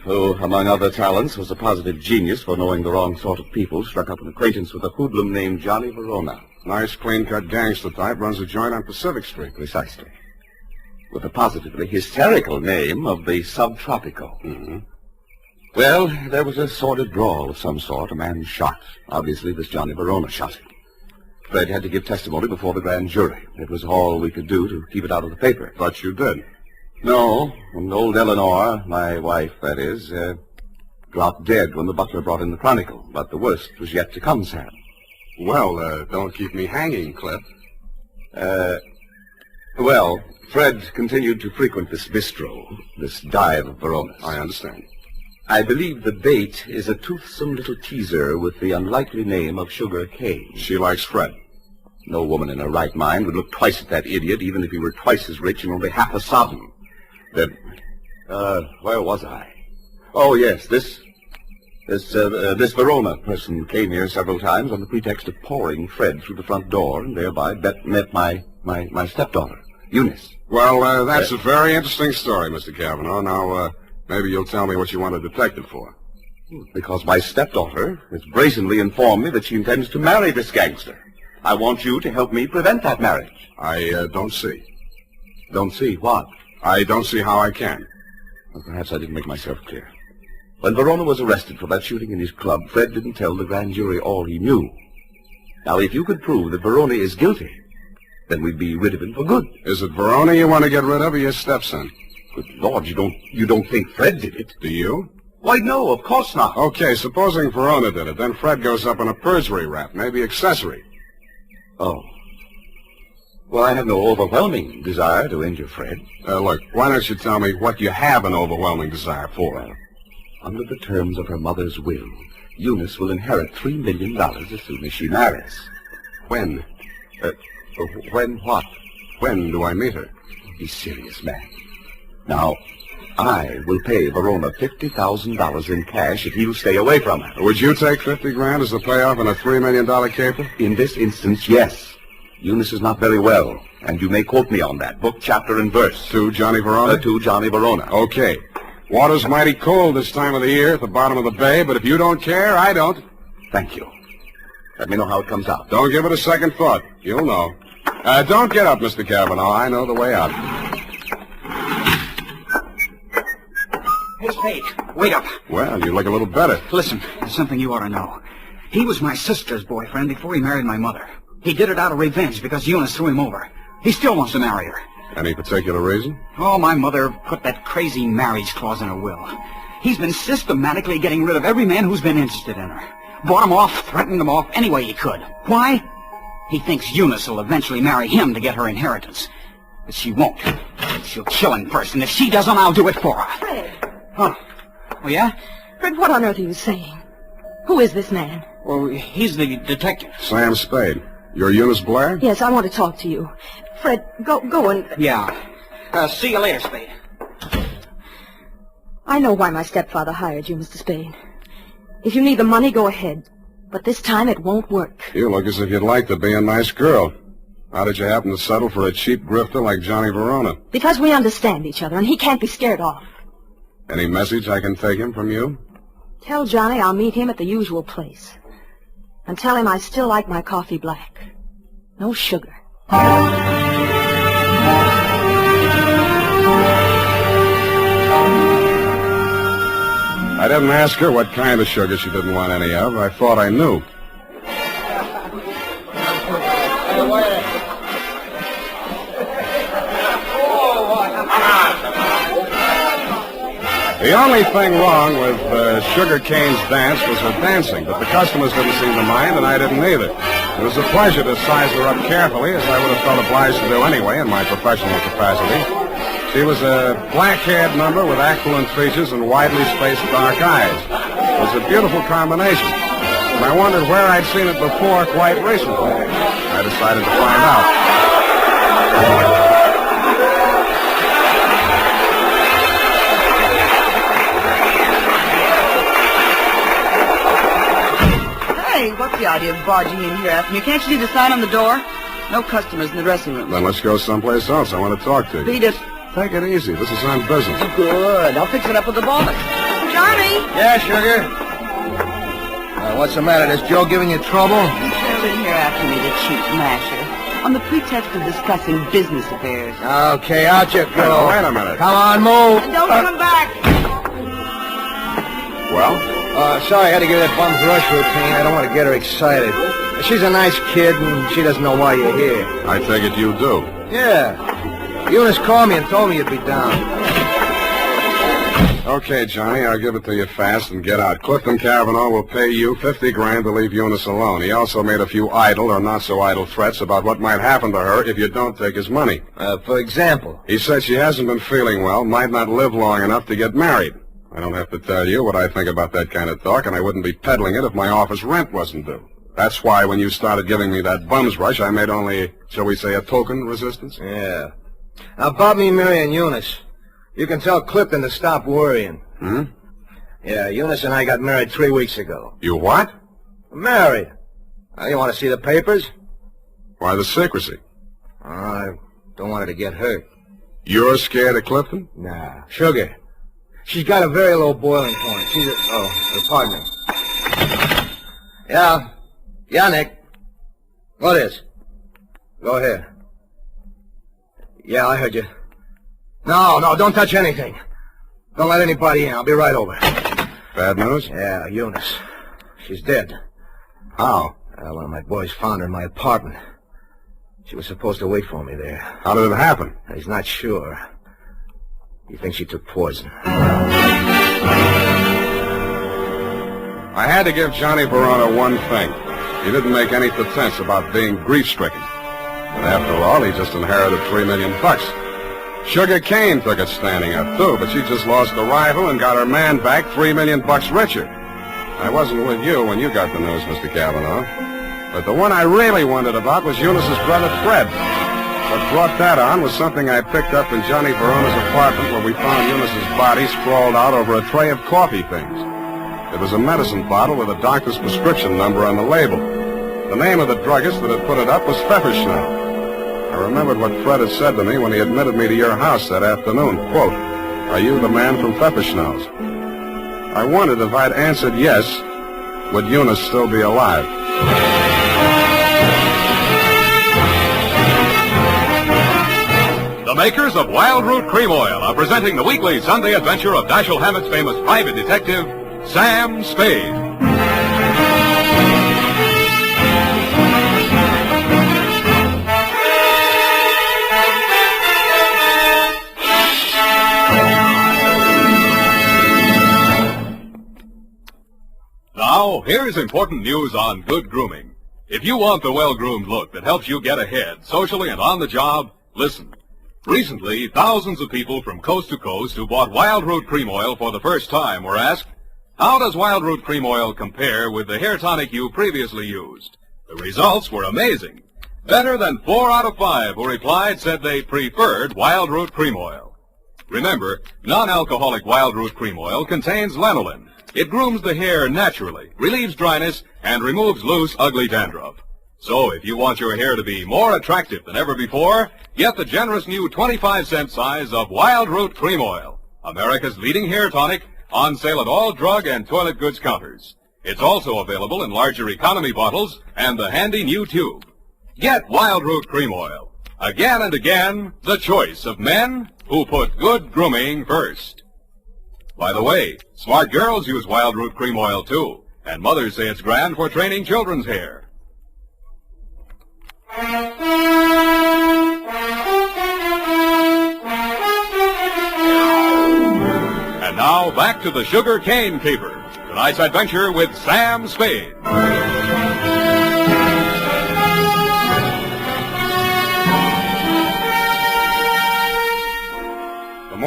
who, among other talents, was a positive genius for knowing the wrong sort of people, struck up an acquaintance with a hoodlum named Johnny Verona. Nice, clean-cut gangster type, runs a joint on Pacific Street. Precisely. With the positively hysterical name of the Subtropico. Mm-hmm. Well, there was a sordid brawl of some sort. A man shot. Obviously, this Johnny Verona shot him. Fred had to give testimony before the grand jury. It was all we could do to keep it out of the paper. But you did. No, and old Eleanor, my wife, that is, dropped dead when the butler brought in the Chronicle. But the worst was yet to come, Sam. Well, don't keep me hanging, Cliff. Well, Fred continued to frequent this bistro, this dive of Verona's. I understand. I believe the bait is a toothsome little teaser with the unlikely name of Sugar Kane. She likes Fred. No woman in her right mind would look twice at that idiot, even if he were twice as rich and only half as sodden. Then, where was I? Oh, yes, this Verona person came here several times on the pretext of pouring Fred through the front door, and thereby met my stepdaughter, Eunice. Well, that's a very interesting story, Mr. Cavanaugh. Now, maybe you'll tell me what you want a detective for. Because my stepdaughter has brazenly informed me that she intends to marry this gangster. I want you to help me prevent that marriage. I don't see. Don't see what? I don't see how I can. Well, perhaps I didn't make myself clear. When Verona was arrested for that shooting in his club, Fred didn't tell the grand jury all he knew. Now, if you could prove that Verona is guilty, then we'd be rid of him for good. Is it Verona you want to get rid of, or your stepson? Good Lord, you don't think Fred did it? Do you? Why, no, of course not. Okay, supposing Verona did it, then Fred goes up on a perjury rap, maybe accessory. Oh. Well, I have no overwhelming desire to injure Fred. Look, why don't you tell me what you have an overwhelming desire for? Well, under the terms of her mother's will, Eunice will inherit $3 million as soon as she marries. When? When what? When do I meet her? Be serious, man. Now, I will pay Verona $50,000 in cash if he'll stay away from her. Would you take $50,000 as the payoff in a $3 million caper? In this instance, yes. Eunice is not very well, and you may quote me on that, book, chapter, and verse. To Johnny Verona? To Johnny Verona. Okay. Water's mighty cold this time of the year at the bottom of the bay, but if you don't care, I don't. Thank you. Let me know how it comes out. Don't give it a second thought. You'll know. Don't get up, Mr. Cavanaugh. I know the way out. Hey, Spade, wait up. Well, you look a little better. Listen, there's something you ought to know. He was my sister's boyfriend before he married my mother. He did it out of revenge because Eunice threw him over. He still wants to marry her. Any particular reason? Oh, my mother put that crazy marriage clause in her will. He's been systematically getting rid of every man who's been interested in her. Bought him off, threatened him off any way he could. Why? He thinks Eunice will eventually marry him to get her inheritance. But she won't. She'll kill him first, and if she doesn't, I'll do it for her. Fred. Huh? Oh, yeah? Fred, what on earth are you saying? Who is this man? Well, he's the detective. Sam Spade. You're Eunice Blair? Yes, I want to talk to you. Fred, go and... Yeah. See you later, Spade. I know why my stepfather hired you, Mr. Spade. If you need the money, go ahead. But this time it won't work. You look as if you'd like to be a nice girl. How did you happen to settle for a cheap grifter like Johnny Verona? Because we understand each other, and he can't be scared off. Any message I can take him from you? Tell Johnny I'll meet him at the usual place. And tell him I still like my coffee black. No sugar. I didn't ask her what kind of sugar she didn't want any of. I thought I knew. The only thing wrong with Sugar Kane's dance was her dancing, but the customers didn't seem to mind, and I didn't either. It was a pleasure to size her up carefully, as I would have felt obliged to do anyway in my professional capacity. She was a black-haired number with aquiline features and widely spaced dark eyes. It was a beautiful combination. And I wondered where I'd seen it before quite recently. I decided to find out. Hey, what's the idea of barging in here after me? Can't you see the sign on the door? No customers in the dressing room. Then let's go someplace else. I want to talk to you. Beat it. Take it easy. This is on business. Good. I'll fix it up with the boss. Johnny! Yeah, sugar? What's the matter? Is Joe giving you trouble? He trailed in here after me, the cheap masher, on the pretext of discussing business affairs. Okay, out you go. Wait a minute. Come on, move. And don't come back. Well? Sorry, I had to give that bum's rush routine. I don't want to get her excited. She's a nice kid, and she doesn't know why you're here. I take it you do. Yeah. Eunice called me and told me you'd be down. Okay, Johnny, I'll give it to you fast and get out. Clifton Cavanaugh will pay you $50,000 to leave Eunice alone. He also made a few idle or not-so-idle threats about what might happen to her if you don't take his money. For example? He said she hasn't been feeling well, might not live long enough to get married. I don't have to tell you what I think about that kind of talk, and I wouldn't be peddling it if my office rent wasn't due. That's why when you started giving me that bum's rush, I made only, shall we say, a token resistance? Yeah. Now, about me marrying Eunice, you can tell Clifton to stop worrying. Hmm? Yeah, Eunice and I got married 3 weeks ago. You what? Married. You want to see the papers? Why the secrecy? I don't want her to get hurt. You're scared of Clifton? Nah. Sugar. She's got a very low boiling point. She's pardon me. Yeah. Yeah, Nick. What is? Go ahead. Yeah, I heard you. No, don't touch anything. Don't let anybody in. I'll be right over. Bad news? Yeah, Eunice. She's dead. How? One of my boys found her in my apartment. She was supposed to wait for me there. How did it happen? He's not sure. He thinks she took poison. I had to give Johnny Verona one thing. He didn't make any pretense about being grief-stricken. But after all, he just inherited $3 million. Sugar Kane took it standing up, too, but she just lost a rival and got her man back $3 million richer. I wasn't with you when you got the news, Mr. Cavanaugh. But the one I really wondered about was Eunice's brother, Fred. What brought that on was something I picked up in Johnny Verona's apartment where we found Eunice's body sprawled out over a tray of coffee things. It was a medicine bottle with a doctor's prescription number on the label. The name of the druggist that had put it up was Pfefferschnell. I remembered what Fred had said to me when he admitted me to your house that afternoon. Quote, "Are you the man from Pfefferschnell's?" I wondered if I'd answered yes, would Eunice still be alive? The makers of Wild Root Cream Oil are presenting the weekly Sunday adventure of Dashiell Hammett's famous private detective, Sam Spade. Now, here's important news on good grooming. If you want the well-groomed look that helps you get ahead socially and on the job, listen. Recently, thousands of people from coast to coast who bought Wild Root Cream Oil for the first time were asked, how does Wild Root Cream Oil compare with the hair tonic you previously used? The results were amazing. Better than 4 out of 5 who replied said they preferred Wild Root Cream Oil. Remember, non-alcoholic Wild Root Cream Oil contains lanolin. It grooms the hair naturally, relieves dryness, and removes loose, ugly dandruff. So if you want your hair to be more attractive than ever before, get the generous new 25-cent size of Wild Root Cream Oil, America's leading hair tonic, on sale at all drug and toilet goods counters. It's also available in larger economy bottles and the handy new tube. Get Wild Root Cream Oil. Again and again, the choice of men who put good grooming first. By the way, smart girls use Wild Root Cream Oil too, and mothers say it's grand for training children's hair. And now, back to the Sugar Cane Caper. Tonight's adventure with Sam Spade.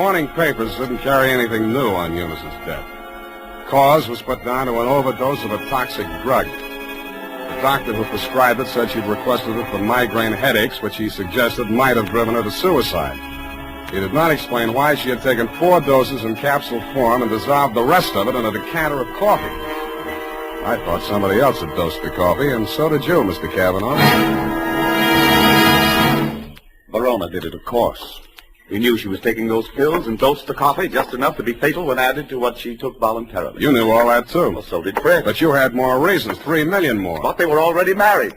morning papers didn't carry anything new on Eunice's death. Cause was put down to an overdose of a toxic drug. The doctor who prescribed it said she'd requested it for migraine headaches, which he suggested might have driven her to suicide. He did not explain why she had taken 4 doses in capsule form and dissolved the rest of it in a decanter of coffee. I thought somebody else had dosed the coffee, and so did you, Mr. Cavanaugh. Verona did it, of course. We knew she was taking those pills and dosed the coffee just enough to be fatal when added to what she took voluntarily. You knew all that, too. Well, so did Fred. But you had more reasons, 3 million more. But they were already married.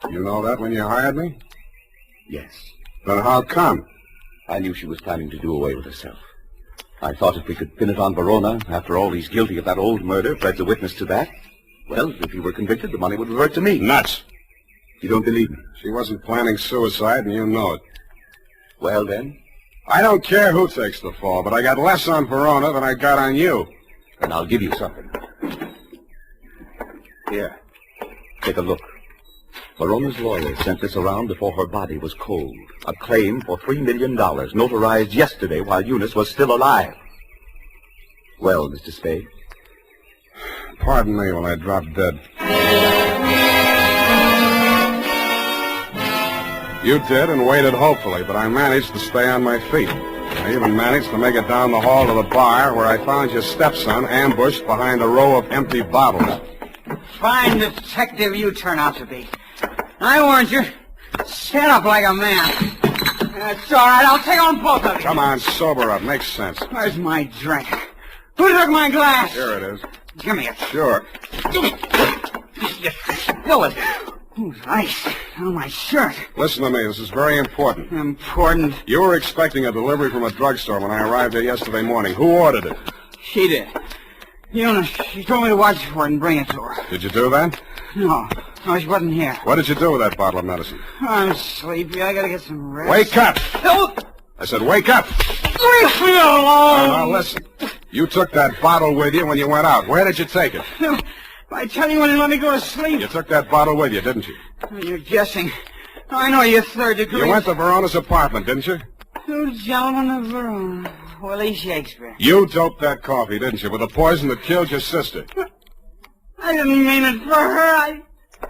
You know that when you hired me? Yes. Then how come? I knew she was planning to do away with herself. I thought if we could pin it on Verona, after all, he's guilty of that old murder, Fred's a witness to that. Well, if he were convicted, the money would revert to me. Nuts. You don't believe me? She wasn't planning suicide, and you know it. Well, then? I don't care who takes the fall, but I got less on Verona than I got on you. Then I'll give you something. Here. Take a look. Verona's lawyer sent this around before her body was cold. A claim for $3 million, notarized yesterday while Eunice was still alive. Well, Mr. Spade? Pardon me when I drop dead. You did and waited hopefully, but I managed to stay on my feet. I even managed to make it down the hall to the bar where I found your stepson ambushed behind a row of empty bottles. Fine detective you turn out to be. I warned you. Stand up like a man. That's all right. I'll take on both of you. Come on, sober up. Makes sense. Where's my drink? Who took my glass? Here it is. Give me it. Sure. You spill it. Ooh, ice on my shirt. Listen to me. This is very important. Important? You were expecting a delivery from a drugstore when I arrived there yesterday morning. Who ordered it? She did. Eunice, she told me to watch for it and bring it to her. Did you do that? No, she wasn't here. What did you do with that bottle of medicine? I'm sleepy. I gotta get some rest. Wake up! No! I said wake up! Leave me alone! Now, listen. You took that bottle with you when you went out. Where did you take it? I tell you when you let me go to sleep. You took that bottle with you, didn't you? You're guessing. I know you're third degree. You went to Verona's apartment, didn't you? 2 gentlemen of Verona. Willie Shakespeare. You doped that coffee, didn't you, with the poison that killed your sister? I didn't mean it for her. I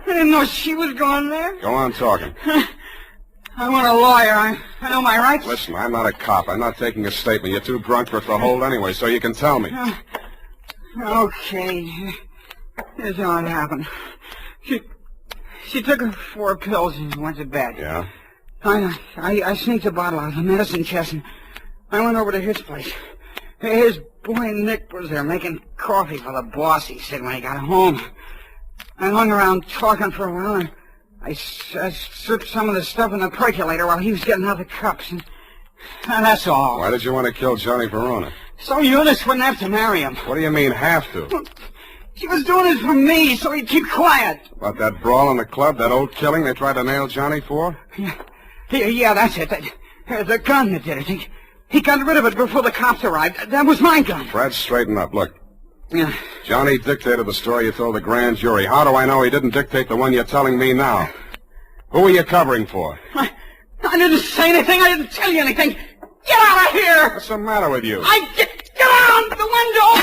didn't know she was going there. Go on talking. I want a lawyer. I know my rights. Listen, I'm not a cop. I'm not taking a statement. You're too drunk for it to hold anyway, so you can tell me. Okay. Here's how it happened. She took her 4 pills and went to bed. Yeah? I sneaked a bottle out of the medicine chest and I went over to his place. His boy Nick was there making coffee for the boss, he said, when he got home. I hung around talking for a while, and I stripped some of the stuff in the percolator while he was getting out the cups. And that's all. Why did you want to kill Johnny Verona? So Eunice wouldn't have to marry him. What do you mean, have to? She was doing it for me, so he'd keep quiet. About that brawl in the club, that old killing they tried to nail Johnny for? Yeah, that's it. The gun that did it. He got rid of it before the cops arrived. That was my gun. Fred, straighten up. Look. Yeah. Johnny dictated the story you told the grand jury. How do I know he didn't dictate the one you're telling me now? Who are you covering for? I didn't say anything. I didn't tell you anything. Get out of here! What's the matter with you? Get out the window!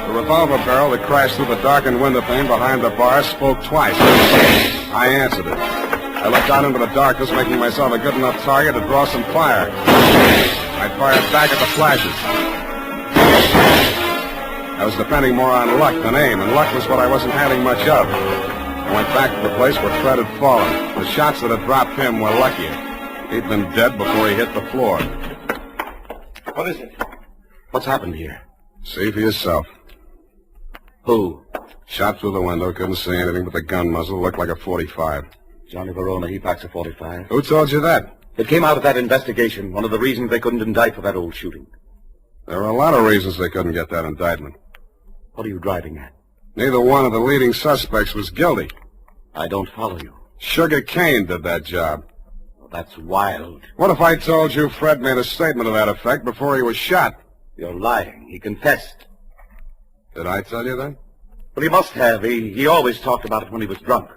The revolver barrel that crashed through the darkened window pane behind the bar spoke twice. I answered it. I looked out into the darkness, making myself a good enough target to draw some fire. I fired back at the flashes. I was depending more on luck than aim, and luck was what I wasn't having much of. I went back to the place where Fred had fallen. The shots that had dropped him were luckier. He'd been dead before he hit the floor. What is it? What's happened here? See for yourself. Who? Shot through the window, couldn't see anything but the gun muzzle. Looked like a .45. Johnny Verona, he packs a .45. Who told you that? It came out of that investigation. One of the reasons they couldn't indict for that old shooting. There are a lot of reasons they couldn't get that indictment. What are you driving at? Neither one of the leading suspects was guilty. I don't follow you. Sugar Kane did that job. Well, that's wild. What if I told you Fred made a statement to that effect before he was shot? You're lying. He confessed. Did I tell you that? Well, he must have. He always talked about it when he was drunk.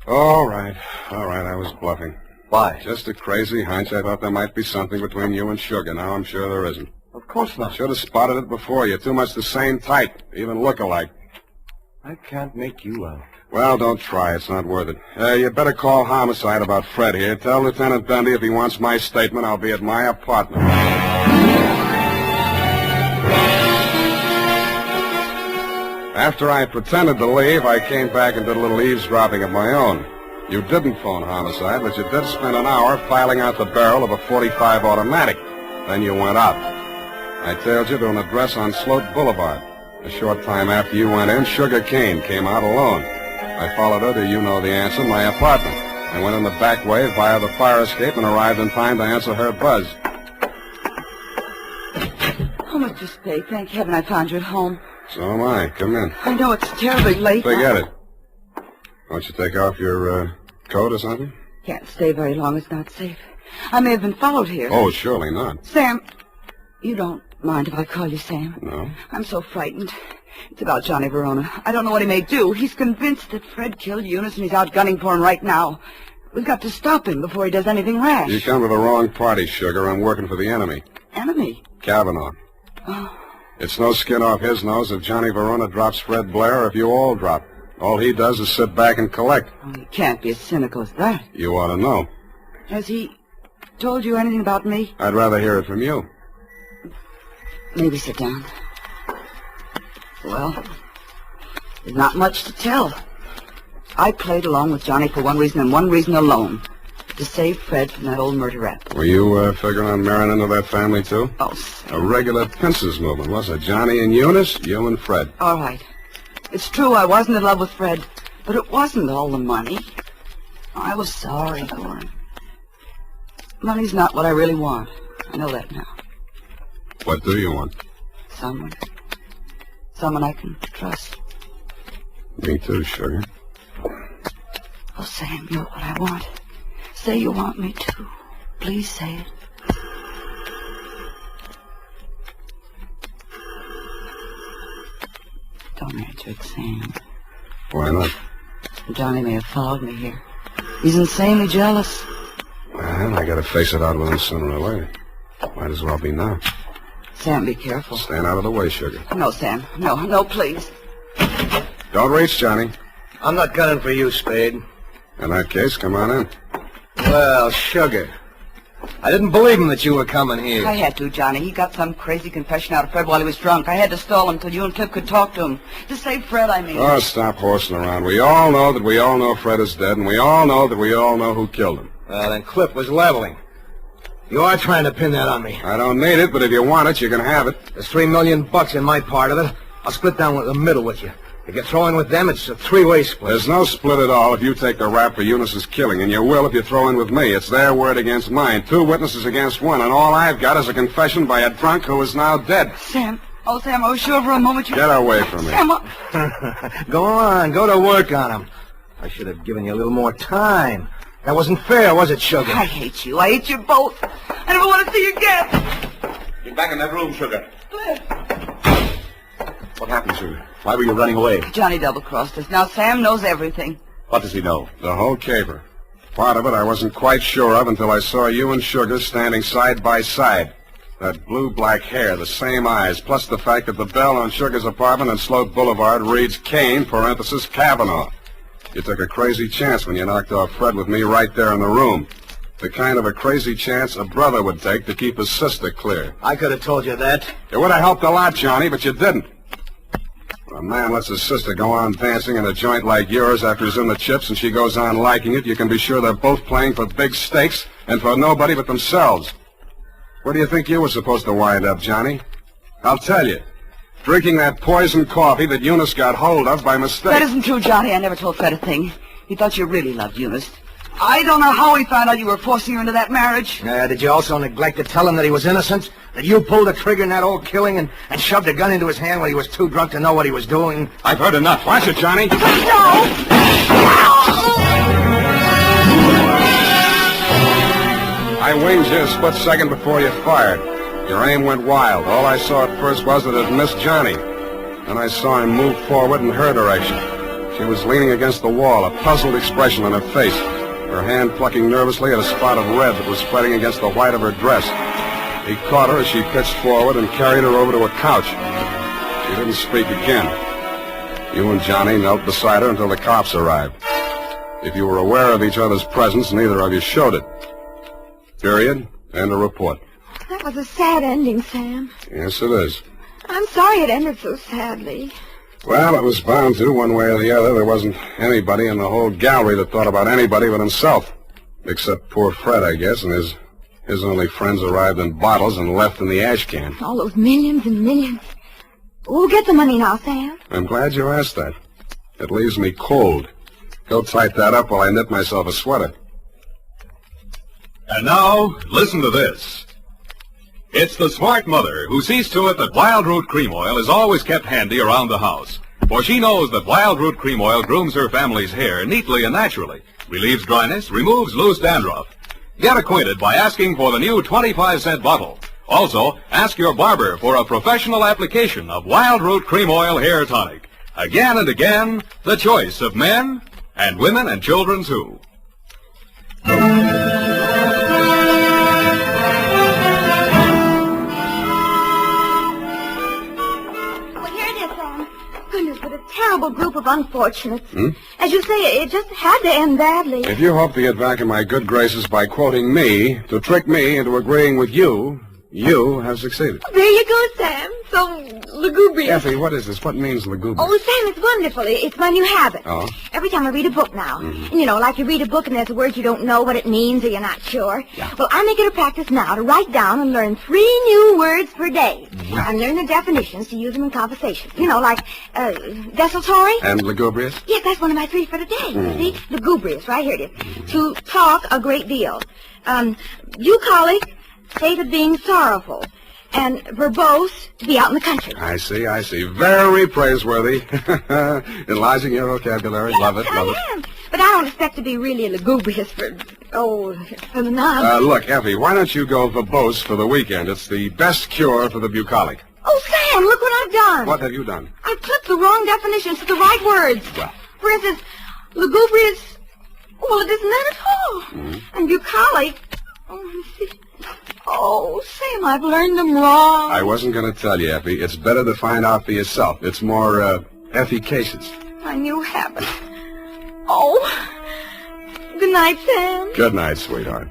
All right, I was bluffing. Why? Just a crazy hunch. I thought there might be something between you and Sugar. Now I'm sure there isn't. Of course not. Should have spotted it before. You're too much the same type. Even look alike. I can't make you out. Well, don't try. It's not worth it. You better call Homicide about Fred here. Tell Lieutenant Dundee if he wants my statement, I'll be at my apartment. After I pretended to leave, I came back and did a little eavesdropping of my own. You didn't phone Homicide, but you did spend an hour filing out the barrel of a .45 automatic. Then you went out. I tailed you to an address on Sloat Boulevard. A short time after you went in, Sugar Kane came out alone. I followed her to you-know-the-answer, my apartment. I went in the back way via the fire escape and arrived in time to answer her buzz. Oh, Mr. Spade, thank heaven I found you at home. So am I. Come in. I know it's terribly late. Forget it. Won't you take off your coat or something? Can't stay very long. It's not safe. I may have been followed here. Oh, surely not. Sam, you don't mind if I call you Sam? No. I'm so frightened. It's about Johnny Verona. I don't know what he may do. He's convinced that Fred killed Eunice, and he's out gunning for him right now. We've got to stop him before he does anything rash. You come to the wrong party, Sugar. I'm working for the enemy. Enemy? Kavanaugh. Oh. It's no skin off his nose if Johnny Verona drops Fred Blair or if you all drop. All he does is sit back and collect. Oh, he can't be as cynical as that. You ought to know. Has he told you anything about me? I'd rather hear it from you. Maybe sit down. Well, there's not much to tell. I played along with Johnny for one reason and one reason alone. To save Fred from that old murder rap. Were you figuring on marrying into that family, too? Oh, a regular pincers movement, was it? Johnny and Eunice, you and Fred. All right. It's true I wasn't in love with Fred, but it wasn't all the money. I was sorry for him. Money's not what I really want. I know that now. What do you want? Someone. Someone I can trust. Me too, Sugar. Oh, Sam, you're what I want. Say you want me to. Please say it. Don't answer it, Sam. Why not? Johnny may have followed me here. He's insanely jealous. Well, I gotta face it out with him sooner or later. Might as well be now. Sam, be careful. Stand out of the way, Sugar. No, Sam. No, please. Don't reach, Johnny. I'm not gunning for you, Spade. In that case, come on in. Well, Sugar, I didn't believe him that you were coming here. I had to, Johnny. He got some crazy confession out of Fred while he was drunk. I had to stall him till you and Cliff could talk to him. To save Fred, I mean. Oh, stop horsing around. We all know that we all know Fred is dead, and we all know that we all know who killed him. Well, then Cliff was leveling. You are trying to pin that on me. I don't need it, but if you want it, you can have it. There's $3 million in my part of it. I'll split down the middle with you. If you throw in with them, it's a three-way split. There's no split at all if you take the rap for Eunice's killing, and you will if you throw in with me. It's their word against mine. 2 witnesses against 1, and all I've got is a confession by a drunk who is now dead. Sam. Oh, Sam, I was sure for a moment you... Get away from me. Sam, Go on. Go to work on him. I should have given you a little more time. That wasn't fair, was it, Sugar? I hate you. I hate you both. I never want to see you again. Get back in that room, Sugar. Cliff. What happened, Sugar? Why were you running away? Johnny double-crossed us. Now Sam knows everything. What does he know? The whole caper. Part of it I wasn't quite sure of until I saw you and Sugar standing side by side. That blue-black hair, the same eyes, plus the fact that the bell on Sugar's apartment on Sloat Boulevard reads Kane, parenthesis, Kavanaugh. You took a crazy chance when you knocked off Fred with me right there in the room. The kind of a crazy chance a brother would take to keep his sister clear. I could have told you that. It would have helped a lot, Johnny, but you didn't. When a man lets his sister go on dancing in a joint like yours after he's in the chips and she goes on liking it, you can be sure they're both playing for big stakes and for nobody but themselves. Where do you think you were supposed to wind up, Johnny? I'll tell you. Drinking that poisoned coffee that Eunice got hold of by mistake. That isn't true, Johnny. I never told Fred a thing. He thought you really loved Eunice. I don't know how he found out you were forcing her into that marriage. Did you also neglect to tell him that he was innocent? That you pulled the trigger in that old killing and shoved a gun into his hand when he was too drunk to know what he was doing? I've heard enough. Watch it, Johnny. No! I winged you a split second before you fired. Your aim went wild. All I saw at first was that it missed Johnny. Then I saw him move forward in her direction. She was leaning against the wall, a puzzled expression on her face. her hand plucking nervously at a spot of red that was spreading against the white of her dress. He caught her as she pitched forward and carried her over to a couch. She didn't speak again. You and Johnny knelt beside her until the cops arrived. If you were aware of each other's presence, neither of you showed it. Period. End of report. That was a sad ending, Sam. Yes, it is. I'm sorry it ended so sadly. Well, it was bound to, one way or the other. There wasn't anybody in the whole gallery that thought about anybody but himself. Except poor Fred, I guess, and his only friends arrived in bottles and left in the ash can. All those millions and millions. We'll get the money now, Sam. I'm glad you asked that. It leaves me cold. Go tight that up while I knit myself a sweater. And now, listen to this. It's the smart mother who sees to it that Wild Root Cream Oil is always kept handy around the house. For she knows that Wild Root Cream Oil grooms her family's hair neatly and naturally, relieves dryness, removes loose dandruff. Get acquainted by asking for the new 25-cent bottle. Also, ask your barber for a professional application of Wild Root Cream Oil Hair Tonic. Again and again, the choice of men and women and children, too. Goodness, what a terrible group of unfortunates. As you say, it just had to end badly. If you hope to get back in my good graces by quoting me, to trick me into agreeing with you, you have succeeded. There you go, Sam. So lugubrious. Effie, what is this? What means lugubrious? Oh, Sam, it's wonderful. It's my new habit. Oh? Every time I read a book now, and you know, like you read a book and there's a word you don't know what it means or you're not sure. Yeah. Well, I make it a practice now to write down and learn 3 new words per day. Wow. And learn the definitions to use them in conversation. You know, like desultory. And lugubrious? Yes, that's one of my 3 for today. You see? Lugubrious, right here it is. To talk a great deal. Bucolic, state of being sorrowful. And verbose, to be out in the country. I see. Very praiseworthy. Enlarging your vocabulary. Yes, Love it. I am. But I don't expect to be really lugubrious for the knob. Look, Effie, why don't you go verbose for the weekend? It's the best cure for the bucolic. Oh, Sam, look what I've done. What have you done? I've clipped the wrong definitions to the right words. Well. For instance, lugubrious, well, it isn't that at all. And bucolic, oh, Sam, I've learned them wrong. I wasn't going to tell you, Effie. It's better to find out for yourself. It's more, efficacious. My new habit. Oh, good night, Sam. Good night, sweetheart.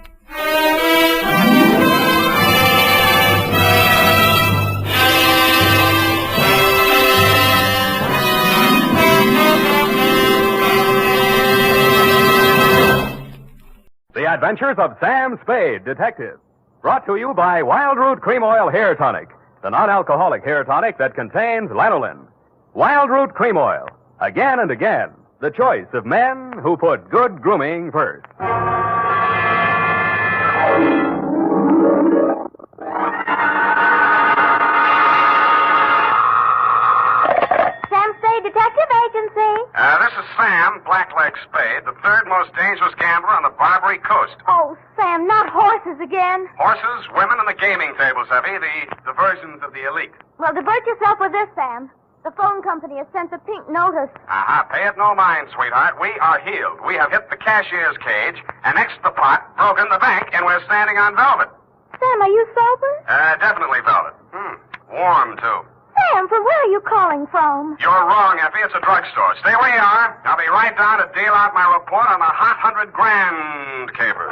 The Adventures of Sam Spade, Detective. Brought to you by Wild Root Cream Oil Hair Tonic, the non-alcoholic hair tonic that contains lanolin. Wild Root Cream Oil. Again and again, the choice of men who put good grooming first. Sam Spade Detective Agency. This is Sam, Blackleg Spade, the 3rd most dangerous gambler on the Barbary Coast. Oh, Sam, not horses again. Horses, women, and the gaming tables, Effie, the diversions of the elite. Well, divert yourself with this, Sam. The phone company has sent the pink notice. Pay it no mind, sweetheart. We are healed. We have hit the cashier's cage, annexed the pot, broken the bank, and we're standing on velvet. Sam, are you sober? Definitely velvet. Warm, too. Sam, from where are you calling from? You're wrong, Effie. It's a drugstore. Stay where you are. I'll be right down to deal out my report on the hot 100 grand caper.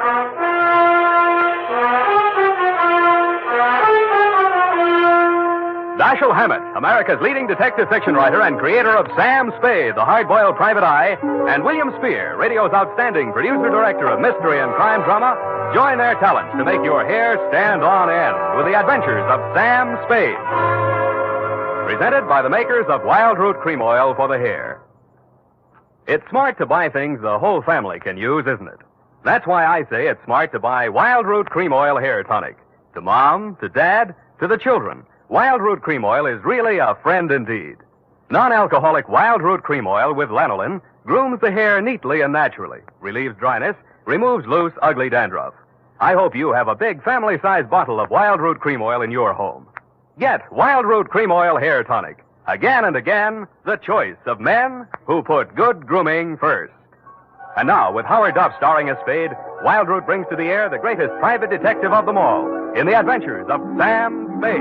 Dashiell Hammett, America's leading detective fiction writer and creator of Sam Spade, the hard-boiled private eye, and William Spear, radio's outstanding producer-director of mystery and crime drama, join their talents to make your hair stand on end with the Adventures of Sam Spade. Presented by the makers of Wild Root Cream Oil for the hair. It's smart to buy things the whole family can use, isn't it? That's why I say it's smart to buy Wild Root Cream Oil Hair Tonic. To Mom, to Dad, to the children, Wild Root Cream Oil is really a friend indeed. Non-alcoholic Wild Root Cream Oil with lanolin grooms the hair neatly and naturally, relieves dryness, removes loose, ugly dandruff. I hope you have a big family-sized bottle of Wild Root Cream Oil in your home. Get Wild Root Cream Oil Hair Tonic. Again and again, the choice of men who put good grooming first. And now, with Howard Duff starring as Spade, Wild Root brings to the air the greatest private detective of them all in the Adventures of Sam Spade.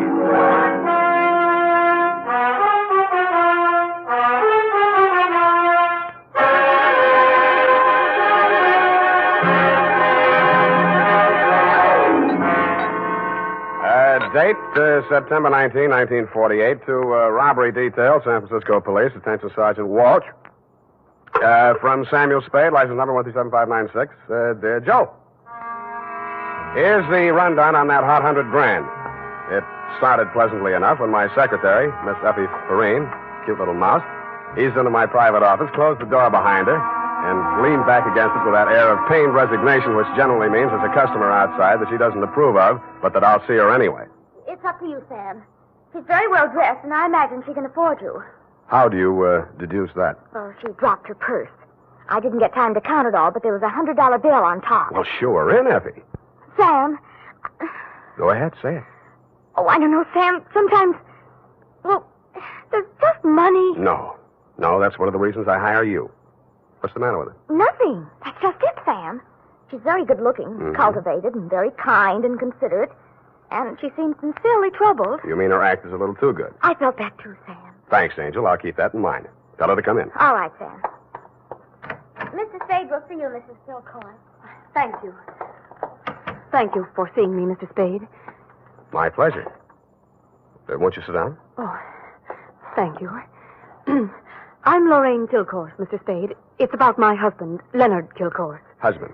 Date, September 19, 1948, to robbery detail, San Francisco Police, attention Sergeant Walsh. From Samuel Spade, license number 137-596. Dear Joe, here's the rundown on that hot $100,000. It started pleasantly enough when my secretary, Miss Effie Perrine, cute little mouse, eased into my private office, closed the door behind her, and leaned back against it with that air of pained resignation, which generally means there's a customer outside that she doesn't approve of, but that I'll see her anyway. It's up to you, Sam. She's very well dressed, and I imagine she can afford you. How do you deduce that? Oh, she dropped her purse. I didn't get time to count it all, but there was a $100 bill on top. Well, sure, in, Effie. Sam. Go ahead, say it. Oh, I don't know, Sam. Sometimes, well, there's just money. No, that's one of the reasons I hire you. What's the matter with her? Nothing. That's just it, Sam. She's very good looking, cultivated, and very kind and considerate. And she seems sincerely troubled. You mean her act is a little too good? I felt that too, Sam. Thanks, Angel. I'll keep that in mind. Tell her to come in. All right, Sam. Mr. Spade will see you, Mrs. Silcoin. Thank you. Thank you for seeing me, Mr. Spade. My pleasure. Won't you sit down? Oh, thank you. I'm Lorraine Kilcourse, Mr. Spade. It's about my husband, Leonard Kilcourse. Husband?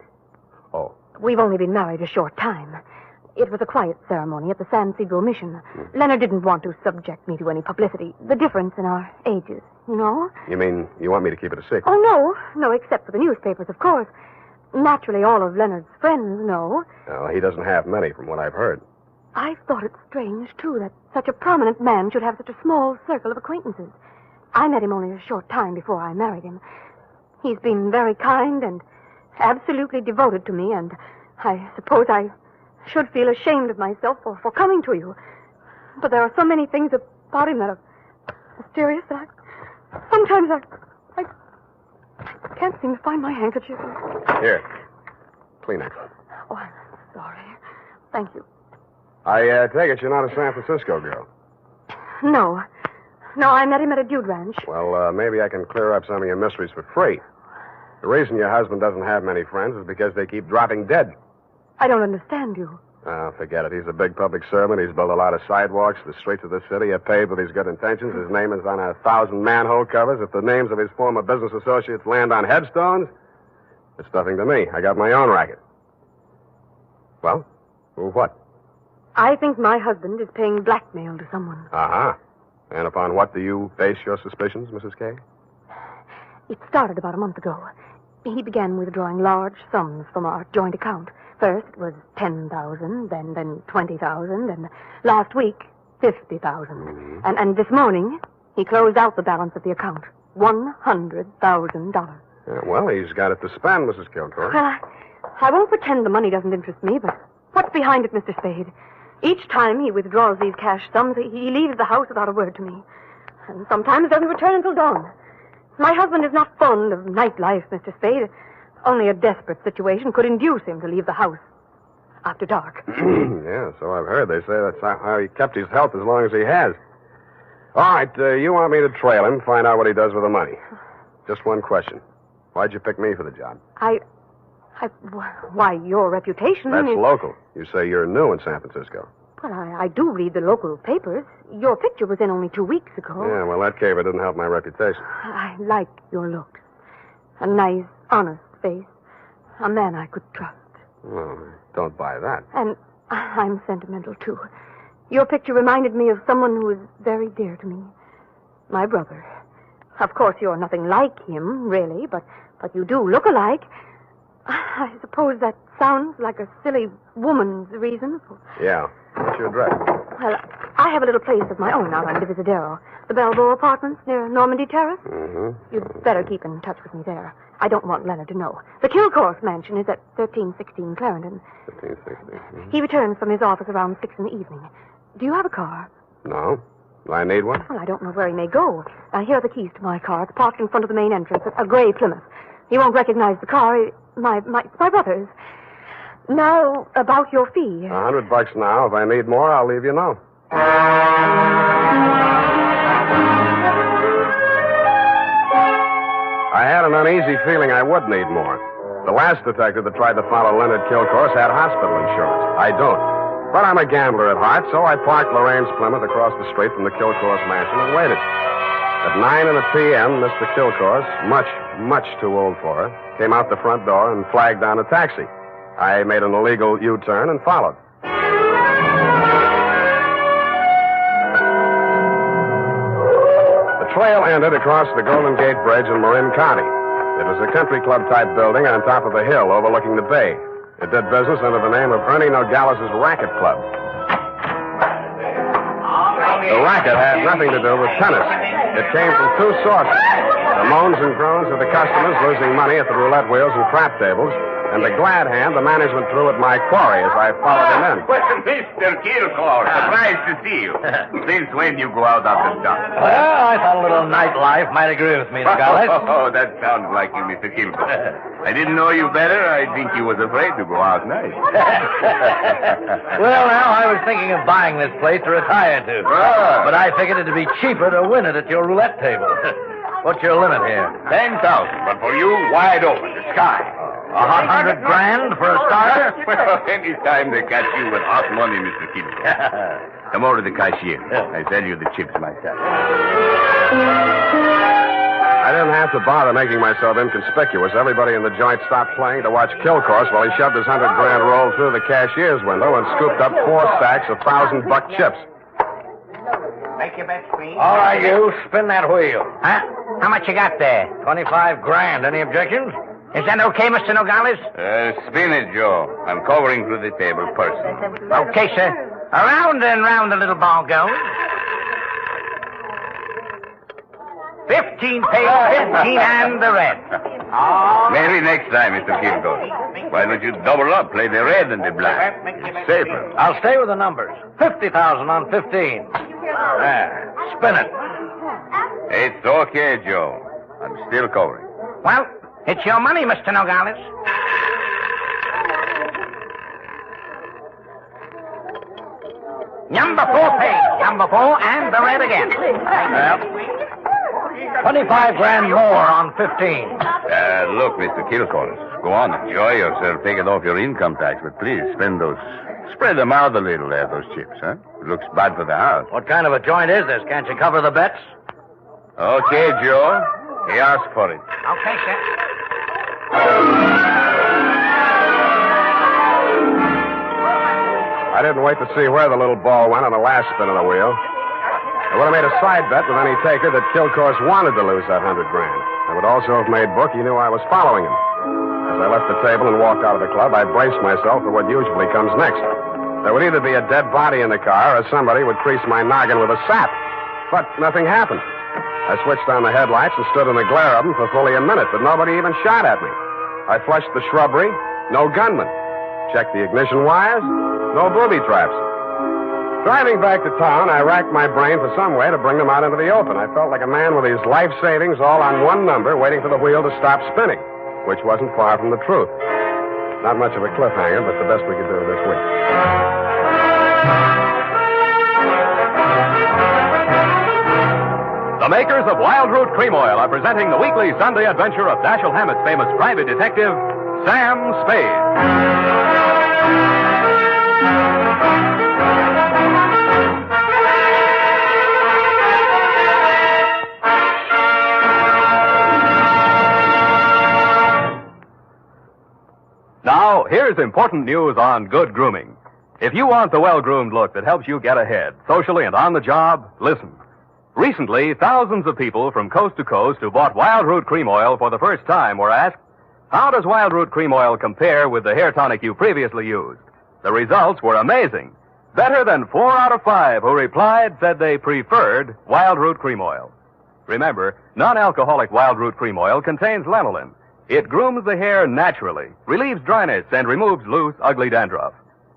Oh. We've only been married a short time. It was a quiet ceremony at the San Cedro Mission. Leonard didn't want to subject me to any publicity. The difference in our ages, you know? You mean you want me to keep it a secret? Oh, no, except for the newspapers, of course. Naturally, all of Leonard's friends know. Well, he doesn't have many, from what I've heard. I thought it strange, too, that such a prominent man should have such a small circle of acquaintances. I met him only a short time before I married him. He's been very kind and absolutely devoted to me, and I suppose I should feel ashamed of myself for coming to you. But there are so many things about him that are mysterious that sometimes I can't seem to find my handkerchief. Here. Kleenex. Oh, I'm sorry. Thank you. I take it you're not a San Francisco girl. No, I met him at a dude ranch. Well, maybe I can clear up some of your mysteries for free. The reason your husband doesn't have many friends is because they keep dropping dead. I don't understand you. Oh, forget it. He's a big public servant. He's built a lot of sidewalks. The streets of the city are paved with his good intentions. His name is on 1,000 manhole covers. If the names of his former business associates land on headstones, it's nothing to me. I got my own racket. Well, what? I think my husband is paying blackmail to someone. Uh-huh. And upon what do you base your suspicions, Mrs. Kay? It started about a month ago. He began withdrawing large sums from our joint account. First it was $10,000, then $20,000, and last week, $50,000. And this morning, he closed out the balance of the account. $100,000. Well, he's got it to spend, Mrs. Kilcourse. Well, I won't pretend the money doesn't interest me, but what's behind it, Mr. Spade? Each time he withdraws these cash sums, he leaves the house without a word to me. And sometimes doesn't return until dawn. My husband is not fond of nightlife, Mr. Spade. Only a desperate situation could induce him to leave the house after dark. Yeah, so I've heard. They say that's how he kept his health as long as he has. All right, you want me to trail him, find out what he does with the money. Just one question. Why'd you pick me for the job? Why, your reputation... That's local. You say you're new in San Francisco. Well, I do read the local papers. Your picture was in only 2 weeks ago. Yeah, well, that caper didn't help my reputation. I like your looks. A nice, honest face. A man I could trust. Well, don't buy that. And I'm sentimental, too. Your picture reminded me of someone who is very dear to me. My brother. Of course, you're nothing like him, really, but you do look alike. I suppose that sounds like a silly woman's reason. Yeah. What's your address? Well, I have a little place of my own out on Divisadero. The Balboa Apartments near Normandy Terrace. Mm-hmm. You'd better keep in touch with me there. I don't want Leonard to know. The Kilcourse mansion is at 1316 Clarendon. 1316. Mm-hmm. He returns from his office around 6 in the evening. Do you have a car? No. Do I need one? Well, I don't know where he may go. Here are the keys to my car. It's parked in front of the main entrance, a gray Plymouth. He won't recognize the car. My brother's. Now, about your fee. $100 now. If I need more, I'll leave you know. I had an uneasy feeling I would need more. The last detective that tried to follow Leonard Kilcourse had hospital insurance. I don't. But I'm a gambler at heart, so I parked Lorraine's Plymouth across the street from the Kilcourse mansion and waited. At 9 p.m., Mr. Kilcourse, much too old for her, came out the front door and flagged down a taxi. I made an illegal U-turn and followed. The trail ended across the Golden Gate Bridge in Marin County. It was a country club-type building on top of a hill overlooking the bay. It did business under the name of Ernie Nogales' Racket Club. The racket had nothing to do with tennis. It came from two sources. The moans and groans of the customers losing money at the roulette wheels and crap tables, and the glad hand the management threw at my quarry as I followed him in. Well, Mr. Kilcourse, surprised to see you. Since when you go out after dark? Well, I thought a little nightlife might agree with me, Nogales. Oh, that sounds like you, Mr. Kilcourse. I didn't know you better. I think you was afraid to go out night. Well, now, I was thinking of buying this place to retire to. Ah. But I figured it'd be cheaper to win it at your roulette table. What's your limit here? 10,000, but for you, wide open, the sky. $100 grand for a starter? Well, any time they catch you with hot money, Mr. Kilcourse. Come over to the cashier. I sell you the chips myself. I didn't have to bother making myself inconspicuous. Everybody in the joint stopped playing to watch Kilcourse while he shoved his $100 grand roll through the cashier's window and scooped up 4 stacks of $1,000 chips. Make your bets, please. All right, you. Spin that wheel. Huh? How much you got there? $25 grand. Any objections? Is that okay, Mr. Nogales? Spin it, Joe. I'm covering through the table personally. Okay, sir. Around and round the little ball goes. 15 pays, 15 and the red. Maybe next time, Mr. Kilcourse. Why don't you double up, play the red and the black? Safer. I'll stay with the numbers. 50,000 on 15. There. Spin it. It's okay, Joe. I'm still covering. Well, it's your money, Mr. Nogales. Number 4 pays. Number 4 and the red again. Well, 25 grand more on 15. Look, Mr. Kilcourse, go on, enjoy yourself. Take it off your income tax, but please spend those. Spread them out a little there, those chips, huh? It looks bad for the house. What kind of a joint is this? Can't you cover the bets? Okay, Joe. He asked for it. Okay, sir. I didn't wait to see where the little ball went on the last spin of the wheel. I would have made a side bet with any taker that Kilcourse wanted to lose that $100 grand. I would also have made book he knew I was following him. As I left the table and walked out of the club, I braced myself for what usually comes next. There would either be a dead body in the car or somebody would crease my noggin with a sap. But nothing happened. I switched on the headlights and stood in the glare of them for fully a minute, but nobody even shot at me. I flushed the shrubbery, no gunman. Checked the ignition wires, no booby traps. Driving back to town, I racked my brain for some way to bring them out into the open. I felt like a man with his life savings all on one number, waiting for the wheel to stop spinning, which wasn't far from the truth. Not much of a cliffhanger, but the best we could do this week. The makers of Wild Root Cream Oil are presenting the weekly Sunday adventure of Dashiell Hammett's famous private detective, Sam Spade. Now, here's important news on good grooming. If you want the well-groomed look that helps you get ahead, socially and on the job, listen. Recently, thousands of people from coast to coast who bought Wild Root Cream Oil for the first time were asked, how does Wild Root Cream Oil compare with the hair tonic you previously used? The results were amazing. Better than 4 out of 5 who replied said they preferred Wild Root Cream Oil. Remember, non-alcoholic Wild Root Cream Oil contains lanolin. It grooms the hair naturally, relieves dryness, and removes loose, ugly dandruff.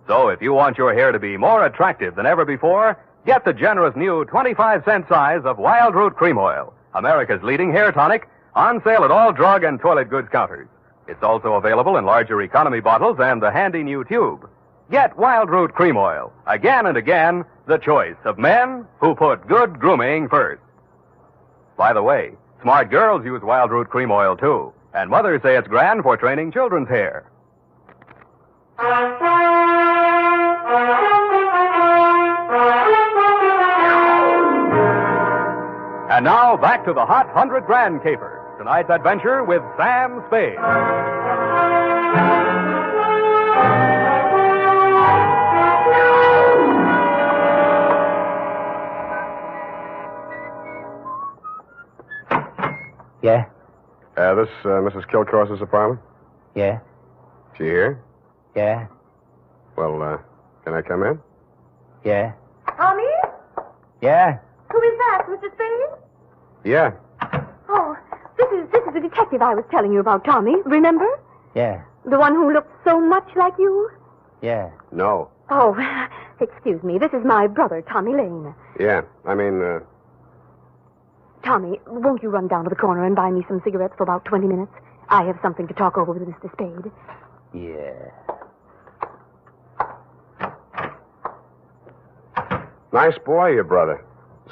So if you want your hair to be more attractive than ever before, get the generous new 25-cent size of Wild Root Cream Oil, America's leading hair tonic, On sale at all drug and toilet goods counters. It's also available in larger economy bottles and the handy new tube. Get Wild Root Cream Oil. Again and again, the choice of men who put good grooming first. By the way, smart girls use Wild Root Cream Oil, too. And mothers say it's grand for training children's hair. And now, back to the hot 100 Grand caper. Tonight's adventure with Sam Spade. Yeah? This Mrs. Kilcourse's apartment? Yeah? She here? Yeah? Well, can I come in? Yeah? Tommy? Yeah? Who is that, Mr. Spade? Yeah. Oh, this is the detective I was telling you about, Tommy. Remember? Yeah? The one who looked so much like you? Yeah? No. Oh, excuse me. This is my brother, Tommy Lane. Yeah. I mean, Tommy, won't you run down to the corner and buy me some cigarettes for about 20 minutes? I have something to talk over with Mr. Spade. Yeah. nice boy, your brother.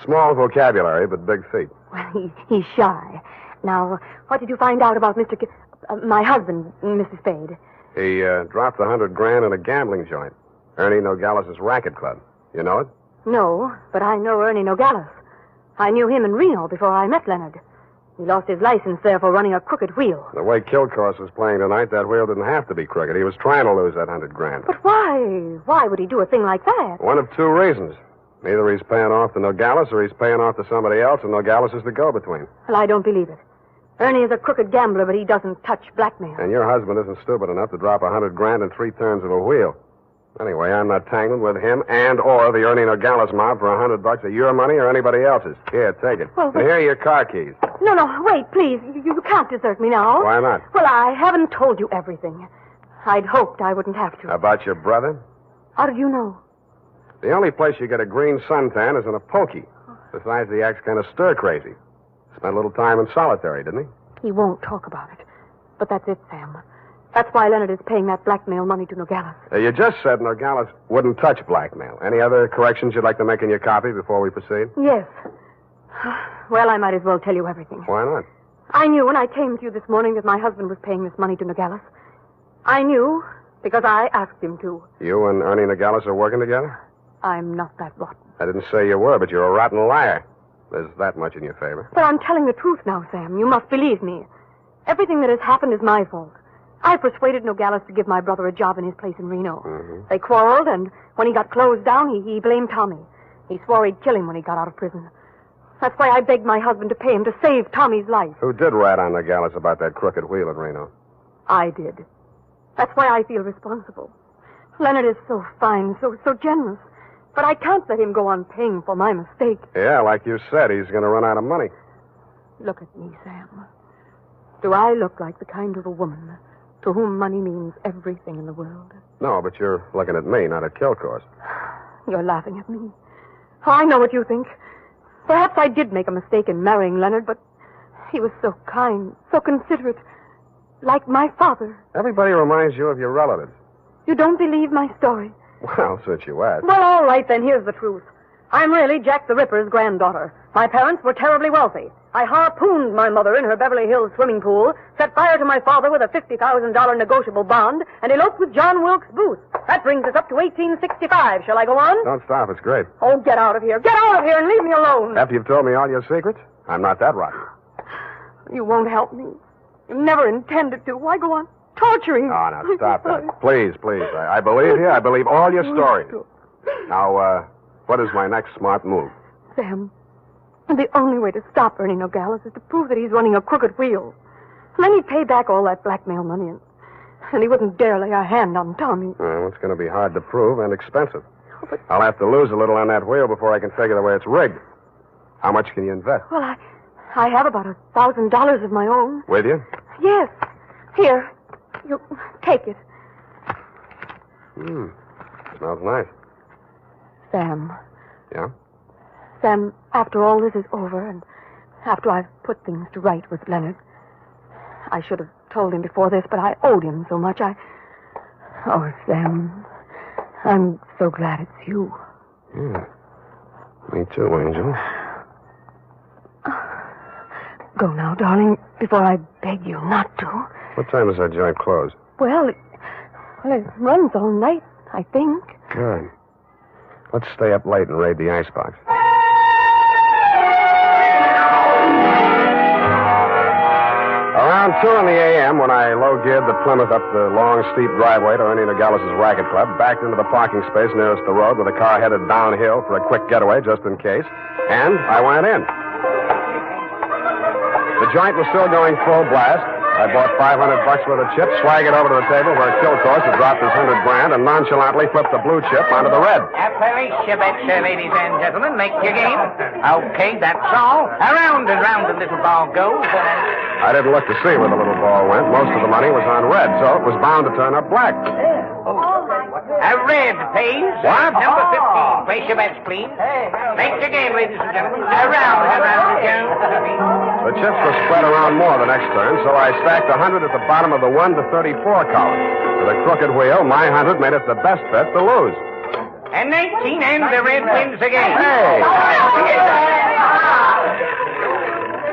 Small vocabulary, but big feet. Well, he's shy. Now, what did you find out about my husband, Mr. Spade? He dropped $100 in a gambling joint. Ernie Nogales' racket club. You know it? No, but I know Ernie Nogales. I knew him in Reno before I met Leonard. He lost his license there for running a crooked wheel. The way Kilcourse was playing tonight, that wheel didn't have to be crooked. He was trying to lose that $100. But why? Why would he do a thing like that? One of two reasons. Either he's paying off to Nogales or he's paying off to somebody else, and Nogales is the go-between. Well, I don't believe it. Ernie is a crooked gambler, but he doesn't touch blackmail. And your husband isn't stupid enough to drop $100 in 3 turns of a wheel. Anyway, I'm not tangled with him and or the Ernie Nogales mob for $100 of your money or anybody else's. Here, take it. Well, and here are your car keys. No, wait, please. You can't desert me now. Why not? Well, I haven't told you everything. I'd hoped I wouldn't have to. About your brother? How did you know? The only place you get a green suntan is in a pokey. Besides, the act's kind of stir-crazy. Spent a little time in solitary, didn't he? He won't talk about it. But that's it, Sam. That's why Leonard is paying that blackmail money to Nogales. You just said Nogales wouldn't touch blackmail. Any other corrections you'd like to make in your copy before we proceed? Yes. Well, I might as well tell you everything. Why not? I knew when I came to you this morning that my husband was paying this money to Nogales. I knew because I asked him to. You and Ernie Nogales are working together? I'm not that rotten. I didn't say you were, but you're a rotten liar. There's that much in your favor. But I'm telling the truth now, Sam. You must believe me. Everything that has happened is my fault. I persuaded Nogales to give my brother a job in his place in Reno. Mm-hmm. They quarreled, and when he got closed down, he blamed Tommy. He swore he'd kill him when he got out of prison. That's why I begged my husband to pay him to save Tommy's life. Who did rat on Nogales about that crooked wheel at Reno? I did. That's why I feel responsible. Leonard is so fine, so generous. But I can't let him go on paying for my mistake. Yeah, like you said, he's going to run out of money. Look at me, Sam. Do I look like the kind of a woman to whom money means everything in the world? No, but you're looking at me, not at Kilcourse. You're laughing at me. Oh, I know what you think. Perhaps I did make a mistake in marrying Leonard, but he was so kind, so considerate. Like my father. Everybody reminds you of your relatives. You don't believe my story? Well, since you asked. Well, all right, then, here's the truth. I'm really Jack the Ripper's granddaughter. My parents were terribly wealthy. I harpooned my mother in her Beverly Hills swimming pool, set fire to my father with a $50,000 negotiable bond, and eloped with John Wilkes Booth. That brings us up to 1865. Shall I go on? Don't stop. It's great. Oh, get out of here. Get out of here and leave me alone. After you've told me all your secrets, I'm not that rotten. You won't help me. You never intended to. Why go on torturing me? Oh, now, stop that. Please. I believe you. I believe all your stories. Now, what is my next smart move? Sam, the only way to stop Ernie Nogales is to prove that he's running a crooked wheel. And then he'd pay back all that blackmail money, and he wouldn't dare lay a hand on Tommy. Well, it's going to be hard to prove and expensive. I'll have to lose a little on that wheel before I can figure the way it's rigged. How much can you invest? Well, I have about $1,000 of my own. With you? Yes. Here. You take it. Smells nice. Sam. Yeah? Sam, after all this is over, and after I've put things to right with Leonard, I should have told him before this, but I owed him so much. Oh, Sam, I'm so glad it's you. Yeah. Me too, Angel. Go now, darling, before I beg you not to. What time does that joint close? Well, it runs all night, I think. Good. Let's stay up late and raid the icebox. Around 2 a.m., when I low-geared the Plymouth up the long, steep driveway to Ernie Nogales' racket club, backed into the parking space nearest the road with a car headed downhill for a quick getaway, just in case, and I went in. The joint was still going full blast. I bought $500 worth of chips, swaggered over to the table where Kill Course had dropped his $100 and nonchalantly flipped the blue chip onto the red. Appalachia, ladies and gentlemen. Make your game. Okay, that's all. Around and round the little ball goes. I didn't look to see where the little ball went. Most of the money was on red, so it was bound to turn up black. A red, please. What? Number 15. Place your bets, please. Make your game, ladies and gentlemen. Around and round it goes. The chips were spread around more the next turn, so I stacked 100 at the bottom of the 1 to 34 column. With a crooked wheel, my 100 made it the best bet to lose. And 19, and the red wins again. Hey!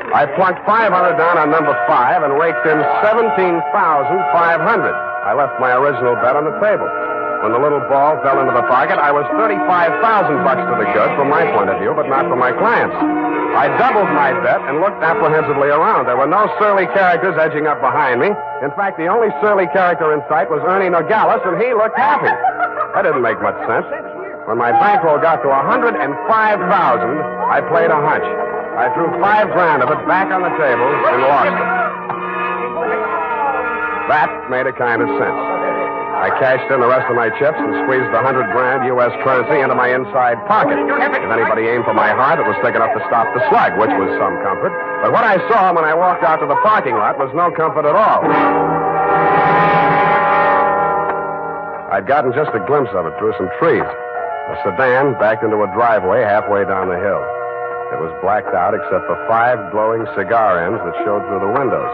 I plunked 500 down on number 5 and raked in 17,500. I left my original bet on the table. When the little ball fell into the pocket, I was $35,000 to the good from my point of view, but not from my clients. I doubled my bet and looked apprehensively around. There were no surly characters edging up behind me. In fact, the only surly character in sight was Ernie Nogales, and he looked happy. That didn't make much sense. When my bankroll got to $105,000, I played a hunch. I threw $5,000 of it back on the table and lost it. That made a kind of sense. I cashed in the rest of my chips and squeezed the $100,000 U.S. currency into my inside pocket. If anybody aimed for my heart, it was thick enough to stop the slug, which was some comfort. But what I saw when I walked out to the parking lot was no comfort at all. I'd gotten just a glimpse of it through some trees. A sedan backed into a driveway halfway down the hill. It was blacked out except for 5 glowing cigar ends that showed through the windows.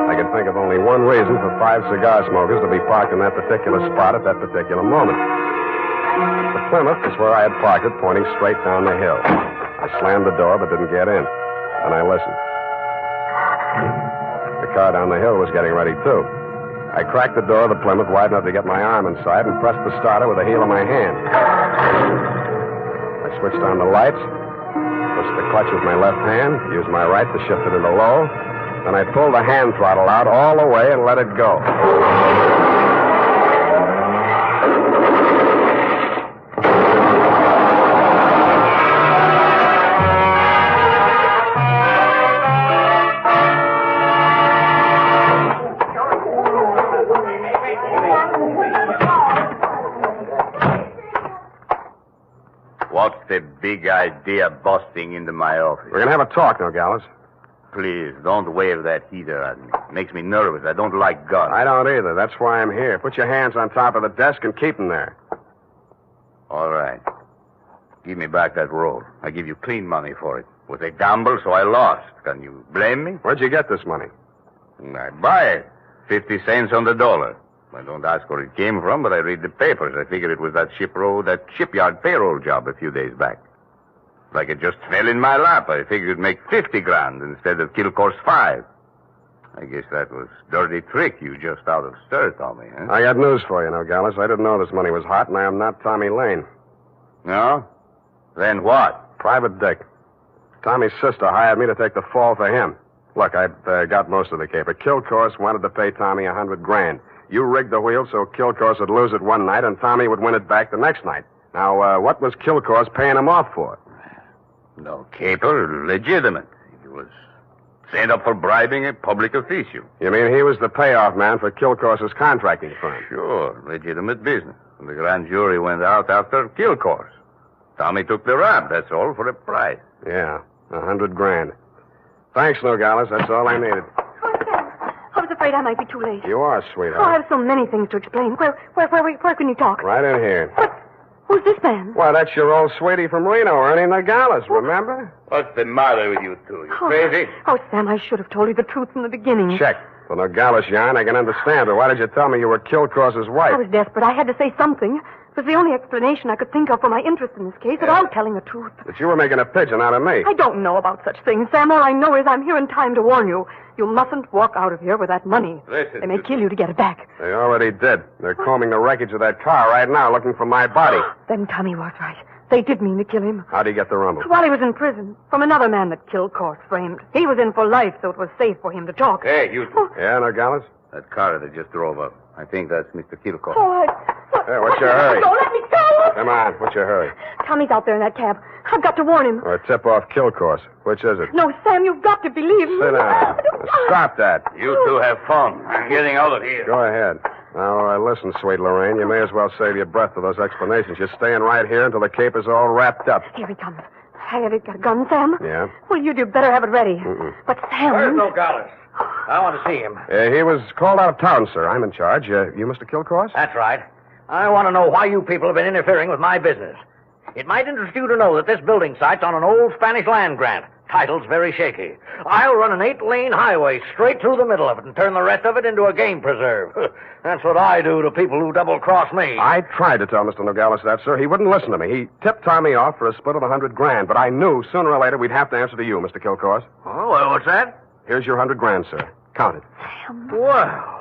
I could think of only one reason for 5 cigar smokers to be parked in that particular spot at that particular moment. The Plymouth was where I had parked it, pointing straight down the hill. I slammed the door but didn't get in. And I listened. The car down the hill was getting ready, too. I cracked the door of the Plymouth wide enough to get my arm inside and pressed the starter with the heel of my hand. I switched on the lights, pushed the clutch with my left hand, used my right to shift it into low. Then I pulled the hand throttle out all the way and let it go. What's the big idea busting into my office? We're going to have a talk, Nogales. Please, don't wave that heater at me. It makes me nervous. I don't like guns. I don't either. That's why I'm here. Put your hands on top of the desk and keep them there. All right. Give me back that roll. I give you clean money for it. It was a gamble, so I lost. Can you blame me? Where'd you get this money? I buy it. 50 cents on the dollar. I don't ask where it came from, but I read the papers. I figured it was that shipyard payroll job a few days back. Like it just fell in my lap. I figured it'd make $50,000 instead of kill course 5. I guess that was dirty trick you just out of stir, Tommy, huh? I got news for you, Nogales. I didn't know this money was hot, and I am not Tommy Lane. No? Then what? Private Dick. Tommy's sister hired me to take the fall for him. Look, I've got most of the caper. Kill Course wanted to pay Tommy $100,000. You rigged the wheel so Kill Course would lose it one night, and Tommy would win it back the next night. Now, what was Kill Course paying him off for? No caper, legitimate. He was sent up for bribing a public official. You mean he was the payoff man for Kill Course's contracting firm? Sure, legitimate business. And the grand jury went out after Kill Course. Tommy took the rap, that's all, for a price. Yeah, $100,000. Thanks, Nogales. That's all I needed. I was afraid I might be too late. You are, Oh, I sweetheart. have so many things to explain. Where can you talk? Right in here. Who's this man? Why, that's your old sweetie from Reno, Ernie Nogales, remember? What's the matter with you two? You crazy? Oh, Sam, I should have told you the truth from the beginning. Check. The Nogales yarn, I can understand, but why did you tell me you were Kilcourse's wife? I was desperate. I had to say something. It was the only explanation I could think of for my interest in this case, without telling the truth. That you were making a pigeon out of me. I don't know about such things, Sam. All I know is I'm here in time to warn you. You mustn't walk out of here with that money. They may kill you to get it back. They already did. They're combing the wreckage of that car right now, looking for my body. Then Tommy was right. They did mean to kill him. How'd he get the rumble? While he was in prison, from another man that Kilcourse framed. He was in for life, so it was safe for him to talk. Hey, you two. Yeah, Nogales? That car that just drove up. I think that's Mr. Kilcourse. Oh, Hey, what's your hurry? Don't let me go! Come on, what's your hurry? Tommy's out there in that cab. I've got to warn him. Or tip off Kilcourse. Which is it? No, Sam, you've got to believe me. Sit down. Stop that. You two have fun. I'm getting out of here. Go ahead. Now, listen, sweet Lorraine, you may as well save your breath for those explanations. You're staying right here until the cape is all wrapped up. Here he comes. Have you got a gun, Sam? Yeah? Well, you better have it ready. Mm-mm. But Sam... Where's Nogales? I want to see him. He was called out of town, sir. I'm in charge. You Mr. Kilcourse? That's right. I want to know why you people have been interfering with my business. It might interest you to know that this building site's on an old Spanish land grant. Title's very shaky. I'll run an 8-lane highway straight through the middle of it and turn the rest of it into a game preserve. That's what I do to people who double-cross me. I tried to tell Mr. Nogales that, sir. He wouldn't listen to me. He tipped Tommy off for a split of $100,000, but I knew sooner or later we'd have to answer to you, Mr. Kilcourse. Oh, well, what's that? Here's your $100,000, sir. Count it. Well.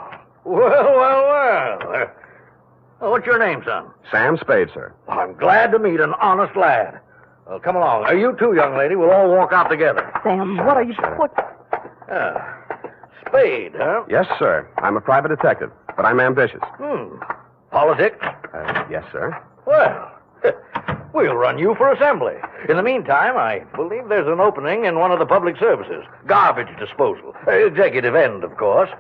What's your name, son? Sam Spade, sir. I'm glad to meet an honest lad. Well, come along. You too, young lady. We'll all walk out together. Sam, what are you... What? Spade, huh? Yes, sir. I'm a private detective, but I'm ambitious. Politics? Yes, sir. Well, we'll run you for assembly. In the meantime, I believe there's an opening in one of the public services. Garbage disposal. Executive end, of course.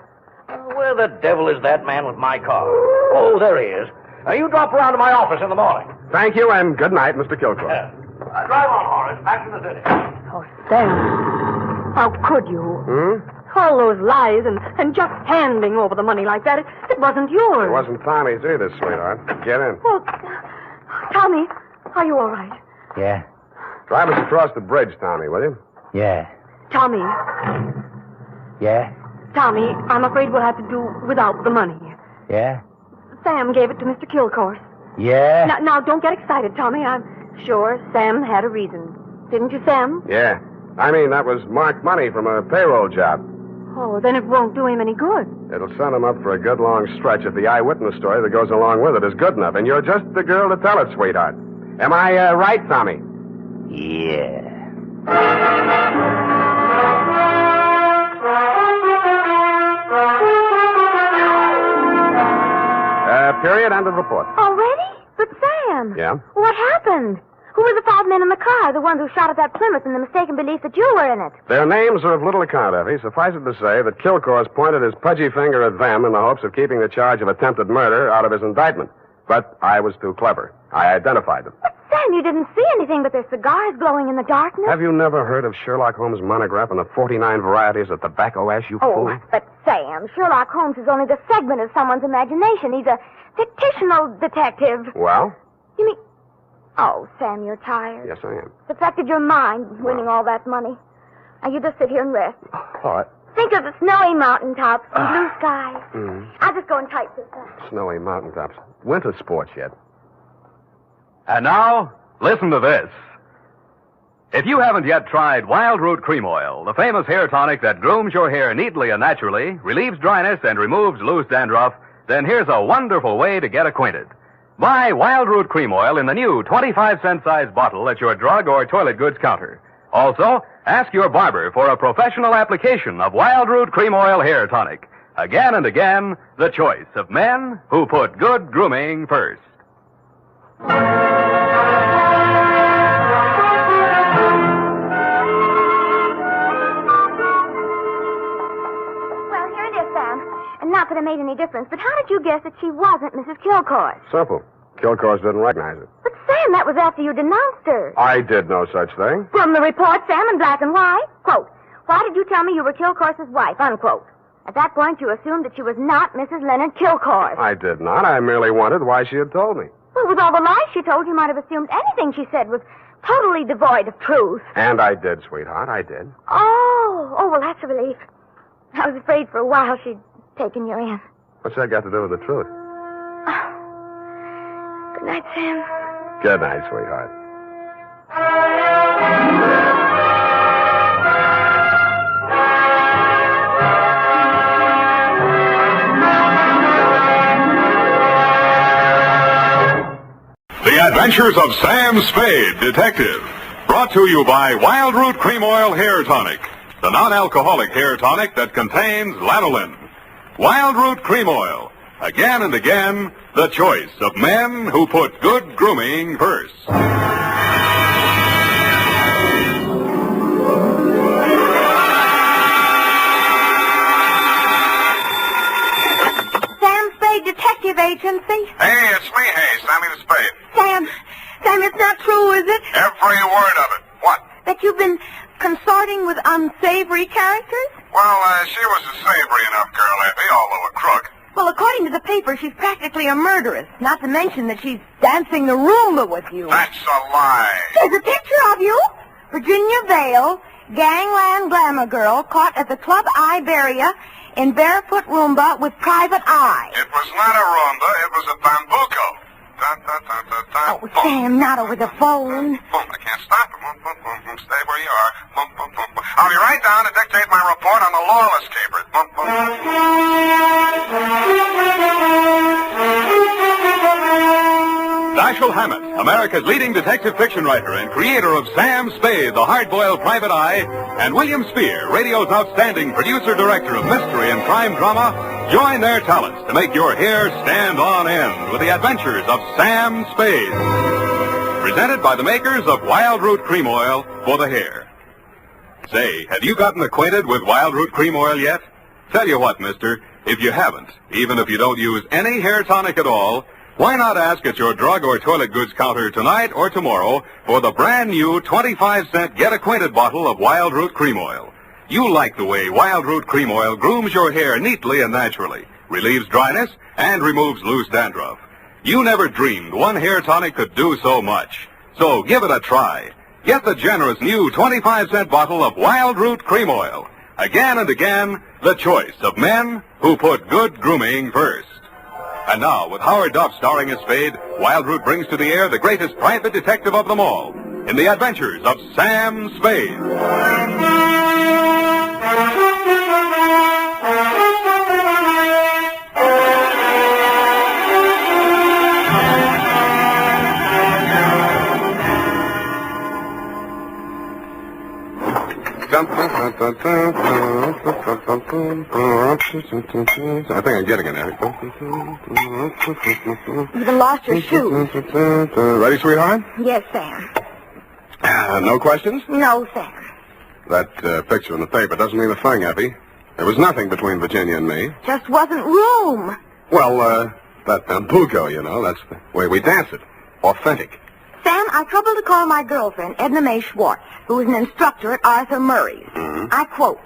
Where the devil is that man with my car? Oh, there he is. You drop around to my office in the morning. Thank you, and good night, Mr. Kilcourse. Drive on, Horace. Back to the city. Oh, Sam. How could you? All those lies and just handing over the money like that. It wasn't yours. It wasn't Tommy's either, sweetheart. Get in. Well, Tommy, are you all right? Yeah. Drive us across the bridge, Tommy, will you? Yeah. Tommy, Yeah. Tommy, I'm afraid we'll have to do without the money. Yeah. Sam gave it to Mr. Kilcourse. Yeah. Now, don't get excited, Tommy. I'm sure Sam had a reason. Didn't you, Sam? Yeah. I mean, that was marked money from a payroll job. Oh, then it won't do him any good. It'll send him up for a good long stretch if the eyewitness story that goes along with it is good enough. And you're just the girl to tell it, sweetheart. Am I right, Tommy? Yeah. Period. End of report. Already? But Sam. Yeah? What happened? Who were the 5 men in the car, the ones who shot at that Plymouth in the mistaken belief that you were in it? Their names are of little account, Effie. Suffice it to say that Kilcourse pointed his pudgy finger at them in the hopes of keeping the charge of attempted murder out of his indictment. But I was too clever. I identified them. But Sam, you didn't see anything but their cigars glowing in the darkness. Have you never heard of Sherlock Holmes' monograph on the 49 varieties of tobacco ash, you fool? But Sam, Sherlock Holmes is only the segment of someone's imagination. He's a fictional detective. Well? You mean... Oh, Sam, you're tired. Yes, I am. It's affected your mind, winning all that money. Now, you just sit here and rest. All right. Think of the snowy mountaintops and blue skies. I'll just go and type this up. Snowy mountaintops. Winter sports yet. And now, listen to this. If you haven't yet tried Wild Root Cream Oil, the famous hair tonic that grooms your hair neatly and naturally, relieves dryness, and removes loose dandruff, then here's a wonderful way to get acquainted. Buy Wild Root Cream Oil in the new 25-cent size bottle at your drug or toilet goods counter. Also, ask your barber for a professional application of Wild Root Cream Oil hair tonic. Again and again, the choice of men who put good grooming first. Well, here it is, Sam. And not that it made any difference, but how did you guess that she wasn't Mrs. Kilcourse? Simple. Kilcourse didn't recognize it. But, Sam, that was after you denounced her. I did no such thing. From the report, Sam, in black and white. Quote, why did you tell me you were Kilcourse's wife? Unquote. At that point, you assumed that she was not Mrs. Leonard Kilcourse. I did not. I merely wondered why she had told me. Well, with all the lies she told, you might have assumed anything she said was totally devoid of truth. And I did, sweetheart. I did. Oh, well, that's a relief. I was afraid for a while she'd taken you in. What's that got to do with the truth? Good night, Sam. Good night, sweetheart. The Adventures of Sam Spade, Detective. Brought to you by Wild Root Cream Oil Hair Tonic, the non-alcoholic hair tonic that contains lanolin. Wild Root Cream Oil. Again and again, the choice of men who put good grooming first. Sam Spade Detective Agency. Hey, it's me, Sammy the Spade. Sam, it's not true, is it? Every word of it. What? That you've been consorting with unsavory characters? Well, she was a savory enough girl, Effie, although a crook. Well, according to the paper, she's practically a murderess. Not to mention that she's dancing the Roomba with you. That's a lie. There's a picture of you. Virginia Vale, gangland glamour girl, caught at the Club Iberia in barefoot Roomba with private eye. It was not a Roomba, it was a bambuco. Oh, Sam, not over the phone. I can't stop it. Stay where you are. I'll be right down to dictate my report on the Lawless capers. Dashiell Hammett, America's leading detective fiction writer and creator of Sam Spade, the hard-boiled private eye, and William Spear, radio's outstanding producer-director of mystery and crime drama, join their talents to make your hair stand on end with the Adventures of Sam Spade. Presented by the makers of Wild Root Cream Oil for the hair. Say, have you gotten acquainted with Wild Root Cream Oil yet? Tell you what, mister, if you haven't, even if you don't use any hair tonic at all, why not ask at your drug or toilet goods counter tonight or tomorrow for the brand new 25-cent Get Acquainted bottle of Wild Root Cream Oil. You'll like the way Wild Root Cream Oil grooms your hair neatly and naturally, relieves dryness, and removes loose dandruff. You never dreamed one hair tonic could do so much. So give it a try. Get the generous new 25-cent bottle of Wild Root Cream Oil. Again and again, the choice of men who put good grooming first. And now, with Howard Duff starring as Spade, Wild Root brings to the air the greatest private detective of them all, in the Adventures of Sam Spade. I think I'm getting it now. You even lost your shoes. Ready, sweetheart? Yes, Sam. No questions? No, Sam. That picture in the paper doesn't mean a thing, Effie. There was nothing between Virginia and me. Just wasn't room. Well, that bambuco, you know, that's the way we dance it. Authentic. Sam, I troubled to call my girlfriend, Edna Mae Schwartz, who is an instructor at Arthur Murray's. I quote,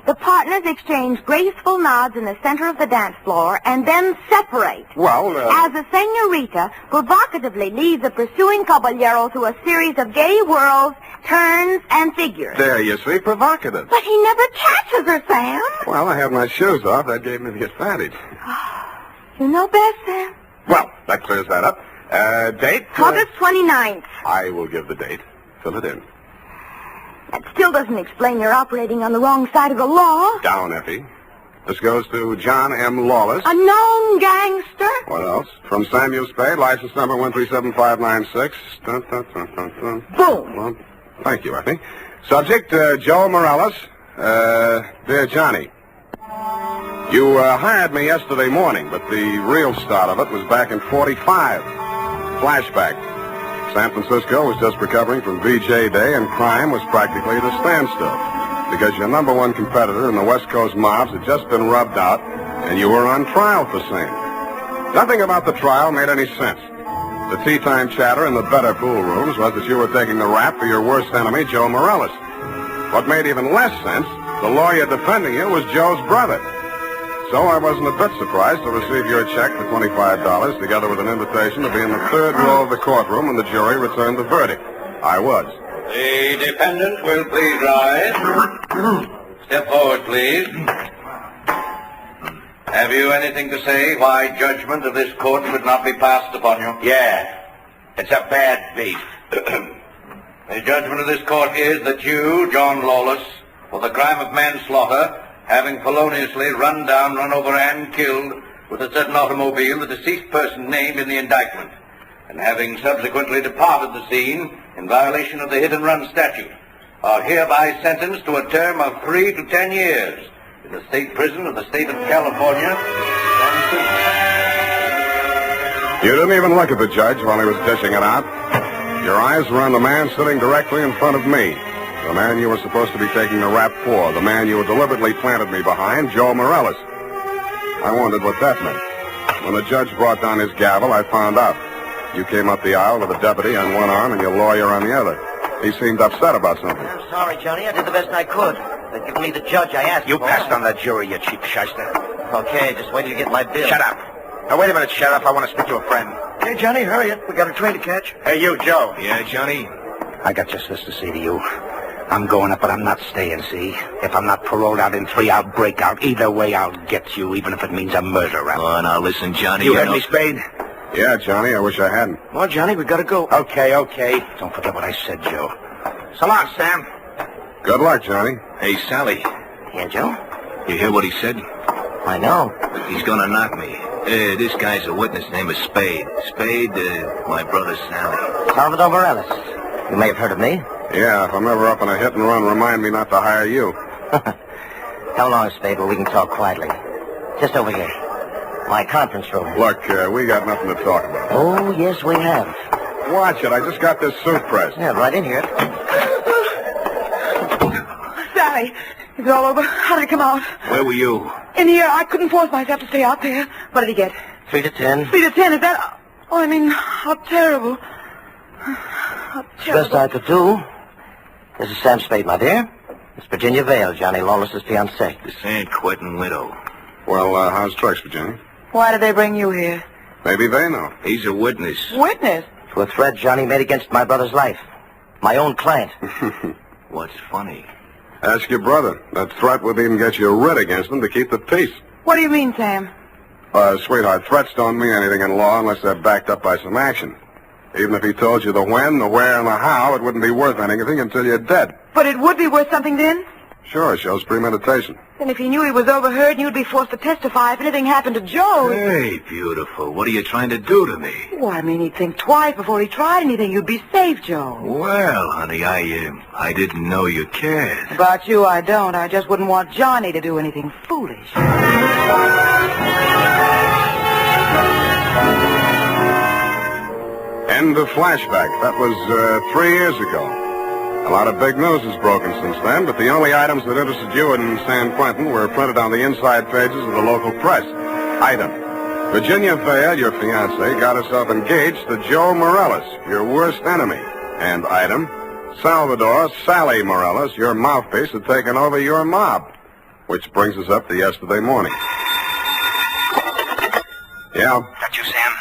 "The partners exchange graceful nods in the center of the dance floor and then separate. Well, as the senorita provocatively leads the pursuing caballero through a series of gay whirls, turns, and figures." There you see, provocative. But he never catches her, Sam. Well, I have my shoes off. That gave me the advantage. You know best, Sam. Well, that clears that up. Date? August 29th. I will give the date. Fill it in. That still doesn't explain your operating on the wrong side of the law. Down, Effie. This goes to John M. Lawless. A known gangster. What else? From Samuel Spade, license number 137596. Boom. Well, thank you, Effie. Subject, Joe Morales. Dear Johnny, you hired me yesterday morning, but the real start of it was back in 45. Flashback. San Francisco was just recovering from VJ Day, and crime was practically at a standstill because your number one competitor in the West Coast mobs had just been rubbed out, and you were on trial for same. Nothing about the trial made any sense. The tea-time chatter in the better pool rooms was that you were taking the rap for your worst enemy, Joe Morales. What made even less sense, the lawyer defending you was Joe's brother. So I wasn't a bit surprised to receive your check for $25, together with an invitation to be in the third row of the courtroom when the jury returned the verdict. I was. The defendant will please rise. Step forward, please. Have you anything to say why judgment of this court should not be passed upon you? Yeah. It's a bad beef. The judgment of this court is that you, John Lawless, for the crime of manslaughter, having feloniously run down, run over, and killed with a certain automobile the deceased person named in the indictment, and having subsequently departed the scene in violation of the hit-and-run statute, are hereby sentenced to a term of 3 to 10 years in the state prison of the state of California. You didn't even look at the judge while he was dishing it out. Your eyes were on the man sitting directly in front of me. The man you were supposed to be taking the rap for. The man you had deliberately planted me behind, Joe Morales. I wondered what that meant. When the judge brought down his gavel, I found out. You came up the aisle with a deputy on one arm and your lawyer on the other. He seemed upset about something. I'm sorry, Johnny. I did the best I could. They've given me the judge I asked for. You passed on that jury, you cheap shyster. Okay, just wait till you get my bill. Shut up. Now, wait a minute, Sheriff. I want to speak to a friend. Hey, Johnny, hurry it. We got a train to catch. Hey, you, Joe. Yeah, Johnny? I got just this to say to you. I'm going up, but I'm not staying, see? If I'm not paroled out in 3, I'll break out. Either way, I'll get you, even if it means a murder rap. Oh, now listen, Johnny. You heard me, Spade? Yeah, Johnny, I wish I hadn't. Well, Johnny, we gotta go. Okay. Don't forget what I said, Joe. So long, Sam. Good luck, Johnny. Hey, Sally. Yeah, Joe? You hear what he said? I know. He's gonna knock me. This guy's a witness named is Spade. Spade, my brother Sally. Salvador Morales. You may have heard of me. Yeah, if I'm ever up in a hit and run, remind me not to hire you. Come along, Spade, where we can talk quietly. Just over here. My conference room. Look, we got nothing to talk about. Oh, yes, we have. Watch it. I just got this suit pressed. Yeah, right in here. Sally, is it all over? How did it come out? Where were you? In the air. I couldn't force myself to stay out there. What did he get? 3 to 10. 3 to 10, is that... Oh, I mean, how terrible. How terrible. Best I could do. This is Sam Spade, my dear. Miss Virginia Vale, Johnny Lawless's fiancée. The San Quentin widow. Well, how's tricks, Virginia? Why did they bring you here? Maybe they know. He's a witness. Witness? To a threat Johnny made against my brother's life. My own client. What's funny? Ask your brother. That threat would even get you a writ against him to keep the peace. What do you mean, Sam? Sweetheart, threats don't mean anything in law unless they're backed up by some action. Even if he told you the when, the where, and the how, it wouldn't be worth anything until you're dead. But it would be worth something then? Sure, it shows premeditation. Then if he knew he was overheard, you'd be forced to testify if anything happened to Joe. Hey, beautiful. What are you trying to do to me? Well, I mean, he'd think twice before he tried anything. You'd be safe, Joe. Well, honey, I didn't know you cared. About you, I don't. I just wouldn't want Johnny to do anything foolish. End of flashback. That was 3 years ago. A lot of big news has broken since then, but the only items that interested you in San Quentin were printed on the inside pages of the local press. Item: Virginia Vale, your fiancée, got herself engaged to Joe Morales, your worst enemy. And item: Salvador Sally Morales, your mouthpiece, had taken over your mob. Which brings us up to yesterday morning. Yeah? That you, Sam?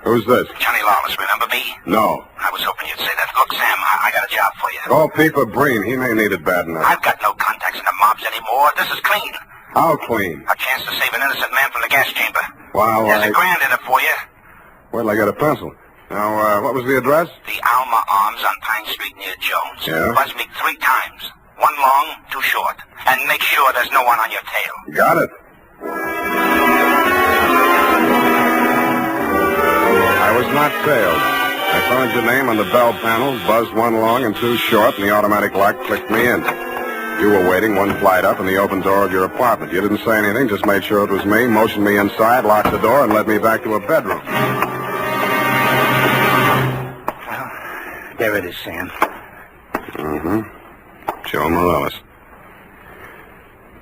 Who's this? Johnny Lawless, remember me? No. I was hoping you'd say that. Look, Sam, I got a job for you. Call Peeper Breen. He may need it bad enough. I've got no contacts in the mobs anymore. This is clean. How clean? A chance to save an innocent man from the gas chamber. Well, There's $1,000 in it for you. Wait till I get a pencil. Now, what was the address? The Alma Arms on Pine Street near Jones. Yeah? Buzz me 3 times. 1 long, 2 short. And make sure there's no one on your tail. Got it. I was not failed. I found your name on the bell panel, buzzed 1 long and 2 short, and the automatic lock clicked me in. You were waiting 1 flight up in the open door of your apartment. You didn't say anything, just made sure it was me, motioned me inside, locked the door, and led me back to a bedroom. Well, there it is, Sam. Mm-hmm. Joe Morales.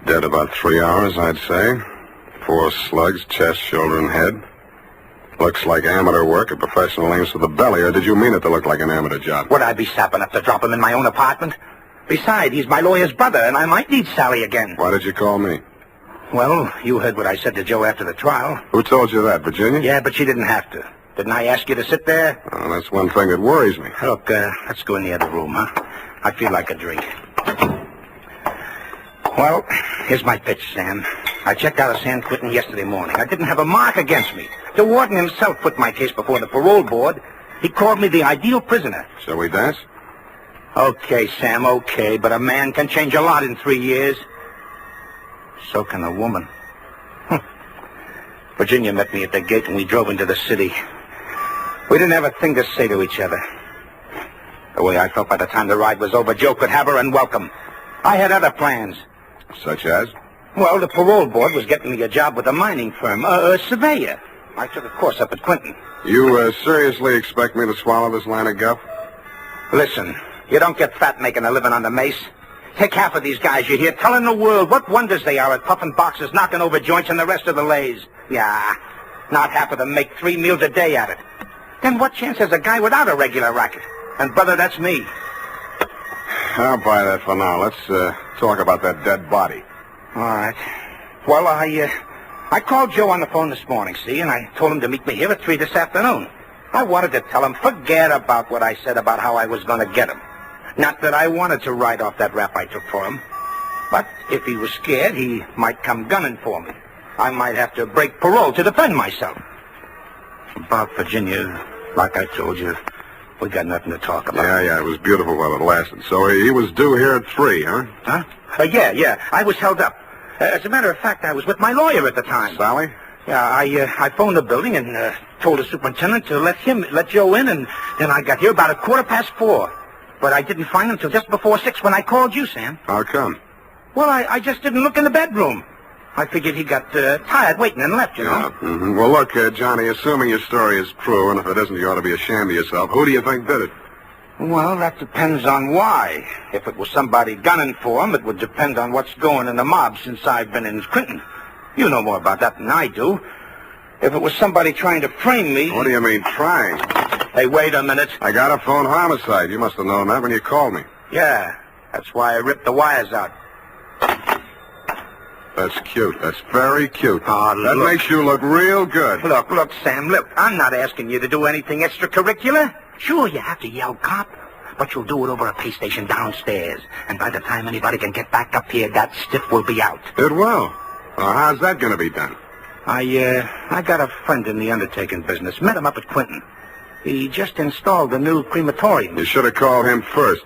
Dead about 3 hours, I'd say. 4 slugs, chest, shoulder, and head. Looks like amateur work, a professional aims for the belly, or did you mean it to look like an amateur job? Would I be sap enough to drop him in my own apartment? Besides, he's my lawyer's brother, and I might need Sally again. Why did you call me? Well, you heard what I said to Joe after the trial. Who told you that, Virginia? Yeah, but she didn't have to. Didn't I ask you to sit there? Oh, that's one thing that worries me. Look, let's go in the other room, huh? I feel like a drink. Well, here's my pitch, Sam. I checked out of San Quentin yesterday morning. I didn't have a mark against me. The warden himself put my case before the parole board. He called me the ideal prisoner. Shall we dance? Okay, Sam, okay, but a man can change a lot in 3 years. So can a woman. Virginia met me at the gate and we drove into the city. We didn't have a thing to say to each other. The way I felt by the time the ride was over, Joe could have her and welcome. I had other plans. Such as? Well, the parole board was getting me a job with a mining firm, a surveyor. I took a course up at Quentin. You seriously expect me to swallow this line of guff? Listen, you don't get fat making a living on the mace. Take half of these guys you hear telling the world what wonders they are at puffing boxes, knocking over joints, and the rest of the lays. Yeah, not half of them make 3 meals a day at it. Then what chance has a guy without a regular racket? And, brother, that's me. I'll buy that for now. Let's talk about that dead body. All right. Well, I called Joe on the phone this morning, see, and I told him to meet me here at 3 this afternoon. I wanted to tell him, forget about what I said about how I was going to get him. Not that I wanted to write off that rap I took for him. But if he was scared, he might come gunning for me. I might have to break parole to defend myself. About Virginia, like I told you, we got nothing to talk about. Yeah, it was beautiful while it lasted. So he was due here at 3, huh? Huh? Yeah. I was held up. As a matter of fact, I was with my lawyer at the time. Sally? Yeah, I phoned the building and told the superintendent to let Joe in, and then I got here about 4:15. But I didn't find him till just before 6 when I called you, Sam. How come? Well, I just didn't look in the bedroom. I figured he got tired waiting and left, you know. Yeah. Mm-hmm. Well, look, Johnny, assuming your story is true, and if it isn't, you ought to be ashamed of yourself. Who do you think did it? Well, that depends on why. If it was somebody gunning for him, it would depend on what's going in the mob since I've been in Clinton. You know more about that than I do. If it was somebody trying to frame me... What do you mean, trying? Hey, wait a minute. I got a phone homicide. You must have known that when you called me. Yeah, that's why I ripped the wires out. That's cute. That's very cute. Oh, that makes you look real good. Look, Sam, look. I'm not asking you to do anything extracurricular. Sure, you have to yell cop, but you'll do it over a pay station downstairs. And by the time anybody can get back up here, that stiff will be out. It will. Well, how's that going to be done? I got a friend in the undertaking business. Met him up at Quentin. He just installed a new crematorium. You should have called him first.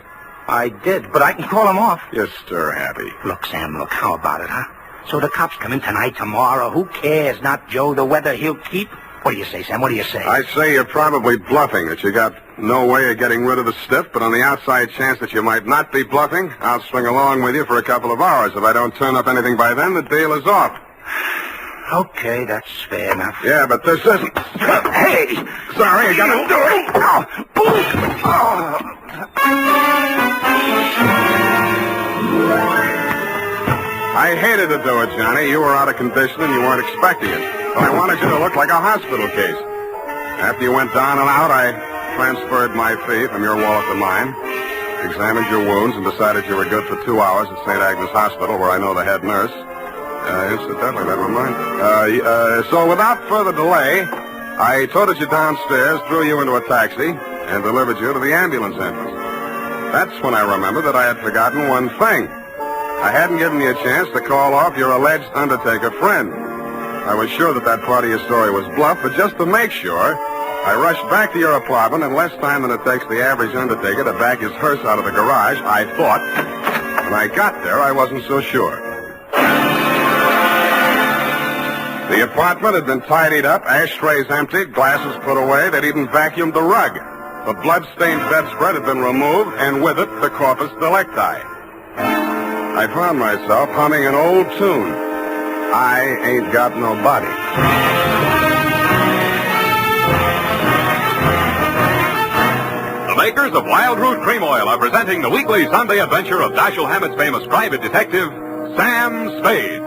I did, but I can call him off. You're stir-happy. Look, Sam, how about it, huh? So the cops come in tonight, tomorrow. Who cares? Not Joe, the weather he'll keep. What do you say, Sam? What do you say? I say you're probably bluffing, that you got no way of getting rid of the stiff, but on the outside chance that you might not be bluffing, I'll swing along with you for a couple of hours. If I don't turn up anything by then, the deal is off. Okay, that's fair enough. Yeah, but this isn't... Hey! Sorry, I gotta do it. I hated to do it, Johnny. You were out of condition and you weren't expecting it. But I wanted you to look like a hospital case. After you went down and out, I transferred my fee from your wallet to mine, examined your wounds, and decided you were good for 2 hours at St. Agnes Hospital, where I know the head nurse. Incidentally, never mind. So without further delay, I toted you downstairs, threw you into a taxi, and delivered you to the ambulance entrance. That's when I remembered that I had forgotten one thing. I hadn't given you a chance to call off your alleged undertaker friend. I was sure that part of your story was bluff, but just to make sure, I rushed back to your apartment in less time than it takes the average undertaker to back his hearse out of the garage, I thought. When I got there, I wasn't so sure. The apartment had been tidied up, ashtrays emptied, glasses put away. They'd even vacuumed the rug. The blood-stained bedspread had been removed, and with it, the corpus delicti. I found myself humming an old tune. I ain't got no body. The makers of Wild Root Cream Oil are presenting the weekly Sunday adventure of Dashiell Hammett's famous private detective, Sam Spade.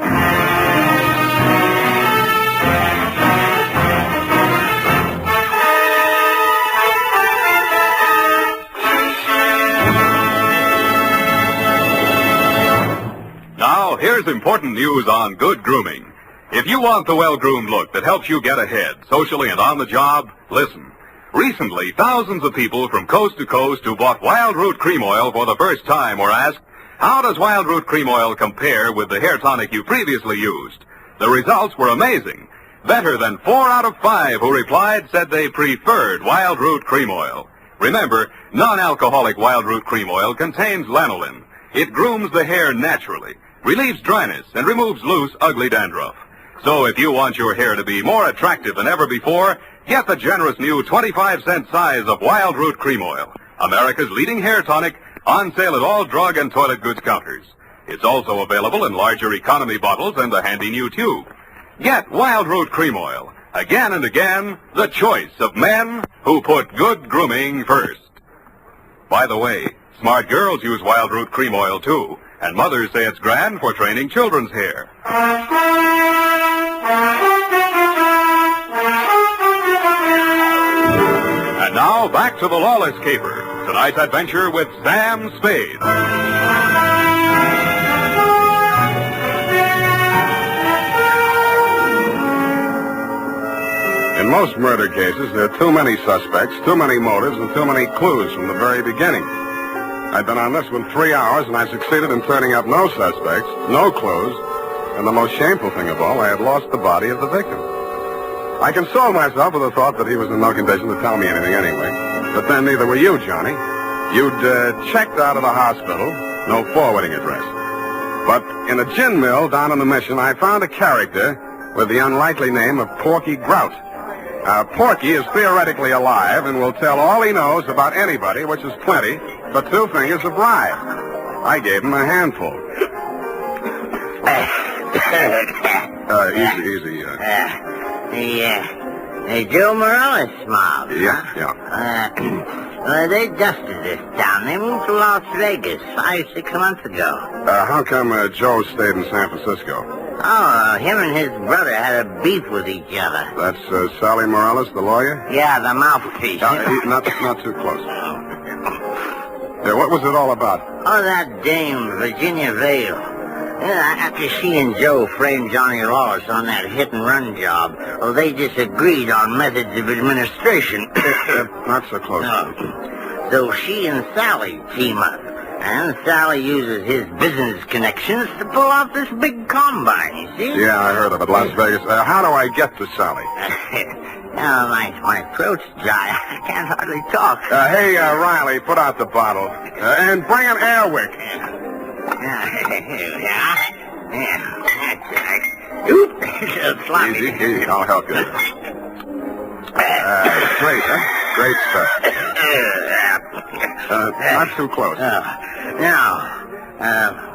Now, here's important news on good grooming. If you want the well-groomed look that helps you get ahead, socially and on the job, listen. Recently, thousands of people from coast to coast who bought Wild Root Cream Oil for the first time were asked, how does Wild Root Cream Oil compare with the hair tonic you previously used? The results were amazing. Better than 4 out of 5 who replied said they preferred Wild Root Cream Oil. Remember, non-alcoholic Wild Root Cream Oil contains lanolin. It grooms the hair naturally, relieves dryness, and removes loose, ugly dandruff. So if you want your hair to be more attractive than ever before, get the generous new 25-cent size of Wild Root Cream Oil, America's leading hair tonic, on sale at all drug and toilet goods counters. It's also available in larger economy bottles and a handy new tube. Get Wild Root Cream Oil. Again and again, the choice of men who put good grooming first. By the way, smart girls use Wild Root Cream Oil, too, and mothers say it's grand for training children's hair. And now, back to the Lawless Caper. Tonight's adventure with Sam Spade. In most murder cases, there are too many suspects, too many motives, and too many clues from the very beginning. I've been on this one 3 hours, and I succeeded in turning up no suspects, no clues, and the most shameful thing of all, I had lost the body of the victim. I consoled myself with the thought that he was in no condition to tell me anything anyway. But then neither were you, Johnny. You'd checked out of the hospital, no forwarding address. But in a gin mill down in the Mission, I found a character with the unlikely name of Porky Grout. Porky is theoretically alive and will tell all he knows about anybody, which is plenty, for 2 fingers of rye. I gave him a handful. Easy. The Joe Morales mob. Yeah. They dusted this town. They moved to Las Vegas 5-6 months ago. How come Joe stayed in San Francisco? Oh, him and his brother had a beef with each other. That's Sally Morales, the lawyer? Yeah, the mouthpiece. Not too close. Yeah, what was it all about? Oh, that dame, Virginia Vale. After she and Joe framed Johnny Lawless on that hit-and-run job, well, they disagreed on methods of administration. Not so close. No. So she and Sally team up. And Sally uses his business connections to pull off this big combine, you see? Yeah, I heard of it, Las Vegas. How do I get to Sally? My throat's dry. I can't hardly talk. Hey, Riley, put out the bottle. And bring an air wick. Yeah, that's right. Oop, sloppy. Easy, I'll help you. Great, huh? Great stuff. Not too close. Now,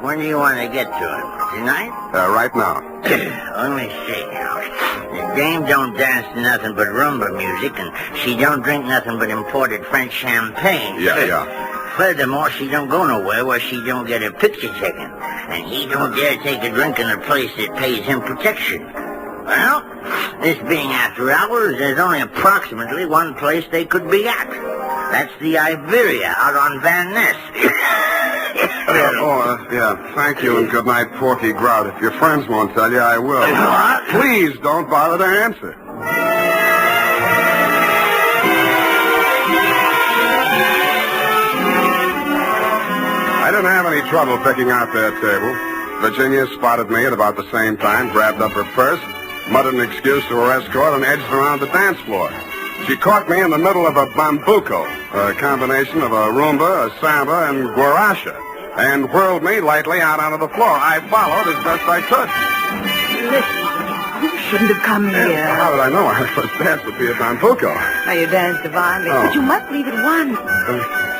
when do you want to get to him? Tonight? Right now. Let me see. The dame don't dance to nothing but rumba music, and she don't drink nothing but imported French champagne. Yeah. Furthermore, she don't go nowhere where she don't get her picture taken. And he don't dare take a drink in a place that pays him protection. Well, this being after hours, there's only approximately one place they could be at. That's the Iberia out on Van Ness. Thank you and good night, Porky Grout. If your friends won't tell you, I will. What? Please don't bother to answer. I didn't have any trouble picking out their table. Virginia spotted me at about the same time, grabbed up her purse, muttered an excuse to her escort, and edged around the dance floor. She caught me in the middle of a bambuco, a combination of a rumba, a samba, and guaracha, and whirled me lightly out onto the floor. I followed as best I could. Listen, you shouldn't have come here. How did I know our first dance would be a bambuco? Now, you danced divinely, but you must leave at once.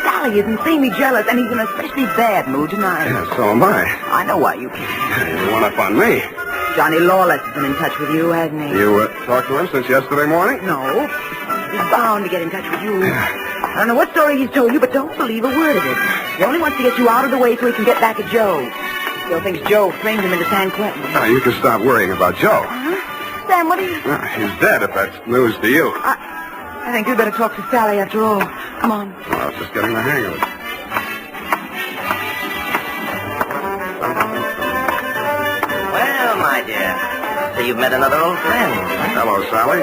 Sally is insanely jealous, and he's in an especially bad mood tonight. Yeah, so am I. I know why you came. You went up on me. Johnny Lawless has been in touch with you, hasn't he? You talked to him since yesterday morning? No. He's bound to get in touch with you. I don't know what story he's told you, but don't believe a word of it. He only wants to get you out of the way so he can get back at Joe. Still thinks Joe framed him into San Quentin. Now, you can stop worrying about Joe. Huh? Sam, what are you... He's dead, if that's news to you. I think you'd better talk to Sally after all. Come on. Well, I was just getting the hang of it. Well, my dear, so you've met another old friend. Hello, Sally.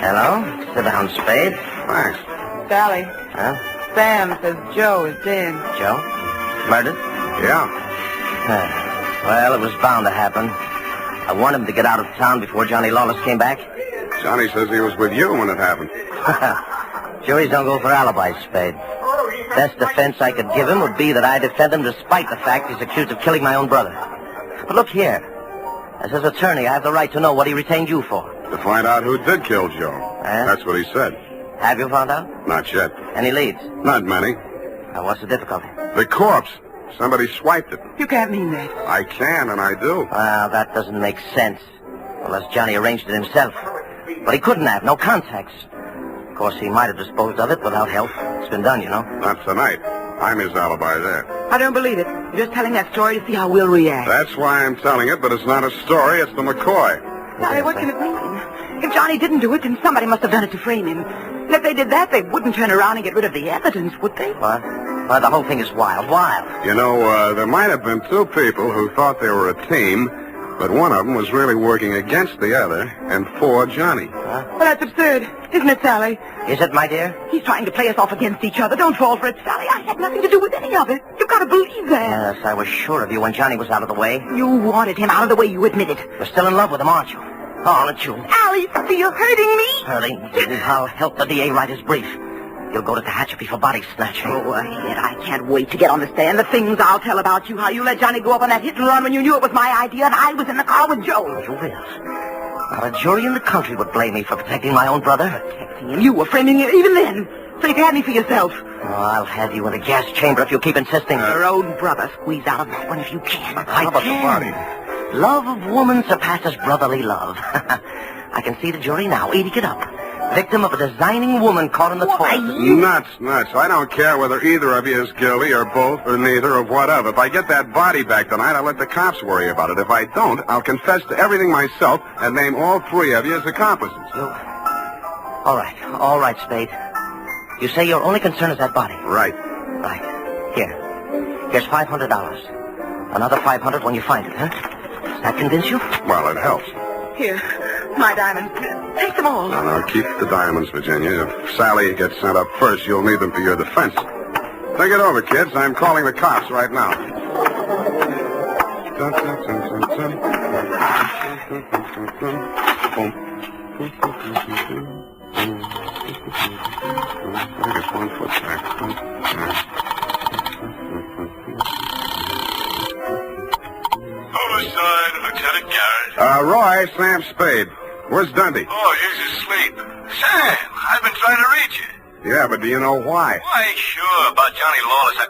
Hello. Sit down, Spade. Thanks. Sally. Huh? Sam says Joe is dead. Joe? Murdered? Yeah. Well, it was bound to happen. I warned him to get out of town before Johnny Lawless came back. Johnny says he was with you when it happened. Juries don't go for alibis, Spade. Best defense I could give him would be that I defend him despite the fact he's accused of killing my own brother. But look here. As his attorney, I have the right to know what he retained you for. To find out who did kill Joe. That's what he said. Have you found out? Not yet. Any leads? Not many. What's the difficulty? The corpse. Somebody swiped it. You can't mean that. I can, and I do. Well, that doesn't make sense. Unless Johnny arranged it himself. But he couldn't have. No contacts. Of course, he might have disposed of it without help. It's been done, you know. Not tonight. I'm his alibi there. I don't believe it. You're just telling that story to see how we'll react. That's why I'm telling it, but it's not a story. It's the McCoy. Sally, what can it mean? If Johnny didn't do it, then somebody must have done it to frame him. And if they did that, they wouldn't turn around and get rid of the evidence, would they? What? Well, the whole thing is wild. You know, there might have been two people who thought they were a team, but one of them was really working against the other and for Johnny. Well, that's absurd, isn't it, Sally? Is it, my dear? He's trying to play us off against each other. Don't fall for it, Sally. I had nothing to do with any of it. You've got to believe that. Yes, I was sure of you when Johnny was out of the way. You wanted him out of the way, you admit it. You're still in love with him, aren't you? Oh, aren't you? Alice, you're hurting me. Hurting? I'll help the DA write his brief. You'll go to Tehachapi for body snatching. Go ahead. I can't wait to get on the stand. The things I'll tell about you, how you let Johnny go up on that hit and run when you knew it was my idea and I was in the car with Joe. You will. Not a jury in the country would blame me for protecting my own brother. Protecting him? You were framing him even then. So you can have me for yourself. Oh, I'll have you in a gas chamber if you keep insisting. Your own brother. Squeeze out of that one if you can. How about the body? Love of woman surpasses brotherly love. I can see the jury now, eating it up. Victim of a designing woman caught in the toilet. Nuts. I don't care whether either of you is guilty or both or neither or whatever. If I get that body back tonight, I'll let the cops worry about it. If I don't, I'll confess to everything myself and name all three of you as accomplices. All right, Spade. You say your only concern is that body? Right. Here's $500. Another $500 when you find it, huh? Does that convince you? Well, it helps. Here, my diamonds. Take them all. No, keep the diamonds, Virginia. If Sally gets sent up first, you'll need them for your defense. Think it over, kids. I'm calling the cops right now. I guess 1 foot back. Homicide, Lieutenant Garrett. Roy, Sam Spade. Where's Dundee? Oh, he's asleep. Sam, I've been trying to reach you. Yeah, but do you know why? Why, sure, about Johnny Lawless.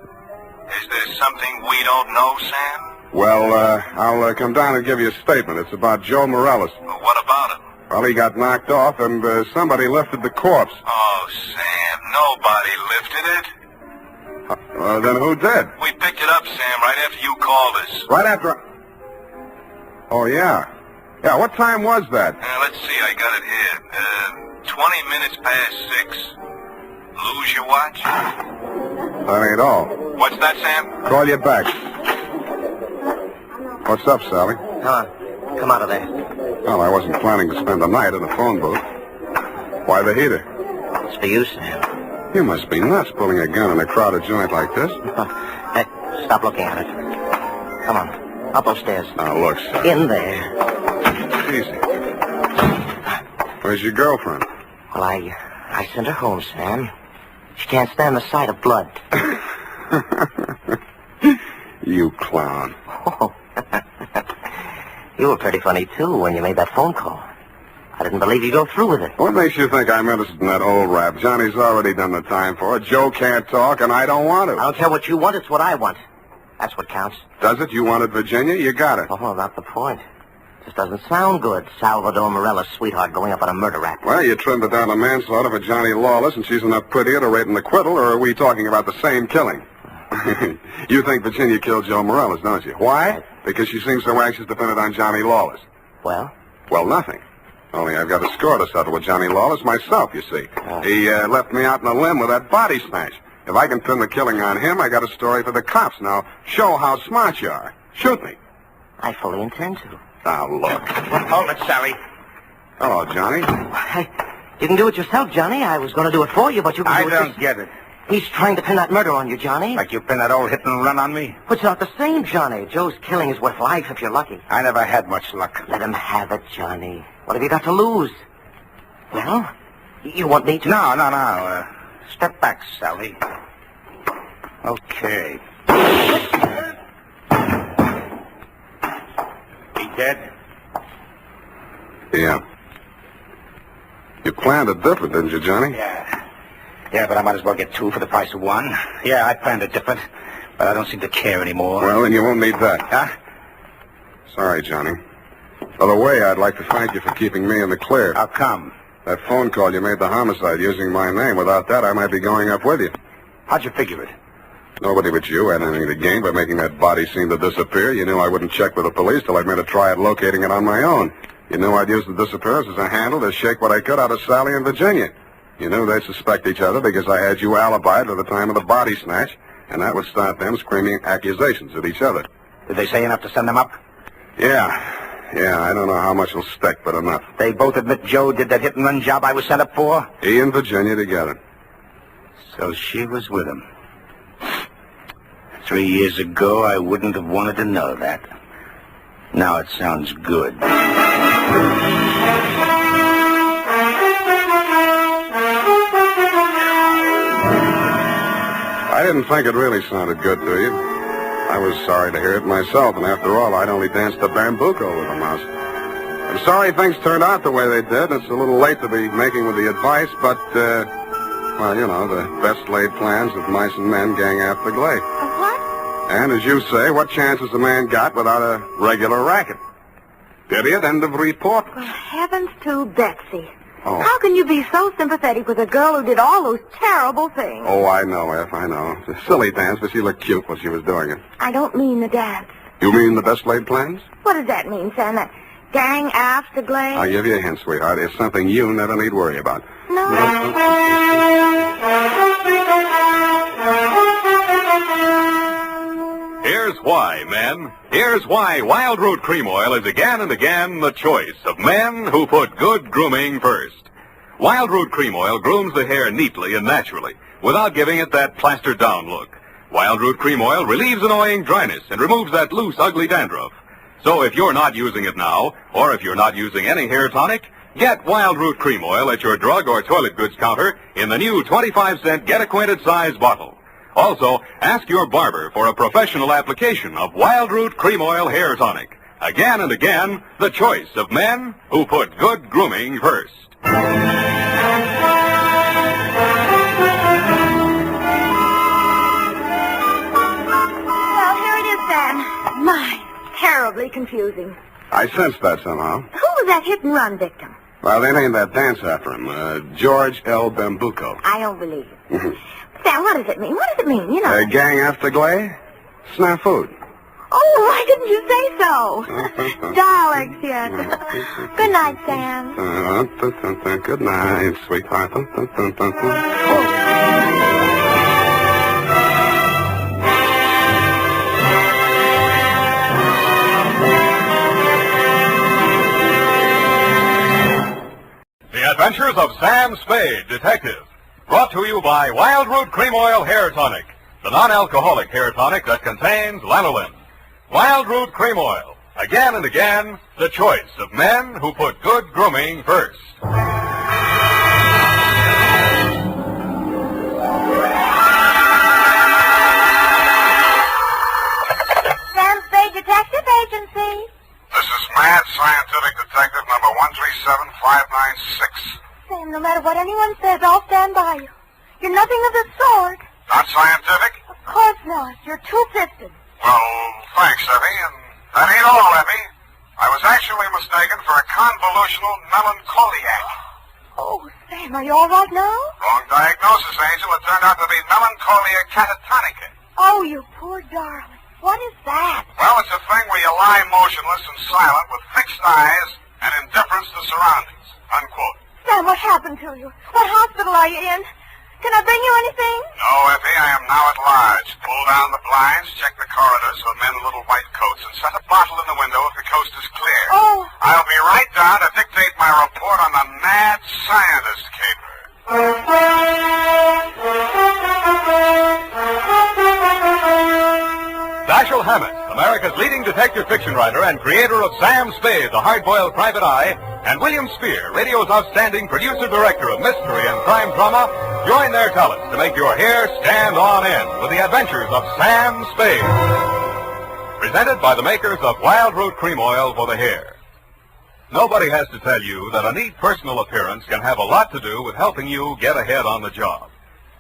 Is there something we don't know, Sam? Well, I'll come down and give you a statement. It's about Joe Morales. Well, what about him? Well, he got knocked off, and somebody lifted the corpse. Oh, Sam, nobody lifted it. Then who did? We picked it up, Sam, right after you called us. Right after... Oh, yeah. Yeah, what time was that? Let's see, I got it here. 20 minutes past 6. Lose your watch? That ain't all. What's that, Sam? Call you back. What's up, Sally? Come out of there. Well, I wasn't planning to spend the night in a phone booth. Why the heater? It's for you, Sam. You must be nuts pulling a gun in a crowded joint like this. Hey, stop looking at it. Come on. Up those stairs. Now, look, Sally. In there. Easy. Where's your girlfriend? Well, I sent her home, Sam. She can't stand the sight of blood. You clown. Oh. You were pretty funny, too, when you made that phone call. I didn't believe you'd go through with it. What makes you think I'm interested in that old rap? Johnny's already done the time for it. Joe can't talk, and I don't want to. I don't care what you want. It's what I want. That's what counts. Does it? You wanted Virginia? You got it. Oh, not the point. Just doesn't sound good. Salvador Morales' sweetheart going up on a murder rap. Well, you trimmed it down to manslaughter for Johnny Lawless, and she's enough prettier to rate an acquittal, or are we talking about the same killing? You think Virginia killed Joe Morales, don't you? Why? Because she seems so anxious to pin it on Johnny Lawless. Well? Well, nothing. Only I've got a score to settle with Johnny Lawless myself, you see. He left me out in a limb with that body snatch. If I can pin the killing on him, I got a story for the cops. Now, show how smart you are. Shoot me. I fully intend to. Now, look. Hold it, Sally. Hello, Johnny. You can do it yourself, Johnny. I was going to do it for you, but you can do it I don't get it. He's trying to pin that murder on you, Johnny. Like you pinned that old hit and run on me? But it's not the same, Johnny. Joe's killing is worth life if you're lucky. I never had much luck. Let him have it, Johnny. What have you got to lose? Well, you want me to? No. Step back, Sally. Okay. He dead? Yeah. You planned it different, didn't you, Johnny? Yeah, but I might as well get two for the price of one. Yeah, I planned it different, but I don't seem to care anymore. Well, then you won't need that. Huh? Sorry, Johnny. By the way, I'd like to thank you for keeping me in the clear. How come? That phone call you made the homicide using my name. Without that, I might be going up with you. How'd you figure it? Nobody but you had anything to gain by making that body seem to disappear. You knew I wouldn't check with the police till I'd made a try at locating it on my own. You knew I'd use the disappearance as a handle to shake what I could out of Sally and Virginia. You knew they'd suspect each other because I had you alibied at the time of the body snatch, and that would start them screaming accusations at each other. Did they say enough to send them up? Yeah, I don't know how much will stick, but enough. They both admit Joe did that hit-and-run job I was sent up for? He and Virginia together. So she was with him. 3 years ago, I wouldn't have wanted to know that. Now it sounds good. I didn't think it really sounded good to you. I was sorry to hear it myself, and after all, I'd only danced the bambuco with a mouse. I'm sorry things turned out the way they did. It's a little late to be making with the advice, but, well, you know, the best laid plans of mice and men gang after Glade. What? And as you say, what chance has a man got without a regular racket? Period. End of report. Well, heavens to Betsy. Oh. How can you be so sympathetic with a girl who did all those terrible things? Oh, I know, F, I know. It's a silly dance, but she looked cute while she was doing it. I don't mean the dance. You mean the best laid plans? What does that mean, Sam? That gang after Glade? I'll give you a hint, sweetheart. It's something you never need worry about. No. Here's why, men. Here's why Wild Root Cream Oil is again and again the choice of men who put good grooming first. Wild Root Cream Oil grooms the hair neatly and naturally without giving it that plastered down look. Wild Root Cream Oil relieves annoying dryness and removes that loose, ugly dandruff. So if you're not using it now, or if you're not using any hair tonic, get Wild Root Cream Oil at your drug or toilet goods counter in the new 25-cent Get Acquainted size bottle. Also, ask your barber for a professional application of Wild Root Cream Oil Hair Tonic. Again and again, the choice of men who put good grooming first. Well, here it is, Sam. My, terribly confusing. I sensed that somehow. Who was that hit-and-run victim? Well, they named that dance after him, George L. Bambuco. I don't believe it. Sam, what does it mean? What does it mean? You know. Gang after Glade? Snafu. Oh, why didn't you say so? Darlings, yes. Good night, Sam. Good night, sweetheart. The Adventures of Sam Spade, Detective. Brought to you by Wild Root Cream Oil Hair Tonic, the non-alcoholic hair tonic that contains lanolin. Wild Root Cream Oil, again and again, the choice of men who put good grooming first. Sam Spade Detective Agency. This is Mad Scientific Detective number 137596. Sam, no matter what anyone says, I'll stand by you. You're nothing of the sort. Not scientific? Of course not. You're two-fisted. Well, thanks, Effie, and that ain't all, Effie. I was actually mistaken for a convolutional melancholiac. Oh, Sam, are you all right now? Wrong diagnosis, Angel. It turned out to be melancholia catatonica. Oh, you poor darling. What is that? Well, it's a thing where you lie motionless and silent with fixed eyes and indifference to surroundings. Unquote. Sam, what happened to you? What hospital are you in? Can I bring you anything? No, Effie, I am now at large. Pull down the blinds, check the corridors for men in little white coats, and set a bottle in the window if the coast is clear. Oh. I'll be right down to dictate my report on the mad scientist caper. detective fiction writer and creator of Sam Spade, the hard-boiled private eye, and William Spear, radio's outstanding producer-director of mystery and crime drama, join their talents to make your hair stand on end with the Adventures of Sam Spade. Presented by the makers of Wild Root Cream Oil for the hair. Nobody has to tell you that a neat personal appearance can have a lot to do with helping you get ahead on the job.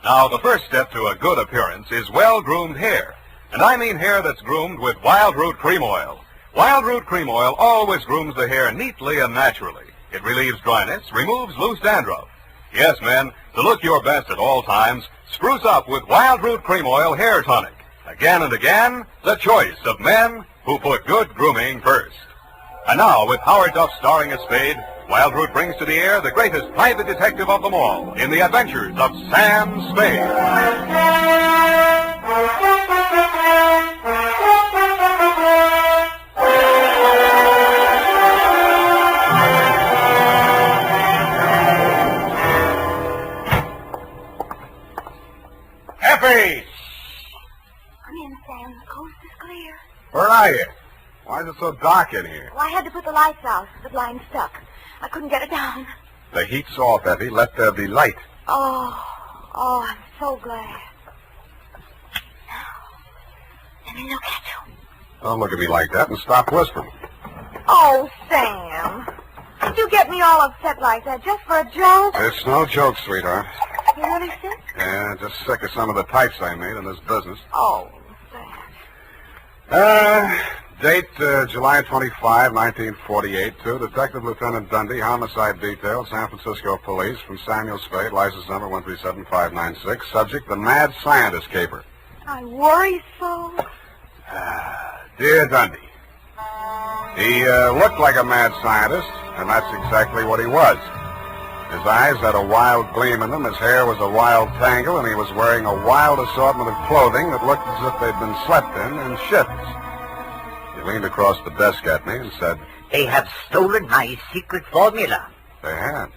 Now, the first step to a good appearance is well-groomed hair. And I mean hair that's groomed with Wild Root Cream Oil. Wild Root Cream Oil always grooms the hair neatly and naturally. It relieves dryness, removes loose dandruff. Yes, men, to look your best at all times, spruce up with Wild Root Cream Oil Hair Tonic. Again and again, the choice of men who put good grooming first. And now, with Howard Duff starring as Spade, Wild Root brings to the air the greatest private detective of them all in the Adventures of Sam Spade. Effie! Come in, Sam. The coast is clear. Where are you? Why is it so dark in here? Well, I had to put the lights out. The blind stuck. I couldn't get it down. The heat's off, Effie. Let there be light. Oh, I'm so glad. Let me look at you. Don't look at me like that and stop whispering. Oh, Sam. Did you get me all upset like that just for a joke? It's no joke, sweetheart. You really sick? Yeah, just sick of some of the types I made in this business. Oh, Sam. Date July 25, 1948, to Detective Lieutenant Dundee, Homicide Detail, San Francisco Police, from Samuel Spade, license number 137596. Subject, the Mad Scientist Caper. I worry so. Dear Dundee, he looked like a mad scientist, and that's exactly what he was. His eyes had a wild gleam in them, his hair was a wild tangle, and he was wearing a wild assortment of clothing that looked as if they'd been slept in shifts. He leaned across the desk at me and said, "They have stolen my secret formula." "They had?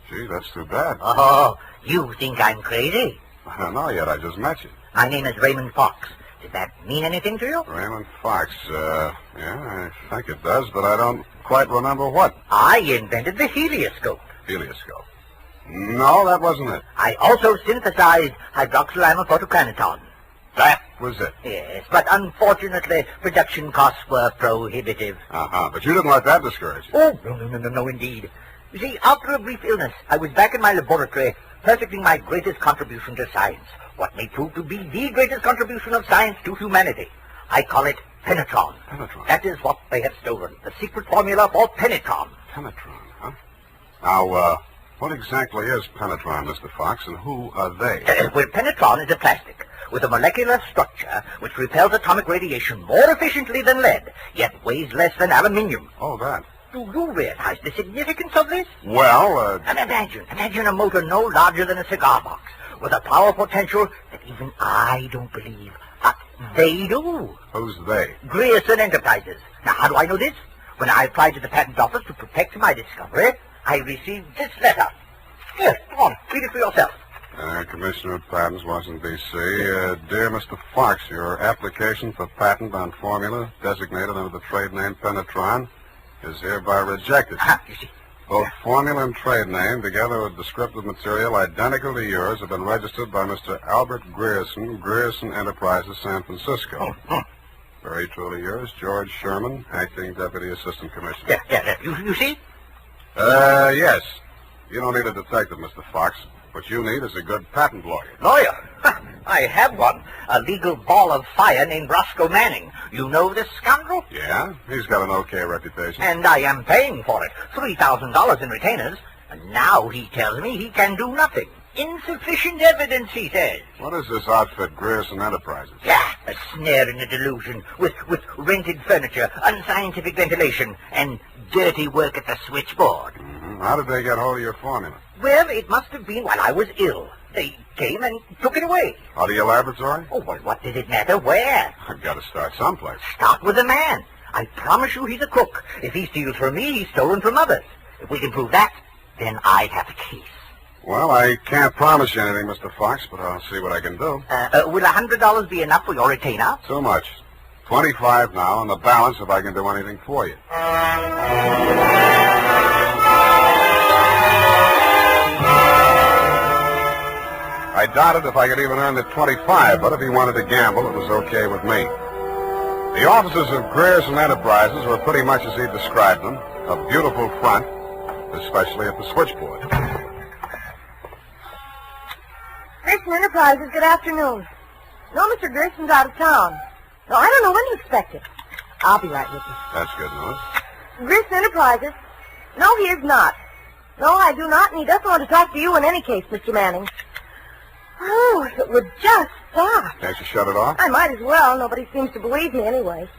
Gee, that's too bad." "Oh, you think I'm crazy?" "I don't know yet. I just met you." "My name is Raymond Fox. Does that mean anything to you?" "Raymond Fox, yeah, I think it does, but I don't quite remember what." "I invented the helioscope." "Helioscope? No, that wasn't it." "I also synthesized hydroxylamophotochronaton." "That was it?" "Yes, but unfortunately, production costs were prohibitive." But you didn't let that discourage you. "Oh, no, indeed. You see, after a brief illness, I was back in my laboratory, perfecting my greatest contribution to science, what may prove to be the greatest contribution of science to humanity. I call it penetron. Penetron? That is what they have stolen, the secret formula for penetron." Penetron, huh? Now, what exactly is penetron, Mr. Fox, and who are they? Well, penetron is a plastic with a molecular structure which repels atomic radiation more efficiently than lead, yet weighs less than aluminium. Oh, that. Do you realize the significance of this? Well, And imagine a motor no larger than a cigar box, with a power potential that even I don't believe, but they do. Who's they? Grierson Enterprises. Now, how do I know this? When I applied to the patent office to protect my discovery, I received this letter. Here, come on, read it for yourself. Commissioner of Patents, Washington, D.C. Dear Mr. Fox, your application for patent on formula designated under the trade name penetron is hereby rejected. You see. Both formula and trade name, together with descriptive material identical to yours, have been registered by Mr. Albert Grierson, Grierson Enterprises, San Francisco. Very truly yours, George Sherman, Acting Deputy Assistant Commissioner. Yeah. You see? Yes. You don't need a detective, Mr. Fox. What you need is a good patent lawyer. Lawyer? I have one. A legal ball of fire named Roscoe Manning. You know this scoundrel? Yeah? He's got an okay reputation. And I am paying for it. $3,000 in retainers. And now he tells me he can do nothing. Insufficient evidence, he says. What is this outfit, Grierson Enterprises? Yeah, a snare in a delusion, with rented furniture, unscientific ventilation, and dirty work at the switchboard. Mm-hmm. How did they get hold of your formula? Well, it must have been while I was ill. They came and took it away. Out of your laboratory? Oh, well, what does it matter where? I've got to start someplace. Start with the man. I promise you he's a crook. If he steals from me, he's stolen from others. If we can prove that, then I have a case. Well, I can't promise you anything, Mr. Fox, but I'll see what I can do. Will $100 be enough for your retainer? Too much. $25 now, and the balance if I can do anything for you. I doubted if I could even earn the $25, but if he wanted to gamble, it was okay with me. The offices of Grierson Enterprises were pretty much as he described them, a beautiful front, especially at the switchboard. Grierson Enterprises, good afternoon. No, Mr. Grierson's out of town. No, I don't know when to expect it. I'll be right with you. That's good news. Grierson Enterprises? No, he is not. No, I do not, and he doesn't want to talk to you in any case, Mr. Manning. Oh, if it would just stop. Can't you shut it off? I might as well. Nobody seems to believe me anyway.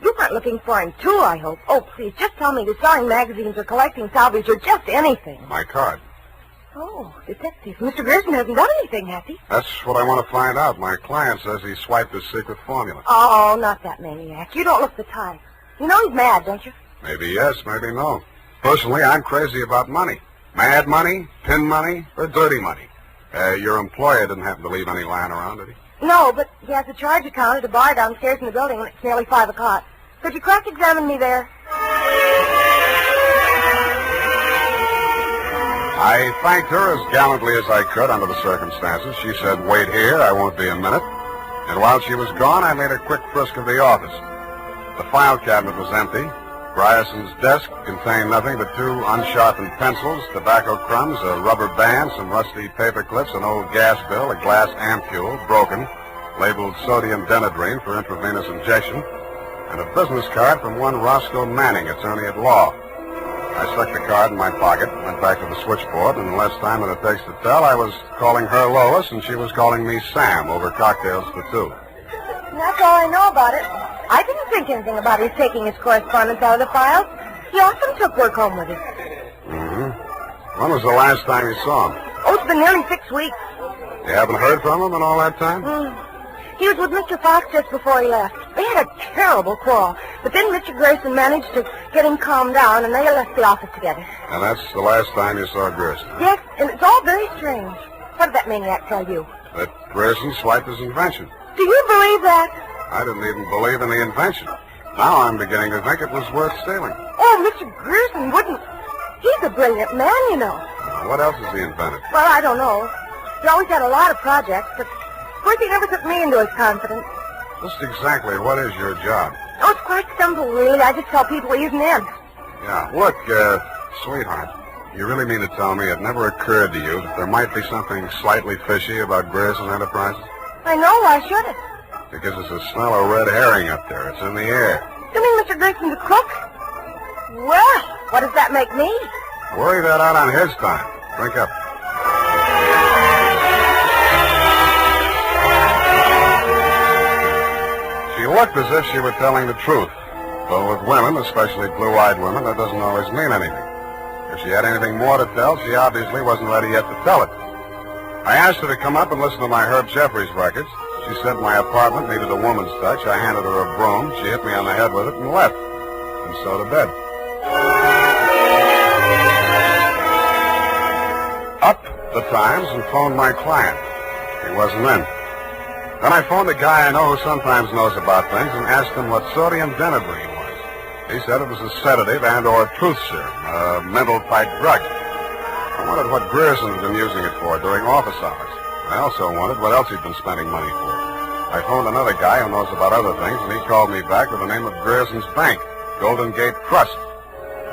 You weren't looking for him, too, I hope. Oh, please, just tell me you're selling magazines or collecting salvage or just anything. My card. Oh, detective. Mr. Grierson hasn't done anything, has he? That's what I want to find out. My client says he swiped his secret formula. Oh, not that maniac. You don't look the type. You know he's mad, don't you? Maybe yes, maybe no. Personally, I'm crazy about money. Mad money, pin money, or dirty money. Your employer didn't happen to leave any lying around, did he? No, but he has a charge account at a bar downstairs in the building, and it's nearly 5 o'clock. Could you cross-examine me there? I thanked her as gallantly as I could under the circumstances. She said, "Wait here, I won't be a minute." And while she was gone, I made a quick frisk of the office. The file cabinet was empty. Grierson's desk contained nothing but 2 unsharpened pencils, tobacco crumbs, a rubber band, some rusty paper clips, an old gas bill, a glass ampule, broken, labeled sodium denadrine for intravenous injection, and a business card from one Roscoe Manning, attorney at law. I stuck the card in my pocket, went back to the switchboard, and in less time than it takes to tell, I was calling her Lois, and she was calling me Sam over cocktails for 2. That's all I know about it. I didn't think anything about his taking his correspondence out of the files. He often took work home with him. Mm-hmm. When was the last time you saw him? Oh, it's been nearly 6 weeks. You haven't heard from him in all that time? He was with Mr. Fox just before he left. They had a terrible quarrel, but then Mr. Grierson managed to get him calmed down, and they left the office together. And that's the last time you saw Grierson? Yes, and it's all very strange. What did that maniac tell you? That Grierson swiped his invention. Do you believe that? I didn't even believe in the invention. Now I'm beginning to think it was worth stealing. Oh, Mr. Grierson wouldn't. He's a brilliant man, you know. What else has he invented? Well, I don't know. He always had a lot of projects, but of course he never took me into his confidence. Just exactly what is your job? Oh, it's quite simple, really. I just tell people he isn't in. Yeah. Look, sweetheart, you really mean to tell me it never occurred to you that there might be something slightly fishy about Grierson Enterprises? I know. Why should it? Because there's a smell of red herring up there. It's in the air. You mean Mr. Grierson's a crook? Well, what does that make me? Worry that out on his time. Drink up. She looked as if she were telling the truth. Though with women, especially blue-eyed women, that doesn't always mean anything. If she had anything more to tell, she obviously wasn't ready yet to tell it. I asked her to come up and listen to my Herb Jeffries records. She said my apartment needed a woman's touch. I handed her a broom. She hit me on the head with it and left. And so to bed. Up the Times and phoned my client. He wasn't in. Then I phoned a guy I know who sometimes knows about things and asked him what sodium denadrine was. He said it was a sedative and or truth serum, a mental-type drug. I wondered what Grierson had been using it for during office hours. I also wondered what else he'd been spending money for. I phoned another guy who knows about other things, and he called me back with the name of Grierson's Bank, Golden Gate Trust.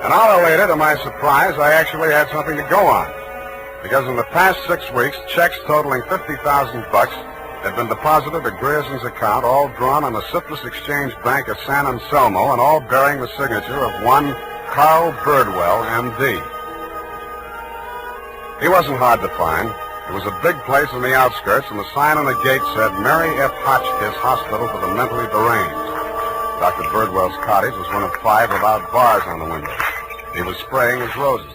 An hour later, to my surprise, I actually had something to go on. Because in the past 6 weeks, checks totaling $50,000 had been deposited at Grierson's account, all drawn on the Citrus Exchange Bank of San Anselmo, and all bearing the signature of one Carl Birdwell, M.D. He wasn't hard to find. It was a big place in the outskirts, and the sign on the gate said, Mary F. Hotchkiss Hospital for the Mentally Deranged. Dr. Birdwell's cottage was one of 5 without bars on the windows. He was spraying his roses.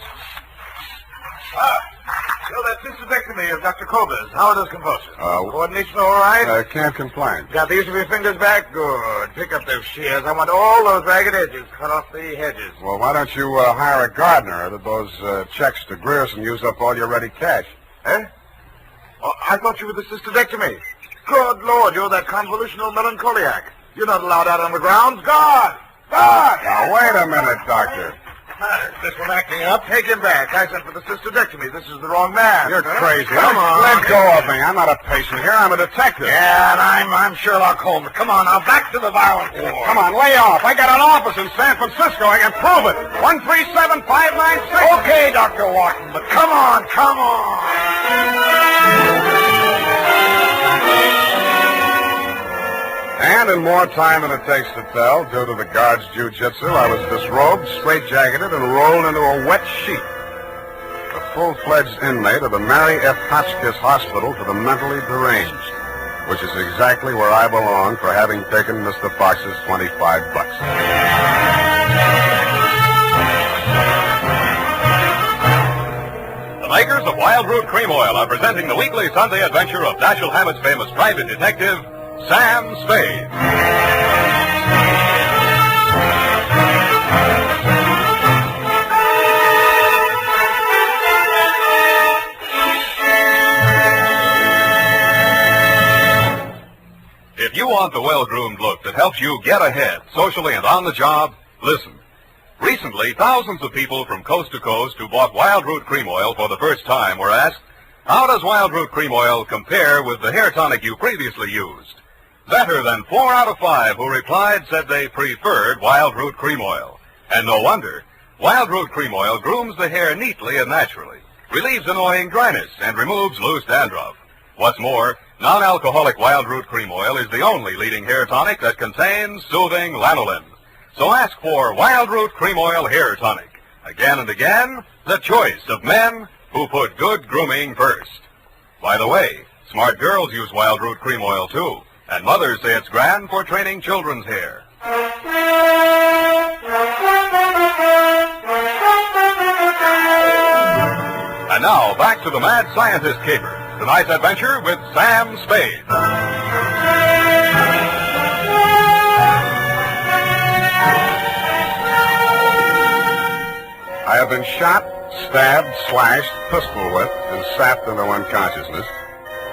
So that cystectomy of Dr. Kober's, how are those convulsions? Coordination all right? Can't complain. Got the use of your fingers back? Good. Pick up those shears. I want all those ragged edges. Cut off the hedges. Well, why don't you hire a gardener? Or did those checks to Grierson use up all your ready cash? Eh? Oh, I thought you were the cystectomy. Good Lord, you're that convolutional melancholiac. You're not allowed out on the grounds. Guard! Guard! Now, wait a minute, Doctor. This one acting up. Take him back. I sent for the cystectomy. This is the wrong man. You're crazy. Come on. Let go of me. I'm not a patient here. I'm a detective. Yeah, and I'm Sherlock Holmes. Come on, now, back to the violent war. Come on, lay off. I got an office in San Francisco. I can prove it. 137596. Okay, Dr. Wharton, but come on, come on. And in more time than it takes to tell, due to the guard's jiu-jitsu, I was disrobed, straitjacketed, and rolled into a wet sheet. A full-fledged inmate of the Mary F. Hotchkiss Hospital for the Mentally Deranged, which is exactly where I belong for having taken Mr. Fox's $25. The makers of Wild Root Cream Oil are presenting the weekly Sunday adventure of Dashiell Hammett's famous private detective, Sam Spade. If you want the well-groomed look that helps you get ahead, socially and on the job, listen. Recently, thousands of people from coast to coast who bought Wild Root Cream Oil for the first time were asked, how does Wild Root Cream Oil compare with the hair tonic you previously used? Better than 4 out of 5 who replied said they preferred Wild Root Cream Oil. And no wonder. Wild Root Cream Oil grooms the hair neatly and naturally, relieves annoying dryness, and removes loose dandruff. What's more, non-alcoholic Wild Root Cream Oil is the only leading hair tonic that contains soothing lanolin. So ask for Wild Root Cream Oil Hair Tonic. Again and again, the choice of men who put good grooming first. By the way, smart girls use Wild Root Cream Oil too. And mothers say it's grand for training children's hair. And now, back to the Mad Scientist Caper. Tonight's adventure with Sam Spade. I have been shot, stabbed, slashed, pistol whipped, and sapped into unconsciousness.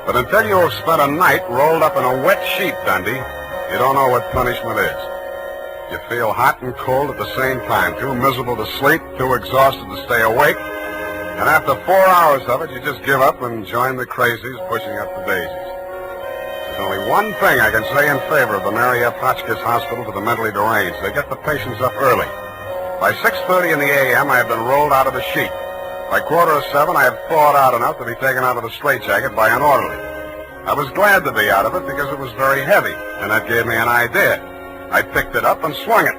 But until you have spent a night rolled up in a wet sheet, Dundee, you don't know what punishment is. You feel hot and cold at the same time, too miserable to sleep, too exhausted to stay awake. And after 4 hours of it, you just give up and join the crazies pushing up the daisies. There's only one thing I can say in favor of the Mary F. Hotchkiss Hospital for the Mentally Deranged. They get the patients up early. By 6:30 in the a.m., I have been rolled out of the sheet. By 6:45, I had thawed out enough to be taken out of the straitjacket by an orderly. I was glad to be out of it because it was very heavy, and that gave me an idea. I picked it up and swung it.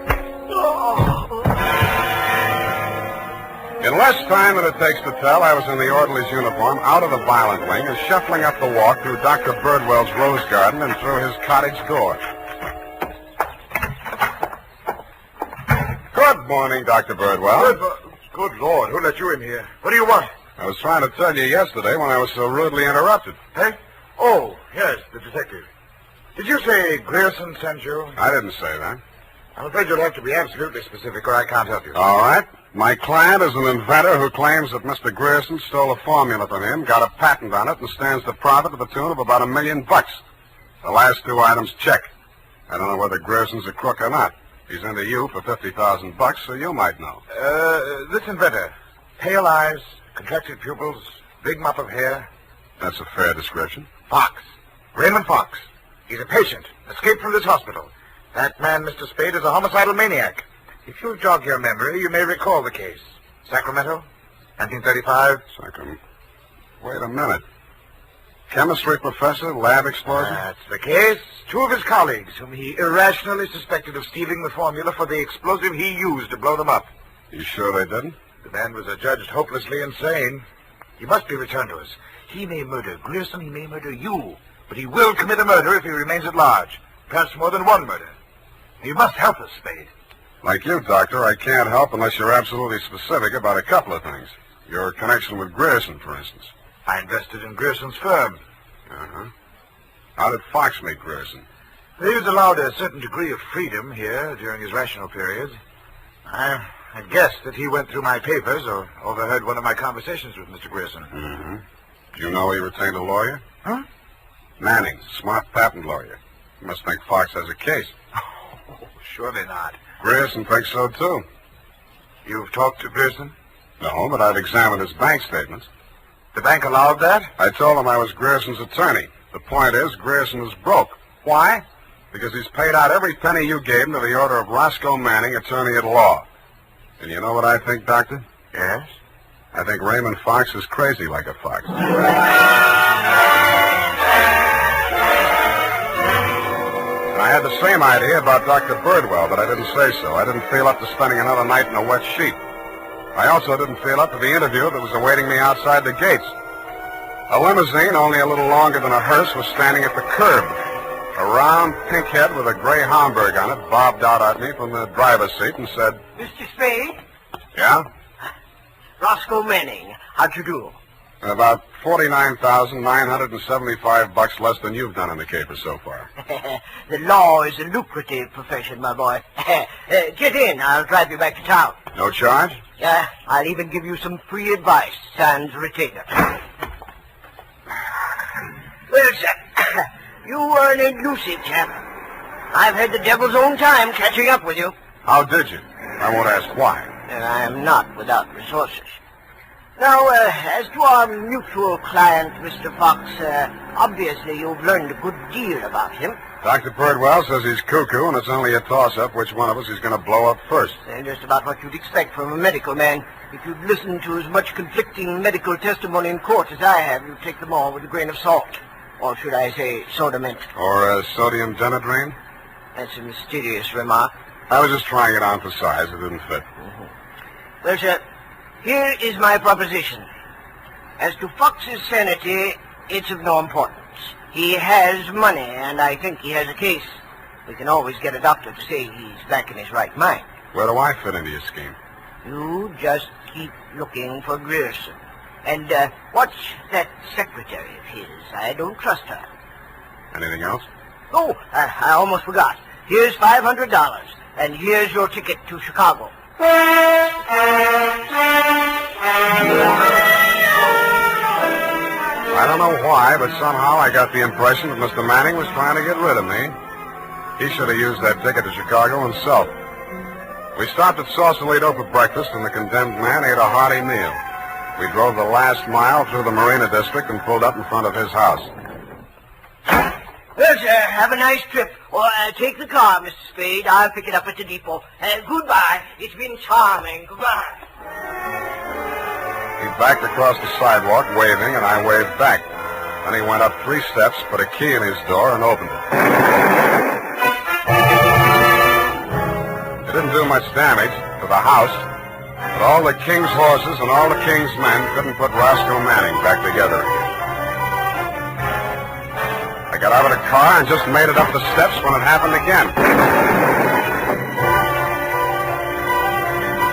In less time than it takes to tell, I was in the orderly's uniform, out of the violent wing, and shuffling up the walk through Dr. Birdwell's rose garden and through his cottage door. Good morning, Dr. Birdwell. Good Lord, who let you in here? What do you want? I was trying to tell you yesterday when I was so rudely interrupted. Eh? Oh, yes, the detective. Did you say Grierson sent you? I didn't say that. I'm afraid you'll have to be absolutely specific or I can't help you. All right. My client is an inventor who claims that Mr. Grierson stole a formula from him, got a patent on it, and stands to profit to the tune of about $1 million. The last 2 items check. I don't know whether Grierson's a crook or not. He's into you for $50,000, so you might know. This inventor. Pale eyes, contracted pupils, big mop of hair. That's a fair description. Fox. Raymond Fox. He's a patient, escaped from this hospital. That man, Mr. Spade, is a homicidal maniac. If you'll jog your memory, you may recall the case. Sacramento, 1935. Sacramento. Wait a minute. Chemistry professor, lab explosion? That's the case. 2 of his colleagues, whom he irrationally suspected of stealing the formula for the explosive he used to blow them up. You sure they didn't? The man was adjudged hopelessly insane. He must be returned to us. He may murder Grierson, he may murder you, but he will commit a murder if he remains at large. Perhaps more than one murder. You must help us, Spade. Like you, Doctor, I can't help unless you're absolutely specific about a couple of things. Your connection with Grierson, for instance. I invested in Grierson's firm. Uh-huh. How did Fox meet Grierson? He was allowed a certain degree of freedom here during his rational periods. I guessed that he went through my papers or overheard one of my conversations with Mr. Grierson. Mm-hmm. Do you know he retained a lawyer? Huh? Manning, smart patent lawyer. You must think Fox has a case. Surely not. Grierson thinks so, too. You've talked to Grierson? No, but I've examined his bank statements. The bank allowed that? I told him I was Grierson's attorney. The point is, Grierson is broke. Why? Because he's paid out every penny you gave him to the order of Roscoe Manning, attorney at law. And you know what I think, Doctor? Yes? I think Raymond Fox is crazy like a fox. I had the same idea about Dr. Birdwell, but I didn't say so. I didn't feel up to spending another night in a wet sheet. I also didn't feel up to the interview that was awaiting me outside the gates. A limousine, only a little longer than a hearse, was standing at the curb. A round pink head with a gray Homburg on it bobbed out at me from the driver's seat and said, Mr. Spade? Yeah? Roscoe Manning. How'd you do? About $49,975 less than you've done in the caper so far. The law is a lucrative profession, my boy. Get in. I'll drive you back to town. No charge? Yeah, I'll even give you some free advice, sans retainer. Well, sir, you were an elusive chap. I've had the devil's own time catching up with you. How did you? I won't ask why. And I am not without resources. Now, as to our mutual client, Mr. Fox, obviously you've learned a good deal about him. Dr. Birdwell says he's cuckoo, and it's only a toss-up which one of us is going to blow up first. Just about what you'd expect from a medical man. If you'd listened to as much conflicting medical testimony in court as I have, you'd take them all with a grain of salt. Or should I say soda mint? Or sodium denadrine? That's a mysterious remark. I was just trying it on for size. It didn't fit. Well, sir, here is my proposition. As to Fox's sanity, it's of no importance. He has money, and I think he has a case. We can always get a doctor to say he's back in his right mind. Where do I fit into your scheme? You just keep looking for Grierson. And watch that secretary of his. I don't trust her. Anything else? Oh, I almost forgot. Here's $500, and here's your ticket to Chicago. I don't know why, but somehow I got the impression that Mr. Manning was trying to get rid of me. He should have used that ticket to Chicago himself. We stopped at Sausalito for breakfast, and the condemned man ate a hearty meal. We drove the last mile through the Marina District and pulled up in front of his house. Well, sir, have a nice trip. Or take the car, Mr. Spade. I'll pick it up at the depot. Goodbye. It's been charming. Goodbye. He backed across the sidewalk, waving, and I waved back. Then he went up 3 steps, put a key in his door, and opened it. It didn't do much damage to the house, but all the king's horses and all the king's men couldn't put Roscoe Manning back together again. I got out of the car and just made it up the steps when it happened again.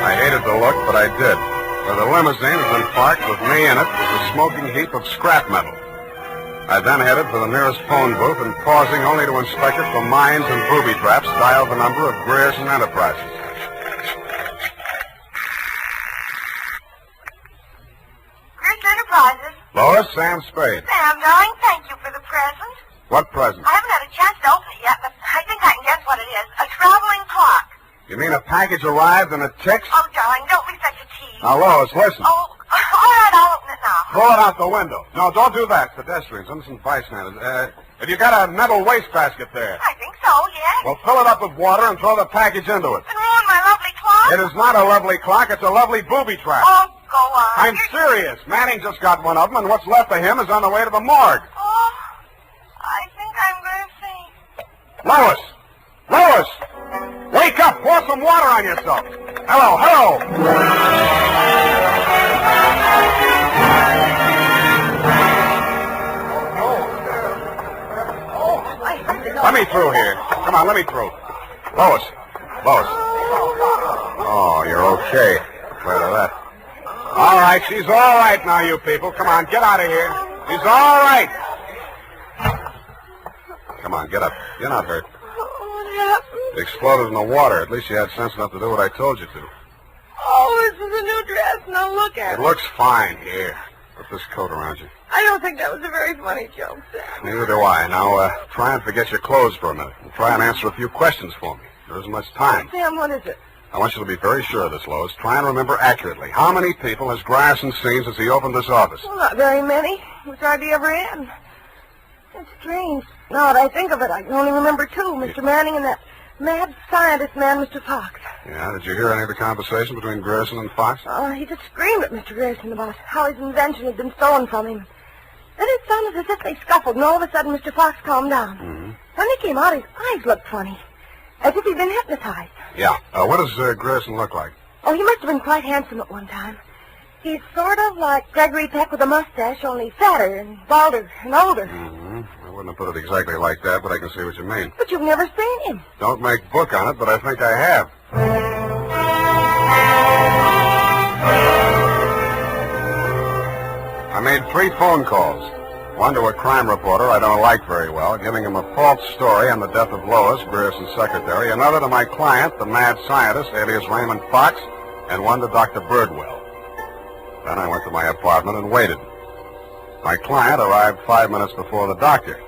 I hated the look, but I did. Where the limousine had been parked with me in it was a smoking heap of scrap metal. I then headed for the nearest phone booth and, pausing only to inspect it for mines and booby traps, dialed the number of Grierson Enterprises. Grierson Enterprises? Lois, Sam Spade. Sam, darling, thank you for the present. What present? I haven't had a chance to open it yet, but I think I can guess what it is. A traveling clock. You mean a package arrived and it ticks? Oh, darling, don't be such a tease. Now, Lois, listen. Oh, all right, I'll open it now. Throw it out the window. No, don't do that. Pedestrians, innocent bystanders. Have you got a metal wastebasket there? I think so, yes. Well, fill it up with water and throw the package into it. And ruin my lovely clock? It is not a lovely clock. It's a lovely booby trap. Oh, go on. I'm serious. Manning just got one of them, and what's left of him is on the way to the morgue. Oh, I think I'm going to faint. Lois! Lois! Wake up! Pour some water on yourself. Hello, hello! Let me through here. Come on, let me through. Lois. Lois. Oh, you're okay. Glad of that. All right, she's all right now, you people. Come on, get out of here. She's all right. Come on, get up. You're not hurt. What happened? It exploded in the water. At least you had sense enough to do what I told you to. Oh, this is a new dress. Now look at It looks fine. Here. Put this coat around you. I don't think that was a very funny joke, Sam. Neither do I. Now, try and forget your clothes for a minute. And try and answer a few questions for me. There isn't much time. Sam, what is it? I want you to be very sure of this, Lois. Try and remember accurately. How many people has Grierson seen since he opened this office? Well, not very many. Which hardly ever in. It's strange. Now that I think of it, I can only remember two. Mr. Manning and that mad scientist man, Mr. Fox. Yeah, did you hear any of the conversation between Grierson and Fox? He just screamed at Mr. Grierson about how his invention had been stolen from him. Then it sounded as if they scuffled, and all of a sudden Mr. Fox calmed down. Mm-hmm. When he came out, his eyes looked funny, as if he'd been hypnotized. Yeah. What does Grierson look like? Oh, he must have been quite handsome at one time. He's sort of like Gregory Peck with a mustache, only fatter and balder and older. Mm-hmm. I wouldn't have put it exactly like that, but I can see what you mean. But you've never seen him. Don't make book on it, but I think I have. I made 3 phone calls. One to a crime reporter I don't like very well, giving him a false story on the death of Lois, Grierson's secretary. Another to my client, the mad scientist, alias Raymond Fox, and one to Dr. Birdwell. Then I went to my apartment and waited. My client arrived 5 minutes before the doctor.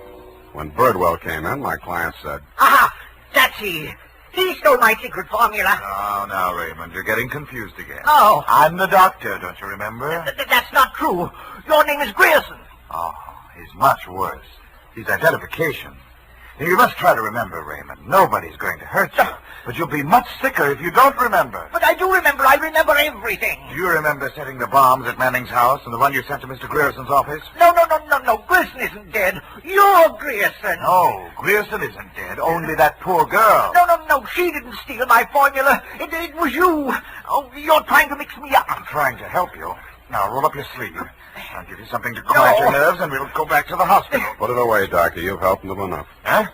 When Birdwell came in, my client said, Aha! That's he. He stole my secret formula. Oh, now, Raymond, you're getting confused again. Oh. I'm the doctor, don't you remember? That's not true. Your name is Grierson. Oh, he's much worse. He's identification. Now, you must try to remember, Raymond. Nobody's going to hurt you. But you'll be much sicker if you don't remember. But I do remember. I remember everything. Do you remember setting the bombs at Manning's house and the one you sent to Mr. Grierson's office? No. Grierson isn't dead. You're Grierson. No, Grierson isn't dead. Only that poor girl. No. She didn't steal my formula. It was you. Oh, you're trying to mix me up. I'm trying to help you. Now, roll up your sleeve. I'll give you something to quiet your nerves, and we'll go back to the hospital. Put it away, Doctor. You've helped him enough. Huh?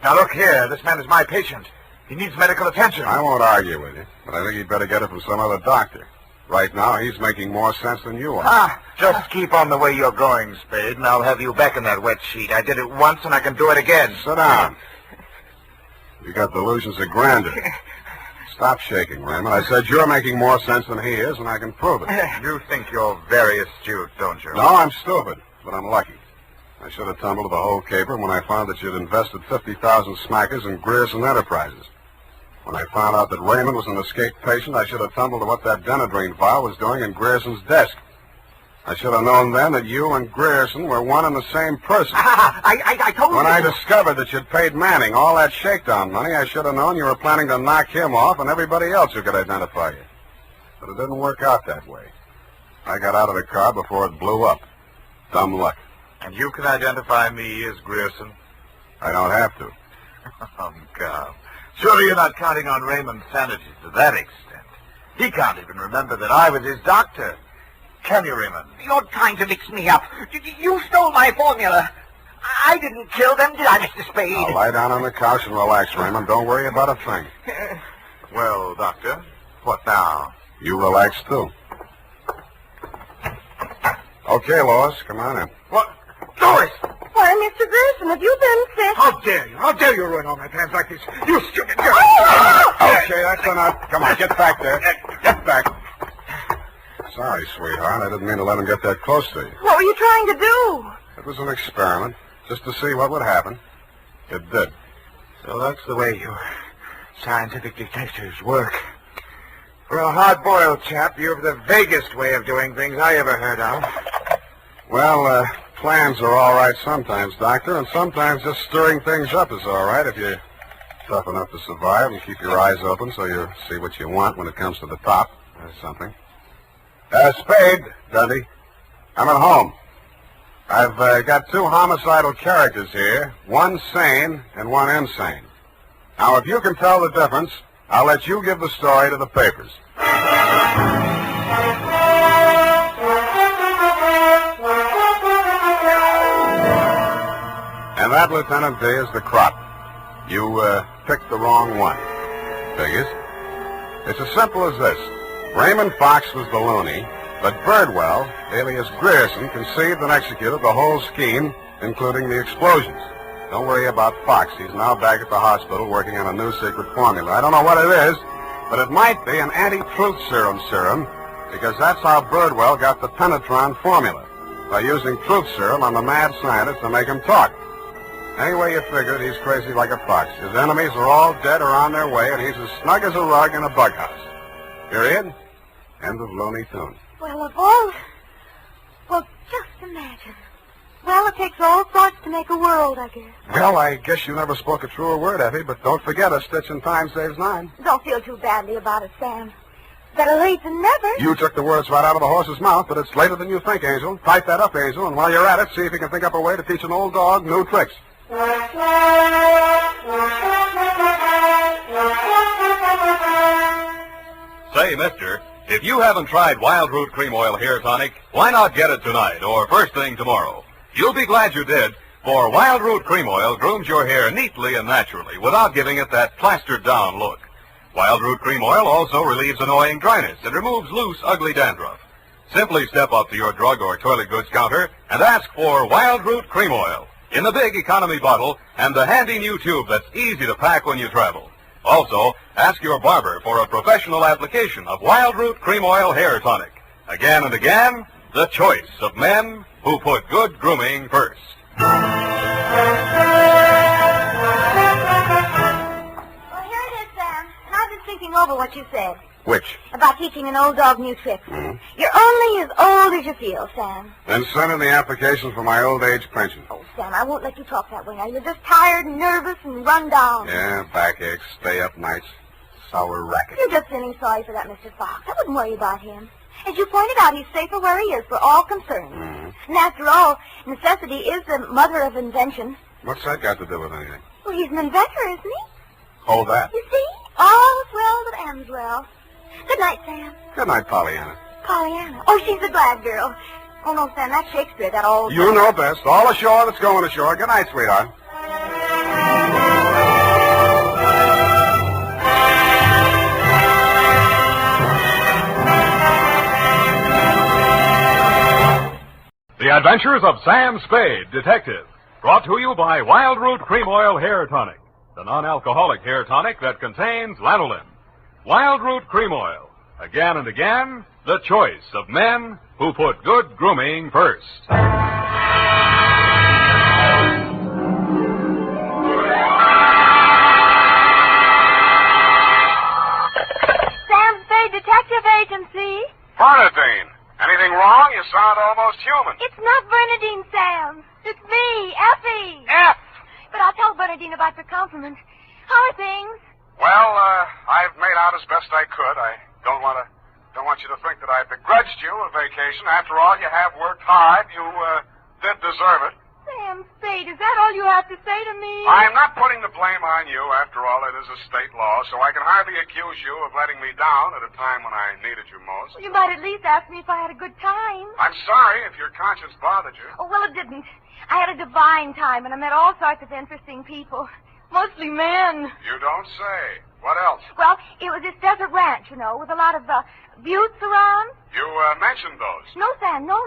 Now, look here. This man is my patient. He needs medical attention. I won't argue with you, but I think you'd better get it from some other doctor. Right now, he's making more sense than you are. Just keep on the way you're going, Spade, and I'll have you back in that wet sheet. I did it once, and I can do it again. Sit down. You got delusions of grandeur. Stop shaking, Raymond. I said you're making more sense than he is, and I can prove it. You think you're very astute, don't you? No, I'm stupid, but I'm lucky. I should have tumbled to the whole caper when I found that you'd invested 50,000 smackers in Grierson Enterprises. When I found out that Raymond was an escaped patient, I should have tumbled to what that Denadrine file was doing in Grierson's desk. I should have known then that you and Grierson were one and the same person. I told you. When I discovered that you'd paid Manning all that shakedown money, I should have known you were planning to knock him off and everybody else who could identify you. But it didn't work out that way. I got out of the car before it blew up. Dumb luck. And you can identify me as Grierson? I don't have to. Oh, God. Surely you're not counting on Raymond's sanity to that extent. He can't even remember that I was his doctor. Can you, Raymond? You're trying to mix me up. You stole my formula. I didn't kill them, did I, Mr. Spade? Now, lie down on the couch and relax, Raymond. Don't worry about a thing. Well, Doctor, what now? You relax, too. Okay, Lois, come on in. What? Lois! Why, Mr. Grierson, have you been sick? How dare you? How dare you ruin all my plans like this? You stupid girl! Okay, that's enough. Come on, get back there. Get back. Sorry, sweetheart. I didn't mean to let him get that close to you. What were you trying to do? It was an experiment, just to see what would happen. It did. So that's the way your scientific detectives work. For a hard-boiled chap, you have the vaguest way of doing things I ever heard of. Well, plans are all right sometimes, Doctor, and sometimes just stirring things up is all right if you're tough enough to survive and keep your eyes open so you see what you want when it comes to the top. That's something. Spade, Dundee. I'm at home. I've got 2 homicidal characters here, one sane and one insane. Now, if you can tell the difference, I'll let you give the story to the papers. And that, Lieutenant D, is the crop. You picked the wrong one. Figures. It's as simple as this. Raymond Fox was the loony, but Birdwell, alias Grierson, conceived and executed the whole scheme, including the explosions. Don't worry about Fox. He's now back at the hospital working on a new secret formula. I don't know what it is, but it might be an anti-truth serum, because that's how Birdwell got the Penetron formula. by using truth serum on the mad scientist to make him talk. Anyway you figure it, he's crazy like a fox. His enemies are all dead or on their way, and he's as snug as a rug in a bug house. Period. End of Looney Tunes. Well, of all... Well, just imagine. Well, it takes all sorts to make a world, I guess. Well, I guess you never spoke a truer word, Effie, but don't forget a stitch in time saves 9. Don't feel too badly about it, Sam. Better late than never. You took the words right out of the horse's mouth, but it's later than you think, Angel. Type that up, Angel, and while you're at it, see if you can think up a way to teach an old dog new tricks. Say, mister, if you haven't tried Wild Root Cream Oil Hair Tonic, why not get it tonight or first thing tomorrow? You'll be glad you did, for Wild Root Cream Oil grooms your hair neatly and naturally without giving it that plastered-down look. Wild Root Cream Oil also relieves annoying dryness and removes loose, ugly dandruff. Simply step up to your drug or toilet goods counter and ask for Wild Root Cream Oil in the big economy bottle and the handy new tube that's easy to pack when you travel. Also, ask your barber for a professional application of Wild Root Cream Oil Hair Tonic. Again and again, the choice of men who put good grooming first. Thinking over what you said Which? about teaching an old dog new tricks. You're only as old as you feel, Sam. Then send in the application for my old age pension. Oh, Sam, I won't let you talk that way now. You're just tired and nervous and run down. Yeah, backaches, stay up nights, sour racket. You're just feeling sorry for that Mr. Fox. I wouldn't worry about him. As you pointed out, he's safer where he is for all concerned. And after all, necessity is the mother of invention. What's that got to do with anything? Well, he's an inventor, isn't he? Oh, that. You see? All's well that ends well. Good night, Sam. Good night, Pollyanna. Pollyanna. Oh, she's a glad girl. Oh, no, Sam, that's Shakespeare, that old... You know best. All ashore that's going ashore. Good night, sweetheart. The Adventures of Sam Spade, Detective. Brought to you by Wild Root Cream Oil Hair Tonic, the non-alcoholic hair tonic that contains lanolin. Wild Root Cream Oil. Again and again, the choice of men who put good grooming first. Sam Spade Detective Agency. Bernadine, anything wrong? You sound almost human. It's not Bernadine, Sam. It's me, Effie. F. But I'll tell Bernadine about your compliment. How are things? Well, I've made out as best I could. I don't want you to think that I begrudged you a vacation. After all, you have worked hard. You did deserve it. Sam Spade, is that all you have to say to me? I'm not putting the blame on you. After all, it is a state law, so I can hardly accuse you of letting me down at a time when I needed you most. Well, you might at least ask me if I had a good time. I'm sorry if your conscience bothered you. Oh, well, it didn't. I had a divine time, and I met all sorts of interesting people. Mostly men. You don't say. What else? Well, it was this desert ranch, you know, with a lot of buttes around. You mentioned those. No, Sam, no.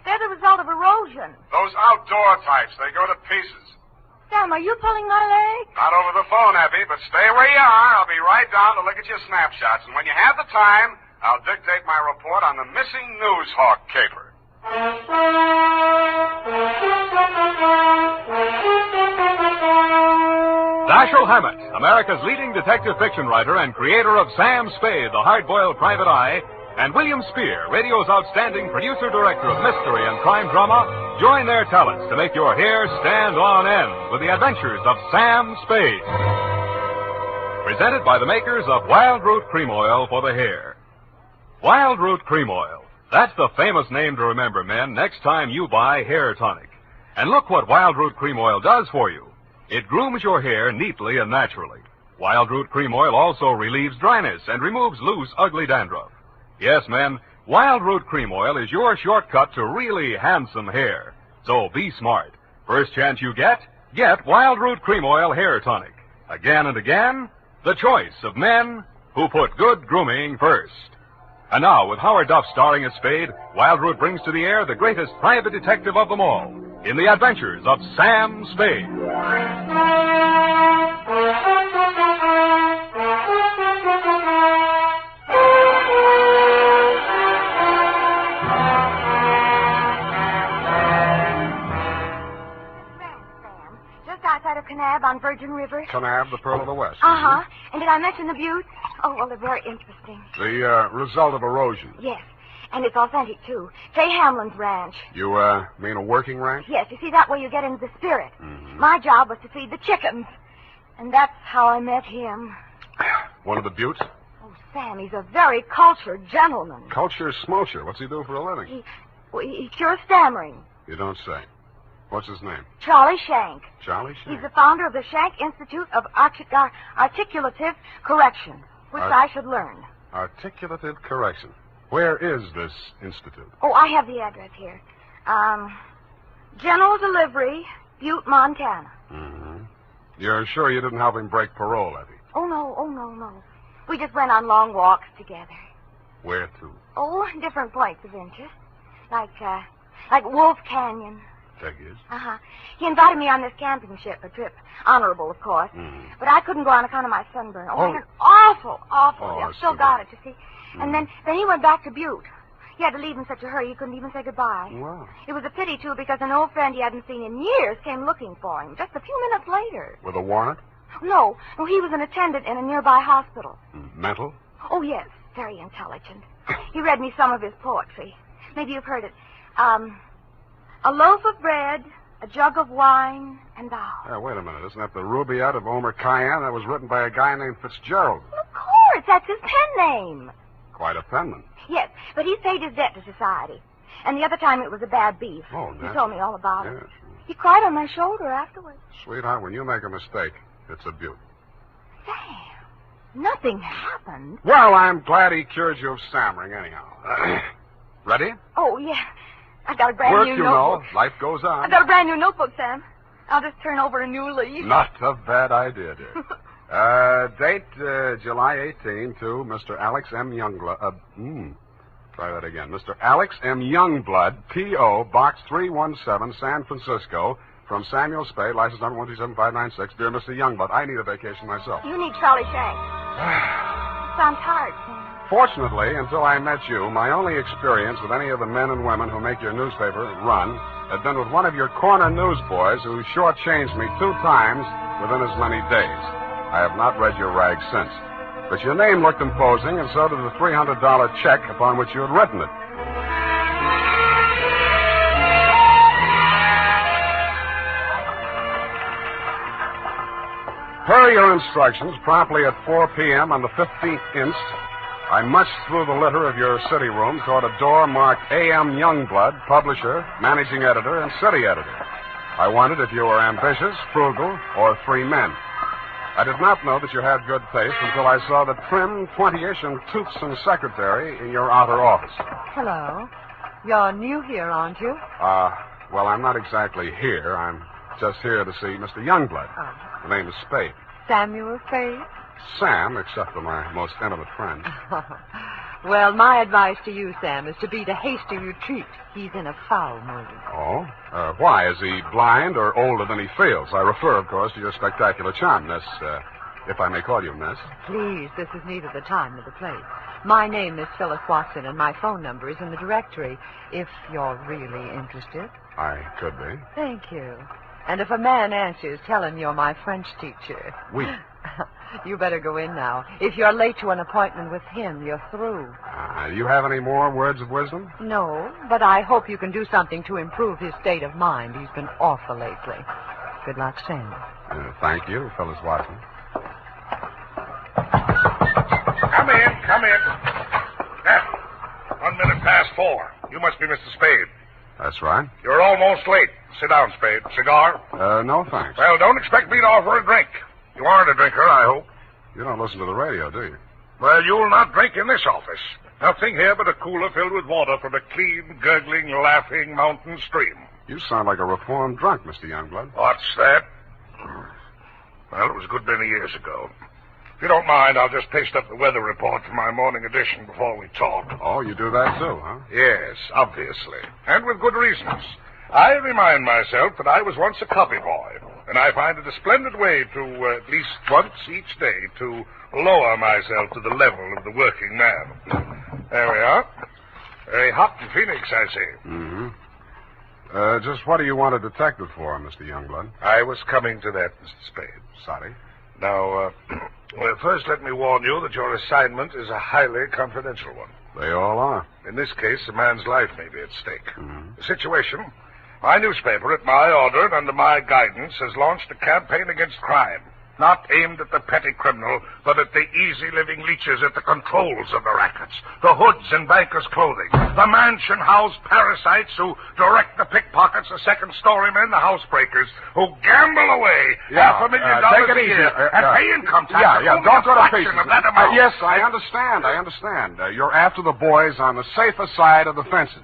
They're the result of erosion. Those outdoor types, they go to pieces. Sam, are you pulling my leg? Not over the phone, Effie, but stay where you are. I'll be right down to look at your snapshots, and when you have the time, I'll dictate my report on the missing Newshawk caper. Dashiell Hammett, America's leading detective fiction writer and creator of Sam Spade, the hard-boiled private eye, and William Spear, radio's outstanding producer-director of mystery and crime drama, join their talents to make your hair stand on end with the Adventures of Sam Spade. Presented by the makers of Wild Root Cream Oil for the hair. Wild Root Cream Oil. That's the famous name to remember, men, next time you buy hair tonic. And look what Wild Root Cream Oil does for you. It grooms your hair neatly and naturally. Wild Root Cream Oil also relieves dryness and removes loose, ugly dandruff. Yes, men, Wild Root Cream Oil is your shortcut to really handsome hair. So be smart. First chance you get Wild Root Cream Oil Hair Tonic. Again and again, the choice of men who put good grooming first. And now, with Howard Duff starring as Spade, Wild Root brings to the air the greatest private detective of them all, in the Adventures of Sam Spade. Kanab on Virgin River? Kanab, the Pearl of the West. Uh-huh. And did I mention the buttes? Oh, well, they're very interesting. The result of erosion. Yes. And it's authentic, too. Fay Hamlin's ranch. You, mean a working ranch? Yes, you see, that way you get into the spirit. Mm-hmm. My job was to feed the chickens. And that's how I met him. One of the buttes? Oh, Sam, he's a very cultured gentleman. Culture smulcher. What's he do for a living? He cures stammering. You don't say. What's his name? Charlie Shank. Charlie Shank? He's the founder of the Shank Institute of Articulative Correction, which I should learn. Articulative Correction. Where is this institute? Oh, I have the address here. General Delivery, Butte, Montana. Mm-hmm. You're sure you didn't help him break parole, Effie? Oh, no. We just went on long walks together. Where to? Oh, different points of interest. Like Wolf Canyon. Figures. Uh-huh. He invited me on this camping ship, a trip. Honorable, of course. Mm. But I couldn't go on account of my sunburn. Oh, Oh. it was awful. Oh, I've still got it, you see. And then he went back to Butte. He had to leave in such a hurry he couldn't even say goodbye. Wow. It was a pity, too, because an old friend he hadn't seen in years came looking for him just a few minutes later. With a warrant? No, he was an attendant in a nearby hospital. Mental? Oh, yes, very intelligent. He read me some of his poetry. Maybe you've heard it. A loaf of bread, a jug of wine, and thou. Wait a minute. Isn't that the Rubaiyat of Omer Khayyam? That was written by a guy named Fitzgerald. Well, of course, that's his pen name. Quite a penman. Yes, but he's paid his debt to society. And the other time it was a bad beef. Oh, He told me all about it. Yes. He cried on my shoulder afterwards. Sweetheart, when you make a mistake, it's a beaut. Sam, nothing happened. Well, I'm glad he cured you of stammering anyhow. Ready? Oh, yeah. I got a brand Work, new you notebook. know. Life goes on. I got a brand new notebook, Sam. I'll just turn over a new leaf. Not a bad idea, dear. Date July 18 to Mr. Alex M. Youngblood. Try that again. Mr. Alex M. Youngblood, P.O., Box 317, San Francisco, from Samuel Spade, license number 127596. Dear Mr. Youngblood, I need a vacation myself. You need Charlie Shank. Sounds hard, Sam. Fortunately, until I met you, my only experience with any of the men and women who make your newspaper run had been with one of your corner newsboys who shortchanged me 2 times within as many days. I have not read your rag since. But your name looked imposing, and so did the $300 check upon which you had written it. Per your instructions, promptly at 4 p.m. on the 15th inst., I munched through the litter of your city room toward a door marked A.M. Youngblood, publisher, managing editor, and city editor. I wondered if you were ambitious, frugal, or 3 men. I did not know that you had good taste until I saw the trim, 20-ish, and toothsome secretary in your outer office. Hello. You're new here, aren't you? Well, I'm not exactly here. I'm just here to see Mr. Youngblood. Oh. The name is Spade. Samuel Spade? Sam, except for my most intimate friend. Well, my advice to you, Sam, is to beat a hasty retreat. He's in a foul mood. Oh? Why? Is he blind or older than he feels? I refer, of course, to your spectacular charm, Miss, if I may call you Miss. Please, this is neither the time nor the place. My name is Phyllis Watson, and my phone number is in the directory, if you're really interested. I could be. Thank you. And if a man answers, tell him you're my French teacher. Oui. You better go in now. If you're late to an appointment with him, you're through. You have any more words of wisdom? No, but I hope you can do something to improve his state of mind. He's been awful lately. Good luck, Sam. Thank you, Phyllis Watson. Come in. 1 minute past 4. You must be Mr. Spade. That's right. You're almost late. Sit down, Spade. Cigar? No, thanks. Well, don't expect me to offer a drink. You aren't a drinker, I hope. You don't listen to the radio, do you? Well, you'll not drink in this office. Nothing here but a cooler filled with water from a clean, gurgling, laughing mountain stream. You sound like a reformed drunk, Mr. Youngblood. What's that? Well, it was a good many years ago. If you don't mind, I'll just paste up the weather report for my morning edition before we talk. Oh, you do that too, huh? Yes, obviously. And with good reasons. I remind myself that I was once a copy boy, and I find it a splendid way to, at least once each day, to lower myself to the level of the working man. There we are. Very hot in Phoenix, I see. Mm-hmm. Just what do you want a detective for, Mr. Youngblood? I was coming to that, Mr. Spade. Sorry. Now, well, first let me warn you that your assignment is a highly confidential one. They all are. In this case, a man's life may be at stake. The situation, my newspaper, at my order and under my guidance, has launched a campaign against crime. Not aimed at the petty criminal, but at the easy-living leeches at the controls of the rackets, the hoods and bankers' clothing, the mansion-house parasites who direct the pickpockets, the second-story men, the housebreakers, who gamble away $500,000 a year and pay income tax. Don't go to pieces. Of that amount. Yes, I understand. You're after the boys on the safer side of the fences.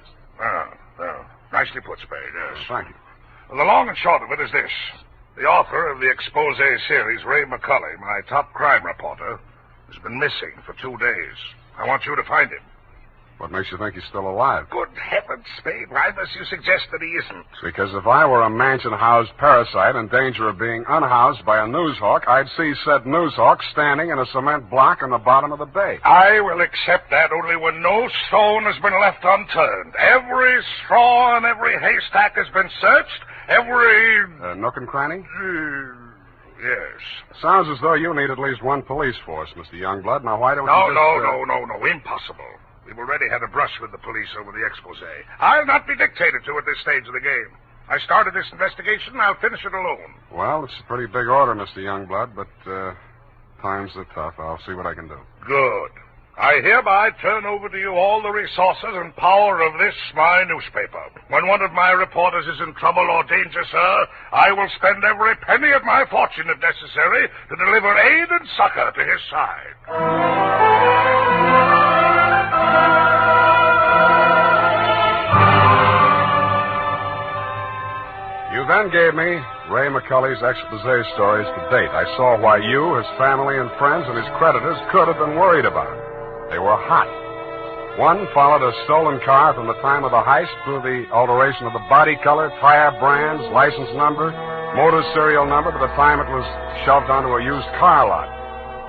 Nicely put, Spade, yes. Thank you. Well, the long and short of it is this. The author of the expose series, Ray McCulley, my top crime reporter, has been missing for 2 days. I want you to find him. What makes you think he's still alive? Good heavens, Spade. Why must you suggest that he isn't? Because if I were a mansion-housed parasite in danger of being unhoused by a newshawk, I'd see said newshawk standing in a cement block in the bottom of the bay. I will accept that only when no stone has been left unturned. Every straw and every haystack has been searched. Every... nook and cranny? Yes. Sounds as though you need at least one police force, Mr. Youngblood. Now, why don't No, you just... No. Impossible. We've already had a brush with the police over the expose. I'll not be dictated to at this stage of the game. I started this investigation, and I'll finish it alone. Well, it's a pretty big order, Mr. Youngblood, but times are tough. I'll see what I can do. Good. I hereby turn over to you all the resources and power of this, my newspaper. When one of my reporters is in trouble or danger, sir, I will spend every penny of my fortune, if necessary, to deliver aid and succor to his side. You then gave me Ray McCulley's expose stories to date. I saw why you, his family and friends, and his creditors could have been worried about him. They were hot. One followed a stolen car from the time of the heist through the alteration of the body color, tire brands, license number, motor serial number to the time it was shoved onto a used car lot.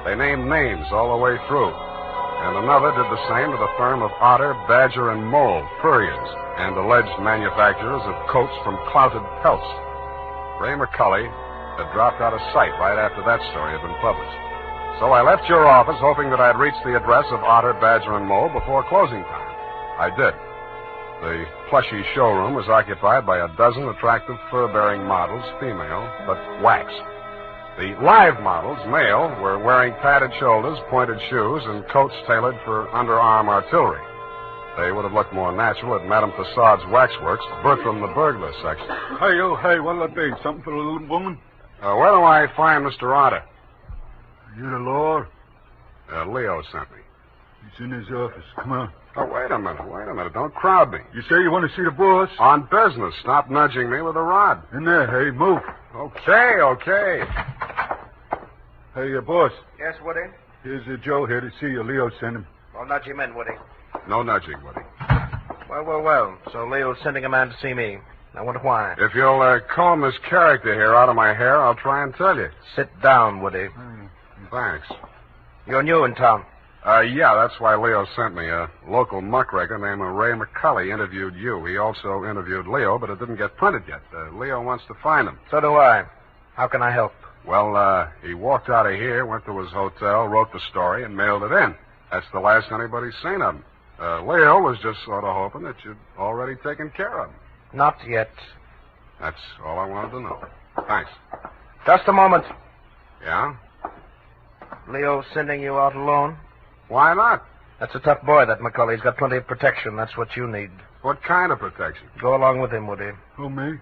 They named names all the way through. And another did the same to the firm of Otter, Badger, and Mole, furriers, and alleged manufacturers of coats from clouted pelts. Ray McCulley had dropped out of sight right after that story had been published. So I left your office hoping that I'd reach the address of Otter, Badger, and Mole before closing time. I did. The plushy showroom was occupied by a dozen attractive fur-bearing models, female, but wax. The live models, male, were wearing padded shoulders, pointed shoes, and coats tailored for underarm artillery. They would have looked more natural at Madame Tussaud's waxworks, Bertram the burglar section. Hey, what'll it be? Something for the little woman? Where do I find Mr. Otter? You the Lord? Leo sent me. He's in his office. Come on. Oh, wait a minute. Don't crowd me. You say you want to see the boss? On business. Stop nudging me with a rod. In there, hey, move. Okay. Hey, boss. Yes, Woody? Here's Joe here to see you. Leo sent him. Well, nudge him in, Woody. No nudging, Woody. Well. So Leo's sending a man to see me. I wonder why. If you'll comb this character here out of my hair, I'll try and tell you. Sit down, Woody. Thanks. You're new in town. Yeah, that's why Leo sent me. A local muckraker named Ray McCulley interviewed you. He also interviewed Leo, but it didn't get printed yet. Leo wants to find him. So do I. How can I help? Well, he walked out of here, went to his hotel, wrote the story, and mailed it in. That's the last anybody's seen of him. Leo was just sort of hoping that you'd already taken care of him. Not yet. That's all I wanted to know. Thanks. Just a moment. Yeah? Leo sending you out alone? Why not? That's a tough boy, that McCulley. He's got plenty of protection. That's what you need. What kind of protection? Go along with him, Woody. Who, me?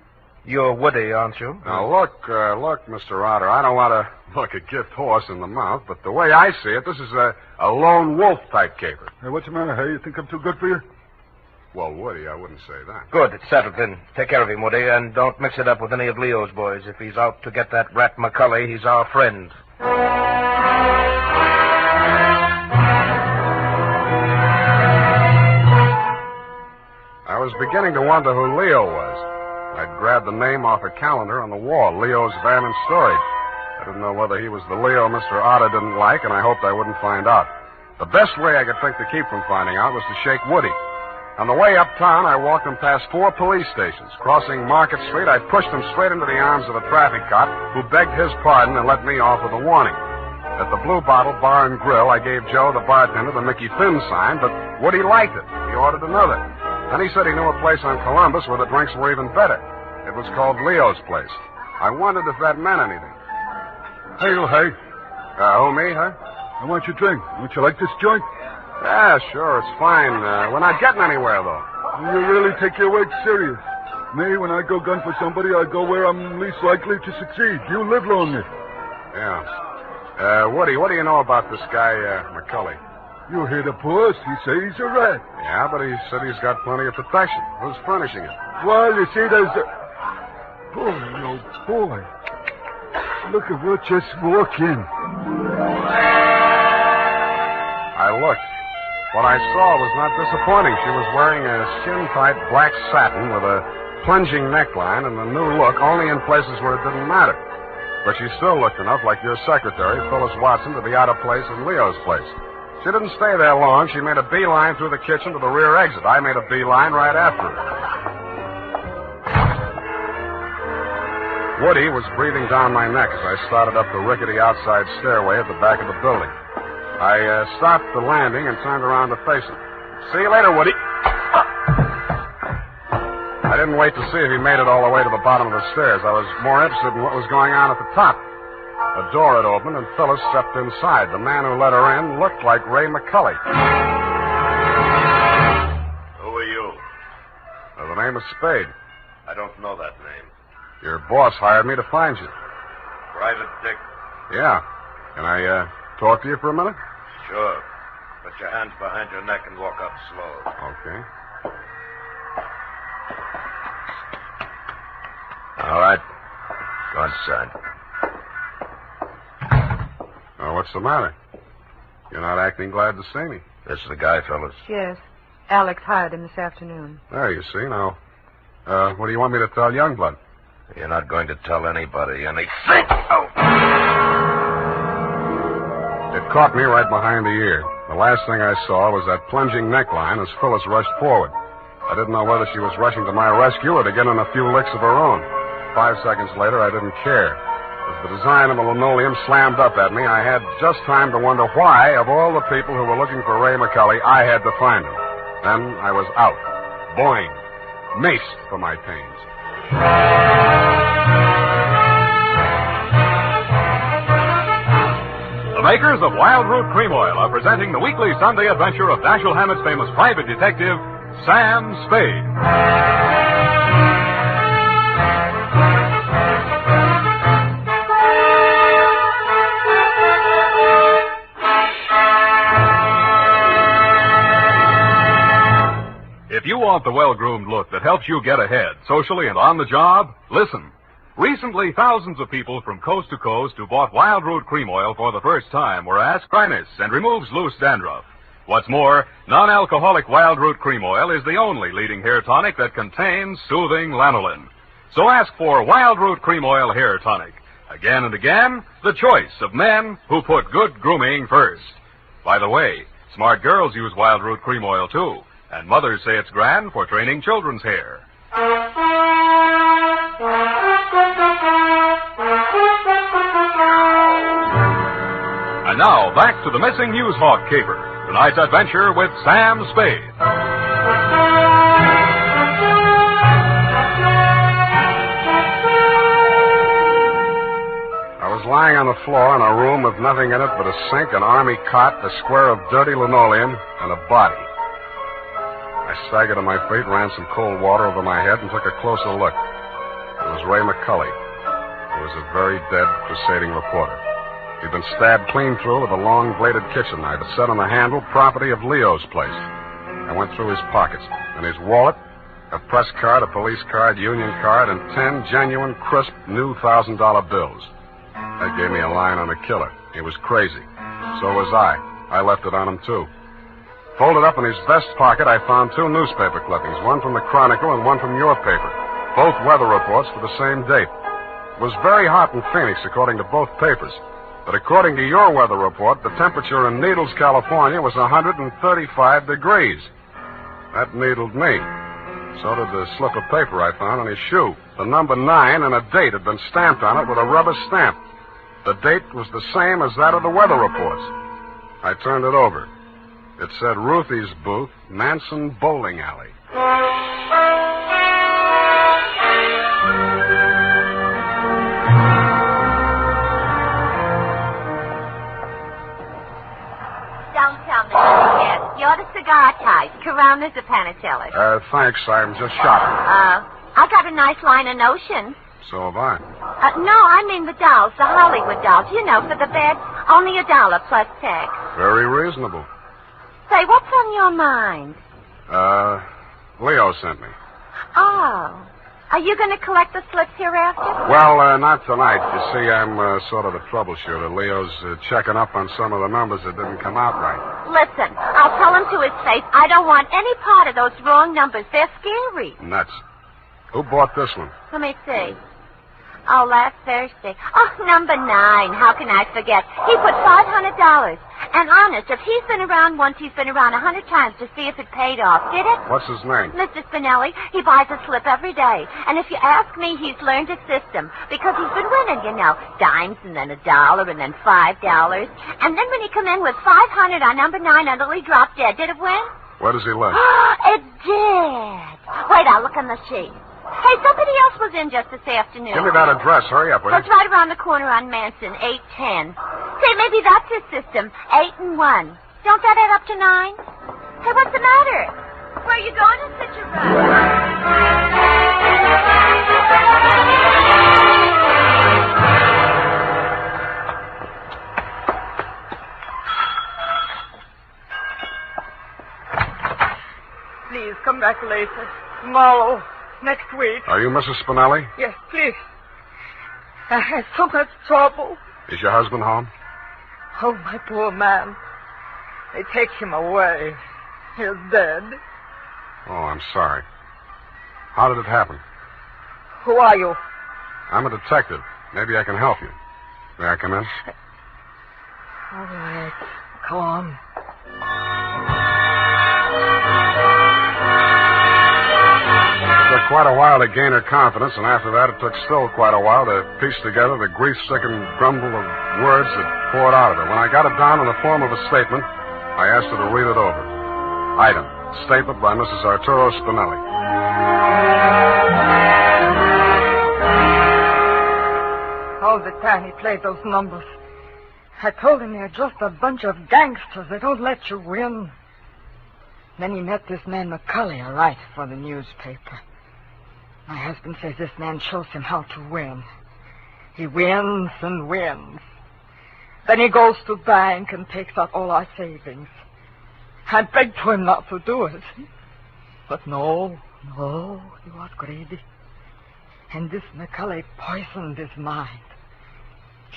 You're Woody, aren't you? Now, look, Mr. Otter, I don't want to look a gift horse in the mouth, but the way I see it, this is a lone wolf-type caper. Hey, what's the matter, hey? You think I'm too good for you? Well, Woody, I wouldn't say that. Good, it's settled then. Take care of him, Woody, and don't mix it up with any of Leo's boys. If he's out to get that rat McCulley, he's our friend. I was beginning to wonder who Leo was. I'd grabbed the name off a calendar on the wall, Leo's Van and Storage. I didn't know whether he was the Leo Mr. Otter didn't like, and I hoped I wouldn't find out. The best way I could think to keep from finding out was to shake Woody. On the way uptown, I walked them past 4 police stations. Crossing Market Street, I pushed them straight into the arms of a traffic cop who begged his pardon and let me off with a warning. At the Blue Bottle Bar and Grill, I gave Joe, the bartender, the Mickey Finn sign, but Woody liked it. He ordered another. Then he said he knew a place on Columbus where the drinks were even better. It was called Leo's Place. I wondered if that meant anything. Hey, you, hey. Who, me, huh? I want your drink. Would you like this joint? Yeah, sure, it's fine. We're not getting anywhere, though. You really take your work serious. Me, when I go gun for somebody, I go where I'm least likely to succeed. You live longer. Yeah. Woody, what do you know about this guy, McCully? You hear the boss. He says he's a rat. Yeah, but he said he's got plenty of protection. Who's furnishing it? Well, you see, there's a... Boy, oh, boy. Look at what just walked in. I looked. What I saw was not disappointing. She was wearing a skin-tight black satin with a plunging neckline and a new look only in places where it didn't matter. But she still looked enough like your secretary, Phyllis Watson, to be out of place in Leo's Place. She didn't stay there long. She made a beeline through the kitchen to the rear exit. I made a beeline right after her. Woody was breathing down my neck as I started up the rickety outside stairway at the back of the building. I stopped the landing and turned around to face him. See you later, Woody. I didn't wait to see if he made it all the way to the bottom of the stairs. I was more interested in what was going on at the top. The door had opened, and Phyllis stepped inside. The man who let her in looked like Ray McCully. Who are you? The name is Spade. I don't know that name. Your boss hired me to find you. Private Dick? Yeah. Can I talk to you for a minute? Sure. Put your hands behind your neck and walk up slow. Okay. All right. Go inside. What's the matter? You're not acting glad to see me. This is the guy, fellas. Yes. Alex hired him this afternoon. There, you see. Now, what do you want me to tell Youngblood? You're not going to tell anybody anything. Oh. It caught me right behind the ear. The last thing I saw was that plunging neckline as Phyllis rushed forward. I didn't know whether she was rushing to my rescue or to get in a few licks of her own. 5 seconds later, I didn't care. As the design of the linoleum slammed up at me, I had just time to wonder why, of all the people who were looking for Ray McCully, I had to find him. Then I was out. Boing. Maced for my pains. The makers of Wild Root Cream Oil are presenting the weekly Sunday adventure of Dashiell Hammett's famous private detective, Sam Spade. If you want the well-groomed look that helps you get ahead, socially and on the job, listen. Recently, thousands of people from coast to coast who bought Wild Root Cream Oil for the first time were asked dryness and removes loose dandruff. What's more, non-alcoholic Wild Root Cream Oil is the only leading hair tonic that contains soothing lanolin. So ask for Wild Root Cream Oil Hair Tonic. Again and again, the choice of men who put good grooming first. By the way, smart girls use Wild Root Cream Oil, too. And mothers say it's grand for training children's hair. And now, back to the missing Newshawk caper. Tonight's adventure with Sam Spade. I was lying on the floor in a room with nothing in it but a sink, an army cot, a square of dirty linoleum, and a body. I staggered to my feet, ran some cold water over my head, and took a closer look. It was Ray McCully. He was a very dead crusading reporter. He'd been stabbed clean through with a long-bladed kitchen knife. It said on the handle, property of Leo's Place. I went through his pockets. In his wallet, a press card, a police card, union card, and 10 genuine, crisp, new $1,000 bills. That gave me a line on the killer. He was crazy. So was I. I left it on him, too. Folded up in his vest pocket, I found 2 newspaper clippings, one from the Chronicle and one from your paper, both weather reports for the same date. It was very hot in Phoenix, according to both papers. But according to your weather report, the temperature in Needles, California was 135 degrees. That needled me. So did the slip of paper I found on his shoe. The number 9 and a date had been stamped on it with a rubber stamp. The date was the same as that of the weather reports. I turned it over. It said Ruthie's Booth, Manson Bowling Alley. Don't tell me yet. You're the cigar type. Coronas or Panatellas? Thanks. I'm just shopping. I got a nice line of notions. So have I. No, I mean the dolls, the Hollywood dolls. You know, for the bed, only $1 plus tax. Very reasonable. Say, what's on your mind? Leo sent me. Oh. Are you going to collect the slips hereafter? Well, not tonight. You see, I'm sort of a troubleshooter. Leo's checking up on some of the numbers that didn't come out right. Listen, I'll tell him to his face, I don't want any part of those wrong numbers. They're scary. Nuts. Who bought this one? Let me see. Oh, last Thursday. Oh, number 9. How can I forget? He put $500. And honest, if he's been around once, he's been around 100 times to see if it paid off. Did it? What's his name? Mr. Spinelli. He buys a slip every day. And if you ask me, he's learned a system. Because he's been winning, you know. Dimes and then $1 and then $5. And then when he come in with 500 on number 9 until he dropped dead, did it win? Where does he live? It did. Wait, I'll look on the sheet. Hey, somebody else was in just this afternoon. Give me that address. Hurry up, will you? It's right around the corner on Manson, 810. Say, maybe that's his system, 8 and 1. Don't that add up to 9? Hey, what's the matter? Where are you going in such a rush? Please, come back later. Tomorrow. Next week. Are you Mrs. Spinelli? Yes, please. I had so much trouble. Is your husband home? Oh, my poor man. They take him away. He's dead. Oh, I'm sorry. How did it happen? Who are you? I'm a detective. Maybe I can help you. May I come in? All right. Come on. It took quite a while to gain her confidence, and after that it took still quite a while to piece together the grief-stricken grumble of words that poured out of her. When I got it down in the form of a statement, I asked her to read it over. Item, statement by Mrs. Arturo Spinelli. All the time he played those numbers, I told him they're just a bunch of gangsters. They don't let you win. Then he met this man McCulley, a writer for the newspaper. My husband says this man shows him how to win. He wins and wins. Then he goes to bank and takes out all our savings. I begged for him not to do it. But no, he was greedy. And this McCulley poisoned his mind.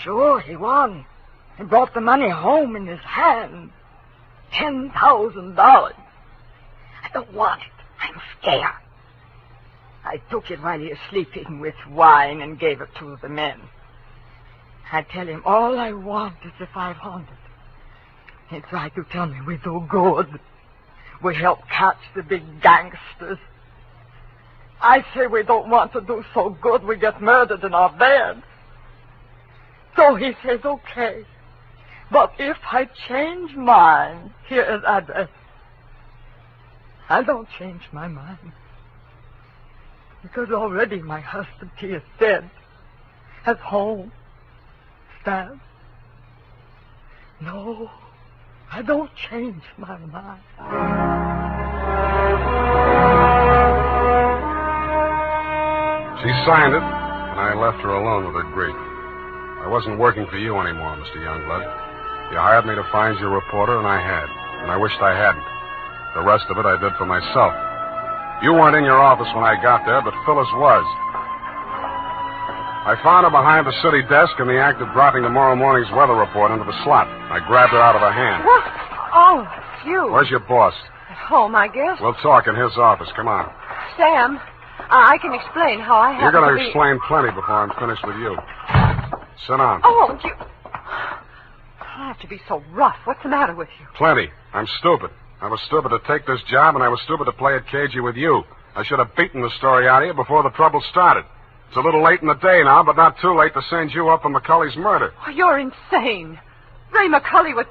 Sure, he won. He brought the money home in his hand. $10,000. I don't want it. I'm scared. I took it while he was sleeping with wine and gave it to the men. I tell him all I want is the 500. He tried to tell me we do good. We help catch the big gangsters. I say we don't want to do so good we get murdered in our bed. So he says, okay. But if I change mine, here is address. I don't change my mind. Because already my husband, he is dead. At home. Stabbed. No, I don't change my mind. She signed it, and I left her alone with her grief. I wasn't working for you anymore, Mr. Youngblood. You hired me to find your reporter, and I had. And I wished I hadn't. The rest of it I did for myself. You weren't in your office when I got there, but Phyllis was. I found her behind the city desk in the act of dropping tomorrow morning's weather report into the slot. I grabbed her out of her hand. What? Oh, it's you. Where's your boss? At home, I guess. We'll talk in his office. Come on. Sam, I can explain how I You're happened going to to be... explain plenty before I'm finished with you. Sit down. Oh, you... I don't have to be so rough. What's the matter with you? Plenty. I'm stupid. I was stupid to take this job, and I was stupid to play it cagey with you. I should have beaten the story out of you before the trouble started. It's a little late in the day now, but not too late to send you up for McCulley's murder. Oh, you're insane. Ray McCulley was...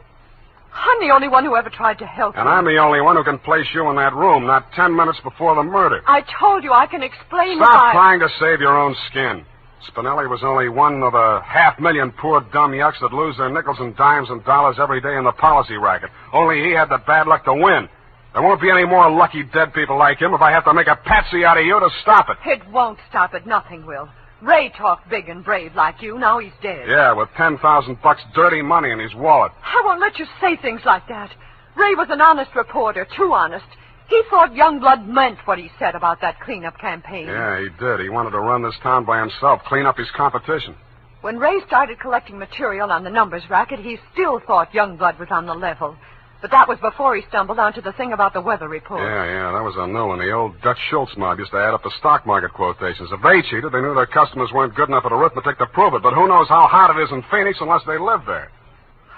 I'm the only one who ever tried to help And him. I'm the only one who can place you in that room, not 10 minutes before the murder. I told you I can explain Stop trying to save your own skin. Spinelli was only one of a 500,000 poor dumb yucks that lose their nickels and dimes and dollars every day in the policy racket. Only he had the bad luck to win. There won't be any more lucky dead people like him if I have to make a patsy out of you to stop it. It won't stop it. Nothing will. Ray talked big and brave like you. Now he's dead. Yeah, with $10,000 dirty money in his wallet. I won't let you say things like that. Ray was an honest reporter, too honest. He thought Youngblood meant what he said about that cleanup campaign. Yeah, he did. He wanted to run this town by himself, clean up his competition. When Ray started collecting material on the numbers racket, he still thought Youngblood was on the level. But that was before he stumbled onto the thing about the weather report. Yeah, that was a new one. The old Dutch Schultz mob used to add up the stock market quotations. If they cheated, they knew their customers weren't good enough at arithmetic to prove it. But who knows how hot it is in Phoenix unless they live there.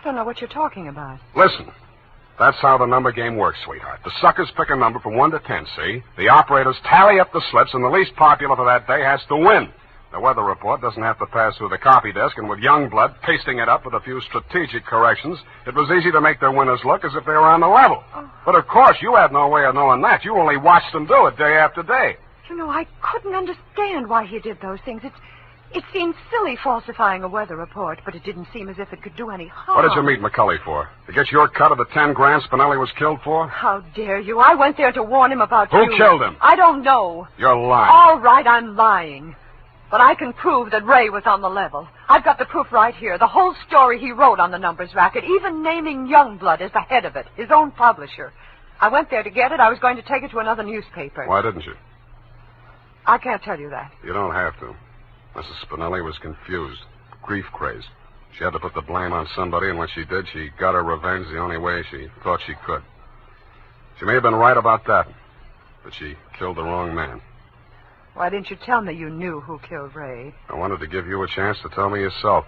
I don't know what you're talking about. Listen. That's how the number game works, sweetheart. The suckers pick a number from 1 to 10, see? The operators tally up the slips, and the least popular for that day has to win. The weather report doesn't have to pass through the copy desk, and with Youngblood pasting it up with a few strategic corrections, it was easy to make their winners look as if they were on the level. Oh. But, of course, you had no way of knowing that. You only watched them do it day after day. You know, I couldn't understand why he did those things. It seemed silly falsifying a weather report, but it didn't seem as if it could do any harm. What did you meet McCulley for? To get your cut of the 10 grand Spinelli was killed for? How dare you? I went there to warn him about you. Who killed him? I don't know. You're lying. All right, I'm lying. But I can prove that Ray was on the level. I've got the proof right here. The whole story he wrote on the numbers racket, even naming Youngblood as the head of it, his own publisher. I went there to get it. I was going to take it to another newspaper. Why didn't you? I can't tell you that. You don't have to. Mrs. Spinelli was confused, grief-crazed. She had to put the blame on somebody, and when she did, she got her revenge the only way she thought she could. She may have been right about that, but she killed the wrong man. Why didn't you tell me you knew who killed Ray? I wanted to give you a chance to tell me yourself.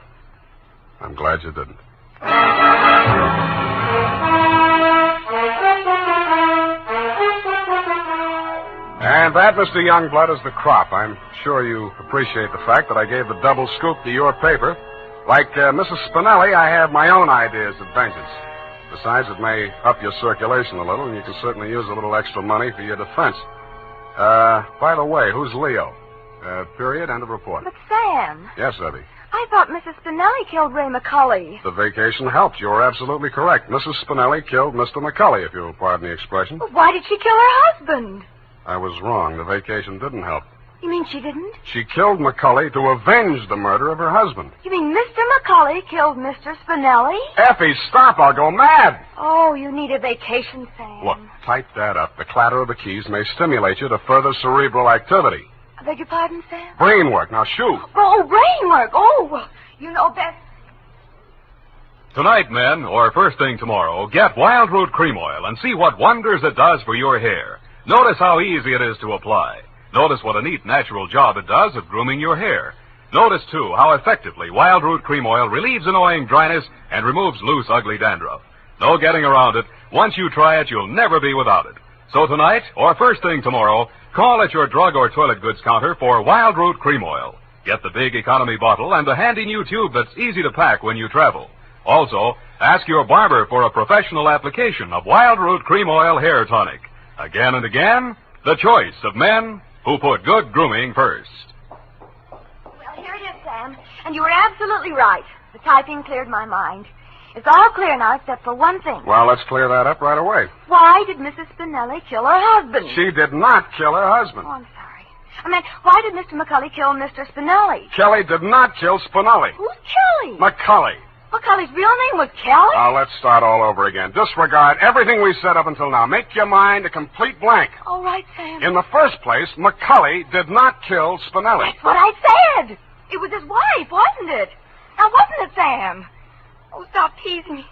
I'm glad you didn't. And that, Mr. Youngblood, is the crop. I'm sure you appreciate the fact that I gave the double scoop to your paper. Like Mrs. Spinelli, I have my own ideas of vengeance. Besides, it may up your circulation a little, and you can certainly use a little extra money for your defense. By the way, who's Leo? Period, end of report. But, Sam, Yes, Evie. I thought Mrs. Spinelli killed Ray McCulley. The vacation helped. You're absolutely correct. Mrs. Spinelli killed Mr. McCulley, if you'll pardon the expression. Well, why did she kill her husband? I was wrong. The vacation didn't help. You mean she didn't? She killed McCulley to avenge the murder of her husband. You mean Mr. McCulley killed Mr. Spinelli? Effie, stop. I'll go mad. Oh, you need a vacation, Sam. Look, type that up. The clatter of the keys may stimulate you to further cerebral activity. I beg your pardon, Sam? Brain work. Now, shoot. Oh, brain work. Oh, well, you know best. Tonight, men, or first thing tomorrow, get Wild Root Cream Oil and see what wonders it does for your hair. Notice how easy it is to apply. Notice what a neat, natural job it does of grooming your hair. Notice, too, how effectively Wild Root Cream Oil relieves annoying dryness and removes loose, ugly dandruff. No getting around it. Once you try it, you'll never be without it. So tonight, or first thing tomorrow, call at your drug or toilet goods counter for Wild Root Cream Oil. Get the big economy bottle and the handy new tube that's easy to pack when you travel. Also, ask your barber for a professional application of Wild Root Cream Oil Hair Tonic. Again and again, the choice of men who put good grooming first. Well, here it is, Sam. And you were absolutely right. The typing cleared my mind. It's all clear now except for one thing. Well, let's clear that up right away. Why did Mrs. Spinelli kill her husband? She did not kill her husband. Oh, I'm sorry. I meant, why did Mr. McCulley kill Mr. Spinelli? Kelly did not kill Spinelli. Who's Kelly? McCulley. McCulley's real name was Kelly? Now, let's start all over again. Disregard everything we said up until now. Make your mind a complete blank. All right, Sam. In the first place, McCulley did not kill Spinelli. That's what I said. It was his wife, wasn't it? Now, wasn't it, Sam? Oh, stop teasing me.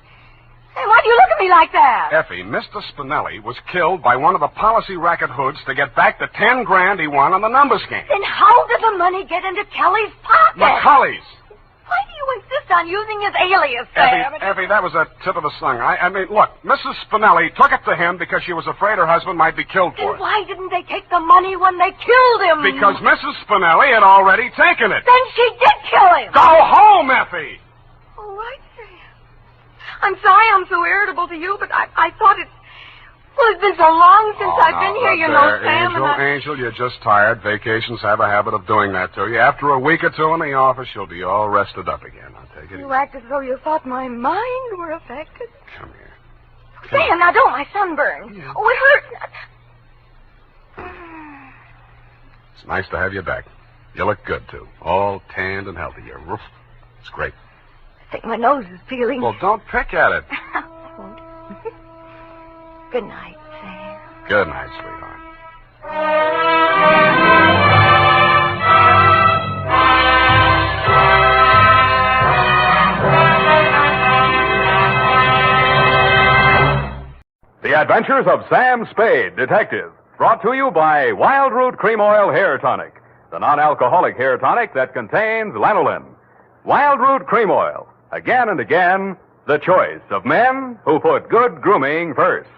Hey, why do you look at me like that? Effie, Mr. Spinelli was killed by one of the policy racket hoods to get back the 10 grand he won on the numbers game. Then how did the money get into Kelly's pocket? McCulley's. Why do you you insist on using his alias, Sam? Effie, that was a tip of the tongue. I mean, look, Mrs. Spinelli took it to him because she was afraid her husband might be killed for Then it. why didn't they take the money when they killed him? Because Mrs. Spinelli had already taken it. Then she did kill him. Go home, Effie! All right, Sam. I'm sorry I'm so irritable to you, but I thought it... Well, it's been so long since I've been here, you know, Sam. Angel, you're just tired. Vacations have a habit of doing that to you. After a week or two in the office, you'll be all rested up again. I'll take it. You act as though you thought my mind were affected. Come here. Sam, now don't, my sunburn. Yeah. Oh, it hurts. It's nice to have you back. You look good, too. All tanned and healthy. It's great. I think my nose is peeling. Well, don't pick at it. Good night, Sam. Good night, sweetheart. The Adventures of Sam Spade, Detective. Brought to you by Wild Root Cream Oil Hair Tonic, the non-alcoholic hair tonic that contains lanolin. Wild Root Cream Oil. Again and again, the choice of men who put good grooming first.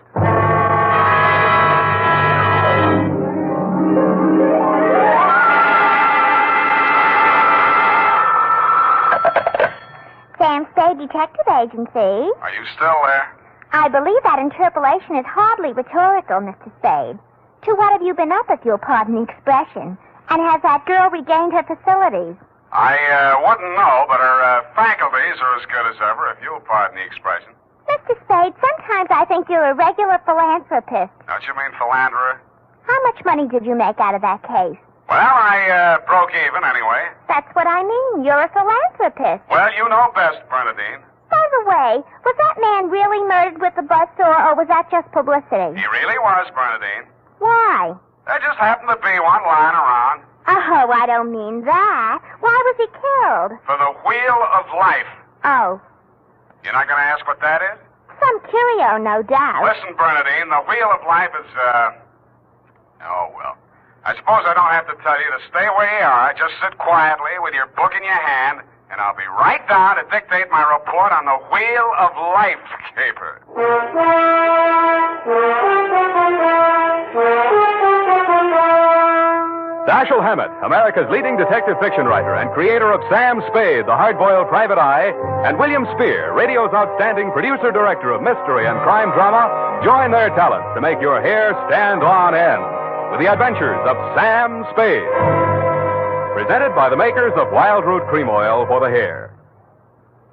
Sam Spade Detective Agency. Are you still there? I believe that interpolation is hardly rhetorical, Mr. Spade. To what have you been up, if you'll pardon the expression? And has that girl regained her facilities? I wouldn't know, but her faculties are as good as ever, if you'll pardon the expression. Mr. Spade, sometimes I think you're a regular philanthropist. Don't you mean philanderer? How much money did you make out of that case? Well, I broke even anyway. That's what I mean. You're a philanthropist. Well, you know best, Bernadine. By the way, was that man really murdered with the buzzsaw, or was that just publicity? He really was, Bernadine. Why? There just happened to be one lying around. Oh, I don't mean that. Why was he killed? For the Wheel of Life. Oh. You're not going to ask what that is? Some curio, no doubt. Listen, Bernadine, the Wheel of Life is, Oh, well. I suppose I don't have to tell you to stay where you are. Just sit quietly with your book in your hand, and I'll be right down to dictate my report on the Wheel of Life caper. Dashiell Hammett, America's leading detective fiction writer and creator of Sam Spade, the hard-boiled private eye, and William Spear, radio's outstanding producer-director of mystery and crime drama, join their talents to make your hair stand on end with the Adventures of Sam Spade. Presented by the makers of Wild Root Cream Oil for the hair.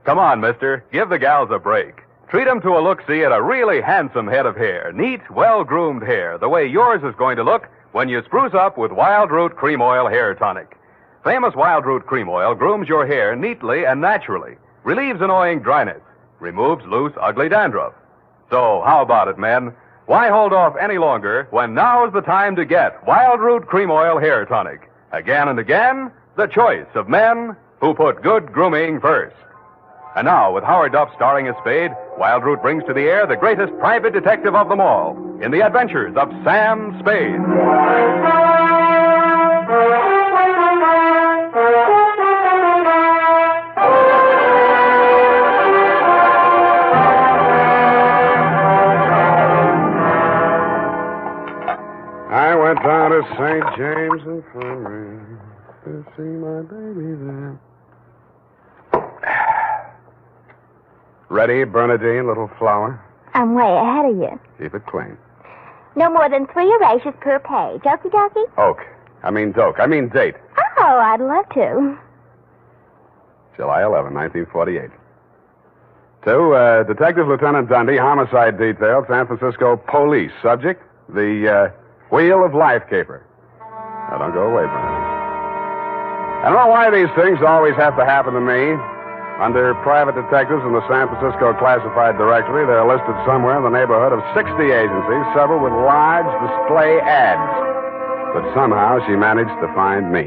Come on, mister. Give the gals a break. Treat them to a look-see at a really handsome head of hair. Neat, well-groomed hair, the way yours is going to look when you spruce up with Wild Root Cream Oil Hair Tonic. Famous Wild Root Cream Oil grooms your hair neatly and naturally, relieves annoying dryness, removes loose, ugly dandruff. So, how about it, men? Why hold off any longer when now's the time to get Wild Root Cream Oil Hair Tonic? Again and again, the choice of men who put good grooming first. And now, with Howard Duff starring as Spade, Wild Root brings to the air the greatest private detective of them all in the Adventures of Sam Spade. I went down to St. James Infirmary to see my baby there. Ready, Bernadine, little flower? I'm way ahead of you. Keep it clean. No more than 3 erasures per page. Okie dokie? Doke. I mean date. Oh, I'd love to. July 11, 1948. To Detective Lieutenant Dundee, Homicide Detail, San Francisco Police. Subject, the Wheel of Life caper. Now, don't go away, Bernadine. I don't know why these things always have to happen to me. Under private detectives in the San Francisco Classified Directory, they're listed somewhere in the neighborhood of 60 agencies, several with large display ads. But somehow she managed to find me.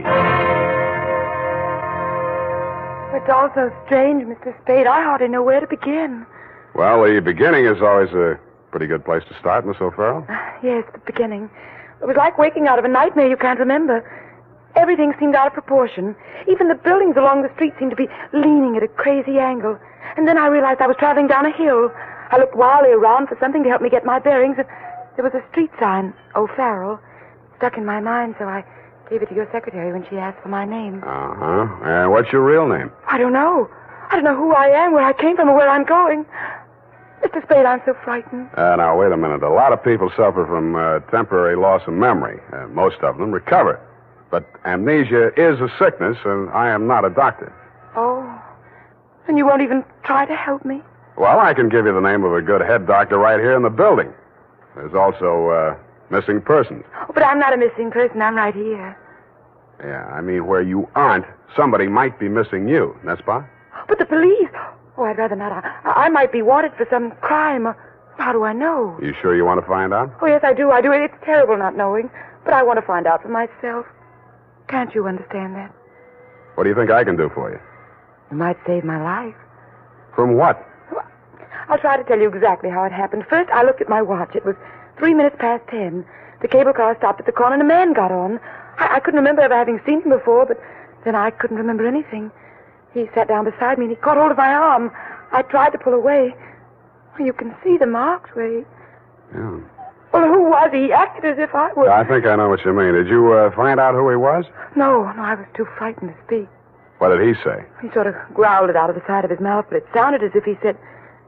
It's all so strange, Mr. Spade. I hardly know where to begin. Well, the beginning is always a pretty good place to start, Miss O'Farrell. Yes, the beginning. It was like waking out of a nightmare you can't remember. Everything seemed out of proportion. Even the buildings along the street seemed to be leaning at a crazy angle. And then I realized I was traveling down a hill. I looked wildly around for something to help me get my bearings, and there was a street sign, O'Farrell, stuck in my mind, so I gave it to your secretary when she asked for my name. Uh-huh. What's your real name? I don't know. I don't know who I am, where I came from, or where I'm going. Mr. Spade, I'm so frightened. Now, wait a minute. A lot of people suffer from temporary loss of memory. Most of them recover. But amnesia is a sickness, and I am not a doctor. Oh. And you won't even try to help me? Well, I can give you the name of a good head doctor right here in the building. There's also missing persons. Oh, but I'm not a missing person. I'm right here. Yeah, I mean, where you aren't, somebody might be missing you, n'est-ce pas? But the police... Oh, I'd rather not. I might be wanted for some crime. How do I know? You sure you want to find out? Oh, yes, I do. It's terrible not knowing. But I want to find out for myself. Can't you understand that? What do you think I can do for you? You might save my life. From what? I'll try to tell you exactly how it happened. First, I looked at my watch. It was 3 minutes past 10. The cable car stopped at the corner and a man got on. I couldn't remember ever having seen him before, but then I couldn't remember anything. He sat down beside me and he caught hold of my arm. I tried to pull away. Well, you can see the marks where he... Yeah. Well, who was he? He acted as if I was... I think I know what you mean. Did you find out who he was? No, I was too frightened to speak. What did he say? He sort of growled it out of the side of his mouth, but it sounded as if he said,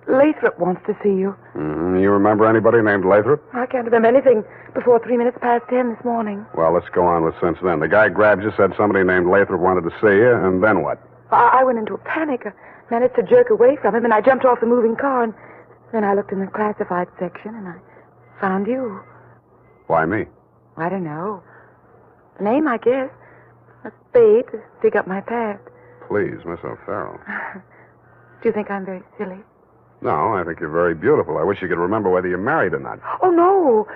Lathrop wants to see you. Mm-hmm. You remember anybody named Lathrop? I can't remember anything before 3 minutes past 10 this morning. Well, let's go on with since then. The guy grabbed you, said somebody named Lathrop wanted to see you, and then what? I went into a panic. I managed to jerk away from him, and I jumped off the moving car, and then I looked in the classified section, and I found you. Why me? I don't know. The name, I guess. A spade to dig up my past. Please, Miss O'Farrell. Do you think I'm very silly? No, I think you're very beautiful. I wish you could remember whether you're married or not. Oh, no.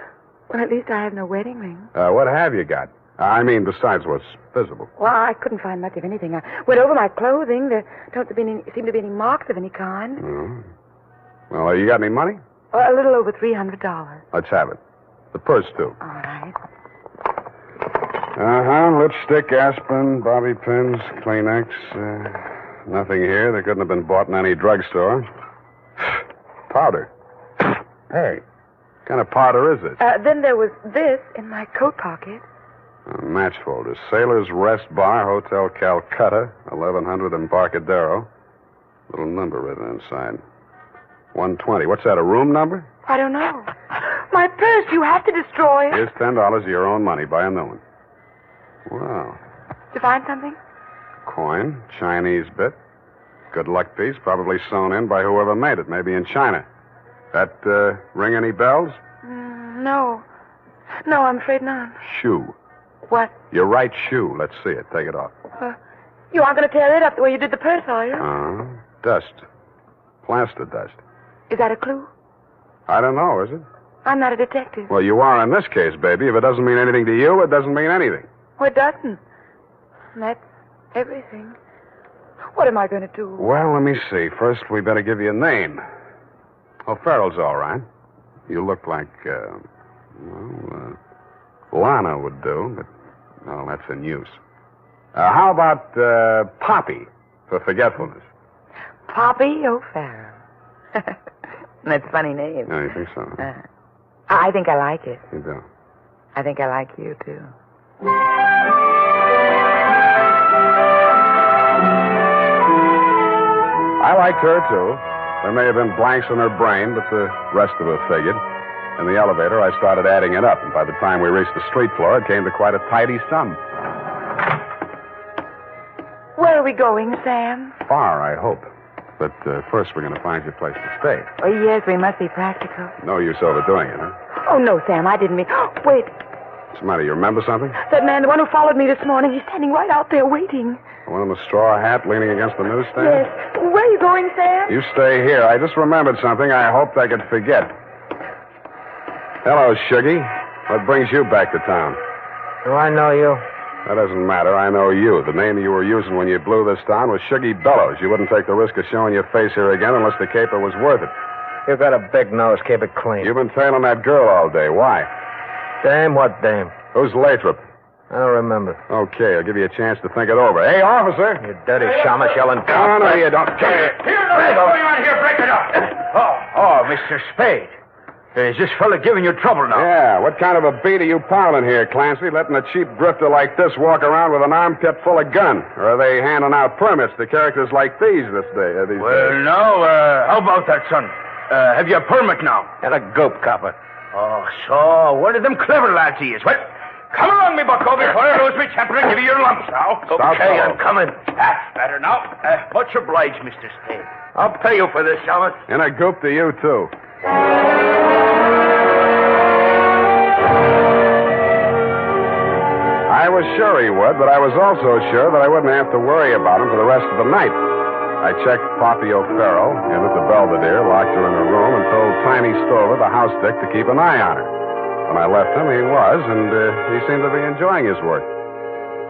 Well, at least I have no wedding ring. What have you got? I mean, besides what's visible. Well, I couldn't find much of anything. I went over my clothing. There don't seem to be any marks of any kind. Oh. Well, you got any money? A little over $300. Let's have it. The purse, too. All right. Uh-huh. Lipstick, aspirin, bobby pins, Kleenex. Nothing here. They couldn't have been bought in any drugstore. Powder. Hey, what kind of powder is this? Then there was this in my coat pocket. A match folder. Sailor's Rest Bar, Hotel Calcutta, 1100 Embarcadero. Little number written inside. 120. What's that, a room number? I don't know. My purse, you have to destroy it. Here's $10 of your own money. Buy a new one. Wow. Did you find something? Coin, Chinese bit. Good luck piece, probably sewn in by whoever made it, maybe in China. That ring any bells? No. No, I'm afraid not. Shoe. What? Your right shoe. Let's see it. Take it off. You aren't going to tear it up the way you did the purse, are you? Dust. Plaster dust. Is that a clue? I don't know, is it? I'm not a detective. Well, you are in this case, baby. If it doesn't mean anything to you, it doesn't mean anything. Well, it doesn't. That's everything. What am I going to do? Well, let me see. First, we better give you a name. O'Farrell's all right. You look like, Lana would do, but, well, that's in use. How about, Poppy, for forgetfulness? Poppy O'Farrell. That's a funny name. Oh, you think so? I think I like it. You do? I think I like you, too. I liked her, too. There may have been blanks in her brain, but the rest of it figured. In the elevator, I started adding it up, and by the time we reached the street floor, it came to quite a tidy sum. Where are we going, Sam? Far, I hope. But first, we're going to find you a place to stay. Oh, yes, we must be practical. No use overdoing it, huh? Oh, no, Sam, I didn't mean... Wait. What's the matter? You remember something? That man, the one who followed me this morning, he's standing right out there waiting. The one in the straw hat leaning against the newsstand? Yes. Where are you going, Sam? You stay here. I just remembered something I hoped I could forget. Hello, Shuggy. What brings you back to town? Do I know you? That doesn't matter. I know you. The name you were using when you blew this town was Shuggy Bellows. You wouldn't take the risk of showing your face here again unless the caper was worth it. You got a big nose. Keep it clean. You've been tailing that girl all day. Why? Dame? What dame? Who's Lathrop? I don't remember. Okay, I'll give you a chance to think it over. Hey, officer! You dirty shamus yelling. No, you don't. Here, what's going on here? Break it up. Oh, Mr. Spade. Is this fella giving you trouble now? Yeah, what kind of a beat are you piling here, Clancy, letting a cheap drifter like this walk around with an armpit full of gun? Or are they handing out permits to characters like these days? No, how about that, son? Have you a permit now? And a gope copper. Oh, so one of them clever lads he is. Well, come along, me bucko, before I lose my temper and give you your lumps now. Okay, I'm coming. That's better now. Much obliged, Mr. Spade. I'll pay you for this, shamus. And a goop to you, too. I was sure he would, but I was also sure that I wouldn't have to worry about him for the rest of the night. I checked Poppy O'Farrell in at the Belvedere, locked her in her room, and told Tiny Stover, the house dick, to keep an eye on her. When I left him, he was, and he seemed to be enjoying his work.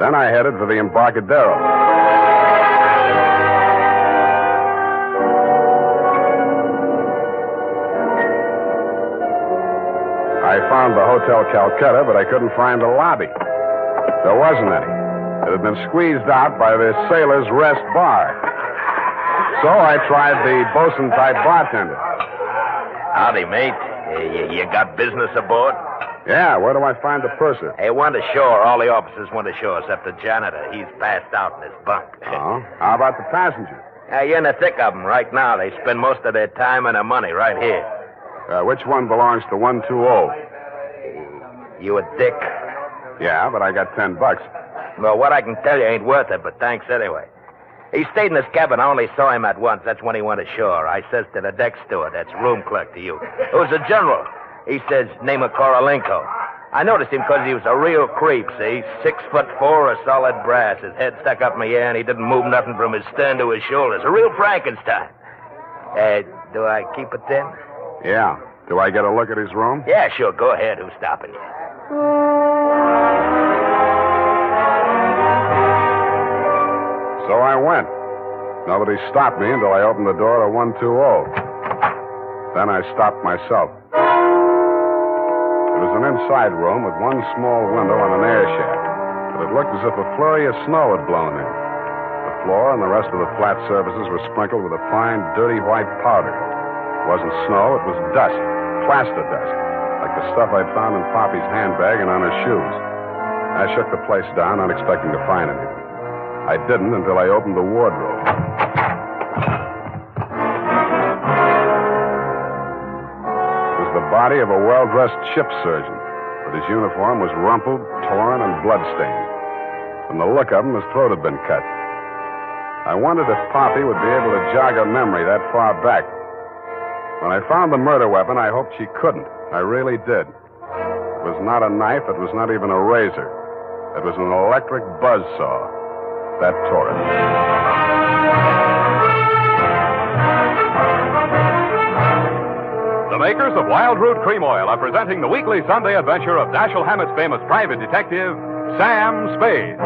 Then I headed for the Embarcadero. I found the Hotel Calcutta, but I couldn't find the lobby. There wasn't any. It had been squeezed out by the Sailor's Rest Bar. So I tried the bosun-type bartender. Howdy, mate. You got business aboard? Yeah, where do I find the purser? Hey, went ashore. All the officers went ashore except the janitor. He's passed out in his bunk. Oh? How about the passengers? You're in the thick of them right now. They spend most of their time and their money right here. Which one belongs to 120? You a dick? Yeah, but I got $10. Well, what I can tell you ain't worth it, but thanks anyway. He stayed in his cabin. I only saw him at once. That's when he went ashore. I says to the deck steward, that's room clerk to you. It was a general. He says, name of Korolenko. I noticed him because he was a real creep, see? 6'4", of solid brass. His head stuck up in the air, and he didn't move nothing from his stern to his shoulders. A real Frankenstein. Do I keep it then? Yeah. Do I get a look at his room? Yeah, sure. Go ahead. Who's stopping you? So I went. Nobody stopped me until I opened the door to 120. Then I stopped myself. It was an inside room with one small window and an air shaft, but it looked as if a flurry of snow had blown in. The floor and the rest of the flat surfaces were sprinkled with a fine, dirty white powder. It wasn't snow, it was dust, plaster dust, like the stuff I'd found in Poppy's handbag and on her shoes. I shook the place down, not expecting to find anything. I didn't until I opened the wardrobe. It was the body of a well-dressed ship surgeon, but his uniform was rumpled, torn, and bloodstained. From the look of him, his throat had been cut. I wondered if Poppy would be able to jog her memory that far back. When I found the murder weapon, I hoped she couldn't. I really did. It was not a knife. It was not even a razor. It was an electric buzzsaw. That tore it. The makers of Wild Root Cream Oil are presenting the weekly Sunday adventure of Dashiell Hammett's famous private detective, Sam Spade.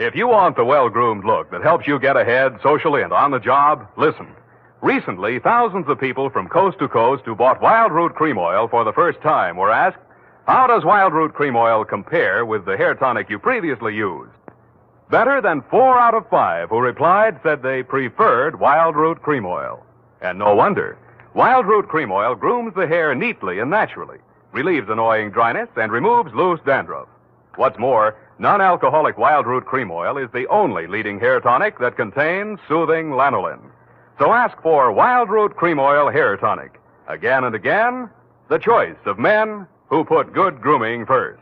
If you want the well-groomed look that helps you get ahead socially and on the job, listen. Recently, thousands of people from coast to coast who bought Wild Root Cream Oil for the first time were asked, how does Wild Root Cream Oil compare with the hair tonic you previously used? Better than 4 out of 5 who replied said they preferred Wild Root Cream Oil. And no wonder. Wild Root Cream Oil grooms the hair neatly and naturally, relieves annoying dryness, and removes loose dandruff. What's more, non-alcoholic Wild Root Cream Oil is the only leading hair tonic that contains soothing lanolin. So ask for Wild Root Cream Oil Hair Tonic. Again and again, the choice of men who put good grooming first.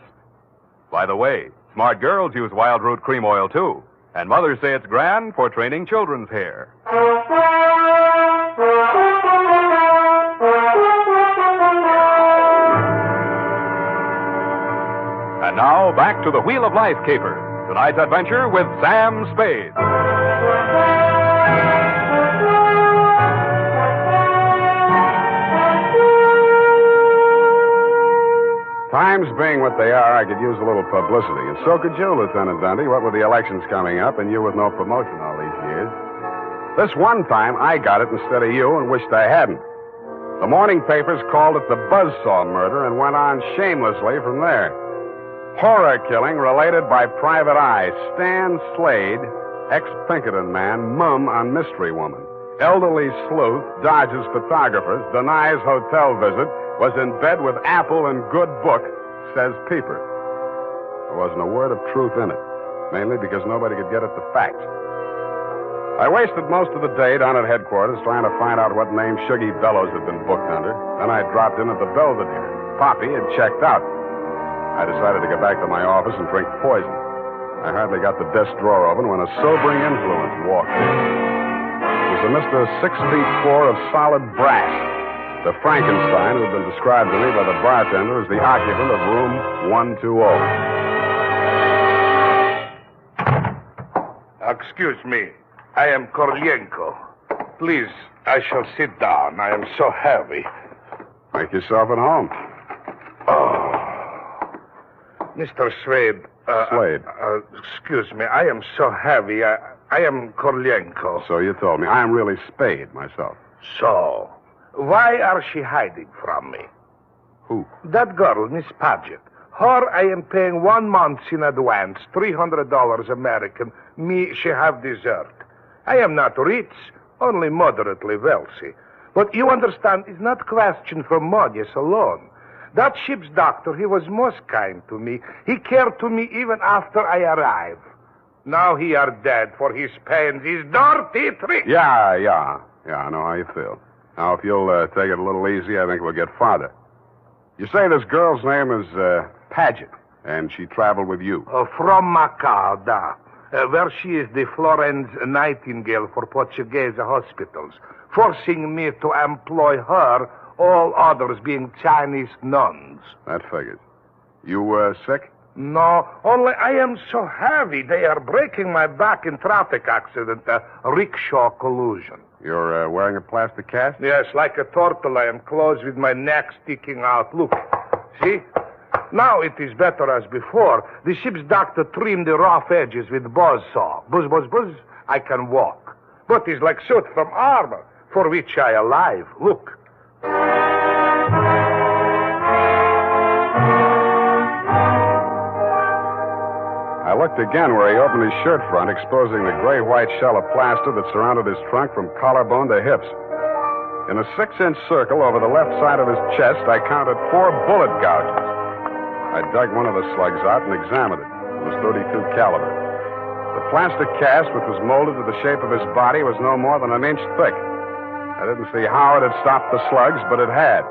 By the way, smart girls use Wild Root Cream Oil, too. And mothers say it's grand for training children's hair. And now, back to the Wheel of Life caper. Tonight's adventure with Sam Spade. Time Times being what they are, I could use a little publicity. And so could you, Lieutenant Dundee, what with the elections coming up and you with no promotion all these years. This one time, I got it instead of you and wished I hadn't. The morning papers called it the Buzzsaw murder and went on shamelessly from there. Horror killing related by Private Eye. Stan Slade, ex-Pinkerton man, mum on mystery woman. Elderly sleuth, dodges photographers, denies hotel visit, was in bed with Apple and good book, says Peeper. There wasn't a word of truth in it, mainly because nobody could get at the facts. I wasted most of the day down at headquarters trying to find out what name Shuggy Bellows had been booked under. Then I dropped in at the Belvedere. Poppy had checked out. I decided to go back to my office and drink poison. I hardly got the desk drawer open when a sobering influence walked in. It was a Mr. 6'4" of solid brass. The Frankenstein who had been described to me by the bartender as the occupant of room 120. Excuse me. I am Korlienko. Please, I shall sit down. I am so heavy. Make yourself at home. Oh. Mr. Spade. Slade. Excuse me. I am so heavy. I am Korlienko. So you told me. I am really Spade myself. So, why are she hiding from me? Who? That girl, Miss Paget. Her I am paying 1 month in advance, $300 American. Me, she have dessert. I am not rich, only moderately wealthy. But you understand, it's not question for money alone. That ship's doctor, he was most kind to me. He cared to me even after I arrived. Now he are dead for his pains, his dirty tricks. Yeah, I know how you feel. Now, if you'll take it a little easy, I think we'll get farther. You say this girl's name is Paget, and she traveled with you. From Macau, where she is the Florence Nightingale for Portuguese hospitals, forcing me to employ her, all others being Chinese nuns. That figures. You sick? No, only I am so heavy. They are breaking my back in traffic accident, a rickshaw collision. You're wearing a plastic cast? Yes, like a turtle. I am closed with my neck sticking out. Look, see? Now it is better as before. The ship's doctor trimmed the rough edges with buzzsaw. Buzz, buzz, buzz. I can walk. But it's like suit from armor, for which I alive. Look. I looked again where he opened his shirt front, exposing the gray-white shell of plaster that surrounded his trunk from collarbone to hips. In a 6-inch circle over the left side of his chest, I counted 4 bullet gouges. I dug one of the slugs out and examined it. It was .32 caliber. The plastic cast, which was molded to the shape of his body, was no more than an inch thick. I didn't see how it had stopped the slugs, but it had.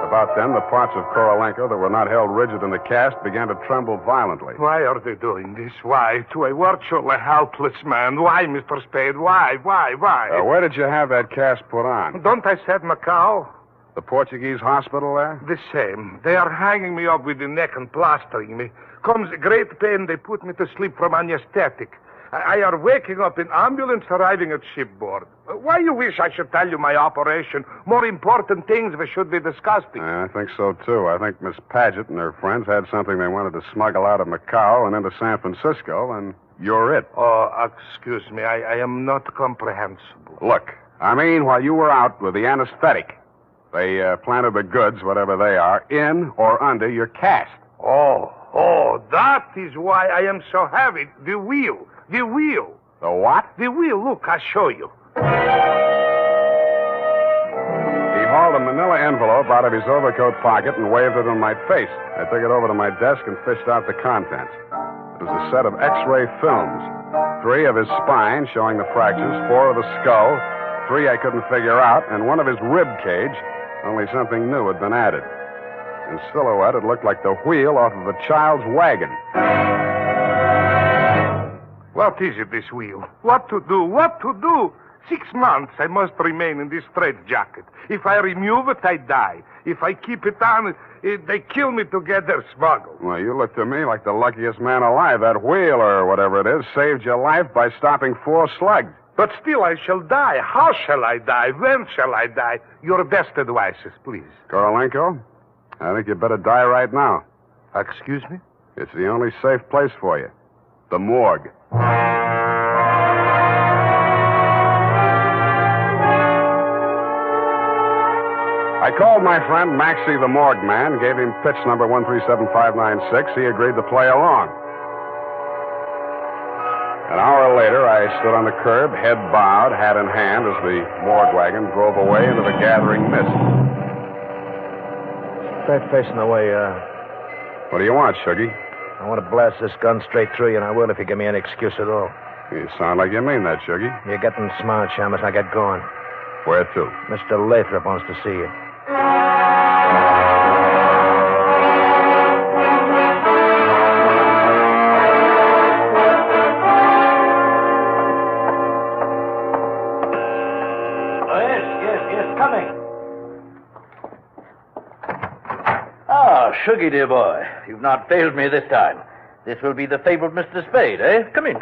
About then, the parts of Korolenko that were not held rigid in the cast began to tremble violently. Why are they doing this? Why? To a virtually helpless man. Why, Mr. Spade? Why? Where did you have that cast put on? Don't I said Macau? The Portuguese hospital there? The same. They are hanging me up with the neck and plastering me. Comes great pain, they put me to sleep from anesthetic. I are waking up in ambulance arriving at shipboard. Why you wish I should tell you my operation? More important things we should be discussing. I think so, too. I think Miss Paget and her friends had something they wanted to smuggle out of Macau and into San Francisco, and you're it. Oh, excuse me. I am not comprehensible. Look, I mean, while you were out with the anesthetic, they planted the goods, whatever they are, in or under your cast. Oh, that is why I am so heavy. The wheel. The wheel. The what? The wheel. Look, I'll show you. He hauled a manila envelope out of his overcoat pocket and waved it in my face. I took it over to my desk and fished out the contents. It was a set of X-ray films. 3 of his spine, showing the fractures, 4 of the skull, 3 I couldn't figure out, and 1 of his rib cage, only something new had been added. In silhouette, it looked like the wheel off of a child's wagon. What is it, this wheel? What to do? 6 months I must remain in this straitjacket. If I remove it, I die. If I keep it on, they kill me to get their smuggle. Well, you look to me like the luckiest man alive. That wheel, or whatever it is, saved your life by stopping 4 slugs. But still I shall die. How shall I die? When shall I die? Your best advices, please. Korolenko, I think you better die right now. Excuse me? It's the only safe place for you. The morgue. I called my friend Maxie the morgue man, gave him pitch number 137596. He agreed to play along. An hour later, I stood on the curb, head bowed, hat in hand, as the morgue wagon drove away into the gathering mist. Straight facing the way, What do you want, Shuggy? I want to blast this gun straight through you, and I will if you give me any excuse at all. You sound like you mean that, Shuggy. You're getting smart, Shamus. I get going. Where to? Mr. Lathrop wants to see you. Shuggy, dear boy, you've not failed me this time. This will be the fabled Mr. Spade, eh? Come in.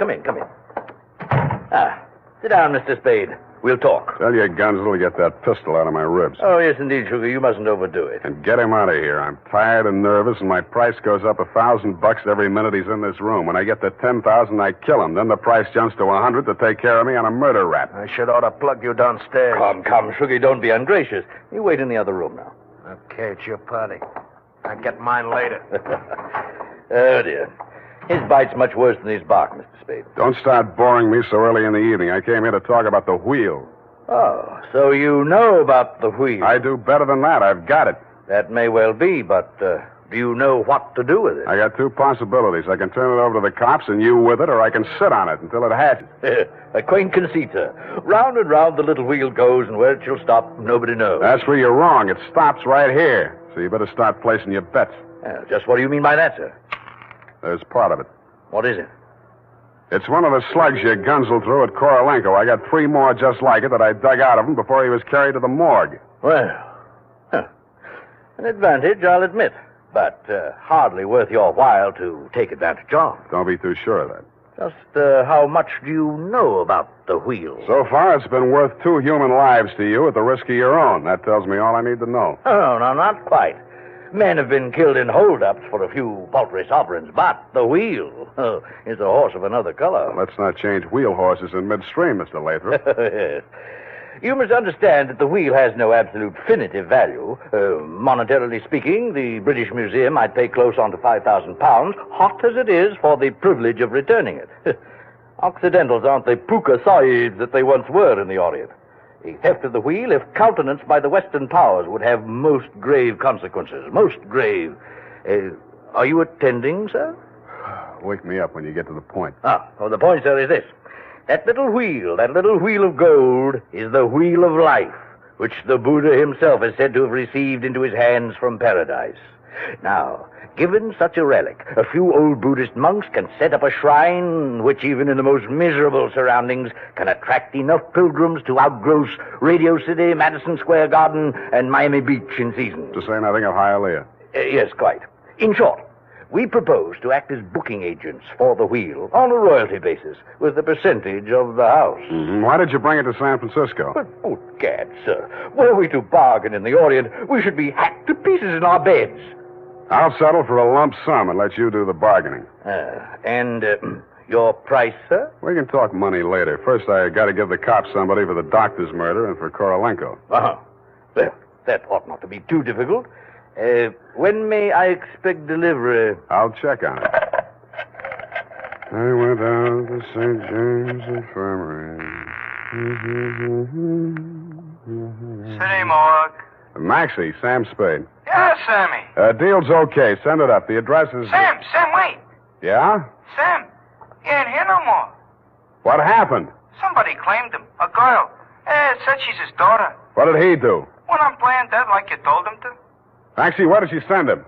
Sit down, Mr. Spade. We'll talk. Tell your Gunsel to get that pistol out of my ribs. Oh, yes, indeed, Sugar. You mustn't overdo it. And get him out of here. I'm tired and nervous, and my price goes up $1,000 every minute he's in this room. When I get to 10,000, I kill him. Then the price jumps to 100 to take care of me on a murder rap. I should ought to plug you downstairs. Come, Sugar, don't be ungracious. You wait in the other room now. Okay, it's your party. I get mine later. Oh, dear. His bite's much worse than his bark, Mr. Spade. Don't start boring me so early in the evening. I came here to talk about the wheel. Oh, so you know about the wheel. I do better than that. I've got it. That may well be, but do you know what to do with it? I got two possibilities. I can turn it over to the cops and you with it, or I can sit on it until it hatches. A quaint conceit, sir. Round and round the little wheel goes, and where it shall stop, nobody knows. That's where you're wrong. It stops right here. So you better start placing your bets. Just what do you mean by that, sir? There's part of it. What is it? It's one of the slugs you gunsel through at Korolenko. I got 3 more just like it that I dug out of him before he was carried to the morgue. Well, an advantage, I'll admit. But hardly worth your while to take advantage of. Don't be too sure of that. Just how much do you know about the wheel? So far, it's been worth 2 human lives to you at the risk of your own. That tells me all I need to know. Oh, no, not quite. Men have been killed in holdups for a few paltry sovereigns, but the wheel is a horse of another color. Let's not change wheel horses in midstream, Mr. Lathrop. Yes. You must understand that the wheel has no absolute definitive value. Monetarily speaking, the British Museum might pay close on to £5,000, hot as it is, for the privilege of returning it. Occidentals aren't the puka sahibs that they once were in the Orient. A theft of the wheel, if countenanced by the Western powers, would have most grave consequences. Most grave. Are you attending, sir? Wake me up when you get to the point. The point, sir, is this. That little wheel of gold, is the wheel of life, which the Buddha himself is said to have received into his hands from paradise. Now, given such a relic, a few old Buddhist monks can set up a shrine which, even in the most miserable surroundings, can attract enough pilgrims to outgross Radio City, Madison Square Garden, and Miami Beach in season. To say nothing of Hialeah. Yes, quite. In short, we propose to act as booking agents for the wheel on a royalty basis with a percentage of the house. Mm-hmm. Why did you bring it to San Francisco? But, good gad, sir. Were we to bargain in the Orient, we should be hacked to pieces in our beds. I'll settle for a lump sum and let you do the bargaining. And your price, sir? We can talk money later. First, I got to give the cops somebody for the doctor's murder and for Korolenko. Well, that ought not to be too difficult. When may I expect delivery? I'll check on it. I went out to St. James Infirmary. City morgue. Maxie, Sam Spade. Yeah, Sammy. Deal's okay. Send it up. The address is... Sam, wait. Yeah? Sam, he ain't here no more. What happened? Somebody claimed him. A girl. Said she's his daughter. What did he do? Went on playing dead like you told him to. Maxie, where did she send him?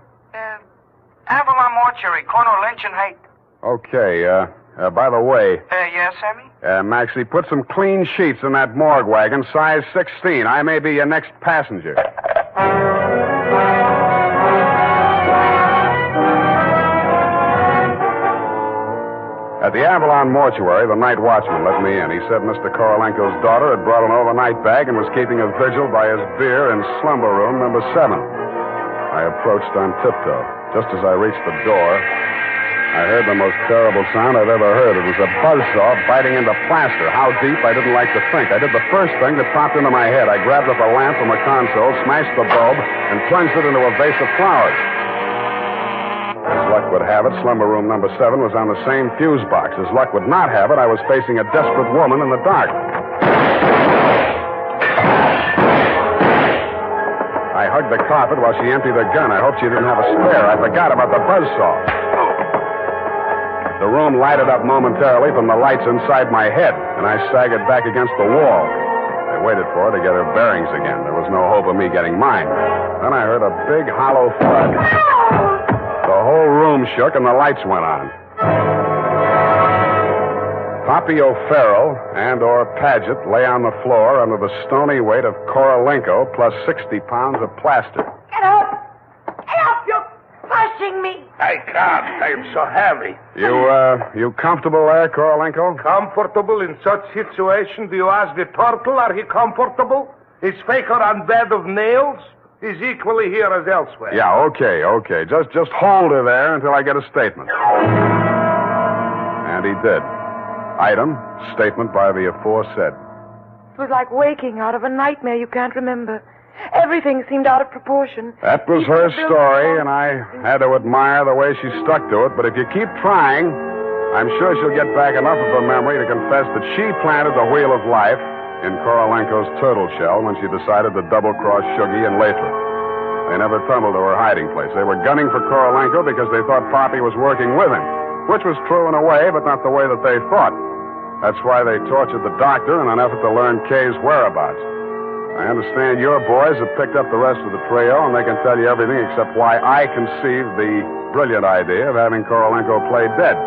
Avalon Mortuary, corner of Lynch and Haight. Okay, by the way... Yeah, Sammy? Maxie, put some clean sheets in that morgue wagon, size 16. I may be your next passenger. At the Avalon Mortuary, the night watchman let me in. He said Mr. Korolenko's daughter had brought an overnight bag and was keeping a vigil by his beer in slumber room number 7. I approached on tiptoe. Just as I reached the door, I heard the most terrible sound I've ever heard. It was a buzzsaw biting into plaster. How deep, I didn't like to think. I did the first thing that popped into my head. I grabbed up a lamp from the console, smashed the bulb, and plunged it into a vase of flowers. As luck would have it, slumber room number 7 was on the same fuse box. As luck would not have it, I was facing a desperate woman in the dark. I hugged the carpet while she emptied her gun. I hoped she didn't have a spare. I forgot about the buzzsaw. The room lighted up momentarily from the lights inside my head, and I staggered back against the wall. I waited for her to get her bearings again. There was no hope of me getting mine. Then I heard a big, hollow thud. The whole room shook, and the lights went on. Poppy O'Farrell and/or Paget lay on the floor under the stony weight of Korolenko plus 60 pounds of plaster. Get up! Help! You're crushing me! I can't. I'm so heavy. You comfortable there, Korolenko? Comfortable in such situation? Do you ask the turtle, are he comfortable? Is Faker on bed of nails? He's equally here as elsewhere. Yeah, okay. Just hold her there until I get a statement. And he did. Item, statement by the aforesaid. It was like waking out of a nightmare you can't remember. Everything seemed out of proportion. That was her story, and I had to admire the way she stuck to it. But if you keep trying, I'm sure she'll get back enough of her memory to confess that she planted the wheel of life in Korolenko's turtle shell when she decided to double-cross Shuggy and Lathrop. They never tumbled to her hiding place. They were gunning for Korolenko because they thought Poppy was working with him, which was true in a way, but not the way that they thought. That's why they tortured the doctor in an effort to learn Kay's whereabouts. I understand your boys have picked up the rest of the trio, and they can tell you everything except why I conceived the brilliant idea of having Korolenko play dead.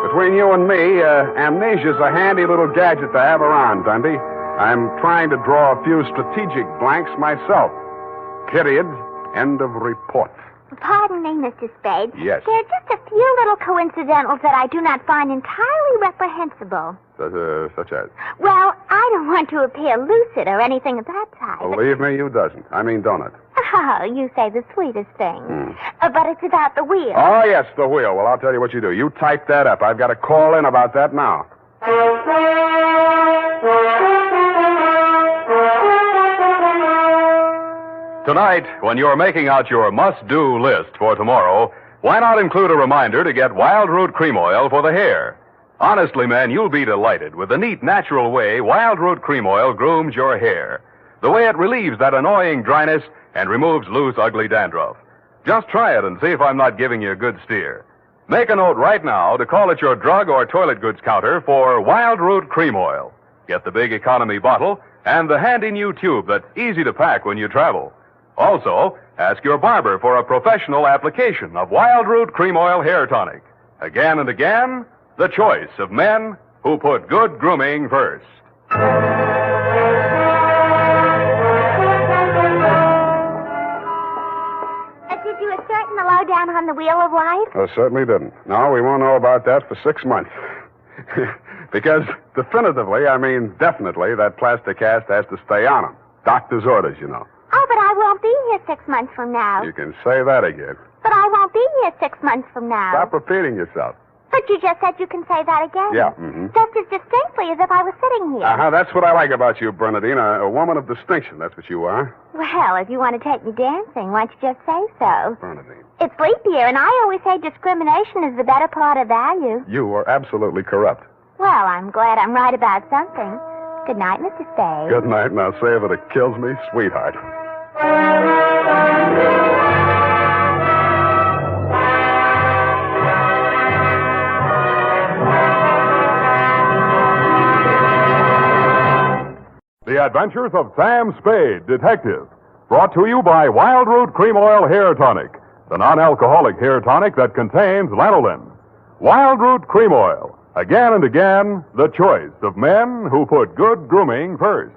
Between you and me, amnesia's a handy little gadget to have around, Dundee. I'm trying to draw a few strategic blanks myself. Period. End of report. Pardon me, Mr. Spade. Yes. There are just a few little coincidentals that I do not find entirely reprehensible. Such as? Well, I don't want to appear lucid or anything of that type. Believe me, you doesn't. I mean, don't it? Oh, you say the sweetest thing. But it's about the wheel. Oh, yes, the wheel. Well, I'll tell you what you do. You type that up. I've got a call in about that now. Tonight, when you're making out your must-do list for tomorrow, why not include a reminder to get Wild Root Cream Oil for the hair? Honestly, men, you'll be delighted with the neat, natural way Wild Root Cream Oil grooms your hair. The way it relieves that annoying dryness and removes loose, ugly dandruff. Just try it and see if I'm not giving you a good steer. Make a note right now to call at your drug or toilet goods counter for Wild Root Cream Oil. Get the big economy bottle and the handy new tube that's easy to pack when you travel. Also, ask your barber for a professional application of Wild Root Cream Oil Hair Tonic. Again and again, the choice of men who put good grooming first. Did you assert in the lowdown on the Wheel of Life? I certainly didn't. No, we won't know about that for 6 months. Because definitively, I mean definitely, that plastic cast has to stay on him. Doctor's orders, you know. Oh, but I won't be here 6 months from now. You can say that again. But I won't be here 6 months from now. Stop repeating yourself. But you just said you can say that again. Yeah, Just as distinctly as if I was sitting here. That's what I like about you, Bernadine. A woman of distinction, that's what you are. Well, if you want to take me dancing, why don't you just say so? Bernadine. It's leap year, and I always say discrimination is the better part of value. You are absolutely corrupt. Well, I'm glad I'm right about something. Good night, Mr. Spade. Good night, and I'll say if it kills me, sweetheart. The Adventures of Sam Spade, Detective. Brought to you by Wild Root Cream Oil Hair Tonic, the non-alcoholic hair tonic that contains lanolin. Wild Root Cream Oil. Again and again, the choice of men who put good grooming first.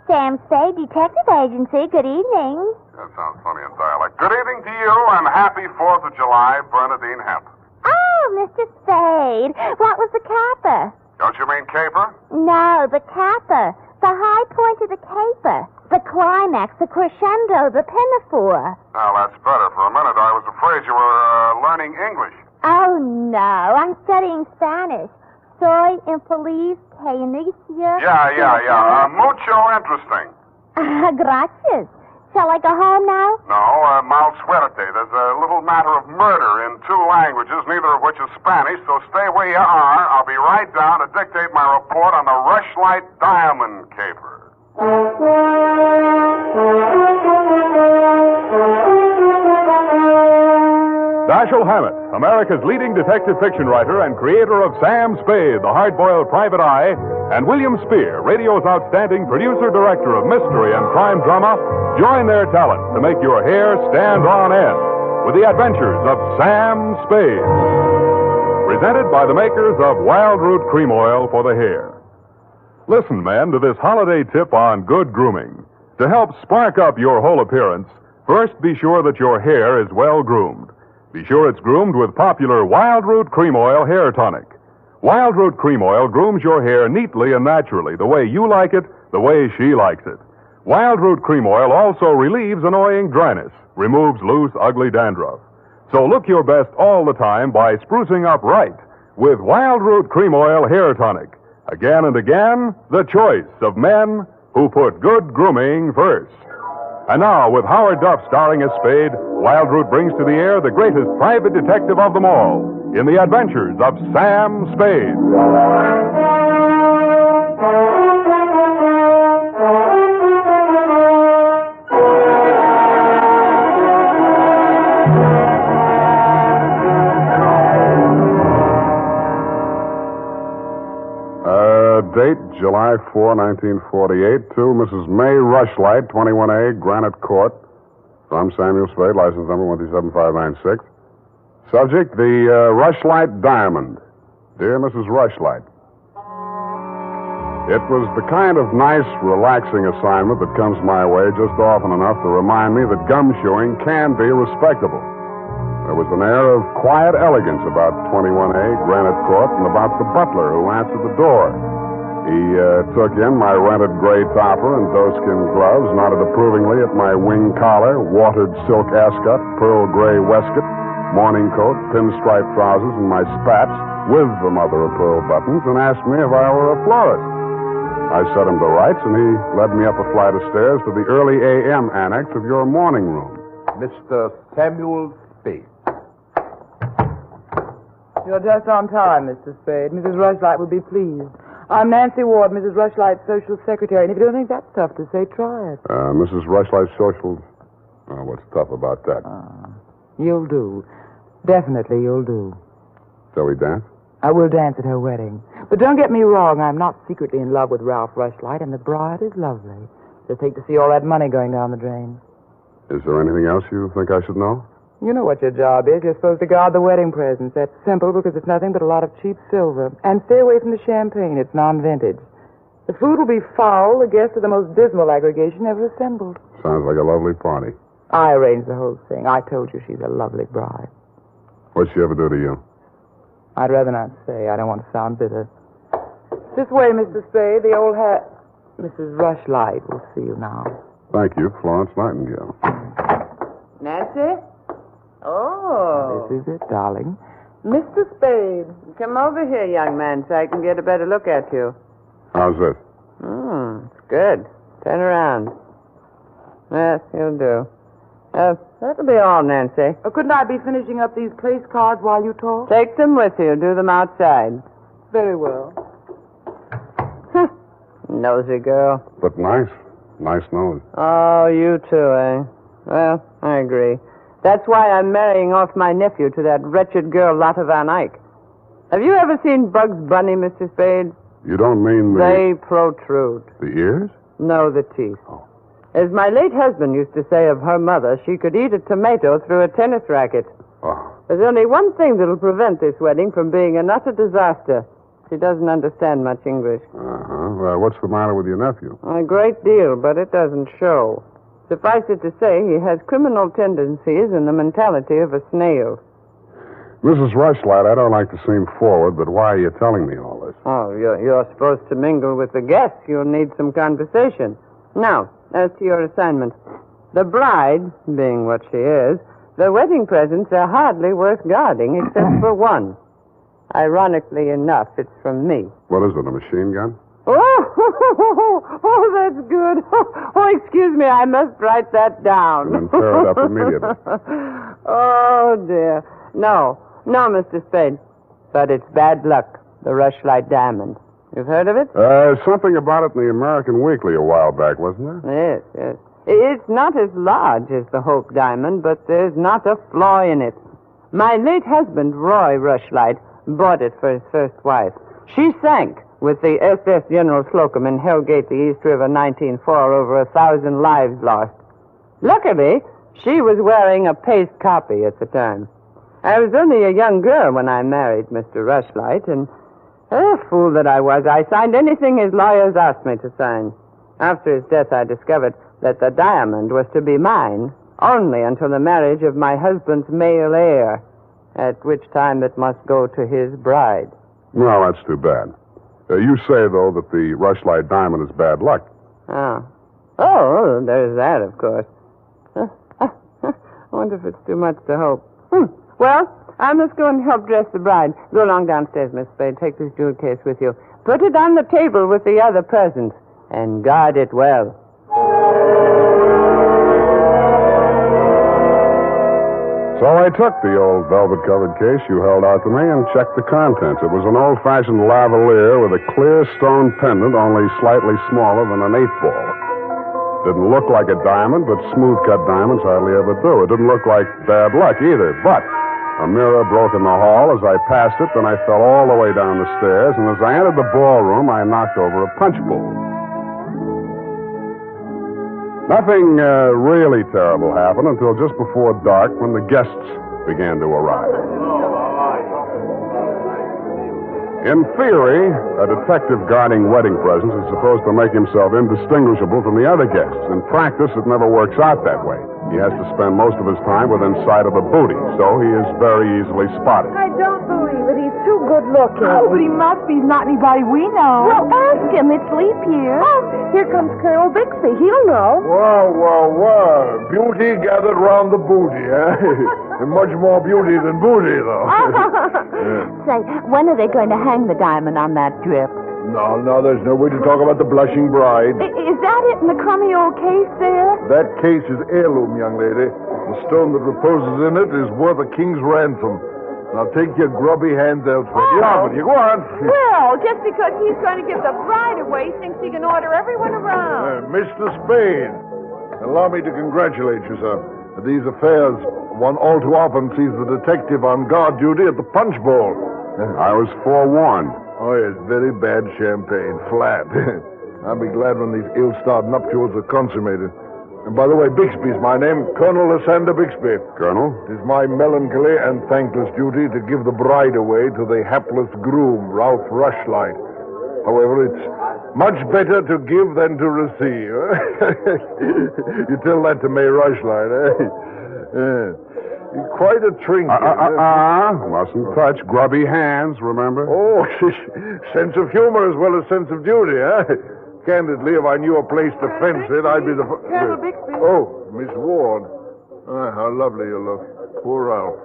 Sam Spade, Detective Agency. Good evening. That sounds funny in dialect. Good evening to you, and happy 4th of July, Bernadine Hammett. Oh, Mr. Spade. What was the capper? Don't you mean caper? No, the capper. The high point of the caper. The climax, the crescendo, the pinafore. Now, that's better. For a minute, I was afraid you were learning English. Oh, no. I'm studying Spanish. Soy infeliz que inicia... Yeah. Mucho interesting. Gracias. Shall I go home now? No, mal suerte. There's a little matter of murder in 2 languages, neither of which is Spanish, so stay where you are. I'll be right down to dictate my report on the Rushlight diamond caper. Dashiell Hammett, America's leading detective fiction writer and creator of Sam Spade, the hard-boiled private eye, and William Spear, radio's outstanding producer-director of mystery and crime drama, join their talents to make your hair stand on end with the adventures of Sam Spade. Presented by the makers of Wild Root Cream Oil for the hair. Listen, men, to this holiday tip on good grooming. To help spark up your whole appearance, first be sure that your hair is well groomed. Be sure it's groomed with popular Wild Root Cream Oil Hair Tonic. Wild Root Cream Oil grooms your hair neatly and naturally, the way you like it, the way she likes it. Wild Root Cream Oil also relieves annoying dryness, removes loose, ugly dandruff. So look your best all the time by sprucing up right with Wild Root Cream Oil Hair Tonic. Again and again, the choice of men who put good grooming first. And now, with Howard Duff starring as Spade, Wild Root brings to the air the greatest private detective of them all in the Adventures of Sam Spade. Date, July 4, 1948, to Mrs. May Rushlight, 21A, Granite Court. From Samuel Spade, license number 127596. Subject, the Rushlight Diamond. Dear Mrs. Rushlight, it was the kind of nice, relaxing assignment that comes my way just often enough to remind me that gumshoeing can be respectable. There was an air of quiet elegance about 21A, Granite Court, and about the butler who answered the door. He took in my rented gray topper and doeskin gloves, nodded approvingly at my wing collar, watered silk ascot, pearl gray waistcoat, morning coat, pinstripe trousers, and my spats with the mother of pearl buttons, and asked me if I were a florist. I set him to rights, and he led me up a flight of stairs to the early A.M. annex of your morning room. Mr. Samuel Spade. You're just on time, Mr. Spade. Mrs. Rushlight will be pleased. I'm Nancy Ward, Mrs. Rushlight's social secretary, and if you don't think that's tough to say, try it. Mrs. Rushlight's social... what's tough about that? You'll do. Definitely you'll do. Shall we dance? I will dance at her wedding. But don't get me wrong, I'm not secretly in love with Ralph Rushlight, and the bride is lovely. Just hate to see all that money going down the drain. Is there anything else you think I should know? You know what your job is. You're supposed to guard the wedding presents. That's simple because it's nothing but a lot of cheap silver. And stay away from the champagne. It's non-vintage. The food will be foul. The guests are the most dismal aggregation ever assembled. Sounds like a lovely party. I arranged the whole thing. I told you she's a lovely bride. What'd she ever do to you? I'd rather not say. I don't want to sound bitter. This way, Mr. Spade. The old hat. Mrs. Rushlight will see you now. Thank you, Florence Nightingale. Nancy? Oh. This is it, darling. Mr. Spade, come over here, young man, so I can get a better look at you. How's this? It's good. Turn around. Yes, you'll do. That'll be all, Nancy. Couldn't I be finishing up these place cards while you talk? Take them with you. Do them outside. Very well. Nosy girl. But nice. Nice nose. Oh, you too, eh? Well, I agree. That's why I'm marrying off my nephew to that wretched girl, Lotta Van Eyck. Have you ever seen Bugs Bunny, Mr. Spade? You don't mean the... They protrude. The ears? No, the teeth. Oh. As my late husband used to say of her mother, she could eat a tomato through a tennis racket. Oh. There's only one thing that'll prevent this wedding from being an utter disaster. She doesn't understand much English. Well, what's the matter with your nephew? A great deal, but it doesn't show. Suffice it to say, he has criminal tendencies and the mentality of a snail. Mrs. Rushlight, I don't like to seem forward, but why are you telling me all this? Oh, you're supposed to mingle with the guests. You'll need some conversation. Now, as to your assignment. The bride, being what she is, the wedding presents are hardly worth guarding, except for one. Ironically enough, it's from me. What is it, a machine gun? Oh, that's good. Oh, excuse me, I must write that down. Then tear it up immediately. Oh, dear. No, Mr. Spade. But it's bad luck, the Rushlight diamond. You've heard of it? Something about it in the American Weekly a while back, wasn't there? Yes. It's not as large as the Hope diamond, but there's not a flaw in it. My late husband, Roy Rushlight, bought it for his first wife. She sank with the SS General Slocum in Hellgate, the East River, 1904, over 1,000 lives lost. Luckily, she was wearing a paste copy at the time. I was only a young girl when I married Mr. Rushlight, and fool that I was, I signed anything his lawyers asked me to sign. After his death, I discovered that the diamond was to be mine only until the marriage of my husband's male heir, at which time it must go to his bride. Well, that's too bad. You say, though, that the Rushlight diamond is bad luck. Oh, there's that, of course. I wonder if it's too much to hope. Well, I must go and help dress the bride. Go along downstairs, Miss Spade. Take this jewel case with you. Put it on the table with the other presents, and guard it well. So I took the old velvet-covered case you held out to me and checked the contents. It was an old-fashioned lavalier with a clear stone pendant only slightly smaller than an 8-ball. Didn't look like a diamond, but smooth-cut diamonds hardly ever do. It didn't look like bad luck either, but a mirror broke in the hall as I passed it, then I fell all the way down the stairs, and as I entered the ballroom, I knocked over a punch bowl. Nothing really terrible happened until just before dark when the guests began to arrive. In theory, a detective guarding wedding presents is supposed to make himself indistinguishable from the other guests. In practice, it never works out that way. He has to spend most of his time within sight of the booty, so he is very easily spotted. I don't believe it. He's too good looking. Oh, but he must be. He's not anybody we know. Well, ask him. It's leap year. Oh, here comes Colonel Bixby. He'll know. Wow. Beauty gathered round the booty, eh? And much more beauty than booty, though. Say, when are they going to hang the diamond on that drip? No, there's no way to talk about the blushing bride. Is that it in the crummy old case there? That case is heirloom, young lady. The stone that reposes in it is worth a king's ransom. Now take your grubby hands elsewhere. Oh. Get on with you. Go on. Well, just because he's going to give the bride away, thinks he can order everyone around. Mr. Spade, allow me to congratulate you, sir. At these affairs, one all too often sees the detective on guard duty at the punch bowl. I was forewarned. Oh, yes, very bad champagne. Flat. I'll be glad when these ill-starred nuptials are consummated. And by the way, Bixby's my name, Colonel Lysander Bixby. Colonel? It is my melancholy and thankless duty to give the bride away to the hapless groom, Ralph Rushlight. However, it's much better to give than to receive. You tell that to May Rushlight, eh? Quite a trinket. Mustn't touch grubby hands, remember? Oh, sense of humor as well as sense of duty, eh? Candidly, if I knew a place to fence it, I'd be the... Colonel Bixby. Oh, Miss Ward. How lovely you look. Poor Ralph.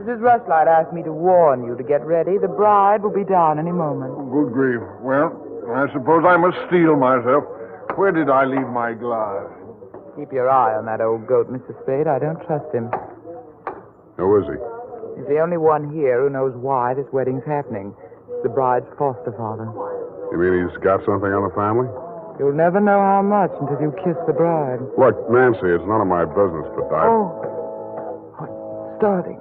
Mrs. Rushlight asked me to warn you to get ready. The bride will be down any moment. Good grief. Well, I suppose I must steel myself. Where did I leave my glass? Keep your eye on that old goat, Mr. Spade. I don't trust him. Who is he? He's the only one here who knows why this wedding's happening. It's the bride's foster father. You mean he's got something on the family? You'll never know how much until you kiss the bride. Look, Nancy, it's none of my business, but Oh, starting.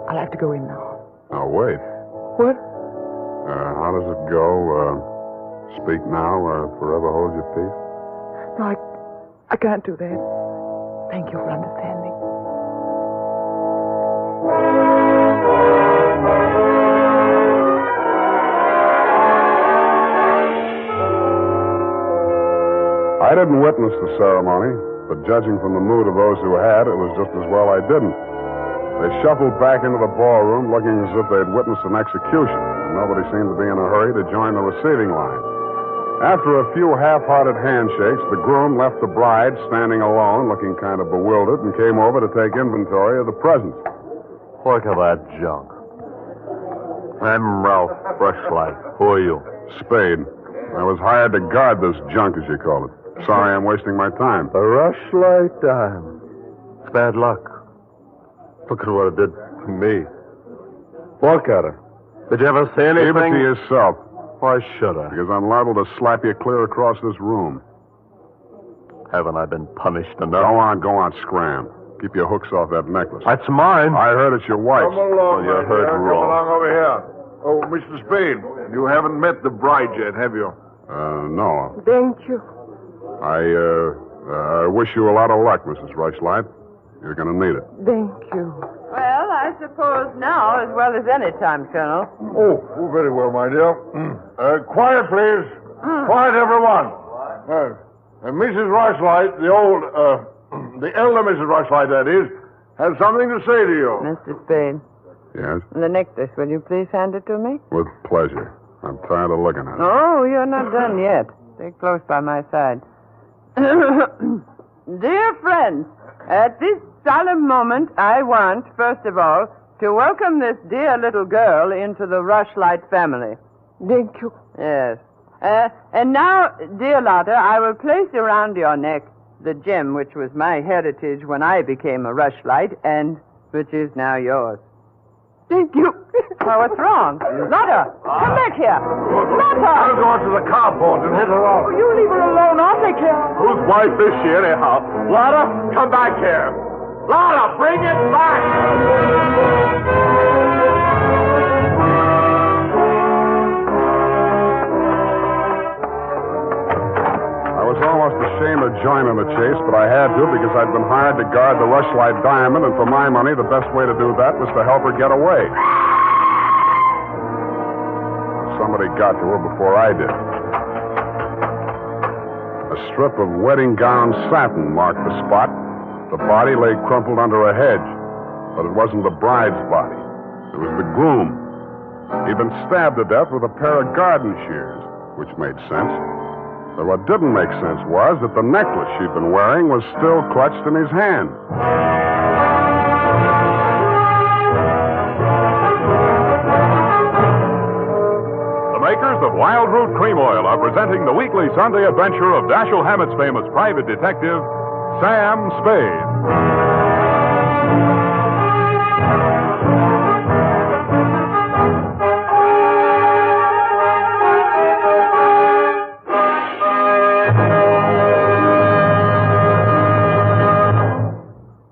I'll have to go in now. Now, wait. What? How does it go? Speak now or forever hold your peace? No, I can't do that. Thank you for understanding. I didn't witness the ceremony, but judging from the mood of those who had, it was just as well I didn't. They shuffled back into the ballroom looking as if they'd witnessed an execution. Nobody seemed to be in a hurry to join the receiving line. After a few half-hearted handshakes, the groom left the bride standing alone, looking kind of bewildered, and came over to take inventory of the presents. Look at that junk. I'm Ralph Rushlight. Who are you? Spade. I was hired to guard this junk, as you call it. Sorry I'm wasting my time. The Rushlight dime. It's bad luck. Look at what it did to me. Look at her. Did you ever see anything? Keep it to yourself. Why should I? Because I'm liable to slap you clear across this room. Haven't I been punished enough? Go on, scram. Keep your hooks off that necklace. That's mine. I heard it's your wife's. Come along, you heard wrong. Come along over here. Oh, Mr. Spade, you haven't met the bride yet, have you? No. Thank you. I wish you a lot of luck, Mrs. Rushlight. You're going to need it. Thank you. Well, I suppose now as well as any time, Colonel. Oh, very well, my dear. Quiet, please. Quiet, everyone. Mrs. Rushlight, the elder Mrs. Rushlight, that is, has something to say to you. Mr. Spade. Yes? The necklace, will you please hand it to me? With pleasure. I'm tired of looking at it. Oh, you're not done yet. Stay close by my side. Dear friends, at this solemn moment, I want, first of all, to welcome this dear little girl into the Rushlight family. Thank you. Yes. And now, dear Lotta, I will place around your neck the gem which was my heritage when I became a Rushlight and which is now yours. Thank you. Oh, what's wrong? Lotta, come back here. Lotta! I'll go out to the carport and hit her off. Oh, you leave her alone. I'll take care of her. Whose wife is she, anyhow? Lotta, come back here. Lotta, bring it back! I was almost ashamed of joining the chase, but I had to because I'd been hired to guard the Rushlight diamond, and for my money, the best way to do that was to help her get away. Somebody got to her before I did. A strip of wedding gown satin marked the spot. The body lay crumpled under a hedge, but it wasn't the bride's body. It was the groom. He'd been stabbed to death with a pair of garden shears, which made sense. But what didn't make sense was that the necklace she'd been wearing was still clutched in his hand. The makers of Wild Root Cream Oil are presenting the weekly Sunday adventure of Dashiell Hammett's famous private detective, Sam Spade.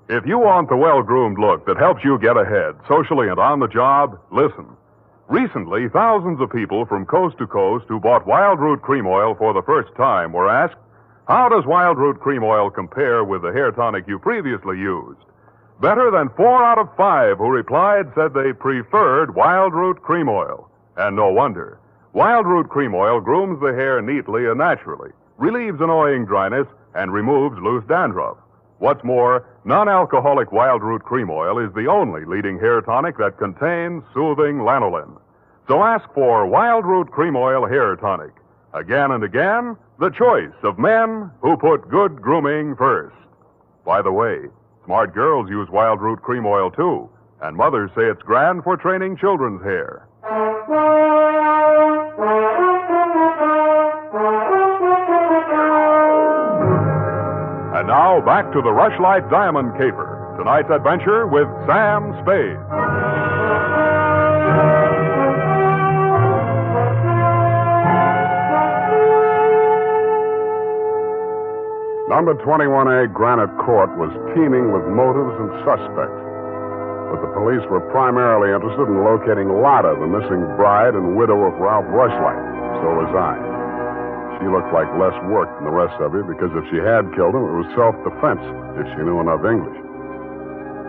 If you want the well-groomed look that helps you get ahead, socially and on the job, listen. Recently, thousands of people from coast to coast who bought Wild Root Cream Oil for the first time were asked, how does Wild Root Cream Oil compare with the hair tonic you previously used? Better than 4 out of 5 who replied said they preferred Wild Root Cream Oil. And no wonder. Wild Root Cream Oil grooms the hair neatly and naturally, relieves annoying dryness, and removes loose dandruff. What's more, non-alcoholic Wild Root Cream Oil is the only leading hair tonic that contains soothing lanolin. So ask for Wild Root Cream Oil Hair Tonic. Again and again, the choice of men who put good grooming first. By the way, smart girls use Wild Root Cream Oil too, and mothers say it's grand for training children's hair. And now, back to the Rushlight Diamond Caper. Tonight's adventure with Sam Spade. Number 21A Granite Court was teeming with motives and suspects. But the police were primarily interested in locating Lotta, the missing bride and widow of Ralph Rushlight. So was I. She looked like less work than the rest of you because if she had killed him, it was self-defense, if she knew enough English.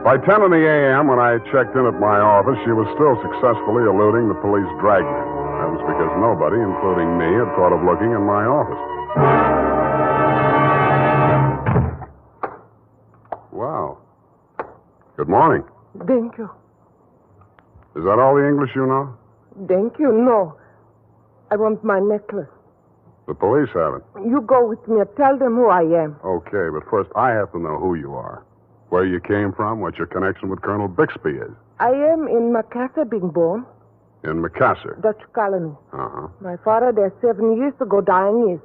By 10 in the a.m., when I checked in at my office, she was still successfully eluding the police dragnet. That was because nobody, including me, had thought of looking in my office. Wow. Good morning. Thank you. Is that all the English you know? Thank you. No. I want my necklace. The police have it. You go with me. Tell them who I am. Okay, but first I have to know who you are. Where you came from, what your connection with Colonel Bixby is. I am in Macassar being born. In Macassar? Dutch colony. Uh-huh. My father there 7 years ago dying is.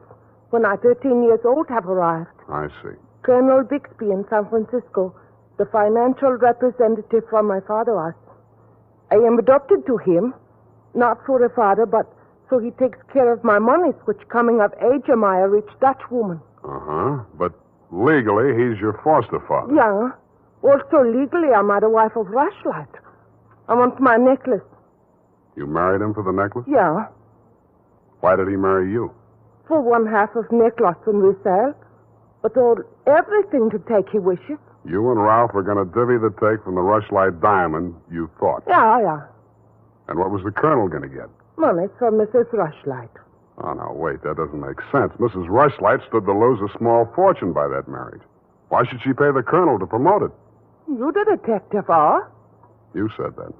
When I 13 years old have arrived. I see. Colonel Bixby in San Francisco, the financial representative from my father was. I am adopted to him, not for a father, but so he takes care of my monies, which coming of age am I a rich Dutch woman. Uh-huh. But legally, he's your foster father. Yeah. Also legally, I'm the wife of Rushlight. I want my necklace. You married him for the necklace? Yeah. Why did he marry you? For one half of necklace and resale. But all everything to take he wishes. You and Ralph were going to divvy the take from the Rushlight diamond, you thought. Yeah. And what was the colonel going to get? Money for Mrs. Rushlight. Oh, no, wait, that doesn't make sense. Mrs. Rushlight stood to lose a small fortune by that marriage. Why should she pay the colonel to promote it? You the detective are? You said that.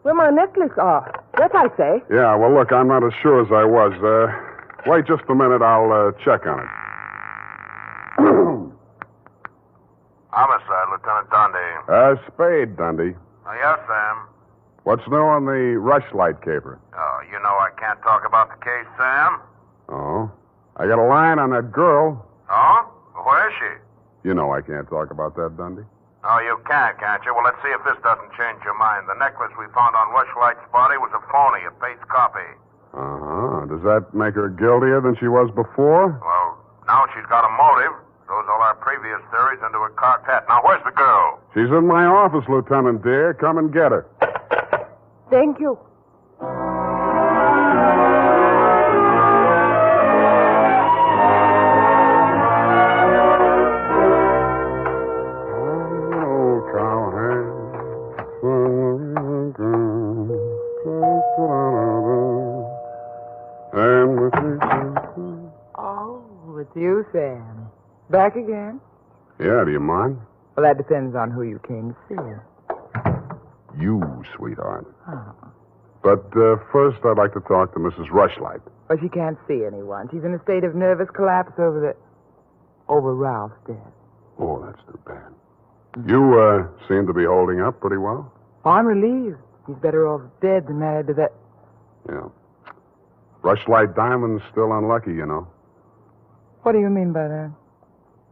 Where my necklace are. That I say. Yeah, well, look, I'm not as sure as I was. Wait just a minute. I'll check on it. Homicide, Lieutenant Dundee. Spade, Dundee. Yes, Sam. What's new on the Rushlight caper? Oh, you know I can't talk about the case, Sam. Oh? I got a line on that girl. Oh? Where is she? You know I can't talk about that, Dundee. Oh, you can't you? Well, let's see if this doesn't change your mind. The necklace we found on Rushlight's body was a phony, a fake copy. Uh-huh. Does that make her guiltier than she was before? Well, now she's got a motive. Throws all our previous theories into a cocked hat. Now, where's the girl? She's in my office, Lieutenant dear. Come and get her. Thank you. Oh, it's you, Sam. Back again? Yeah, do you mind? Well, that depends on who you came to see. You, sweetheart. Oh. But first, I'd like to talk to Mrs. Rushlight. Well, she can't see anyone. She's in a state of nervous collapse over Ralph's death. Oh, that's too bad. You seem to be holding up pretty well. Oh, I'm relieved. He's better off dead than married to that. Yeah. Rushlight Diamond's still unlucky, you know. What do you mean by that?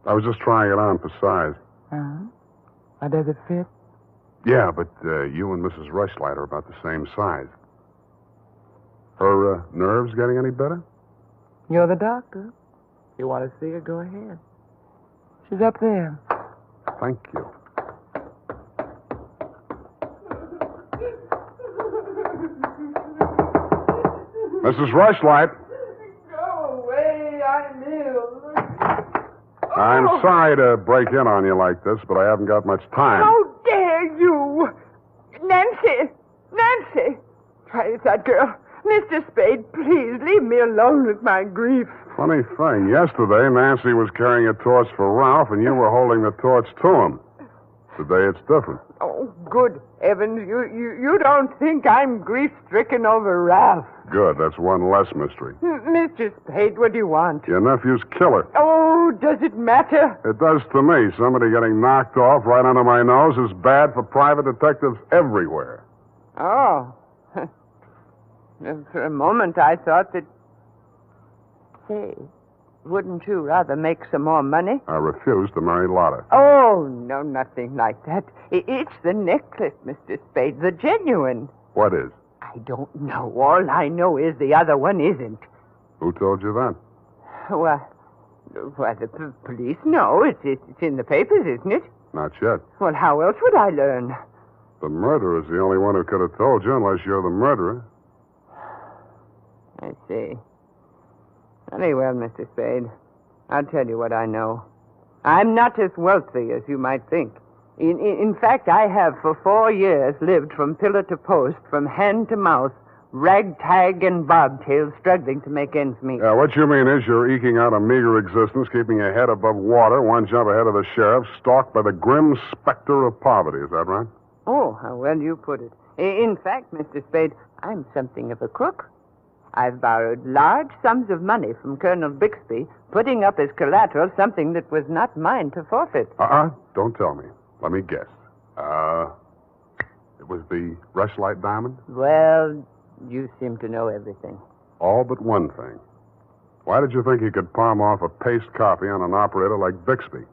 I was just trying it on for size. Uh-huh. How does it fit? Yeah, but you and Mrs. Rushlight are about the same size. Her nerves getting any better? You're the doctor. If you want to see her, go ahead. She's up there. Thank you. Mrs. Rushlight. Go away, I'm ill. I'm sorry to break in on you like this, but I haven't got much time. How dare you? Nancy! Try it, that girl. Mr. Spade, please leave me alone with my grief. Funny thing, yesterday Nancy was carrying a torch for Ralph, and you were holding the torch to him. Today it's different. Oh, good heavens, you don't think I'm grief-stricken over Ralph. Good, that's one less mystery. Mr. Spade, what do you want? Your nephew's killer. Oh, does it matter? It does to me. Somebody getting knocked off right under my nose is bad for private detectives everywhere. Oh. For a moment, I thought that... Say, wouldn't you rather make some more money? I refuse to marry Lotta. Oh, no, nothing like that. It's the necklace, Mr. Spade, the genuine. What is? I don't know. All I know is the other one isn't. Who told you that? Well, the police know. It's in the papers, isn't it? Not yet. Well, how else would I learn? The murderer's the only one who could have told you, unless you're the murderer. I see. Very well, Mr. Spade. I'll tell you what I know. I'm not as wealthy as you might think. In fact, I have for 4 years lived from pillar to post, from hand to mouth, ragtag and bobtail, struggling to make ends meet. What you mean is you're eking out a meager existence, keeping your head above water, one jump ahead of the sheriff, stalked by the grim specter of poverty. Is that right? Oh, how well you put it. In fact, Mr. Spade, I'm something of a crook. I've borrowed large sums of money from Colonel Bixby, putting up as collateral something that was not mine to forfeit. Don't tell me. Let me guess. It was the Rushlight diamond? Well, you seem to know everything. All but one thing. Why did you think he could palm off a paste copy on an operator like Bixby?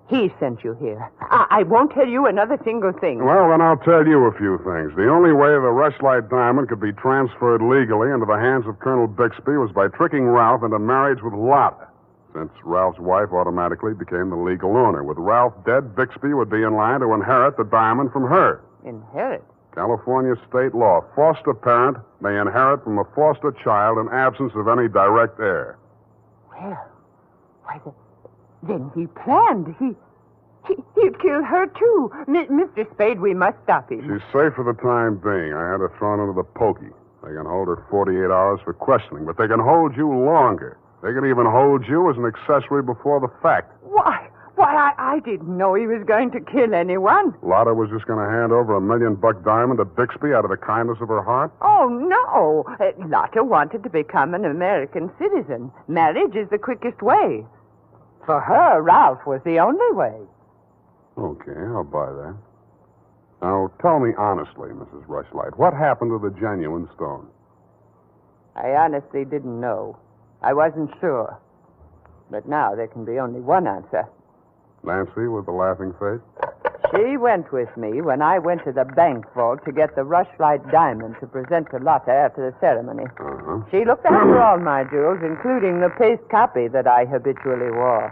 He sent you here. I won't tell you another single thing. Well, then I'll tell you a few things. The only way the Rushlight diamond could be transferred legally into the hands of Colonel Bixby was by tricking Ralph into marriage with Lotta, since Ralph's wife automatically became the legal owner. With Ralph dead, Bixby would be in line to inherit the diamond from her. Inherit? California state law. Foster parent may inherit from a foster child in absence of any direct heir. Well, why, then he planned. He'd kill her, too. Mr. Spade, we must stop him. She's safe for the time being. I had her thrown into the pokey. They can hold her 48 hours for questioning, but they can hold you longer. They can even hold you as an accessory before the fact. Why, I didn't know he was going to kill anyone. Lotta was just going to hand over $1 million diamond to Bixby out of the kindness of her heart? Oh, no. Lotta wanted to become an American citizen. Marriage is the quickest way. For her, Ralph was the only way. Okay, I'll buy that. Now, tell me honestly, Mrs. Rushlight, what happened to the genuine stone? I honestly didn't know. I wasn't sure. But now there can be only one answer. Nancy with the laughing face? She went with me when I went to the bank vault to get the Rushlight diamond to present to Lotta after the ceremony. Uh-huh. She looked after all my jewels, including the paste copy that I habitually wore.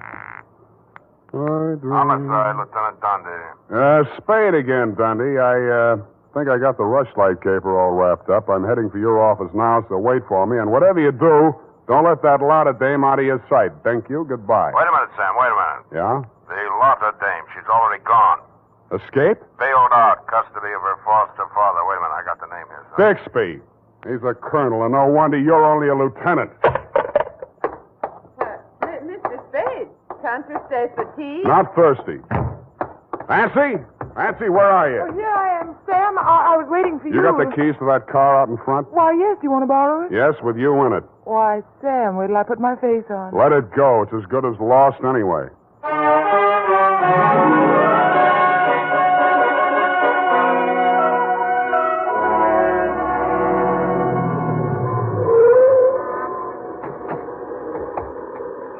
Homicide, Lieutenant Dundee. Spade again, Dundee. I think I got the Rushlight caper all wrapped up. I'm heading for your office now, so wait for me. And whatever you do, don't let that Lotta dame out of your sight. Thank you. Goodbye. Wait a minute, Sam. Wait a minute. Yeah? The Lotta dame. She's already gone. Escape? Bailed out. Custody of her foster father. Wait a minute. I got the name here, son. Bixby. He's a colonel, and no wonder you're only a lieutenant. Mr. Spade, can't you stay for tea? Not thirsty. Nancy? Nancy, where are you? Oh, here I am, Sam. I was waiting for you. You got the keys to that car out in front? Why, yes. Do you want to borrow it? Yes, with you in it. Why, Sam, wait till I put my face on. Let it go. It's as good as lost anyway.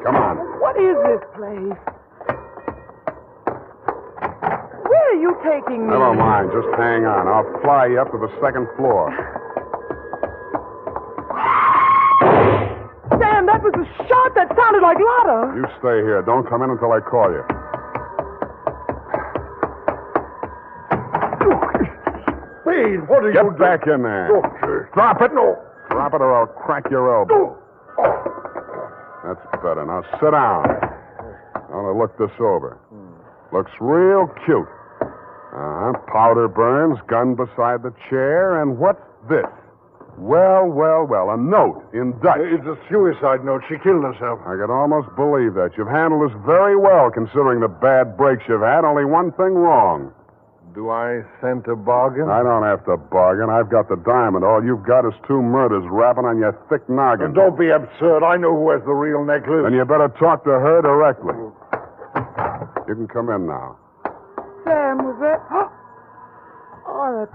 Come on. What is this place? Where are you taking me? Never mind. Just hang on. I'll fly you up to the second floor. Sam, that was a shot that sounded like Lotta. You stay here. Don't come in until I call you. Spade, what are you doing? Get back in there. Drop it. No. Drop it or I'll crack your elbow. That's better. Now sit down. I want to look this over. Looks real cute. Powder burns, gun beside the chair, and what's this? Well, a note in Dutch. It's a suicide note. She killed herself. I could almost believe that. You've handled this very well, considering the bad breaks you've had. Only one thing wrong. Do I scent a bargain? I don't have to bargain. I've got the diamond. All you've got is 2 murders rapping on your thick noggin. And don't be absurd. I know who has the real necklace. Then you better talk to her directly. You can come in now. Sam, was that... Oh, that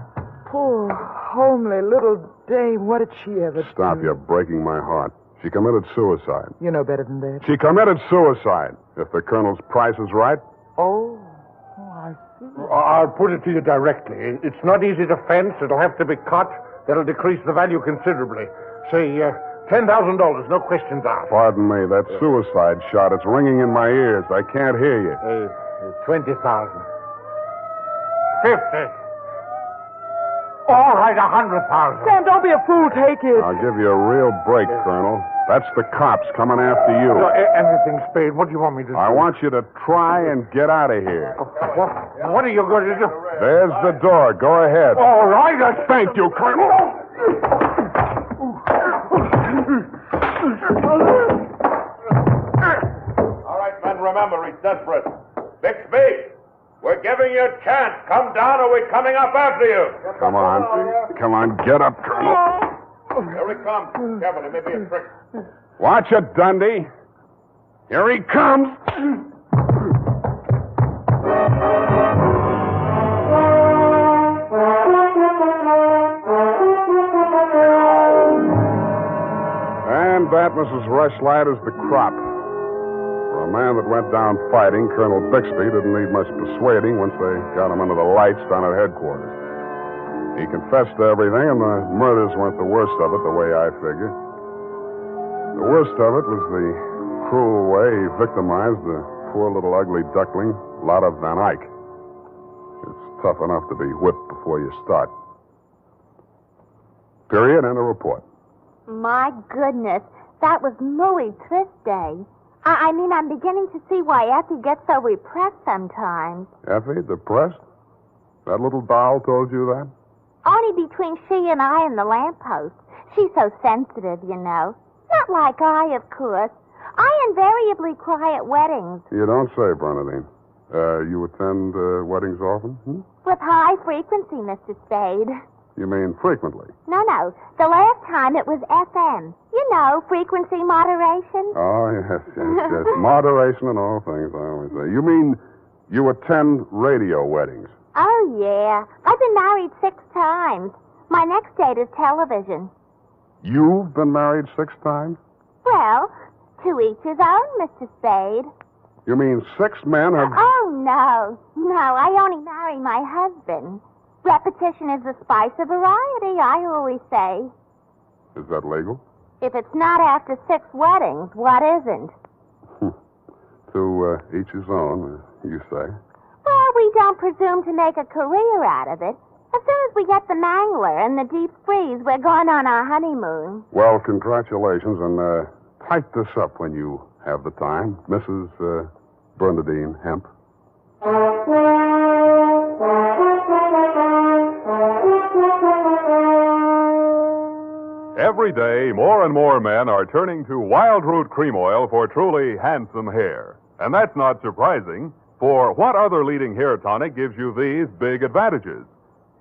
poor, homely little dame. What did she ever do? Stop. You're breaking my heart. She committed suicide. You know better than that. She committed suicide. If the colonel's price is right. Oh, I see. I'll put it to you directly. It's not easy to fence. It'll have to be cut. That'll decrease the value considerably. Say, $10,000, no questions asked. Pardon me, that suicide shot, it's ringing in my ears. I can't hear you. 20,000. 50. All right, 100,000. Sam, don't be a fool. Take it. I'll give you a real break, Colonel. That's the cops coming after you. Anything, Spade. What do you want me to do? I want you to try and get out of here. What are you going to do? There's the door. Go ahead. All right. Thank you, Colonel. All right, men, remember, he's desperate. Bixby, we're giving giving you a chance. Come down or we're coming up after you. Come on. Come on, get up, Colonel. Here he comes. Careful, there may be a trick. Watch it, Dundee. Here he comes. And that, Mrs. Rushlight, is the crop. For a man that went down fighting, Colonel Bixby didn't need much persuading once they got him under the lights down at headquarters. He confessed to everything, and the murders weren't the worst of it, the way I figure. The worst of it was the cruel way he victimized the poor little ugly duckling, Lotta Van Eyck. It's tough enough to be whipped before you start. Period, and a report. My goodness, that was muy triste. I mean, I'm beginning to see why Effie gets so repressed sometimes. Effie, depressed? That little doll told you that? Only between she and I and the lamppost. She's so sensitive, you know. Not like I, of course. I invariably cry at weddings. You don't say, Bernadine. You attend weddings often? With high frequency, Mr. Spade. You mean frequently? No. The last time it was FM. You know, frequency moderation. Oh, yes. Moderation in all things, I always say. You mean you attend radio weddings? Oh, yeah. I've been married 6 times. My next date is television. You've been married 6 times? Well, to each his own, Mr. Spade. You mean 6 men have... Oh, no. No, I only marry my husband. Repetition is the spice of variety, I always say. Is that legal? If it's not after 6 weddings, what isn't? To each his own, you say. Well, we don't presume to make a career out of it. As soon as we get the mangler and the deep freeze, we're going on our honeymoon. Well, congratulations, and type this up when you have the time. Mrs. Bernadine Hemp. Every day, more and more men are turning to Wild Root Cream Oil for truly handsome hair. And that's not surprising, for what other leading hair tonic gives you these big advantages?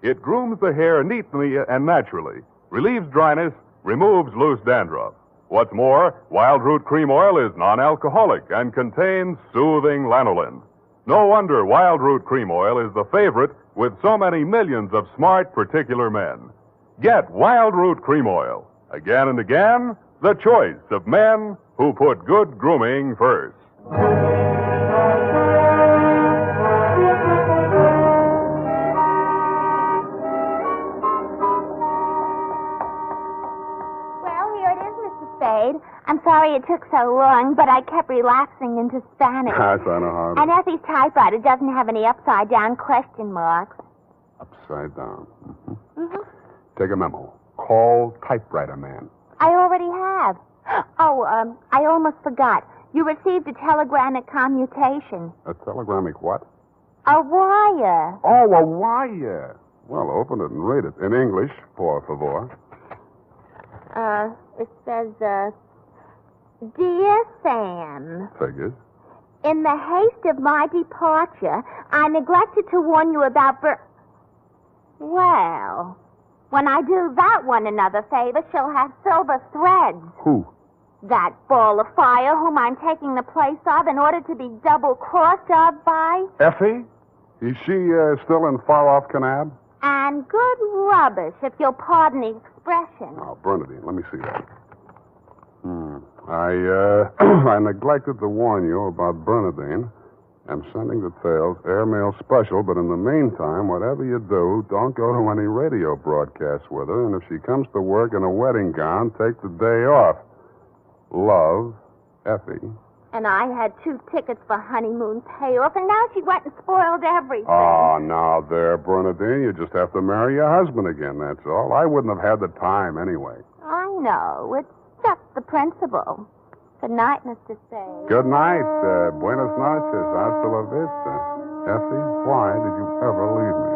It grooms the hair neatly and naturally, relieves dryness, removes loose dandruff. What's more, Wild Root Cream Oil is non-alcoholic and contains soothing lanolin. No wonder Wild Root Cream Oil is the favorite with so many millions of smart, particular men. Get Wild Root Cream Oil. Again and again, the choice of men who put good grooming first. Well, here it is, Mr. Spade. I'm sorry it took so long, but I kept relapsing into Spanish. I know how. And Effie's typewriter doesn't have any upside-down question marks. Upside down. Mm-hmm. Take a memo. Call typewriter man. I already have. Oh, I almost forgot. You received a telegramic commutation. A telegramic what? A wire. Oh, a wire. Well, open it and read it. In English, por favor. It says, Dear Sam. Figures. In the haste of my departure, I neglected to warn you about Well, when I do that one another favor, she'll have silver threads. Who? That ball of fire whom I'm taking the place of in order to be double-crossed of by. Effie? Is she still in far-off Canab? And good rubbish, if you'll pardon the expression. Oh, Bernadine, let me see that. I neglected to warn you about Bernadine. I'm sending details, airmail special, but in the meantime, whatever you do, don't go to any radio broadcasts with her, and if she comes to work in a wedding gown, take the day off. Love, Effie. And I had 2 tickets for honeymoon payoff, and now she went and spoiled everything. Oh, now there, Bernadine, you just have to marry your husband again, that's all. I wouldn't have had the time anyway. I know. It's just the principle. Good night, Mr. Spade. Good night. Buenas noches. Hasta la vista. Effie, why did you ever leave me?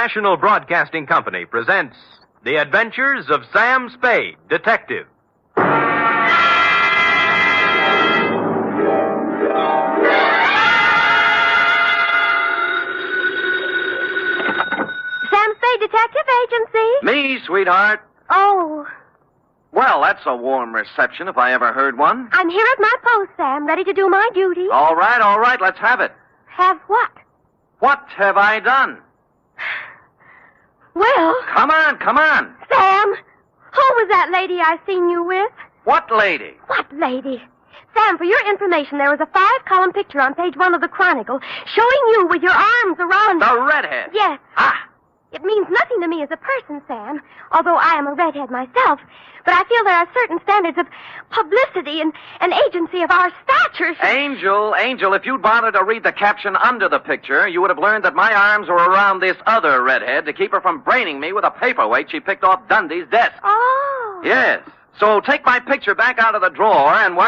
National Broadcasting Company presents The Adventures of Sam Spade, Detective. Sam Spade Detective Agency? Me, sweetheart. Oh, Well, that's a warm reception if I ever heard one. I'm here at my post, Sam, ready to do my duty. All right, let's have it. Have what? What have I done? Well, Come on. Sam, who was that lady I seen you with? What lady? What lady? Sam, for your information, there was a 5-column picture on page 1 of the Chronicle showing you with your arms around... The redhead. Yes. Ah. It means nothing to me as a person, Sam, although I am a redhead myself. But I feel there are certain standards of publicity and agency of our stature. Angel, if you'd bothered to read the caption under the picture, you would have learned that my arms were around this other redhead to keep her from braining me with a paperweight she picked off Dundee's desk. Oh. Yes. So take my picture back out of the drawer, and